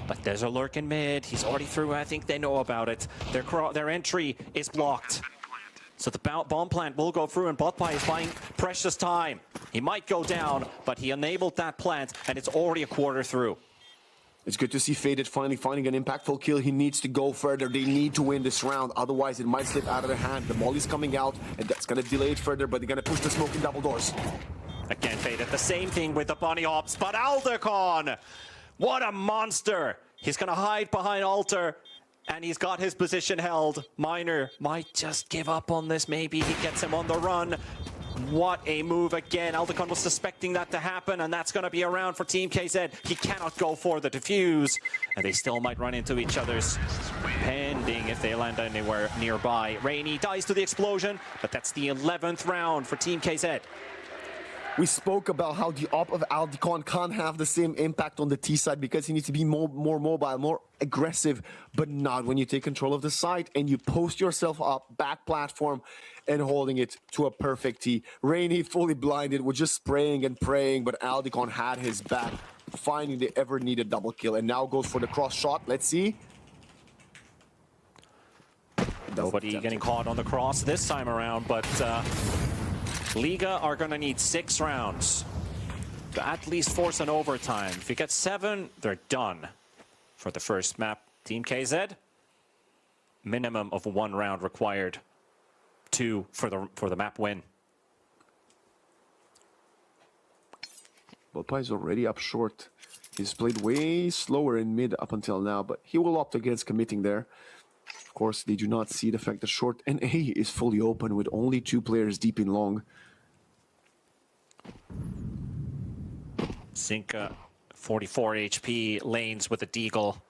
But there's a lurk in mid, he's already through, I think they know about it. Their entry is blocked. So the bomb plant will go through, and Botpie is buying precious time. He might go down, but he enabled that plant, and it's already a quarter through. It's good to see Faded finally finding an impactful kill. He needs to go further. They need to win this round, otherwise it might slip out of their hand. The molly's coming out, and that's going to delay it further, but they're going to push the smoke in double doors. Again, Faded, the same thing with the bunny hops, but Aldecon! What a monster! He's going to hide behind Alter, and he's got his position held. Miner might just give up on this. Maybe he gets him on the run. What a move again. Aldecon was suspecting that to happen, and that's going to be around for Team KZ. He cannot go for the defuse, and they still might run into each other's, pending if they land anywhere nearby. Rainy dies to the explosion, but that's the 11th round for Team KZ. We spoke about how the op of Aldecon can't have the same impact on the T side because he needs to be more mobile, more aggressive, but not when you take control of the site and you post yourself up, back platform, and holding it to a perfect T. Rainy, fully blinded, was just spraying and praying, but Aldecon had his back, finding the ever needed double kill, and now goes for the cross shot. Let's see. Nobody getting caught on the cross this time around, but Liga are going to need 6 rounds to at least force an overtime. If you get 7, they're done for the first map. Team KZ, minimum of 1 round required. 2 for the map win. Bopa is already up short. He's played way slower in mid up until now, but he will opt against committing there. Of course, they do not see the fact that short and A is fully open with only 2 players deep in long. Zinka, 44 HP, lanes with a deagle.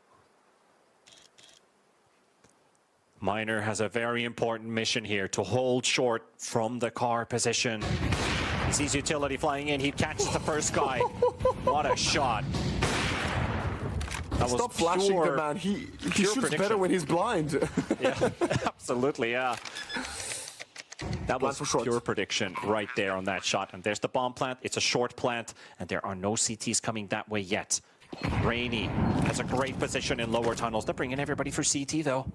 Miner has a very important mission here to hold short from the car position. He sees utility flying in, he catches the first guy. What a shot. That was Stop flashing the man. He shoots prediction. better when he's blind. Yeah, absolutely, yeah. That was pure prediction right there on that shot. And there's the bomb plant. It's a short plant, and there are no CTs coming that way yet. Rainy has a great position in lower tunnels. They're bringing everybody for CT, though.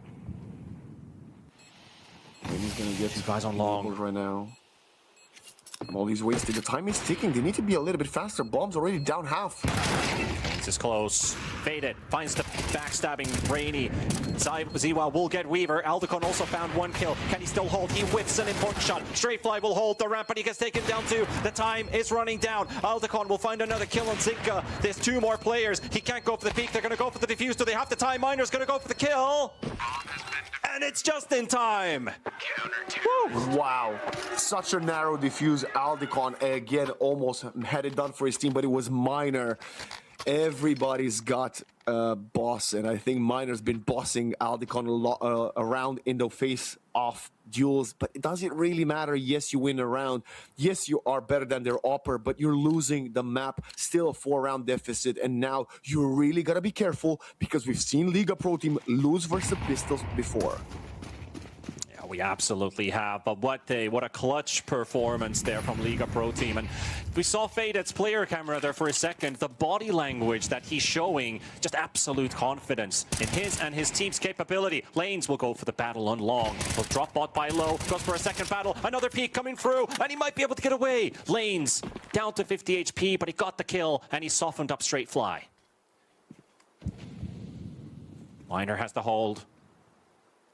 And he's going to get these guys on long right now. Well, he's wasted. The time is ticking. They need to be a little bit faster. Bomb's already down half. This is close. Faded finds the backstabbing Rainy. Ziwa will get Weaver. Aldecon also found 1 kill. Can he still hold? He whiffs an important shot. Straight fly will hold the ramp, but he gets taken down too. The time is running down. Aldecon will find another kill on Zinka. There's 2 more players. He can't go for the peak. They're going to go for the defuse. Do they have the time? Miner's going to go for the kill. And it's just in time. Woo. Wow. Such a narrow defuse. Aldecon again almost had it done for his team, but it was Miner. Everybody's got a boss, and I think Miner's been bossing Aldecon a lot around in the face-off duels, but it doesn't really matter. Yes, you win a round. Yes, you are better than their opper, but you're losing the map. Still a 4-round deficit, and now you really gotta be careful because we've seen Liga Pro Team lose versus Pistols before. We absolutely have, but what a clutch performance there from Liga Pro Team. And we saw Faded's player camera there for a second. The body language that he's showing, just absolute confidence in his and his team's capability. Lanes will go for the battle on long. He'll drop bot by low, goes for a second battle. Another peek coming through, and he might be able to get away. Lanes down to 50 HP, but he got the kill, and he softened up straight fly. Miner has the hold.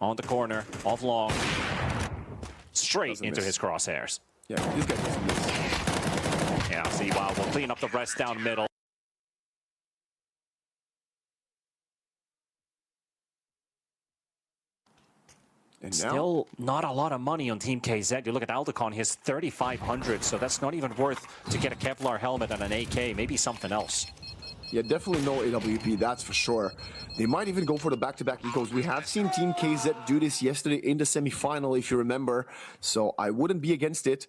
On the corner, off long, straight into his crosshairs. Yeah, this guy doesn't miss. Yeah, Ziwa will clean up the rest down middle. And still not a lot of money on Team KZ. You look at Aldecon, he has 3,500, so that's not even worth to get a Kevlar helmet and an AK, maybe something else. Yeah, definitely no AWP, that's for sure. They might even go for the back-to-back because we have seen Team KZ do this yesterday in the semi-final, if you remember. So I wouldn't be against it.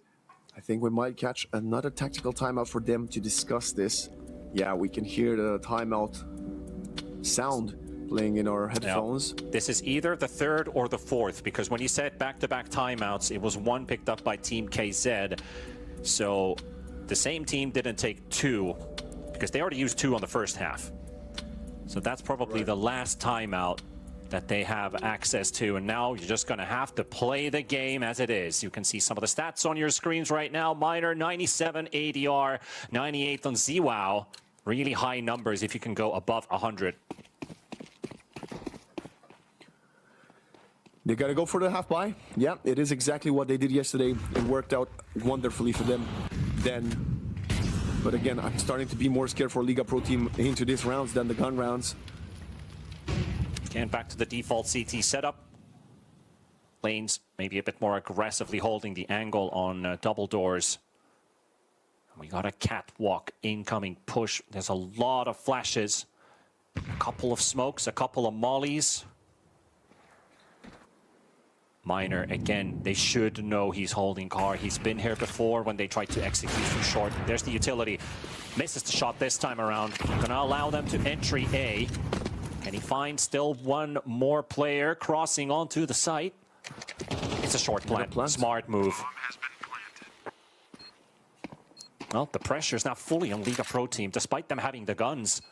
I think we might catch another tactical timeout for them to discuss this. Yeah, we can hear the timeout sound playing in our headphones. Now, this is either the 3rd or the 4th, because when you said back-to-back timeouts, it was 1 picked up by Team KZ. So the same team didn't take 2. Because they already used 2 on the first half. So that's probably the last timeout that they have access to. And now you're just going to have to play the game as it is. You can see some of the stats on your screens right now. Miner, 97 ADR, 98 on ZWOW. Really high numbers if you can go above 100. They got to go for the half buy. Yeah, it is exactly what they did yesterday. It worked out wonderfully for them then. But again, I'm starting to be more scared for Liga Pro Team into these rounds than the gun rounds. Again, back to the default CT setup. Lanes maybe a bit more aggressively holding the angle on double doors. We got a catwalk incoming push. There's a lot of flashes. A couple of smokes, a couple of mollies. Miner, again, they should know he's holding car. He's been here before when they tried to execute from short. There's the utility. Misses the shot this time around. Gonna allow them to entry A. And he finds still one more player crossing onto the site. It's a short plant. Smart move. Well, the pressure is now fully on Liga Pro Team, despite them having the guns.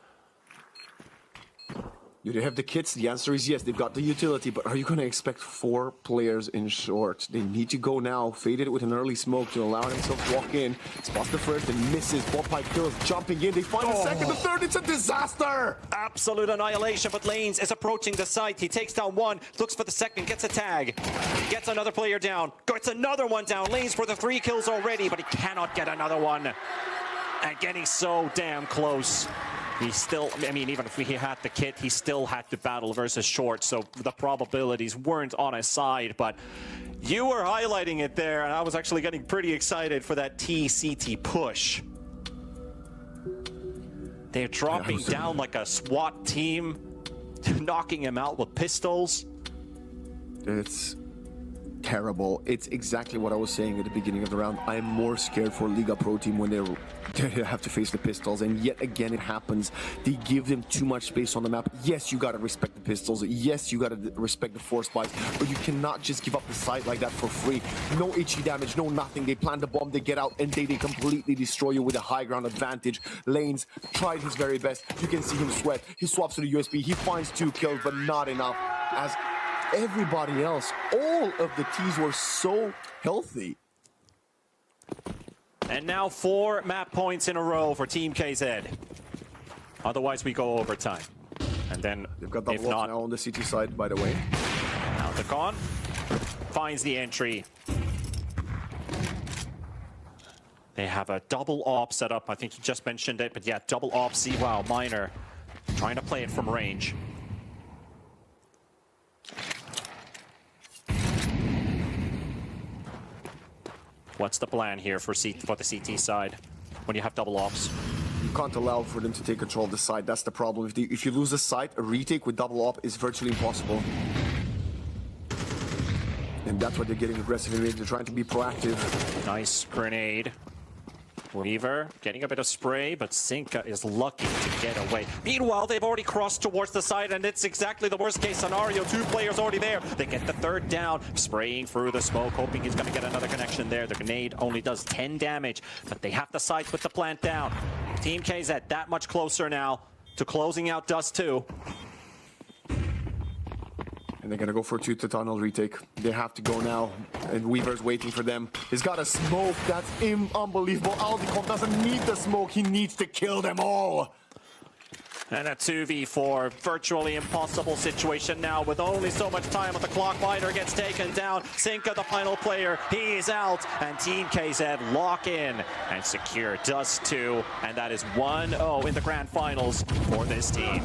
Do they have the kits? The answer is yes, they've got the utility, but are you going to expect 4 players in short? They need to go now, faded with an early smoke to allow himself to walk in. Spots the first and misses. Ball pipe kills, jumping in. They find the second, the third. It's a disaster! Absolute annihilation, but Lanes is approaching the site. He takes down one, looks for the second, gets a tag. Gets another player down, gets another one down. Lanes for the 3 kills already, but he cannot get another one. And getting so damn close. He still, I mean, even if he had the kit, he still had to battle versus short, so the probabilities weren't on his side, but you were highlighting it there, and I was actually getting pretty excited for that TCT push. They're dropping down like a SWAT team, knocking him out with pistols. It's terrible. It's exactly what I was saying at the beginning of the round. I am more scared for Liga Pro Team when they have to face the pistols, and yet again it happens. They give them too much space on the map. Yes, you gotta respect the pistols. Yes, you gotta respect the force spikes, but you cannot just give up the site like that for free. No HE damage, no nothing. They plant the bomb, they get out, and they completely destroy you with a high ground advantage. Lanes tried his very best. You can see him sweat. He swaps to the USB. He finds 2 kills, but not enough. As everybody else, all of the T's were so healthy. And now 4 map points in a row for Team KZ. Otherwise, we go overtime. And then, they've got double off now on the CT side, by the way. Now the con finds the entry. They have a double op set up. I think you just mentioned it, but yeah, double op. See, wow, Miner trying to play it from range. What's the plan here for the CT side when you have double ops? You can't allow for them to take control of the site. That's the problem. If you lose the site, a retake with double op is virtually impossible. And that's why they're getting aggressive in range. They're trying to be proactive. Nice grenade. Weaver getting a bit of spray, but Sinka is lucky to get away. Meanwhile, they've already crossed towards the side, and it's exactly the worst case scenario. 2 players already there. They get the 3rd down, spraying through the smoke, hoping he's going to get another connection there. The grenade only does 10 damage, but they have the sight with the plant down. Team KZ that much closer now to closing out Dust 2. And they're gonna go for a 2 to tunnel retake. They have to go now, and Weaver's waiting for them. He's got a smoke. That's unbelievable. Aldicom doesn't need the smoke. He needs to kill them all. And a 2v4, virtually impossible situation now with only so much time on the clock. Miner gets taken down. Sinka, the final player, he's out. And Team KZ lock in and secure Dust 2. And that is 1-0 in the grand finals for this team.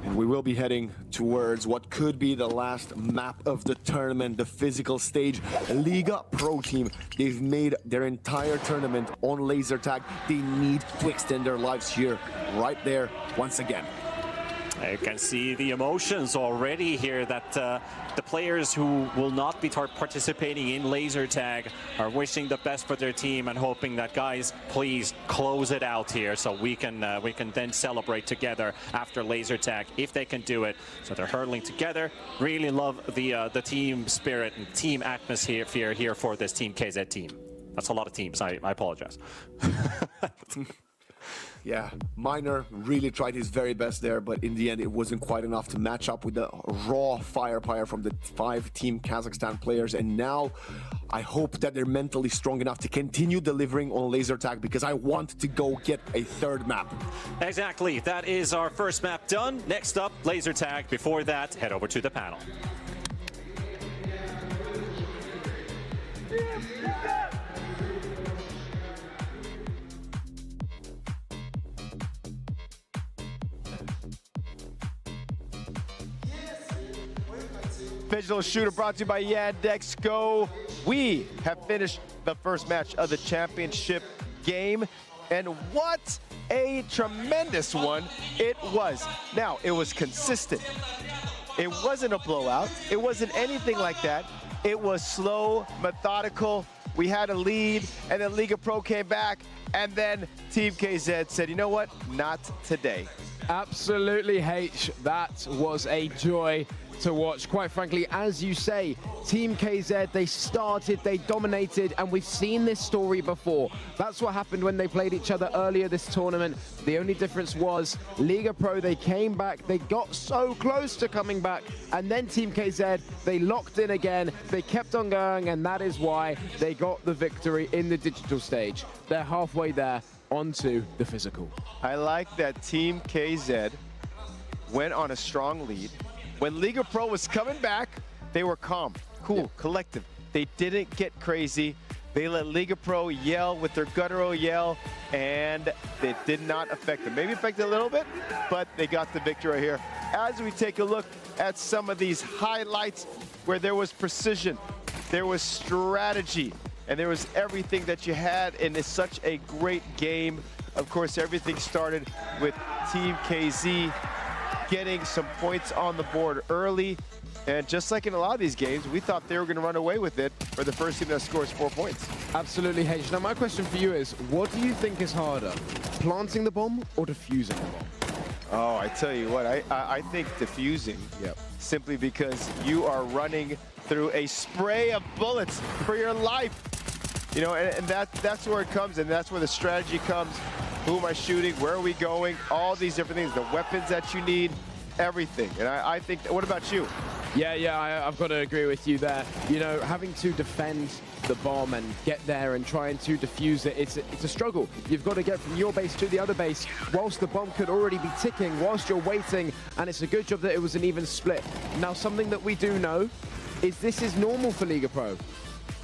And we will be heading towards what could be the last map of the tournament, the physical stage. Liga Pro Team, they've made their entire tournament on laser tag. They need to extend their lives here, right there, once again. You can see the emotions already here that the players who will not be participating in laser tag are wishing the best for their team and hoping that, guys, please close it out here so we can then celebrate together after laser tag if they can do it. So they're hurtling together. Really love the team spirit and team atmosphere here for this Team KZ team. That's a lot of teams. I apologize. Yeah, Miner really tried his very best there, but in the end it wasn't quite enough to match up with the raw firepower from the 5 Team Kazakhstan players. And now I hope that they're mentally strong enough to continue delivering on laser tag, because I want to go get a 3rd map. Exactly, that is our first map done. Next up, laser tag. Before that, head over to the panel. Digital Shooter brought to you by Yandex Go. We have finished the first match of the championship game, and what a tremendous one it was. Now, it was consistent. It wasn't a blowout. It wasn't anything like that. It was slow, methodical. We had a lead, and then Liga Pro came back, and then Team KZ said, you know what? Not today. Absolutely, H. That was a joy to watch. Quite frankly, as you say, Team KZ, they started, they dominated, and we've seen this story before. That's what happened when they played each other earlier this tournament. The only difference was Liga Pro, they came back, they got so close to coming back, and then Team KZ, they locked in again, they kept on going, and that is why they got the victory in the digital stage. They're halfway there onto the physical. I like that Team KZ went on a strong lead. When Liga Pro was coming back, they were calm, cool, collective. They didn't get crazy. They let Liga Pro yell with their guttural yell, and it did not affect them. Maybe affected a little bit, but they got the victory right here. As we take a look at some of these highlights where there was precision, there was strategy, and there was everything that you had in such a great game. Of course, everything started with Team KZ getting some points on the board early. And just like in a lot of these games, we thought they were going to run away with it for the first team that scores 4 points. Absolutely, H. Now, my question for you is, what do you think is harder, planting the bomb or defusing the bomb? Oh, I tell you what, I think defusing. Yep. Simply because you are running through a spray of bullets for your life. You know, and that's where it comes, and that's where the strategy comes. Who am I shooting? Where are we going? All these different things, the weapons that you need, everything. And I think, what about you? Yeah, I've got to agree with you there. You know, having to defend the bomb and get there and trying to defuse it, it's a struggle. You've got to get from your base to the other base whilst the bomb could already be ticking, whilst you're waiting, and it's a good job that it was an even split. Now, something that we do know is this is normal for Liga Pro.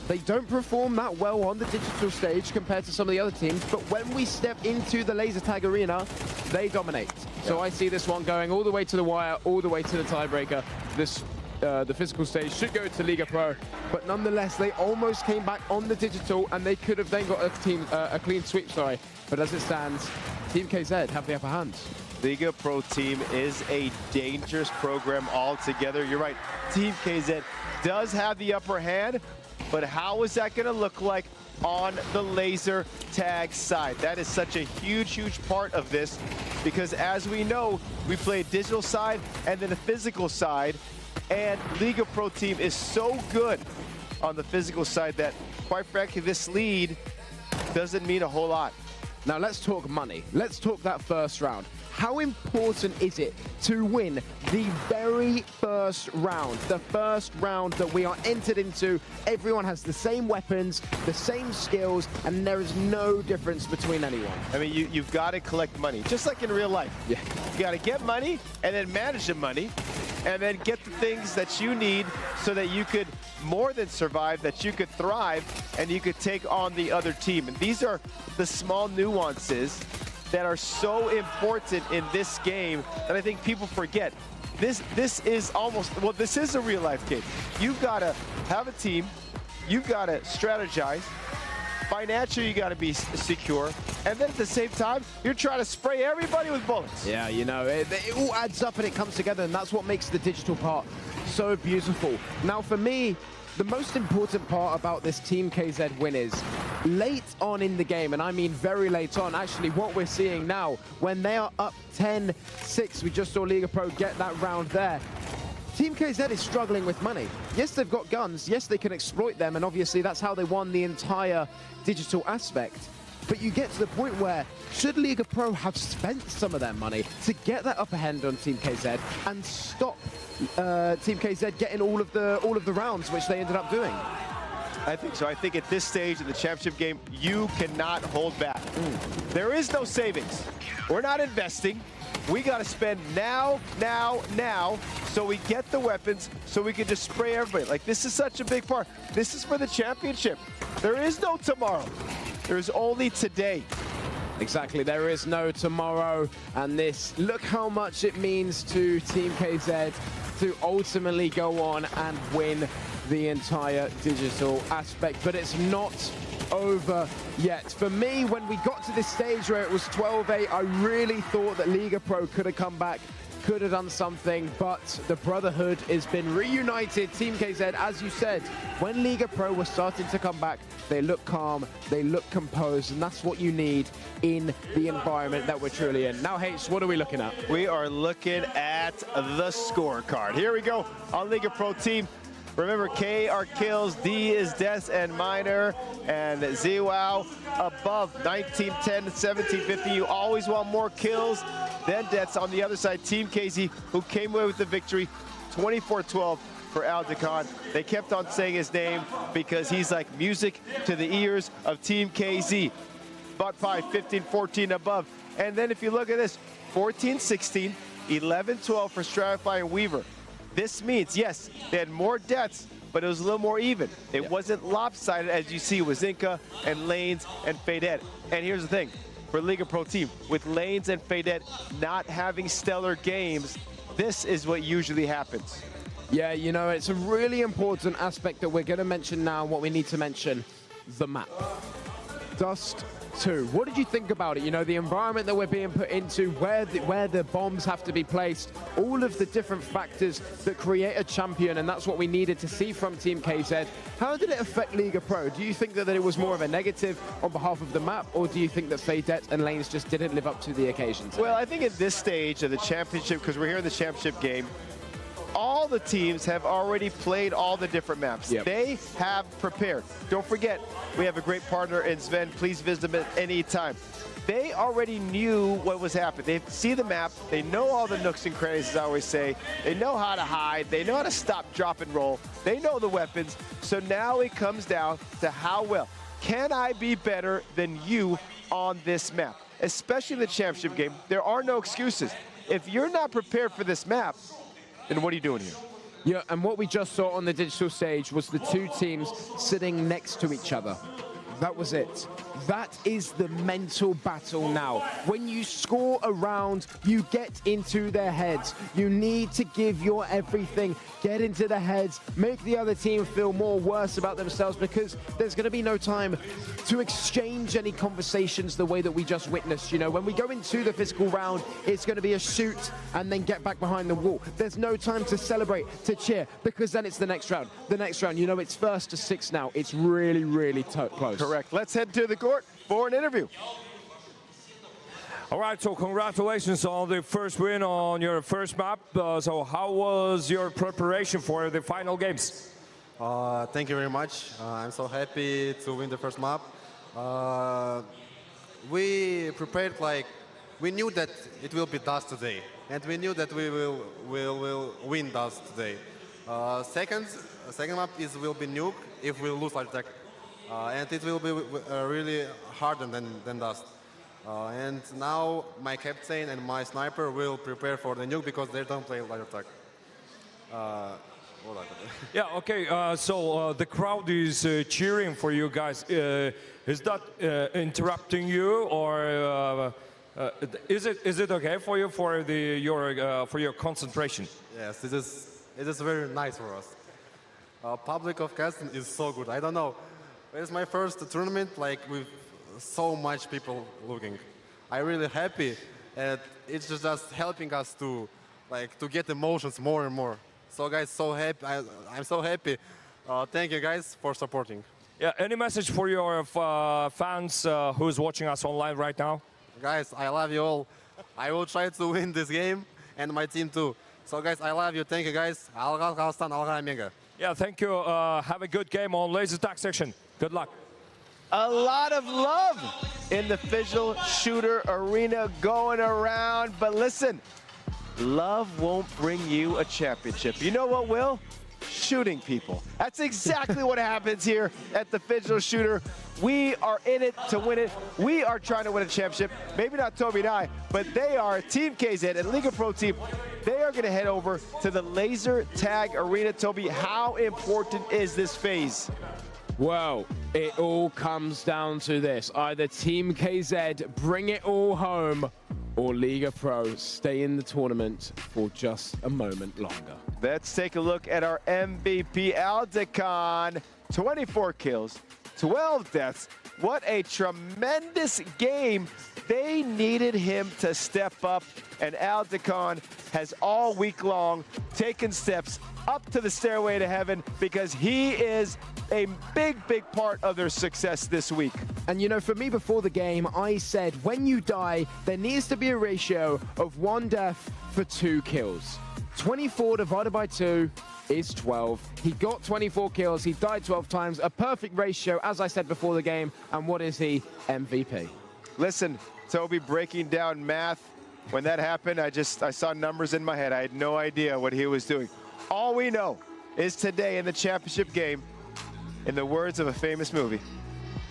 They don't perform that well on the digital stage compared to some of the other teams, but when we step into the laser tag arena, they dominate. So I see this one going all the way to the wire, all the way to the tiebreaker. This the physical stage should go to Liga Pro, but nonetheless, they almost came back on the digital, and they could have then got a clean sweep, sorry. But as it stands, Team KZ have the upper hand. Liga Pro team is a dangerous program altogether. You're right, Team KZ does have the upper hand, but how is that going to look like on the laser tag side? That is such a huge, huge part of this, because as we know, we play a digital side and then a physical side, and Liga Pro team is so good on the physical side that, quite frankly, this lead doesn't mean a whole lot. Now let's talk money. Let's talk that first round. How important is it to win the very first round? The first round that we are entered into, everyone has the same weapons, the same skills, and there is no difference between anyone. I mean, you've got to collect money, just like in real life. Yeah. You got to get money and then manage the money and then get the things that you need so that you could more than survive, that you could thrive, and you could take on the other team. And these are the small nuances that are so important in this game that I think people forget. This is almost, well, this is a real life game. You've got to have a team, you've got to strategize, financially you got to be secure, and then at the same time, you're trying to spray everybody with bullets. Yeah, you know, it all adds up and it comes together, and that's what makes the digital part so beautiful. Now for me, the most important part about this Team KZ win is late on in the game, and I mean very late on. Actually, what we're seeing now, when they are up 10-6, we just saw Liga Pro get that round there. Team KZ is struggling with money. Yes, they've got guns. Yes, they can exploit them, and obviously that's how they won the entire digital aspect. But you get to the point where, should Liga Pro have spent some of their money to get that upper hand on Team KZ and stop Team KZ getting all of the rounds, which they ended up doing? I think so. I think at this stage of the championship game, you cannot hold back. There is no savings. We're not investing. We got to spend now, so we get the weapons, so we can just spray everybody. Like, this is such a big part. This is for the championship. There is no tomorrow. There's only today. Exactly, there is no tomorrow, and this, look how much it means to Team KZ. to ultimately go on and win the entire digital aspect, but it's not over yet. For me, when we got to this stage where it was 12-8, I really thought that Liga Pro could have come back, could have done something, but the Brotherhood has been reunited. Team KZ, as you said, when Liga Pro was starting to come back, they look calm, they look composed, and that's what you need in the environment that we're truly in. Now, H, what are we looking at? We are looking at the scorecard. Here we go on Liga Pro team. Remember, K are kills, D is deaths and minor, and ZWOW above 1910, 1750. You always want more kills than deaths. On the other side, Team KZ, who came away with the victory, 24-12 for Aldecan. They kept on saying his name because he's like music to the ears of Team KZ. Bot 5, 15-14 above. And then if you look at this, 14-16, 11-12 for Stratify and Weaver. This means, yes, they had more deaths, but it was a little more even. It wasn't lopsided, as you see with Zinka and Lanes and Faded. And here's the thing, for Liga Pro team, with Lanes and Faded not having stellar games, this is what usually happens. Yeah, you know, it's a really important aspect that we're going to mention now, what we need to mention, the map. Dust 2. What did you think about it? You know, the environment that we're being put into, where the bombs have to be placed, all of the different factors that create a champion, and that's what we needed to see from Team KZ. How did it affect Liga Pro? Do you think that it was more of a negative on behalf of the map, or do you think that Fadette and Lanes just didn't live up to the occasion today? Well, I think at this stage of the championship, because we're here in the championship game, all the teams have already played all the different maps. Yep. They have prepared. Don't forget, we have a great partner in Sven. Please visit them at any time. They already knew what was happening. They see the map. They know all the nooks and crannies, as I always say. They know how to hide. They know how to stop, drop, and roll. They know the weapons. So now it comes down to how well can I be better than you on this map? Especially in the championship game, there are no excuses. If you're not prepared for this map, then what are you doing here? Yeah, and what we just saw on the digital stage was the two teams sitting next to each other. That was it. That is the mental battle now. When you score a round, you get into their heads. You need to give your everything, get into the heads, make the other team feel more worse about themselves, because there's going to be no time to exchange any conversations the way that we just witnessed. You know, when we go into the physical round, it's going to be a shoot and then get back behind the wall. There's no time to celebrate, to cheer, because then it's the next round. The next round, you know, it's 1st to 6 now. It's really, really close. Correct. Let's head to the court for an interview. All right, so congratulations on the first win on your first map. So how was your preparation for the final games? Thank you very much. I'm so happy to win the first map. We prepared like, we knew that it will be Dust today, and we knew that we will win Dust today. Second map will be Nuke if we lose like that. And it will be really harder than Dust. And now my captain and my sniper will prepare for the Nuke because they don't play light attack. Yeah, okay, so the crowd is cheering for you guys. Is that interrupting you, or is it okay for you for your concentration? Yes, it is very nice for us. Public of casting is so good. I don't know. It's my first tournament, like with so much people looking. I'm really happy, and it's just helping us to get emotions more and more. So guys, so happy. I'm so happy. Thank you guys for supporting. Yeah, any message for your fans who's watching us online right now? Guys, I love you all. I will try to win this game, and my team too. So guys, I love you. Thank you guys. Yeah, thank you. Have a good game on laser tag section. Good luck. A lot of love in the visual shooter arena going around. But listen, love won't bring you a championship. You know what will? Shooting people. That's exactly what happens here at the visual shooter. We are in it to win it. We are trying to win a championship. Maybe not Toby and I, but they are Team KZ and Liga Pro team. They are going to head over to the laser tag arena. Toby, how important is this phase? Well, it all comes down to this. Either Team KZ bring it all home, or Liga Pro stay in the tournament for just a moment longer? Let's take a look at our MVP, Aldecon. 24 kills, 12 deaths. What a tremendous game. They needed him to step up, and Aldecon has all week long taken steps up to the stairway to heaven because he is a big part of their success this week. And you know, for me before the game, I said when you die, there needs to be a ratio of 1 death for 2 kills. 24 divided by 2 is 12. He got 24 kills, he died 12 times, a perfect ratio, as I said before the game. And what is he? MVP. Listen, Toby breaking down math. When that happened, I saw numbers in my head. I had no idea what he was doing. All we know is today in the championship game, in the words of a famous movie,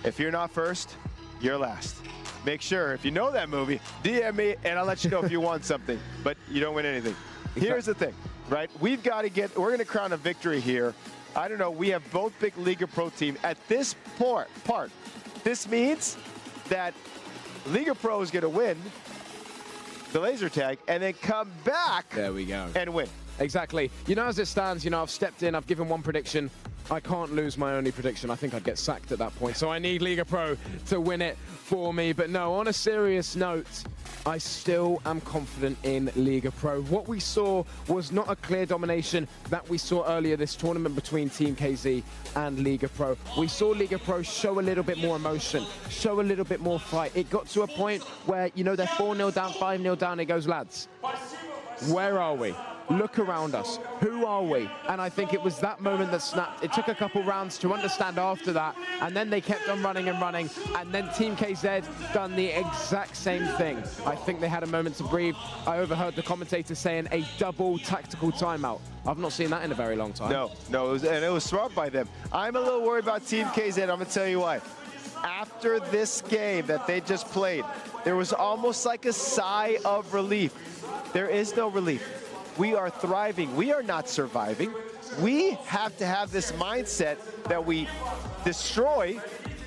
if you're not first, you're last. Make sure, if you know that movie, DM me and I'll let you know if you won something, but you don't win anything. Here's the thing, right? We're going to crown a victory here. I don't know, we have both big Liga Pro team. At this part, this means that Liga Pro is going to win the laser tag and then come back. There we go. And win. Exactly. You know, as it stands, you know, I've stepped in, I've given one prediction. I can't lose my only prediction. I think I'd get sacked at that point. So I need Liga Pro to win it for me. But no, on a serious note, I still am confident in Liga Pro. What we saw was not a clear domination that we saw earlier this tournament between Team KZ and Liga Pro. We saw Liga Pro show a little bit more emotion, show a little bit more fight. It got to a point where, you know, they're 4-0 down, 5-0 down. It goes, lads, where are we? Look around us. Who are we? And I think it was that moment that snapped. It took a couple rounds to understand after that, and then they kept on running and running, and then Team KZ done the exact same thing. I think they had a moment to breathe. I overheard the commentator saying a double tactical timeout. I've not seen that in a very long time. No, it was smart by them. I'm a little worried about Team KZ. I'm going to tell you why. After this game that they just played, there was almost like a sigh of relief. There is no relief. We are thriving. We are not surviving. We have to have this mindset that we destroy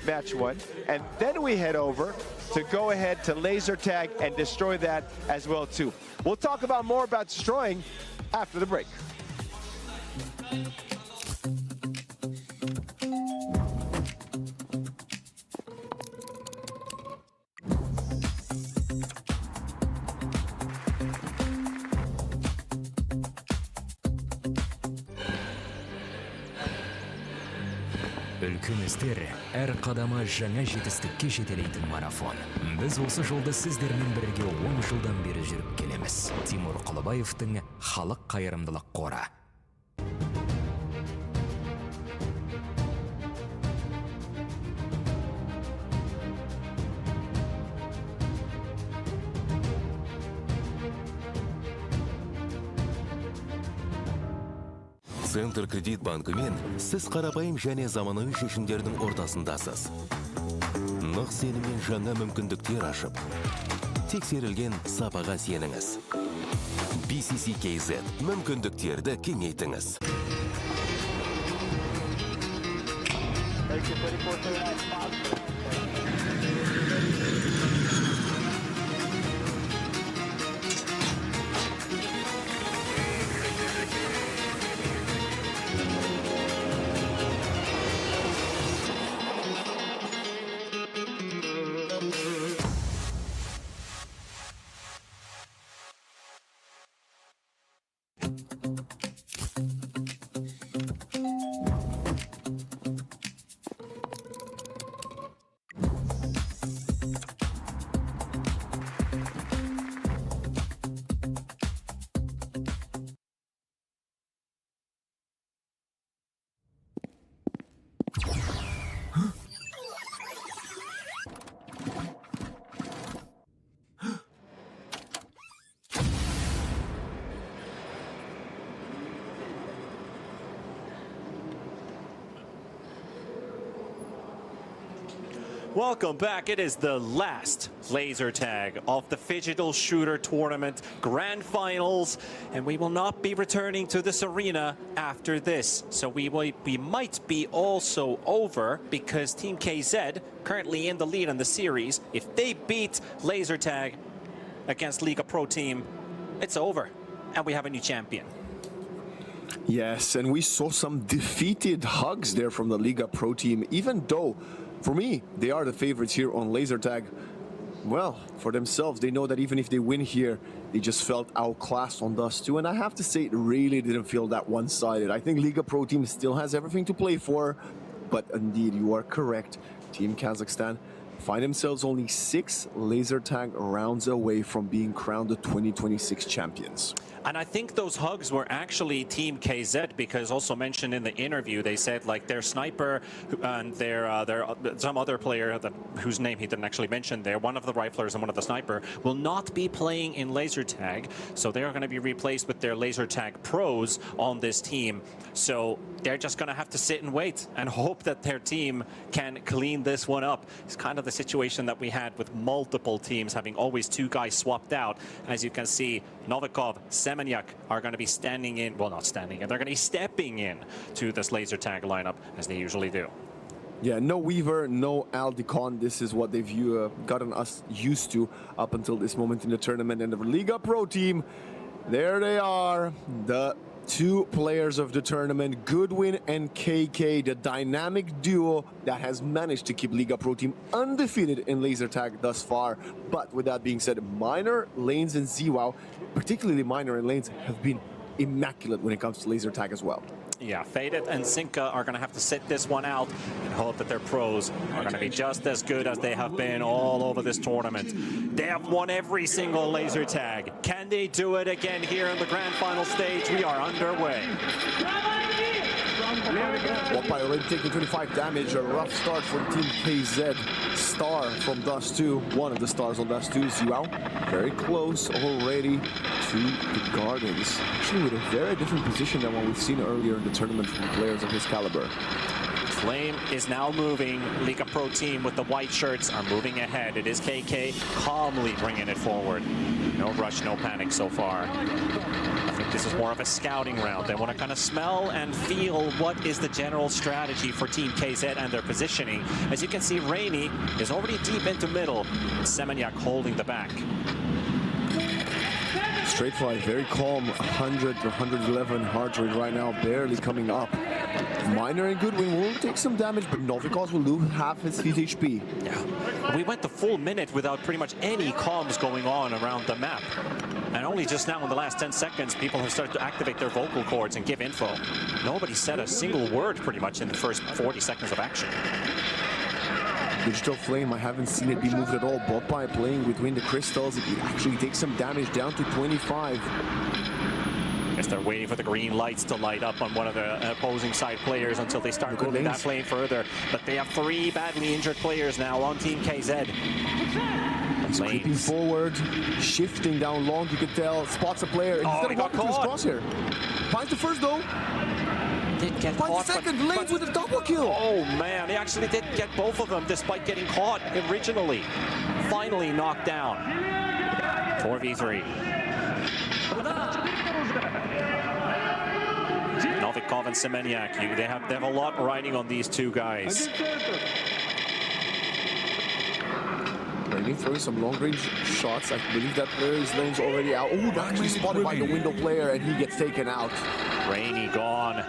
match 1, and then we head over to go ahead to laser tag and destroy that as well too. We'll talk about more about destroying after the break. Үлкен әр қадамы жаңа жетістікке жетелейтін марафон. Біз осы жолды сіздермен бірге 10 жылдан бері жүріп келеміз. Тимур Құлыбаевтың халық қайырымдылық қоры. Центр кредит банкымен сіз қарапайым және заманауи шешімдердің ортасындасыз. Нық сеніммен жаңа мүмкіндіктер ашып, тексерілген сапаға сеніңіз. BCC KZ мүмкіндіктерді кеңейтіңіз. Welcome back. It is the last laser tag of the Digital Shooter Tournament Grand Finals, and we will not be returning to this arena after this. So we might be also over because Team KZ, currently in the lead in the series, if they beat laser tag, against Liga Pro Team, it's over, and we have a new champion. Yes, and we saw some defeated hugs there from the Liga Pro Team, even though, for me, they are the favorites here on laser tag. Well, for themselves, they know that even if they win here, they just felt outclassed on Dust 2, and I have to say it really didn't feel that one-sided. I think Liga Pro Team still has everything to play for, but indeed, you are correct. Team Kazakhstan find themselves only 6 laser tag rounds away from being crowned the 2026 champions. And I think those hugs were actually Team KZ, because also mentioned in the interview, they said like their sniper and their some other player whose name he didn't actually mention there, one of the riflers and one of the sniper, will not be playing in laser tag. So they're going to be replaced with their laser tag pros on this team. So they're just going to have to sit and wait and hope that their team can clean this one up. It's kind of the situation that we had with multiple teams having always 2 guys swapped out. As you can see, Novikov, Semenyak are going to be standing in, well, not standing in, they're going to be stepping in to this laser tag lineup as they usually do. Yeah, no Weaver, no Aldicon. This is what they've gotten us used to up until this moment in the tournament. And the Liga Pro Team, there they are, the 2 players of the tournament, Goodwin and KK, the dynamic duo that has managed to keep Liga Pro Team undefeated in laser tag thus far. But with that being said, Miner, Lanes, and ZWOW, particularly Miner and Lanes, have been immaculate when it comes to laser tag as well. Yeah, Faded and Sinka are going to have to sit this one out and hope that their pros are going to be just as good as they have been all over this tournament. They have won every single laser tag. Can they do it again here in the grand final stage? We are underway. Wappai already taking 25 damage. A rough start for Team KZ. Star from Dust 2. One of the stars on Dust 2 is ZWOW. Very close already to the Gardens. Actually with a very different position than what we've seen earlier in the tournament from players of his caliber. Flame is now moving. Liga Pro Team with the white shirts are moving ahead. It is KK calmly bringing it forward. No rush, no panic so far. I think this is more of a scouting round. They want to kind of smell and feel what is the general strategy for Team KZ and their positioning. As you can see, Rainy is already deep into middle. Semenyak holding the back. Straight fly, very calm, 100 to 111 heart rate right now, barely coming up. Miner and Goodwin will take some damage, but Novikov will lose half his HP. Yeah, we went the full minute without pretty much any comms going on around the map. And only just now in the last 10 seconds, people have started to activate their vocal cords and give info. Nobody said a single word pretty much in the first 40 seconds of action. Digital Flame, I haven't seen it be moved at all. Botpai playing between the crystals. It actually takes some damage down to 25. Guess they're waiting for the green lights to light up on one of the opposing side players until they start moving that flame further. But they have 3 badly injured players now on Team KZ. He's creeping forward, shifting down long, you could tell. Spots a player, and he's gonna walk into his crosshair. Finds the first though. Did get finds caught, the second, Lanes with a double kill. Oh man, he actually did get both of them despite getting caught originally. Finally knocked down. 4v3. Novikov and Semenyak, they have a lot riding on these 2 guys. Rainy throwing some long-range shots. I believe that player is Lane's already out. Oh, actually spotted by the window player, and he gets taken out. Rainy gone.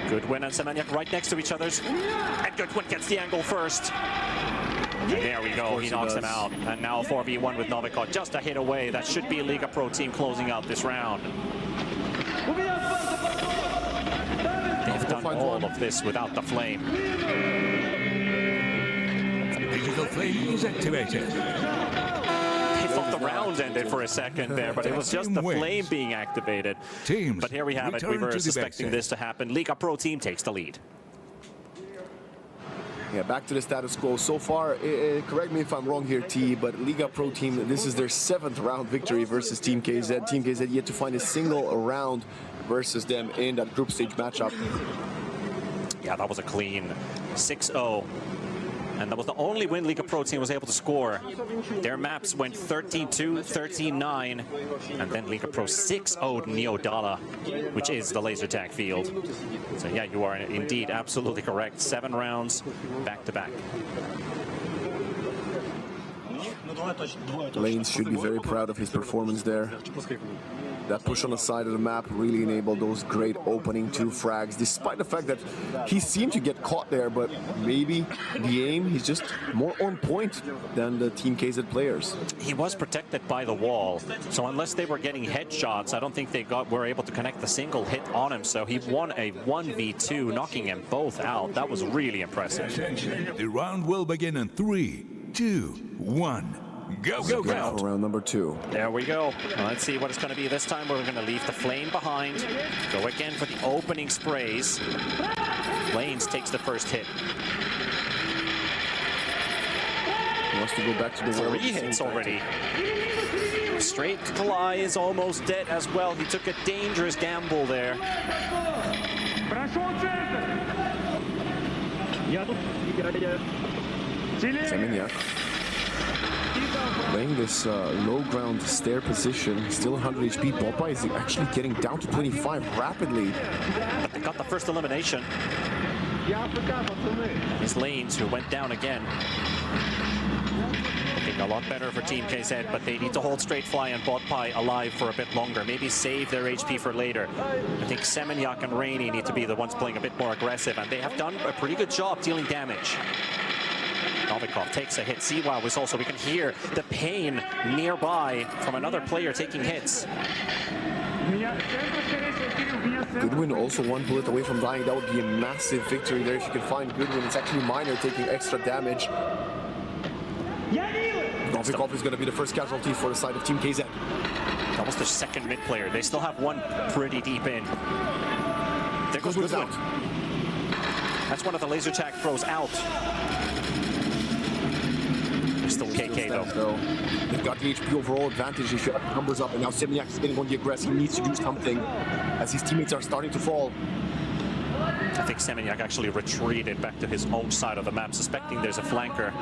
Goodwin and Semenyak right next to each other. And Goodwin gets the angle first. And there we go, he knocks him out. And now 4v1 with Novikov, just a hit away. That should be a Liga Pro Team closing out this round. They've done all of this without the flame. Digital flame is activated. They thought the round ended for a second there, but it was just the flame being activated. But here we have it. We were suspecting this to happen. Liga Pro Team takes the lead. Yeah, back to the status quo. So far, correct me if I'm wrong here, T, but Liga Pro Team, this is their 7th round victory versus Team KZ. Team KZ yet to find a single round versus them in that group stage matchup. Yeah, that was a clean 6-0. And that was the only win Liga Pro Team was able to score. Their maps went 13-2, 13-9, and then Liga Pro 6-0'd Neodala, which is the laser tag field. So yeah, you are indeed absolutely correct. 7 rounds back to back. Lanes should be very proud of his performance there. That push on the side of the map really enabled those great opening 2 frags, despite the fact that he seemed to get caught there, but maybe the aim, he's just more on point than the Team KZ players. He was protected by the wall, so unless they were getting headshots, I don't think they were able to connect the single hit on him, so he won a 1v2, knocking them both out. That was really impressive. The round will begin in 3, 2, 1. Go, go, go. Round number 2. There we go. Let's see what it's going to be this time. We're going to leave the flame behind. Go again for the opening sprays. Lanes takes the first hit. He wants to go back to the 3 hits already. Straight Kalai is almost dead as well. He took a dangerous gamble there. Semeniak playing this low ground stair position, still 100 HP. Popeye is actually getting down to 25 rapidly. But they got the first elimination. It's Lanes who went down again. Looking a lot better for Team KZ, but they need to hold Straight Fly and Botpai alive for a bit longer. Maybe save their HP for later. I think Semeniak and Rainy need to be the ones playing a bit more aggressive, and they have done a pretty good job dealing damage. Novikov takes a hit. Siwa was also, we can hear the pain nearby from another player taking hits. Goodwin also 1 bullet away from dying. That would be a massive victory there if you can find Goodwin. It's actually Minor taking extra damage. Novikov is going to be the first casualty for the side of Team KZ. That was the second mid player. They still have 1 pretty deep in. There goes Goodwin. That's one of the laser tag throws out. Still KK though. They've got the HP overall advantage. If you have numbers up, and now Semeniak is getting on the aggress. He needs to do something as his teammates are starting to fall. I think Semeniak actually retreated back to his own side of the map, suspecting there's a flanker.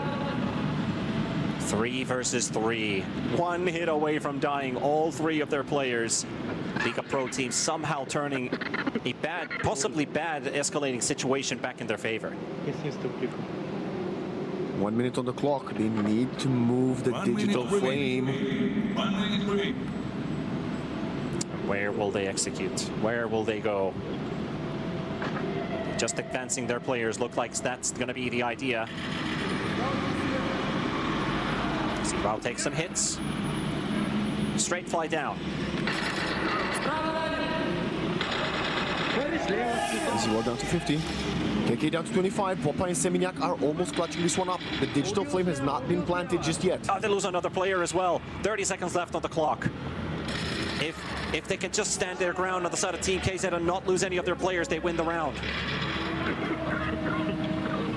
3 versus 3. 1 hit away from dying, all 3 of their players. Liga Pro team somehow turning a bad, possibly bad escalating situation back in their favor. 1 minute on the clock. They need to move the digital flame. Where will they execute? Where will they go? Just advancing their players. Look like that's going to be the idea. Siwa takes some hits. Straight Fly down. Siwa down to 50. KK down to 25. Popeye and Semeniak are almost clutching this one up. The digital flame has not been planted just yet. Oh, they lose another player as well. 30 seconds left on the clock. If they can just stand their ground on the side of Team KZ and not lose any of their players, they win the round.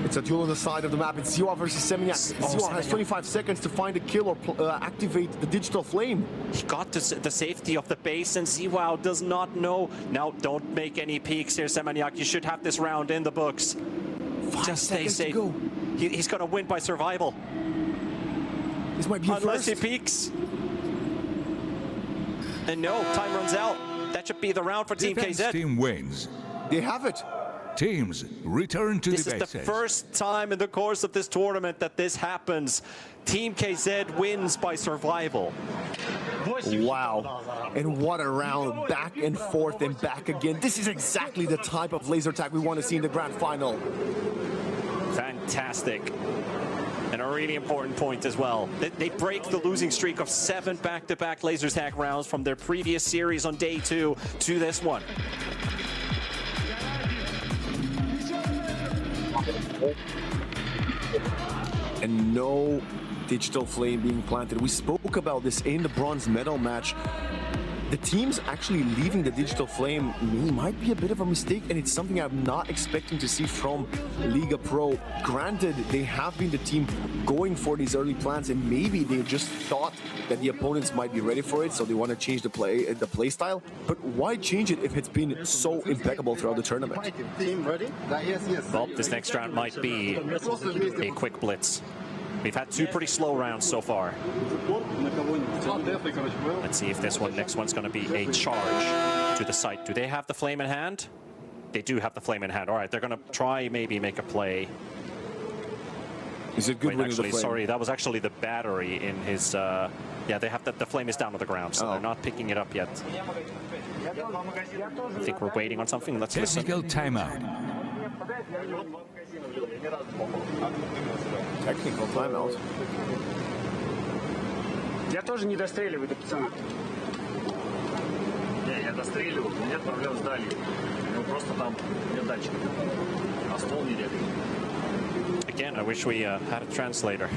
It's a duel on the side of the map. It's Siwa versus Semeniak. Siwa has 25 seconds to find a kill or activate the digital flame. He got to the safety of the base, and Siwa does not know. Now, don't make any peeks here, Semeniak. You should have this round in the books. Just stay safe. He's going to win by survival. This might be unless he peeks. And no, time runs out. That should be the round for Team KZ. Team wins. They have it. Teams return to the bases. This is the first time in the course of this tournament that this happens. Team KZ wins by survival. Wow. And what a round. Back and forth and back again. This is exactly the type of laser tag we want to see in the grand final. Fantastic. And a really important point as well. They break the losing streak of 7 back-to-back laser tag rounds from their previous series on day 2 to this one. And no digital flame being planted. We spoke about this in the bronze medal match. The teams actually leaving the digital flame might be a bit of a mistake, and it's something I'm not expecting to see from Liga Pro. Granted, they have been the team going for these early plans, and maybe they just thought that the opponents might be ready for it, so they want to change the play style. But why change it if it's been so impeccable throughout the tournament? Well, this next round might be a quick blitz. We've had 2 pretty slow rounds so far. Let's see if this next one's going to be a charge to the site. Do they have the flame in hand? They do have the flame in hand. All right, they're going to try maybe make a play. Is it good Wait, winning actually, the flame? sorry, that was actually the battery in his... yeah, they have the flame is down on the ground, so they're not picking it up yet. I think we're waiting on something. Let's listen. Technical timeout. Technical timeout. Я тоже не достреливаю до пацана. Не, я достреливаю, у меня нет проблем с далью. У него просто там нет датчика. А ствол не регает. Again, I wish we had a translator.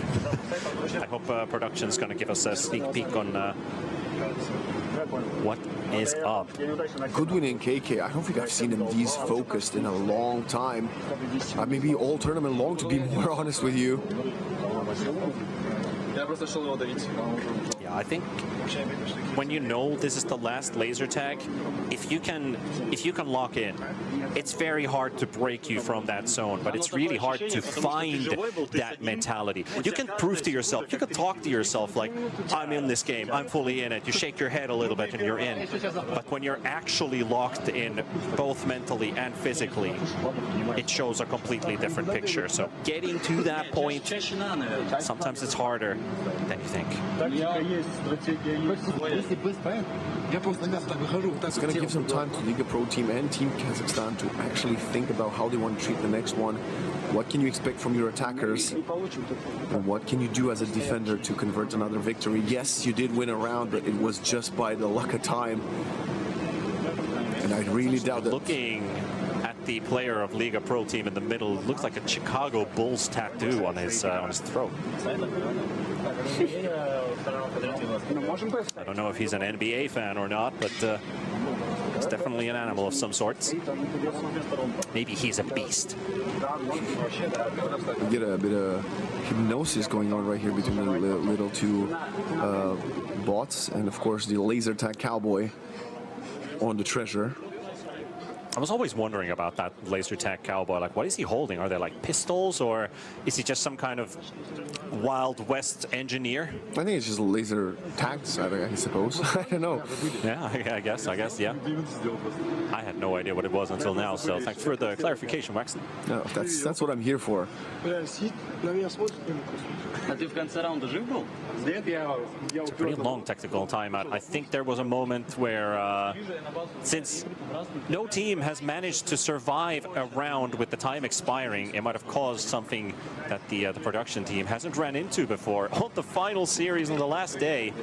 I hope production's going to give us a sneak peek on what is up. Good win in KK. I don't think I've seen him these focused in a long time. Maybe all tournament long, to be more honest with you. Yeah, I think when you know this is the last laser tag, if you can lock in, it's very hard to break you from that zone, but it's really hard to find that mentality. You can prove to yourself, you can talk to yourself like, I'm in this game, I'm fully in it. You shake your head a little bit and you're in. But when you're actually locked in, both mentally and physically, it shows a completely different picture. So getting to that point, sometimes it's harder than you think. It's going to give some time to Liga Pro Team and Team Kazakhstan to actually think about how they want to treat the next one. What can you expect from your attackers? And what can you do as a defender to convert another victory? Yes, you did win a round, but it was just by the luck of time. And I really doubt that. Looking at the player of Liga Pro Team in the middle, looks like a Chicago Bulls tattoo on his throat. I don't know if he's an NBA fan or not, but it's definitely an animal of some sorts. Maybe he's a beast. We get a bit of hypnosis going on right here between the little two bots and, of course, the laser tag cowboy on the treasure. I was always wondering about that laser tag cowboy. Like, what is he holding? Are they like pistols, or is he just some kind of Wild West engineer? I think it's just laser tags, I suppose. I don't know. Yeah, I guess, yeah. I had no idea what it was until now, so thanks for the clarification, Wax. No, that's what I'm here for. It's a pretty long technical timeout. I think there was a moment where, since no team has managed to survive a round with the time expiring, it might have caused something that the production team hasn't ran into before on the final series on the last day.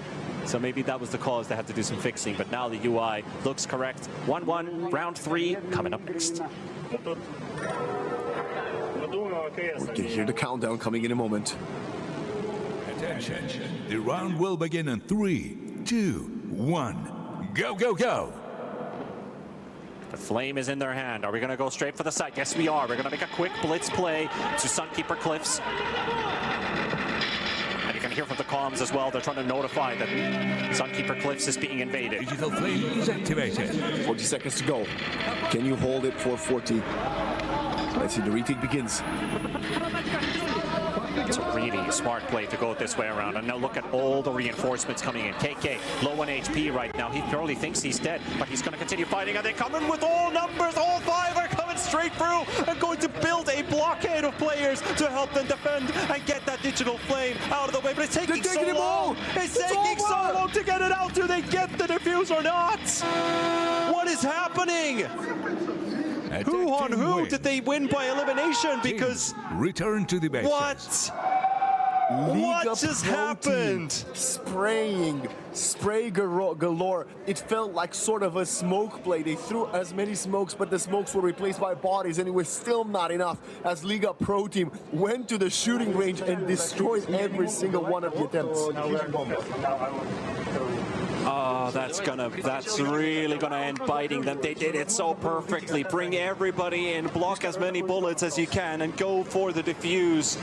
So maybe that was the cause. They had to do some fixing, but now the UI looks correct. 1-1, round 3 coming up next. You can hear the countdown coming in a moment. Attention. The round will begin in 3, 2, 1. Go, go, go. The flame is in their hand. Are we going to go straight for the site? Yes, we are. We're going to make a quick blitz play to Sunkeeper Cliffs. And you can hear from the comms as well. They're trying to notify that Sunkeeper Cliffs is being invaded. Digital flame is activated. 40 seconds to go. Can you hold it for 40? Let's see, the retake begins. It's a really smart play to go this way around. And now look at all the reinforcements coming in. KK, low on HP right now. He probably thinks he's dead, but he's going to continue fighting. And they come in with all numbers. All 5 are coming straight through and going to build a blockade of players to help them defend and get that digital flame out of the way. But it's taking so long. It's taking so long to get it out. Do they get the defuse or not? What is happening? Who on who? Did they win by elimination? Because return to the base. What just happened? Spraying, spray galore. It felt like sort of a smoke play. They threw as many smokes, but the smokes were replaced by bodies, and it was still not enough. As Liga Pro Team went to the shooting range and destroyed every single one of the attempts. Oh, that's really gonna end biting them. They did it so perfectly. Bring everybody in, block as many bullets as you can, and go for the defuse.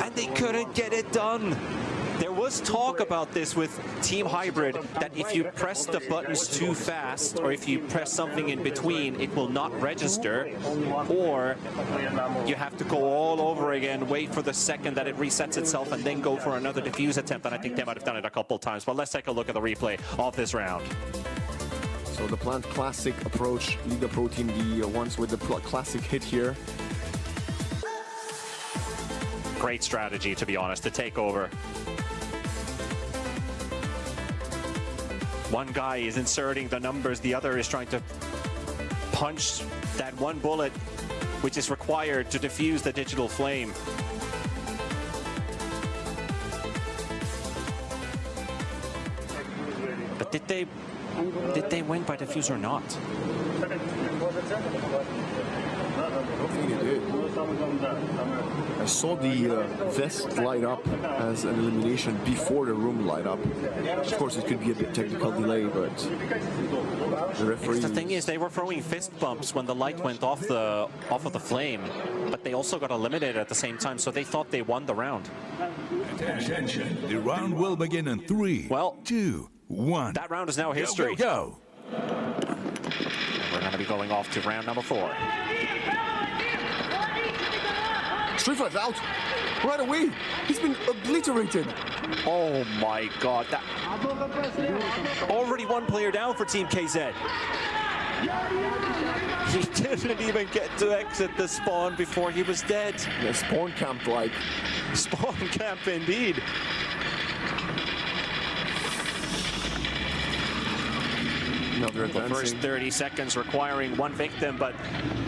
And they couldn't get it done. There was talk about this with Team Hybrid, that if you press the buttons too fast, or if you press something in between, it will not register, or you have to go all over again, wait for the second that it resets itself, and then go for another defuse attempt. And I think they might have done it a couple times. But let's take a look at the replay of this round. So the planned classic approach, Liga Pro Team, the ones with the classic hit here. Great strategy, to be honest, to take over. One guy is inserting the numbers, the other is trying to punch that one bullet which is required to defuse the digital flame. But did they win by defuse or not? I don't think they did. I saw the vest light up as an elimination before the room light up. Of course, it could be a bit technical delay, but the referee. The thing is, they were throwing fist bumps when the light went off of the flame, but they also got eliminated at the same time, so they thought they won the round. Attention, the round will begin in 3, 2, 1. That round is now history. Go. We're going to be going off to round number 4. Street Fighter's out right away. He's been obliterated. Oh my God! Already one player down for Team KZ. He didn't even get to exit the spawn before he was dead. Yeah, spawn camp like. Spawn camp indeed. The first 30 seconds requiring one victim, but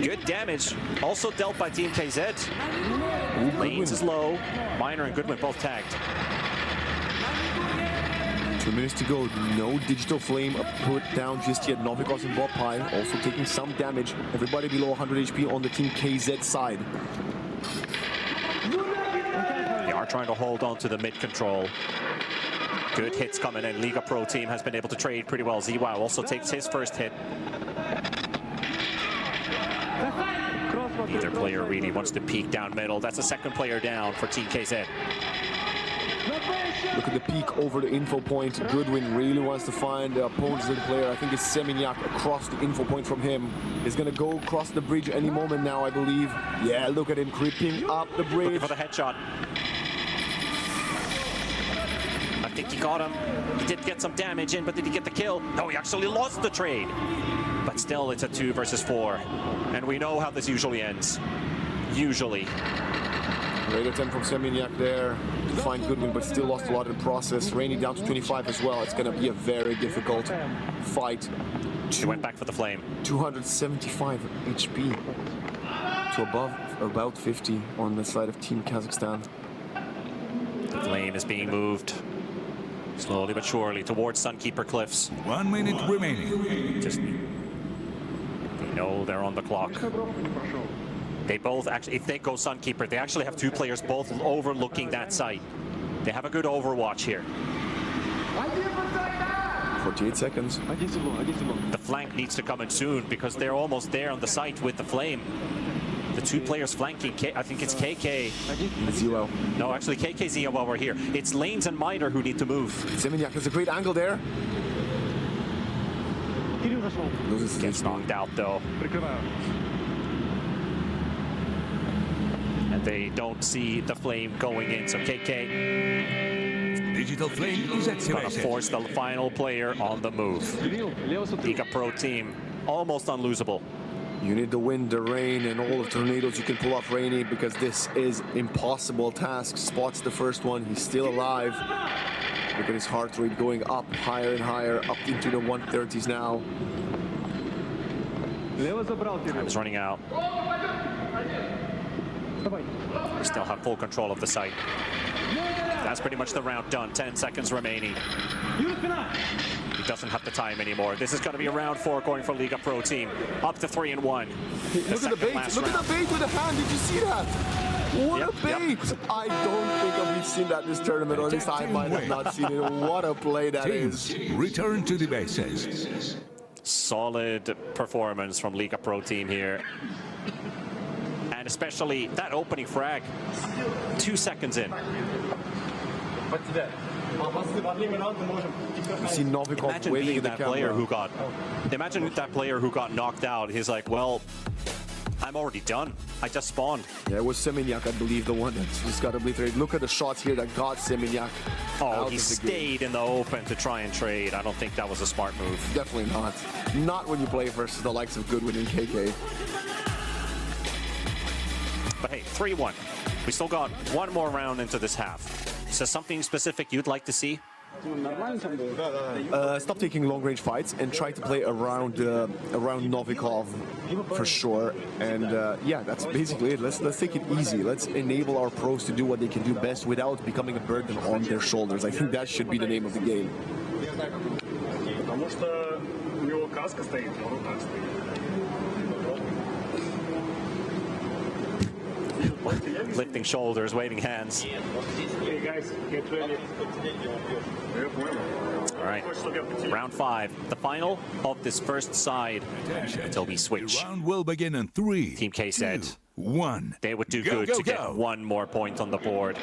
good damage also dealt by Team KZ. Lanes is low. Miner and Goodwin both tagged. 2 minutes to go. No digital flame put down just yet. Novikos and Bob High also taking some damage. Everybody below 100 HP on the Team KZ side. They are trying to hold on to the mid control. Good hits coming in. Liga Pro team has been able to trade pretty well. ZWOW also takes his first hit. Neither player really wants to peek down middle. That's a second player down for Team KZ. Look at the peak over the info point. Goodwin really wants to find the opponent's player. I think it's Semignac across the info point from him. He's going to go across the bridge any moment now, I believe. Yeah, look at him creeping up the bridge. Looking for the headshot. I think he got him. He did get some damage in, but did he get the kill? No, he actually lost the trade. But still, it's a 2 versus 4. And we know how this usually ends. Usually. Great attempt from Semignac there to find Goodwin, but still lost a lot in the process. Rainy down to 25 as well. It's going to be a very difficult fight. He went back for the flame. 275 HP to above about 50 on the side of Team Kazakhstan. The flame is being moved slowly but surely towards Sunkeeper Cliffs. 1 minute remaining. Just, they know they're on the clock. They both actually, if they go Sunkeeper, they actually have 2 players both overlooking that site. They have a good overwatch here. 48 seconds. The flank needs to come in soon because they're almost there on the site with the flame. The 2 players flanking, I think it's KK. ZWOW. No, actually KK ZWOW are here. It's Lanes and Miner who need to move. Semignac has a great angle there. Gets knocked out though. And they don't see the flame going in, so KK Digital flame is gonna activated. force the final player on the move. Liga Pro team almost unlosable. You need to win the rain and all of tornadoes you can pull off Rainy because this is impossible task. Spots the first one, he's still alive. Look at his heart rate going up higher and higher, up into the 130s now. Time is running out. We still have full control of the site. That's pretty much the round done. 10 seconds remaining. He doesn't have the time anymore. This is going to be a round 4 going for Liga Pro team. Up to 3-1. Look at the bait. Look at the bait with the hand. Did you see that? What a bait. I don't think we've seen that this tournament, or at least I might have not seen it. What a play that is. Return to the bases. Solid performance from Liga Pro team here. And especially that opening frag. 2 seconds in. You see Novikov imagine waving being at the that camera. player who got. Imagine that player who got knocked out. He's like, well, I'm already done. I just spawned. Yeah, it was Semignac, I believe, the one that just got obliterated. Look at the shots here that got Semignac. Oh, he stayed in the open to try and trade. I don't think that was a smart move. Definitely not. Not when you play versus the likes of Goodwin and KK. But hey, 3-1. We still got one more round into this half. Is there something specific you'd like to see? Stop taking long-range fights and try to play around Novikov for sure. And yeah, that's basically it. Let's take it easy. Let's enable our pros to do what they can do best without becoming a burden on their shoulders. I think that should be the name of the game. Lifting shoulders, waving hands. Hey guys, get ready. All right, round 5, the final of this first side until we switch. The round will begin in 3, Team K said 1. They would do good to get one more point on the board.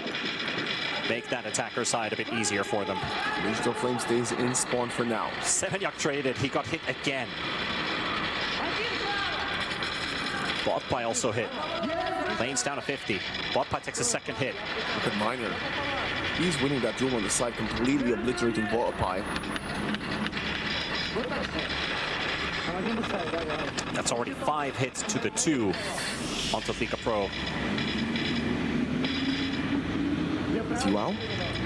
Make that attacker side a bit easier for them. Digital Flame stays in spawn for now. Semeniuk traded, he got hit again. Botpai also hit. Lane's down to 50. Botpai takes a second hit. Look at Miner. He's winning that duel on the side, completely obliterating Botpai. That's already 5 hits to the 2 onto Liga Pro. Tiwao,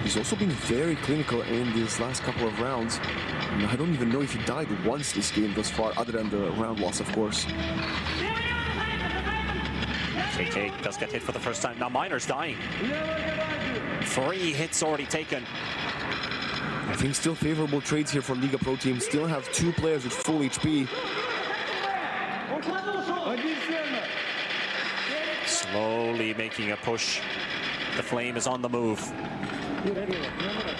he's also been very clinical in these last couple of rounds. And I don't even know if he died once this game thus far, other than the round loss, of course. KK does get hit for the first time. Now Miner's dying. 3 hits already taken. I think still favorable trades here for Liga Pro team. Still have 2 players with full HP. Slowly making a push. The Flame is on the move.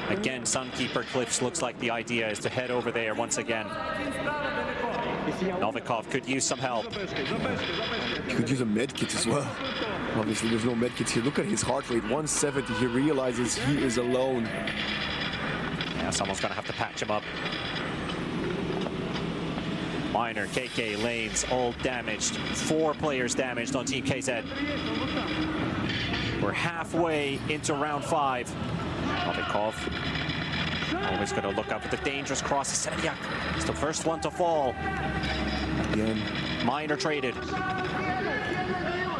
Again, Sunkeeper Cliffs looks like the idea is to head over there once again. Novikov could use some help. He could use a med kit as well. Obviously, there's no med kits here. Look at his heart rate, 170. He realizes he is alone. Yeah, someone's going to have to patch him up. Miner, KK, Lanes, all damaged. 4 players damaged on Team KZ. We're halfway into round 5. Novikov always going to look out for the dangerous cross. Semeniuk is the first one to fall. Again. Miner traded.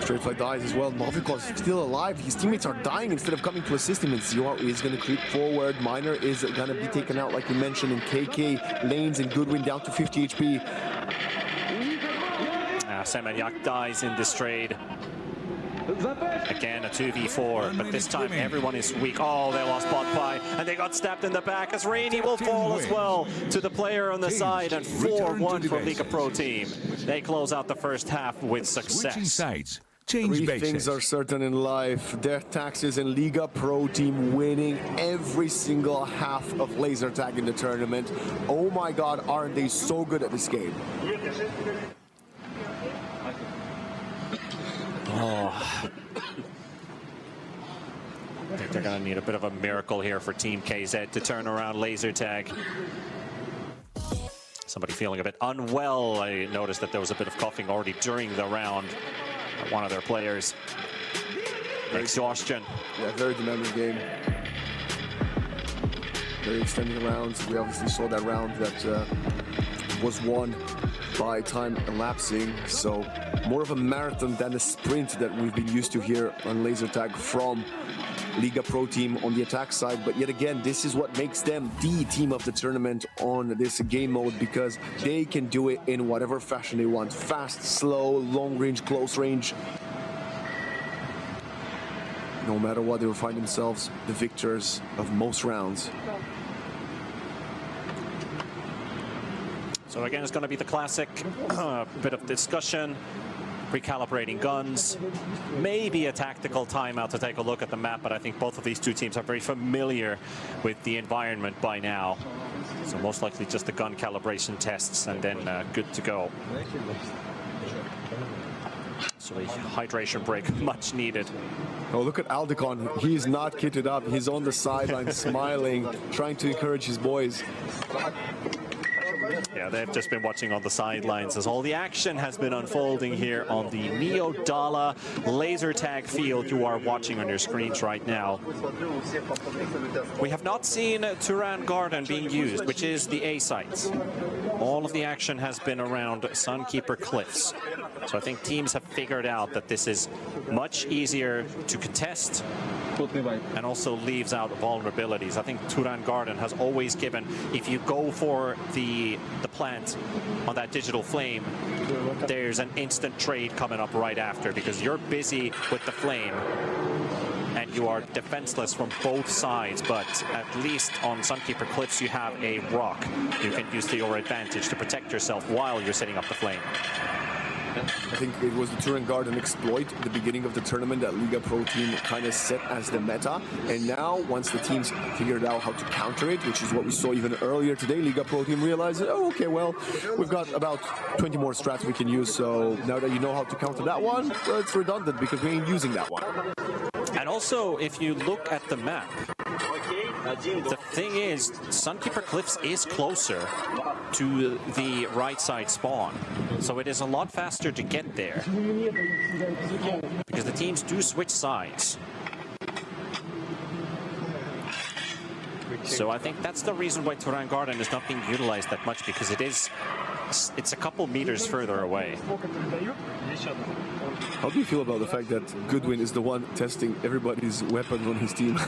Straight fly dies as well. Novikov is still alive. His teammates are dying instead of coming to assist him. And Zior is going to creep forward. Miner is going to be taken out, like we mentioned, in KK, Lanes, and Goodwin down to 50 HP. Semeniuk dies in this trade. Again, a 2v4, but this time everyone is weak. Oh, they lost Botpai, and they got stabbed in the back as Rainy will fall as well to the player on the side, and 4-1 for Liga Pro team. They close out the first half with success. Sides. 3 things are certain in life. Death taxes and Liga Pro team winning every single half of laser tag in the tournament. Oh my god, aren't they so good at this game? Oh. I think they're going to need a bit of a miracle here for Team KZ to turn around laser tag. Somebody feeling a bit unwell. I noticed that there was a bit of coughing already during the round. One of their players. Exhaustion. Yeah, very demanding game. Very extending rounds. We obviously saw that round that was won by time elapsing. So more of a marathon than a sprint that we've been used to here on laser tag from Liga Pro team on the attack side. But yet again, this is what makes them the team of the tournament on this game mode, because they can do it in whatever fashion they want. Fast, slow, long range, close range. No matter what, they will find themselves the victors of most rounds. So again, it's going to be the classic bit of discussion, recalibrating guns, maybe a tactical timeout to take a look at the map, but I think both of these 2 teams are very familiar with the environment by now. So most likely just the gun calibration tests and then good to go. So a hydration break, much needed. Oh, look at Aldecon. He's not kitted up. He's on the sideline smiling, trying to encourage his boys. Yeah, they've just been watching on the sidelines as all the action has been unfolding here on the Neo Dala laser tag field you are watching on your screens right now. We have not seen Turan Garden being used, which is the A site. all of the action has been around Sunkeeper Cliffs. So I think teams have figured out that this is much easier to contest and also leaves out vulnerabilities. I think Turan Garden has always given, if you go for the plant on that digital flame, there's an instant trade coming up right after because you're busy with the flame and you are defenseless from both sides, but at least on Sunkeeper Cliffs you have a rock. You can use to your advantage to protect yourself while you're setting up the flame. I think it was the Turan Garden exploit at the beginning of the tournament that Liga Pro Team kind of set as the meta. And now, once the teams figured out how to counter it, which is what we saw even earlier today, Liga Pro Team realized, oh, okay, well, we've got about 20 more strats we can use. So now that you know how to counter that one, well, it's redundant because we ain't using that one. And also, if you look at the map, the thing is, Sunkeeper Cliffs is closer to the right side spawn, so it is a lot faster to get there because the teams do switch sides. So I think that's the reason why Turan Garden is not being utilized that much, because it's a couple meters further away. How do you feel about the fact that Goodwin is the one testing everybody's weapons on his team?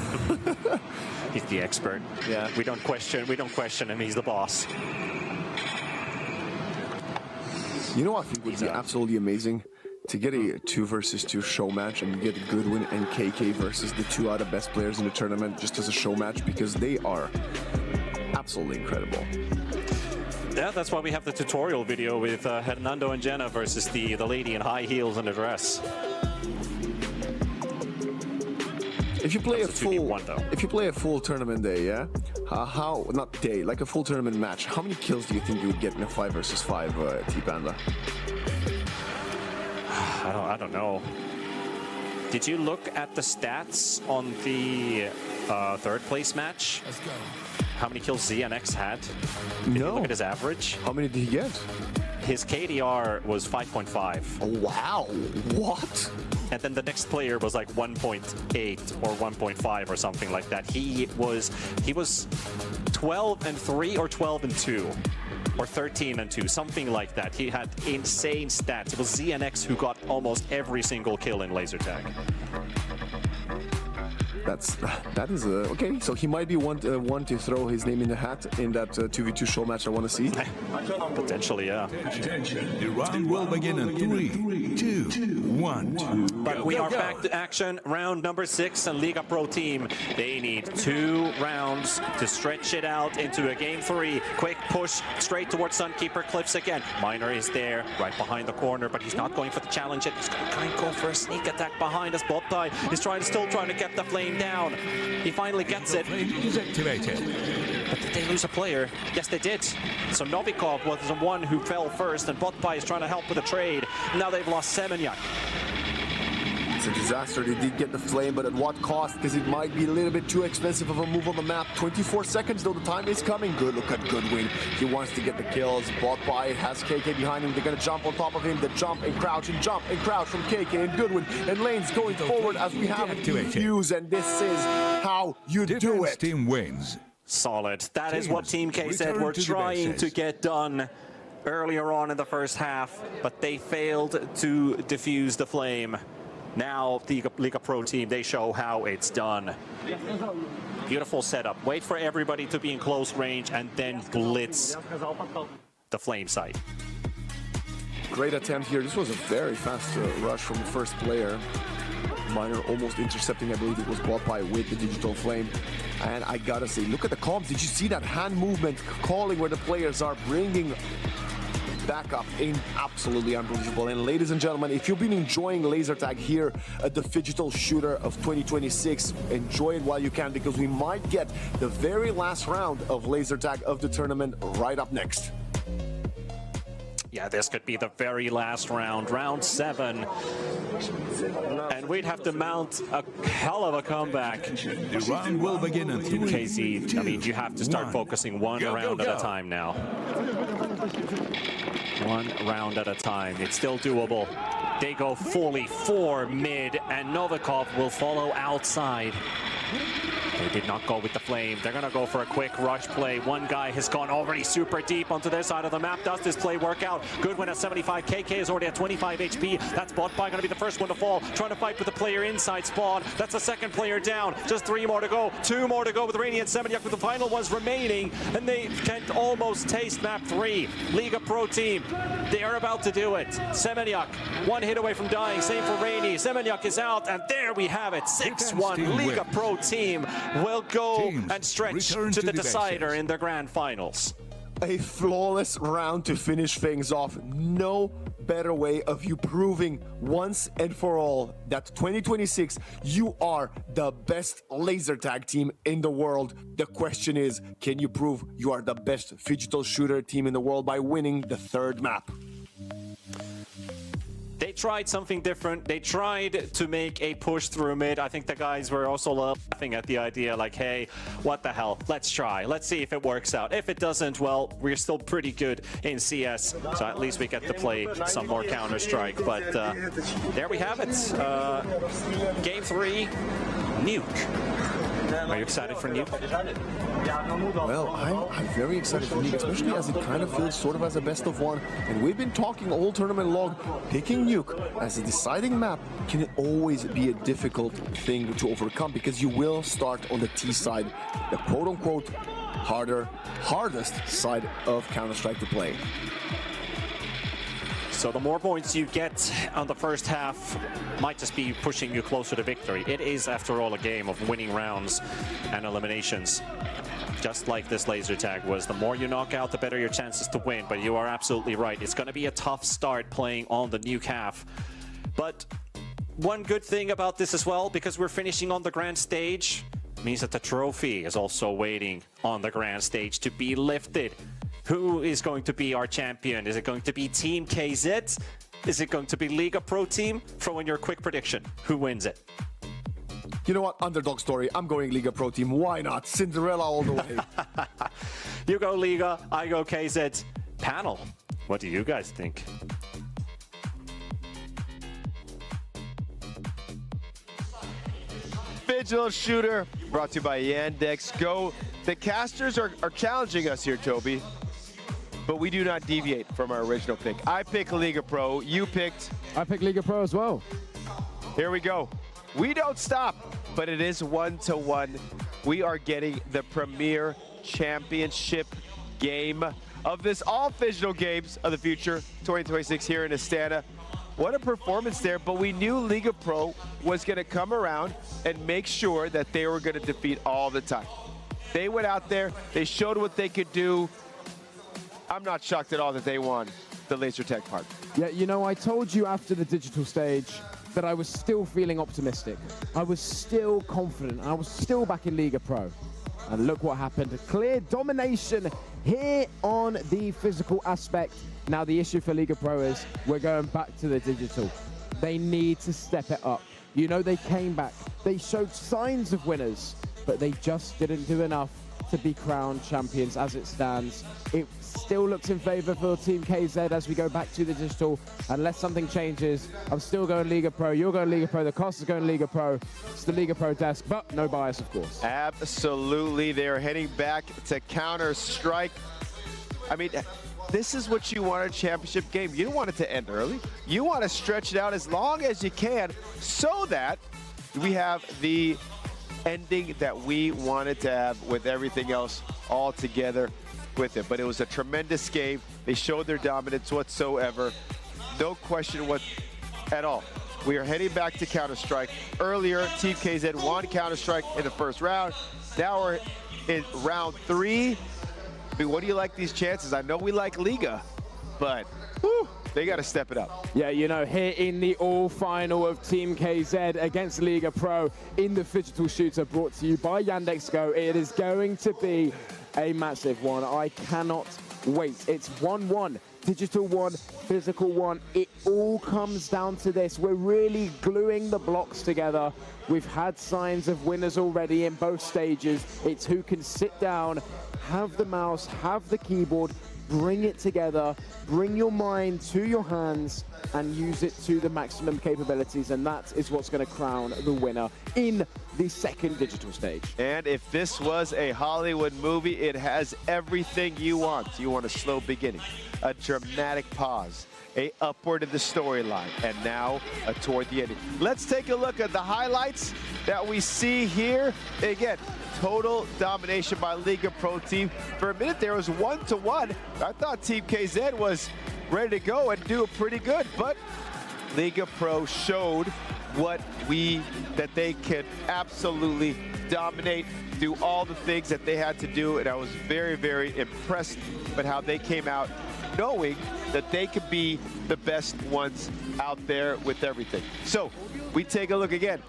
He's the expert. Yeah. We don't question him, he's the boss. You know, I think would be absolutely amazing to get a 2 versus 2 show match and get Goodwin and KK versus the 2 out of best players in the tournament just as a show match, because they are absolutely incredible. Yeah, that's why we have the tutorial video with Hernando and Jenna versus the lady in high heels and a dress. If you play a full tournament day, yeah, like a full tournament match, how many kills do you think you would get in a 5 versus 5 T-Panda? I don't know. Did you look at the stats on the third place match? Let's go. How many kills ZNX had? Did you look at his average? How many did he get? His KDR was 5.5. Oh, wow. What? And then the next player was like 1.8 or 1.5 or something like that. He was 12-3 or 12-2. Or 13-2, something like that. He had insane stats. It was ZNX who got almost every single kill in laser tag. That is okay. So he might be one to throw his name in the hat in that 2v2 show match I want to see. Potentially, yeah. Attention, the round will begin in 3, 2, 1. But we are back to action. Round number 6, and Liga Pro Team, they need 2 rounds to stretch it out into a game 3. Quick push straight towards Sunkeeper Cliffs again. Miner is there, right behind the corner, but he's not going for the challenge yet. He's going to try and go for a sneak attack behind us. Bottai is still trying to get the flame down. He finally gets it. Is activated. But did they lose a player? Yes, they did. So Novikov was the one who fell first, and Botpai is trying to help with the trade. Now they've lost Semenyak. It's a disaster. They did get the flame, but at what cost? Because it might be a little bit too expensive of a move on the map. 24 seconds, though. The time is coming. Good look at Goodwin. He wants to get the kills. Botpai has KK behind him. They're going to jump on top of him. The jump and crouch from KK and Goodwin. And Lane's going forward as we have fuse, and this is how you do it. Team wins. Solid. That is what Team K said we're trying to get done earlier on in the first half, but they failed to defuse the flame. Now the Liga Pro Team, they show how it's done. Beautiful setup. Wait for everybody to be in close range and then blitz the flame site. Great attempt here. This was a very fast rush from the first player. Miner almost intercepting, I believe it was Botpai with the digital flame. And I gotta say, look at the comms. Did you see that hand movement calling where the players are bringing back up? Absolutely unbelievable. And ladies and gentlemen, if you've been enjoying laser tag here at the Digital Shooter of 2026, enjoy it while you can, because we might get the very last round of laser tag of the tournament right up next. Yeah, this could be the very last round, round 7. And we'd have to mount a hell of a comeback. The round will begin in 3, KZ, 2, I mean, you have to start focusing one round at a time now. One round at a time. It's still doable. They go fully 4 mid, and Novikov will follow outside. They did not go with the flame. They're going to go for a quick rush play. One guy has gone already super deep onto their side of the map. Does this play work out? Goodwin at 75. KK is already at 25 HP. That's bot by going to be the first one to fall. Trying to fight with the player inside spawn. That's the second player down. Just 3 more to go. 2 more to go with Rainy and Semeniuk with the final ones remaining. And they can almost taste map 3. Liga Pro team, they are about to do it. Semeniuk, 1 hit away from dying. Same for Rainy. Semeniuk is out. And there we have it. 6-1. Liga Pro team will go and stretch to the decider in the grand finals. A flawless round to finish things off. No better way of you proving once and for all that 2026 you are the best laser tag team in the world. The question is, can you prove you are the best digital shooter team in the world by winning the 3rd map? They tried something different. They tried to make a push through mid. I think the guys were also laughing at the idea like, hey, what the hell? Let's try. Let's see if it works out. If it doesn't, well, we're still pretty good in CS. So at least we get to play some more Counter-Strike. But there we have it. Game 3, Nuke. Are you excited for Nuke? Well, I'm very excited for Nuke, especially as it kind of feels sort of as a best of 1. And we've been talking all tournament long, picking Nuke as a deciding map can always be a difficult thing to overcome because you will start on the T side, the quote-unquote hardest side of Counter-Strike to play. So the more points you get on the first half might just be pushing you closer to victory. It is, after all, a game of winning rounds and eliminations. Just like this laser tag was. The more you knock out, the better your chances to win. But you are absolutely right. It's going to be a tough start playing on the Nuke half. But one good thing about this as well, because we're finishing on the grand stage, means that the trophy is also waiting on the grand stage to be lifted. Who is going to be our champion? Is it going to be Team KZ? Is it going to be Liga Pro team? Throw in your quick prediction. Who wins it? You know what? Underdog story. I'm going Liga Pro team. Why not? Cinderella all the way. You go Liga, I go KZ. Panel, what do you guys think? Digital shooter brought to you by Yandex Go. The casters are challenging us here, Toby, but we do not deviate from our original pick. I pick Liga Pro. You picked? I picked Liga Pro as well. Here we go. We don't stop, but it is 1-1. We are getting the premier championship game of this all digital games of the future 2026 here in Astana. What a performance there, but we knew Liga Pro was going to come around and make sure that they were going to defeat all the time. They went out there, they showed what they could do. I'm not shocked at all that they won the laser tag part. Yeah, you know, I told you after the digital stage that I was still feeling optimistic. I was still confident. I was still back in Liga Pro. And look what happened. A clear domination here on the physical aspect. Now the issue for Liga Pro is we're going back to the digital. They need to step it up. You know, they came back. They showed signs of winners, but they just didn't do enough to be crowned champions as it stands. It still looks in favor for Team KZ as we go back to the digital. Unless something changes, I'm still going Liga Pro. You're going Liga Pro. The cost is going Liga Pro. It's the Liga Pro desk, but no bias, of course. Absolutely. They're heading back to Counter-Strike. I mean, this is what you want a championship game. You don't want it to end early. You want to stretch it out as long as you can so that we have the ending that we wanted to have with everything else all together with it. But it was a tremendous game. They showed their dominance whatsoever. No question at all. We are heading back to Counter-Strike. Earlier, Team KZ won Counter-Strike in the first round. Now we're in round 3. I mean, what do you like these chances? I know we like Liga, but whew, they got to step it up. Yeah, you know, here in the all-final of Team KZ against Liga Pro in the digital shooter brought to you by Yandex Go, it is going to be a massive one. I cannot wait. It's 1-1. Digital 1, physical 1. It all comes down to this. We're really gluing the blocks together. We've had signs of winners already in both stages. It's who can sit down, have the mouse, have the keyboard, bring it together, bring your mind to your hands and use it to the maximum capabilities, and that is what's going to crown the winner in the second digital stage. And if this was a Hollywood movie, it has everything you want. You want a slow beginning, a dramatic pause, a upward in the storyline, and now a toward the ending. Let's take a look at the highlights that we see here. Again, total domination by Liga Pro team. For a minute there was 1-1. I thought Team KZ was ready to go and do pretty good, but Liga Pro showed that they can absolutely dominate, do all the things that they had to do, and I was very, very impressed with how they came out, knowing that they could be the best ones out there with everything. So we take a look again.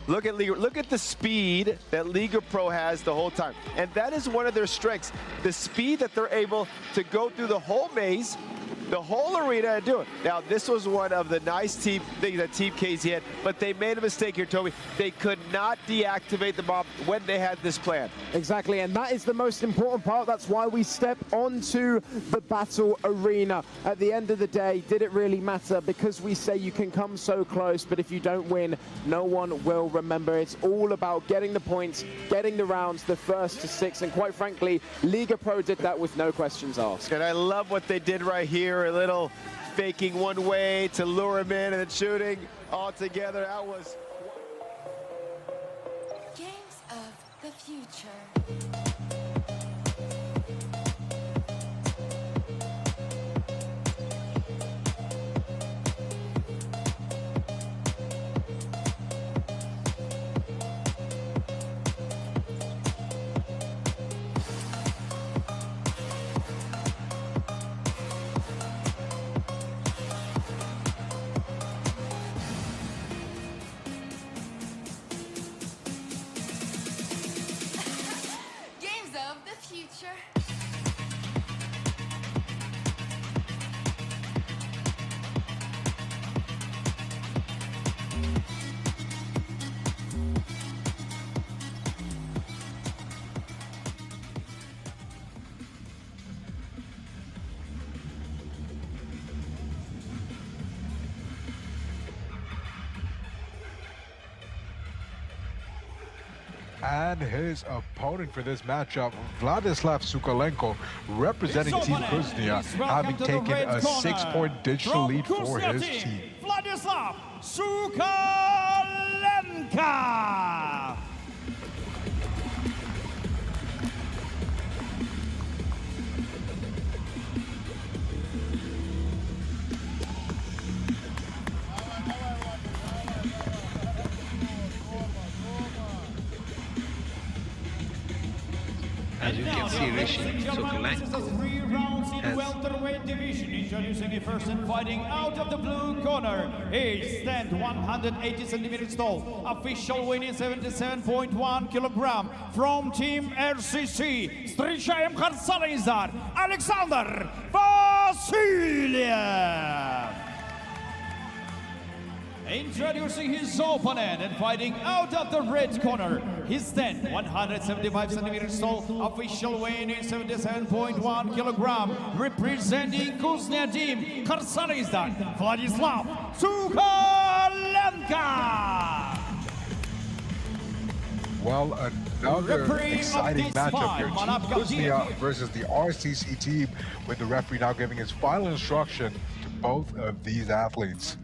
Look at Liga, look at the speed that Liga Pro has the whole time. And that is one of their strengths, the speed that they're able to go through the whole maze, the whole arena, and do it. Now, this was one of the nice things that Team KZ had, but they made a mistake here, Toby. They could not deactivate the bomb when they had this plan. Exactly, and that is the most important part. That's why we step onto the battle arena. At the end of the day, did it really matter? Because we say you can come so close, but if you don't win, no one will remember. It's all about getting the points, getting the rounds, the first to 6, and quite frankly, Liga Pro did that with no questions asked. And I love what they did right here. A little faking one way to lure him in and then shooting all together. That was Games of the future. And his opponent for this matchup, Vladislav Sukalenko, representing Team Kuznia, having taken a 6-point digital lead for his team. Vladislav Sukalenko! As you can see, Rishi Sukalenko has welterweight division, introducing the first and fighting out of the blue corner. He stands 180 centimeters tall, official weighing 77.1 kilogram from Team RCC. Встречаем Kharsalizar, Alexander Vasilyev. Introducing his opponent and fighting out of the red corner. He stands 175 centimeters tall, official weighing in 77.1 kilogram, representing Kuznia team, Kharsalizar, Vladislav Sukalenko. Well, another exciting matchup here. Team Kuznia versus the RCC team, with the referee now giving his final instruction to both of these athletes.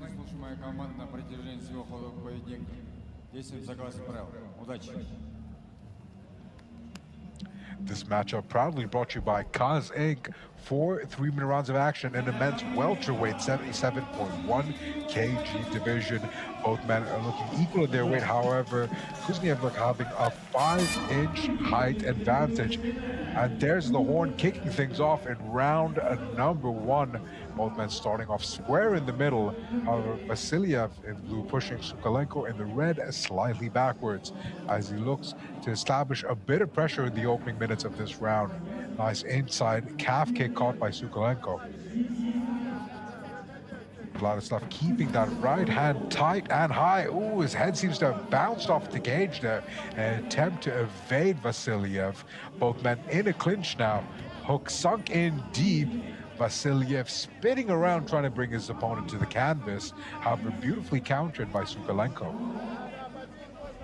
Команда на протяжении всего хода поединка. Действуем согласно правилам. Удачи! This matchup proudly brought to you by Kaz Inc. 4 3-minute rounds of action in the men's welterweight 77.1 kg division. Both men are looking equal in their weight. However, Kuzniev having a 5-inch height advantage. And there's the horn kicking things off in round number 1. Both men starting off square in the middle. However, Vasilyev in blue pushing Sukalenko in the red slightly backwards as he looks to establish a bit of pressure in the opening minutes of this round. Nice inside calf kick caught by Sukalenko. Vladislav keeping that right hand tight and high. Ooh, his head seems to have bounced off the cage there. An attempt to evade Vasilyev. Both men in a clinch now. Hook sunk in deep. Vasilyev spinning around trying to bring his opponent to the canvas. However, beautifully countered by Sukalenko.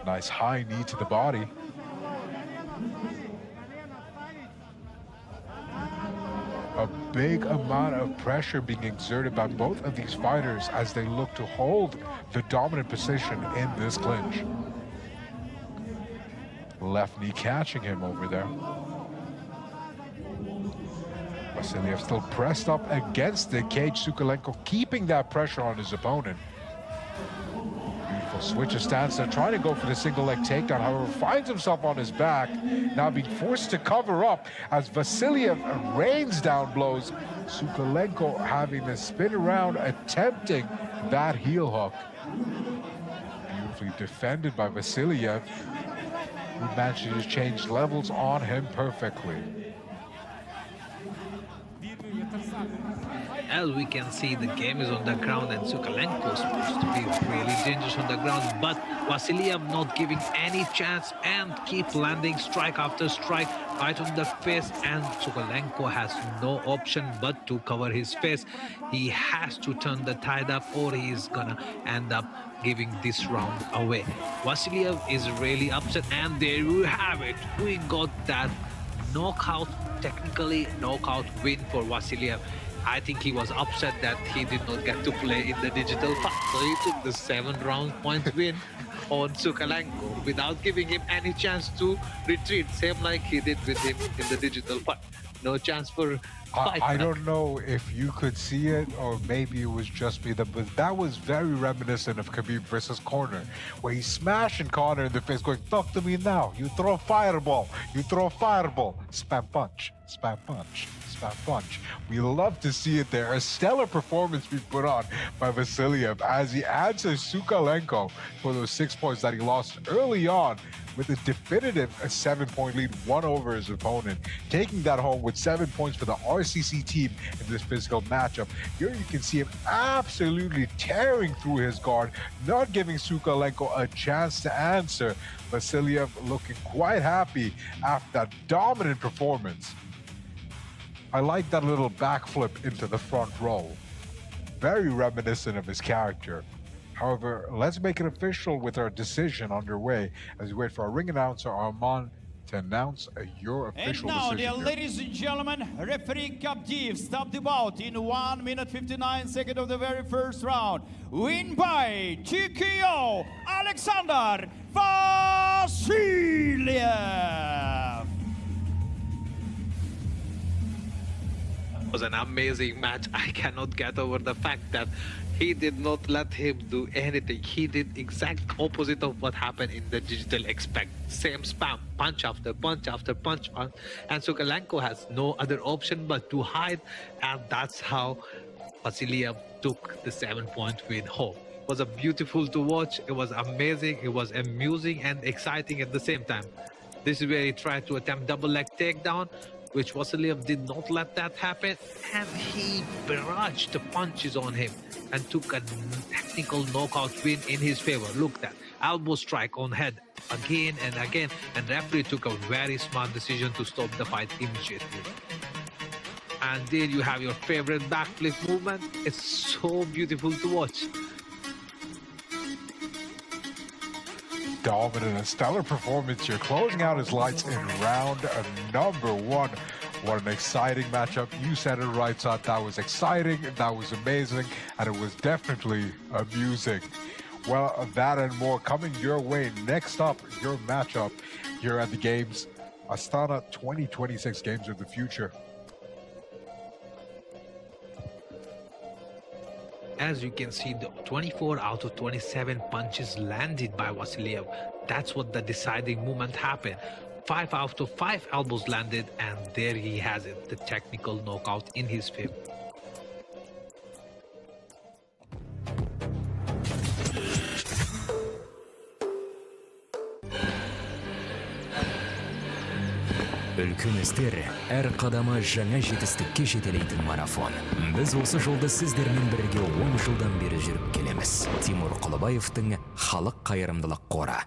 Nice high knee to the body. A big amount of pressure being exerted by both of these fighters as they look to hold the dominant position in this clinch. Left knee catching him over there. Vasiliev still pressed up against the cage. Sukalenko keeping that pressure on his opponent. Beautiful switch of stance there, trying to go for the single leg takedown. However, finds himself on his back, now being forced to cover up as Vasiliev rains down blows. Sukalenko having to spin around, attempting that heel hook. Beautifully defended by Vasiliev, who managed to change levels on him perfectly. As we can see, the game is on the ground and Sukalenko is supposed to be really dangerous on the ground, but Vasiliev not giving any chance and keep landing strike after strike right on the face, and Sukalenko has no option but to cover his face. He has to turn the tide up or he's gonna end up giving this round away. Vasiliev is really upset, and there you have it. We got that knockout, technically knockout win for Vasiliev. I think he was upset that he did not get to play in the digital fight. So he took the 7-round point win on Sukalenko without giving him any chance to retreat, same like he did with him in the digital fight. No chance for fight. I don't know if you could see it or maybe it was just me, but that was very reminiscent of Khabib versus Conor, where he's smashing Conor in the face, going, talk to me now. You throw a fireball. You throw a fireball. Spam punch. Spam punch. Spam punch. We love to see it there. A stellar performance being put on by Vasiliev as he answers Sukalenko for those 6 points that he lost early on with a definitive 7-point lead, one over his opponent, taking that home with 7 points for the RCC team in this physical matchup. Here you can see him absolutely tearing through his guard, not giving Sukalenko a chance to answer. Vasiliev looking quite happy after that dominant performance. I like that little backflip into the front row. Very reminiscent of his character. However, let's make it official with our decision underway as we wait for our ring announcer, Armand, to announce your official And now, decision. dear ladies and gentlemen, referee Captive stopped the bout in 1 minute 59 seconds of the very first round. Win by TKO, Alexander Vasiliev. It was an amazing match. I cannot get over the fact that he did not let him do anything. He did exact opposite of what happened in the digital expect. Same spam, punch after punch after punch. And Sukalenko has no other option but to hide. And that's how Vasiliev took the 7-point win home. It was beautiful to watch. It was amazing. It was amusing and exciting at the same time. This is where he tried to attempt double leg takedown, which Vasiliev did not let that happen, and he barraged the punches on him and took a technical knockout win in his favor. Look, that elbow strike on head again and again, and referee took a very smart decision to stop the fight immediately. And there you have your favorite backflip movement. It's so beautiful to watch. Dominant and stellar performance here, closing out his lights in round number 1. What an exciting matchup. You said it right, Sat. That was exciting, that was amazing, and it was definitely amusing. Well, that and more coming your way. Next up, your matchup here at the Games, Astana 2026 Games of the Future. As you can see, the 24 out of 27 punches landed by Vasiliev. That's what the deciding moment happened. 5 out of 5 elbows landed, and there he has it, the technical knockout in his favor. Үлкен істер әр қадамы жаңа жетістікке жетелейтін марафон. Біз осы жолды сіздермен бірге 10 жылдан бері жүріп келеміз. Тимур Құлыбаевтың халық қайырымдылық қоры.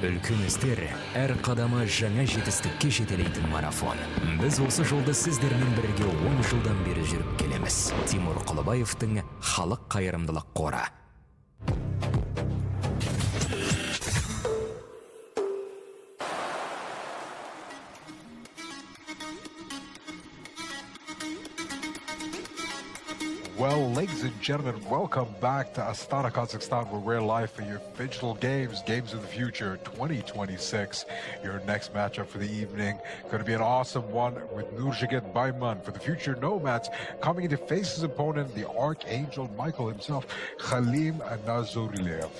Үлкен істер әр қадамы жаңа жетістікке жетелейтін марафон. Біз осы жолды сіздермен бірге 10 жылдан бері жүріп келеміз. Тимур Құлыбаевтың халық қайырымдылық қоры. Well, ladies and gentlemen, welcome back to Astana, Kazakhstan, where we're live for your Digital Games, Games of the Future 2026. Your next matchup for the evening. Going to be an awesome one with Nurjigit Bayman for the Future Nomads coming in to face his opponent, the Archangel Michael himself, Khalim Nazurilev.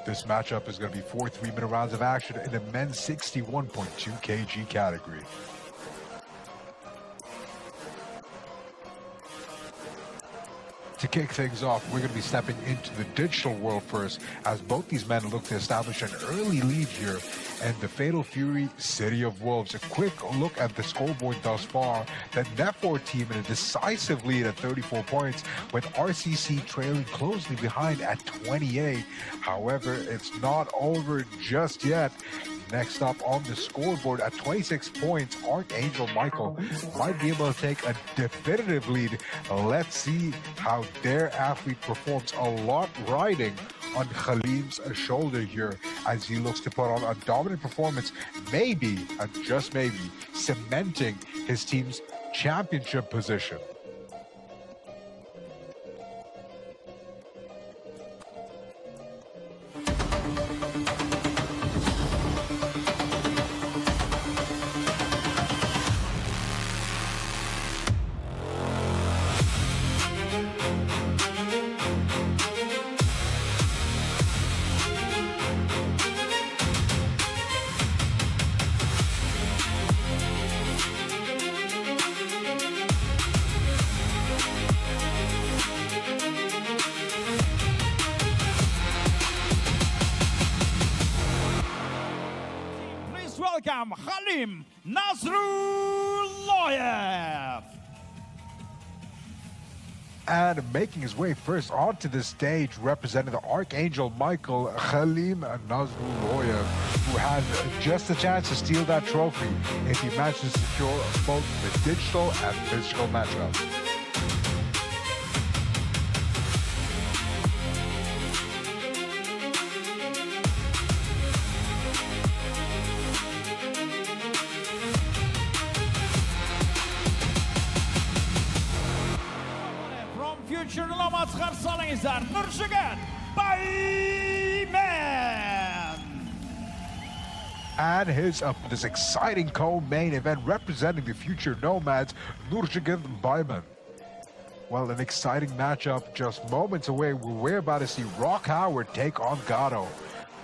This matchup is going to be 4 3-minute rounds of action in the men's 61.2 kg category. To kick things off, we're going to be stepping into the digital world first, as both these men look to establish an early lead here. And the Fatal Fury City of Wolves. A quick look at the scoreboard thus far. The Net4 team in a decisive lead at 34 points, with RCC trailing closely behind at 28. However, it's not over just yet. Next up on the scoreboard at 26 points, Archangel Michael might be able to take a definitive lead. Let's see how their athlete performs. A lot riding on Khalim's shoulder here as he looks to put on a dominant performance, maybe, and just maybe, cementing his team's championship position. Welcome, Khalim Nazrulayev. And making his way first onto the stage, representing the Archangel Michael, Khalim Nazrulayev, who has just a chance to steal that trophy if he manages to secure both the digital and physical matchup. Future Nomads qarşılayınızlar, Nurjigit Bayman. And his up this exciting co-main event representing the Future Nomads, Nurjigit Bayman. Well, an exciting matchup just moments away. We're about to see Rock Howard take on Gato.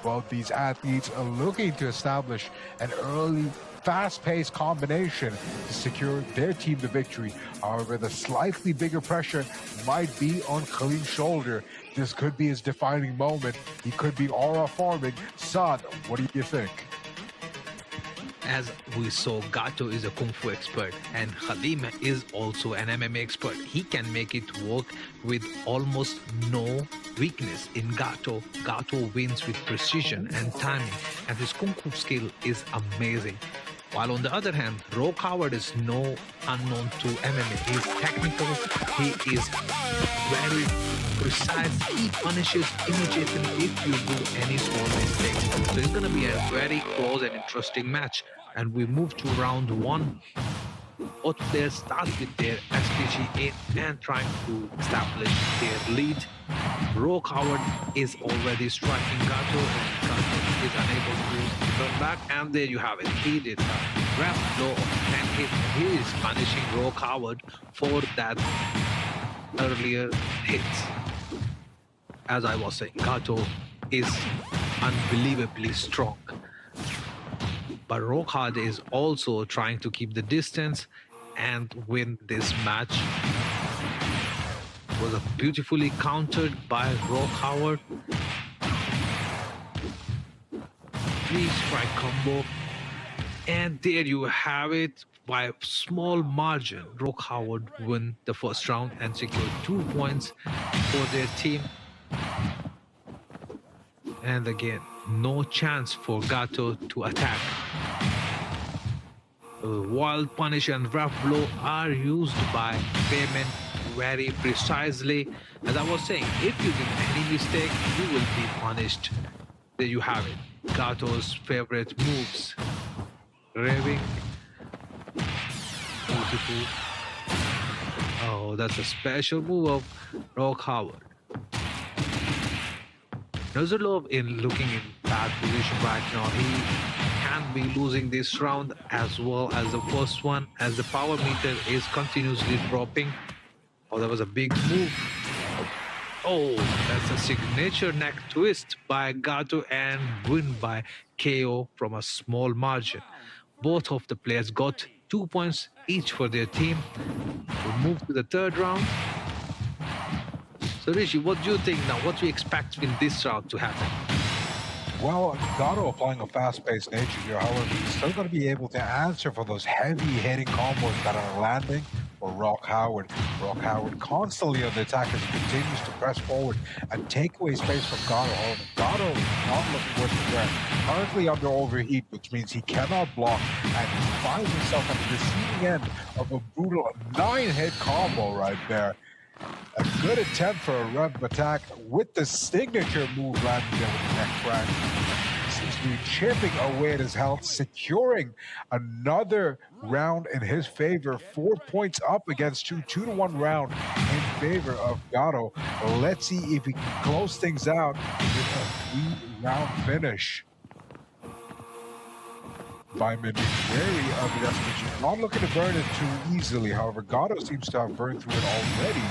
Both these athletes are looking to establish an early fast-paced combination to secure their team the victory. However, the slightly bigger pressure might be on Khalim's shoulder. This could be his defining moment. He could be aura farming. Saad, what do you think? As we saw, Gato is a Kung Fu expert and Khalim is also an MMA expert. He can make it work with almost no weakness in Gato. Gato wins with precision and timing, and his Kung Fu skill is amazing. While on the other hand, Rock Howard is no unknown to MMA. He's technical, he is very precise, he punishes immediately if you do any small mistakes. So it's going to be a very close and interesting match. And we move to round one. Both players start with their SPG in and trying to establish their lead. Rock Howard is already striking Gato, and Gato is unable to turn back. And there you have it. He did a grab blow of 10 hits. He is punishing Rock Howard for that earlier hits. As I was saying, Gato is unbelievably strong. But Rock Howard is also trying to keep the distance and win this match. Was beautifully countered by Rock Howard. 3-strike combo. And there you have it. by a small margin, Rock Howard win the first round and secure 2 points for their team. And again, no chance for Gato to attack. Wild Punish and Rough Blow are used by Payment very precisely. As I was saying, if you do any mistake, you will be punished. There you have it. Gato's favorite moves. Raving. Beautiful. Oh, that's a special move of Rock Howard. Nuzulov in looking in bad position right now. He can be losing this round as well as the first one, as the power meter is continuously dropping. Oh, that was a big move. Oh, that's a signature neck twist by Gato and win by KO from a small margin. Both of the players got 2 points each for their team. We'll move to the third round. So Rishi, what do you think now? What do you expect in this round to happen? Well, Gato applying a fast-paced nature here. However, he's still going to be able to answer for those heavy-hitting combos that are landing for Rock Howard. Rock Howard constantly on the attack as he continues to press forward and take away space from Gato. However, Gato not looking worse for wear. Currently under overheat, which means he cannot block, and he finds himself on the receiving end of a brutal 9-hit combo right there. A good attempt for a rev attack with the signature move landing there with the neck crack. Seems to be chipping away at his health, securing another round in his favor. 4 points up against 2-1 round in favor of Gato. Let's see if he can close things out with a 3-round finish. Vyman wary of the SPG, not looking to burn it too easily. However, Gato seems to have burned through it already.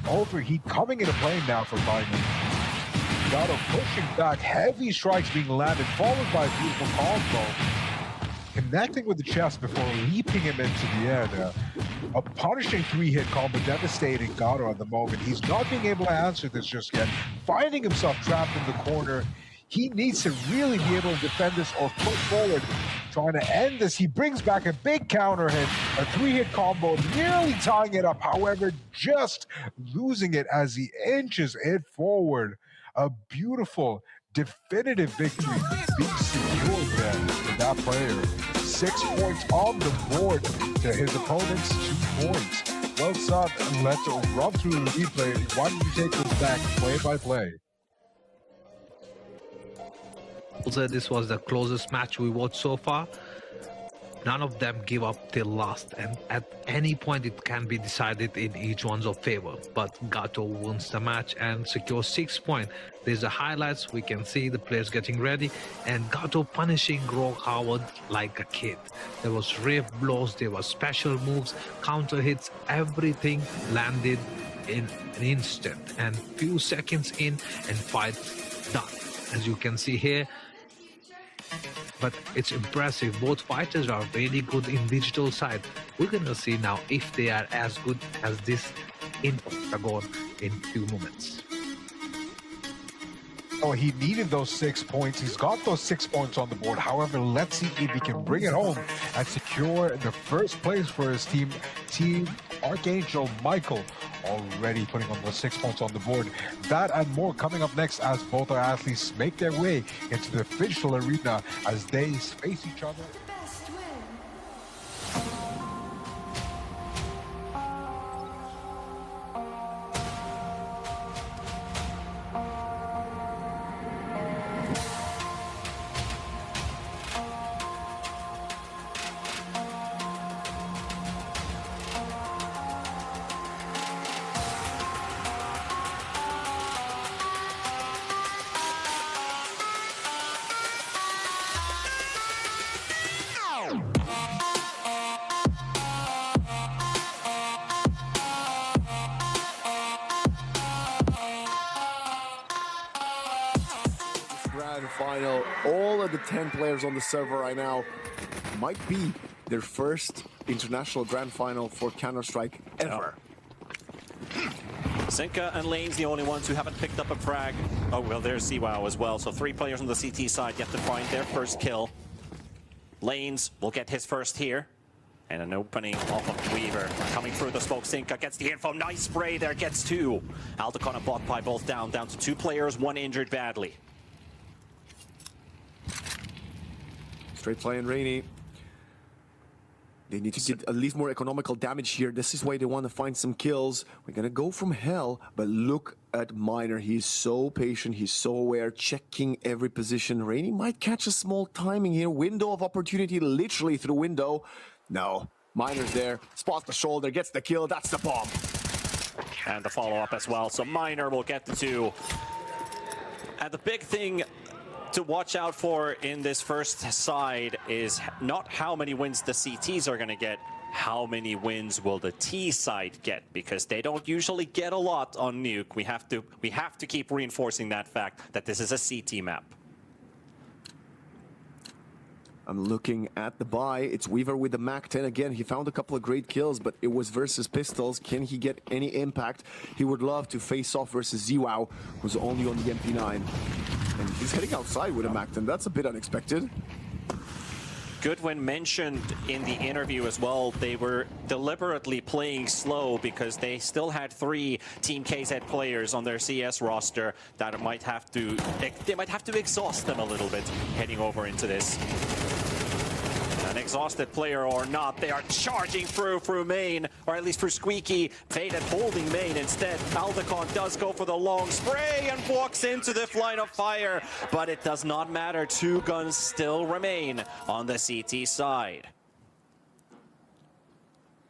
Overheat coming into play now for Vyman. Gato pushing back, heavy strikes being landed, followed by a beautiful combo. Connecting with the chest before leaping him into the air. A punishing 3-hit combo, devastating Gato at the moment. He's not being able to answer this just yet. Finding himself trapped in the corner. He needs to really be able to defend this or push forward. Trying to end this, he brings back a big counter hit, a 3-hit combo, nearly tying it up. However, just losing it as he inches it forward. A beautiful, definitive victory being secured there for that player. 6 points on the board to his opponent's 2 points. Well, son, let's run through the replay. Why don't you take this back play by play? Also, this was the closest match we watched so far. None of them give up till last, and at any point it can be decided in each one's favor. But Gato wins the match and secures 6 points. There's the highlights. We can see the players getting ready, and Gato punishing Rock Howard like a kid. There was rave blows, there was special moves, counter hits, everything landed in an instant, and few seconds in and fight done. As you can see here, but it's impressive. Both fighters are really good in digital side. We're gonna see now if they are as good as this in Octagon in few moments. Oh, he needed those 6 points. He's got those 6 points on the board. However, let's see if he can bring it home and secure the first place for his team. Team Archangel Michael already putting on those 6 points on the board. That and more coming up next as both our athletes make their way into the official arena as they face each other. Final. All of the 10 players on the server right now might be their first international grand final for Counter-Strike ever. Zinka and Lane's the only ones who haven't picked up a frag. Oh, well, there's CWOW as well. So 3 players on the CT side yet to find their first kill. Lanes will get his first here. And an opening off of Weaver. Coming through the smoke. Zinka gets the info. Nice spray there. Gets two. Aldecon and Botpie both down. Down to 2 players. 1 injured badly. Straight fly and Rainy. They need to get at least more economical damage here. This is why they want to find some kills. We're going to go from hell, but look at Miner. He's so patient. He's so aware, checking every position. Rainy might catch a small timing here. Window of opportunity, literally through window. No, Miner's there. Spots the shoulder, gets the kill. That's the bomb. And the follow-up as well. So Miner will get the 2. And the big thing to watch out for in this first side is not how many wins the CTs are going to get, how many wins will the T side get, because they don't usually get a lot on Nuke. We have to keep reinforcing that fact that this is a CT map. I'm looking at the buy. It's Weaver with the MAC-10 again. He found a couple of great kills, but it was versus pistols. Can he get any impact? He would love to face off versus ZWOW, who's only on the MP9. And he's heading outside with a MAC-10. That's a bit unexpected. Goodwin mentioned in the interview as well, they were deliberately playing slow because they still had 3 Team KZ players on their CS roster that they might have to exhaust them a little bit heading over into this. An exhausted player or not, they are charging through main, or at least through Squeaky. Faded holding main instead. Aldecon does go for the long spray and walks into the line of fire, but it does not matter. 2 guns still remain on the CT side.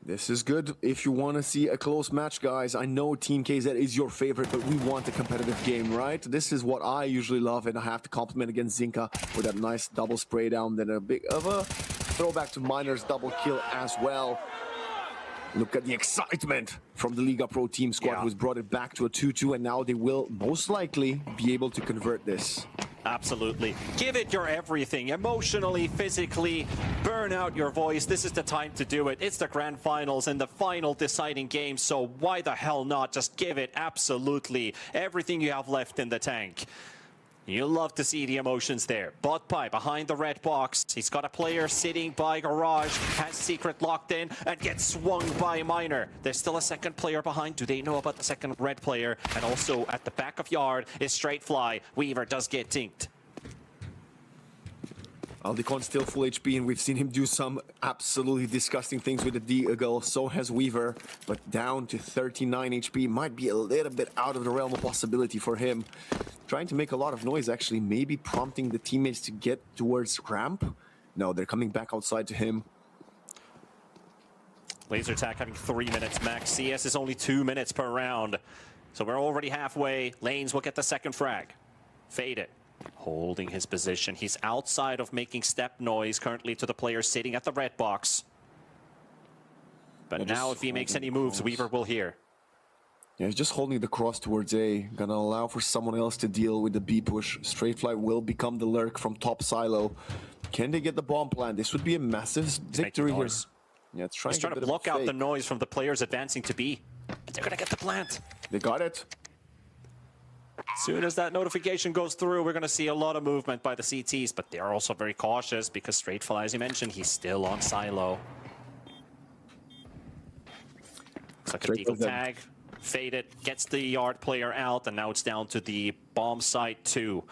This is good if you want to see a close match, guys. I know Team KZ is your favorite, but we want a competitive game, right? This is what I usually love, and I have to compliment against Zinka with that nice double spray down, then a bit of a throwback to Miner's double kill as well. Look at the excitement from the Liga Pro team squad, who's brought it back to a 2-2, and now they will most likely be able to convert this. Absolutely. Give it your everything, emotionally, physically, burn out your voice. This is the time to do it. It's the grand finals and the final deciding game, so why the hell not? Just give it absolutely everything you have left in the tank. You love to see the emotions there. Botpie behind the red box. He's got a player sitting by garage, has secret locked in, and gets swung by Miner. There's still a second player behind. Do they know about the second red player? And also at the back of yard is Straight Fly. Weaver does get tinked. Aldecon still full HP, and we've seen him do some absolutely disgusting things with the Deagle. So has Weaver, but down to 39 HP. Might be a little bit out of the realm of possibility for him. Trying to make a lot of noise, actually, maybe prompting the teammates to get towards ramp. No, they're coming back outside to him. Laser Tag having 3 minutes max. CS is only 2 minutes per round. So we're already halfway. Lanes will get the second frag. Fade it. Holding his position. He's outside of making step noise currently to the player sitting at the red box. But now if he makes any moves, Weaver will hear. Yeah, he's just holding the cross towards A. Gonna allow for someone else to deal with the B push. Straight Fly will become the lurk from top silo. Can they get the bomb plant? This would be a massive victory here. Yeah, it's trying to block out the noise from the players advancing to B. But they're gonna get the plant. They got it. As soon as that notification goes through, we're going to see a lot of movement by the CTs, but they are also very cautious because Straight Fly, as you mentioned, he's still on silo. Looks like a Deagle tag. Faded, gets the yard player out, and now it's down to the bomb site 2.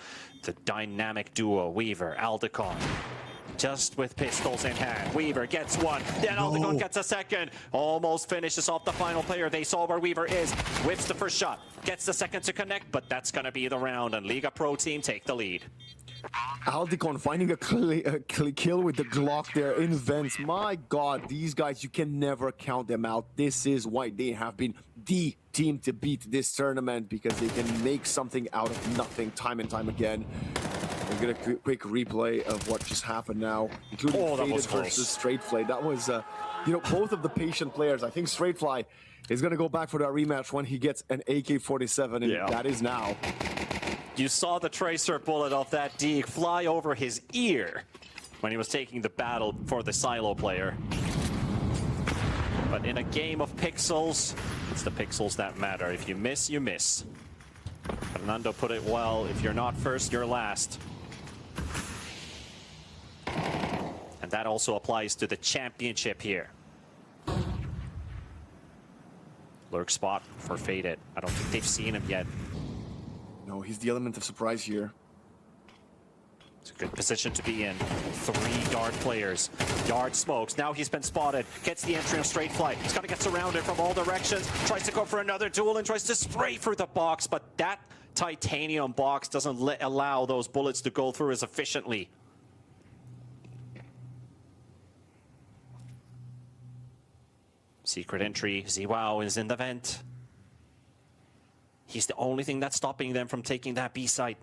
The dynamic duo, Weaver, Aldecon. Just with pistols in hand. Weaver gets one, then Aldecon gets a second. Almost finishes off the final player. They saw where Weaver is. Whips the first shot, gets the second to connect, but that's going to be the round, and Liga Pro team take the lead. Aldecon finding a kill with the Glock there in vents. My God, these guys, you can never count them out. This is why they have been the team to beat this tournament, because they can make something out of nothing time and time again. We're gonna quick replay of what just happened now, including Faded versus Straight Fly. That was, you know, both of the patient players. I think Straight Fly is gonna go back for that rematch when he gets an AK-47, and that is now. You saw the tracer bullet of that Deke fly over his ear when he was taking the battle for the silo player. But in a game of pixels, it's the pixels that matter. If you miss, you miss. Fernando put it well, if you're not first, you're last. And And that also applies to the championship here. Lurk spot for Faded. I don't think they've seen him yet. No, he's the element of surprise here. It's a good position to be in. 3 Yard players. Yard smokes. Now he's been spotted. Gets the entry on straight flight. He's got to get surrounded from all directions. Tries to go for another duel and tries to spray through the box, but that titanium box doesn't allow those bullets to go through as efficiently. Secret entry. Ziwao is in the vent. He's the only thing that's stopping them from taking that B site.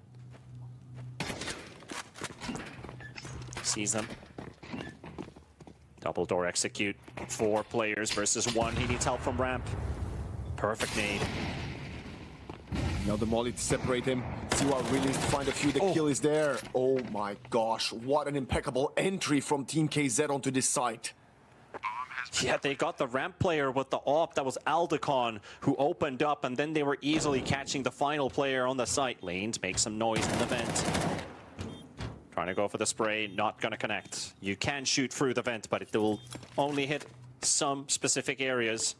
Sees them. Double door execute. 4 players versus 1. He needs help from ramp. Perfect nade. Now the molly to separate him. Siwa really needs to find a few. The kill is there. Oh my gosh, what an impeccable entry from Team KZ onto this site. Yeah, they got the ramp player with the AWP. That was Aldecon who opened up, and then they were easily catching the final player on the site. Lanes make some noise in the vent. Trying to go for the spray, not going to connect. You can shoot through the vent, but it will only hit some specific areas.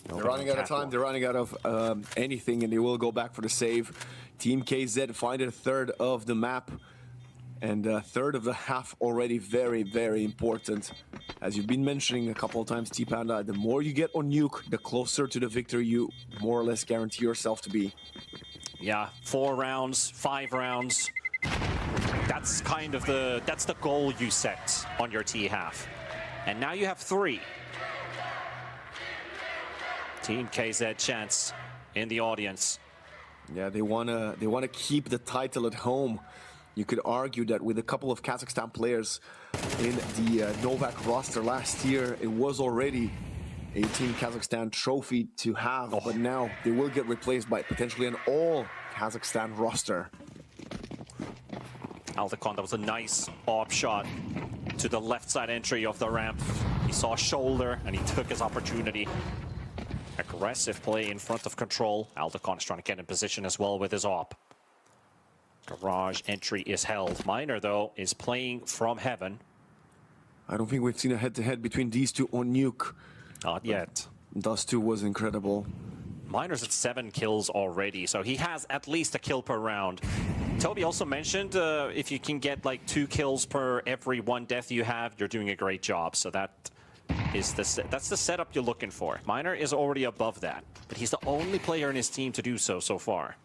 They're running out of time, they're running out of anything, and they will go back for the save. Team KZ find a third of the map, and a third of the half already very, very important. As you've been mentioning a couple of times, T-Panda, the more you get on nuke, the closer to the victory you more or less guarantee yourself to be. Yeah, 4 rounds, 5 rounds. That's kind of the goal you set on your T half. And now you have 3. Team KZ chance in the audience. Yeah, they wanna keep the title at home. You could argue that with a couple of Kazakhstan players in the Novak roster last year, it was already a Team Kazakhstan trophy to have, but now they will get replaced by potentially an all Kazakhstan roster. Aldecon, that was a nice AWP shot to the left side entry of the ramp. He saw shoulder and he took his opportunity. Aggressive play in front of control. Aldecon is trying to get in position as well with his AWP. Garage entry is held. Miner, though, is playing from heaven. I don't think we've seen a head-to-head between these two on nuke. Not yet. Dust 2 was incredible. Miner's at 7 kills already, so he has at least a kill per round. Toby also mentioned if you can get like 2 kills per every 1 death you have, you're doing a great job. So that's the setup you're looking for. Miner is already above that, but he's the only player in his team to do so far.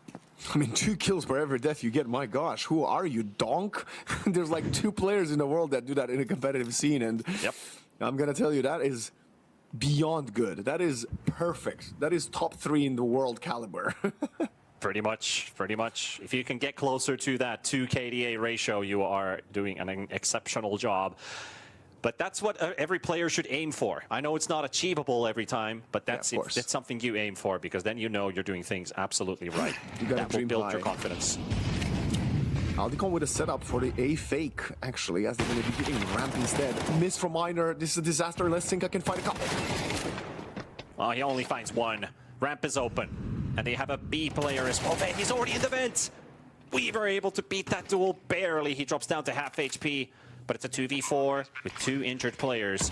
I mean, 2 kills per every death you get, my gosh, who are you, donk? There's like 2 players in the world that do that in a competitive scene, and yep. I'm gonna tell you, that is beyond good. That is perfect. That is top 3 in the world caliber. Pretty much. If you can get closer to that 2 KDA ratio, you are doing an exceptional job. But that's what every player should aim for. I know it's not achievable every time, but that's something you aim for, because then you know you're doing things absolutely right. That will build your confidence. Aldecon with a setup for the A fake, actually, as they're going to be hitting ramp instead. Miss from Miner. This is a disaster. Let's think I can find a couple. Well, he only finds 1. Ramp is open, and they have a B player as well. Man, he's already in the vent. Weaver able to beat that duel barely. He drops down to half HP. But it's a 2v4 with 2 injured players.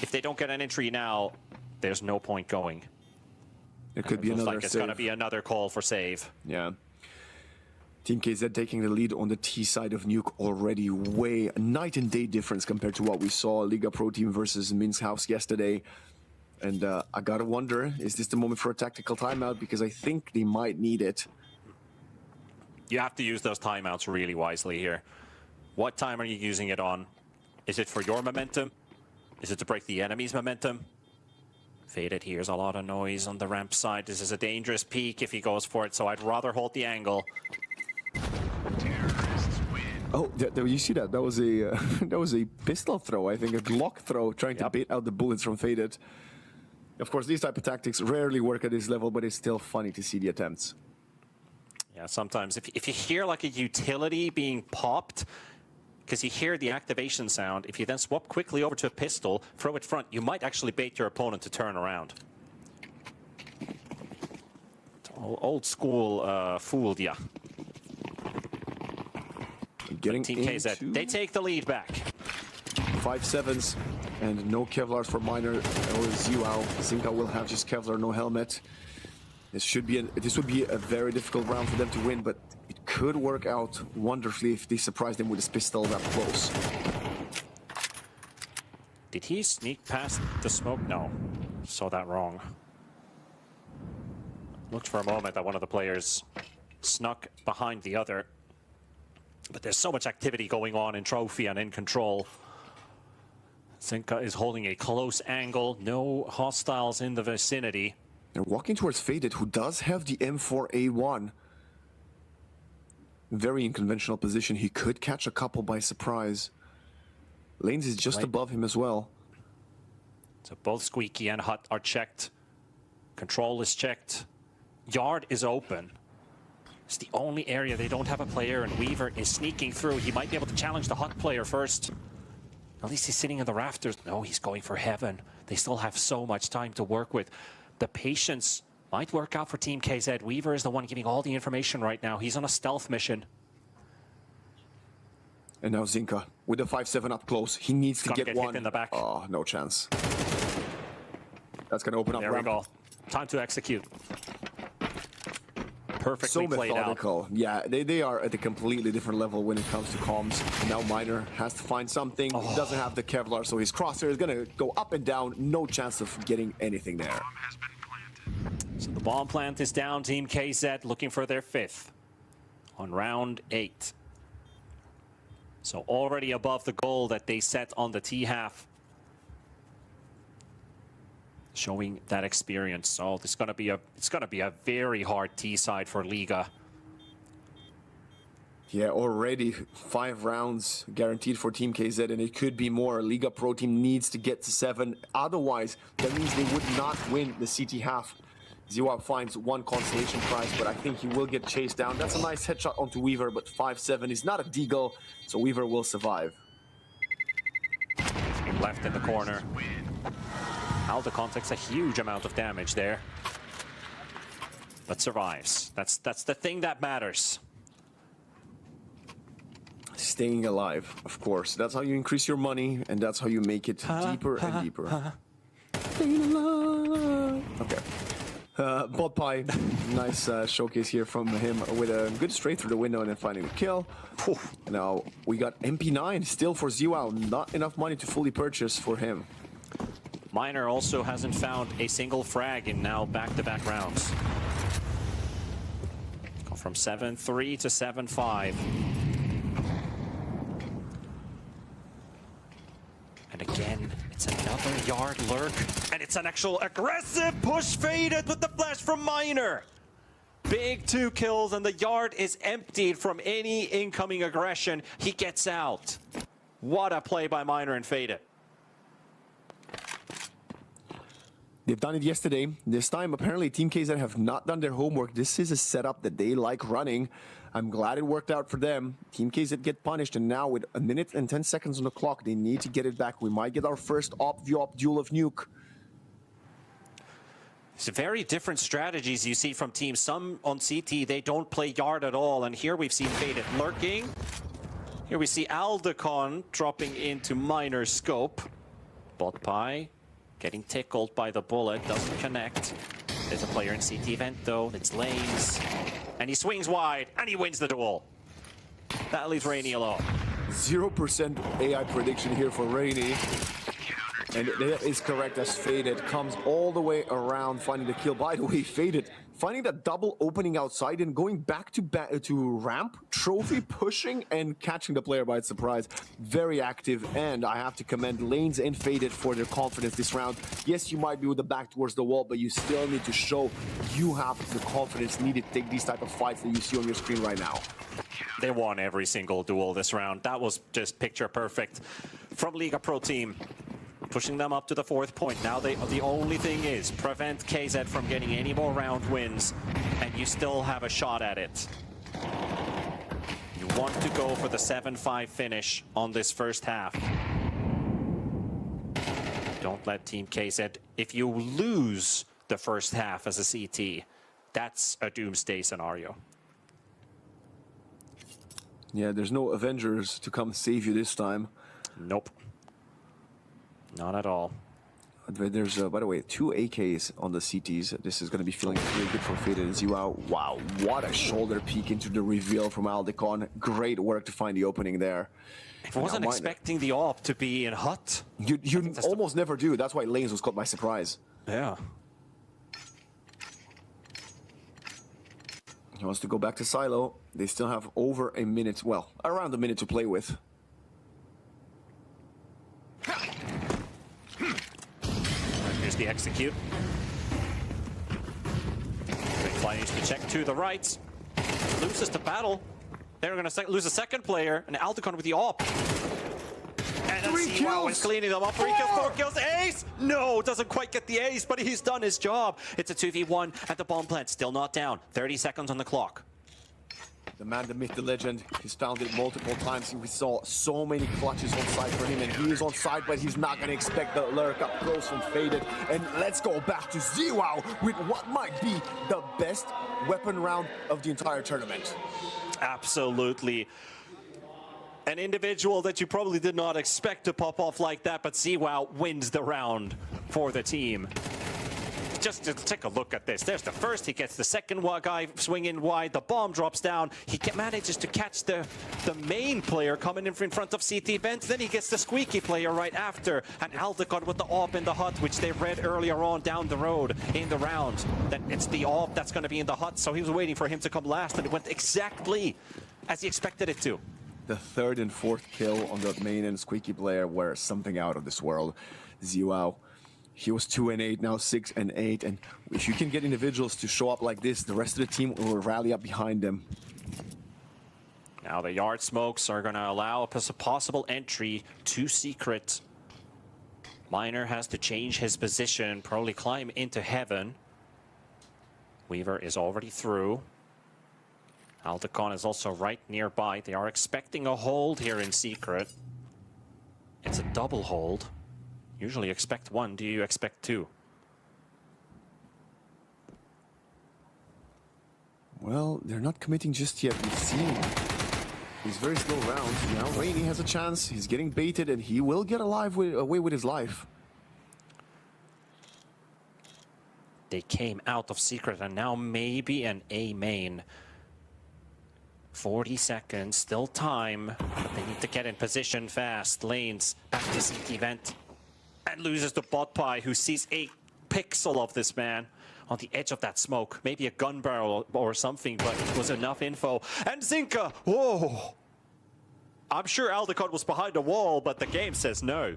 If they don't get an entry now, there's no point going. It could be another like it's going to be another call for save. Yeah. Team KZ taking the lead on the T side of nuke already. Way night and day difference compared to what we saw Liga Pro Team versus Minsk House yesterday. And I gotta wonder, is this the moment for a tactical timeout? Because I think they might need it. You have to use those timeouts really wisely here. What time are you using it on? Is it for your momentum? Is it to break the enemy's momentum? Faded hears a lot of noise on the ramp side. This is a dangerous peek if he goes for it, so I'd rather hold the angle. Oh, you see that? That was a that was a pistol throw, I think, a Glock throw, trying to bait out the bullets from Faded. Of course, these type of tactics rarely work at this level, but it's still funny to see the attempts. Yeah, sometimes if you hear like a utility being popped, because you hear the activation sound, if you then swap quickly over to a pistol, throw it front, you might actually bait your opponent to turn around. Old school fooled ya. Getting Team KZ, they take the lead back. 5-7s and no Kevlars for Miner or Ziwao. Zinka will have just Kevlar, no helmet. This would be a very difficult round for them to win, but it could work out wonderfully if they surprise them with this pistol that close. Did he sneak past the smoke? No, saw that wrong. Looked for a moment that one of the players snuck behind the other. But there's so much activity going on in Trophy and in Control. Zinka is holding a close angle, no hostiles in the vicinity. They're walking towards Faded, who does have the M4A1. Very unconventional position. He could catch a couple by surprise. Lanes is just above him as well. So both Squeaky and Hut are checked. Control is checked. Yard is open. It's the only area they don't have a player, and Weaver is sneaking through. He might be able to challenge the Hut player first. At least he's sitting in the rafters. No, he's going for Heaven. They still have so much time to work with. The patience might work out for Team KZ. Weaver is the one giving all the information right now. He's on a stealth mission. And now Zinka with the 5-7 up close. He needs to get one. Hit in the back. Oh, no chance. That's going to open up. There we go. Time to execute. Perfectly so played methodical. Out. Yeah, they are at a completely different level when it comes to comms. Now Miner has to find something. He doesn't have the Kevlar, so his crosshair is going to go up and down. No chance of getting anything there. So the bomb plant is down. Team KZ looking for their 5th on round 8. So already above the goal that they set on the T-half. Showing that experience. So it's gonna be a very hard T side for Liga. Yeah, already 5 rounds guaranteed for Team KZ, and it could be more. Liga Pro Team needs to get to 7. Otherwise, that means they would not win the CT half. Ziwa finds 1 consolation prize, but I think he will get chased down. That's a nice headshot onto Weaver, but 5-7 is not a deagle, so Weaver will survive. Being left in the corner. Aldecon takes a huge amount of damage there, but survives. That's the thing that matters. Staying alive, of course. That's how you increase your money, and that's how you make it deeper and deeper. Staying alive. Okay. Bot Pie, nice showcase here from him with a good straight through the window and then finding a kill. Now we got MP9 still for Ziwao. Not enough money to fully purchase for him. Miner also hasn't found a single frag in now back-to-back rounds. Go from 7-3 to 7-5. And again, it's another Yard lurk. And it's an actual aggressive push Faded with the flash from Miner. Big 2 kills and the Yard is emptied from any incoming aggression. He gets out. What a play by Miner and Faded. They've done it yesterday. This time, apparently, Team KZ have not done their homework. This is a setup that they like running. I'm glad it worked out for them. Team KZ get punished, and now with 1 minute and 10 seconds on the clock, they need to get it back. We might get our first op-view-op duel of Nuke. It's very different strategies you see from teams. Some on CT, they don't play Yard at all, and here we've seen Faded lurking. Here we see Aldecon dropping into Miner scope. Bot Pie getting tickled by the bullet, doesn't connect. There's a player in CT event though, it's Lanes. And he swings wide, and he wins the duel. That leaves Rainy alone. 0% AI prediction here for Rainy. And that is correct as Faded comes all the way around finding the kill. By the way, Faded finding that double opening outside and going back to ramp, Trophy pushing and catching the player by surprise. Very active, and I have to commend Lanes and Faded for their confidence this round. Yes, you might be with the back towards the wall, but you still need to show you have the confidence needed to take these type of fights that you see on your screen right now. They won every single duel this round. That was just picture perfect from Liga Pro Team. Pushing them up to the 4th point. Now the only thing is prevent KZ from getting any more round wins, and you still have a shot at it. You want to go for the 7-5 finish on this first half. Don't let Team KZ, if you lose the first half as a CT, that's a doomsday scenario. Yeah, there's no Avengers to come save you this time. Nope. Not at all. There's, by the way, 2 AKs on the CTs. This is going to be feeling really good for Faded and Ziwao. Wow, what a shoulder peek into the reveal from Aldecon. Great work to find the opening there. I wasn't expecting the AWP to be in hut. You almost never do. That's why Lanes was caught by surprise. Yeah. He wants to go back to Silo. They still have over a minute, well, around a minute to play with. Here's the execute. Fly needs to check to the right. Loses the battle. They're going to lose a second player, and Aldecon with the AWP. And then Ziwao is cleaning them up. 3 kills, 4 kills, ace! No, doesn't quite get the ace, but he's done his job. It's a 2v1 at the bomb plant, still not down. 30 seconds on the clock. The man, the myth, the legend. He's found it multiple times. We saw so many clutches on side for him, and he is on side, but he's not going to expect the lurk up close from Faded. And let's go back to Ziwao with what might be the best weapon round of the entire tournament. Absolutely. An individual that you probably did not expect to pop off like that, but Ziwao wins the round for the team. Just to take a look at this. There's the first, he gets the second guy swinging wide, the bomb drops down, he manages to catch the main player coming in front of CT Vent, then he gets the squeaky player right after, and Aldecon with the AWP in the hut, which they read earlier on down the road in the round, that it's the AWP that's going to be in the hut, so he was waiting for him to come last, and it went exactly as he expected it to. The 3rd and 4th kill on the main and squeaky player were something out of this world. Ziwao, he was 2 and 8, now 6 and 8, and if you can get individuals to show up like this, the rest of the team will rally up behind them. Now the yard smokes are going to allow a possible entry to Secret. Miner has to change his position, probably climb into heaven. Weaver is already through. Aldecon is also right nearby. They are expecting a hold here in Secret. It's a double hold. Usually expect 1. Do you expect 2? Well, they're not committing just yet. We've seen these very slow rounds. Now Rainy has a chance. He's getting baited, and he will get away with his life. They came out of Secret, and now maybe an A main. 40 seconds, still time, but they need to get in position fast. Lanes back to CT Vent and loses to Bot Pie, who sees a pixel of this man on the edge of that smoke. Maybe a gun barrel or something, but it was enough info. And Zinka, whoa! I'm sure Aldecon was behind a wall, but the game says no.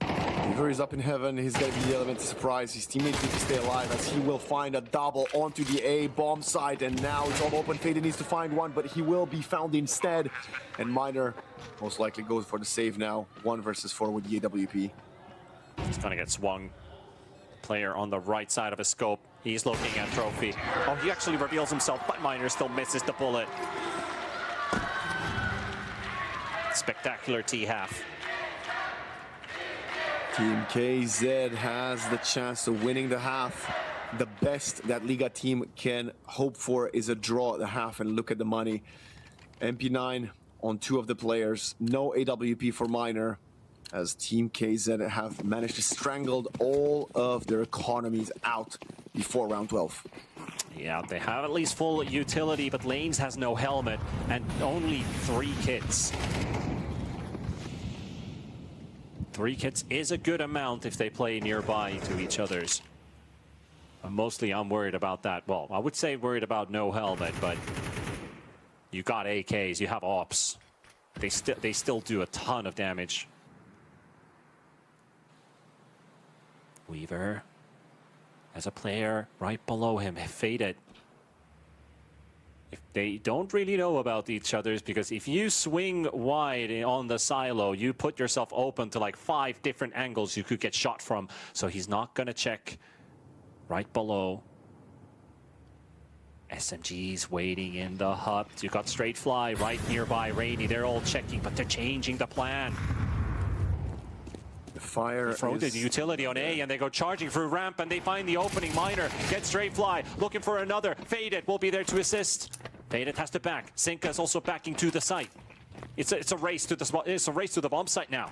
Weaver is up in heaven. He's going to be the element of surprise. His teammates need to stay alive as he will find a double onto the A bomb site. And now it's all open. Faded needs to find one, but he will be found instead. And Miner most likely goes for the save now. 1 versus 4 with the AWP. He's going to get swung. Player on the right side of his scope. He's looking at Trophy. Oh, he actually reveals himself, but Miner still misses the bullet. Spectacular T-half. Team KZ has the chance of winning the half. The best that Liga team can hope for is a draw at the half, and look at the money. MP9 on 2 of the players. No AWP for Miner, as Team KZ have managed to strangle all of their economies out before round 12. Yeah, they have at least full utility, but Lanes has no helmet and only 3 kits. 3 kits is a good amount if they play nearby to each other's. Mostly I'm worried about that. Well, I would say worried about no helmet, but you got AKs, you have ops. They still do a ton of damage. Weaver as a player right below him, Faded. If they don't really know about each other's, because if you swing wide on the silo, you put yourself open to like 5 different angles you could get shot from. So he's not gonna check right below. SMG's waiting in the hut. You got Straight Fly right nearby Rainy. They're all checking, but they're changing the plan. The fire throw the utility on A, and they go charging through ramp, and they find the opening. Miner gets Straight Fly, looking for another. Faded will be there to assist. Faded has to back. Sinka is also backing to the site. It's a race to the spot. It's a race to the bomb site now.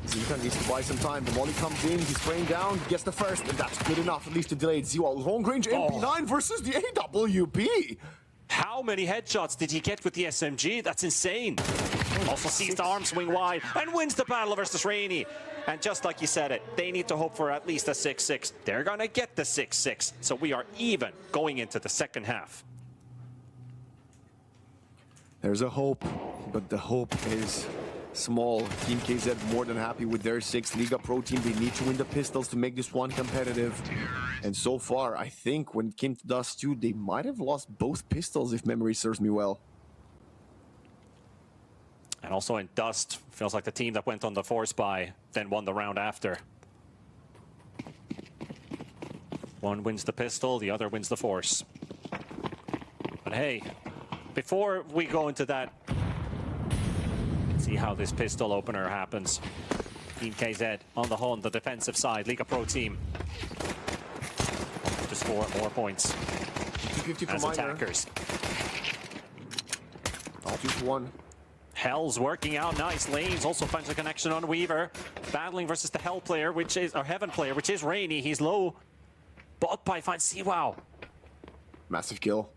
Zinka needs to buy some time. The molly comes in, he's spraying down, gets the first, and that's good enough, at least to delay it. Ziwa, long range MP9 versus the AWP. How many headshots did he get with the SMG? That's insane. Also sees the arm swing wide and wins the battle versus Rainy. And just like you said it, they need to hope for at least a 6-6. They're gonna get the 6-6. So we are even going into the second half. There's a hope, but the hope is small. Team KZ more than happy with their 6th Liga Pro team. They need to win the pistols to make this one competitive. And so far, I think when it came to Dust 2, they might have lost both pistols if memory serves me well. And also in Dust, feels like the team that went on the force buy then won the round after. One wins the pistol, the other wins the force. But hey, before we go into that, let's see how this pistol opener happens. Team KZ on the defensive side, Liga Pro team to score more points 50 as attackers. 2-1. Hell's working out nice. Lanes also finds a connection on Weaver. Battling versus the Hell player, which is, or Heaven player, which is Rainy. He's low. Botpie finds Siwao. Massive kill.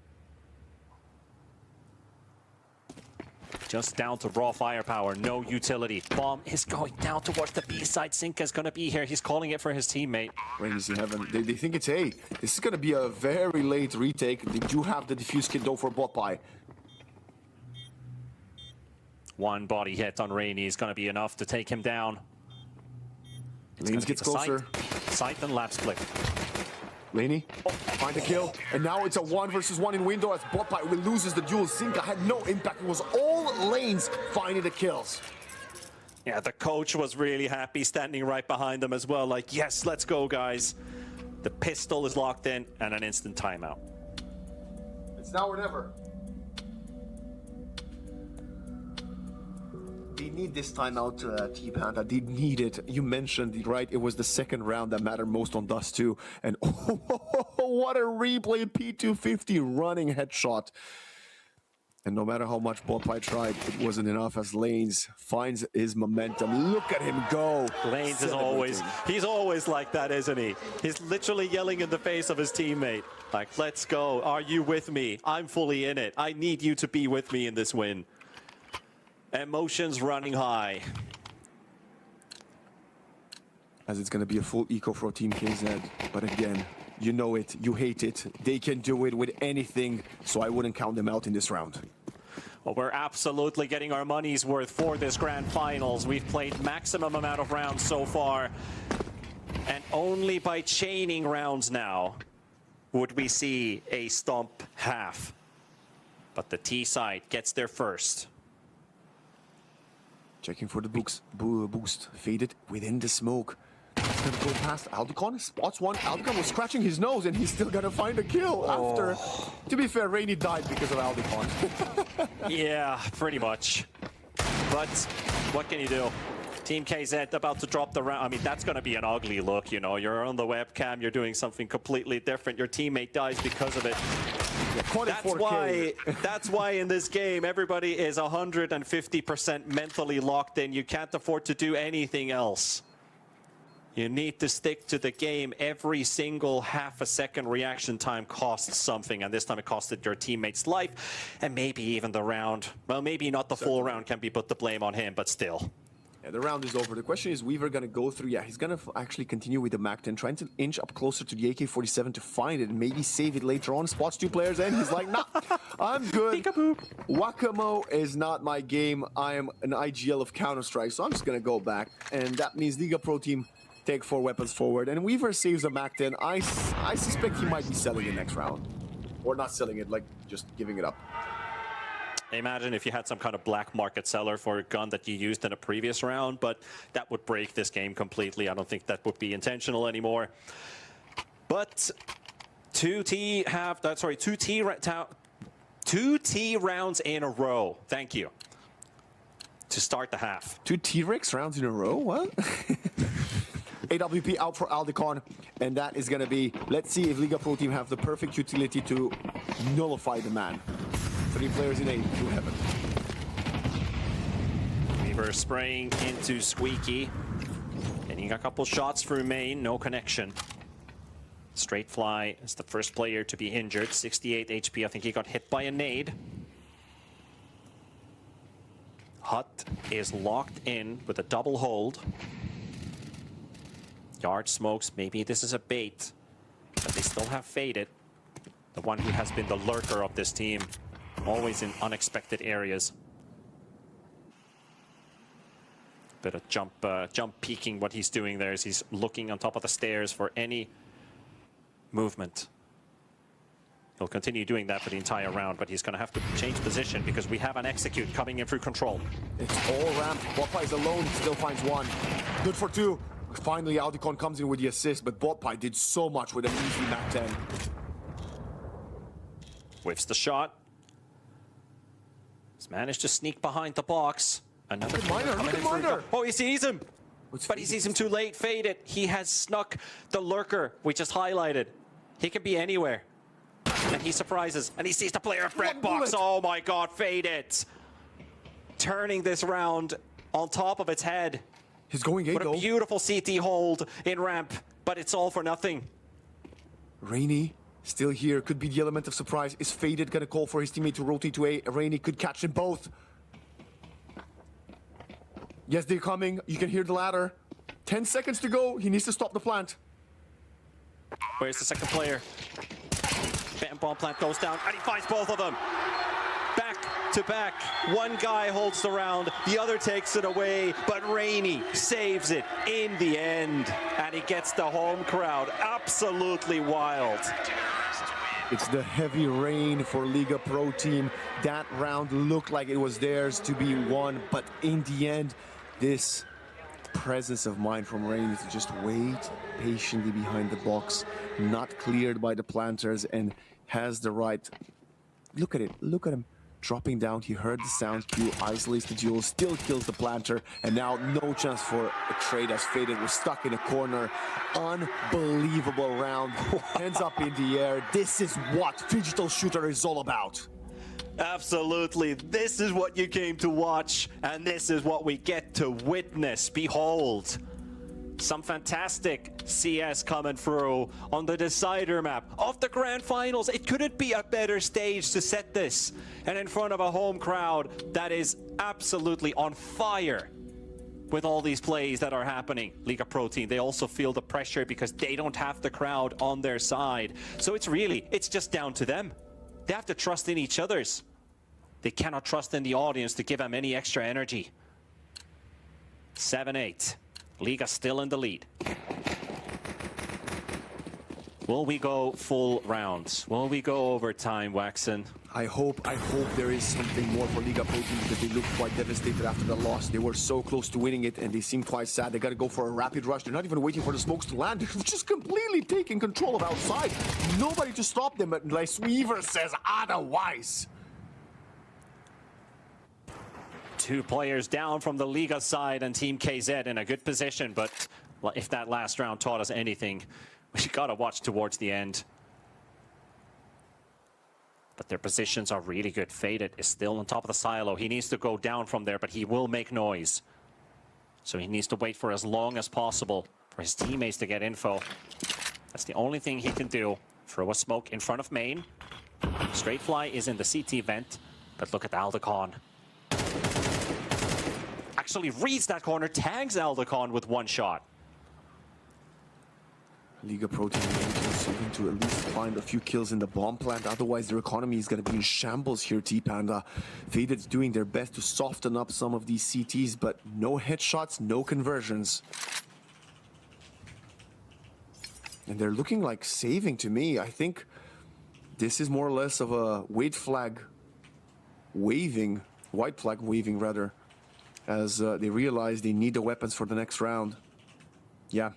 Just down to raw firepower, no utility. Bomb is going down towards the B side. Sinka's gonna be here. He's calling it for his teammate. Rainy's in Heaven. They think it's A. This is gonna be a very late retake. They do have the defuse kit though for Botpie. One body hit on Rainy is going to be enough to take him down. Lanes gets closer. Sight and lap split. Laney, find a kill. And now it's a 1 versus 1 in window as Botpie loses the duel. Zinka had no impact. It was all Lanes finding the kills. Yeah, the coach was really happy standing right behind them as well. Like, yes, let's go, guys. The pistol is locked in and an instant timeout. It's now or never. They need this timeout, T-Panda. They need it. You mentioned it, right? It was the second round that mattered most on Dust 2. And oh, what a replay. P250 running headshot. And no matter how much Botpie tried, it wasn't enough as Lanes finds his momentum. Look at him go. Lanes is always, he's always like that, isn't he? He's literally yelling in the face of his teammate. Like, let's go. Are you with me? I'm fully in it. I need you to be with me in this win. Emotions running high. As it's going to be a full eco for Team KZ. But again, you know it, you hate it. They can do it with anything, so I wouldn't count them out in this round. Well, we're absolutely getting our money's worth for this grand finals. We've played maximum amount of rounds so far. And only by chaining rounds now would we see a stomp half. But the T side gets there first. Checking for the boost. Faded within the smoke. He's gonna go past Aldecon. Spots one. Aldecon was scratching his nose and he's still gonna find a kill after. To be fair, Rainy died because of Aldecon. Yeah, pretty much. But what can you do? Team KZ about to drop the round. I mean, that's going to be an ugly look, you know. You're on the webcam, you're doing something completely different. Your teammate dies because of it. That's why in this game, everybody is 150% mentally locked in. You can't afford to do anything else. You need to stick to the game. Every single half a second reaction time costs something, and this time it costed your teammate's life, and maybe even the round. Well, maybe not the full round can be put the blame on him, but still. Yeah, the round is over. The question is, Weaver gonna go through? Yeah, he's gonna actually continue with the MAC-10, trying to inch up closer to the AK-47 to find it and maybe save it later on. Spots two players and he's like, nah, I'm good. Wakamo is not my game. I am an IGL of Counter-Strike, so I'm just gonna go back. And that means Liga Pro team take 4 weapons forward. And Weaver saves a MAC-10. I suspect he might be selling it next round. Or not selling it, like just giving it up. Imagine if you had some kind of black market seller for a gun that you used in a previous round, but that would break this game completely. I don't think that would be intentional anymore. But 2T rounds in a row. Thank you. To start the half. 2 T-Rex rounds in a row? What? AWP out for Aldecon, and that is going to be, let's see if Liga Pro team have the perfect utility to nullify the man. 3 players in A to heaven. Weaver spraying into Squeaky. Getting a couple shots through main, no connection. Straight Fly is the first player to be injured. 68 HP. I think he got hit by a nade. Hut is locked in with a double hold. Yard smokes. Maybe this is a bait, but they still have Faded, the one who has been the lurker of this team, always in unexpected areas. Bit of jump peeking. What he's doing there is he's looking on top of the stairs for any movement. He'll continue doing that for the entire round, but he's going to have to change position because we have an execute coming in through control. It's all ramp. Botpie is alone, still finds 1. Good for 2. Finally, Aldicon comes in with the assist, but Botpie did so much with an easy Mac 10. Whiffs the shot. He's managed to sneak behind the box. Another Miner, look at Miner. Oh, he sees him. But he sees him too late. Faded. He has snuck the lurker we just highlighted. He can be anywhere. And he surprises. And he sees the player at Bread Box. Oh my god, Faded. Turning this round on top of its head. He's going What a beautiful CT hold in ramp. But it's all for nothing. Rainy still here. Could be the element of surprise. Is Faded gonna call for his teammate to rotate to A? Rainy could catch them both. Yes, they're coming. You can hear the ladder. 10 seconds to go. He needs to stop the plant. Where's the second player? Bomb plant goes down, and he finds both of them. Back to back. One guy holds the round, the other takes it away, but Rainy saves it in the end. And he gets the home crowd absolutely wild. It's the heavy rain for Liga Pro team. That round looked like it was theirs to be won, but in the end, this presence of mind from Rain is to just wait patiently behind the box, not cleared by the planters, and has the right. Look at it, look at him dropping down. He heard the sound cue, isolates the duel, still kills the planter, and now no chance for a trade as Faded was stuck in a corner. Unbelievable round. Hands up in the air. This is what Digital Shooter is all about. Absolutely. This is what you came to watch, and this is what we get to witness. Behold, some fantastic CS coming through on the decider map of the grand finals. It couldn't be a better stage to set this, and in front of a home crowd that is absolutely on fire with all these plays that are happening. Liga Pro team, they also feel the pressure because they don't have the crowd on their side. So it's just down to them. They have to trust in each other's. They cannot trust in the audience to give them any extra energy. 7-8. Liga still in the lead. Will we go full rounds? Will we go overtime, Waxen? I hope there is something more for Liga Pro team because they looked quite devastated after the loss. They were so close to winning it and they seem quite sad. They got to go for a rapid rush. They're not even waiting for the smokes to land. They're just completely taking control of outside. Nobody to stop them unless Weaver says otherwise. 2 players down from the Liga side and Team KZ in a good position, but if that last round taught us anything, we got to watch towards the end. But their positions are really good. Faded is still on top of the silo. He needs to go down from there, but he will make noise. So he needs to wait for as long as possible for his teammates to get info. That's the only thing he can do. Throw a smoke in front of main. Straight Fly is in the CT vent, but look at Aldicon. Actually reads that corner, tags Aldicon with 1 shot. Liga Pro team needing to at least find a few kills in the bomb plant. Otherwise, their economy is going to be in shambles here, T-Panda. Faded's doing their best to soften up some of these CTs, but no headshots, no conversions. And they're looking like saving to me. I think this is more or less of a white flag waving, rather, as they realize they need the weapons for the next round. Yeah.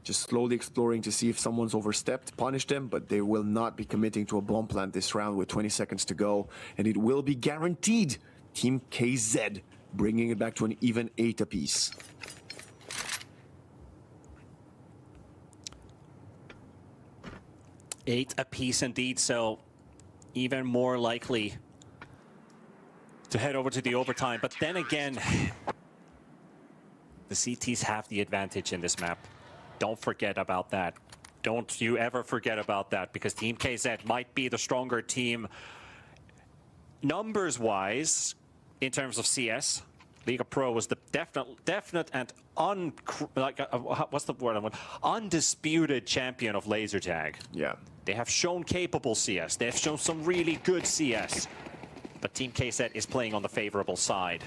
Just slowly exploring to see if someone's overstepped, punish them, but they will not be committing to a bomb plant this round with 20 seconds to go. And it will be guaranteed Team KZ bringing it back to an even 8 apiece. Eight apiece indeed, so even more likely to head over to the overtime. But then again, the CTs have the advantage in this map. Don't forget about that. Don't you ever forget about that, because Team KZ might be the stronger team numbers-wise in terms of CS. Liga Pro was the definite and what's the word? Undisputed champion of laser tag. Yeah. They have shown capable CS. They have shown some really good CS. But Team KZ is playing on the favorable side.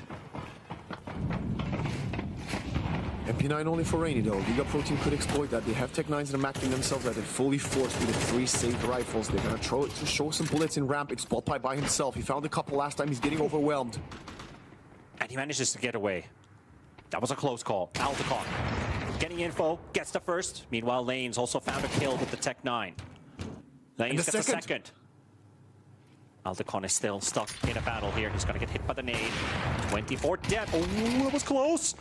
MP9 only for Rainy though. Liga Pro team could exploit that. They have Tech-9s and Macking themselves that they're fully forced with the 3 saved rifles. They're gonna try to show some bullets in ramp. It's Spot by himself. He found a couple last time. He's getting overwhelmed. And he manages to get away. That was a close call. Aldecon getting info, gets the first. Meanwhile, Lanes also found a kill with the Tech-9. Lanes gets the second. Aldecon is still stuck in a battle here. He's gonna get hit by the nade. 24 dead. Oh, that was close.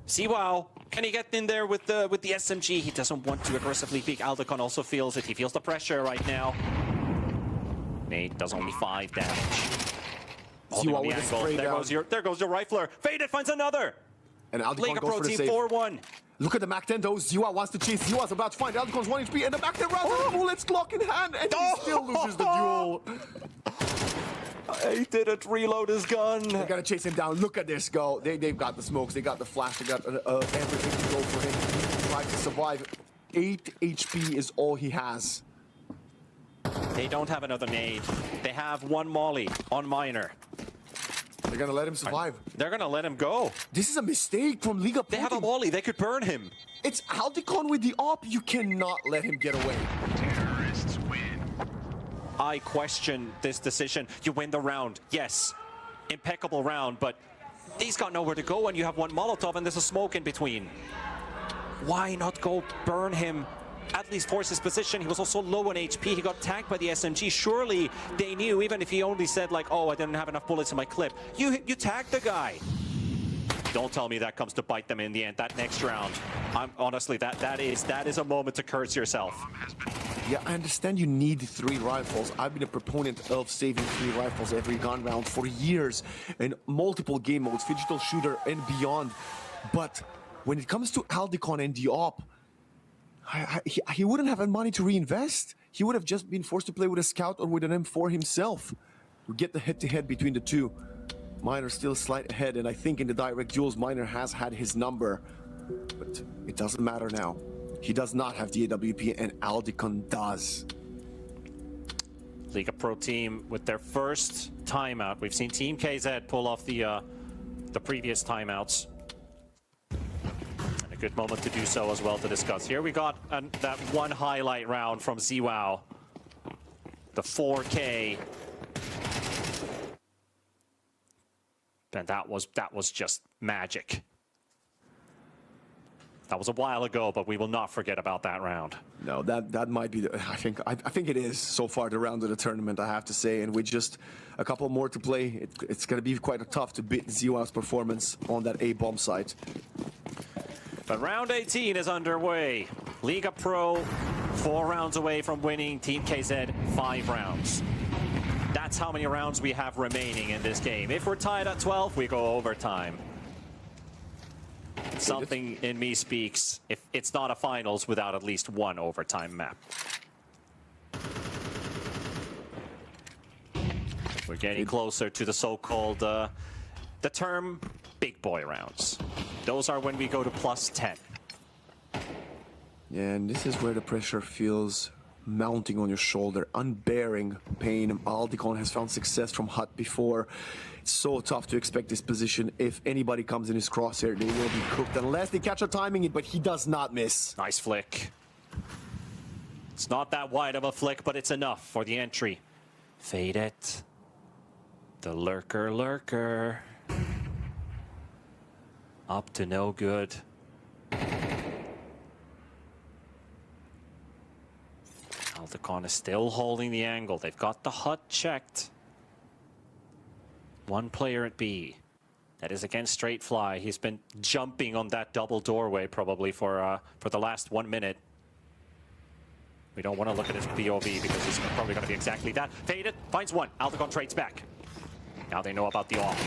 CWOW, can he get in there with the SMG? He doesn't want to aggressively peek. Aldecon also feels it. He feels the pressure right now. Nade does only 5 damage. Holding on the angle. There goes your rifler. Faded finds another. And Aldecon Liga goes Pro for the team save. 4-1. Look at the Mac 10 though. Ziwa wants to chase. Ziwa's about to find Aldecon's 1 HP and the Mac 10 rounds and the bullets clock in hand and he still loses the duel. He didn't reload his gun. They gotta chase him down. Look at this go. They've got the smokes. They got the flash. They got everything to go for him. He tried to survive. 8 HP is all he has. They don't have another nade. They have 1 molly on Miner. They're gonna let him survive. They're gonna let him go. This is a mistake from Liga Pro. They have a molly. They could burn him. It's Aldecon with the op. You cannot let him get away. Terrorists win. I question this decision. You win the round. Yes, impeccable round, but he's got nowhere to go when you have 1 Molotov and there's a smoke in between. Why not go burn him? At least force his position. He was also low on HP. He got tagged by the SMG. Surely they knew, even if he only said like, oh, I didn't have enough bullets in my clip. You tagged the guy. Don't tell me that comes to bite them in the end. That next round, honestly, that is a moment to curse yourself. Yeah, I understand you need 3 rifles. I've been a proponent of saving 3 rifles every gun round for years in multiple game modes, digital shooter and beyond. But when it comes to Aldecon and the op, he wouldn't have money to reinvest. He would have just been forced to play with a scout or with an M4 himself. We get the head-to-head between the two. Miner still slight ahead, and I think in the direct duels, Miner has had his number. But it doesn't matter now. He does not have the AWP, and Aldecon does. Liga Pro team with their first timeout. We've seen Team KZ pull off the previous timeouts. And a good moment to do so as well to discuss. Here we got that 1 highlight round from ZWOW. The 4K. And that was just magic. That was a while ago, but we will not forget about that round. No, that might be. I think it is so far the round of the tournament. I have to say, and with just a couple more to play, it's going to be quite tough to beat ZWOW's performance on that A bomb site. But round 18 is underway. Liga Pro 4 rounds away from winning. Team KZ 5 rounds. That's how many rounds we have remaining in this game. If we're tied at 12, we go overtime. Something in me speaks if it's not a finals without at least 1 overtime map. We're getting closer to the so-called, the term big boy rounds. Those are when we go to +10. Yeah, and this is where the pressure feels mounting on your shoulder, unbearing pain. Aldecon has found success from Hut before. It's so tough to expect this position. If anybody comes in his crosshair, they will be cooked unless they catch a timing it, but he does not miss. Nice flick. It's not that wide of a flick, but it's enough for the entry. Fade it. The lurker. Up to no good. Aldecon is still holding the angle. They've got the hut checked. 1 player at B. That is against Straight Fly. He's been jumping on that double doorway probably for the last 1 minute. We don't want to look at his POV because he's probably going to be exactly that. Faded, finds one. Aldecon trades back. Now they know about the off.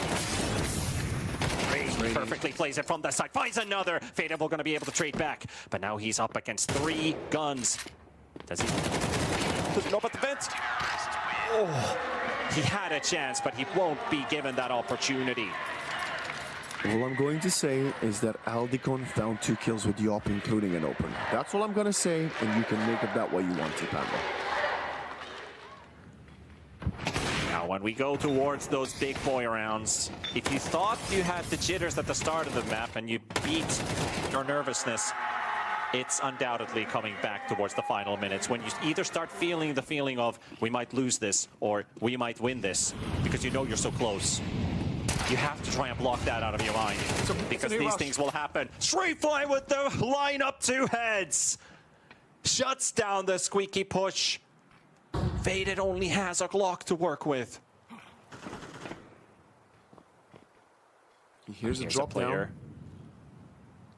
He perfectly plays it from the side. Finds another. Faded will going to be able to trade back. But now he's up against 3 guns. Does he know about the vent? Oh, he had a chance, but he won't be given that opportunity. All I'm going to say is that Aldecon found 2 kills with the op, including an open. That's all I'm going to say, and you can make of that what you want to, Panda. Now, when we go towards those big boy rounds, if you thought you had the jitters at the start of the map and you beat your nervousness, it's undoubtedly coming back towards the final minutes when you either start feeling the feeling of we might lose this or we might win this because you know you're so close. You have to try and block that out of your mind because these things will happen. Straight fly with the line up 2 heads. Shuts down the squeaky push. Faded only has a Glock to work with. Here's a drop player. Down.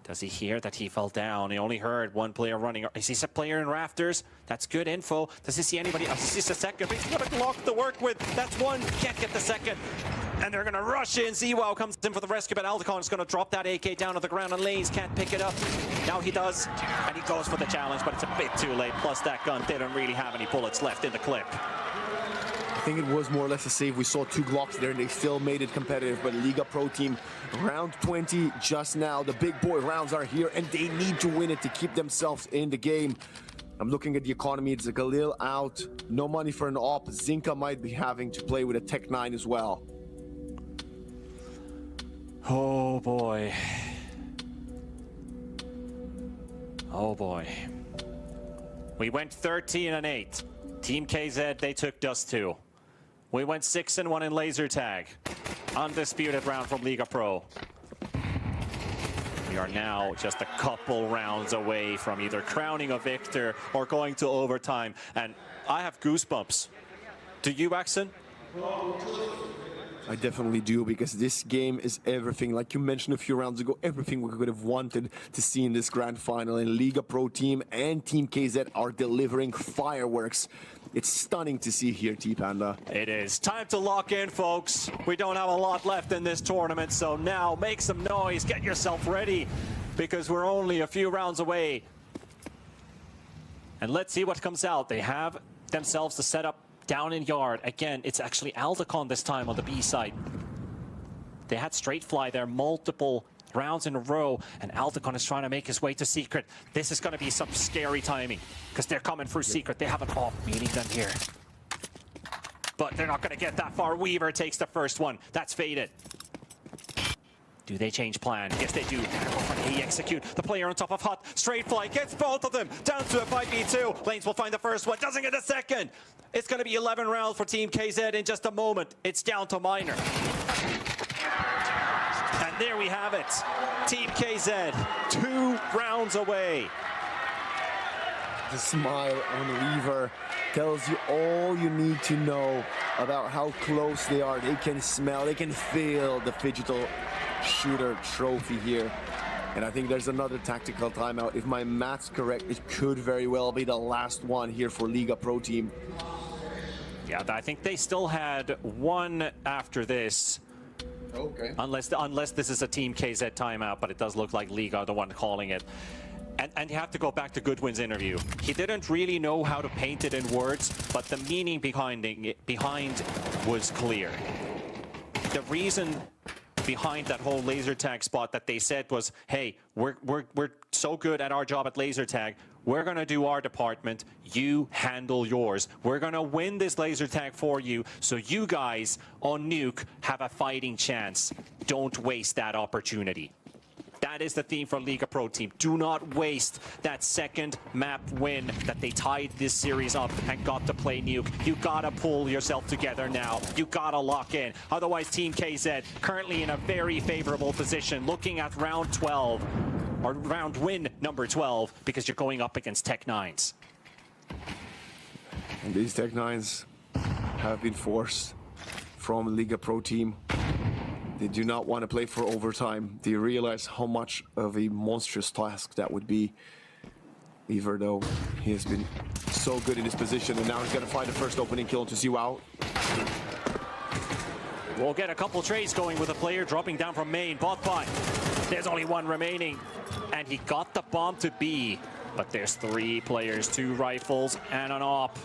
Does he hear that he fell down? He only heard one player running. He sees a player in rafters. That's good info. Does he see anybody? He sees a second, but he's got a Glock to work with. That's one. Can't get the second. And they're going to rush in. Zewow comes in for the rescue, but Aldecon is going to drop that AK down to the ground, and Lanes can't pick it up. Now he does, and he goes for the challenge, but it's a bit too late. Plus, that gun didn't really have any bullets left in the clip. I think it was more or less a save. We saw 2 Glocks there, and they still made it competitive. But Liga Pro Team, round 20 just now. The big boy rounds are here, and they need to win it to keep themselves in the game. I'm looking at the economy. It's a Galil out. No money for an op. Zinka might be having to play with a Tech 9 as well. Oh boy. Oh boy. We went 13-8. Team KZ, they took Dust 2. We went 6-1 in laser tag. Undisputed round from Liga Pro. We are now just a couple rounds away from either crowning a victor or going to overtime. And I have goosebumps. Do you, Axon? I definitely do, because this game is everything. Like you mentioned a few rounds ago, everything we could have wanted to see in this grand final. And Liga Pro Team and Team KZ are delivering fireworks. It's stunning to see here, T-Panda. It is. Time to lock in, folks. We don't have a lot left in this tournament, so now make some noise. Get yourself ready, because we're only a few rounds away. And let's see what comes out. They have themselves the setup down in yard. Again, it's actually Aldecon this time on the B side. They had straight fly there multiple rounds in a row, and Aldecon is trying to make his way to secret. This is going to be some scary timing because they're coming through secret. They have an off meeting them here, but they're not going to get that far. Weaver takes the first one. That's Faded. Do they change plan? Yes, they do. He execute the player on top of Hut. Straight fly gets both of them down to a 5v2. Lanes will find the first one, doesn't get the second. It's going to be 11 rounds for Team KZ in just a moment. It's down to Miner. And there we have it. Team KZ, 2 rounds away. The smile on Weaver tells you all you need to know about how close they are. They can smell, they can feel the Digital Shooter trophy here. And I think there's another tactical timeout. If my math's correct, it could very well be the last one here for Liga Pro Team. Yeah, I think they still had one after this. Okay. Unless this is a Team KZ timeout, but it does look like Liga are the one calling it. And you have to go back to Goodwin's interview. He didn't really know how to paint it in words, but the meaning behind was clear. The reason behind that whole laser tag spot that they said was, hey, we're so good at our job at laser tag, we're going to do our department, you handle yours. We're going to win this laser tag for you, so you guys on Nuke have a fighting chance. Don't waste that opportunity. That is the theme for Liga Pro Team. Do not waste that second map win that they tied this series up and got to play Nuke. You gotta pull yourself together now. You gotta lock in. Otherwise, Team KZ currently in a very favorable position, looking at round 12, or round win number 12, because you're going up against Tech 9s. And these Tech 9s have been forced from Liga Pro Team. They do not want to play for overtime. They realize how much of a monstrous task that would be. Weaver, though, he has been so good in his position, and now he's going to find the first opening kill to Ziwao. We'll get a couple trades going with a player dropping down from main. Bot point. There's only one remaining. And he got the bomb to B. But there's 3 players, 2 rifles, and an op.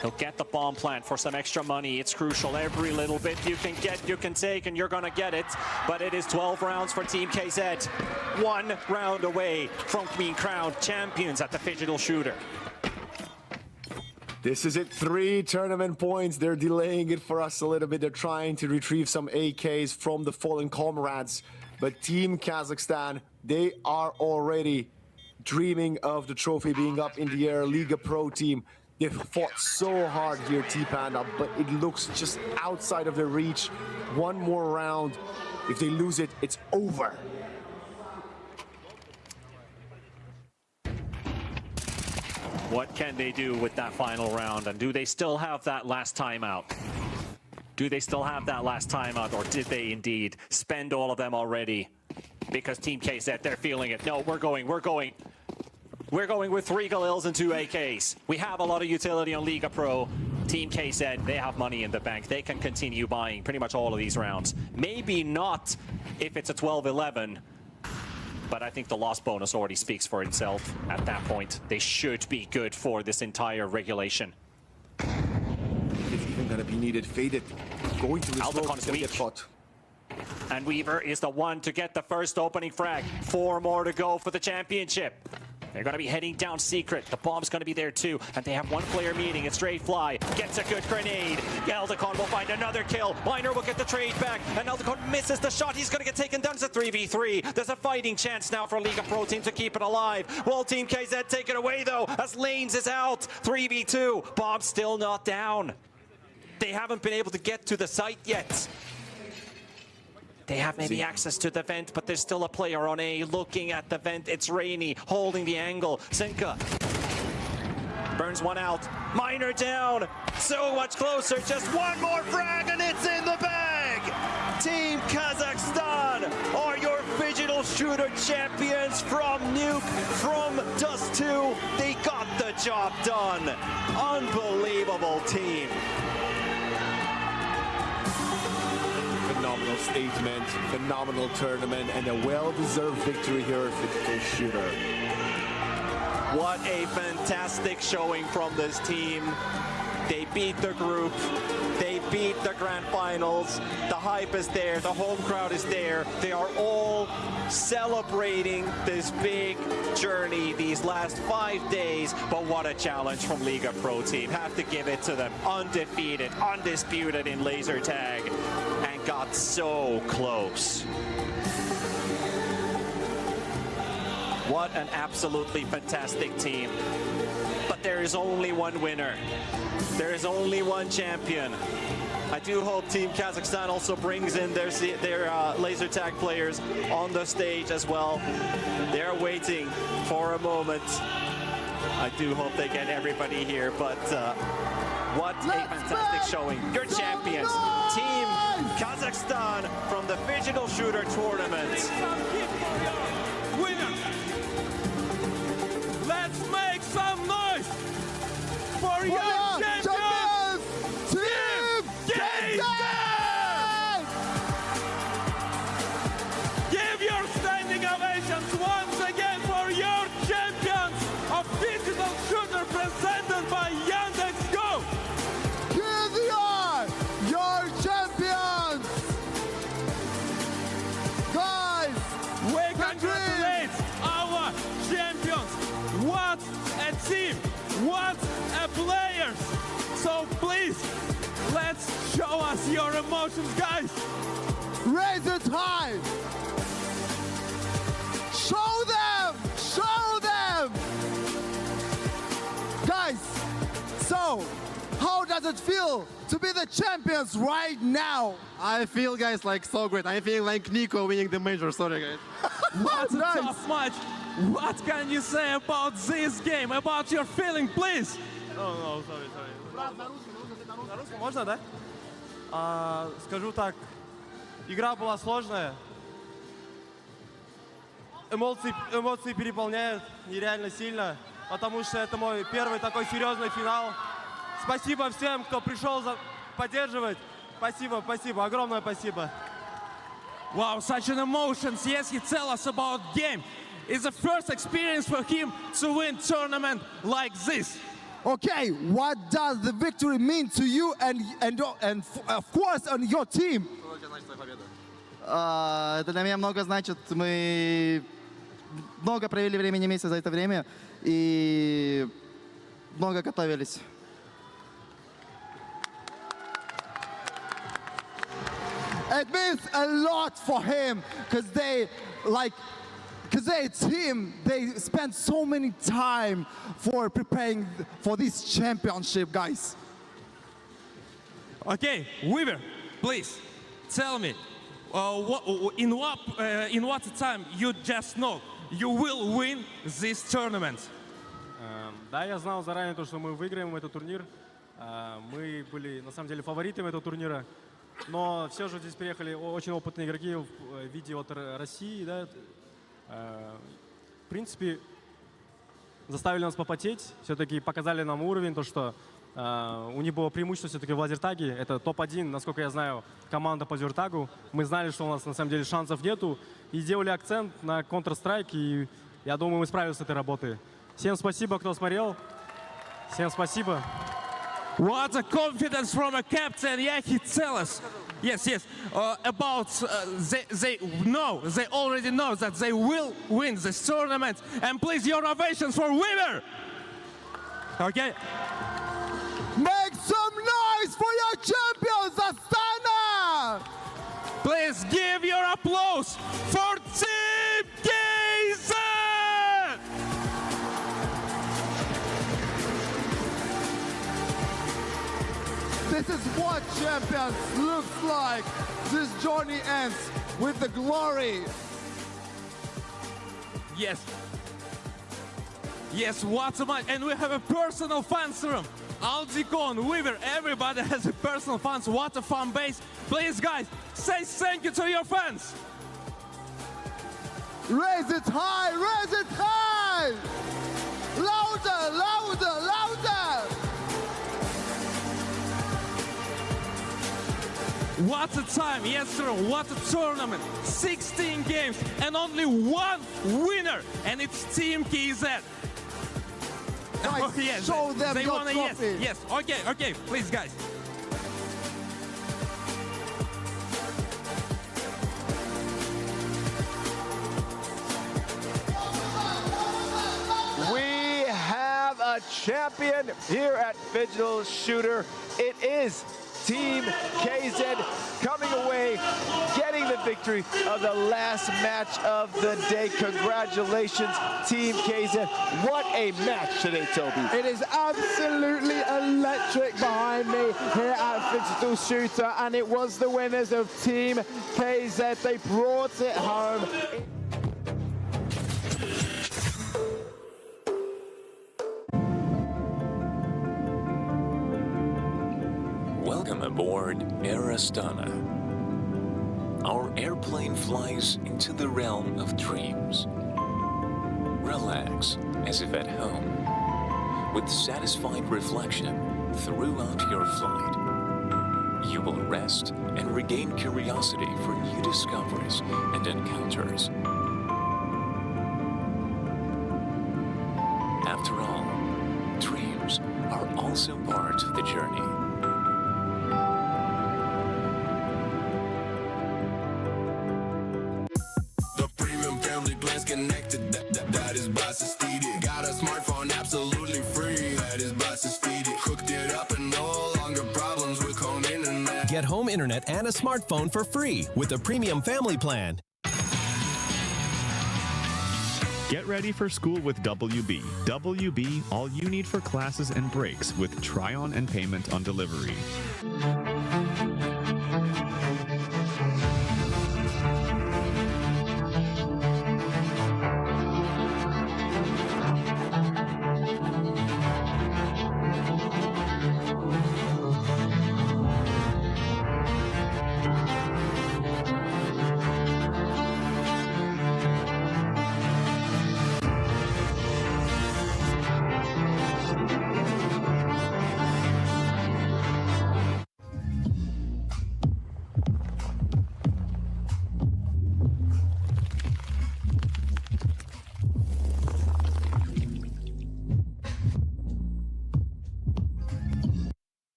He'll get the bomb plant for some extra money. It's crucial. Every little bit you can get, you can take, and you're going to get it. But it is 12 rounds for Team KZ. 1 round away from being crowned champions at the Digital Shooter. This is it, 3 tournament points. They're delaying it for us a little bit. They're trying to retrieve some AKs from the fallen comrades. But Team Kazakhstan, they are already dreaming of the trophy being up in the air. Liga Pro team, they've fought so hard here, T-Panda, but it looks just outside of their reach. 1 more round. If they lose it, it's over. What can they do with that final round? And do they still have that last timeout? Do they still have that last timeout, or did they indeed spend all of them already? Because Team KZ, they're feeling it. No, we're going with 3 Galils and 2 AKs. We have a lot of utility on Liga Pro. Team KZ, they have money in the bank. They can continue buying pretty much all of these rounds. Maybe not if it's a 12-11. But I think the loss bonus already speaks for itself at that point. They should be good for this entire regulation. It's even gonna be needed. Faded. Going to the smoke is gonna get caught. And Weaver is the one to get the first opening frag. 4 more to go for the championship. They're going to be heading down secret. The bomb's going to be there too. And they have 1 player meeting. It's straight fly. Gets a good grenade. Eldicon will find another kill. Miner will get the trade back. And Eldicon misses the shot. He's going to get taken down. It's a 3v3. There's a fighting chance now for Liga Pro team to keep it alive. Will Team KZ take it away though, as Lanes is out. 3v2. Bomb's still not down. They haven't been able to get to the site yet. They have maybe access to the vent, but there's still a player on A looking at the vent. It's Rainy holding the angle. Senka burns 1 out. Miner down. So much closer. Just 1 more frag and it's in the bag. Team Kazakhstan are your Digital Shooter champions from Nuke, from Dust 2. They got the job done. Unbelievable team. Phenomenal statement, phenomenal tournament, and a well-deserved victory here at Digital Shooter. What a fantastic showing from this team. They beat the group. They beat the grand finals. The hype is there. The home crowd is there. They are all celebrating this big journey these last 5 days. But what a challenge from Liga Pro team. Have to give it to them. Undefeated, undisputed in laser tag. And got so close. What an absolutely fantastic team. But there is only one winner. There is only one champion. I do hope Team Kazakhstan also brings in their laser tag players on the stage as well. They're waiting for a moment. I do hope they get everybody here, but what a fantastic showing. Your champions, Team Kazakhstan from the Digital Shooter Tournament. Winners! Let's make some noise for your champions, Team KZ! Give your standing ovations once again for your champions of Digital Shooter presented by Yandex Go! Here they are, your champions! Guys, we congratulate our champions! What a team! What a players! So please, let's show us your emotions, guys! Raise it high! Show them! Show them! Guys, so how does it feel to be the champions right now? I feel, guys, like so great. I feel like Nico winning the major. Sorry, guys. What a tough match! What can you say about this game? About your feeling, please? No, sorry. На русском можно, да? Скажу так, игра была сложная. Эмоции переполняют нереально сильно. потому что это мой первый такой серьезный финал. Спасибо всем, кто пришел поддерживать. Спасибо, спасибо, огромное спасибо. Wow, such an emotions. Yes, he tell us about game. It's the first experience for him to win tournament like this. Okay, what does the victory mean to you and of course on your team? Это для меня много значит. Мы много провели времени вместе за это время и много готовились. It means a lot for him because they team, they spent so many time for preparing for this championship, guys. Okay, Weaver, please tell me, in what time you just know you will win this tournament? Да, я знал заранее то, что мы выиграем этот турнир. Мы были на самом деле фаворитами этого турнира. Но все же здесь приехали очень опытные игроки в виде от России, да. В принципе, заставили нас попотеть, все-таки показали нам уровень, то что у них было преимущество все-таки в лазертаге. Это топ-1, насколько я знаю, команда по лазертагу. Мы знали, что у нас на самом деле шансов нету, и сделали акцент на Counter-Strike, и я думаю, мы справились с этой работой. Всем спасибо, кто смотрел. Всем спасибо. What a confidence from a captain. Yeah, he tell us. Yes, about they already know that they will win this tournament. And please, your ovations for Weaver. Okay. Make some noise for your champions, Astana! Please give your applause for Team KZ! This is what champions looks like. This journey ends with the glory. Yes. Yes, what's a man? And we have a personal fans room. Aldicon, Weaver, everybody has a personal fans. What a fan base. Please, guys, say thank you to your fans. Raise it high, raise it high. Louder, louder, louder. What a time, yes sir, what a tournament. 16 games and only one winner, and it's Team KZ. Guys, yes, show them they your wanna, trophy. Yes, okay, please guys. We have a champion here at Digital Shooter. It is Team KZ coming away, getting the victory of the last match of the day. Congratulations, Team KZ. What a match today, Toby. It is absolutely electric behind me here at Digital Shooter, and it was the winners of Team KZ. They brought it home. Welcome aboard Air Astana. Our airplane flies into the realm of dreams. Relax as if at home, with satisfied reflection throughout your flight. You will rest and regain curiosity for new discoveries and encounters. After all, dreams are also part of the journey. Connected, that is buses feeded. Got a smartphone absolutely free, that is buses feeded. Hooked it up and no longer problems with home internet. Get home internet and a smartphone for free with a premium family plan. Get ready for school with WB. WB, all you need for classes and breaks with try-on and payment on delivery.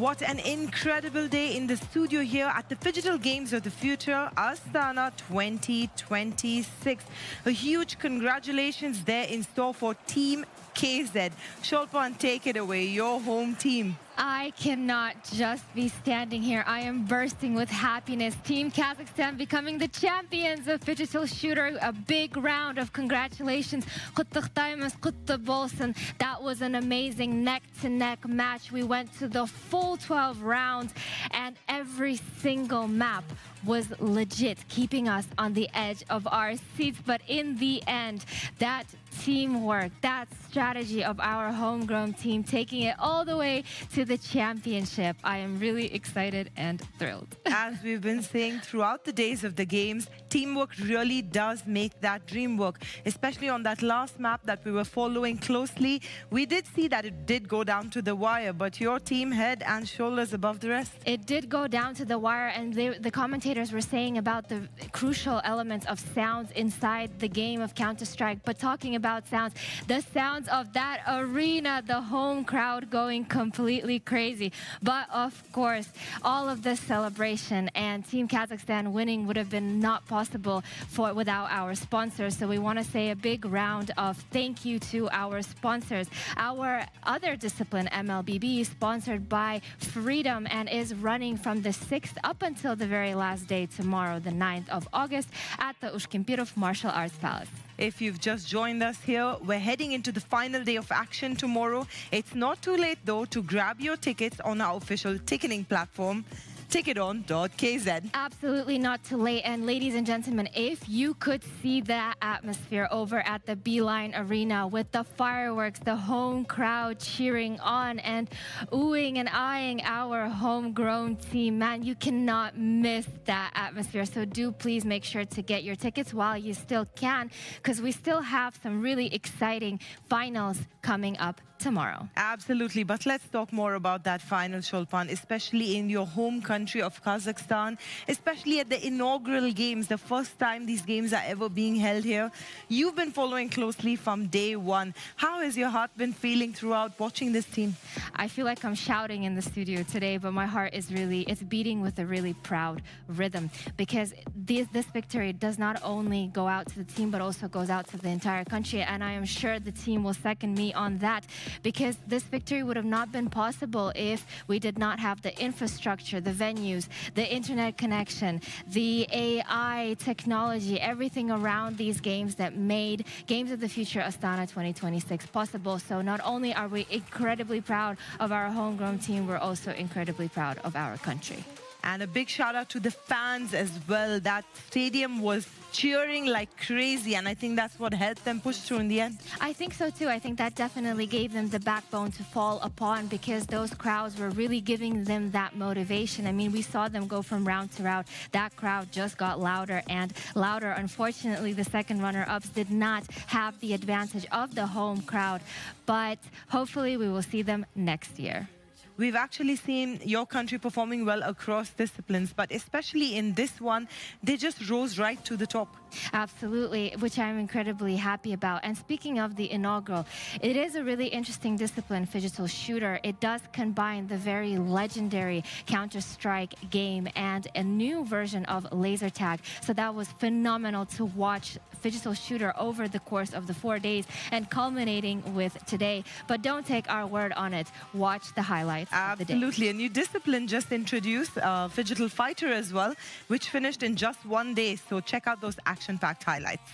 What an incredible day in the studio here at the Digital Games of the Future, Astana 2026. A huge congratulations there in store for Team KZ. Shulpan, take it away, your home team. I cannot just be standing here. I am bursting with happiness. Team Kazakhstan becoming the champions of Digital Shooter. A big round of congratulations. That was an amazing neck-to-neck match. We went to the full 12 rounds, and every single map was legit, keeping us on the edge of our seats. But in the end, that teamwork, that strategy of our homegrown team, taking it all the way to the championship. I am really excited and thrilled. As we've been saying throughout the days of the games, teamwork really does make that dream work, especially on that last map that we were following closely. We did see that it did go down to the wire, but your team head and shoulders above the rest. It did go down to the wire, and the commentators were saying about the crucial elements of sounds inside the game of Counter-Strike. But talking about sounds, the sounds of that arena, the home crowd going completely crazy. But of course, all of this celebration and Team Kazakhstan winning would have been not possible without our sponsors. So we want to say a big round of thank you to our sponsors. Our other discipline, MLBB, sponsored by Freedom and is running from the 6th up until the very last day, tomorrow, the 9th of August, at the Ushkimpirov Martial Arts Palace. If you've just joined us here, we're heading into the final day of action tomorrow. It's not too late, though, to grab your tickets on our official ticketing platform, ticketon.kz. Absolutely not too late. And ladies and gentlemen, if you could see that atmosphere over at the Beeline Arena with the fireworks, the home crowd cheering on and oohing and eyeing our homegrown team, man, you cannot miss that atmosphere. So do please make sure to get your tickets while you still can, because we still have some really exciting finals coming up tomorrow. Absolutely, but let's talk more about that final, Shulpan, especially in your home country of Kazakhstan, especially at the inaugural games, the first time these games are ever being held here. You've been following closely from day one. How has your heart been feeling throughout watching this team? I feel like I'm shouting in the studio today, but my heart is it's beating with a really proud rhythm, because this victory does not only go out to the team, but also goes out to the entire country. And I am sure the team will second me on that, because this victory would have not been possible if we did not have the infrastructure, the venues, the internet connection, the AI technology, everything around these games that made Games of the Future Astana 2026 possible. So not only are we incredibly proud of our homegrown team, we're also incredibly proud of our country. And a big shout out to the fans as well. That stadium was cheering like crazy, and I think that's what helped them push through in the end. I think so too. I think that definitely gave them the backbone to fall upon, because those crowds were really giving them that motivation. I mean, we saw them go from round to round. That crowd just got louder and louder. Unfortunately, the second runner-ups did not have the advantage of the home crowd, but hopefully we will see them next year. We've actually seen your country performing well across disciplines, but especially in this one, they just rose right to the top. Absolutely, which I'm incredibly happy about. And speaking of the inaugural, it is a really interesting discipline, Digital Shooter. It does combine the very legendary Counter-Strike game and a new version of laser tag. So that was phenomenal to watch Digital Shooter over the course of the 4 days and culminating with today. But don't take our word on it. Watch the highlights of the day. Absolutely. A new discipline just introduced, Digital Fighter as well, which finished in just 1 day. So check out those action-packed highlights.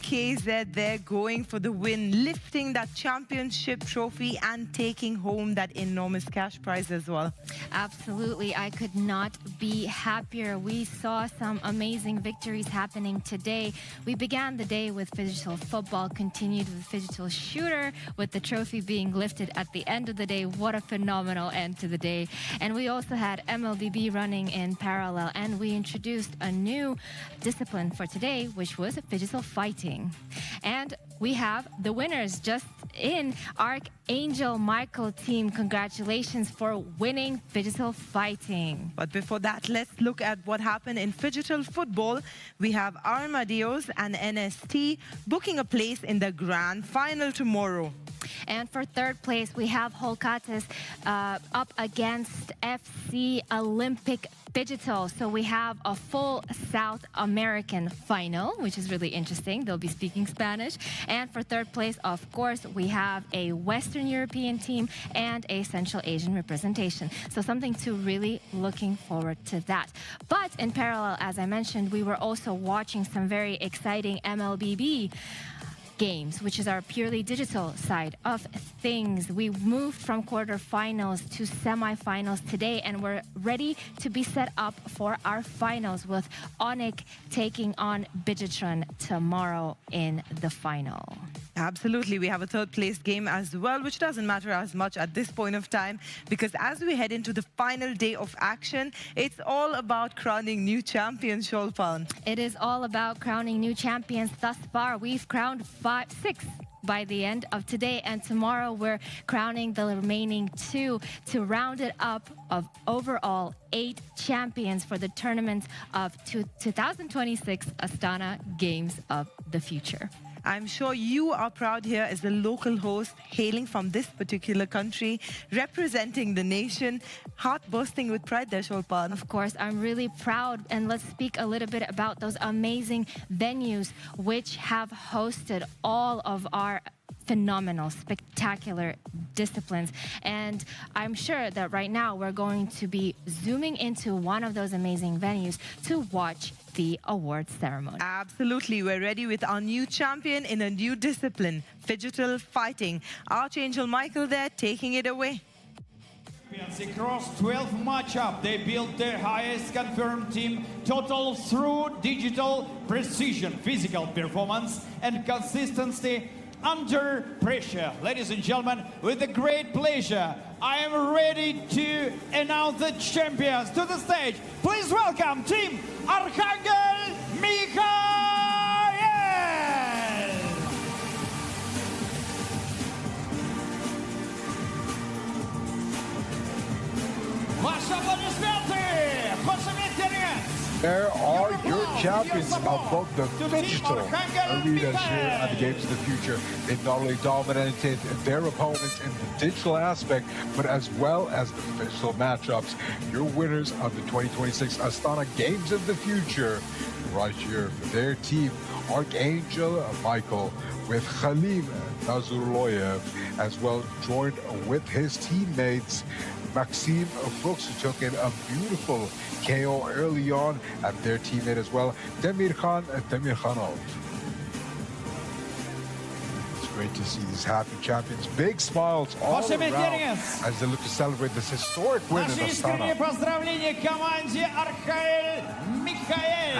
KZ there going for the win, lifting that championship trophy and taking home that enormous cash prize as well. Absolutely. I could not be happier. We saw some amazing victories happening today. We began the day with phygital football, continued with phygital shooter, with the trophy being lifted at the end of the day. What a phenomenal end to the day. And we also had MLBB running in parallel, and we introduced a new discipline for today, which was phygital fighting. And we have the winners just in Archangel Michael team. Congratulations for winning phygital fighting. But before that, let's look at what happened in phygital football. We have Armadillos and NST booking a place in the grand final tomorrow. And for third place, we have Holkates up against FC Olympic Phygital. So we have a full South American final, which is really interesting. They'll be speaking Spanish. And for third place, of course, we have a Western European team and a Central Asian representation. So something to really looking forward to that. But in parallel, as I mentioned, we were also watching some very exciting MLBB games, which is our purely digital side of things. We moved from quarterfinals to semifinals today, and we're ready to be set up for our finals with Onyx taking on Bidgetron tomorrow in the final. Absolutely. We have a third place game as well, which doesn't matter as much at this point of time, because as we head into the final day of action, it's all about crowning new champions, Sholpan. It is all about crowning new champions. Thus far, we've crowned 6 by the end of today, and tomorrow we're crowning the remaining 2 to round it up of overall 8 champions for the tournament of 2026 Astana Games of the Future. I'm sure you are proud here as the local host hailing from this particular country, representing the nation, heart bursting with pride there, Sholpan. Of course, I'm really proud, and let's speak a little bit about those amazing venues which have hosted all of our phenomenal, spectacular disciplines. And I'm sure that right now we're going to be zooming into one of those amazing venues to watch the awards ceremony. Absolutely. We're ready with our new champion in a new discipline, phygital fighting. Archangel Michael there taking it away. Across 12 matchup, they built their highest confirmed team total through digital precision, physical performance, and consistency under pressure. Ladies and gentlemen, with a great pleasure, I am ready to announce the champions to the stage. Please welcome Team Archangel Mikhail! Ваши аплодисменты! There are your champions above the digital arenas here at the Games of the Future. They've not only dominated their opponents in the digital aspect, but as well as the physical matchups. Your winners of the 2026 Astana Games of the Future, right here for their team, Archangel Michael with Khalim Nazurloyev, as well joined with his teammates Maxime Fuchs, who took in a beautiful KO early on, and their teammate as well, Demirkhan Demirkhanov. It's great to see these happy champions. Big smiles all around as they look to celebrate this historic win in Astana.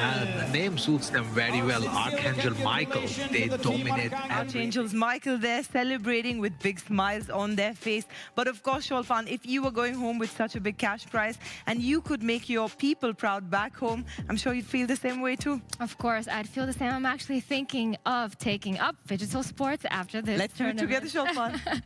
And the name suits them very well. Archangel Michael, they dominate. Archangels Michael there celebrating with big smiles on their face. But of course, Sholpan, if you were going home with such a big cash prize and you could make your people proud back home, I'm sure you'd feel the same way too. Of course, I'd feel the same. I'm actually thinking of taking up phygital sports after this Let's tournament. do it together, Sholpan.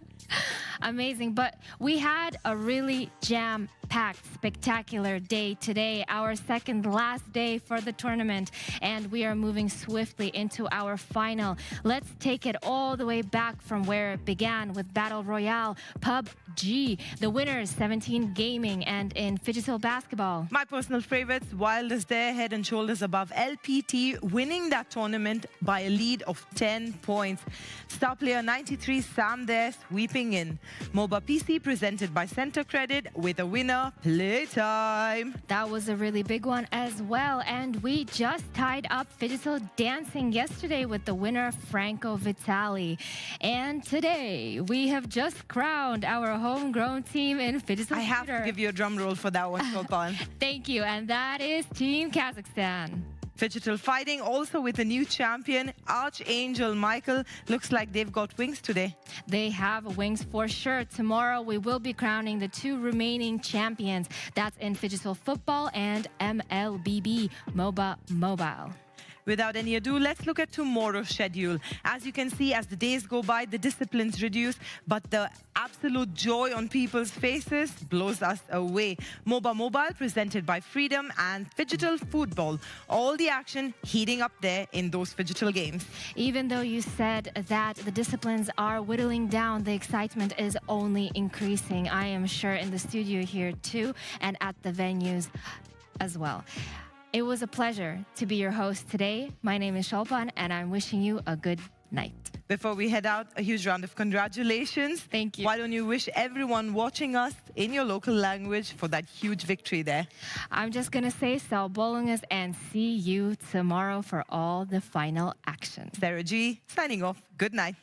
Amazing, but we had a really jam-packed, spectacular day today, our second last day for the tournament, and we are moving swiftly into our final. Let's take it all the way back from where it began with Battle Royale, PUBG, the winners, 17 Gaming, and in phygital basketball. My personal favorites, Wild is there, head and shoulders above LPT, winning that tournament by a lead of 10 points. Star player 93 Sam there, sweeping in. MOBA PC presented by Center Credit with a winner, Playtime. That was a really big one as well. And we just tied up Digital Dancing yesterday with the winner, Franco Vitali. And today, we have just crowned our homegrown team in Digital I have to give you a drum roll for that one, Sultan. Thank you. And that is Team Kazakhstan. Digital Fighting also with a new champion, Archangel Michael. Looks like they've got wings today. They have wings for sure. Tomorrow we will be crowning the 2 remaining champions. That's in Digital Football and MLBB MOBA Mobile. Without any ado, let's look at tomorrow's schedule. As you can see, as the days go by, the disciplines reduce, but the absolute joy on people's faces blows us away. MOBA Mobile presented by Freedom and Digital Football. All the action heating up there in those digital games. Even though you said that the disciplines are whittling down, the excitement is only increasing. I am sure in the studio here too, and at the venues as well. It was a pleasure to be your host today. My name is Shulpan, and I'm wishing you a good night. Before we head out, a huge round of congratulations. Thank you. Why don't you wish everyone watching us in your local language for that huge victory there? I'm just going to say sağ olunuz and see you tomorrow for all the final action. Sarah G, signing off. Good night.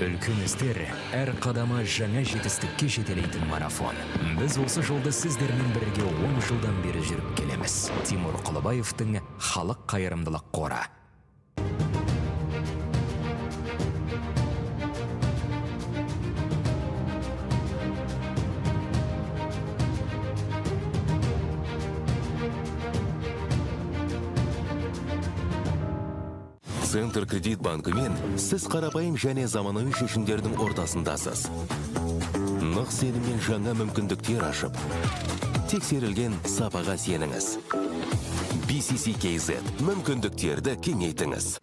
Үлкен істер әр қадамы жаңа жетістікке жетелейтін марафон. Біз осы жолды сіздермен бірге 10 жылдан бері жүріп келеміз. Тимур Құлыбаевтың халық қайырымдылық қоры. Центр кредит банкымен сіз қарапайым және заманауи шешімдердің ортасындасыз. Нық сеніммен жаңа мүмкіндіктер ашып, тексерілген сапаға сеніңіз. BCC-KZ мүмкіндіктерді кеңейтіңіз.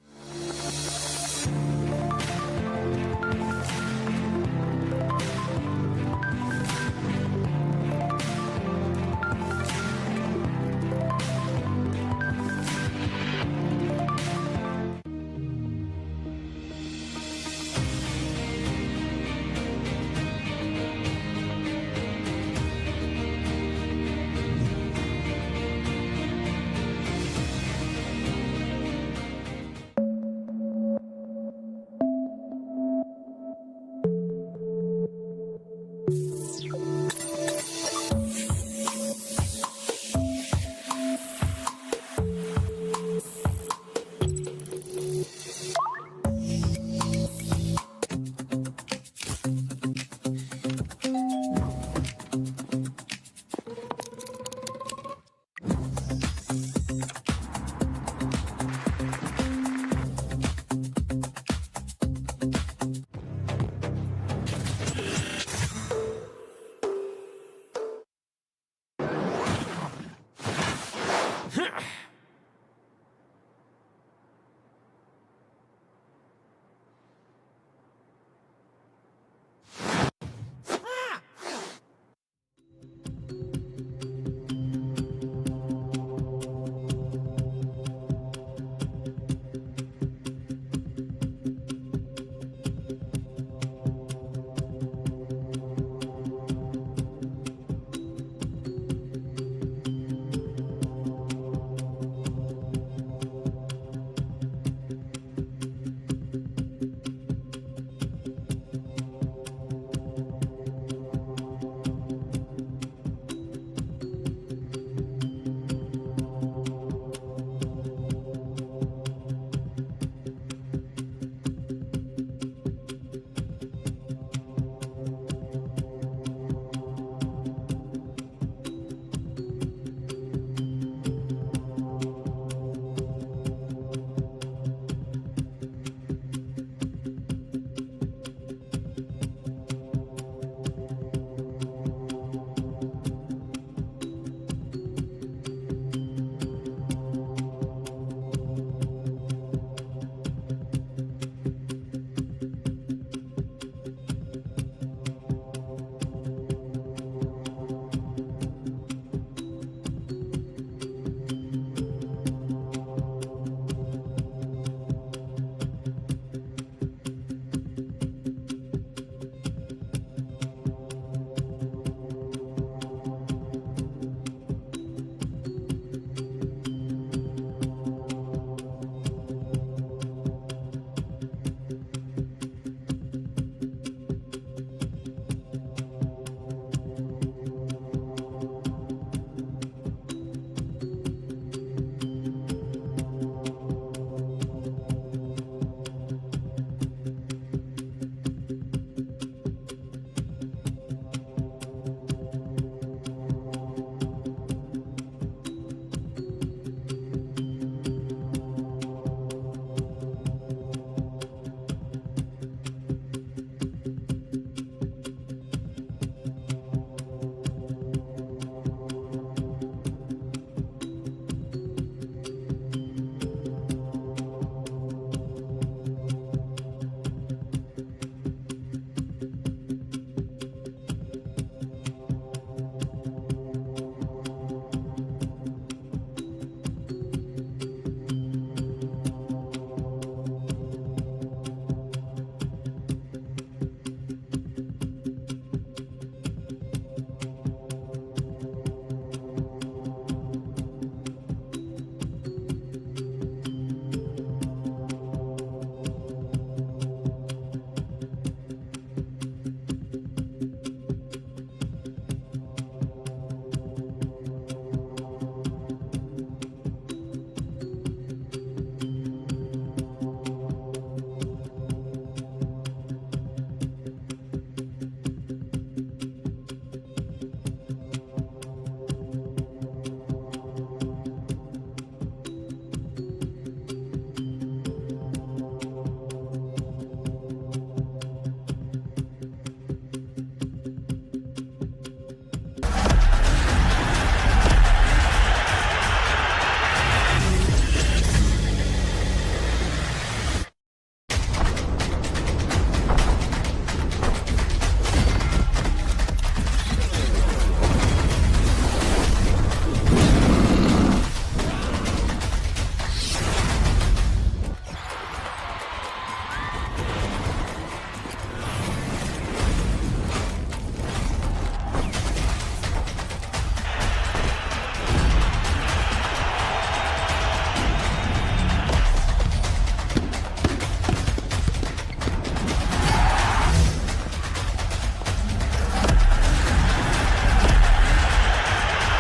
Huh.